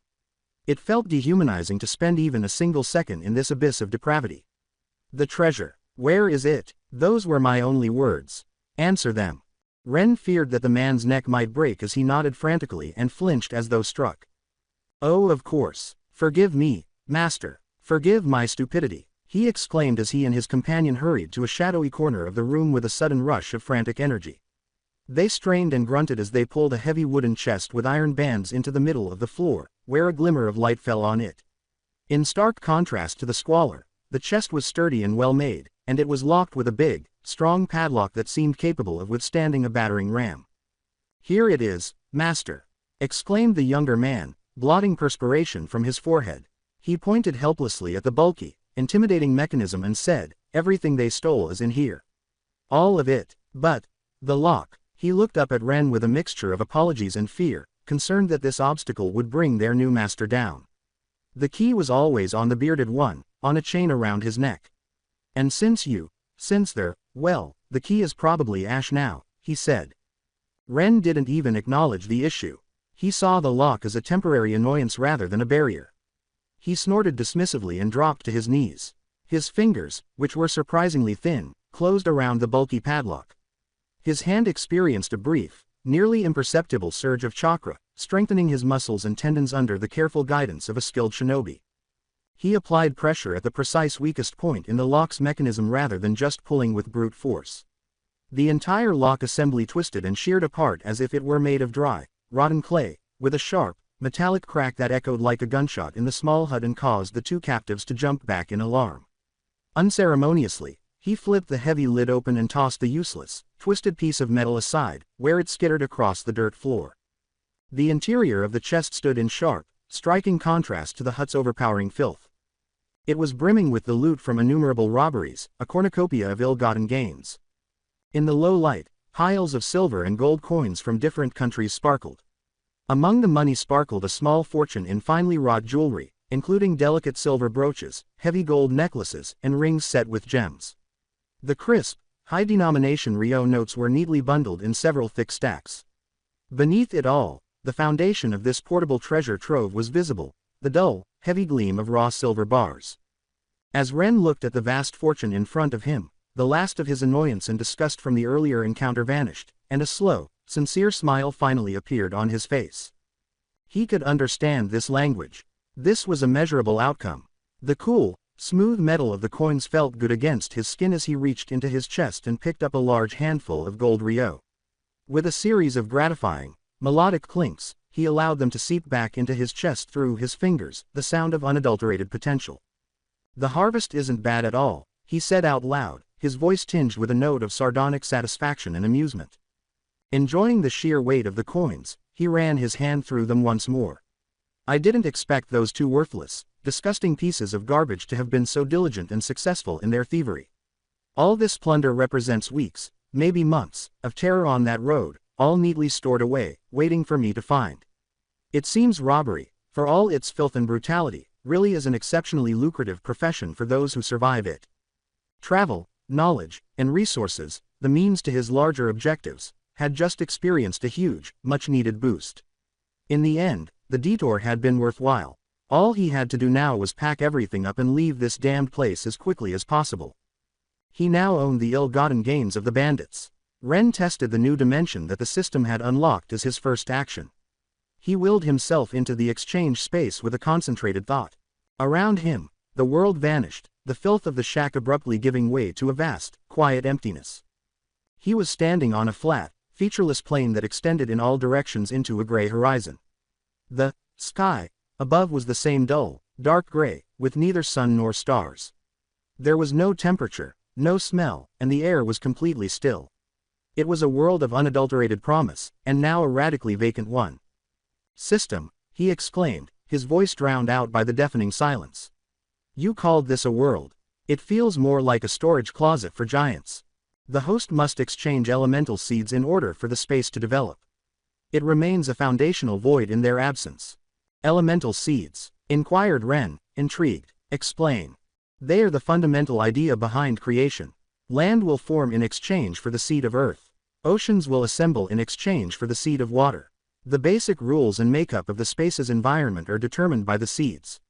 It felt dehumanizing to spend even a single second in this abyss of depravity. The treasure. Where is it? Those were my only words. Answer them. Ren feared that the man's neck might break as he nodded frantically and flinched as though struck. Oh, of course. Forgive me, master. Forgive my stupidity, he exclaimed as he and his companion hurried to a shadowy corner of the room with a sudden rush of frantic energy. They strained and grunted as they pulled a heavy wooden chest with iron bands into the middle of the floor, where a glimmer of light fell on it. In stark contrast to the squalor, the chest was sturdy and well made, and it was locked with a big, strong padlock that seemed capable of withstanding a battering ram. Here it is, master, exclaimed the younger man, blotting perspiration from his forehead. He pointed helplessly at the bulky, intimidating mechanism and said, everything they stole is in here. All of it, but the lock. He looked up at Ren with a mixture of apologies and fear, concerned that this obstacle would bring their new master down. The key was always on the bearded one, on a chain around his neck. And the key is probably Ash now, he said. Ren didn't even acknowledge the issue. He saw the lock as a temporary annoyance rather than a barrier. He snorted dismissively and dropped to his knees. His fingers, which were surprisingly thin, closed around the bulky padlock. His hand experienced a brief, nearly imperceptible surge of chakra, strengthening his muscles and tendons under the careful guidance of a skilled shinobi. He applied pressure at the precise weakest point in the lock's mechanism rather than just pulling with brute force. The entire lock assembly twisted and sheared apart as if it were made of dry, rotten clay, with a sharp, metallic crack that echoed like a gunshot in the small hut and caused the two captives to jump back in alarm. Unceremoniously, he flipped the heavy lid open and tossed the useless, twisted piece of metal aside, where it skittered across the dirt floor. The interior of the chest stood in sharp, striking contrast to the hut's overpowering filth. It was brimming with the loot from innumerable robberies, a cornucopia of ill-gotten gains. In the low light, piles of silver and gold coins from different countries sparkled. Among the money sparkled a small fortune in finely wrought jewelry, including delicate silver brooches, heavy gold necklaces, and rings set with gems. The crisp, high-denomination Ryo notes were neatly bundled in several thick stacks. Beneath it all, the foundation of this portable treasure trove was visible, the dull, heavy gleam of raw silver bars. As Ren looked at the vast fortune in front of him, the last of his annoyance and disgust from the earlier encounter vanished, and a slow, sincere smile finally appeared on his face. He could understand this language. This was a measurable outcome. The cool, smooth metal of the coins felt good against his skin as he reached into his chest and picked up a large handful of gold Ryo. With a series of gratifying, melodic clinks, he allowed them to seep back into his chest through his fingers, the sound of unadulterated potential. "The harvest isn't bad at all," he said out loud, his voice tinged with a note of sardonic satisfaction and amusement. Enjoying the sheer weight of the coins, he ran his hand through them once more. "I didn't expect those two worthless, disgusting pieces of garbage to have been so diligent and successful in their thievery. All this plunder represents weeks, maybe months, of terror on that road, all neatly stored away, waiting for me to find. It seems robbery, for all its filth and brutality, really is an exceptionally lucrative profession for those who survive it." Travel, knowledge, and resources, the means to his larger objectives, had just experienced a huge, much-needed boost. In the end, the detour had been worthwhile. All he had to do now was pack everything up and leave this damned place as quickly as possible. He now owned the ill-gotten gains of the bandits. Ren tested the new dimension that the system had unlocked as his first action. He willed himself into the exchange space with a concentrated thought. Around him, the world vanished, the filth of the shack abruptly giving way to a vast, quiet emptiness. He was standing on a flat, featureless plain that extended in all directions into a gray horizon. The sky above was the same dull, dark gray, with neither sun nor stars. There was no temperature, no smell, and the air was completely still. It was a world of unadulterated promise, and now a radically vacant one. "System," he exclaimed, his voice drowned out by the deafening silence. "You called this a world. It feels more like a storage closet for giants. The host must exchange elemental seeds in order for the space to develop. It remains a foundational void in their absence." "Elemental seeds?" inquired Ren, intrigued. "Explain." "They are the fundamental idea behind creation. Land will form in exchange for the seed of earth. Oceans will assemble in exchange for the seed of water. The basic rules and makeup of the space's environment are determined by the seeds."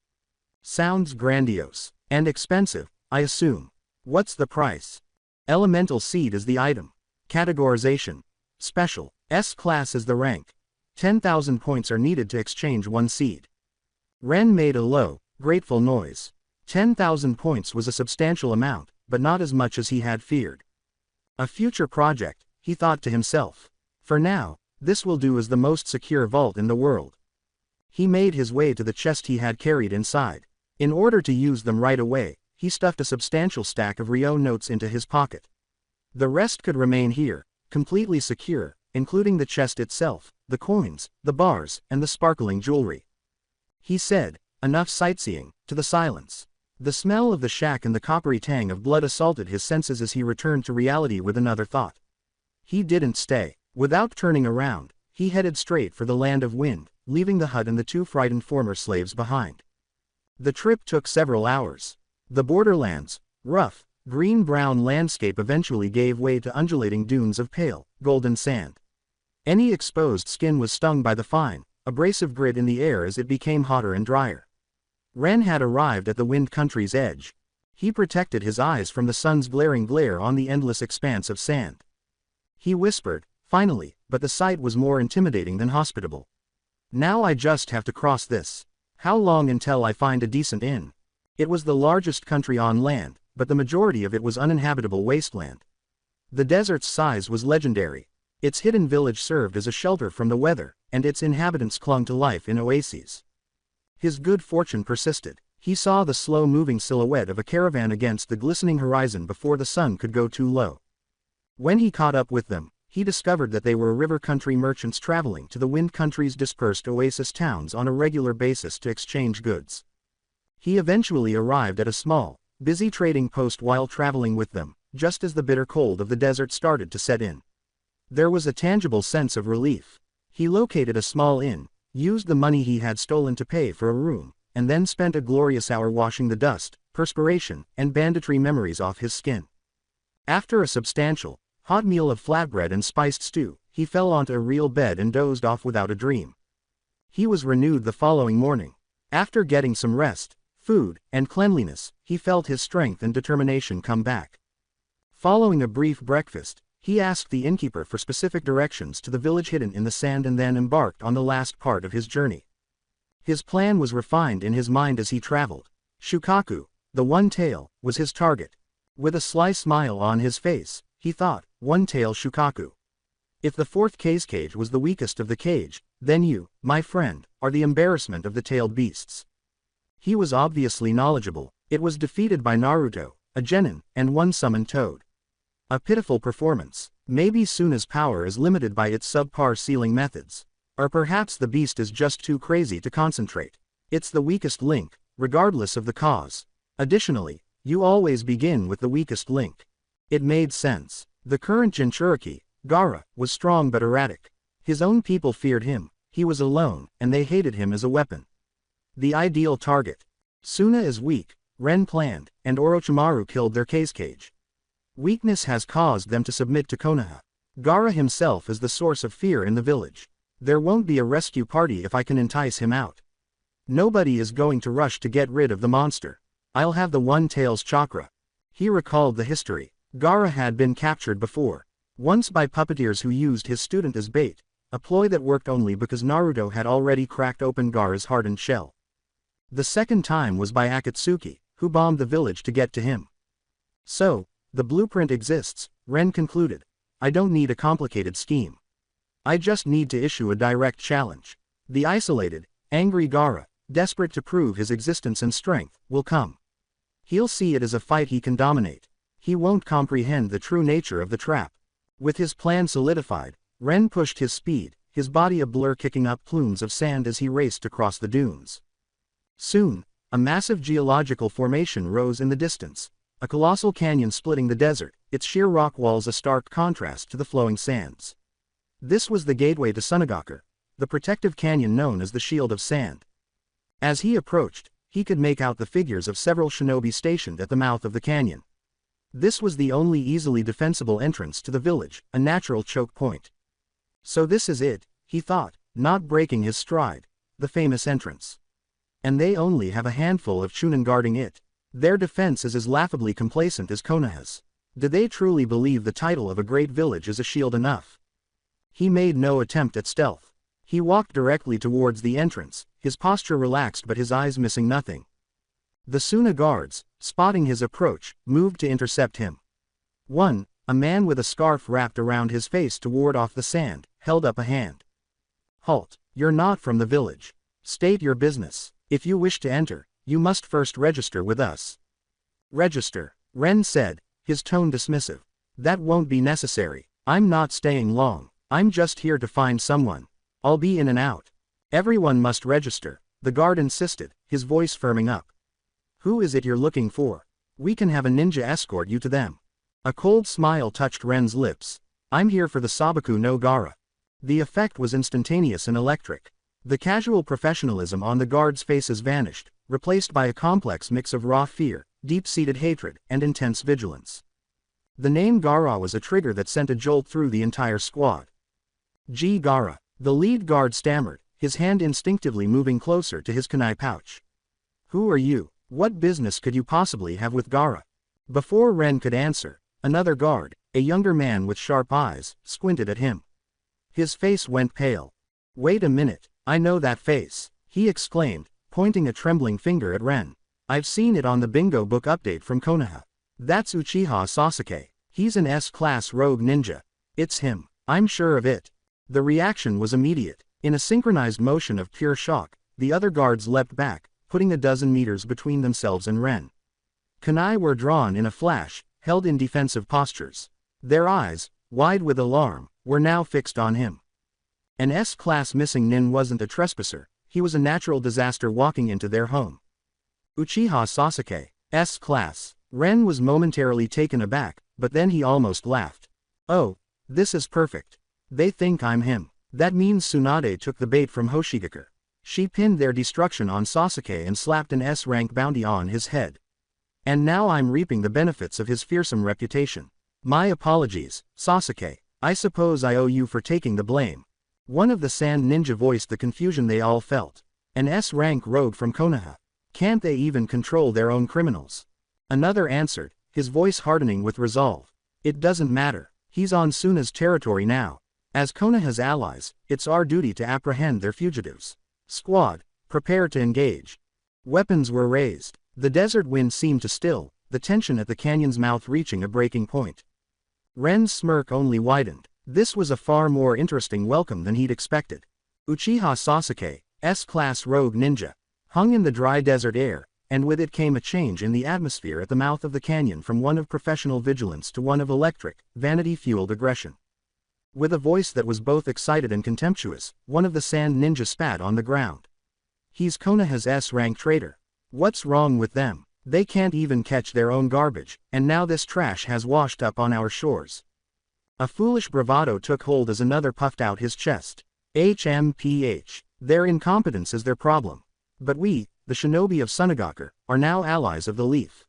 "Sounds grandiose. And expensive, I assume. What's the price?" "Elemental seed is the item. Categorization. Special. S-class is the rank. 10,000 points are needed to exchange one seed." Ren made a low, grateful noise. 10,000 points was a substantial amount, but not as much as he had feared. A future project, he thought to himself. For now, this will do as the most secure vault in the world. He made his way to the chest he had carried inside. In order to use them right away, he stuffed a substantial stack of Ryo notes into his pocket. The rest could remain here, completely secure, including the chest itself, the coins, the bars, and the sparkling jewelry. He said, "Enough sightseeing," to the silence. The smell of the shack and the coppery tang of blood assaulted his senses as he returned to reality with another thought. He didn't stay. Without turning around, he headed straight for the land of wind, leaving the hut and the two frightened former slaves behind. The trip took several hours. The borderlands, rough, green-brown landscape eventually gave way to undulating dunes of pale, golden sand. Any exposed skin was stung by the fine, abrasive grit in the air as it became hotter and drier. Ren had arrived at the wind country's edge. He protected his eyes from the sun's glaring glare on the endless expanse of sand. He whispered, finally, but the sight was more intimidating than hospitable. "Now I just have to cross this. How long until I find a decent inn?" It was the largest country on land, but the majority of it was uninhabitable wasteland. The desert's size was legendary. Its hidden village served as a shelter from the weather, and its inhabitants clung to life in oases. His good fortune persisted. He saw the slow-moving silhouette of a caravan against the glistening horizon before the sun could go too low. When he caught up with them, he discovered that they were river country merchants traveling to the wind country's dispersed oasis towns on a regular basis to exchange goods. He eventually arrived at a small, busy trading post while traveling with them, just as the bitter cold of the desert started to set in. There was a tangible sense of relief. He located a small inn, used the money he had stolen to pay for a room, and then spent a glorious hour washing the dust, perspiration, and banditry memories off his skin. After a substantial, hot meal of flatbread and spiced stew, he fell onto a real bed and dozed off without a dream. He was renewed the following morning. After getting some rest, food, and cleanliness, he felt his strength and determination come back. Following a brief breakfast, he asked the innkeeper for specific directions to the village hidden in the sand and then embarked on the last part of his journey. His plan was refined in his mind as he traveled. Shukaku, the one-tail, was his target. With a sly smile on his face, he thought, one-tail Shukaku. If the fourth cage was the weakest of the cage, then you, my friend, are the embarrassment of the tailed beasts. He was obviously knowledgeable. It was defeated by Naruto, a genin, and one summoned toad. A pitiful performance. Maybe Suna's power is limited by its subpar sealing methods. Or perhaps the beast is just too crazy to concentrate. It's the weakest link, regardless of the cause. Additionally, you always begin with the weakest link. It made sense. The current Jinchuriki, Gaara, was strong but erratic. His own people feared him, he was alone, and they hated him as a weapon. The ideal target. Suna is weak, Ren planned, and Orochimaru killed their cage. Weakness has caused them to submit to Konoha. Gaara himself is the source of fear in the village. There won't be a rescue party if I can entice him out. Nobody is going to rush to get rid of the monster. I'll have the one-tail's chakra. He recalled the history. Gaara had been captured before. Once by puppeteers who used his student as bait, a ploy that worked only because Naruto had already cracked open Gaara's hardened shell. The second time was by Akatsuki, who bombed the village to get to him. So, the blueprint exists, Ren concluded. I don't need a complicated scheme. I just need to issue a direct challenge. The isolated, angry Gaara, desperate to prove his existence and strength, will come. He'll see it as a fight he can dominate. He won't comprehend the true nature of the trap. With his plan solidified, Ren pushed his speed, his body a blur kicking up plumes of sand as he raced across the dunes. Soon, a massive geological formation rose in the distance. A colossal canyon splitting the desert, its sheer rock walls a stark contrast to the flowing sands. This was the gateway to Sunagaku, the protective canyon known as the Shield of Sand. As he approached, he could make out the figures of several shinobi stationed at the mouth of the canyon. This was the only easily defensible entrance to the village, a natural choke point. So this is it, he thought, not breaking his stride, the famous entrance. And they only have a handful of chunin guarding it. Their defense is as laughably complacent as Konoha's. Do they truly believe the title of a great village is a shield enough? He made no attempt at stealth. He walked directly towards the entrance, his posture relaxed but his eyes missing nothing. The Suna guards, spotting his approach, moved to intercept him. One, a man with a scarf wrapped around his face to ward off the sand, held up a hand. Halt, you're not from the village. State your business. If you wish to enter, you must first register with us. Register, Ren said, his tone dismissive. That won't be necessary. I'm not staying long. I'm just here to find someone. I'll be in and out. Everyone must register, the guard insisted, his voice firming up. Who is it you're looking for? We can have a ninja escort you to them. A cold smile touched Ren's lips. I'm here for the Sabaku no Gaara. The effect was instantaneous and electric. The casual professionalism on the guards' faces vanished, replaced by a complex mix of raw fear, deep-seated hatred, and intense vigilance. The name Gaara was a trigger that sent a jolt through the entire squad. G. Gaara, the lead guard stammered, his hand instinctively moving closer to his kunai pouch. Who are you? What business could you possibly have with Gaara? Before Ren could answer, another guard, a younger man with sharp eyes, squinted at him. His face went pale. Wait a minute, I know that face, he exclaimed, pointing a trembling finger at Ren. I've seen it on the bingo book update from Konoha. That's Uchiha Sasuke. He's an S-class rogue ninja. It's him. I'm sure of it. The reaction was immediate. In a synchronized motion of pure shock, the other guards leapt back, putting a dozen meters between themselves and Ren. Kunai were drawn in a flash, held in defensive postures. Their eyes, wide with alarm, were now fixed on him. An S-class missing nin wasn't a trespasser, he was a natural disaster walking into their home. Uchiha Sasuke, S-class. Ren was momentarily taken aback, but then he almost laughed. Oh, this is perfect. They think I'm him. That means Tsunade took the bait from Hoshigaku. She pinned their destruction on Sasuke and slapped an S-rank bounty on his head. And now I'm reaping the benefits of his fearsome reputation. My apologies, Sasuke. I suppose I owe you for taking the blame. One of the Sand Ninja voiced the confusion they all felt. An S-rank rogue from Konoha. Can't they even control their own criminals? Another answered, his voice hardening with resolve. It doesn't matter. He's on Suna's territory now. As Konoha's allies, it's our duty to apprehend their fugitives. Squad, prepare to engage. Weapons were raised. The desert wind seemed to still, the tension at the canyon's mouth reaching a breaking point. Ren's smirk only widened. This was a far more interesting welcome than he'd expected. Uchiha Sasuke, S-class rogue ninja, hung in the dry desert air, and with it came a change in the atmosphere at the mouth of the canyon from one of professional vigilance to one of electric, vanity-fueled aggression. With a voice that was both excited and contemptuous, one of the Sand Ninja spat on the ground. He's Konoha's S-rank traitor. What's wrong with them? They can't even catch their own garbage, and now this trash has washed up on our shores. A foolish bravado took hold as another puffed out his chest. HMPH. Their incompetence is their problem. But we, the shinobi of Sunagaku, are now allies of the Leaf.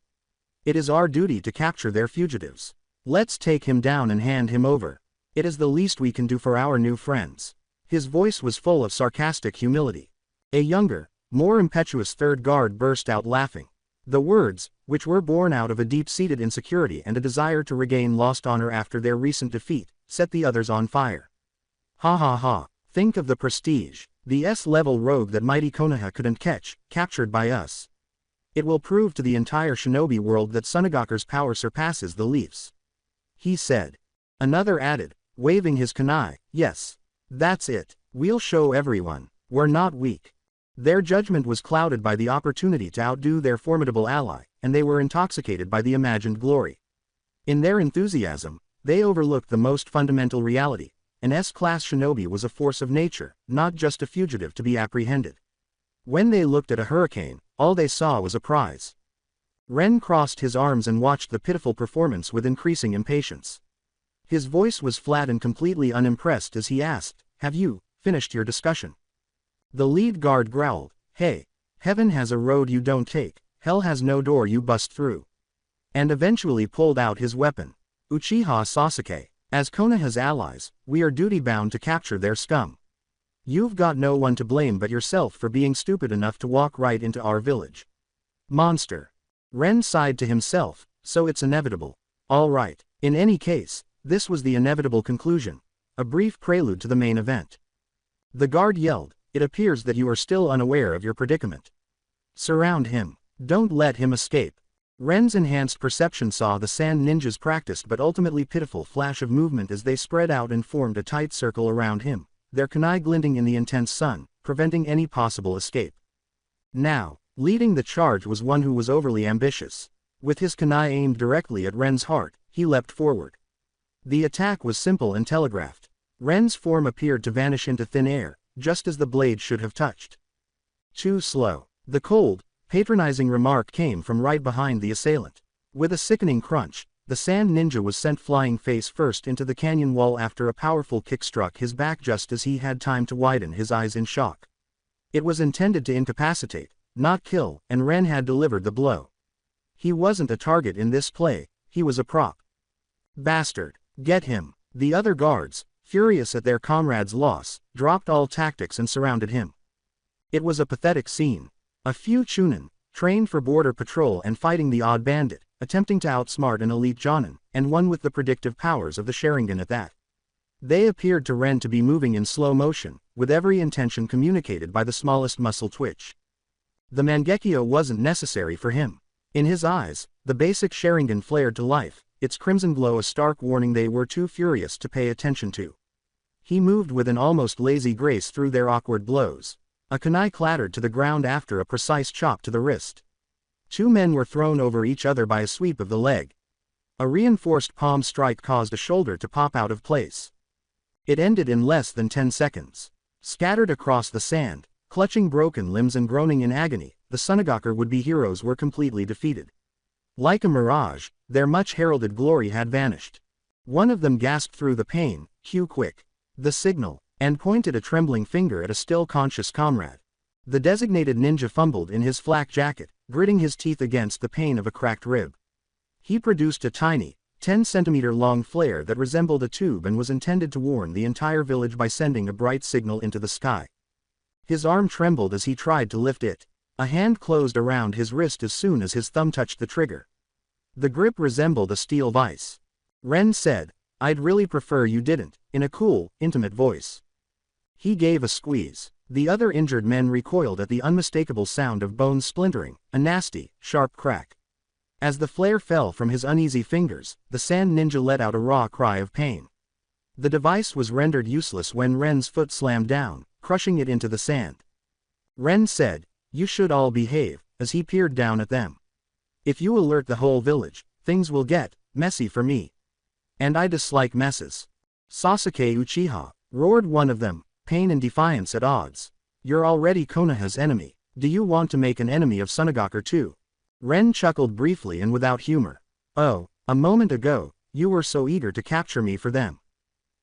It is our duty to capture their fugitives. Let's take him down and hand him over. It is the least we can do for our new friends. His voice was full of sarcastic humility. A younger, more impetuous third guard burst out laughing. The words, which were born out of a deep-seated insecurity and a desire to regain lost honor after their recent defeat, set the others on fire. Ha ha ha, think of the prestige, the S-level rogue that mighty Konoha couldn't catch, captured by us. It will prove to the entire shinobi world that Sunagaku's power surpasses the Leaf's. He said. Another added, waving his kunai, yes. That's it, we'll show everyone, we're not weak. Their judgment was clouded by the opportunity to outdo their formidable ally, and they were intoxicated by the imagined glory. In their enthusiasm, they overlooked the most fundamental reality. An S-class shinobi was a force of nature, not just a fugitive to be apprehended. When they looked at a hurricane, all they saw was a prize. Ren crossed his arms and watched the pitiful performance with increasing impatience. His voice was flat and completely unimpressed as he asked, "Have you finished your discussion?" The lead guard growled, "Hey, heaven has a road you don't take, hell has no door you bust through," and eventually pulled out his weapon. Uchiha Sasuke, as Konoha's allies, we are duty-bound to capture their scum. You've got no one to blame but yourself for being stupid enough to walk right into our village. Monster. Ren sighed to himself, so it's inevitable. All right, in any case, this was the inevitable conclusion, a brief prelude to the main event. The guard yelled, "It appears that you are still unaware of your predicament. Surround him. Don't let him escape." Ren's enhanced perception saw the Sand Ninja's practiced but ultimately pitiful flash of movement as they spread out and formed a tight circle around him, their kunai glinting in the intense sun, preventing any possible escape. Now, leading the charge was one who was overly ambitious. With his kunai aimed directly at Ren's heart, he leapt forward. The attack was simple and telegraphed. Ren's form appeared to vanish into thin air, just as the blade should have touched. Too slow. The cold, patronizing remark came from right behind the assailant. With a sickening crunch, the Sand Ninja was sent flying face first into the canyon wall after a powerful kick struck his back just as he had time to widen his eyes in shock. It was intended to incapacitate, not kill, and Ren had delivered the blow. He wasn't a target in this play, he was a prop. Bastard, get him. The other guards, furious at their comrade's loss, dropped all tactics and surrounded him. It was a pathetic scene. A few Chunin, trained for border patrol and fighting the odd bandit, attempting to outsmart an elite Jonin, and one with the predictive powers of the Sharingan at that. They appeared to Ren to be moving in slow motion, with every intention communicated by the smallest muscle twitch. The Mangekyo wasn't necessary for him. In his eyes, the basic Sharingan flared to life, its crimson glow a stark warning they were too furious to pay attention to. He moved with an almost lazy grace through their awkward blows. A kunai clattered to the ground after a precise chop to the wrist. Two men were thrown over each other by a sweep of the leg. A reinforced palm strike caused a shoulder to pop out of place. It ended in less than 10 seconds. Scattered across the sand, clutching broken limbs and groaning in agony, the Sunagaku would-be heroes were completely defeated. Like a mirage, their much-heralded glory had vanished. One of them gasped through the pain, "Cue quick. The signal," and pointed a trembling finger at a still-conscious comrade. The designated ninja fumbled in his flak jacket, gritting his teeth against the pain of a cracked rib. He produced a tiny, 10-centimeter-long flare that resembled a tube and was intended to warn the entire village by sending a bright signal into the sky. His arm trembled as he tried to lift it. A hand closed around his wrist as soon as his thumb touched the trigger. The grip resembled a steel vise. Ren said, "I'd really prefer you didn't," in a cool, intimate voice. He gave a squeeze. The other injured men recoiled at the unmistakable sound of bones splintering, a nasty, sharp crack. As the flare fell from his uneasy fingers, the sand ninja let out a raw cry of pain. The device was rendered useless when Ren's foot slammed down, crushing it into the sand. Ren said, "You should all behave," as he peered down at them. "If you alert the whole village, things will get messy for me. And I dislike messes." "Sasuke Uchiha," roared one of them, pain and defiance at odds. "You're already Konoha's enemy. Do you want to make an enemy of Sunagaku too?" Ren chuckled briefly and without humor. "Oh, a moment ago, you were so eager to capture me for them.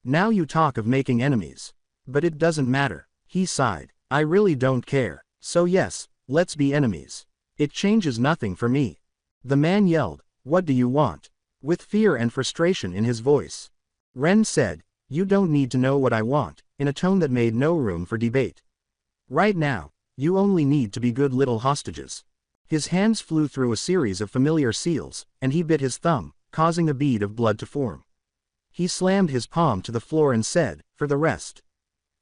Now you talk of making enemies. But it doesn't matter," he sighed. "I really don't care. So yes, let's be enemies. It changes nothing for me." The man yelled, "What do you want?" with fear and frustration in his voice. Ren said, "You don't need to know what I want," in a tone that made no room for debate. "Right now, you only need to be good little hostages." His hands flew through a series of familiar seals, and he bit his thumb, causing a bead of blood to form. He slammed his palm to the floor and said, "For the rest,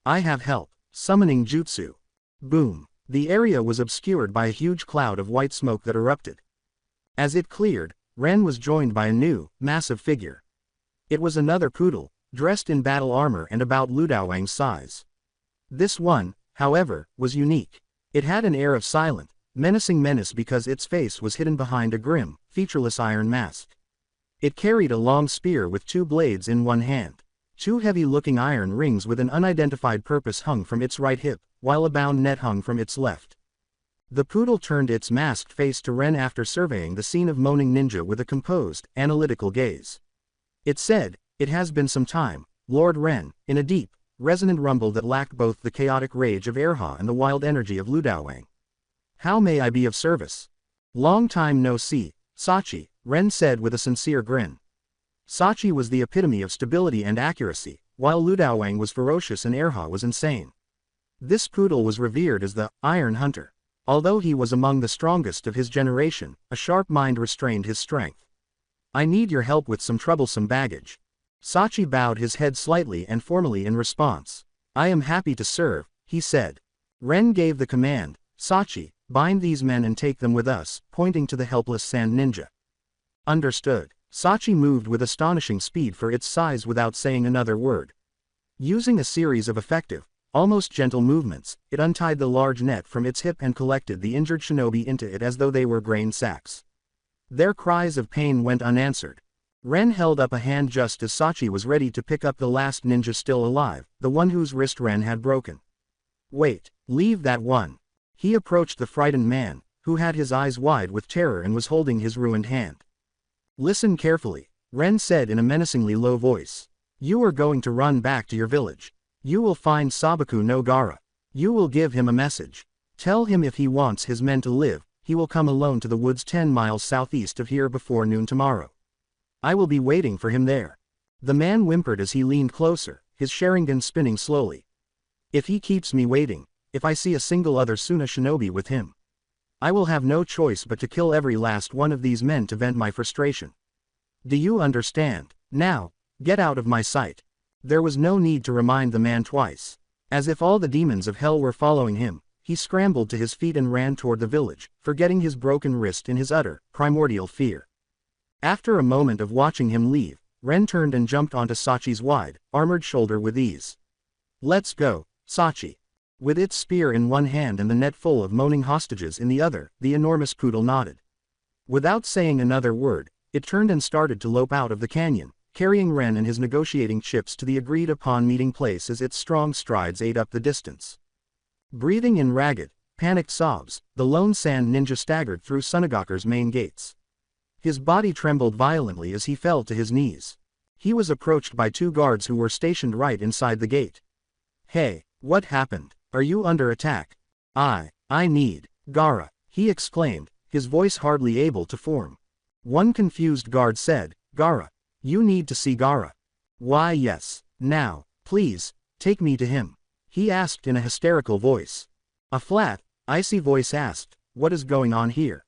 I have help." Summoning jutsu. Boom. The area was obscured by a huge cloud of white smoke that erupted. As it cleared, Ren was joined by a new, massive figure. It was another poodle, dressed in battle armor and about Ludowang's size. This one, however, was unique. It had an air of silent, menacing menace because its face was hidden behind a grim, featureless iron mask. It carried a long spear with two blades in one hand. Two heavy-looking iron rings with an unidentified purpose hung from its right hip, while a bound net hung from its left. The poodle turned its masked face to Ren after surveying the scene of moaning ninja with a composed, analytical gaze. It said, "It has been some time, Lord Ren," in a deep, resonant rumble that lacked both the chaotic rage of Erha and the wild energy of Ludowang. "How may I be of service?" "Long time no see, Sachi," Ren said with a sincere grin. Sachi was the epitome of stability and accuracy, while Ludowang was ferocious and Erha was insane. This poodle was revered as the Iron Hunter. Although he was among the strongest of his generation, a sharp mind restrained his strength. "I need your help with some troublesome baggage." Sachi bowed his head slightly and formally in response. "I am happy to serve," he said. Ren gave the command, "Sachi, bind these men and take them with us," pointing to the helpless sand ninja. "Understood." Sachi moved with astonishing speed for its size without saying another word. Using a series of effective, almost gentle movements, it untied the large net from its hip and collected the injured shinobi into it as though they were grain sacks. Their cries of pain went unanswered. Ren held up a hand just as Sachi was ready to pick up the last ninja still alive, the one whose wrist Ren had broken. "Wait, leave that one." He approached the frightened man, who had his eyes wide with terror and was holding his ruined hand. "Listen carefully," Ren said in a menacingly low voice. "You are going to run back to your village. You will find Sabaku no Gara. You will give him a message. Tell him if he wants his men to live, he will come alone to the woods 10 miles southeast of here before noon tomorrow. I will be waiting for him there." The man whimpered as he leaned closer, his Sharingan spinning slowly. "If he keeps me waiting, if I see a single other Suna shinobi with him, I will have no choice but to kill every last one of these men to vent my frustration. Do you understand? Now, get out of my sight." There was no need to remind the man twice. As if all the demons of hell were following him, he scrambled to his feet and ran toward the village, forgetting his broken wrist in his utter, primordial fear. After a moment of watching him leave, Ren turned and jumped onto Sachi's wide, armored shoulder with ease. "Let's go, Sachi." With its spear in one hand and the net full of moaning hostages in the other, the enormous poodle nodded. Without saying another word, it turned and started to lope out of the canyon, carrying Ren and his negotiating chips to the agreed-upon meeting place as its strong strides ate up the distance. Breathing in ragged, panicked sobs, the lone sand ninja staggered through Sunagaku's main gates. His body trembled violently as he fell to his knees. He was approached by two guards who were stationed right inside the gate. "Hey, what happened? Are you under attack?" I need Gaara, he exclaimed, his voice hardly able to form. One confused guard said, Gaara. You need to see Gaara. Why yes, now, please, take me to him, he asked in a hysterical voice. A flat, icy voice asked, what is going on here?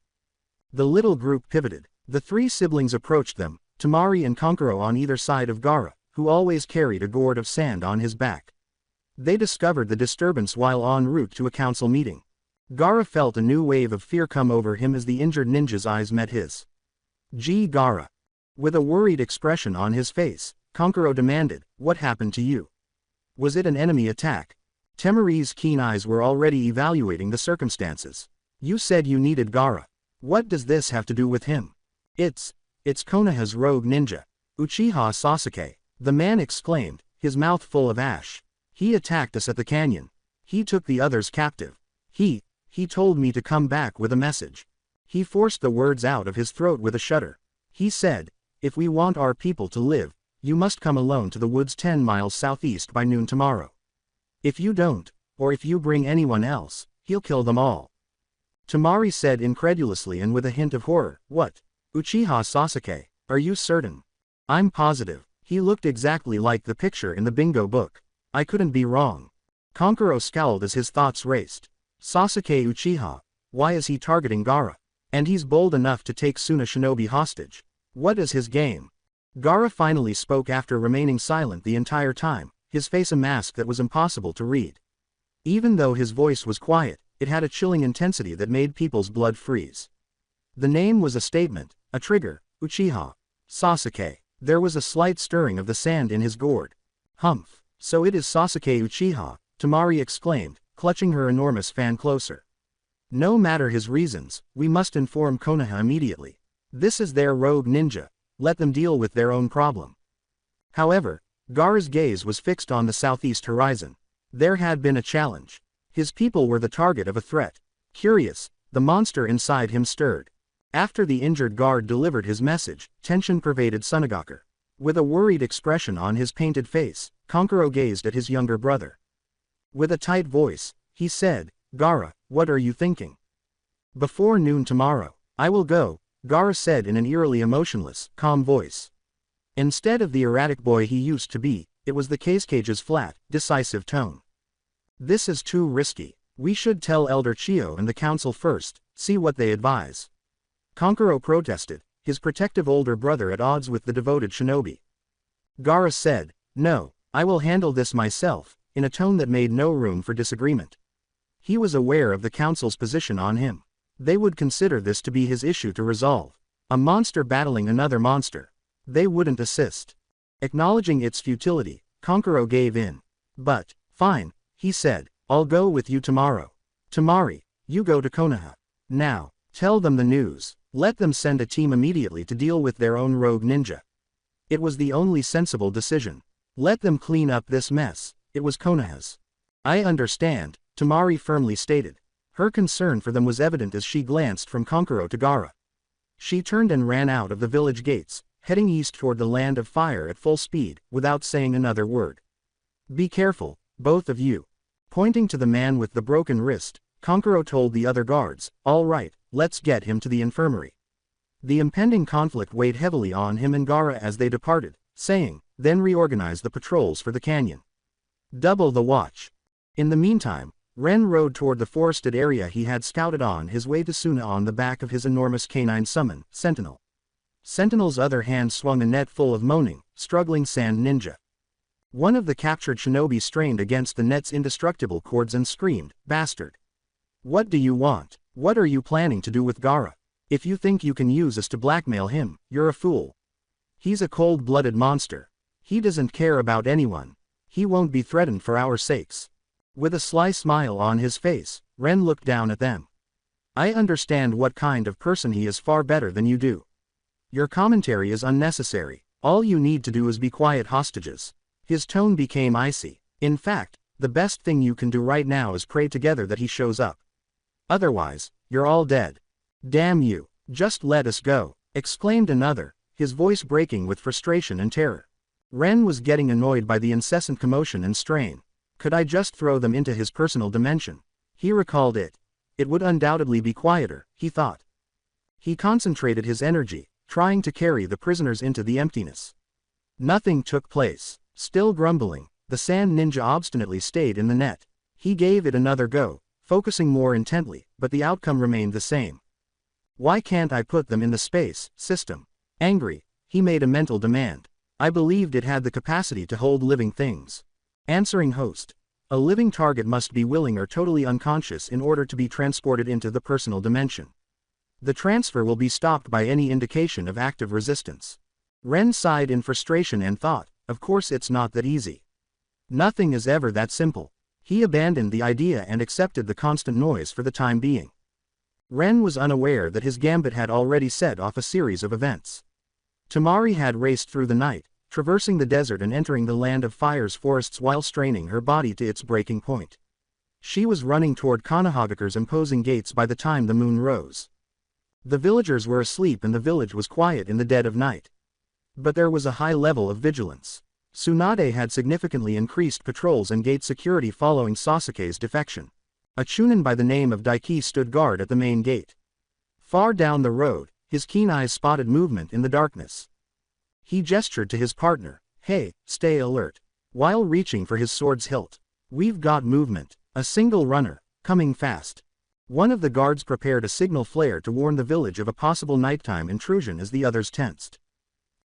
The little group pivoted. The three siblings approached them, Temari and Kankuro on either side of Gaara, who always carried a gourd of sand on his back. They discovered the disturbance while en route to a council meeting. Gaara felt a new wave of fear come over him as the injured ninja's eyes met his. Gee Gaara. With a worried expression on his face, Kankuro demanded, what happened to you? Was it an enemy attack? Temari's keen eyes were already evaluating the circumstances. You said you needed Gaara. What does this have to do with him? It's Konoha's rogue ninja, Uchiha Sasuke, the man exclaimed, his mouth full of ash. He attacked us at the canyon. He took the others captive. He told me to come back with a message. He forced the words out of his throat with a shudder. He said, if we want our people to live, you must come alone to the woods 10 miles southeast by noon tomorrow. If you don't, or if you bring anyone else, he'll kill them all. Temari said incredulously and with a hint of horror, what? Uchiha Sasuke, are you certain? I'm positive. He looked exactly like the picture in the bingo book. I couldn't be wrong. Kankuro scowled as his thoughts raced. Sasuke Uchiha, why is he targeting Gaara? And he's bold enough to take Suna Shinobi hostage. What is his game? Gaara finally spoke after remaining silent the entire time, his face a mask that was impossible to read. Even though his voice was quiet, it had a chilling intensity that made people's blood freeze. The name was a statement, a trigger, Uchiha Sasuke. There was a slight stirring of the sand in his gourd. Humph, so it is Sasuke Uchiha, Temari exclaimed, clutching her enormous fan closer. No matter his reasons, we must inform Konoha immediately. This is their rogue ninja, let them deal with their own problem. However, Gaara's gaze was fixed on the southeast horizon. There had been a challenge. His people were the target of a threat. Curious, the monster inside him stirred. After the injured guard delivered his message, tension pervaded Sunagaku. With a worried expression on his painted face, Kankuro gazed at his younger brother. With a tight voice, he said, Gaara, what are you thinking? Before noon tomorrow, I will go, Gaara said in an eerily emotionless, calm voice. Instead of the erratic boy he used to be, it was the Cage's flat, decisive tone. This is too risky. We should tell Elder Chiyo and the council first, see what they advise. Kankuro protested, his protective older brother at odds with the devoted shinobi. Gaara said, no, I will handle this myself, in a tone that made no room for disagreement. He was aware of the council's position on him. They would consider this to be his issue to resolve. A monster battling another monster. They wouldn't assist. Acknowledging its futility, Kankuro gave in. But, fine, he said, I'll go with you tomorrow. Temari, you go to Konoha. Now, tell them the news. Let them send a team immediately to deal with their own rogue ninja. It was the only sensible decision. Let them clean up this mess. It was Konoha's. I understand, Temari firmly stated. Her concern for them was evident as she glanced from Kankuro to Gaara. She turned and ran out of the village gates, heading east toward the land of fire at full speed, without saying another word. Be careful, both of you. Pointing to the man with the broken wrist, Kankuro told the other guards, all right, let's get him to the infirmary. The impending conflict weighed heavily on him and Gaara as they departed, saying, then reorganize the patrols for the canyon. Double the watch. In the meantime, Ren rode toward the forested area he had scouted on his way to Suna on the back of his enormous canine summon, Sentinel. Sentinel's other hand swung a net full of moaning, struggling sand ninja. One of the captured shinobi strained against the net's indestructible cords and screamed, bastard. What do you want? What are you planning to do with Gaara? If you think you can use us to blackmail him, you're a fool. He's a cold-blooded monster. He doesn't care about anyone. He won't be threatened for our sakes. With a sly smile on his face, Ren looked down at them. I understand what kind of person he is far better than you do. Your commentary is unnecessary. All you need to do is be quiet hostages. His tone became icy. In fact, the best thing you can do right now is pray together that he shows up. Otherwise, you're all dead. Damn you, just let us go, exclaimed another, his voice breaking with frustration and terror. Ren was getting annoyed by the incessant commotion and strain. Could I just throw them into his personal dimension? He recalled it. It would undoubtedly be quieter, he thought. He concentrated his energy, trying to carry the prisoners into the emptiness. Nothing took place. Still grumbling, the sand ninja obstinately stayed in the net. He gave it another go, focusing more intently, but the outcome remained the same. Why can't I put them in the space system? Angry, he made a mental demand. I believed it had the capacity to hold living things. Answering host. A living target must be willing or totally unconscious in order to be transported into the personal dimension. The transfer will be stopped by any indication of active resistance. Ren sighed in frustration and thought, of course it's not that easy. Nothing is ever that simple. He abandoned the idea and accepted the constant noise for the time being. Ren was unaware that his gambit had already set off a series of events. Tamari had raced through the night, traversing the desert and entering the land of fire's forests while straining her body to its breaking point. She was running toward Konohagakure's imposing gates by the time the moon rose. The villagers were asleep and the village was quiet in the dead of night. But there was a high level of vigilance. Tsunade had significantly increased patrols and gate security following Sasuke's defection. A chunin by the name of Daiki stood guard at the main gate. Far down the road, his keen eyes spotted movement in the darkness. He gestured to his partner, "Hey, stay alert," while reaching for his sword's hilt. "We've got movement. A single runner, coming fast." One of the guards prepared a signal flare to warn the village of a possible nighttime intrusion as the others tensed.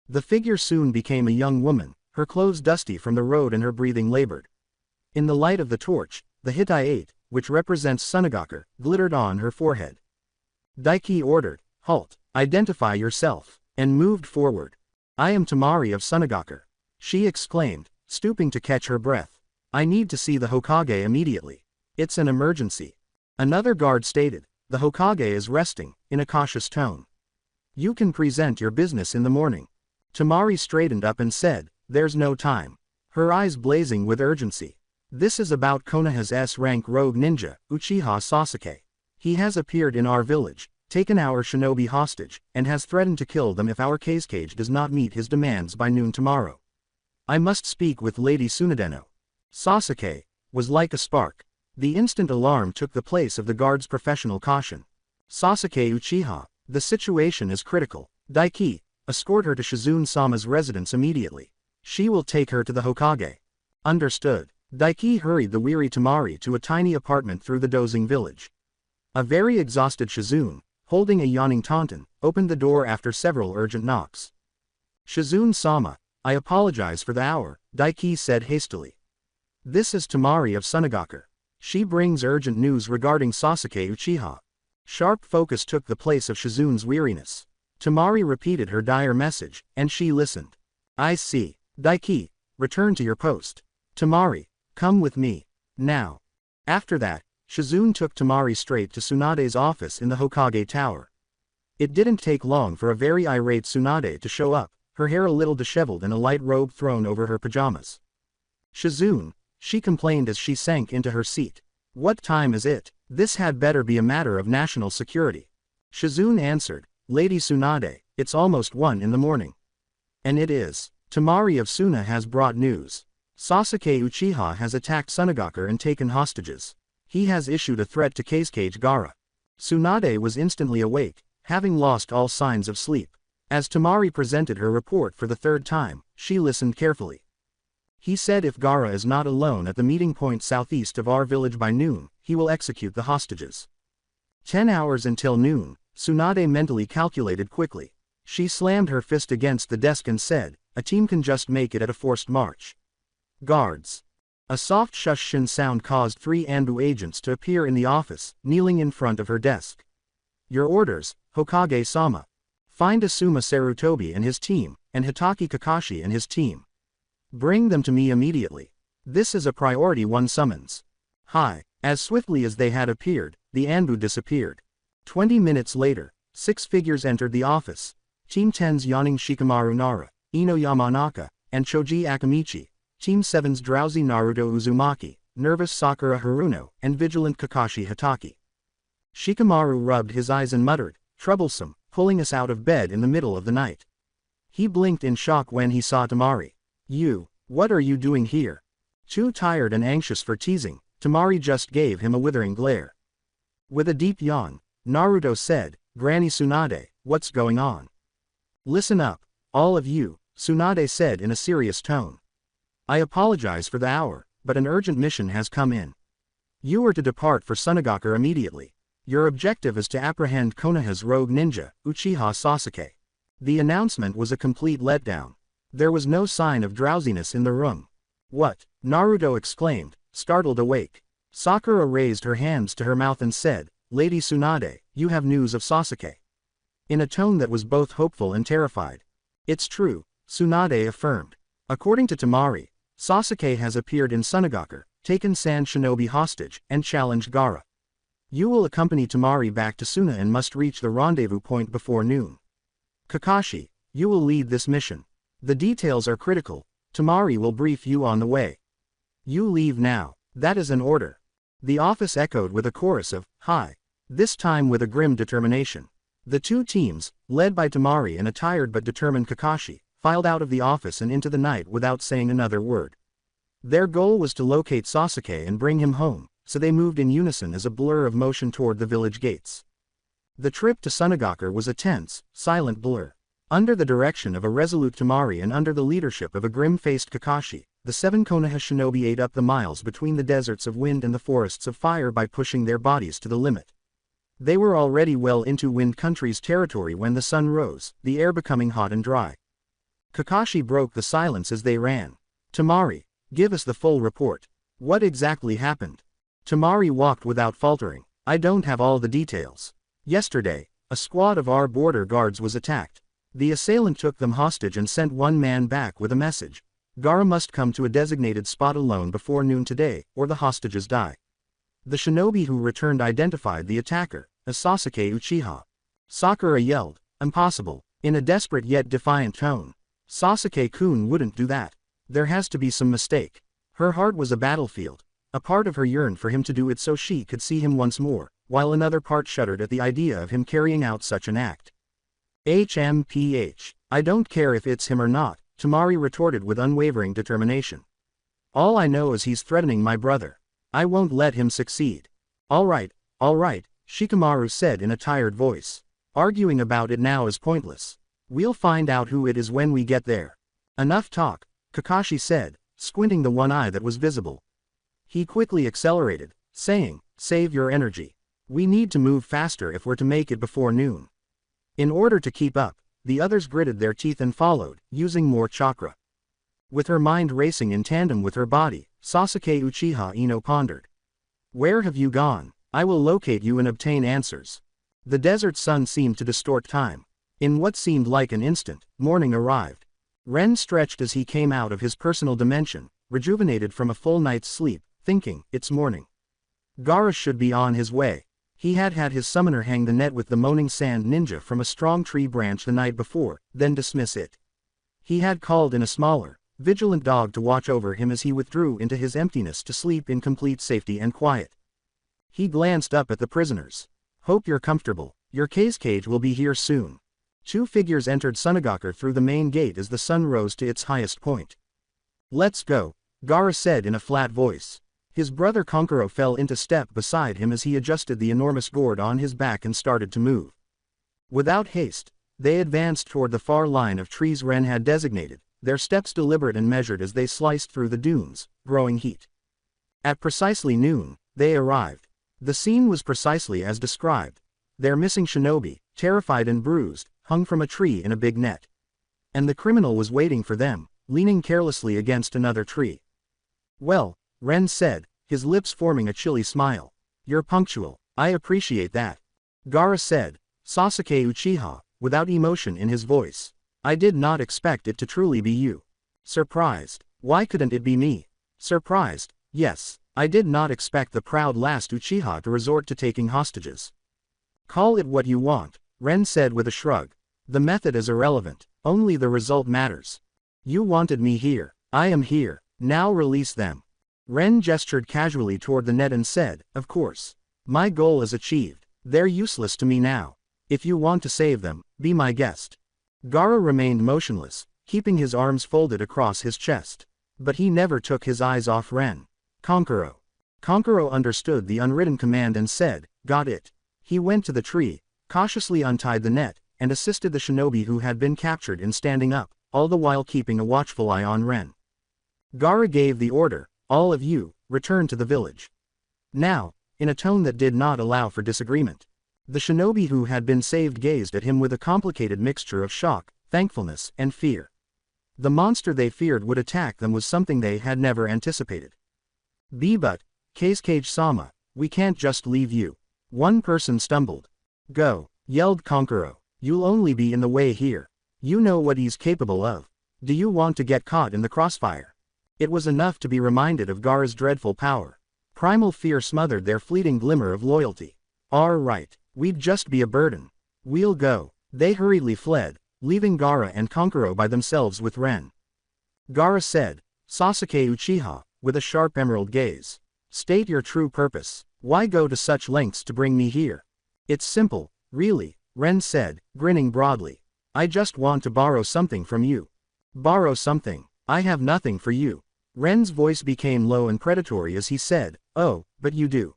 The figure soon became a young woman, her clothes dusty from the road and her breathing labored. In the light of the torch, the Hittite, which represents Sunagaku, glittered on her forehead. Daiki ordered, "Halt, identify yourself," and moved forward. "I am Tamari of Sunagaku," she exclaimed, stooping to catch her breath. "I need to see the Hokage immediately. It's an emergency." Another guard stated, "The Hokage is resting," in a cautious tone. "You can present your business in the morning." Tamari straightened up and said, "There's no time." Her eyes blazing with urgency. "This is about Konoha's S-rank rogue ninja, Uchiha Sasuke. He has appeared in our village, taken our shinobi hostage, and has threatened to kill them if our cage does not meet his demands by noon tomorrow. I must speak with Lady Tsunadeno." Sasuke was like a spark. The instant alarm took the place of the guard's professional caution. "Sasuke Uchiha, the situation is critical. Daiki, escort her to Shizune-sama's residence immediately. She will take her to the Hokage." "Understood." Daiki hurried the weary Tamari to a tiny apartment through the dozing village. A very exhausted Shizune, holding a yawning Taunton, opened the door after several urgent knocks. "Shizune-sama, I apologize for the hour," Daiki said hastily. "This is Tamari of Sunagaku. She brings urgent news regarding Sasuke Uchiha." Sharp focus took the place of Shizune's weariness. Tamari repeated her dire message, and she listened. "I see. Daiki, return to your post. Tamari, come with me. Now." After that, Shizune took Tamari straight to Tsunade's office in the Hokage Tower. It didn't take long for a very irate Tsunade to show up, her hair a little disheveled and a light robe thrown over her pajamas. "Shizune," she complained as she sank into her seat. "What time is it? This had better be a matter of national security." Shizune answered, "Lady Tsunade, it's almost 1 in the morning." "And it is. Tamari of Suna has brought news. Sasuke Uchiha has attacked Sunagaku and taken hostages. He has issued a threat to Kazekage Gaara." Tsunade was instantly awake, having lost all signs of sleep. As Tamari presented her report for the third time, she listened carefully. "He said if Gaara is not alone at the meeting point southeast of our village by noon, he will execute the hostages." 10 hours until noon, Tsunade mentally calculated quickly. She slammed her fist against the desk and said, "A team can just make it at a forced march." "Guards." A soft shush-shin sound caused 3 Anbu agents to appear in the office, kneeling in front of her desk. "Your orders, Hokage-sama. Find Asuma Sarutobi and his team, and Hitaki Kakashi and his team. Bring them to me immediately. This is a priority 1 summons." Hi. As swiftly as they had appeared, the Anbu disappeared. 20 minutes later, 6 figures entered the office. Team 10's yawning Shikamaru Nara, Ino Yamanaka, and Choji Akamichi. Team 7's drowsy Naruto Uzumaki, nervous Sakura Haruno, and vigilant Kakashi Hitaki. Shikamaru rubbed his eyes and muttered, "Troublesome, pulling us out of bed in the middle of the night." He blinked in shock when he saw Tamari. What are you doing here?" Too tired and anxious for teasing, Temari just gave him a withering glare. With a deep yawn, Naruto said, "Granny Tsunade, what's going on?" "Listen up, all of you," Tsunade said in a serious tone. "I apologize for the hour, but an urgent mission has come in. You are to depart for Sunagakure immediately. Your objective is to apprehend Konoha's rogue ninja, Uchiha Sasuke." The announcement was a complete letdown. There was no sign of drowsiness in the room. "What?" Naruto exclaimed, startled awake. Sakura raised her hands to her mouth and said, "Lady Tsunade, you have news of Sasuke?" In a tone that was both hopeful and terrified. "It's true," Tsunade affirmed. "According to Temari, Sasuke has appeared in Sunagakure, taken Sand Shinobi hostage, and challenged Gaara. You will accompany Temari back to Suna and must reach the rendezvous point before noon. Kakashi, you will lead this mission. The details are critical. Temari will brief you on the way. You leave now. That is an order." The office echoed with a chorus of, "Hi." This time with a grim determination. The two teams, led by Temari and a tired but determined Kakashi, filed out of the office and into the night without saying another word. Their goal was to locate Sasuke and bring him home, so they moved in unison as a blur of motion toward the village gates. The trip to Sunagakure was a tense, silent blur. Under the direction of a resolute Temari and under the leadership of a grim-faced Kakashi, the 7 Konoha shinobi ate up the miles between the deserts of wind and the forests of fire by pushing their bodies to the limit. They were already well into Wind Country's territory when the sun rose, the air becoming hot and dry. Kakashi broke the silence as they ran. "Temari, give us the full report. What exactly happened?" Temari walked without faltering. "I don't have all the details. Yesterday, a squad of our border guards was attacked. The assailant took them hostage and sent one man back with a message. Gaara must come to a designated spot alone before noon today, or the hostages die." The shinobi who returned identified the attacker as Sasuke Uchiha. Sakura yelled, "Impossible," in a desperate yet defiant tone. "Sasuke-kun wouldn't do that. There has to be some mistake." Her heart was a battlefield. A part of her yearned for him to do it so she could see him once more, while another part shuddered at the idea of him carrying out such an act. "HMPH, I don't care if it's him or not," Temari retorted with unwavering determination. "All I know is he's threatening my brother. I won't let him succeed." All right, Shikamaru said in a tired voice. "Arguing about it now is pointless. We'll find out who it is when we get there." "Enough talk," Kakashi said, squinting the one eye that was visible. He quickly accelerated, saying, "Save your energy. We need to move faster if we're to make it before noon." In order to keep up, the others gritted their teeth and followed, using more chakra. With her mind racing in tandem with her body, Sasuke Uchiha Ino pondered. "Where have you gone? I will locate you and obtain answers." The desert sun seemed to distort time. In what seemed like an instant, morning arrived. Ren stretched as he came out of his personal dimension, rejuvenated from a full night's sleep, thinking, "It's morning. Gaara should be on his way." He had his summoner hang the net with the moaning sand ninja from a strong tree branch the night before, then dismiss it. He had called in a smaller, vigilant dog to watch over him as he withdrew into his emptiness to sleep in complete safety and quiet. He glanced up at the prisoners. "Hope you're comfortable. Your cage will be here soon." 2 figures entered Sunagakure through the main gate as the sun rose to its highest point. "Let's go," Gaara said in a flat voice. His brother Kankuro fell into step beside him as he adjusted the enormous gourd on his back and started to move. Without haste, they advanced toward the far line of trees Ren had designated, their steps deliberate and measured as they sliced through the dunes, growing heat. At precisely noon, they arrived. The scene was precisely as described. Their missing shinobi, terrified and bruised, hung from a tree in a big net. And the criminal was waiting for them, leaning carelessly against another tree. "Well," Ren said, his lips forming a chilly smile. "You're punctual. I appreciate that." Gaara said, Sasuke Uchiha, without emotion in his voice. "I did not expect it to truly be you." Surprised. "Why couldn't it be me?" Surprised. "Yes, I did not expect the proud last Uchiha to resort to taking hostages." "Call it what you want," Ren said with a shrug. "The method is irrelevant, only the result matters. You wanted me here. I am here. Now release them." Ren gestured casually toward the net and said, "Of course. My goal is achieved. They're useless to me now. If you want to save them, be my guest." Gaara remained motionless, keeping his arms folded across his chest. But he never took his eyes off Ren. "Kankuro." Konkuro understood the unwritten command and said, "Got it." He went to the tree, cautiously untied the net, and assisted the shinobi who had been captured in standing up, all the while keeping a watchful eye on Ren. Gaara gave the order, "All of you, return to the village." Now, in a tone that did not allow for disagreement. The shinobi who had been saved gazed at him with a complicated mixture of shock, thankfulness, and fear. The monster they feared would attack them was something they had never anticipated. But, Kazekage-sama, we can't just leave you. One person stumbled. "Go," yelled Konkuro. "You'll only be in the way here. You know what he's capable of. Do you want to get caught in the crossfire?" It was enough to be reminded of Gaara's dreadful power. Primal fear smothered their fleeting glimmer of loyalty. "All right, we'd just be a burden. We'll go." They hurriedly fled, leaving Gaara and Konkuro by themselves with Ren. Gaara said, "Sasuke Uchiha," with a sharp emerald gaze. "State your true purpose. Why go to such lengths to bring me here?" "It's simple, really," Ren said, grinning broadly. "I just want to borrow something from you." "Borrow something? I have nothing for you." Ren's voice became low and predatory as he said, "Oh, but you do.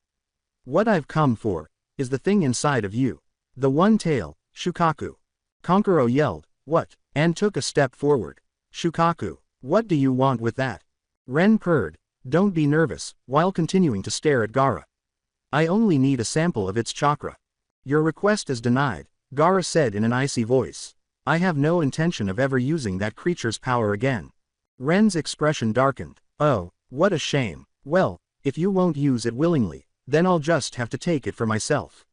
What I've come for is the thing inside of you. The one tail, Shukaku." Konkuro yelled, "What?" and took a step forward. "Shukaku, what do you want with that?" Ren purred, "Don't be nervous," while continuing to stare at Gaara. "I only need a sample of its chakra." "Your request is denied," Gaara said in an icy voice. "I have no intention of ever using that creature's power again." Ren's expression darkened. "Oh, what a shame. Well, if you won't use it willingly, then I'll just have to take it for myself."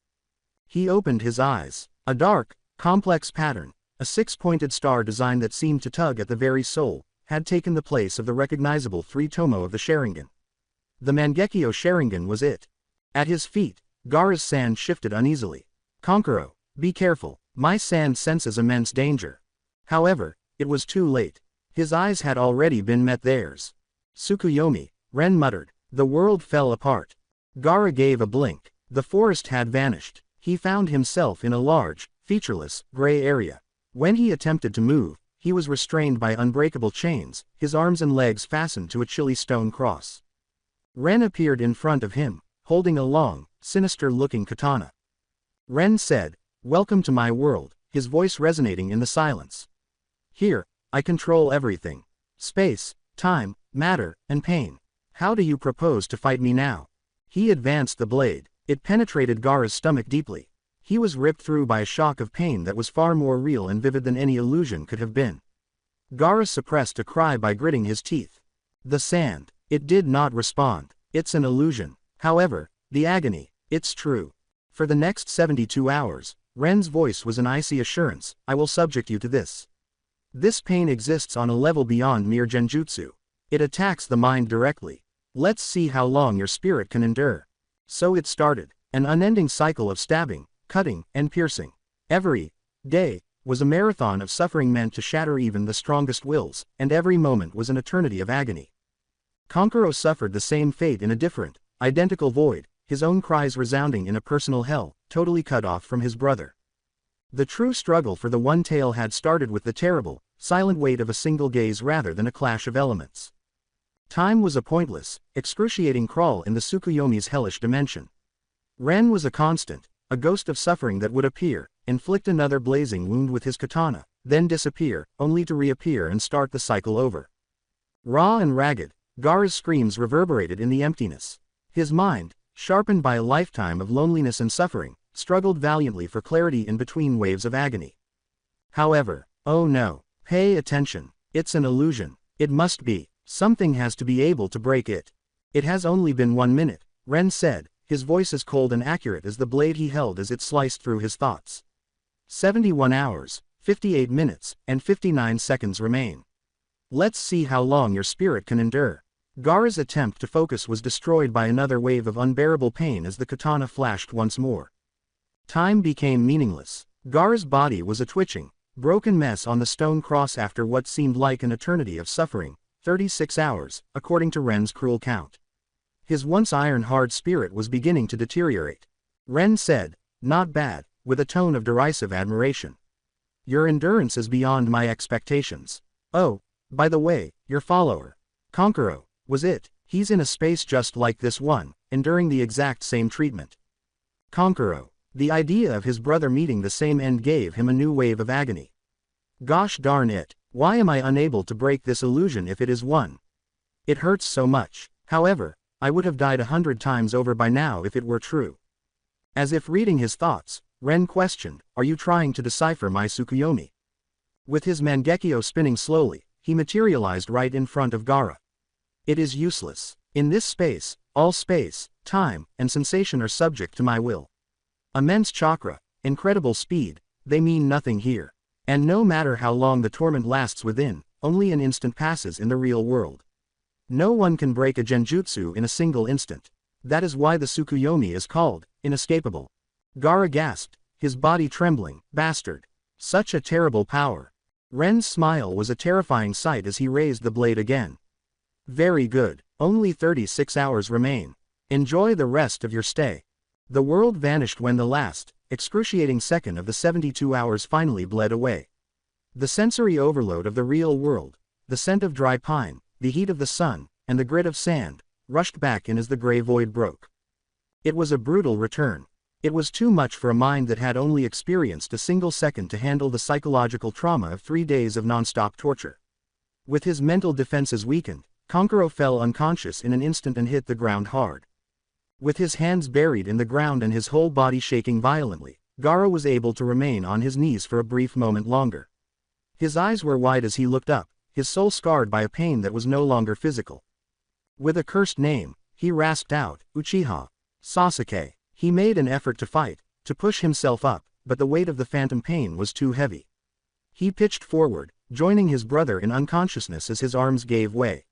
He opened his eyes. A dark, complex pattern, a six-pointed star design that seemed to tug at the very soul, had taken the place of the recognizable three-tomo of the Sharingan. The Mangekyo Sharingan was it. At his feet, Gaara's sand shifted uneasily. "Konkuro, be careful, my sand senses immense danger." However, it was too late. His eyes had already been met theirs. "Tsukuyomi," Ren muttered. The world fell apart. Gaara gave a blink. The forest had vanished. He found himself in a large, featureless, gray area. When he attempted to move, he was restrained by unbreakable chains, his arms and legs fastened to a chilly stone cross. Ren appeared in front of him, holding a long, sinister-looking katana. Ren said, "Welcome to my world," his voice resonating in the silence. "Here, I control everything. Space, time, matter, and pain. How do you propose to fight me now?" He advanced the blade. It penetrated Gaara's stomach deeply. He was ripped through by a shock of pain that was far more real and vivid than any illusion could have been. Gaara suppressed a cry by gritting his teeth. The sand. It did not respond. "It's an illusion." However, the agony. "It's true." For the next 72 hours, Ren's voice was an icy assurance, "I will subject you to this." This pain exists on a level beyond mere genjutsu. It attacks the mind directly. Let's see how long your spirit can endure. So it started, an unending cycle of stabbing, cutting, and piercing. Every day was a marathon of suffering meant to shatter even the strongest wills, and every moment was an eternity of agony. Konkuro suffered the same fate in a different, identical void, his own cries resounding in a personal hell, totally cut off from his brother. The true struggle for the one tail had started with the terrible, silent weight of a single gaze rather than a clash of elements. Time was a pointless, excruciating crawl in the Tsukuyomi's hellish dimension. Ren was a constant, a ghost of suffering that would appear, inflict another blazing wound with his katana, then disappear, only to reappear and start the cycle over. Raw and ragged, Gaara's screams reverberated in the emptiness. His mind, sharpened by a lifetime of loneliness and suffering, struggled valiantly for clarity in between waves of agony. However, oh no, pay attention, it's an illusion, it must be, something has to be able to break it. "It has only been 1 minute, Ren said, his voice as cold and accurate as the blade he held as it sliced through his thoughts. 71 hours, 58 minutes, and 59 seconds remain. Let's see how long your spirit can endure." Gaara's attempt to focus was destroyed by another wave of unbearable pain as the katana flashed once more. Time became meaningless. Gaara's body was a twitching, broken mess on the stone cross after what seemed like an eternity of suffering, 36 hours, according to Ren's cruel count. His once iron-hard spirit was beginning to deteriorate. Ren said, "Not bad," with a tone of derisive admiration. "Your endurance is beyond my expectations. Oh, by the way, your follower, Konkuro, was it? He's in a space just like this one, enduring the exact same treatment. Kankuro. The idea of his brother meeting the same end gave him a new wave of agony. Gosh darn it, why am I unable to break this illusion if it is one? It hurts so much. However, I would have died 100 times over by now if it were true. As if reading his thoughts, Ren questioned, "Are you trying to decipher my Tsukuyomi?" With his Mangekyo spinning slowly, he materialized right in front of Gaara. It is useless. In this space, all space, time, and sensation are subject to my will. Immense chakra, incredible speed, they mean nothing here. And no matter how long the torment lasts within, only an instant passes in the real world. No one can break a genjutsu in a single instant. That is why the Tsukuyomi is called inescapable. Gaara gasped, his body trembling. Bastard. Such a terrible power. Ren's smile was a terrifying sight as he raised the blade again. Very good. Only 36 hours remain. Enjoy the rest of your stay. The world vanished when the last, excruciating second of the 72 hours finally bled away. The sensory overload of the real world, the scent of dry pine, the heat of the sun, and the grit of sand, rushed back in as the gray void broke. It was a brutal return. It was too much for a mind that had only experienced a single second to handle the psychological trauma of 3 days of non-stop torture. With his mental defenses weakened, Kankuro fell unconscious in an instant and hit the ground hard. With his hands buried in the ground and his whole body shaking violently, Gaara was able to remain on his knees for a brief moment longer. His eyes were wide as he looked up, his soul scarred by a pain that was no longer physical. With a cursed name, he rasped out, "Uchiha Sasuke." He made an effort to fight, to push himself up, but the weight of the phantom pain was too heavy. He pitched forward, joining his brother in unconsciousness as his arms gave way.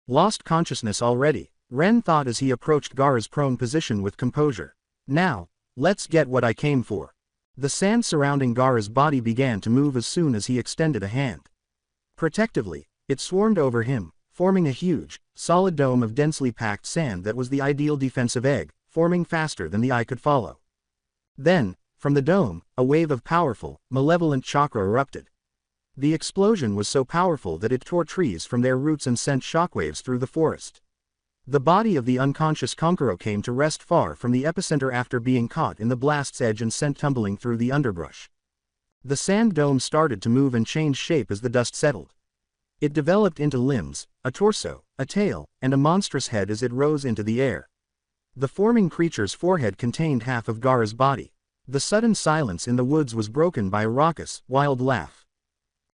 Lost consciousness already, Ren thought as he approached Gaara's prone position with composure. Now, let's get what I came for. The sand surrounding Gaara's body began to move as soon as he extended a hand. Protectively, it swarmed over him, forming a huge, solid dome of densely packed sand that was the ideal defensive egg, forming faster than the eye could follow. Then, from the dome, a wave of powerful, malevolent chakra erupted. The explosion was so powerful that it tore trees from their roots and sent shockwaves through the forest. The body of the unconscious Kankuro came to rest far from the epicenter after being caught in the blast's edge and sent tumbling through the underbrush. The sand dome started to move and change shape as the dust settled. It developed into limbs, a torso, a tail, and a monstrous head as it rose into the air. The forming creature's forehead contained half of Gaara's body. The sudden silence in the woods was broken by a raucous, wild laugh.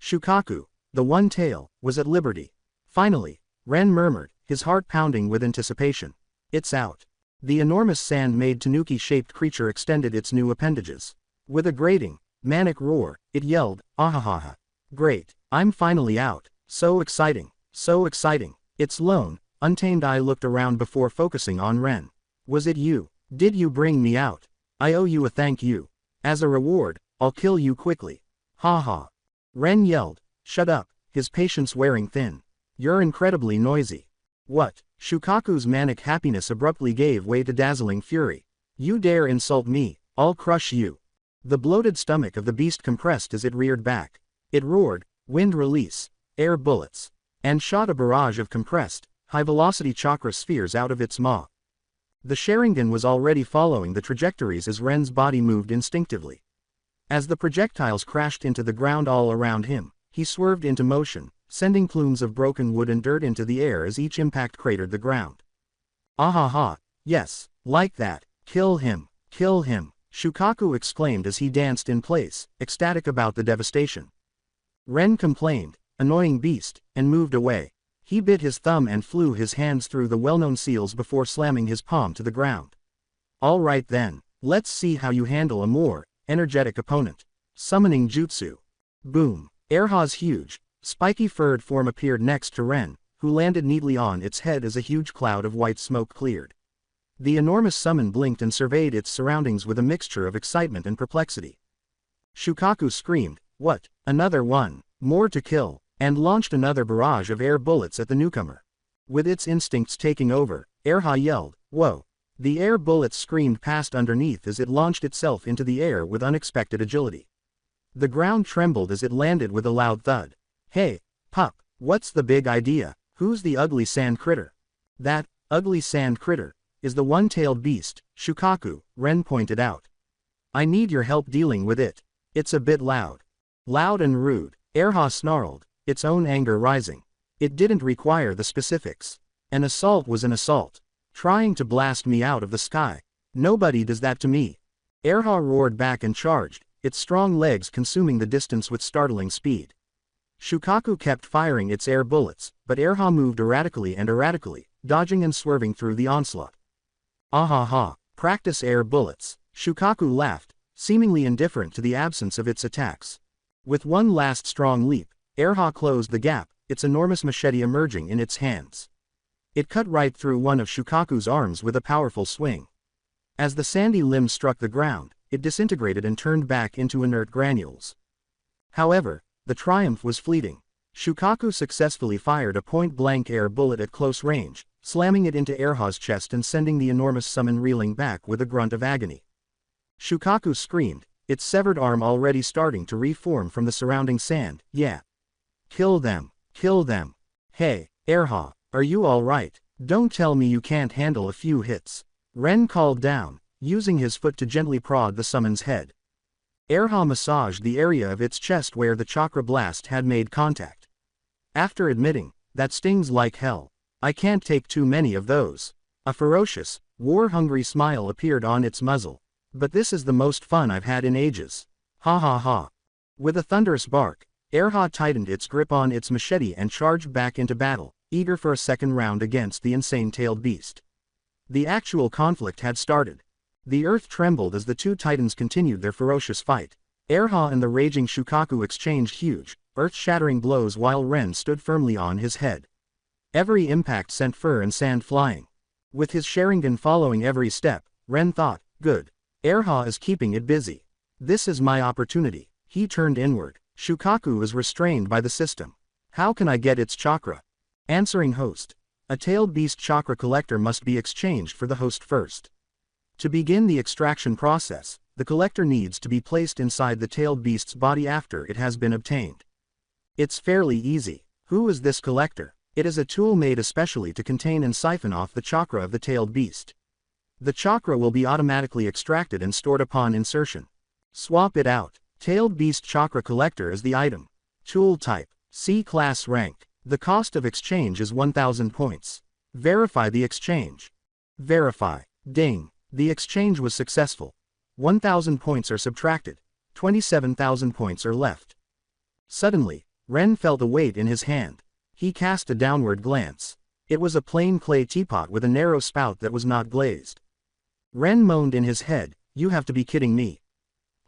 Shukaku, the one tail, was at liberty. Finally, Ren murmured, his heart pounding with anticipation. It's out. The enormous sand-made tanuki-shaped creature extended its new appendages. With a grating, manic roar, it yelled, "Ahahaha. Great, I'm finally out. So exciting, so exciting." Its lone, untamed eye looked around before focusing on Ren. "Was it you? Did you bring me out? I owe you a thank you. As a reward, I'll kill you quickly. Ha ha." Ren yelled, "Shut up," his patience wearing thin. "You're incredibly noisy." "What?" Shukaku's manic happiness abruptly gave way to dazzling fury. "You dare insult me, I'll crush you." The bloated stomach of the beast compressed as it reared back. It roared, wind release, air bullets, and shot a barrage of compressed, high-velocity chakra spheres out of its maw. The Sharingan was already following the trajectories as Ren's body moved instinctively. As the projectiles crashed into the ground all around him, he swerved into motion, sending plumes of broken wood and dirt into the air as each impact cratered the ground. "Ahaha, yes, like that, kill him, Shukaku exclaimed as he danced in place, ecstatic about the devastation. Ren complained, "Annoying beast," and moved away. He bit his thumb and flew his hands through the well-known seals before slamming his palm to the ground. "All right then, let's see how you handle a more energetic opponent." Summoning Jutsu. Boom. Erha's huge, spiky furred form appeared next to Ren, who landed neatly on its head as a huge cloud of white smoke cleared. The enormous summon blinked and surveyed its surroundings with a mixture of excitement and perplexity. Shukaku screamed, "What, another one, more to kill," and launched another barrage of air bullets at the newcomer. With its instincts taking over, Erha yelled, "Whoa!" The air bullets screamed past underneath as it launched itself into the air with unexpected agility. The ground trembled as it landed with a loud thud. "Hey, pup, what's the big idea? Who's the ugly sand critter?" "That, ugly sand critter," is the one-tailed beast, Shukaku, Ren pointed out. I need your help dealing with it. It's a bit loud. Loud and rude, Erha snarled, its own anger rising. It didn't require the specifics. An assault was an assault. Trying to blast me out of the sky. Nobody does that to me. Erha roared back and charged, its strong legs consuming the distance with startling speed. Shukaku kept firing its air bullets, but Erha moved erratically, dodging and swerving through the onslaught. Ahaha, practice air bullets. Shukaku laughed, seemingly indifferent to the absence of its attacks. With one last strong leap, Erha closed the gap, its enormous machete emerging in its hands. It cut right through one of Shukaku's arms with a powerful swing. As the sandy limb struck the ground, it disintegrated and turned back into inert granules. However, the triumph was fleeting. Shukaku successfully fired a point-blank air bullet at close range, slamming it into Erha's chest and sending the enormous summon reeling back with a grunt of agony. Shukaku screamed, its severed arm already starting to reform from the surrounding sand. Yeah. Kill them. Kill them. Hey, Erha, are you alright? Don't tell me you can't handle a few hits. Ren called down, using his foot to gently prod the summon's head. Erha massaged the area of its chest where the chakra blast had made contact. After admitting, that stings like hell. I can't take too many of those. A ferocious, war-hungry smile appeared on its muzzle. But this is the most fun I've had in ages. Ha ha ha. With a thunderous bark, Erha tightened its grip on its machete and charged back into battle, eager for a second round against the insane-tailed beast. The actual conflict had started. The earth trembled as the two titans continued their ferocious fight. Erha and the raging Shukaku exchanged huge, earth-shattering blows while Ren stood firmly on his head. Every impact sent fur and sand flying. With his Sharingan following every step, Ren thought, good. Erha is keeping it busy. This is my opportunity. He turned inward. Shukaku is restrained by the system. How can I get its chakra? Answering host. A tailed beast chakra collector must be exchanged for the host first. To begin the extraction process, the collector needs to be placed inside the tailed beast's body after it has been obtained. It's fairly easy. Who is this collector? It is a tool made especially to contain and siphon off the chakra of the tailed beast. The chakra will be automatically extracted and stored upon insertion. Swap it out. Tailed Beast Chakra Collector is the item. Tool type, C-Class rank. The cost of exchange is 1000 points. Verify the exchange. Verify. Ding. The exchange was successful. 1000 points are subtracted. 27,000 points are left. Suddenly, Ren felt a weight in his hand. He cast a downward glance. It was a plain clay teapot with a narrow spout that was not glazed. Ren moaned in his head, you have to be kidding me.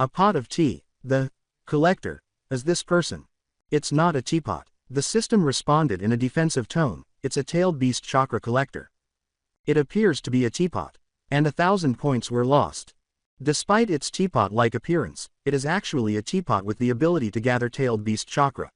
A pot of tea. The collector is this person. It's not a teapot. The system responded in a defensive tone, it's a tailed beast chakra collector. It appears to be a teapot. And 1000 points were lost. Despite its teapot-like appearance, it is actually a teapot with the ability to gather tailed beast chakra.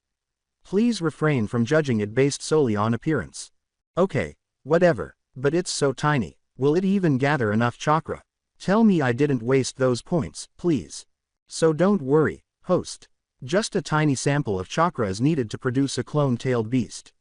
Please refrain from judging it based solely on appearance. Okay, whatever, but it's so tiny. Will it even gather enough chakra? Tell me I didn't waste those points, please. So don't worry, host. Just a tiny sample of chakra is needed to produce a clone-tailed beast.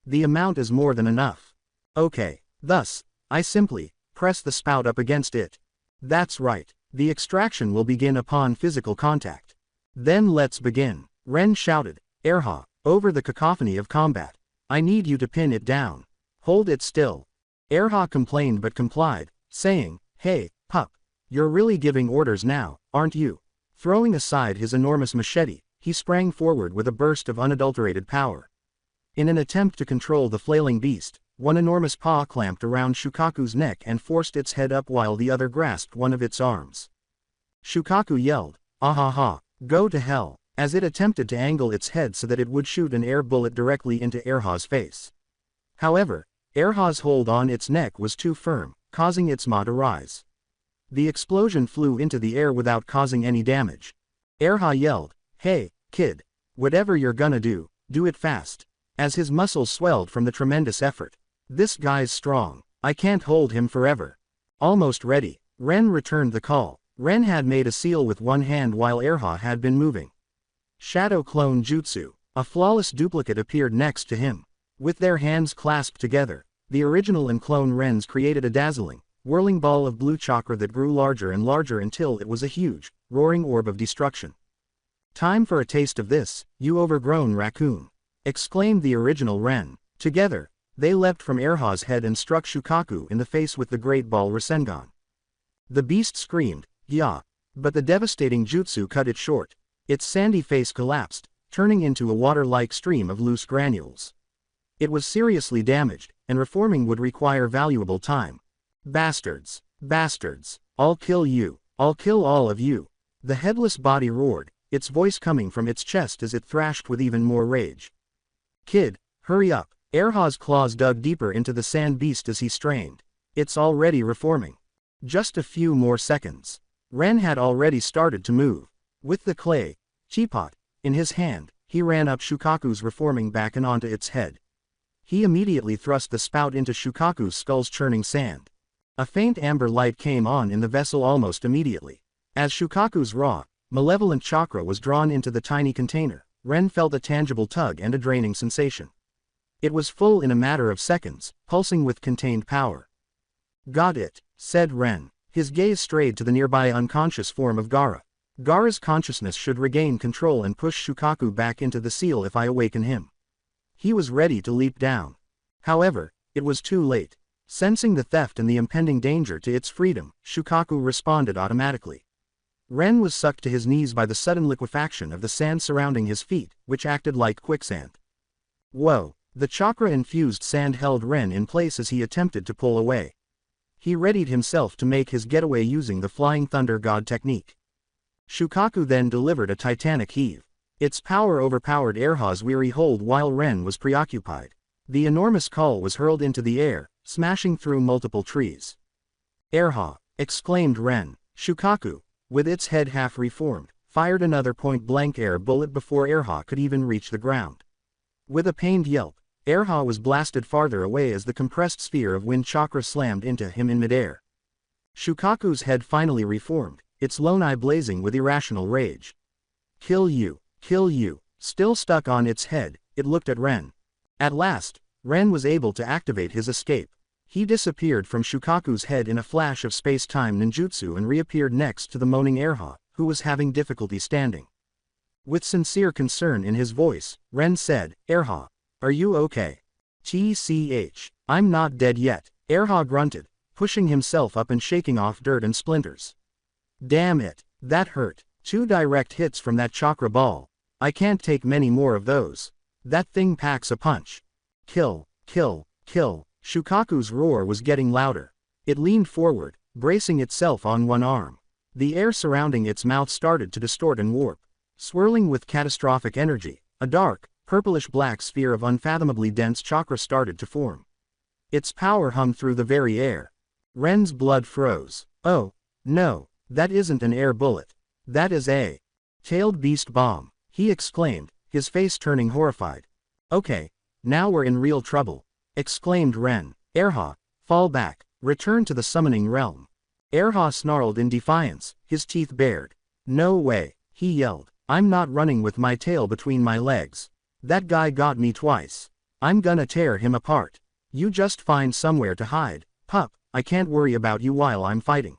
The amount is more than enough. Okay, thus, I simply press the spout up against it. That's right, the extraction will begin upon physical contact. Then let's begin, Ren shouted, Erha, over the cacophony of combat. I need you to pin it down. Hold it still. Erha complained but complied, saying, hey, pup, you're really giving orders now, aren't you? Throwing aside his enormous machete, he sprang forward with a burst of unadulterated power. In an attempt to control the flailing beast, one enormous paw clamped around Shukaku's neck and forced its head up while the other grasped one of its arms. Shukaku yelled, Ahaha, go to hell, as it attempted to angle its head so that it would shoot an air bullet directly into Erha's face. However, Erha's hold on its neck was too firm, causing its maw to rise. The explosion flew into the air without causing any damage. Erha yelled, hey, kid. Whatever you're gonna do it fast. As his muscles swelled from the tremendous effort. This guy's strong. I can't hold him forever. Almost ready. Ren returned the call. Ren had made a seal with one hand while Erha had been moving. Shadow Clone Jutsu. A flawless duplicate appeared next to him. With their hands clasped together, the original and clone Rens created a dazzling, whirling ball of blue chakra that grew larger and larger until it was a huge, roaring orb of destruction. "Time for a taste of this, you overgrown raccoon!" exclaimed the original Ren. Together, they leapt from Erha's head and struck Shukaku in the face with the Great Ball Rasengan. The beast screamed, "Yeah!" But the devastating jutsu cut it short. Its sandy face collapsed, turning into a water-like stream of loose granules. It was seriously damaged, and reforming would require valuable time. "Bastards! Bastards! I'll kill you! I'll kill all of you!" The headless body roared, its voice coming from its chest as it thrashed with even more rage. "Kid, hurry up!" Erha's claws dug deeper into the sand beast as he strained. "It's already reforming. Just a few more seconds." Ren had already started to move. With the clay teapot in his hand, he ran up Shukaku's reforming back and onto its head. He immediately thrust the spout into Shukaku's skull's churning sand. A faint amber light came on in the vessel almost immediately. As Shukaku's raw, malevolent chakra was drawn into the tiny container, Ren felt a tangible tug and a draining sensation. It was full in a matter of seconds, pulsing with contained power. "Got it," said Ren. His gaze strayed to the nearby unconscious form of Gaara. Gaara's consciousness should regain control and push Shukaku back into the seal if I awaken him. He was ready to leap down. However, it was too late. Sensing the theft and the impending danger to its freedom, Shukaku responded automatically. Ren was sucked to his knees by the sudden liquefaction of the sand surrounding his feet, which acted like quicksand. Whoa! The chakra-infused sand held Ren in place as he attempted to pull away. He readied himself to make his getaway using the Flying Thunder God technique. Shukaku then delivered a titanic heave. Its power overpowered Erha's weary hold while Ren was preoccupied. The enormous call was hurled into the air, smashing through multiple trees. "Erha!" exclaimed Ren. Shukaku, with its head half reformed, fired another point-blank air bullet before Erha could even reach the ground. With a pained yelp, Erha was blasted farther away as the compressed sphere of wind chakra slammed into him in midair. Shukaku's head finally reformed, its lone eye blazing with irrational rage. "Kill you! Kill you!" Still stuck on its head, it looked at Ren. At last, Ren was able to activate his escape. He disappeared from Shukaku's head in a flash of space-time ninjutsu and reappeared next to the moaning Erha, who was having difficulty standing. With sincere concern in his voice, Ren said, "Erha, are you okay?" "Tch, I'm not dead yet," Erha grunted, pushing himself up and shaking off dirt and splinters. "Damn it, that hurt. 2 direct hits from that chakra ball. I can't take many more of those. That thing packs a punch. Kill, kill, kill." Shukaku's roar was getting louder. It leaned forward, bracing itself on one arm. The air surrounding its mouth started to distort and warp. Swirling with catastrophic energy, a dark, purplish-black sphere of unfathomably dense chakra started to form. Its power hummed through the very air. Ren's blood froze. "Oh, no, that isn't an air bullet. That is a tailed beast bomb," he exclaimed, his face turning horrified. "Okay, now we're in real trouble," exclaimed Ren. "Erha, fall back, return to the summoning realm." Erha snarled in defiance, his teeth bared. "No way," he yelled. "I'm not running with my tail between my legs. That guy got me twice. I'm gonna tear him apart. You just find somewhere to hide, pup. I can't worry about you while I'm fighting.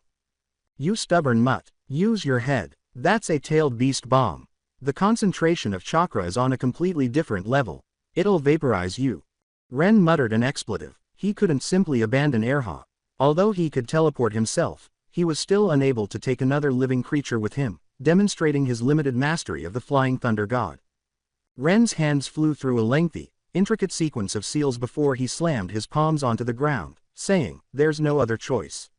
You stubborn mutt, use your head. That's a tailed beast bomb. The concentration of chakra is on a completely different level. It'll vaporize you." Ren muttered an expletive. He couldn't simply abandon Erha. Although he could teleport himself, he was still unable to take another living creature with him, demonstrating his limited mastery of the Flying Thunder God. Ren's hands flew through a lengthy, intricate sequence of seals before he slammed his palms onto the ground, saying, "There's no other choice."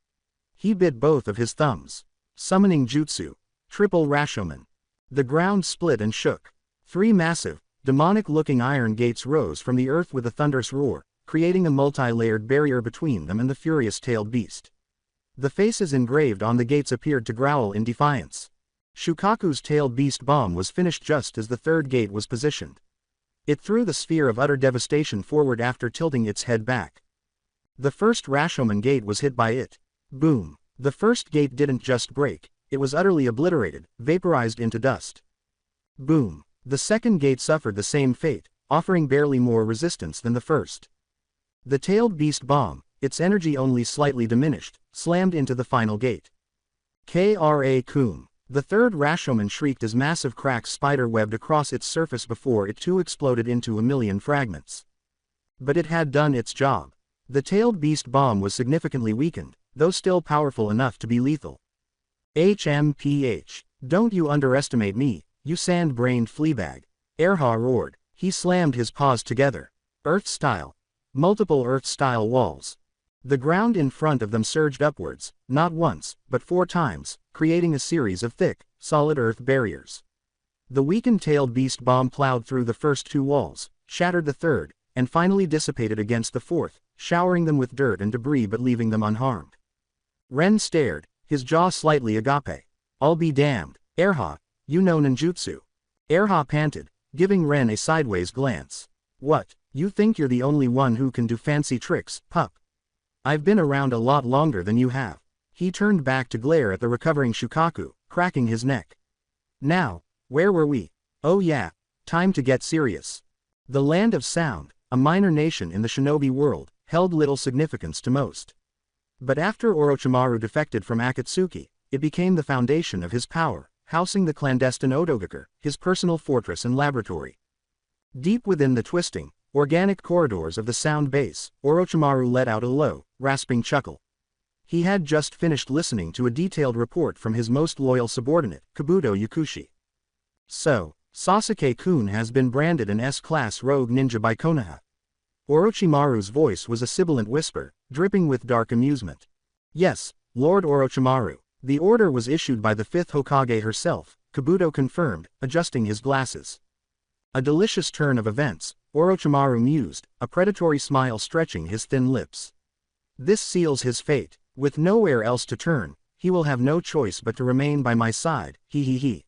He bit both of his thumbs. Summoning Jutsu. Triple Rashomon. The ground split and shook. 3 massive, demonic-looking iron gates rose from the earth with a thunderous roar, creating a multi-layered barrier between them and the furious-tailed beast. The faces engraved on the gates appeared to growl in defiance. Shukaku's tailed beast bomb was finished just as the 3rd gate was positioned. It threw the sphere of utter devastation forward after tilting its head back. The first Rashomon gate was hit by it. Boom. The first gate didn't just break, it was utterly obliterated, vaporized into dust. Boom. The second gate suffered the same fate, offering barely more resistance than the first. The tailed beast bomb, its energy only slightly diminished, slammed into the final gate. Kra-kun. The third Rashomon shrieked as massive cracks spider-webbed across its surface before it too exploded into a million fragments. But it had done its job. The tailed beast bomb was significantly weakened, though still powerful enough to be lethal. HMPH. Don't you underestimate me, you sand-brained fleabag. Erha roared. He slammed his paws together. Earth-style. Multiple Earth-style walls. The ground in front of them surged upwards, not once, but 4 times, creating a series of thick, solid earth barriers. The weakened tailed beast bomb plowed through the first 2 walls, shattered the third, and finally dissipated against the fourth, showering them with dirt and debris but leaving them unharmed. Ren stared, his jaw slightly agape. I'll be damned, Erha, you know ninjutsu. Erha panted, giving Ren a sideways glance. What, you think you're the only one who can do fancy tricks, pup? I've been around a lot longer than you have. He turned back to glare at the recovering Shukaku, cracking his neck. Now, where were we? Oh yeah, time to get serious. The Land of Sound, a minor nation in the shinobi world, held little significance to most. But after Orochimaru defected from Akatsuki, it became the foundation of his power, housing the clandestine Odogaker, his personal fortress and laboratory. Deep within the twisting, organic corridors of the sound base, Orochimaru let out a low, rasping chuckle. He had just finished listening to a detailed report from his most loyal subordinate, Kabuto Yakushi. So, Sasuke-kun has been branded an S-class rogue ninja by Konoha. Orochimaru's voice was a sibilant whisper, dripping with dark amusement. Yes, Lord Orochimaru. The order was issued by the 5th Hokage herself, Kabuto confirmed, adjusting his glasses. A delicious turn of events, Orochimaru mused, a predatory smile stretching his thin lips. This seals his fate. With nowhere else to turn, he will have no choice but to remain by my side, he.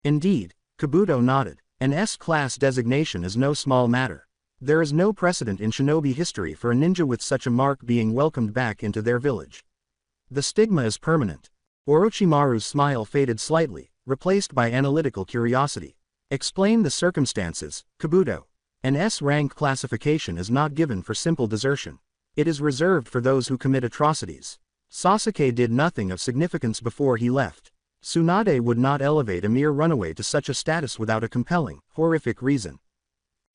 Indeed, Kabuto nodded. An S-class designation is no small matter. There is no precedent in shinobi history for a ninja with such a mark being welcomed back into their village. The stigma is permanent. Orochimaru's smile faded slightly, replaced by analytical curiosity. Explain the circumstances, Kabuto. An S-rank classification is not given for simple desertion. It is reserved for those who commit atrocities. Sasuke did nothing of significance before he left. Tsunade would not elevate a mere runaway to such a status without a compelling, horrific reason.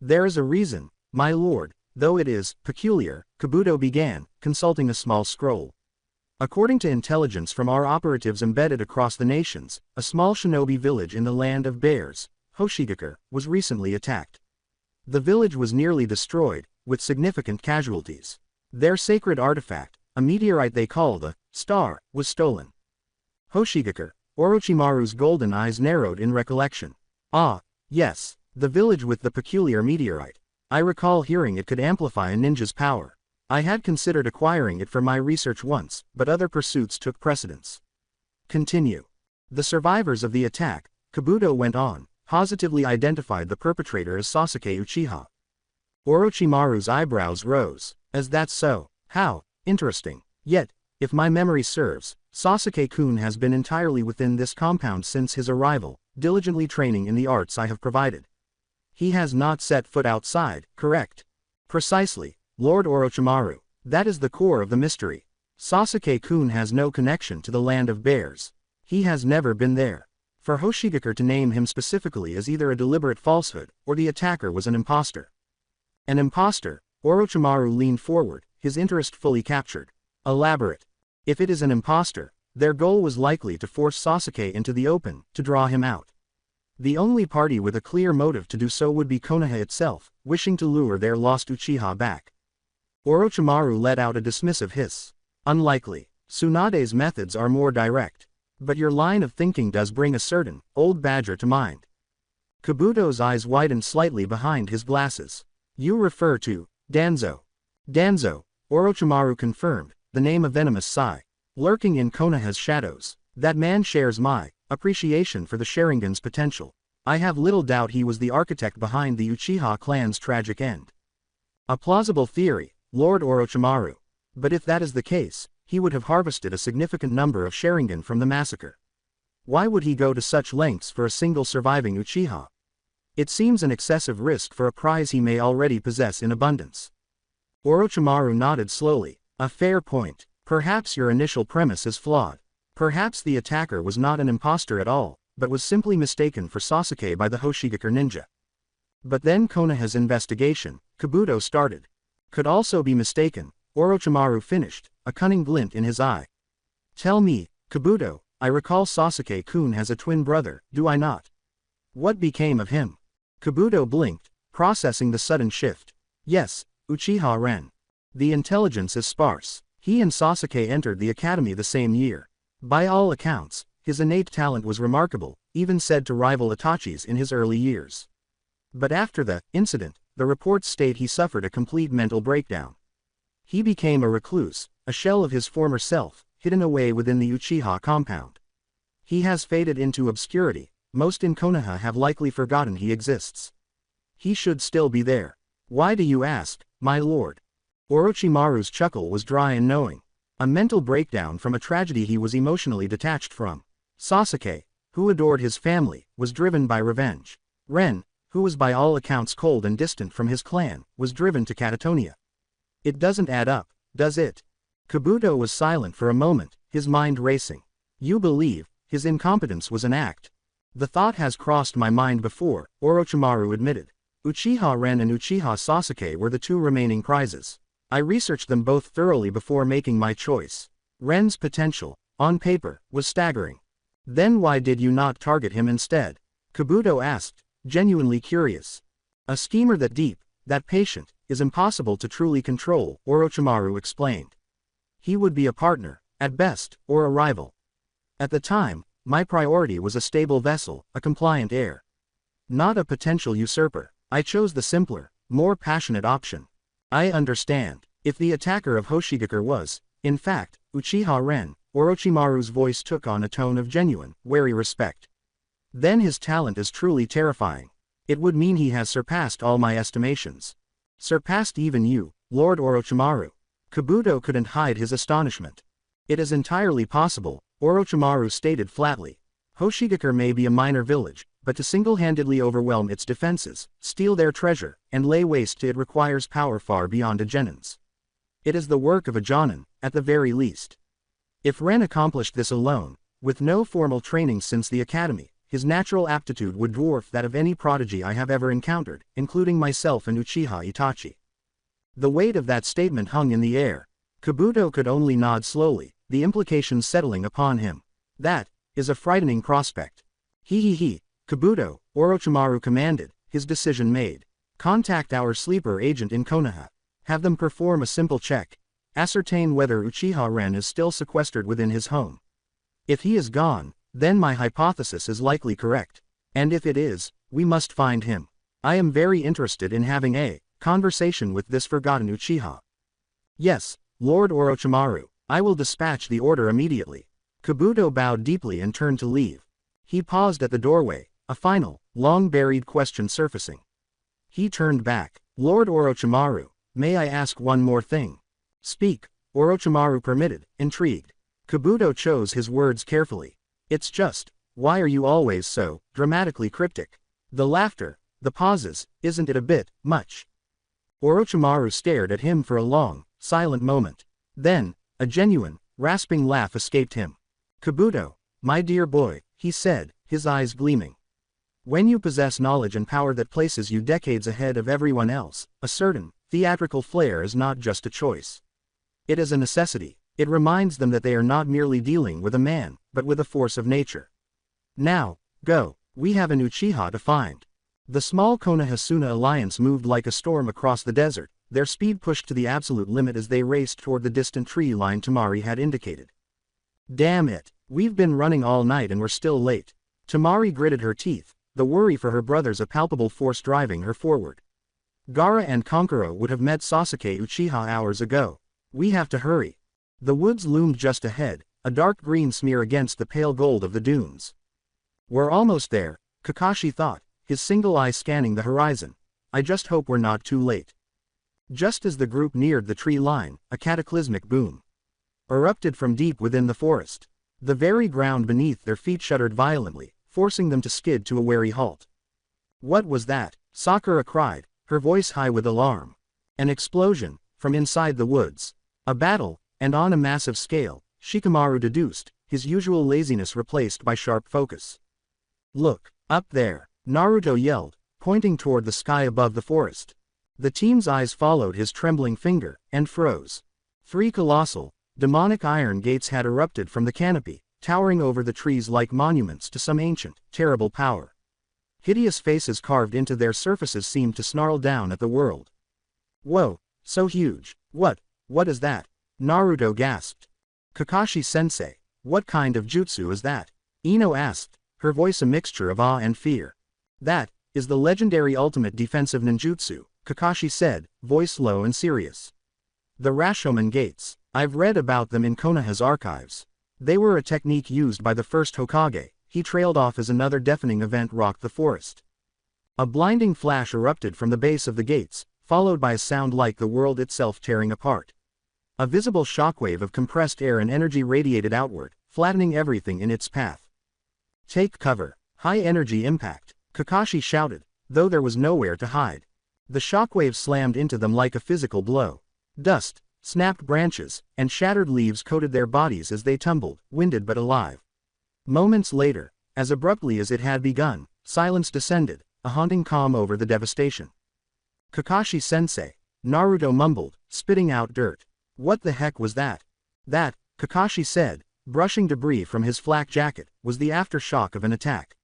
There is a reason, my lord, though it is peculiar, Kabuto began, consulting a small scroll. According to intelligence from our operatives embedded across the nations, a small shinobi village in the Land of Bears, Hoshigakur, was recently attacked. The village was nearly destroyed, with significant casualties. Their sacred artifact, a meteorite they call the Star, was stolen. Hoshigakur. Orochimaru's golden eyes narrowed in recollection. Ah, yes, the village with the peculiar meteorite. I recall hearing it could amplify a ninja's power. I had considered acquiring it for my research once, but other pursuits took precedence. Continue. The survivors of the attack, Kabuto went on, positively identified the perpetrator as Sasuke Uchiha. Orochimaru's eyebrows rose. Is that so? How interesting. Yet, if my memory serves, Sasuke-kun has been entirely within this compound since his arrival, diligently training in the arts I have provided. He has not set foot outside, correct? Precisely, Lord Orochimaru. That is the core of the mystery. Sasuke-kun has no connection to the Land of Bears. He has never been there. For Hoshigakur to name him specifically is either a deliberate falsehood, or the attacker was an impostor. An impostor? Orochimaru leaned forward, his interest fully captured. Elaborate. If it is an impostor, their goal was likely to force Sasuke into the open, to draw him out. The only party with a clear motive to do so would be Konoha itself, wishing to lure their lost Uchiha back. Orochimaru let out a dismissive hiss. Unlikely. Tsunade's methods are more direct. But your line of thinking does bring a certain old badger to mind. Kabuto's eyes widened slightly behind his glasses. You refer to Danzo. Danzo, Orochimaru confirmed, the name a venomous sigh. Lurking in Konoha's shadows, that man shares my appreciation for the Sharingan's potential. I have little doubt he was the architect behind the Uchiha clan's tragic end. A plausible theory, Lord Orochimaru. But if that is the case, he would have harvested a significant number of Sharingan from the massacre. Why would he go to such lengths for a single surviving Uchiha? It seems an excessive risk for a prize he may already possess in abundance. Orochimaru nodded slowly, A fair point. Perhaps your initial premise is flawed. Perhaps the attacker was not an imposter at all, but was simply mistaken for Sasuke by the Hoshigakure ninja. But then Konoha's investigation, Kabuto started. Could also be mistaken, Orochimaru finished, a cunning glint in his eye. Tell me, Kabuto, I recall Sasuke-kun has a twin brother, do I not? What became of him? Kabuto blinked, processing the sudden shift. Yes, Uchiha Ren. The intelligence is sparse. He and Sasuke entered the academy the same year. By all accounts, his innate talent was remarkable, even said to rival Itachi's in his early years. But after the incident, the reports state he suffered a complete mental breakdown. He became a recluse, a shell of his former self, hidden away within the Uchiha compound. He has faded into obscurity. Most in Konoha have likely forgotten he exists. He should still be there. Why do you ask, my lord? Orochimaru's chuckle was dry and knowing. A mental breakdown from a tragedy he was emotionally detached from. Sasuke, who adored his family, was driven by revenge. Ren, who was by all accounts cold and distant from his clan, was driven to catatonia. It doesn't add up, does it? Kabuto was silent for a moment, his mind racing. You believe his incompetence was an act? The thought has crossed my mind before, Orochimaru admitted. Uchiha Ren and Uchiha Sasuke were the two remaining prizes. I researched them both thoroughly before making my choice. Ren's potential, on paper, was staggering. Then why did you not target him instead? Kabuto asked, genuinely curious. A schemer that deep, that patient, is impossible to truly control, Orochimaru explained. He would be a partner, at best, or a rival. At the time, my priority was a stable vessel, a compliant heir. Not a potential usurper. I chose the simpler, more passionate option. I understand. If the attacker of Hoshigakure was, in fact, Uchiha Ren, Orochimaru's voice took on a tone of genuine, wary respect. Then his talent is truly terrifying. It would mean he has surpassed all my estimations. Surpassed even you, Lord Orochimaru. Kabuto couldn't hide his astonishment. It is entirely possible, Orochimaru stated flatly. Hoshigakure may be a minor village, but to single-handedly overwhelm its defenses, steal their treasure, and lay waste to it requires power far beyond a genin's. It is the work of a jonin, at the very least. If Ren accomplished this alone, with no formal training since the academy, his natural aptitude would dwarf that of any prodigy I have ever encountered, including myself and Uchiha Itachi. The weight of that statement hung in the air. Kabuto could only nod slowly, the implications settling upon him. That is a frightening prospect. He, Kabuto, Orochimaru commanded, his decision made. Contact our sleeper agent in Konoha. Have them perform a simple check. Ascertain whether Uchiha Ren is still sequestered within his home. If he is gone, then my hypothesis is likely correct. And if it is, we must find him. I am very interested in having a conversation with this forgotten Uchiha. Yes, Lord Orochimaru, I will dispatch the order immediately. Kabuto bowed deeply and turned to leave. He paused at the doorway, a final, long-buried question surfacing. He turned back. Lord Orochimaru, may I ask one more thing? Speak, Orochimaru permitted, intrigued. Kabuto chose his words carefully. It's just, why are you always so dramatically cryptic? The laughter, the pauses, isn't it a bit much? Orochimaru stared at him for a long, silent moment. Then, a genuine, rasping laugh escaped him. Kabuto, my dear boy, he said, his eyes gleaming. When you possess knowledge and power that places you decades ahead of everyone else, a certain, theatrical flair is not just a choice. It is a necessity. It reminds them that they are not merely dealing with a man, but with a force of nature. Now, go. We have an Uchiha to find. The small Konoha-Suna alliance moved like a storm across the desert, their speed pushed to the absolute limit as they raced toward the distant tree line Tamari had indicated. Damn it, we've been running all night and we're still late. Tamari gritted her teeth, the worry for her brothers a palpable force driving her forward. Gaara and Kankuro would have met Sasuke Uchiha hours ago. We have to hurry. The woods loomed just ahead, a dark green smear against the pale gold of the dunes. We're almost there, Kakashi thought, his single eye scanning the horizon. I just hope we're not too late. Just as the group neared the tree line, a cataclysmic boom erupted from deep within the forest. The very ground beneath their feet shuddered violently, forcing them to skid to a wary halt. What was that? Sakura cried, her voice high with alarm. An explosion, from inside the woods. A battle, and on a massive scale, Shikamaru deduced, his usual laziness replaced by sharp focus. Look, up there, Naruto yelled, pointing toward the sky above the forest. The team's eyes followed his trembling finger, and froze. 3 colossal, demonic iron gates had erupted from the canopy, towering over the trees like monuments to some ancient, terrible power. Hideous faces carved into their surfaces seemed to snarl down at the world. Whoa, so huge, what is that? Naruto gasped. Kakashi-sensei, what kind of jutsu is that? Ino asked, her voice a mixture of awe and fear. That is the legendary ultimate defensive ninjutsu, Kakashi said, voice low and serious. The Rashomon gates, I've read about them in Konoha's archives. They were a technique used by the first Hokage. He trailed off as another deafening event rocked the forest. A blinding flash erupted from the base of the gates, followed by a sound like the world itself tearing apart. A visible shockwave of compressed air and energy radiated outward, flattening everything in its path. Take cover, high-energy impact, Kakashi shouted, though there was nowhere to hide. The shockwave slammed into them like a physical blow. Dust, snapped branches, and shattered leaves coated their bodies as they tumbled, winded but alive. Moments later, as abruptly as it had begun, silence descended, a haunting calm over the devastation. Kakashi-sensei, Naruto mumbled, spitting out dirt. What the heck was that? That, Kakashi said, brushing debris from his flak jacket, was the aftershock of an attack.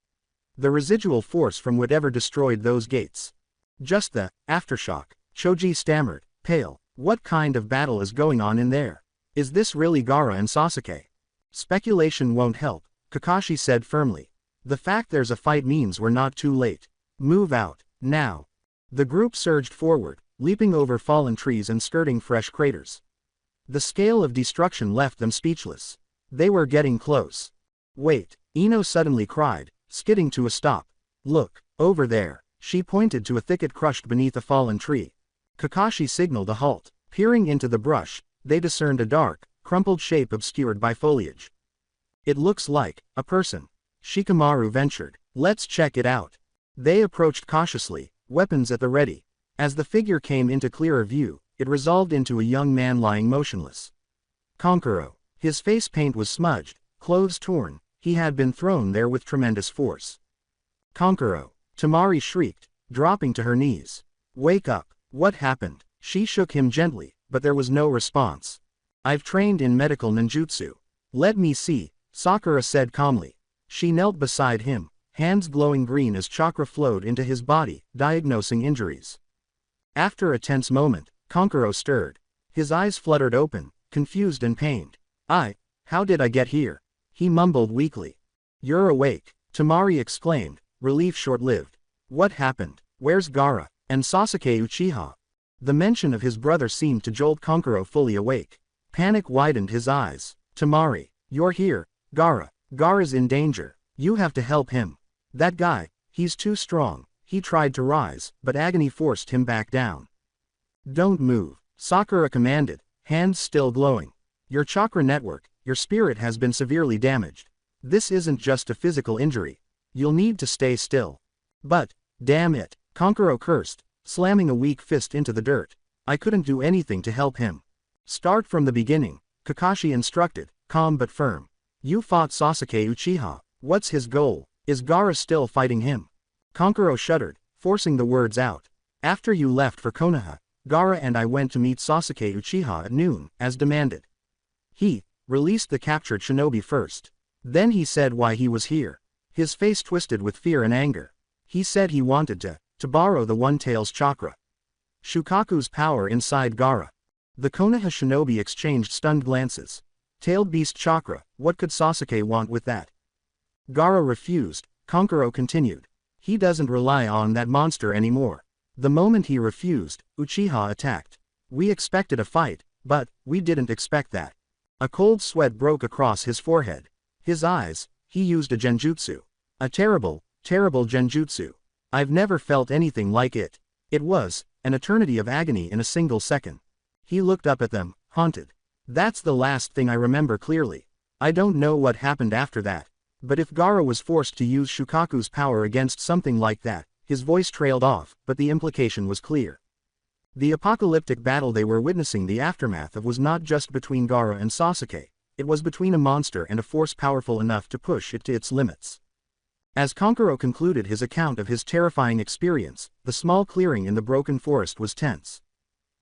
The residual force from whatever destroyed those gates. Just the aftershock, Choji stammered, pale. What kind of battle is going on in there? Is this really Gaara and Sasuke? Speculation won't help, Kakashi said firmly. The fact there's a fight means we're not too late. Move out, now. The group surged forward, leaping over fallen trees and skirting fresh craters. The scale of destruction left them speechless. They were getting close. Wait, Ino suddenly cried, skidding to a stop. Look, over there. She pointed to a thicket crushed beneath a fallen tree. Kakashi signaled a halt. Peering into the brush, they discerned a dark, crumpled shape obscured by foliage. It looks like a person, Shikamaru ventured. Let's check it out. They approached cautiously, weapons at the ready. As the figure came into clearer view, it resolved into a young man lying motionless. Kankuro. His face paint was smudged, clothes torn, he had been thrown there with tremendous force. Kankuro. Tamari shrieked, dropping to her knees. Wake up, what happened? She shook him gently, but there was no response. I've trained in medical ninjutsu. Let me see, Sakura said calmly. She knelt beside him, hands glowing green as chakra flowed into his body, diagnosing injuries. After a tense moment, Kankuro stirred. His eyes fluttered open, confused and pained. How did I get here? He mumbled weakly. You're awake, Tamari exclaimed, relief short-lived. What happened? Where's Gaara, and Sasuke Uchiha? The mention of his brother seemed to jolt Kankuro fully awake. Panic widened his eyes. Tamari, you're here, Gaara's in danger. You have to help him. That guy, he's too strong. He tried to rise, but agony forced him back down. Don't move, Sakura commanded, hands still glowing. Your chakra network, your spirit has been severely damaged. This isn't just a physical injury. You'll need to stay still. But, damn it, Kankuro cursed, slamming a weak fist into the dirt. I couldn't do anything to help him. Start from the beginning, Kakashi instructed, calm but firm. You fought Sasuke Uchiha. What's his goal? Is Gaara still fighting him? Kankuro shuddered, forcing the words out. After you left for Konoha, Gaara and I went to meet Sasuke Uchiha at noon, as demanded. He released the captured shinobi first. Then he said why he was here. His face twisted with fear and anger. He said he wanted to borrow the One-Tail's chakra. Shukaku's power inside Gaara. The Konoha shinobi exchanged stunned glances. Tailed beast chakra, what could Sasuke want with that? Gaara refused, Kankuro continued. He doesn't rely on that monster anymore. The moment he refused, Uchiha attacked. We expected a fight, but we didn't expect that. A cold sweat broke across his forehead. His eyes, he used a genjutsu. A terrible, terrible genjutsu. I've never felt anything like it. It was an eternity of agony in a single second. He looked up at them, haunted. That's the last thing I remember clearly. I don't know what happened after that. But if Gaara was forced to use Shukaku's power against something like that, his voice trailed off, but the implication was clear. The apocalyptic battle they were witnessing the aftermath of was not just between Gaara and Sasuke, it was between a monster and a force powerful enough to push it to its limits. As Kankuro concluded his account of his terrifying experience, the small clearing in the broken forest was tense.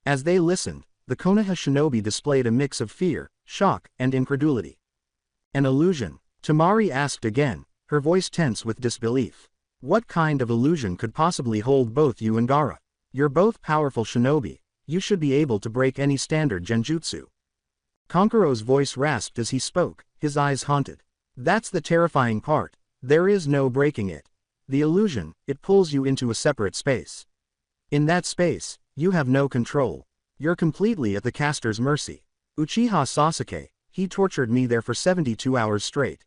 As they listened, the Konoha shinobi displayed a mix of fear, shock, and incredulity. An illusion? Temari asked again, her voice tense with disbelief. What kind of illusion could possibly hold both you and Gaara? You're both powerful shinobi, you should be able to break any standard genjutsu. Kankuro's voice rasped as he spoke, his eyes haunted. That's the terrifying part, there is no breaking it. The illusion, it pulls you into a separate space. In that space, you have no control. You're completely at the caster's mercy. Uchiha Sasuke, he tortured me there for 72 hours straight.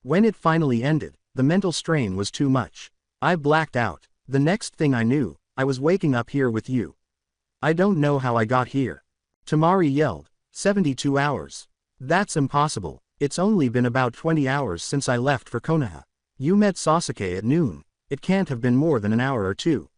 When it finally ended, the mental strain was too much. I blacked out. The next thing I knew, I was waking up here with you. I don't know how I got here. Temari yelled, 72 hours. That's impossible, it's only been about 20 hours since I left for Konoha. You met Sasuke at noon, it can't have been more than an hour or two.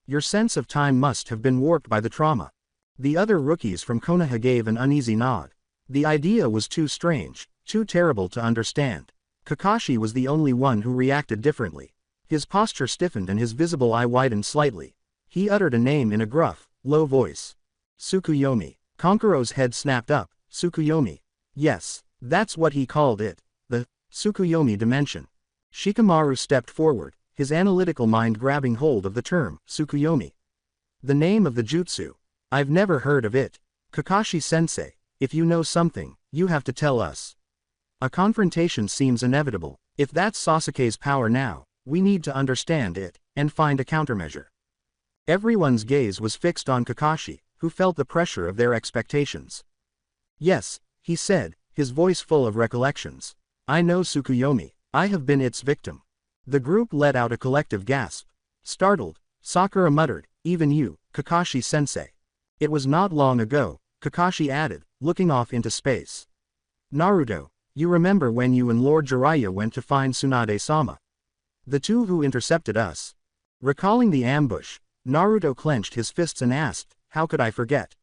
Your sense of time must have been warped by the trauma. The other rookies from Konoha gave an uneasy nod. The idea was too strange, too terrible to understand. Kakashi was the only one who reacted differently. His posture stiffened and his visible eye widened slightly. He uttered a name in a gruff, low voice. Tsukuyomi. Kankuro's head snapped up. Tsukuyomi. Yes, that's what he called it. The Tsukuyomi dimension. Shikamaru stepped forward, his analytical mind grabbing hold of the term, Tsukuyomi. The name of the jutsu. I've never heard of it. Kakashi-sensei, if you know something, you have to tell us. A confrontation seems inevitable. If that's Sasuke's power now, we need to understand it, and find a countermeasure. Everyone's gaze was fixed on Kakashi, who felt the pressure of their expectations. Yes, he said, his voice full of recollections. I know Tsukuyomi, I have been its victim. The group let out a collective gasp. Startled, Sakura muttered, even you, Kakashi-sensei. It was not long ago, Kakashi added, looking off into space. Naruto, you remember when you and Lord Jiraiya went to find Tsunade-sama? The two who intercepted us. Recalling the ambush, Naruto clenched his fists and asked, how could I forget?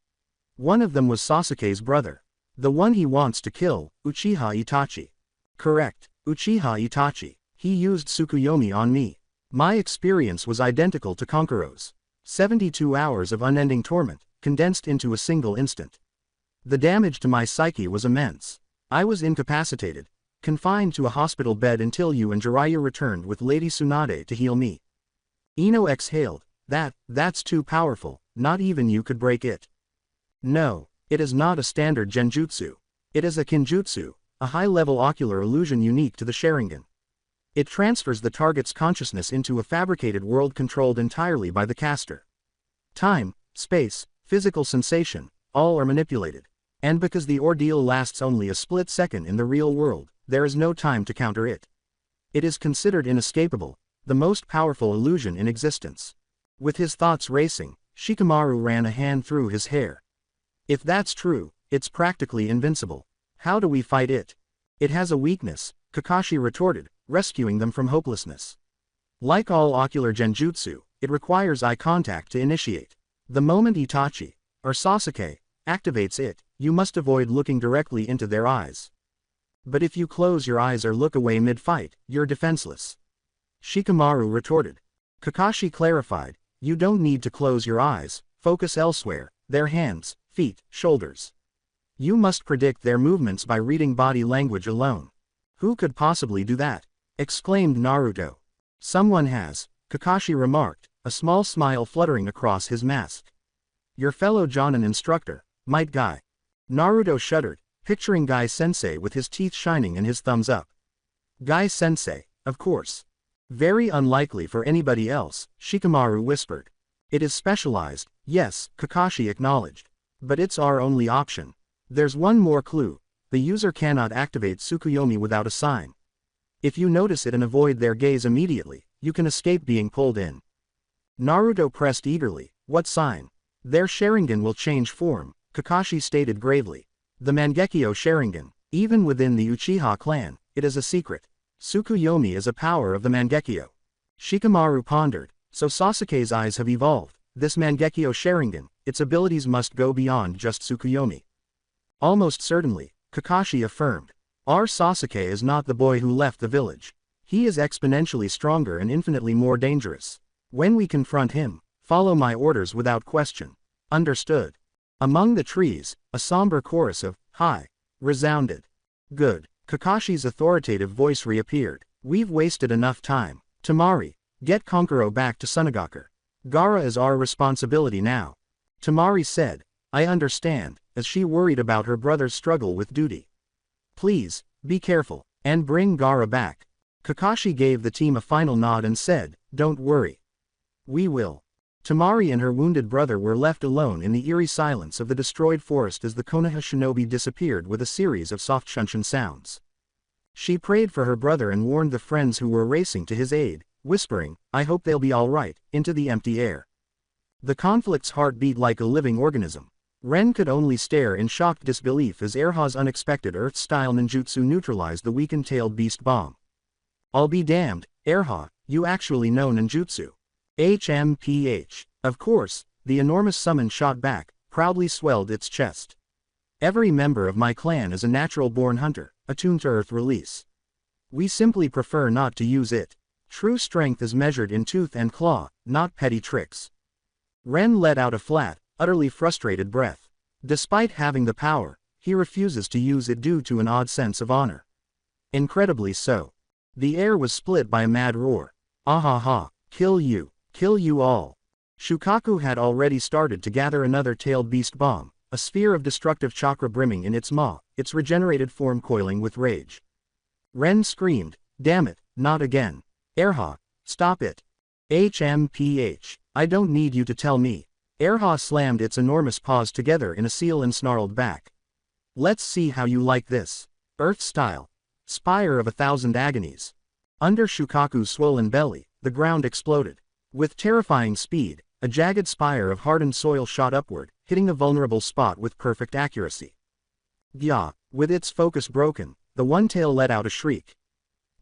One of them was Sasuke's brother. The one he wants to kill, Uchiha Itachi. Correct, Uchiha Itachi. He used Tsukuyomi on me. My experience was identical to Kankuro's. 72 hours of unending torment, condensed into a single instant. The damage to my psyche was immense. I was incapacitated, confined to a hospital bed until you and Jiraiya returned with Lady Tsunade to heal me. Ino exhaled, that's too powerful, not even you could break it. No, it is not a standard genjutsu. It is a kinjutsu, a high-level ocular illusion unique to the Sharingan. It transfers the target's consciousness into a fabricated world controlled entirely by the caster. Time, space, physical sensation, all are manipulated. And because the ordeal lasts only a split second in the real world, there is no time to counter it. It is considered inescapable, the most powerful illusion in existence. With his thoughts racing, Shikamaru ran a hand through his hair. If that's true, it's practically invincible. How do we fight it? It has a weakness, Kakashi retorted, rescuing them from hopelessness. Like all ocular genjutsu, it requires eye contact to initiate. The moment Itachi, or Sasuke, activates it, you must avoid looking directly into their eyes. But if you close your eyes or look away mid-fight, you're defenseless. Shikamaru retorted. Kakashi clarified, you don't need to close your eyes, focus elsewhere, their hands, feet, shoulders. You must predict their movements by reading body language alone. Who could possibly do that? Exclaimed Naruto. Someone has, Kakashi remarked, a small smile fluttering across his mask. Your fellow Jonin instructor, Might Guy. Naruto shuddered, picturing Guy-sensei with his teeth shining and his thumbs up. Guy-sensei, of course. Very unlikely for anybody else, Shikamaru whispered. It is specialized, yes, Kakashi acknowledged. But it's our only option. There's one more clue. The user cannot activate Tsukuyomi without a sign. If you notice it and avoid their gaze immediately, you can escape being pulled in. Naruto pressed eagerly, what sign? Their Sharingan will change form, Kakashi stated gravely. The Mangekyo Sharingan, even within the Uchiha clan, it is a secret. Tsukuyomi is a power of the Mangekyo. Shikamaru pondered, so Sasuke's eyes have evolved, this Mangekyo Sharingan, its abilities must go beyond just Tsukuyomi. Almost certainly, Kakashi affirmed. Our Sasuke is not the boy who left the village. He is exponentially stronger and infinitely more dangerous. When we confront him, follow my orders without question. Understood. Among the trees, a somber chorus of, "Hi," resounded. Good. Kakashi's authoritative voice reappeared. We've wasted enough time. Temari, get Konkuro back to Sunagaku. Gaara is our responsibility now. Temari said. I understand, as she worried about her brother's struggle with duty. Please, be careful, and bring Gaara back. Kakashi gave the team a final nod and said, don't worry. We will. Temari and her wounded brother were left alone in the eerie silence of the destroyed forest as the Konoha shinobi disappeared with a series of soft shunshin sounds. She prayed for her brother and warned the friends who were racing to his aid, whispering, I hope they'll be alright, into the empty air. The conflict's heart beat like a living organism. Ren could only stare in shocked disbelief as Erha's unexpected Earth-style ninjutsu neutralized the weakened-tailed beast bomb. I'll be damned, Erha, you actually know ninjutsu. HMPH. Of course, the enormous summon shot back, proudly swelled its chest. Every member of my clan is a natural-born hunter, attuned to Earth release. We simply prefer not to use it. True strength is measured in tooth and claw, not petty tricks. Ren let out a flat, utterly frustrated breath. Despite having the power, he refuses to use it due to an odd sense of honor. Incredibly so. The air was split by a mad roar. Ahaha, kill you all. Shukaku had already started to gather another tailed beast bomb, a sphere of destructive chakra brimming in its maw, its regenerated form coiling with rage. Ren screamed, damn it, not again. Erha, stop it. HMPH, I don't need you to tell me. Erha slammed its enormous paws together in a seal and snarled back. Let's see how you like this. Earth style. Spire of 1,000 agonies. Under Shukaku's swollen belly, the ground exploded. With terrifying speed, a jagged spire of hardened soil shot upward, hitting the vulnerable spot with perfect accuracy. Gya, with its focus broken, the one tail let out a shriek.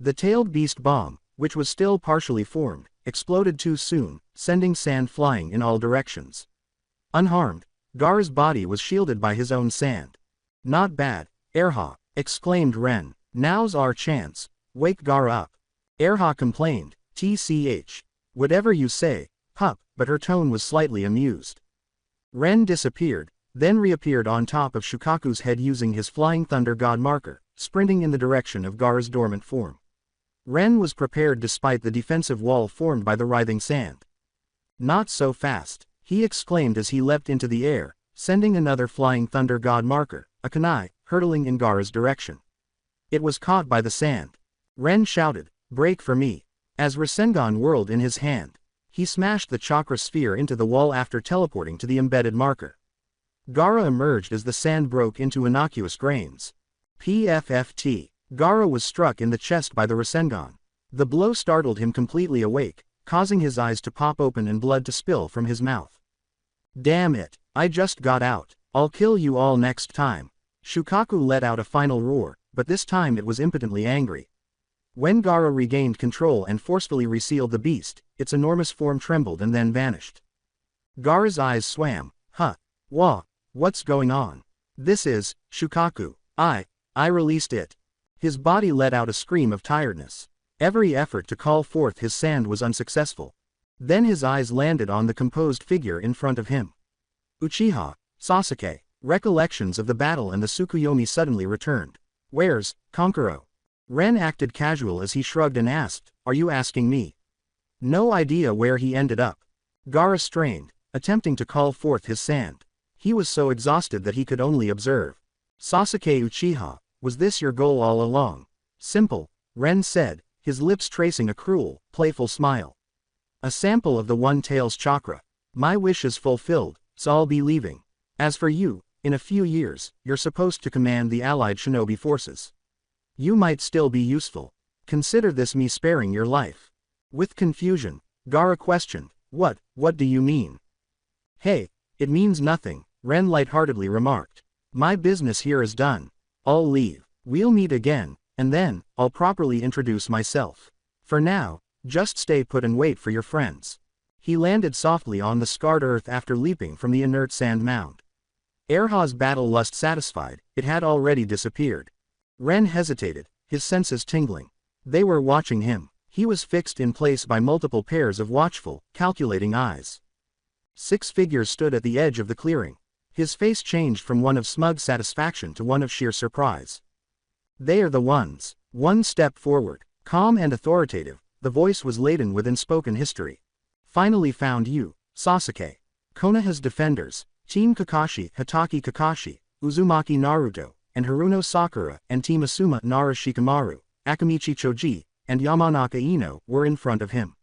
The tailed beast bomb, which was still partially formed, exploded too soon, sending sand flying in all directions. Unharmed, Gaara's body was shielded by his own sand. Not bad, Erha, exclaimed Ren. Now's our chance. Wake Gaara up. Erha complained, TCH. Whatever you say, pup, but her tone was slightly amused. Ren disappeared, then reappeared on top of Shukaku's head using his Flying Thunder God marker, sprinting in the direction of Gaara's dormant form. Ren was prepared despite the defensive wall formed by the writhing sand. Not so fast, he exclaimed as he leapt into the air, sending another Flying Thunder God marker, a kunai, hurtling in Gaara's direction. It was caught by the sand. Ren shouted, break for me. As Rasengan whirled in his hand, he smashed the chakra sphere into the wall after teleporting to the embedded marker. Gaara emerged as the sand broke into innocuous grains. PFFT. Gaara was struck in the chest by the Rasengan. The blow startled him completely awake, causing his eyes to pop open and blood to spill from his mouth. Damn it, I just got out. I'll kill you all next time. Shukaku let out a final roar, but this time it was impotently angry. When Gaara regained control and forcefully resealed the beast, its enormous form trembled and then vanished. Gaara's eyes swam. Wah, what's going on? This is, Shukaku. I released it. His body let out a scream of tiredness. Every effort to call forth his sand was unsuccessful. Then his eyes landed on the composed figure in front of him. Uchiha, Sasuke. Recollections of the battle and the Tsukuyomi suddenly returned. Where's Konkuro? Ren acted casual as he shrugged and asked, are you asking me? No idea where he ended up. Gaara strained, attempting to call forth his sand. He was so exhausted that he could only observe. Sasuke Uchiha, was this your goal all along? Simple, Ren said, his lips tracing a cruel, playful smile. A sample of the One Tail's chakra. My wish is fulfilled, so I'll be leaving. As for you, in a few years, you're supposed to command the allied shinobi forces. You might still be useful. Consider this me sparing your life. With confusion, Gaara questioned, what do you mean? Hey, it means nothing, Ren lightheartedly remarked. My business here is done. I'll leave. We'll meet again, and then, I'll properly introduce myself. For now, just stay put and wait for your friends. He landed softly on the scarred earth after leaping from the inert sand mound. Erha's battle lust satisfied, it had already disappeared. Ren hesitated, his senses tingling. They were watching him. He was fixed in place by multiple pairs of watchful, calculating eyes. 6 figures stood at the edge of the clearing. His face changed from one of smug satisfaction to one of sheer surprise. They are the ones. One step forward, calm and authoritative, the voice was laden with unspoken history. Finally found you, Sasuke. Konoha's defenders, Team Kakashi, Hatake Kakashi, Uzumaki Naruto, and Haruno Sakura, and Team Asuma Nara Shikamaru, Akamichi Choji, and Yamanaka Ino, were in front of him.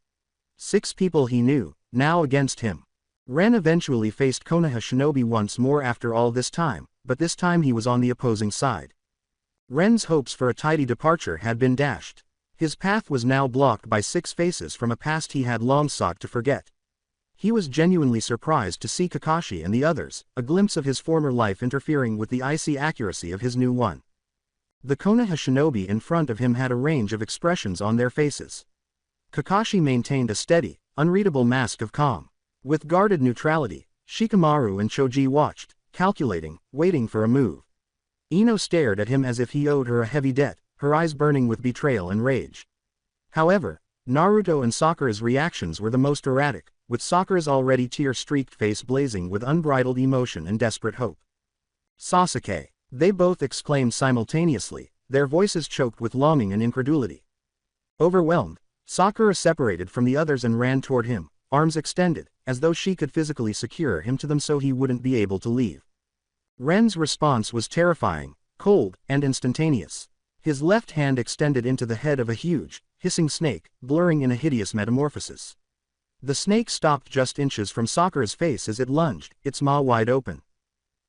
6 people he knew, now against him. Ren eventually faced Konoha Shinobi once more after all this time, but this time he was on the opposing side. Ren's hopes for a tidy departure had been dashed. His path was now blocked by 6 faces from a past he had long sought to forget. He was genuinely surprised to see Kakashi and the others, a glimpse of his former life interfering with the icy accuracy of his new one. The Konoha shinobi in front of him had a range of expressions on their faces. Kakashi maintained a steady, unreadable mask of calm. With guarded neutrality, Shikamaru and Choji watched, calculating, waiting for a move. Ino stared at him as if he owed her a heavy debt, her eyes burning with betrayal and rage. However, Naruto and Sakura's reactions were the most erratic, with Sakura's already tear-streaked face blazing with unbridled emotion and desperate hope. Sasuke! They both exclaimed simultaneously, their voices choked with longing and incredulity. Overwhelmed, Sakura separated from the others and ran toward him, arms extended, as though she could physically secure him to them so he wouldn't be able to leave. Ren's response was terrifying, cold, and instantaneous. His left hand extended into the head of a huge, hissing snake, blurring in a hideous metamorphosis. The snake stopped just inches from Sakura's face as it lunged, its maw wide open.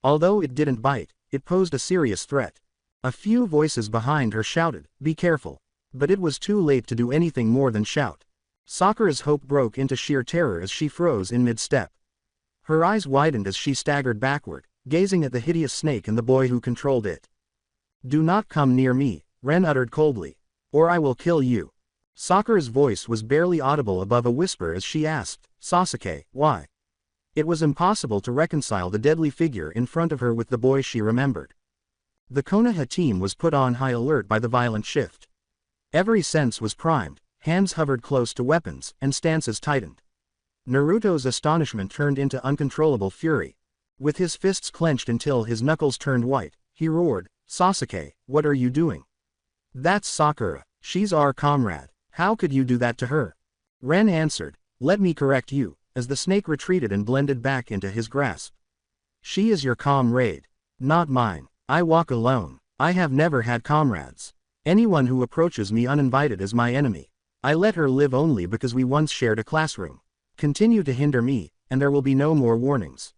Although it didn't bite, it posed a serious threat. A few voices behind her shouted, "Be careful." But it was too late to do anything more than shout. Sakura's hope broke into sheer terror as she froze in mid-step. Her eyes widened as she staggered backward, gazing at the hideous snake and the boy who controlled it. "Do not come near me," Ren uttered coldly, "or I will kill you." Sakura's voice was barely audible above a whisper as she asked, "Sasuke, why?" It was impossible to reconcile the deadly figure in front of her with the boy she remembered. The Konoha team was put on high alert by the violent shift. Every sense was primed, hands hovered close to weapons, and stances tightened. Naruto's astonishment turned into uncontrollable fury. With his fists clenched until his knuckles turned white, he roared, "Sasuke, what are you doing? That's Sakura, she's our comrade, how could you do that to her?" Ren answered, "Let me correct you," as the snake retreated and blended back into his grasp. "She is your comrade, not mine. I walk alone. I have never had comrades. Anyone who approaches me uninvited is my enemy. I let her live only because we once shared a classroom. Continue to hinder me, and there will be no more warnings."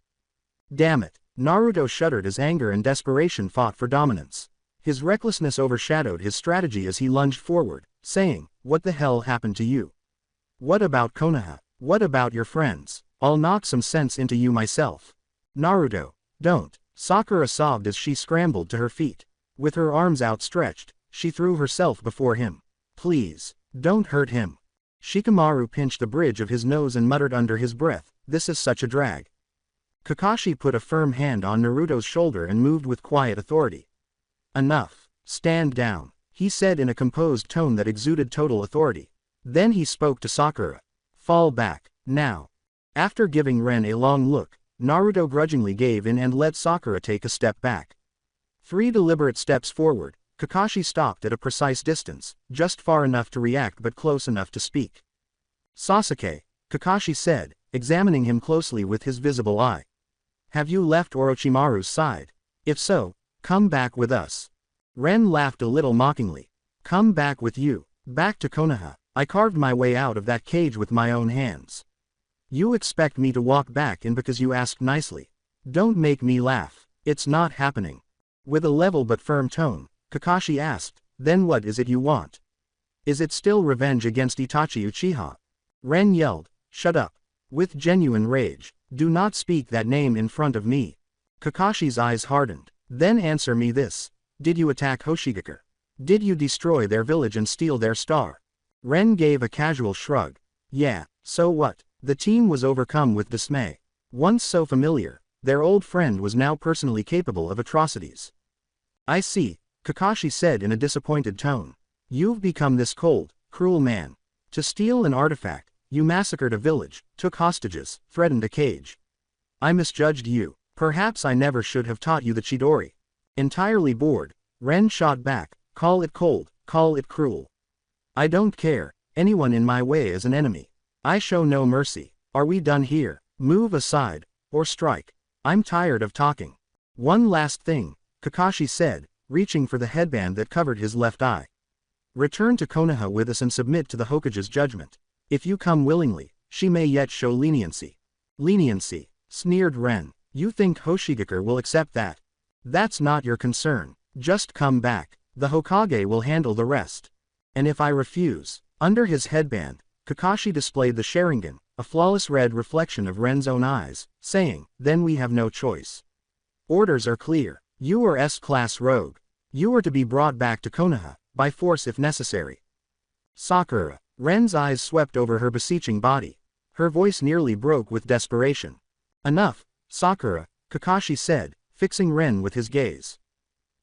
Damn it! Naruto shuddered as anger and desperation fought for dominance. His recklessness overshadowed his strategy as he lunged forward, saying, "What the hell happened to you? What about Konoha? What about your friends? I'll knock some sense into you myself." "Naruto, don't!" Sakura sobbed as she scrambled to her feet. With her arms outstretched, she threw herself before him. "Please, don't hurt him." Shikamaru pinched the bridge of his nose and muttered under his breath, "This is such a drag." Kakashi put a firm hand on Naruto's shoulder and moved with quiet authority. "Enough. Stand down," he said in a composed tone that exuded total authority. Then he spoke to Sakura. "Fall back, now." After giving Ren a long look, Naruto grudgingly gave in and let Sakura take a step back. 3 deliberate steps forward, Kakashi stopped at a precise distance, just far enough to react but close enough to speak. "Sasuke," Kakashi said, examining him closely with his visible eye. "Have you left Orochimaru's side? If so, come back with us." Ren laughed a little mockingly. "Come back with you? Back to Konoha? I carved my way out of that cage with my own hands. You expect me to walk back in because you asked nicely? Don't make me laugh. It's not happening." With a level but firm tone, Kakashi asked, "Then what is it you want? Is it still revenge against Itachi Uchiha?" Ren yelled, "Shut up." With genuine rage, "Do not speak that name in front of me." Kakashi's eyes hardened. "Then answer me this. Did you attack Hoshigakure? Did you destroy their village and steal their star?" Ren gave a casual shrug. "Yeah, so what? The team was overcome with dismay. Once so familiar, their old friend was now personally capable of atrocities. I see, Kakashi said in a disappointed tone. You've become this cold, cruel man. To steal an artifact, you massacred a village, took hostages, threatened a cage. I misjudged you. Perhaps I never should have taught you the Chidori. Entirely bored, Ren shot back, call it cold, call it cruel. I don't care, anyone in my way is an enemy. I show no mercy. Are we done here? Move aside, or strike. I'm tired of talking. One last thing, Kakashi said, reaching for the headband that covered his left eye. Return to Konoha with us and submit to the Hokage's judgment. If you come willingly, she may yet show leniency. Leniency, sneered Ren. You think Hoshigakure will accept that? That's not your concern. Just come back. The Hokage will handle the rest. And if I refuse? Under his headband, Kakashi displayed the Sharingan, a flawless red reflection of Ren's own eyes, saying, then we have no choice. Orders are clear. You are S-class rogue. You are to be brought back to Konoha, by force if necessary. Sakura. Ren's eyes swept over her beseeching body. Her voice nearly broke with desperation. Enough, Sakura, Kakashi said, fixing Ren with his gaze.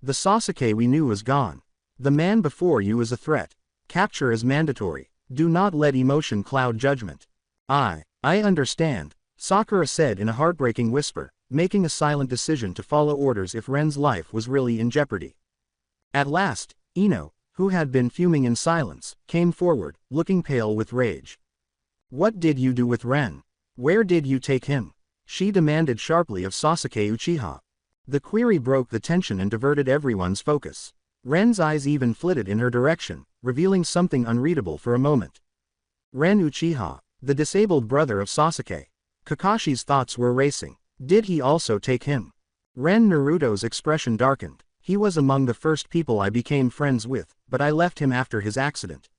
The Sasuke we knew is gone. The man before you is a threat. Capture is mandatory. Do not let emotion cloud judgment. I understand, Sakura said in a heartbreaking whisper, making a silent decision to follow orders if Ren's life was really in jeopardy. At last, Ino, who had been fuming in silence, came forward, looking pale with rage. What did you do with Ren? Where did you take him? She demanded sharply of Sasuke Uchiha. The query broke the tension and diverted everyone's focus. Ren's eyes even flitted in her direction, revealing something unreadable for a moment. Ren Uchiha, the disabled brother of Sasuke. Kakashi's thoughts were racing. Did he also take him? Ren Naruto's expression darkened. He was among the first people I became friends with, but I left him after his accident.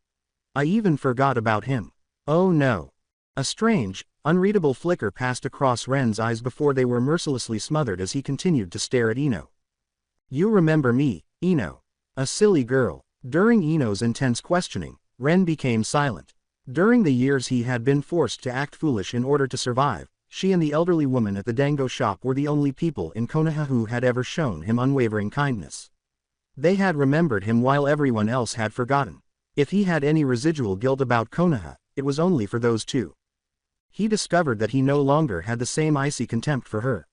I even forgot about him. Oh no. A strange, unreadable flicker passed across Ren's eyes before they were mercilessly smothered as he continued to stare at Ino. You remember me, Ino. A silly girl. During Ino's intense questioning, Ren became silent. During the years he had been forced to act foolish in order to survive, she and the elderly woman at the dango shop were the only people in Konoha who had ever shown him unwavering kindness. They had remembered him while everyone else had forgotten. If he had any residual guilt about Konoha, it was only for those two. He discovered that he no longer had the same icy contempt for her.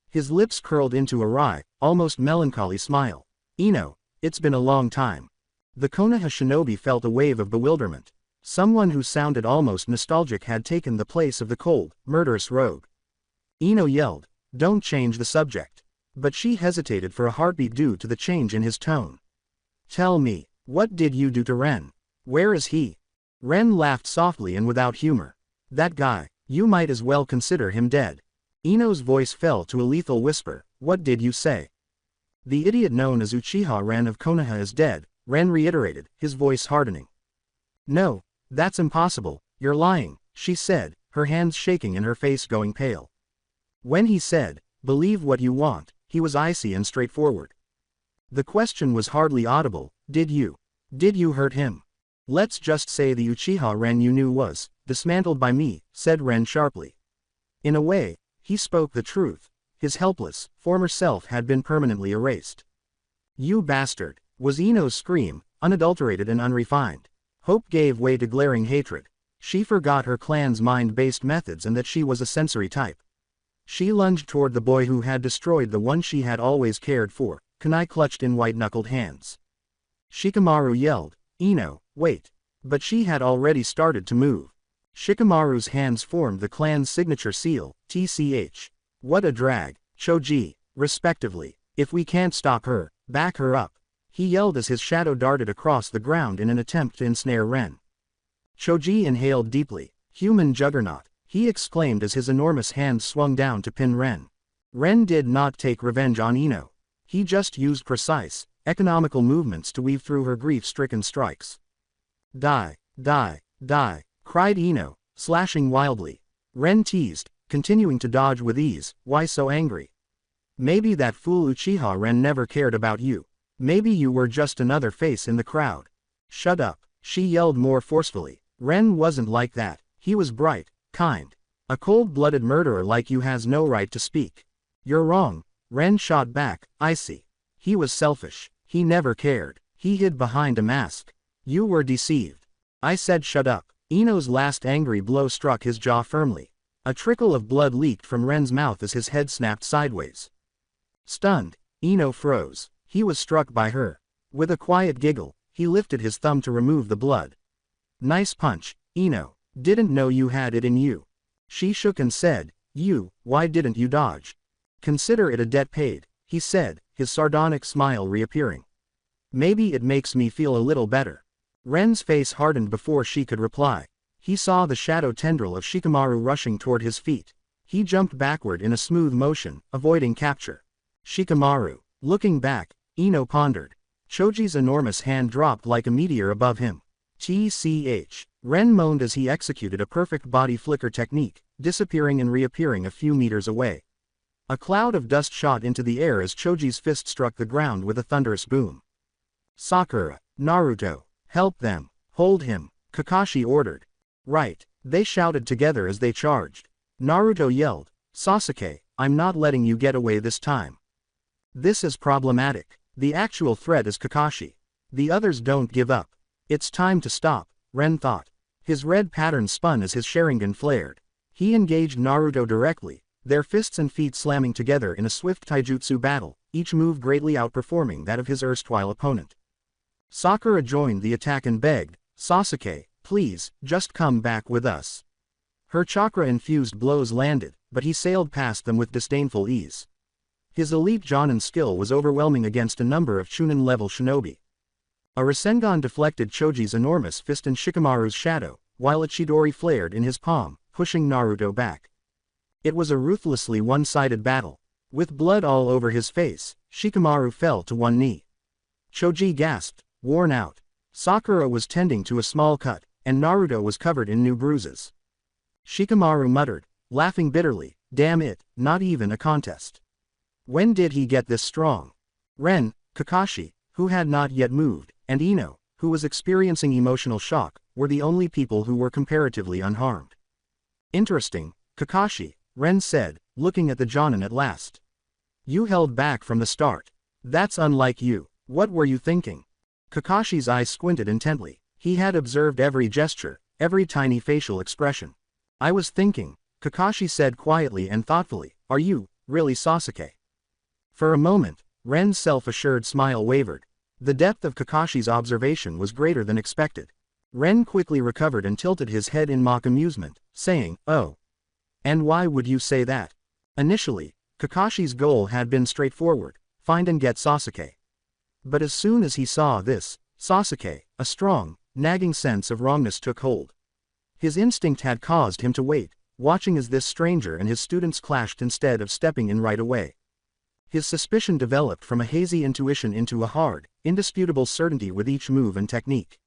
His lips curled into a wry, almost melancholy smile. Ino, it's been a long time. The Konoha shinobi felt a wave of bewilderment. Someone who sounded almost nostalgic had taken the place of the cold, murderous rogue. Ino yelled, don't change the subject. But she hesitated for a heartbeat due to the change in his tone. Tell me, what did you do to Ren? Where is he? Ren laughed softly and without humor. That guy, you might as well consider him dead. Ino's voice fell to a lethal whisper, what did you say? The idiot known as Uchiha Ren of Konoha is dead, Ren reiterated, his voice hardening. No. That's impossible, you're lying, she said, her hands shaking and her face going pale. When he said, believe what you want, he was icy and straightforward. The question was hardly audible, did you hurt him? Let's just say the Uchiha Ren you knew was dismantled by me, said Ren sharply. In a way, he spoke the truth. His helpless, former self had been permanently erased. You bastard, was Ino's scream, unadulterated and unrefined. Hope gave way to glaring hatred. She forgot her clan's mind-based methods and that she was a sensory type. She lunged toward the boy who had destroyed the one she had always cared for, kunai clutched in white-knuckled hands. Shikamaru yelled, Ino, wait. But she had already started to move. Shikamaru's hands formed the clan's signature seal, TCH. What a drag, Choji, respectively. If we can't stop her, back her up. He yelled as his shadow darted across the ground in an attempt to ensnare Ren. Choji inhaled deeply. Human juggernaut, he exclaimed as his enormous hands swung down to pin Ren. Ren did not take revenge on Ino. He just used precise, economical movements to weave through her grief-stricken strikes. Die, die, die, cried Ino, slashing wildly. Ren teased, continuing to dodge with ease, why so angry? Maybe that fool Uchiha Ren never cared about you. Maybe you were just another face in the crowd. Shut up, she yelled more forcefully. Ren wasn't like that. He was bright, kind. A cold-blooded murderer like you has no right to speak. You're wrong, Ren shot back. I see. He was selfish. He never cared. He hid behind a mask. You were deceived. I said shut up. Ino's last angry blow struck his jaw firmly. A trickle of blood leaked from Ren's mouth as his head snapped sideways. Stunned, Ino froze. He was struck by her. With a quiet giggle, he lifted his thumb to remove the blood. Nice punch, Ino. Didn't know you had it in you. She shook and said, why didn't you dodge? Consider it a debt paid, he said, his sardonic smile reappearing. Maybe it makes me feel a little better. Ren's face hardened before she could reply. He saw the shadow tendril of Shikamaru rushing toward his feet. He jumped backward in a smooth motion, avoiding capture. Shikamaru. Looking back, Ino pondered. Choji's enormous hand dropped like a meteor above him. TCH. Ren moaned as he executed a perfect body flicker technique, disappearing and reappearing a few meters away. A cloud of dust shot into the air as Choji's fist struck the ground with a thunderous boom. Sakura, Naruto, help them, hold him, Kakashi ordered. Right, they shouted together as they charged. Naruto yelled, Sasuke, I'm not letting you get away this time. This is problematic. The actual threat is Kakashi. The others don't give up. It's time to stop, Ren thought. His red pattern spun as his Sharingan flared. He engaged Naruto directly, their fists and feet slamming together in a swift taijutsu battle, each move greatly outperforming that of his erstwhile opponent. Sakura joined the attack and begged, Sasuke, please, just come back with us. Her chakra-infused blows landed, but he sailed past them with disdainful ease. His elite Jonin skill was overwhelming against a number of Chunin-level shinobi. A Rasengan deflected Choji's enormous fist and Shikamaru's shadow, while a Chidori flared in his palm, pushing Naruto back. It was a ruthlessly one-sided battle. With blood all over his face, Shikamaru fell to one knee. Choji gasped, worn out. Sakura was tending to a small cut, and Naruto was covered in new bruises. Shikamaru muttered, laughing bitterly, damn it, not even a contest. When did he get this strong? Ren, Kakashi, who had not yet moved, and Ino, who was experiencing emotional shock, were the only people who were comparatively unharmed. Interesting, Kakashi, Ren said, looking at the Jonin at last. You held back from the start. That's unlike you. What were you thinking? Kakashi's eyes squinted intently. He had observed every gesture, every tiny facial expression. I was thinking, Kakashi said quietly and thoughtfully, are you, really Sasuke? For a moment, Ren's self-assured smile wavered. The depth of Kakashi's observation was greater than expected. Ren quickly recovered and tilted his head in mock amusement, saying, oh. And why would you say that? Initially, Kakashi's goal had been straightforward, find and get Sasuke. But as soon as he saw this, Sasuke, a strong, nagging sense of wrongness took hold. His instinct had caused him to wait, watching as this stranger and his students clashed instead of stepping in right away. His suspicion developed from a hazy intuition into a hard, indisputable certainty with each move and technique.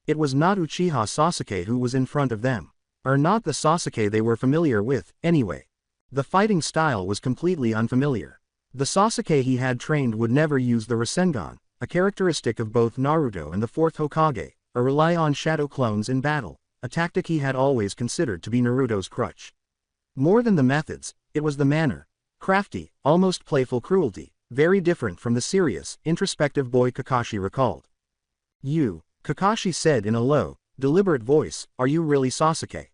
It was not Uchiha Sasuke who was in front of them, or not the Sasuke they were familiar with, anyway. The fighting style was completely unfamiliar. The Sasuke he had trained would never use the Rasengan, a characteristic of both Naruto and the fourth Hokage, or rely on shadow clones in battle, a tactic he had always considered to be Naruto's crutch. More than the methods, it was the manner. Crafty, almost playful cruelty, very different from the serious, introspective boy Kakashi recalled. You, Kakashi said in a low, deliberate voice, are you really Sasuke?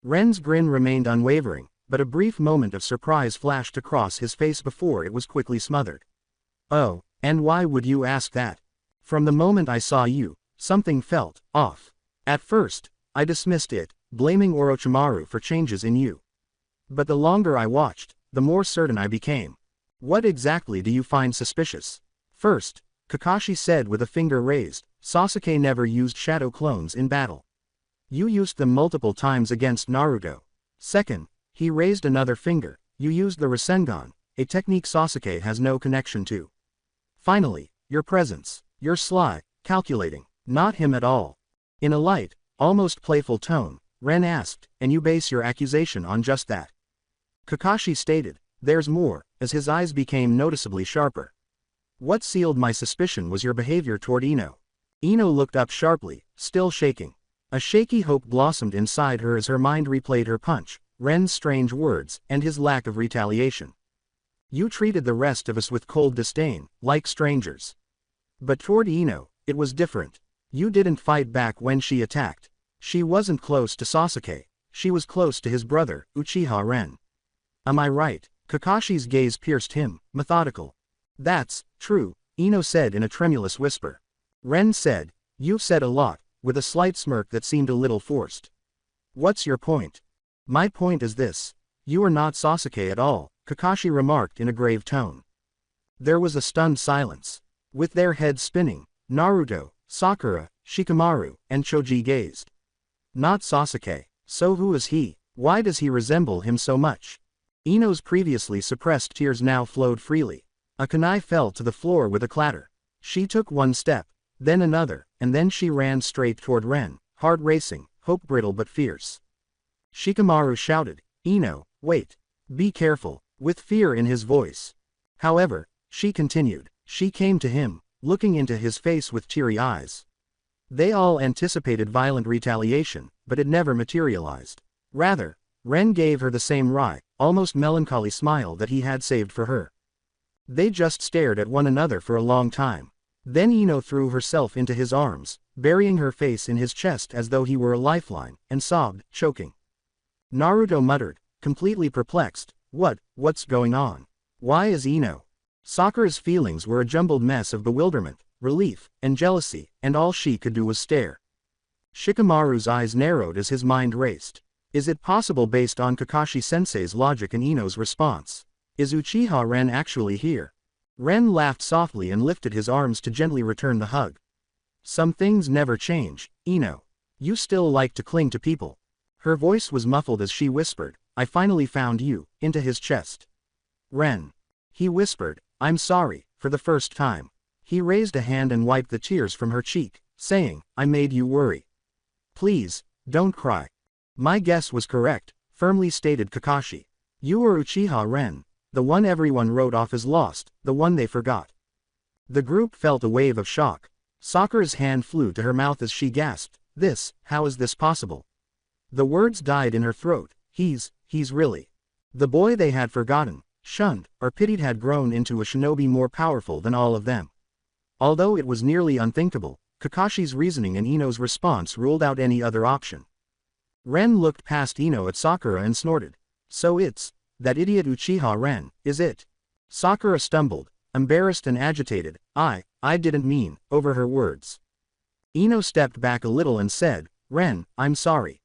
Ren's grin remained unwavering, but a brief moment of surprise flashed across his face before it was quickly smothered. Oh, and why would you ask that? From the moment I saw you, something felt off. At first, I dismissed it, blaming Orochimaru for changes in you. But the longer I watched, the more certain I became. What exactly do you find suspicious? First, Kakashi said with a finger raised, Sasuke never used shadow clones in battle. You used them multiple times against Naruto. Second, he raised another finger, you used the Rasengan, a technique Sasuke has no connection to. Finally, your presence, you're sly, calculating, not him at all. In a light, almost playful tone, Ren asked, and you base your accusation on just that? Kakashi stated, there's more, as his eyes became noticeably sharper. What sealed my suspicion was your behavior toward Ino. Ino looked up sharply, still shaking. A shaky hope blossomed inside her as her mind replayed her punch, Ren's strange words, and his lack of retaliation. You treated the rest of us with cold disdain, like strangers. But toward Ino, it was different. You didn't fight back when she attacked. She wasn't close to Sasuke. She was close to his brother, Uchiha Ren. Am I right? Kakashi's gaze pierced him, methodical. That's true, Ino said in a tremulous whisper. Ren said, you've said a lot, with a slight smirk that seemed a little forced. What's your point? My point is this. You are not Sasuke at all, Kakashi remarked in a grave tone. There was a stunned silence. With their heads spinning, Naruto, Sakura, Shikamaru, and Choji gazed. Not Sasuke. So who is he? Why does he resemble him so much? Ino's previously suppressed tears now flowed freely. A kunai fell to the floor with a clatter. She took one step, then another, and then she ran straight toward Ren, heart racing, hope brittle but fierce. Shikamaru shouted, Ino, wait. Be careful, with fear in his voice. However, she continued. She came to him, looking into his face with teary eyes. They all anticipated violent retaliation, but it never materialized. Rather, Ren gave her the same wry, almost melancholy smile that he had saved for her. They just stared at one another for a long time. Then Ino threw herself into his arms, burying her face in his chest as though he were a lifeline, and sobbed, choking. Naruto muttered, completely perplexed, what's going on? Why is Ino? Sakura's feelings were a jumbled mess of bewilderment, relief, and jealousy, and all she could do was stare. Shikamaru's eyes narrowed as his mind raced. Is it possible based on Kakashi-sensei's logic and Ino's response? Is Uchiha Ren actually here? Ren laughed softly and lifted his arms to gently return the hug. Some things never change, Ino. You still like to cling to people. Her voice was muffled as she whispered, I finally found you, into his chest. Ren. He whispered, I'm sorry, for the first time. He raised a hand and wiped the tears from her cheek, saying, I made you worry. Please, don't cry. My guess was correct, firmly stated Kakashi. You were Uchiha Ren, the one everyone wrote off as lost, the one they forgot. The group felt a wave of shock. Sakura's hand flew to her mouth as she gasped, how is this possible? The words died in her throat, he's really. The boy they had forgotten, shunned, or pitied had grown into a shinobi more powerful than all of them. Although it was nearly unthinkable, Kakashi's reasoning and Ino's response ruled out any other option. Ren looked past Ino at Sakura and snorted. So it's that idiot Uchiha Ren, is it? Sakura stumbled, embarrassed and agitated, I didn't mean, over her words. Ino stepped back a little and said, Ren, I'm sorry.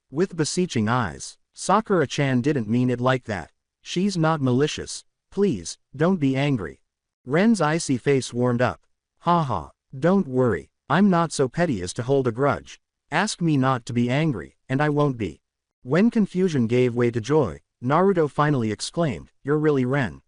With beseeching eyes, Sakura-chan didn't mean it like that. She's not malicious. Please, don't be angry. Ren's icy face warmed up. Haha, don't worry, I'm not so petty as to hold a grudge. Ask me not to be angry, and I won't be. When confusion gave way to joy, Naruto finally exclaimed, You're really Ren.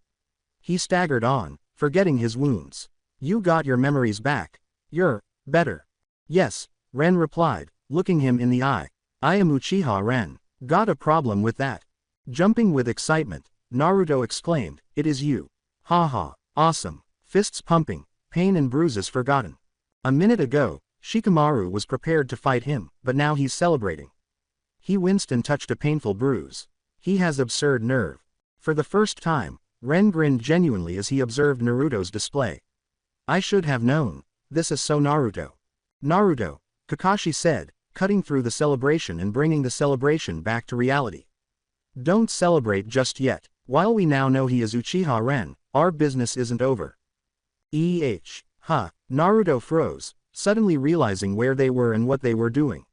He staggered on, forgetting his wounds. You got your memories back. You're better. Yes, Ren replied, looking him in the eye. I am Uchiha Ren. Got a problem with that? Jumping with excitement, Naruto exclaimed, It is you. Haha, awesome. Fists pumping, pain and bruises forgotten. A minute ago, Shikamaru was prepared to fight him, but now he's celebrating. He winced and touched a painful bruise. He has absurd nerve. For the first time, Ren grinned genuinely as he observed Naruto's display. I should have known. This is so Naruto. Naruto, Kakashi said, cutting through the celebration and bringing the celebration back to reality. Don't celebrate just yet. While we now know he is Uchiha Ren, our business isn't over. Naruto froze, suddenly realizing where they were and what they were doing.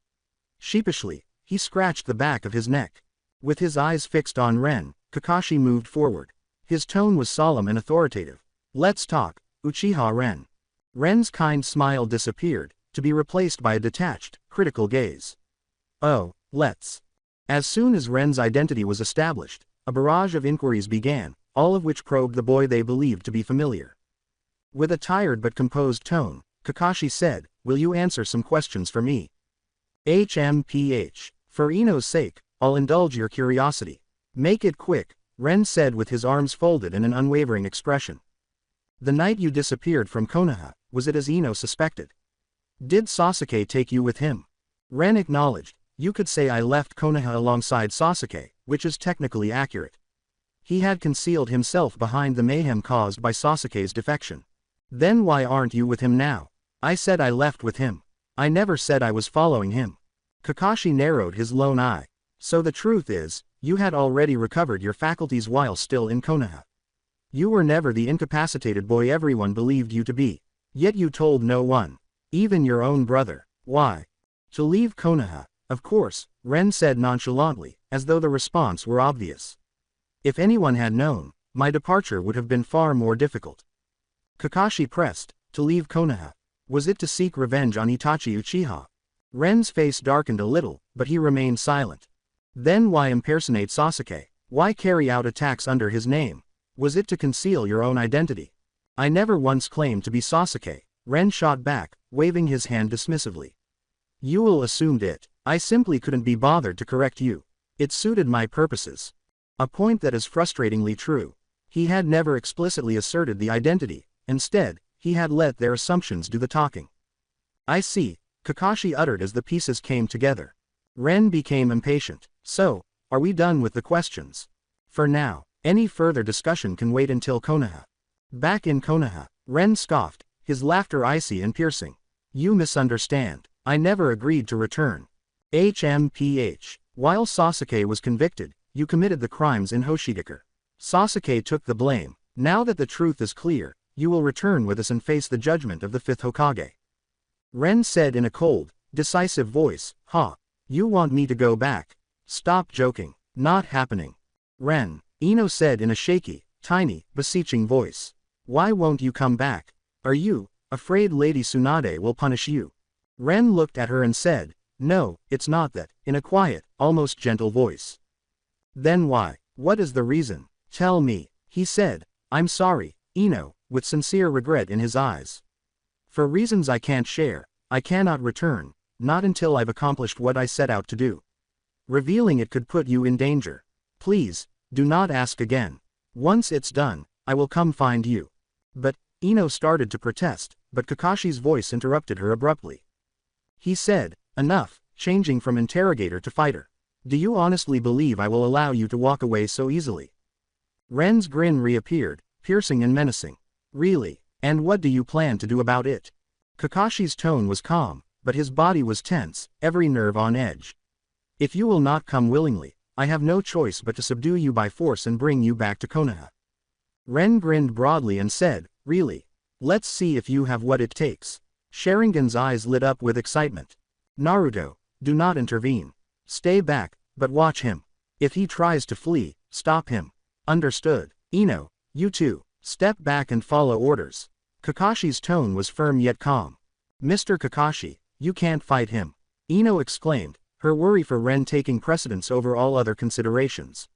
Sheepishly, he scratched the back of his neck. With his eyes fixed on Ren, Kakashi moved forward. His tone was solemn and authoritative. Let's talk, Uchiha Ren. Ren's kind smile disappeared, to be replaced by a detached, critical gaze. Oh, let's. As soon as Ren's identity was established, a barrage of inquiries began, all of which probed the boy they believed to be familiar. With a tired but composed tone, Kakashi said, Will you answer some questions for me? HMPH. For Ino's sake, I'll indulge your curiosity. Make it quick, Ren said with his arms folded and an unwavering expression. The night you disappeared from Konoha, was it as Ino suspected? Did Sasuke take you with him? Ren acknowledged. You could say I left Konoha alongside Sasuke, which is technically accurate. He had concealed himself behind the mayhem caused by Sasuke's defection. Then why aren't you with him now? I said I left with him. I never said I was following him. Kakashi narrowed his lone eye. So the truth is, you had already recovered your faculties while still in Konoha. You were never the incapacitated boy everyone believed you to be. Yet you told no one. Even your own brother. Why? To leave Konoha. Of course, Ren said nonchalantly, as though the response were obvious. If anyone had known, my departure would have been far more difficult. Kakashi pressed. To leave Konoha. Was it to seek revenge on Itachi Uchiha? Ren's face darkened a little, but he remained silent. Then why impersonate Sasuke? Why carry out attacks under his name? Was it to conceal your own identity? I never once claimed to be Sasuke, Ren shot back, waving his hand dismissively. You all assumed it. I simply couldn't be bothered to correct you. It suited my purposes. A point that is frustratingly true. He had never explicitly asserted the identity. Instead, he had let their assumptions do the talking. I see, Kakashi uttered as the pieces came together. Ren became impatient. So, are we done with the questions? For now, any further discussion can wait until Konoha. Back in Konoha, Ren scoffed, his laughter icy and piercing. You misunderstand. I never agreed to return. HMPH. While Sasuke was convicted, you committed the crimes in Hoshigakure. Sasuke took the blame. Now that the truth is clear, you will return with us and face the judgment of the 5th Hokage. Ren said in a cold, decisive voice, Ha! You want me to go back? Stop joking. Not happening. Ren, Ino said in a shaky, tiny, beseeching voice. Why won't you come back? Are you afraid Lady Tsunade will punish you? Ren looked at her and said, No, it's not that, in a quiet, almost gentle voice. Then why? What is the reason? Tell me, he said. I'm sorry, Ino, with sincere regret in his eyes. For reasons I can't share, I cannot return, not until I've accomplished what I set out to do. Revealing it could put you in danger. Please, do not ask again. Once it's done, I will come find you. But, Ino started to protest, but Kakashi's voice interrupted her abruptly. He said, Enough, changing from interrogator to fighter. Do you honestly believe I will allow you to walk away so easily? Ren's grin reappeared, piercing and menacing. Really? And what do you plan to do about it? Kakashi's tone was calm, but his body was tense, every nerve on edge. If you will not come willingly, I have no choice but to subdue you by force and bring you back to Konoha. Ren grinned broadly and said, Really? Let's see if you have what it takes. Sharingan's eyes lit up with excitement. Naruto, do not intervene. Stay back, but watch him. If he tries to flee, stop him. Understood. Ino, you too, step back and follow orders. Kakashi's tone was firm yet calm. Mr. Kakashi, you can't fight him. Ino exclaimed, her worry for Ren taking precedence over all other considerations.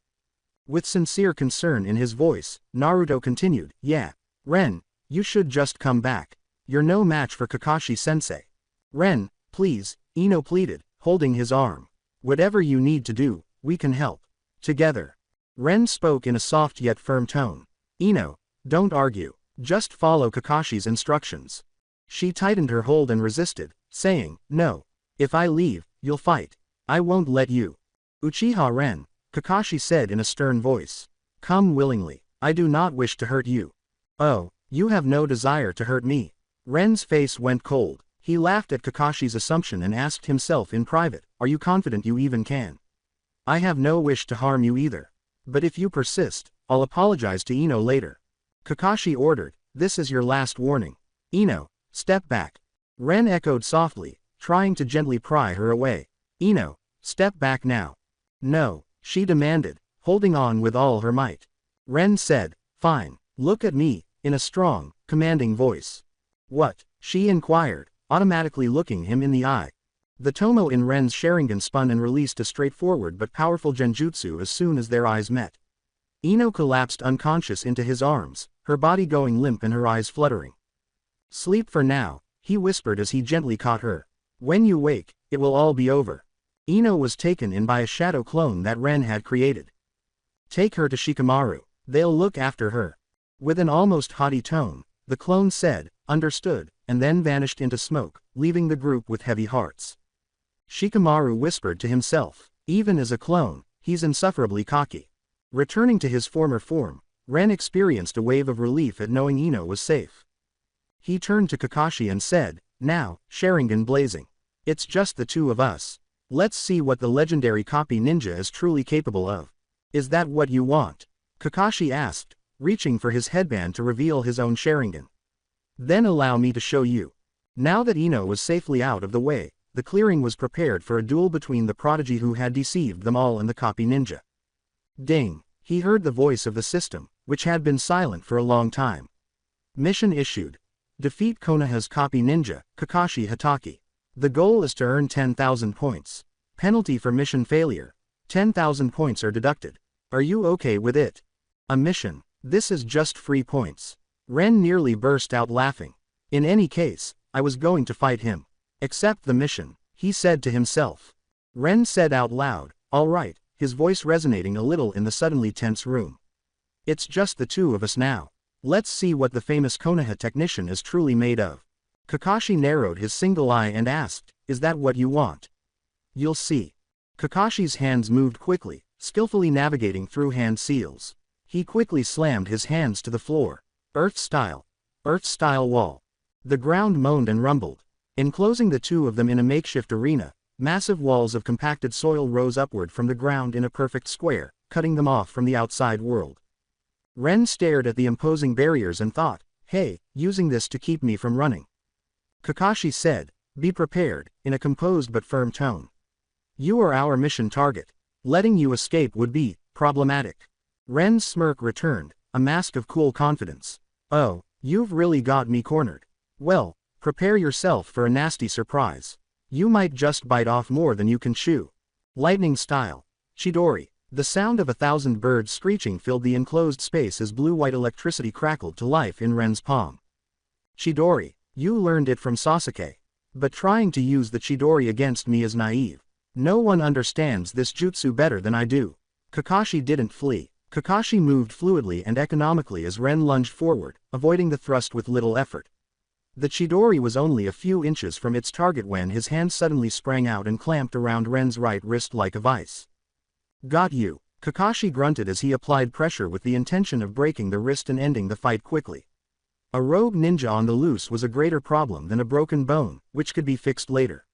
With sincere concern in his voice, Naruto continued, Yeah, Ren, you should just come back. You're no match for Kakashi-sensei. Ren, please, Ino pleaded, holding his arm. Whatever you need to do, we can help. Together. Ren spoke in a soft yet firm tone. Ino, don't argue. Just follow Kakashi's instructions. She tightened her hold and resisted, saying, No. If I leave, you'll fight. I won't let you. Uchiha Ren, Kakashi said in a stern voice. Come willingly. I do not wish to hurt you. Oh, you have no desire to hurt me. Ren's face went cold. He laughed at Kakashi's assumption and asked himself in private, Are you confident you even can? I have no wish to harm you either. But if you persist, I'll apologize to Ino later. Kakashi ordered, This is your last warning. Ino, step back. Ren echoed softly, trying to gently pry her away. Ino, step back now. No, she demanded, holding on with all her might. Ren said, Fine, look at me, in a strong, commanding voice. What? She inquired, automatically looking him in the eye. The tomo in Ren's Sharingan spun and released a straightforward but powerful genjutsu as soon as their eyes met. Ino collapsed unconscious into his arms, her body going limp and her eyes fluttering. Sleep for now, he whispered as he gently caught her. When you wake, it will all be over. Ino was taken in by a shadow clone that Ren had created. Take her to Shikamaru, they'll look after her. With an almost haughty tone, the clone said, Understood, and then vanished into smoke, leaving the group with heavy hearts. Shikamaru whispered to himself. Even as a clone, he's insufferably cocky. Returning to his former form, Ren experienced a wave of relief at knowing Ino was safe. He turned to Kakashi and said, "Now, Sharingan blazing. It's just the two of us. Let's see what the legendary copy ninja is truly capable of." "Is that what you want?" Kakashi asked, reaching for his headband to reveal his own Sharingan. "Then allow me to show you." Now that Ino was safely out of the way, the clearing was prepared for a duel between the prodigy who had deceived them all and the copy ninja. Ding! He heard the voice of the system, which had been silent for a long time. Mission issued. Defeat Konoha's copy ninja, Kakashi Hatake. The goal is to earn 10,000 points. Penalty for mission failure. 10,000 points are deducted. Are you okay with it? A mission. This is just free points. Ren nearly burst out laughing. In any case, I was going to fight him. Accept the mission, he said to himself. Ren said out loud, "All right," his voice resonating a little in the suddenly tense room. "It's just the two of us now. Let's see what the famous Konoha technician is truly made of." Kakashi narrowed his single eye and asked, "Is that what you want?" "You'll see." Kakashi's hands moved quickly, skillfully navigating through hand seals. He quickly slammed his hands to the floor. Earth style wall. The ground moaned and rumbled. Enclosing the two of them in a makeshift arena, massive walls of compacted soil rose upward from the ground in a perfect square, cutting them off from the outside world. Ren stared at the imposing barriers and thought, "Hey, using this to keep me from running." Kakashi said, "Be prepared," in a composed but firm tone. "You are our mission target. Letting you escape would be problematic." Ren's smirk returned, a mask of cool confidence. "Oh, you've really got me cornered. Well, prepare yourself for a nasty surprise. You might just bite off more than you can chew." Lightning style. Chidori. The sound of 1,000 birds screeching filled the enclosed space as blue-white electricity crackled to life in Ren's palm. Chidori. You learned it from Sasuke. But trying to use the Chidori against me is naive. No one understands this jutsu better than I do. Kakashi didn't flee. Kakashi moved fluidly and economically as Ren lunged forward, avoiding the thrust with little effort. The Chidori was only a few inches from its target when his hand suddenly sprang out and clamped around Ren's right wrist like a vice. "Got you," Kakashi grunted as he applied pressure with the intention of breaking the wrist and ending the fight quickly. A rogue ninja on the loose was a greater problem than a broken bone, which could be fixed later.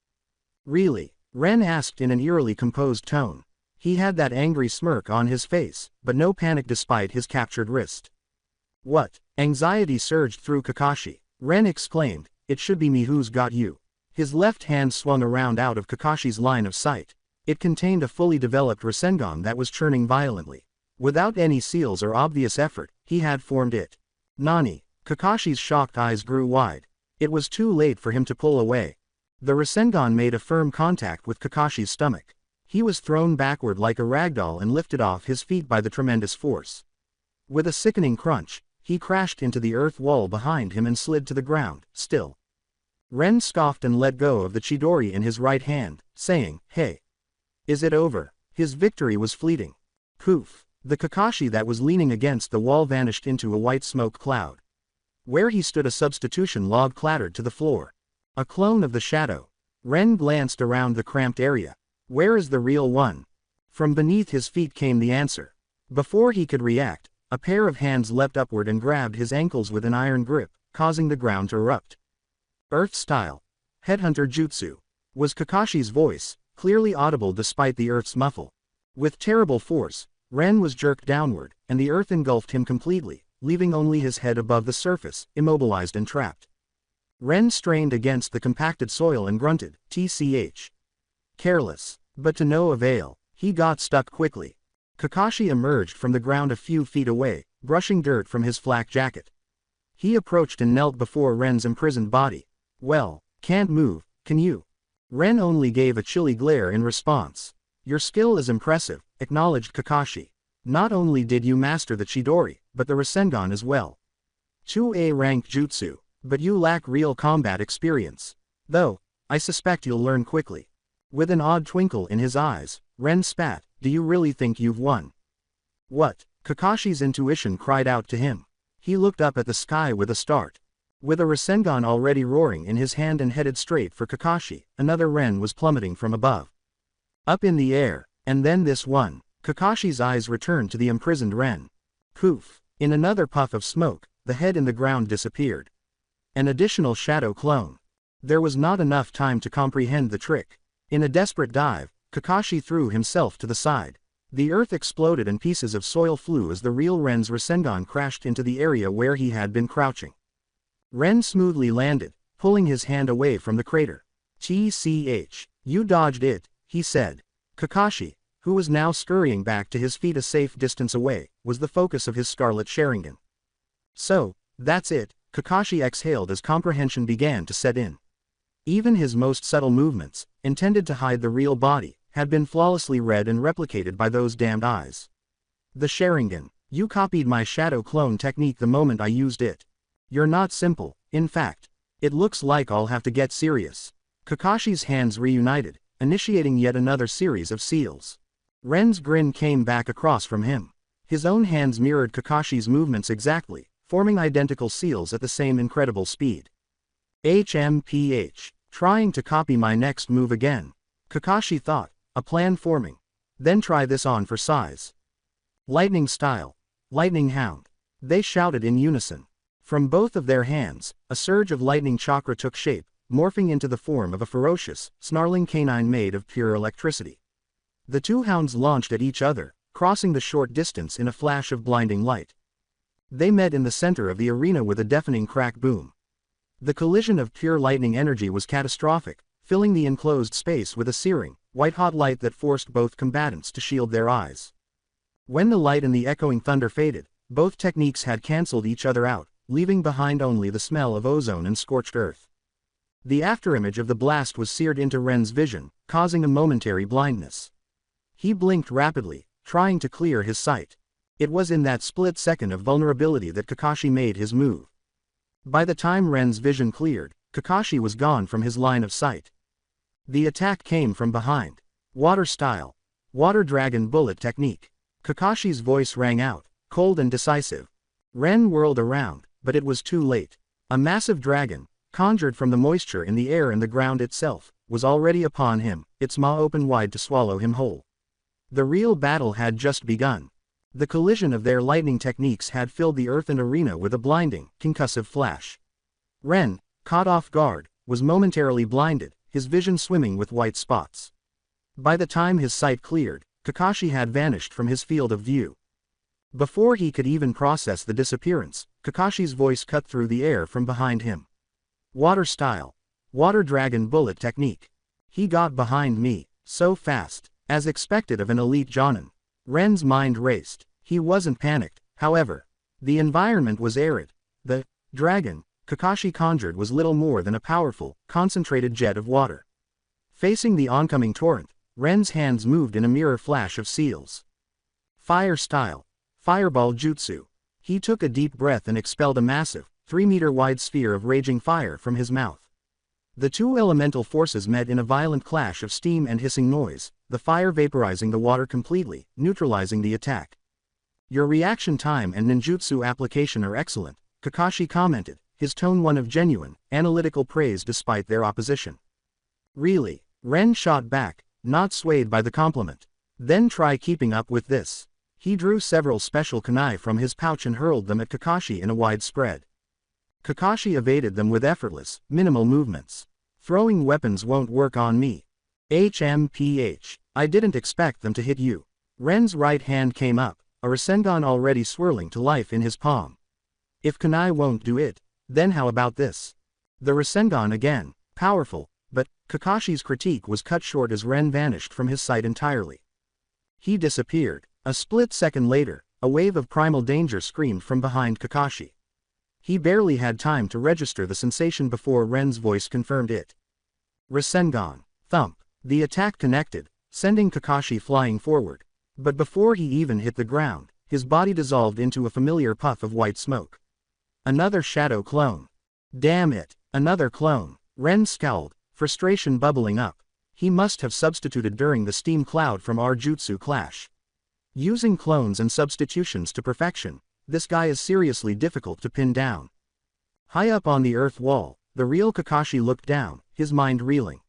"Really?" Ren asked in an eerily composed tone. He had that angry smirk on his face, but no panic despite his captured wrist. "What?" Anxiety surged through Kakashi. Ren exclaimed, "It should be me who's got you." His left hand swung around out of Kakashi's line of sight. It contained a fully developed Rasengan that was churning violently. Without any seals or obvious effort, he had formed it. "Nani?" Kakashi's shocked eyes grew wide. It was too late for him to pull away. The Rasengan made a firm contact with Kakashi's stomach. He was thrown backward like a ragdoll and lifted off his feet by the tremendous force. With a sickening crunch, he crashed into the earth wall behind him and slid to the ground, still. Ren scoffed and let go of the Chidori in his right hand, saying, "Hey. Is it over?" His victory was fleeting. Poof! The Kakashi that was leaning against the wall vanished into a white smoke cloud. Where he stood, a substitution log clattered to the floor. A clone of the shadow. Ren glanced around the cramped area. Where is the real one? From beneath his feet came the answer. Before he could react, a pair of hands leapt upward and grabbed his ankles with an iron grip, causing the ground to erupt. "Earth style. Headhunter jutsu," was Kakashi's voice, clearly audible despite the earth's muffle. With terrible force, Ren was jerked downward, and the earth engulfed him completely, leaving only his head above the surface, immobilized and trapped. Ren strained against the compacted soil and grunted, "Tch. Careless." But to no avail, he got stuck quickly. Kakashi emerged from the ground a few feet away, brushing dirt from his flak jacket. He approached and knelt before Ren's imprisoned body. "Well, can't move, can you?" Ren only gave a chilly glare in response. "Your skill is impressive," acknowledged Kakashi. "Not only did you master the Chidori, but the Rasengan as well. 2A rank jutsu, but you lack real combat experience. Though, I suspect you'll learn quickly." With an odd twinkle in his eyes, Ren spat, "Do you really think you've won?" "What?" Kakashi's intuition cried out to him. He looked up at the sky with a start. With a Rasengan already roaring in his hand and headed straight for Kakashi, another Ren was plummeting from above. Up in the air, and then this one. Kakashi's eyes returned to the imprisoned Ren. Poof! In another puff of smoke, the head in the ground disappeared. An additional shadow clone. There was not enough time to comprehend the trick. In a desperate dive, Kakashi threw himself to the side. The earth exploded and pieces of soil flew as the real Ren's Rasengan crashed into the area where he had been crouching. Ren smoothly landed, pulling his hand away from the crater. "TCH, you dodged it," he said. Kakashi, who was now scurrying back to his feet a safe distance away, was the focus of his scarlet Sharingan. "So, that's it," Kakashi exhaled as comprehension began to set in. Even his most subtle movements, intended to hide the real body, had been flawlessly read and replicated by those damned eyes. "The Sharingan, you copied my shadow clone technique the moment I used it. You're not simple, in fact. It looks like I'll have to get serious." Kakashi's hands reunited, initiating yet another series of seals. Ren's grin came back across from him. His own hands mirrored Kakashi's movements exactly, forming identical seals at the same incredible speed. "HMPH, trying to copy my next move again," Kakashi thought, a plan forming. "Then try this on for size." "Lightning style. Lightning hound," they shouted in unison. From both of their hands, a surge of lightning chakra took shape, morphing into the form of a ferocious, snarling canine made of pure electricity. The two hounds launched at each other, crossing the short distance in a flash of blinding light. They met in the center of the arena with a deafening crack boom. The collision of pure lightning energy was catastrophic, filling the enclosed space with a searing, white-hot light that forced both combatants to shield their eyes. When the light and the echoing thunder faded, both techniques had cancelled each other out, leaving behind only the smell of ozone and scorched earth. The afterimage of the blast was seared into Ren's vision, causing a momentary blindness. He blinked rapidly, trying to clear his sight. It was in that split second of vulnerability that Kakashi made his move. By the time Ren's vision cleared, Kakashi was gone from his line of sight. The attack came from behind. "Water style. Water dragon bullet technique." Kakashi's voice rang out, cold and decisive. Ren whirled around, but it was too late. A massive dragon, conjured from the moisture in the air and the ground itself, was already upon him, its maw open wide to swallow him whole. The real battle had just begun. The collision of their lightning techniques had filled the earth and arena with a blinding, concussive flash. Ren, caught off guard, was momentarily blinded, his vision swimming with white spots. By the time his sight cleared, Kakashi had vanished from his field of view. Before he could even process the disappearance, Kakashi's voice cut through the air from behind him. "Water style. Water dragon bullet technique." He got behind me, so fast, as expected of an elite Jonin. Ren's mind raced. He wasn't panicked, however. The environment was arid. The dragon Kakashi conjured was little more than a powerful, concentrated jet of water. Facing the oncoming torrent, Ren's hands moved in a mirror flash of seals. "Fire style. Fireball jutsu." He took a deep breath and expelled a massive, 3-meter-wide sphere of raging fire from his mouth. The two elemental forces met in a violent clash of steam and hissing noise, the fire vaporizing the water completely, neutralizing the attack. "Your reaction time and ninjutsu application are excellent," Kakashi commented, his tone one of genuine, analytical praise despite their opposition. "Really?" Ren shot back, not swayed by the compliment. "Then try keeping up with this." He drew several special kunai from his pouch and hurled them at Kakashi in a wide spread. Kakashi evaded them with effortless, minimal movements. "Throwing weapons won't work on me. HMPH, I didn't expect them to hit you." Ren's right hand came up, a Rasengan already swirling to life in his palm. "If kunai won't do it, then how about this?" The Rasengan again, powerful, but Kakashi's critique was cut short as Ren vanished from his sight entirely. He disappeared. A split second later, a wave of primal danger screamed from behind Kakashi. He barely had time to register the sensation before Ren's voice confirmed it. Rasengan. Thump. The attack connected, sending Kakashi flying forward. But before he even hit the ground, his body dissolved into a familiar puff of white smoke. Another shadow clone. Damn it, another clone. Ren scowled, frustration bubbling up. He must have substituted during the steam cloud from our jutsu clash. Using clones and substitutions to perfection, this guy is seriously difficult to pin down. High up on the earth wall, the real Kakashi looked down, his mind reeling.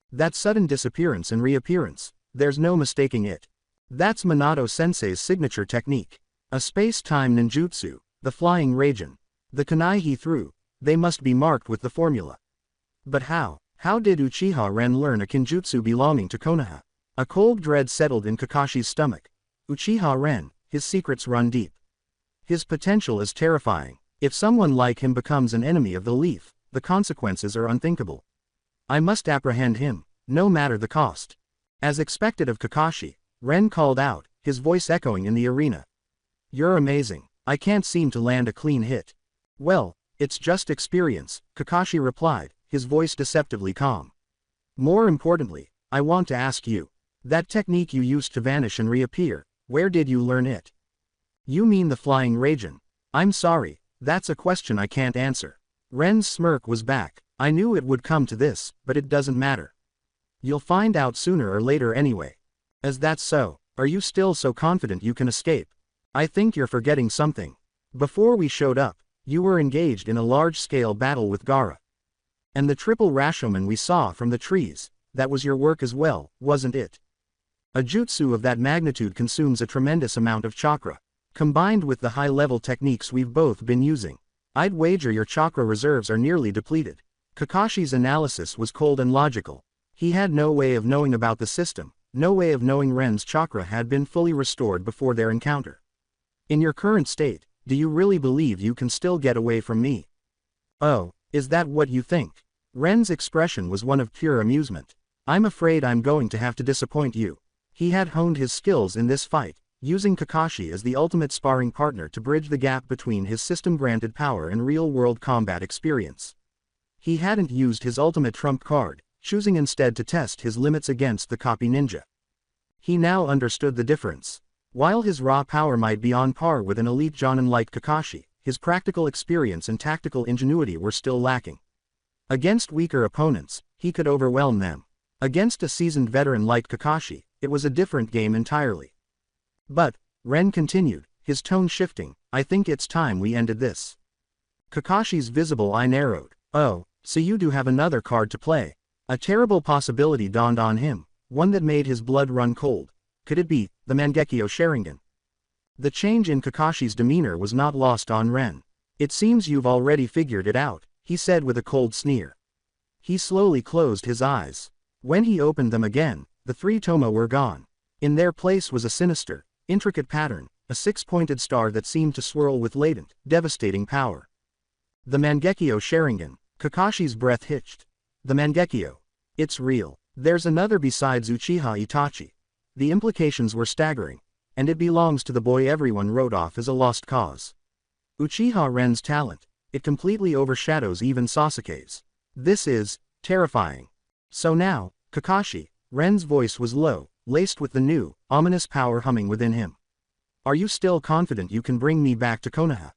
That sudden disappearance and reappearance, there's no mistaking it. That's Minato-sensei's signature technique. A space-time ninjutsu, the flying Raijin. The kunai he threw, they must be marked with the formula. But how? How did Uchiha Ren learn a kinjutsu belonging to Konoha? A cold dread settled in Kakashi's stomach. Uchiha Ren, his secrets run deep. His potential is terrifying. If someone like him becomes an enemy of the leaf, the consequences are unthinkable. I must apprehend him, no matter the cost. As expected of Kakashi, Ren called out, his voice echoing in the arena. You're amazing. I can't seem to land a clean hit. Well, it's just experience, Kakashi replied, his voice deceptively calm. More importantly, I want to ask you. That technique you used to vanish and reappear, where did you learn it? You mean the flying Raijin? I'm sorry, that's a question I can't answer. Ren's smirk was back. I knew it would come to this, but it doesn't matter. You'll find out sooner or later anyway. As that's so, are you still so confident you can escape? I think you're forgetting something. Before we showed up, you were engaged in a large-scale battle with Gaara. And the triple Rashomon we saw from the trees, that was your work as well, wasn't it? A jutsu of that magnitude consumes a tremendous amount of chakra. Combined with the high-level techniques we've both been using, I'd wager your chakra reserves are nearly depleted. Kakashi's analysis was cold and logical. He had no way of knowing about the system, no way of knowing Ren's chakra had been fully restored before their encounter. In your current state, do you really believe you can still get away from me? Oh, is that what you think? Ren's expression was one of pure amusement. I'm afraid I'm going to have to disappoint you. He had honed his skills in this fight, using Kakashi as the ultimate sparring partner to bridge the gap between his system-granted power and real-world combat experience. He hadn't used his ultimate trump card, choosing instead to test his limits against the copy ninja. He now understood the difference. While his raw power might be on par with an elite Jonin like Kakashi, his practical experience and tactical ingenuity were still lacking. Against weaker opponents, he could overwhelm them. Against a seasoned veteran like Kakashi, it was a different game entirely. But, Ren continued, his tone shifting, I think it's time we ended this. Kakashi's visible eye narrowed. Oh, so you do have another card to play. A terrible possibility dawned on him, one that made his blood run cold. Could it be, the Mangekyo Sharingan? The change in Kakashi's demeanor was not lost on Ren. It seems you've already figured it out, he said with a cold sneer. He slowly closed his eyes. When he opened them again, the three Toma were gone. In their place was a sinister, intricate pattern, a six-pointed star that seemed to swirl with latent, devastating power. The Mangekyo Sharingan. Kakashi's breath hitched. The Mangekyo. It's real. There's another besides Uchiha Itachi. The implications were staggering, and it belongs to the boy everyone wrote off as a lost cause. Uchiha Ren's talent, it completely overshadows even Sasuke's. This is terrifying. So now, Kakashi, Ren's voice was low, laced with the new, ominous power humming within him. Are you still confident you can bring me back to Konoha?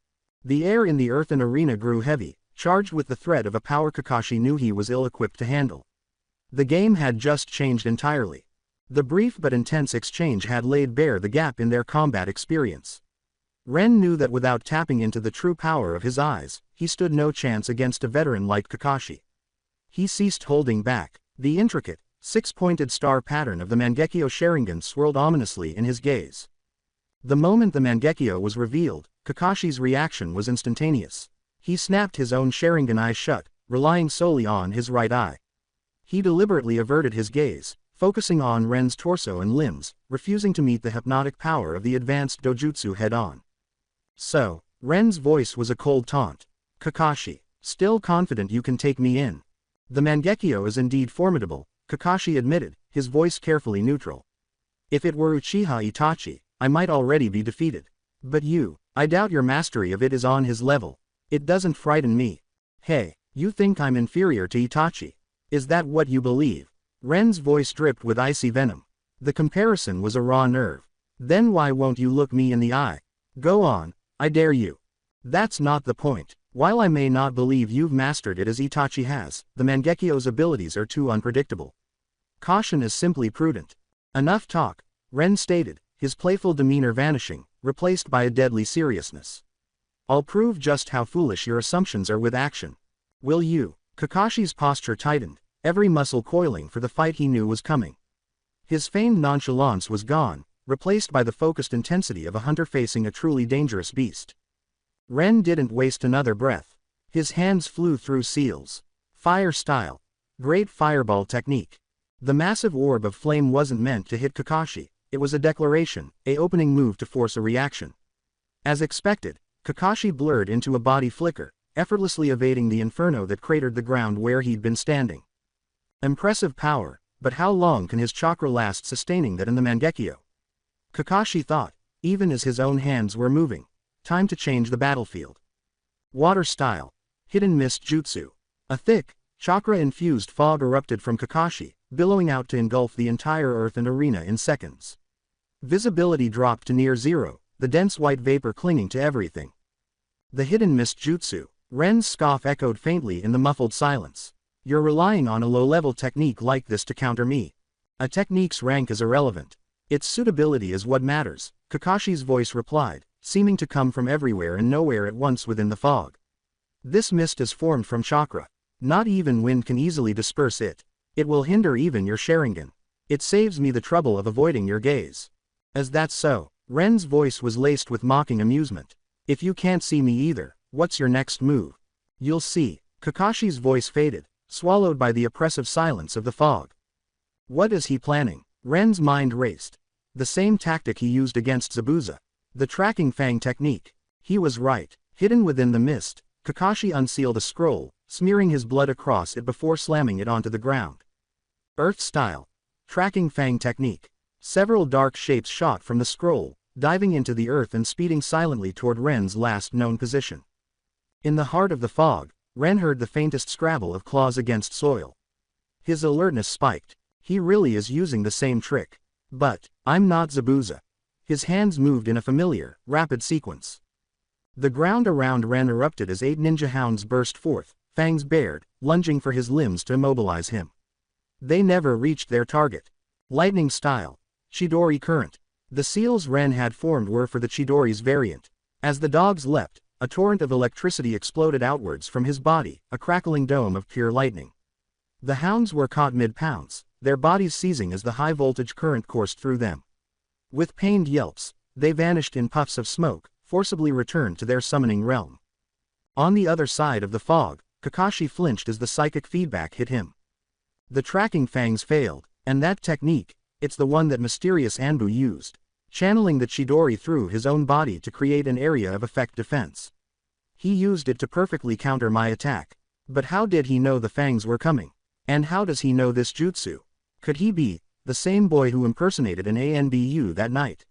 The air in the earthen arena grew heavy, charged with the threat of a power Kakashi knew he was ill-equipped to handle. The game had just changed entirely. The brief but intense exchange had laid bare the gap in their combat experience. Ren knew that without tapping into the true power of his eyes, he stood no chance against a veteran like Kakashi. He ceased holding back. The intricate, six-pointed star pattern of the Mangekyo Sharingan swirled ominously in his gaze. The moment the Mangekyo was revealed, Kakashi's reaction was instantaneous. He snapped his own Sharingan eye shut, relying solely on his right eye. He deliberately averted his gaze, focusing on Ren's torso and limbs, refusing to meet the hypnotic power of the advanced dojutsu head-on. So, Ren's voice was a cold taunt. Kakashi, still confident you can take me in? The Mangekyo is indeed formidable, Kakashi admitted, his voice carefully neutral. If it were Uchiha Itachi, I might already be defeated. But you, I doubt your mastery of it is on his level. It doesn't frighten me. Hey, you think I'm inferior to Itachi? Is that what you believe? Ren's voice dripped with icy venom. The comparison was a raw nerve. Then why won't you look me in the eye? Go on, I dare you. That's not the point. While I may not believe you've mastered it as Itachi has, the Mangekyo's abilities are too unpredictable. Caution is simply prudent. Enough talk, Ren stated, his playful demeanor vanishing, replaced by a deadly seriousness. I'll prove just how foolish your assumptions are with action. Will you? Kakashi's posture tightened, every muscle coiling for the fight he knew was coming. His feigned nonchalance was gone, replaced by the focused intensity of a hunter facing a truly dangerous beast. Ren didn't waste another breath. His hands flew through seals. Fire style. Great fireball technique. The massive orb of flame wasn't meant to hit Kakashi, it was a declaration, a opening move to force a reaction. As expected, Kakashi blurred into a body flicker, effortlessly evading the inferno that cratered the ground where he'd been standing. Impressive power, but how long can his chakra last sustaining that in the Mangekyo? Kakashi thought, even as his own hands were moving. Time to change the battlefield. Water style. Hidden mist jutsu. A thick, chakra-infused fog erupted from Kakashi, billowing out to engulf the entire earth and arena in seconds. Visibility dropped to near zero, the dense white vapor clinging to everything. The hidden mist jutsu. Ren's scoff echoed faintly in the muffled silence. You're relying on a low-level technique like this to counter me. A technique's rank is irrelevant. Its suitability is what matters, Kakashi's voice replied, seeming to come from everywhere and nowhere at once within the fog. This mist is formed from chakra. Not even wind can easily disperse it. It will hinder even your Sharingan. It saves me the trouble of avoiding your gaze. Is that so? Ren's voice was laced with mocking amusement. If you can't see me either, what's your next move? You'll see. Kakashi's voice faded, swallowed by the oppressive silence of the fog. What is he planning? Ren's mind raced. The same tactic he used against Zabuza. The tracking fang technique. He was right. Hidden within the mist, Kakashi unsealed a scroll, smearing his blood across it before slamming it onto the ground. Earth style. Tracking fang technique. Several dark shapes shot from the scroll, diving into the earth and speeding silently toward Ren's last known position. In the heart of the fog, Ren heard the faintest scrabble of claws against soil. His alertness spiked. He really is using the same trick. But, I'm not Zabuza. His hands moved in a familiar, rapid sequence. The ground around Ren erupted as 8 ninja hounds burst forth, fangs bared, lunging for his limbs to immobilize him. They never reached their target. Lightning style. Chidori current. The seals Ren had formed were for the Chidori's variant. As the dogs leapt, a torrent of electricity exploded outwards from his body, a crackling dome of pure lightning. The hounds were caught mid-pounce, their bodies seizing as the high-voltage current coursed through them. With pained yelps, they vanished in puffs of smoke, forcibly returned to their summoning realm. On the other side of the fog, Kakashi flinched as the psychic feedback hit him. The tracking fangs failed, and that technique, it's the one that mysterious Anbu used, channeling the Chidori through his own body to create an area of effect defense. He used it to perfectly counter my attack. But how did he know the fangs were coming? And how does he know this jutsu? Could he be the same boy who impersonated an ANBU that night?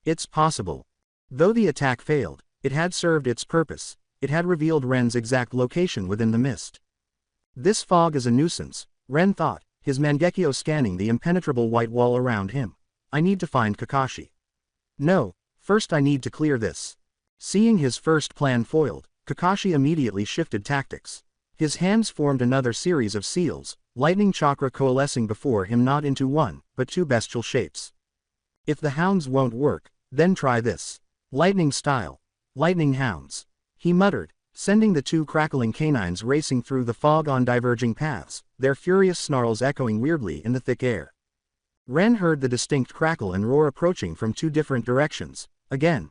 It's possible. Though the attack failed, it had served its purpose. It had revealed Ren's exact location within the mist. This fog is a nuisance, Ren thought, his Mangekyo scanning the impenetrable white wall around him. I need to find Kakashi. No, first I need to clear this. Seeing his first plan foiled, Kakashi immediately shifted tactics. His hands formed another series of seals, lightning chakra coalescing before him not into one, but 2 bestial shapes. If the hounds won't work, then try this. Lightning style. Lightning hounds. He muttered, sending the 2 crackling canines racing through the fog on diverging paths, their furious snarls echoing weirdly in the thick air. Ren heard the distinct crackle and roar approaching from 2 different directions. Again.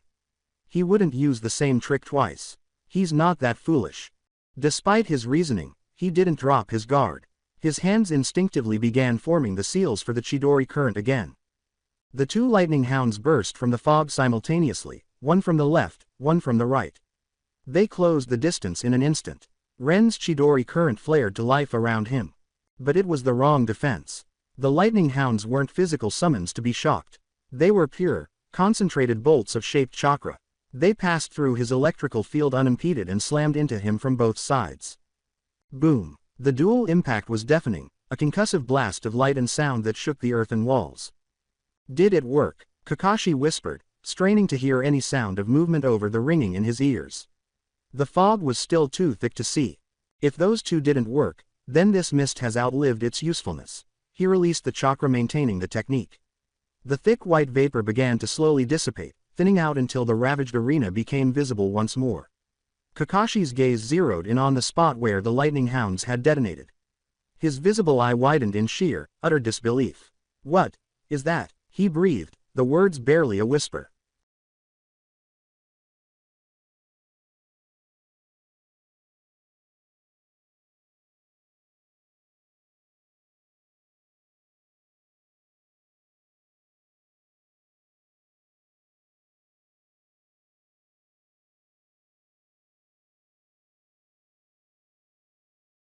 He wouldn't use the same trick twice. He's not that foolish. Despite his reasoning, he didn't drop his guard. His hands instinctively began forming the seals for the Chidori current again. The 2 lightning hounds burst from the fog simultaneously, one from the left, one from the right. They closed the distance in an instant. Ren's Chidori current flared to life around him. But it was the wrong defense. The lightning hounds weren't physical summons to be shocked. They were pure, concentrated bolts of shaped chakra. They passed through his electrical field unimpeded and slammed into him from both sides. Boom. The dual impact was deafening, a concussive blast of light and sound that shook the earthen walls. Did it work? Kakashi whispered, straining to hear any sound of movement over the ringing in his ears. The fog was still too thick to see. If those 2 didn't work, then this mist has outlived its usefulness. He released the chakra maintaining the technique. The thick white vapor began to slowly dissipate, thinning out until the ravaged arena became visible once more. Kakashi's gaze zeroed in on the spot where the lightning hounds had detonated. His visible eye widened in sheer, utter disbelief. What is that? He breathed, the words barely a whisper.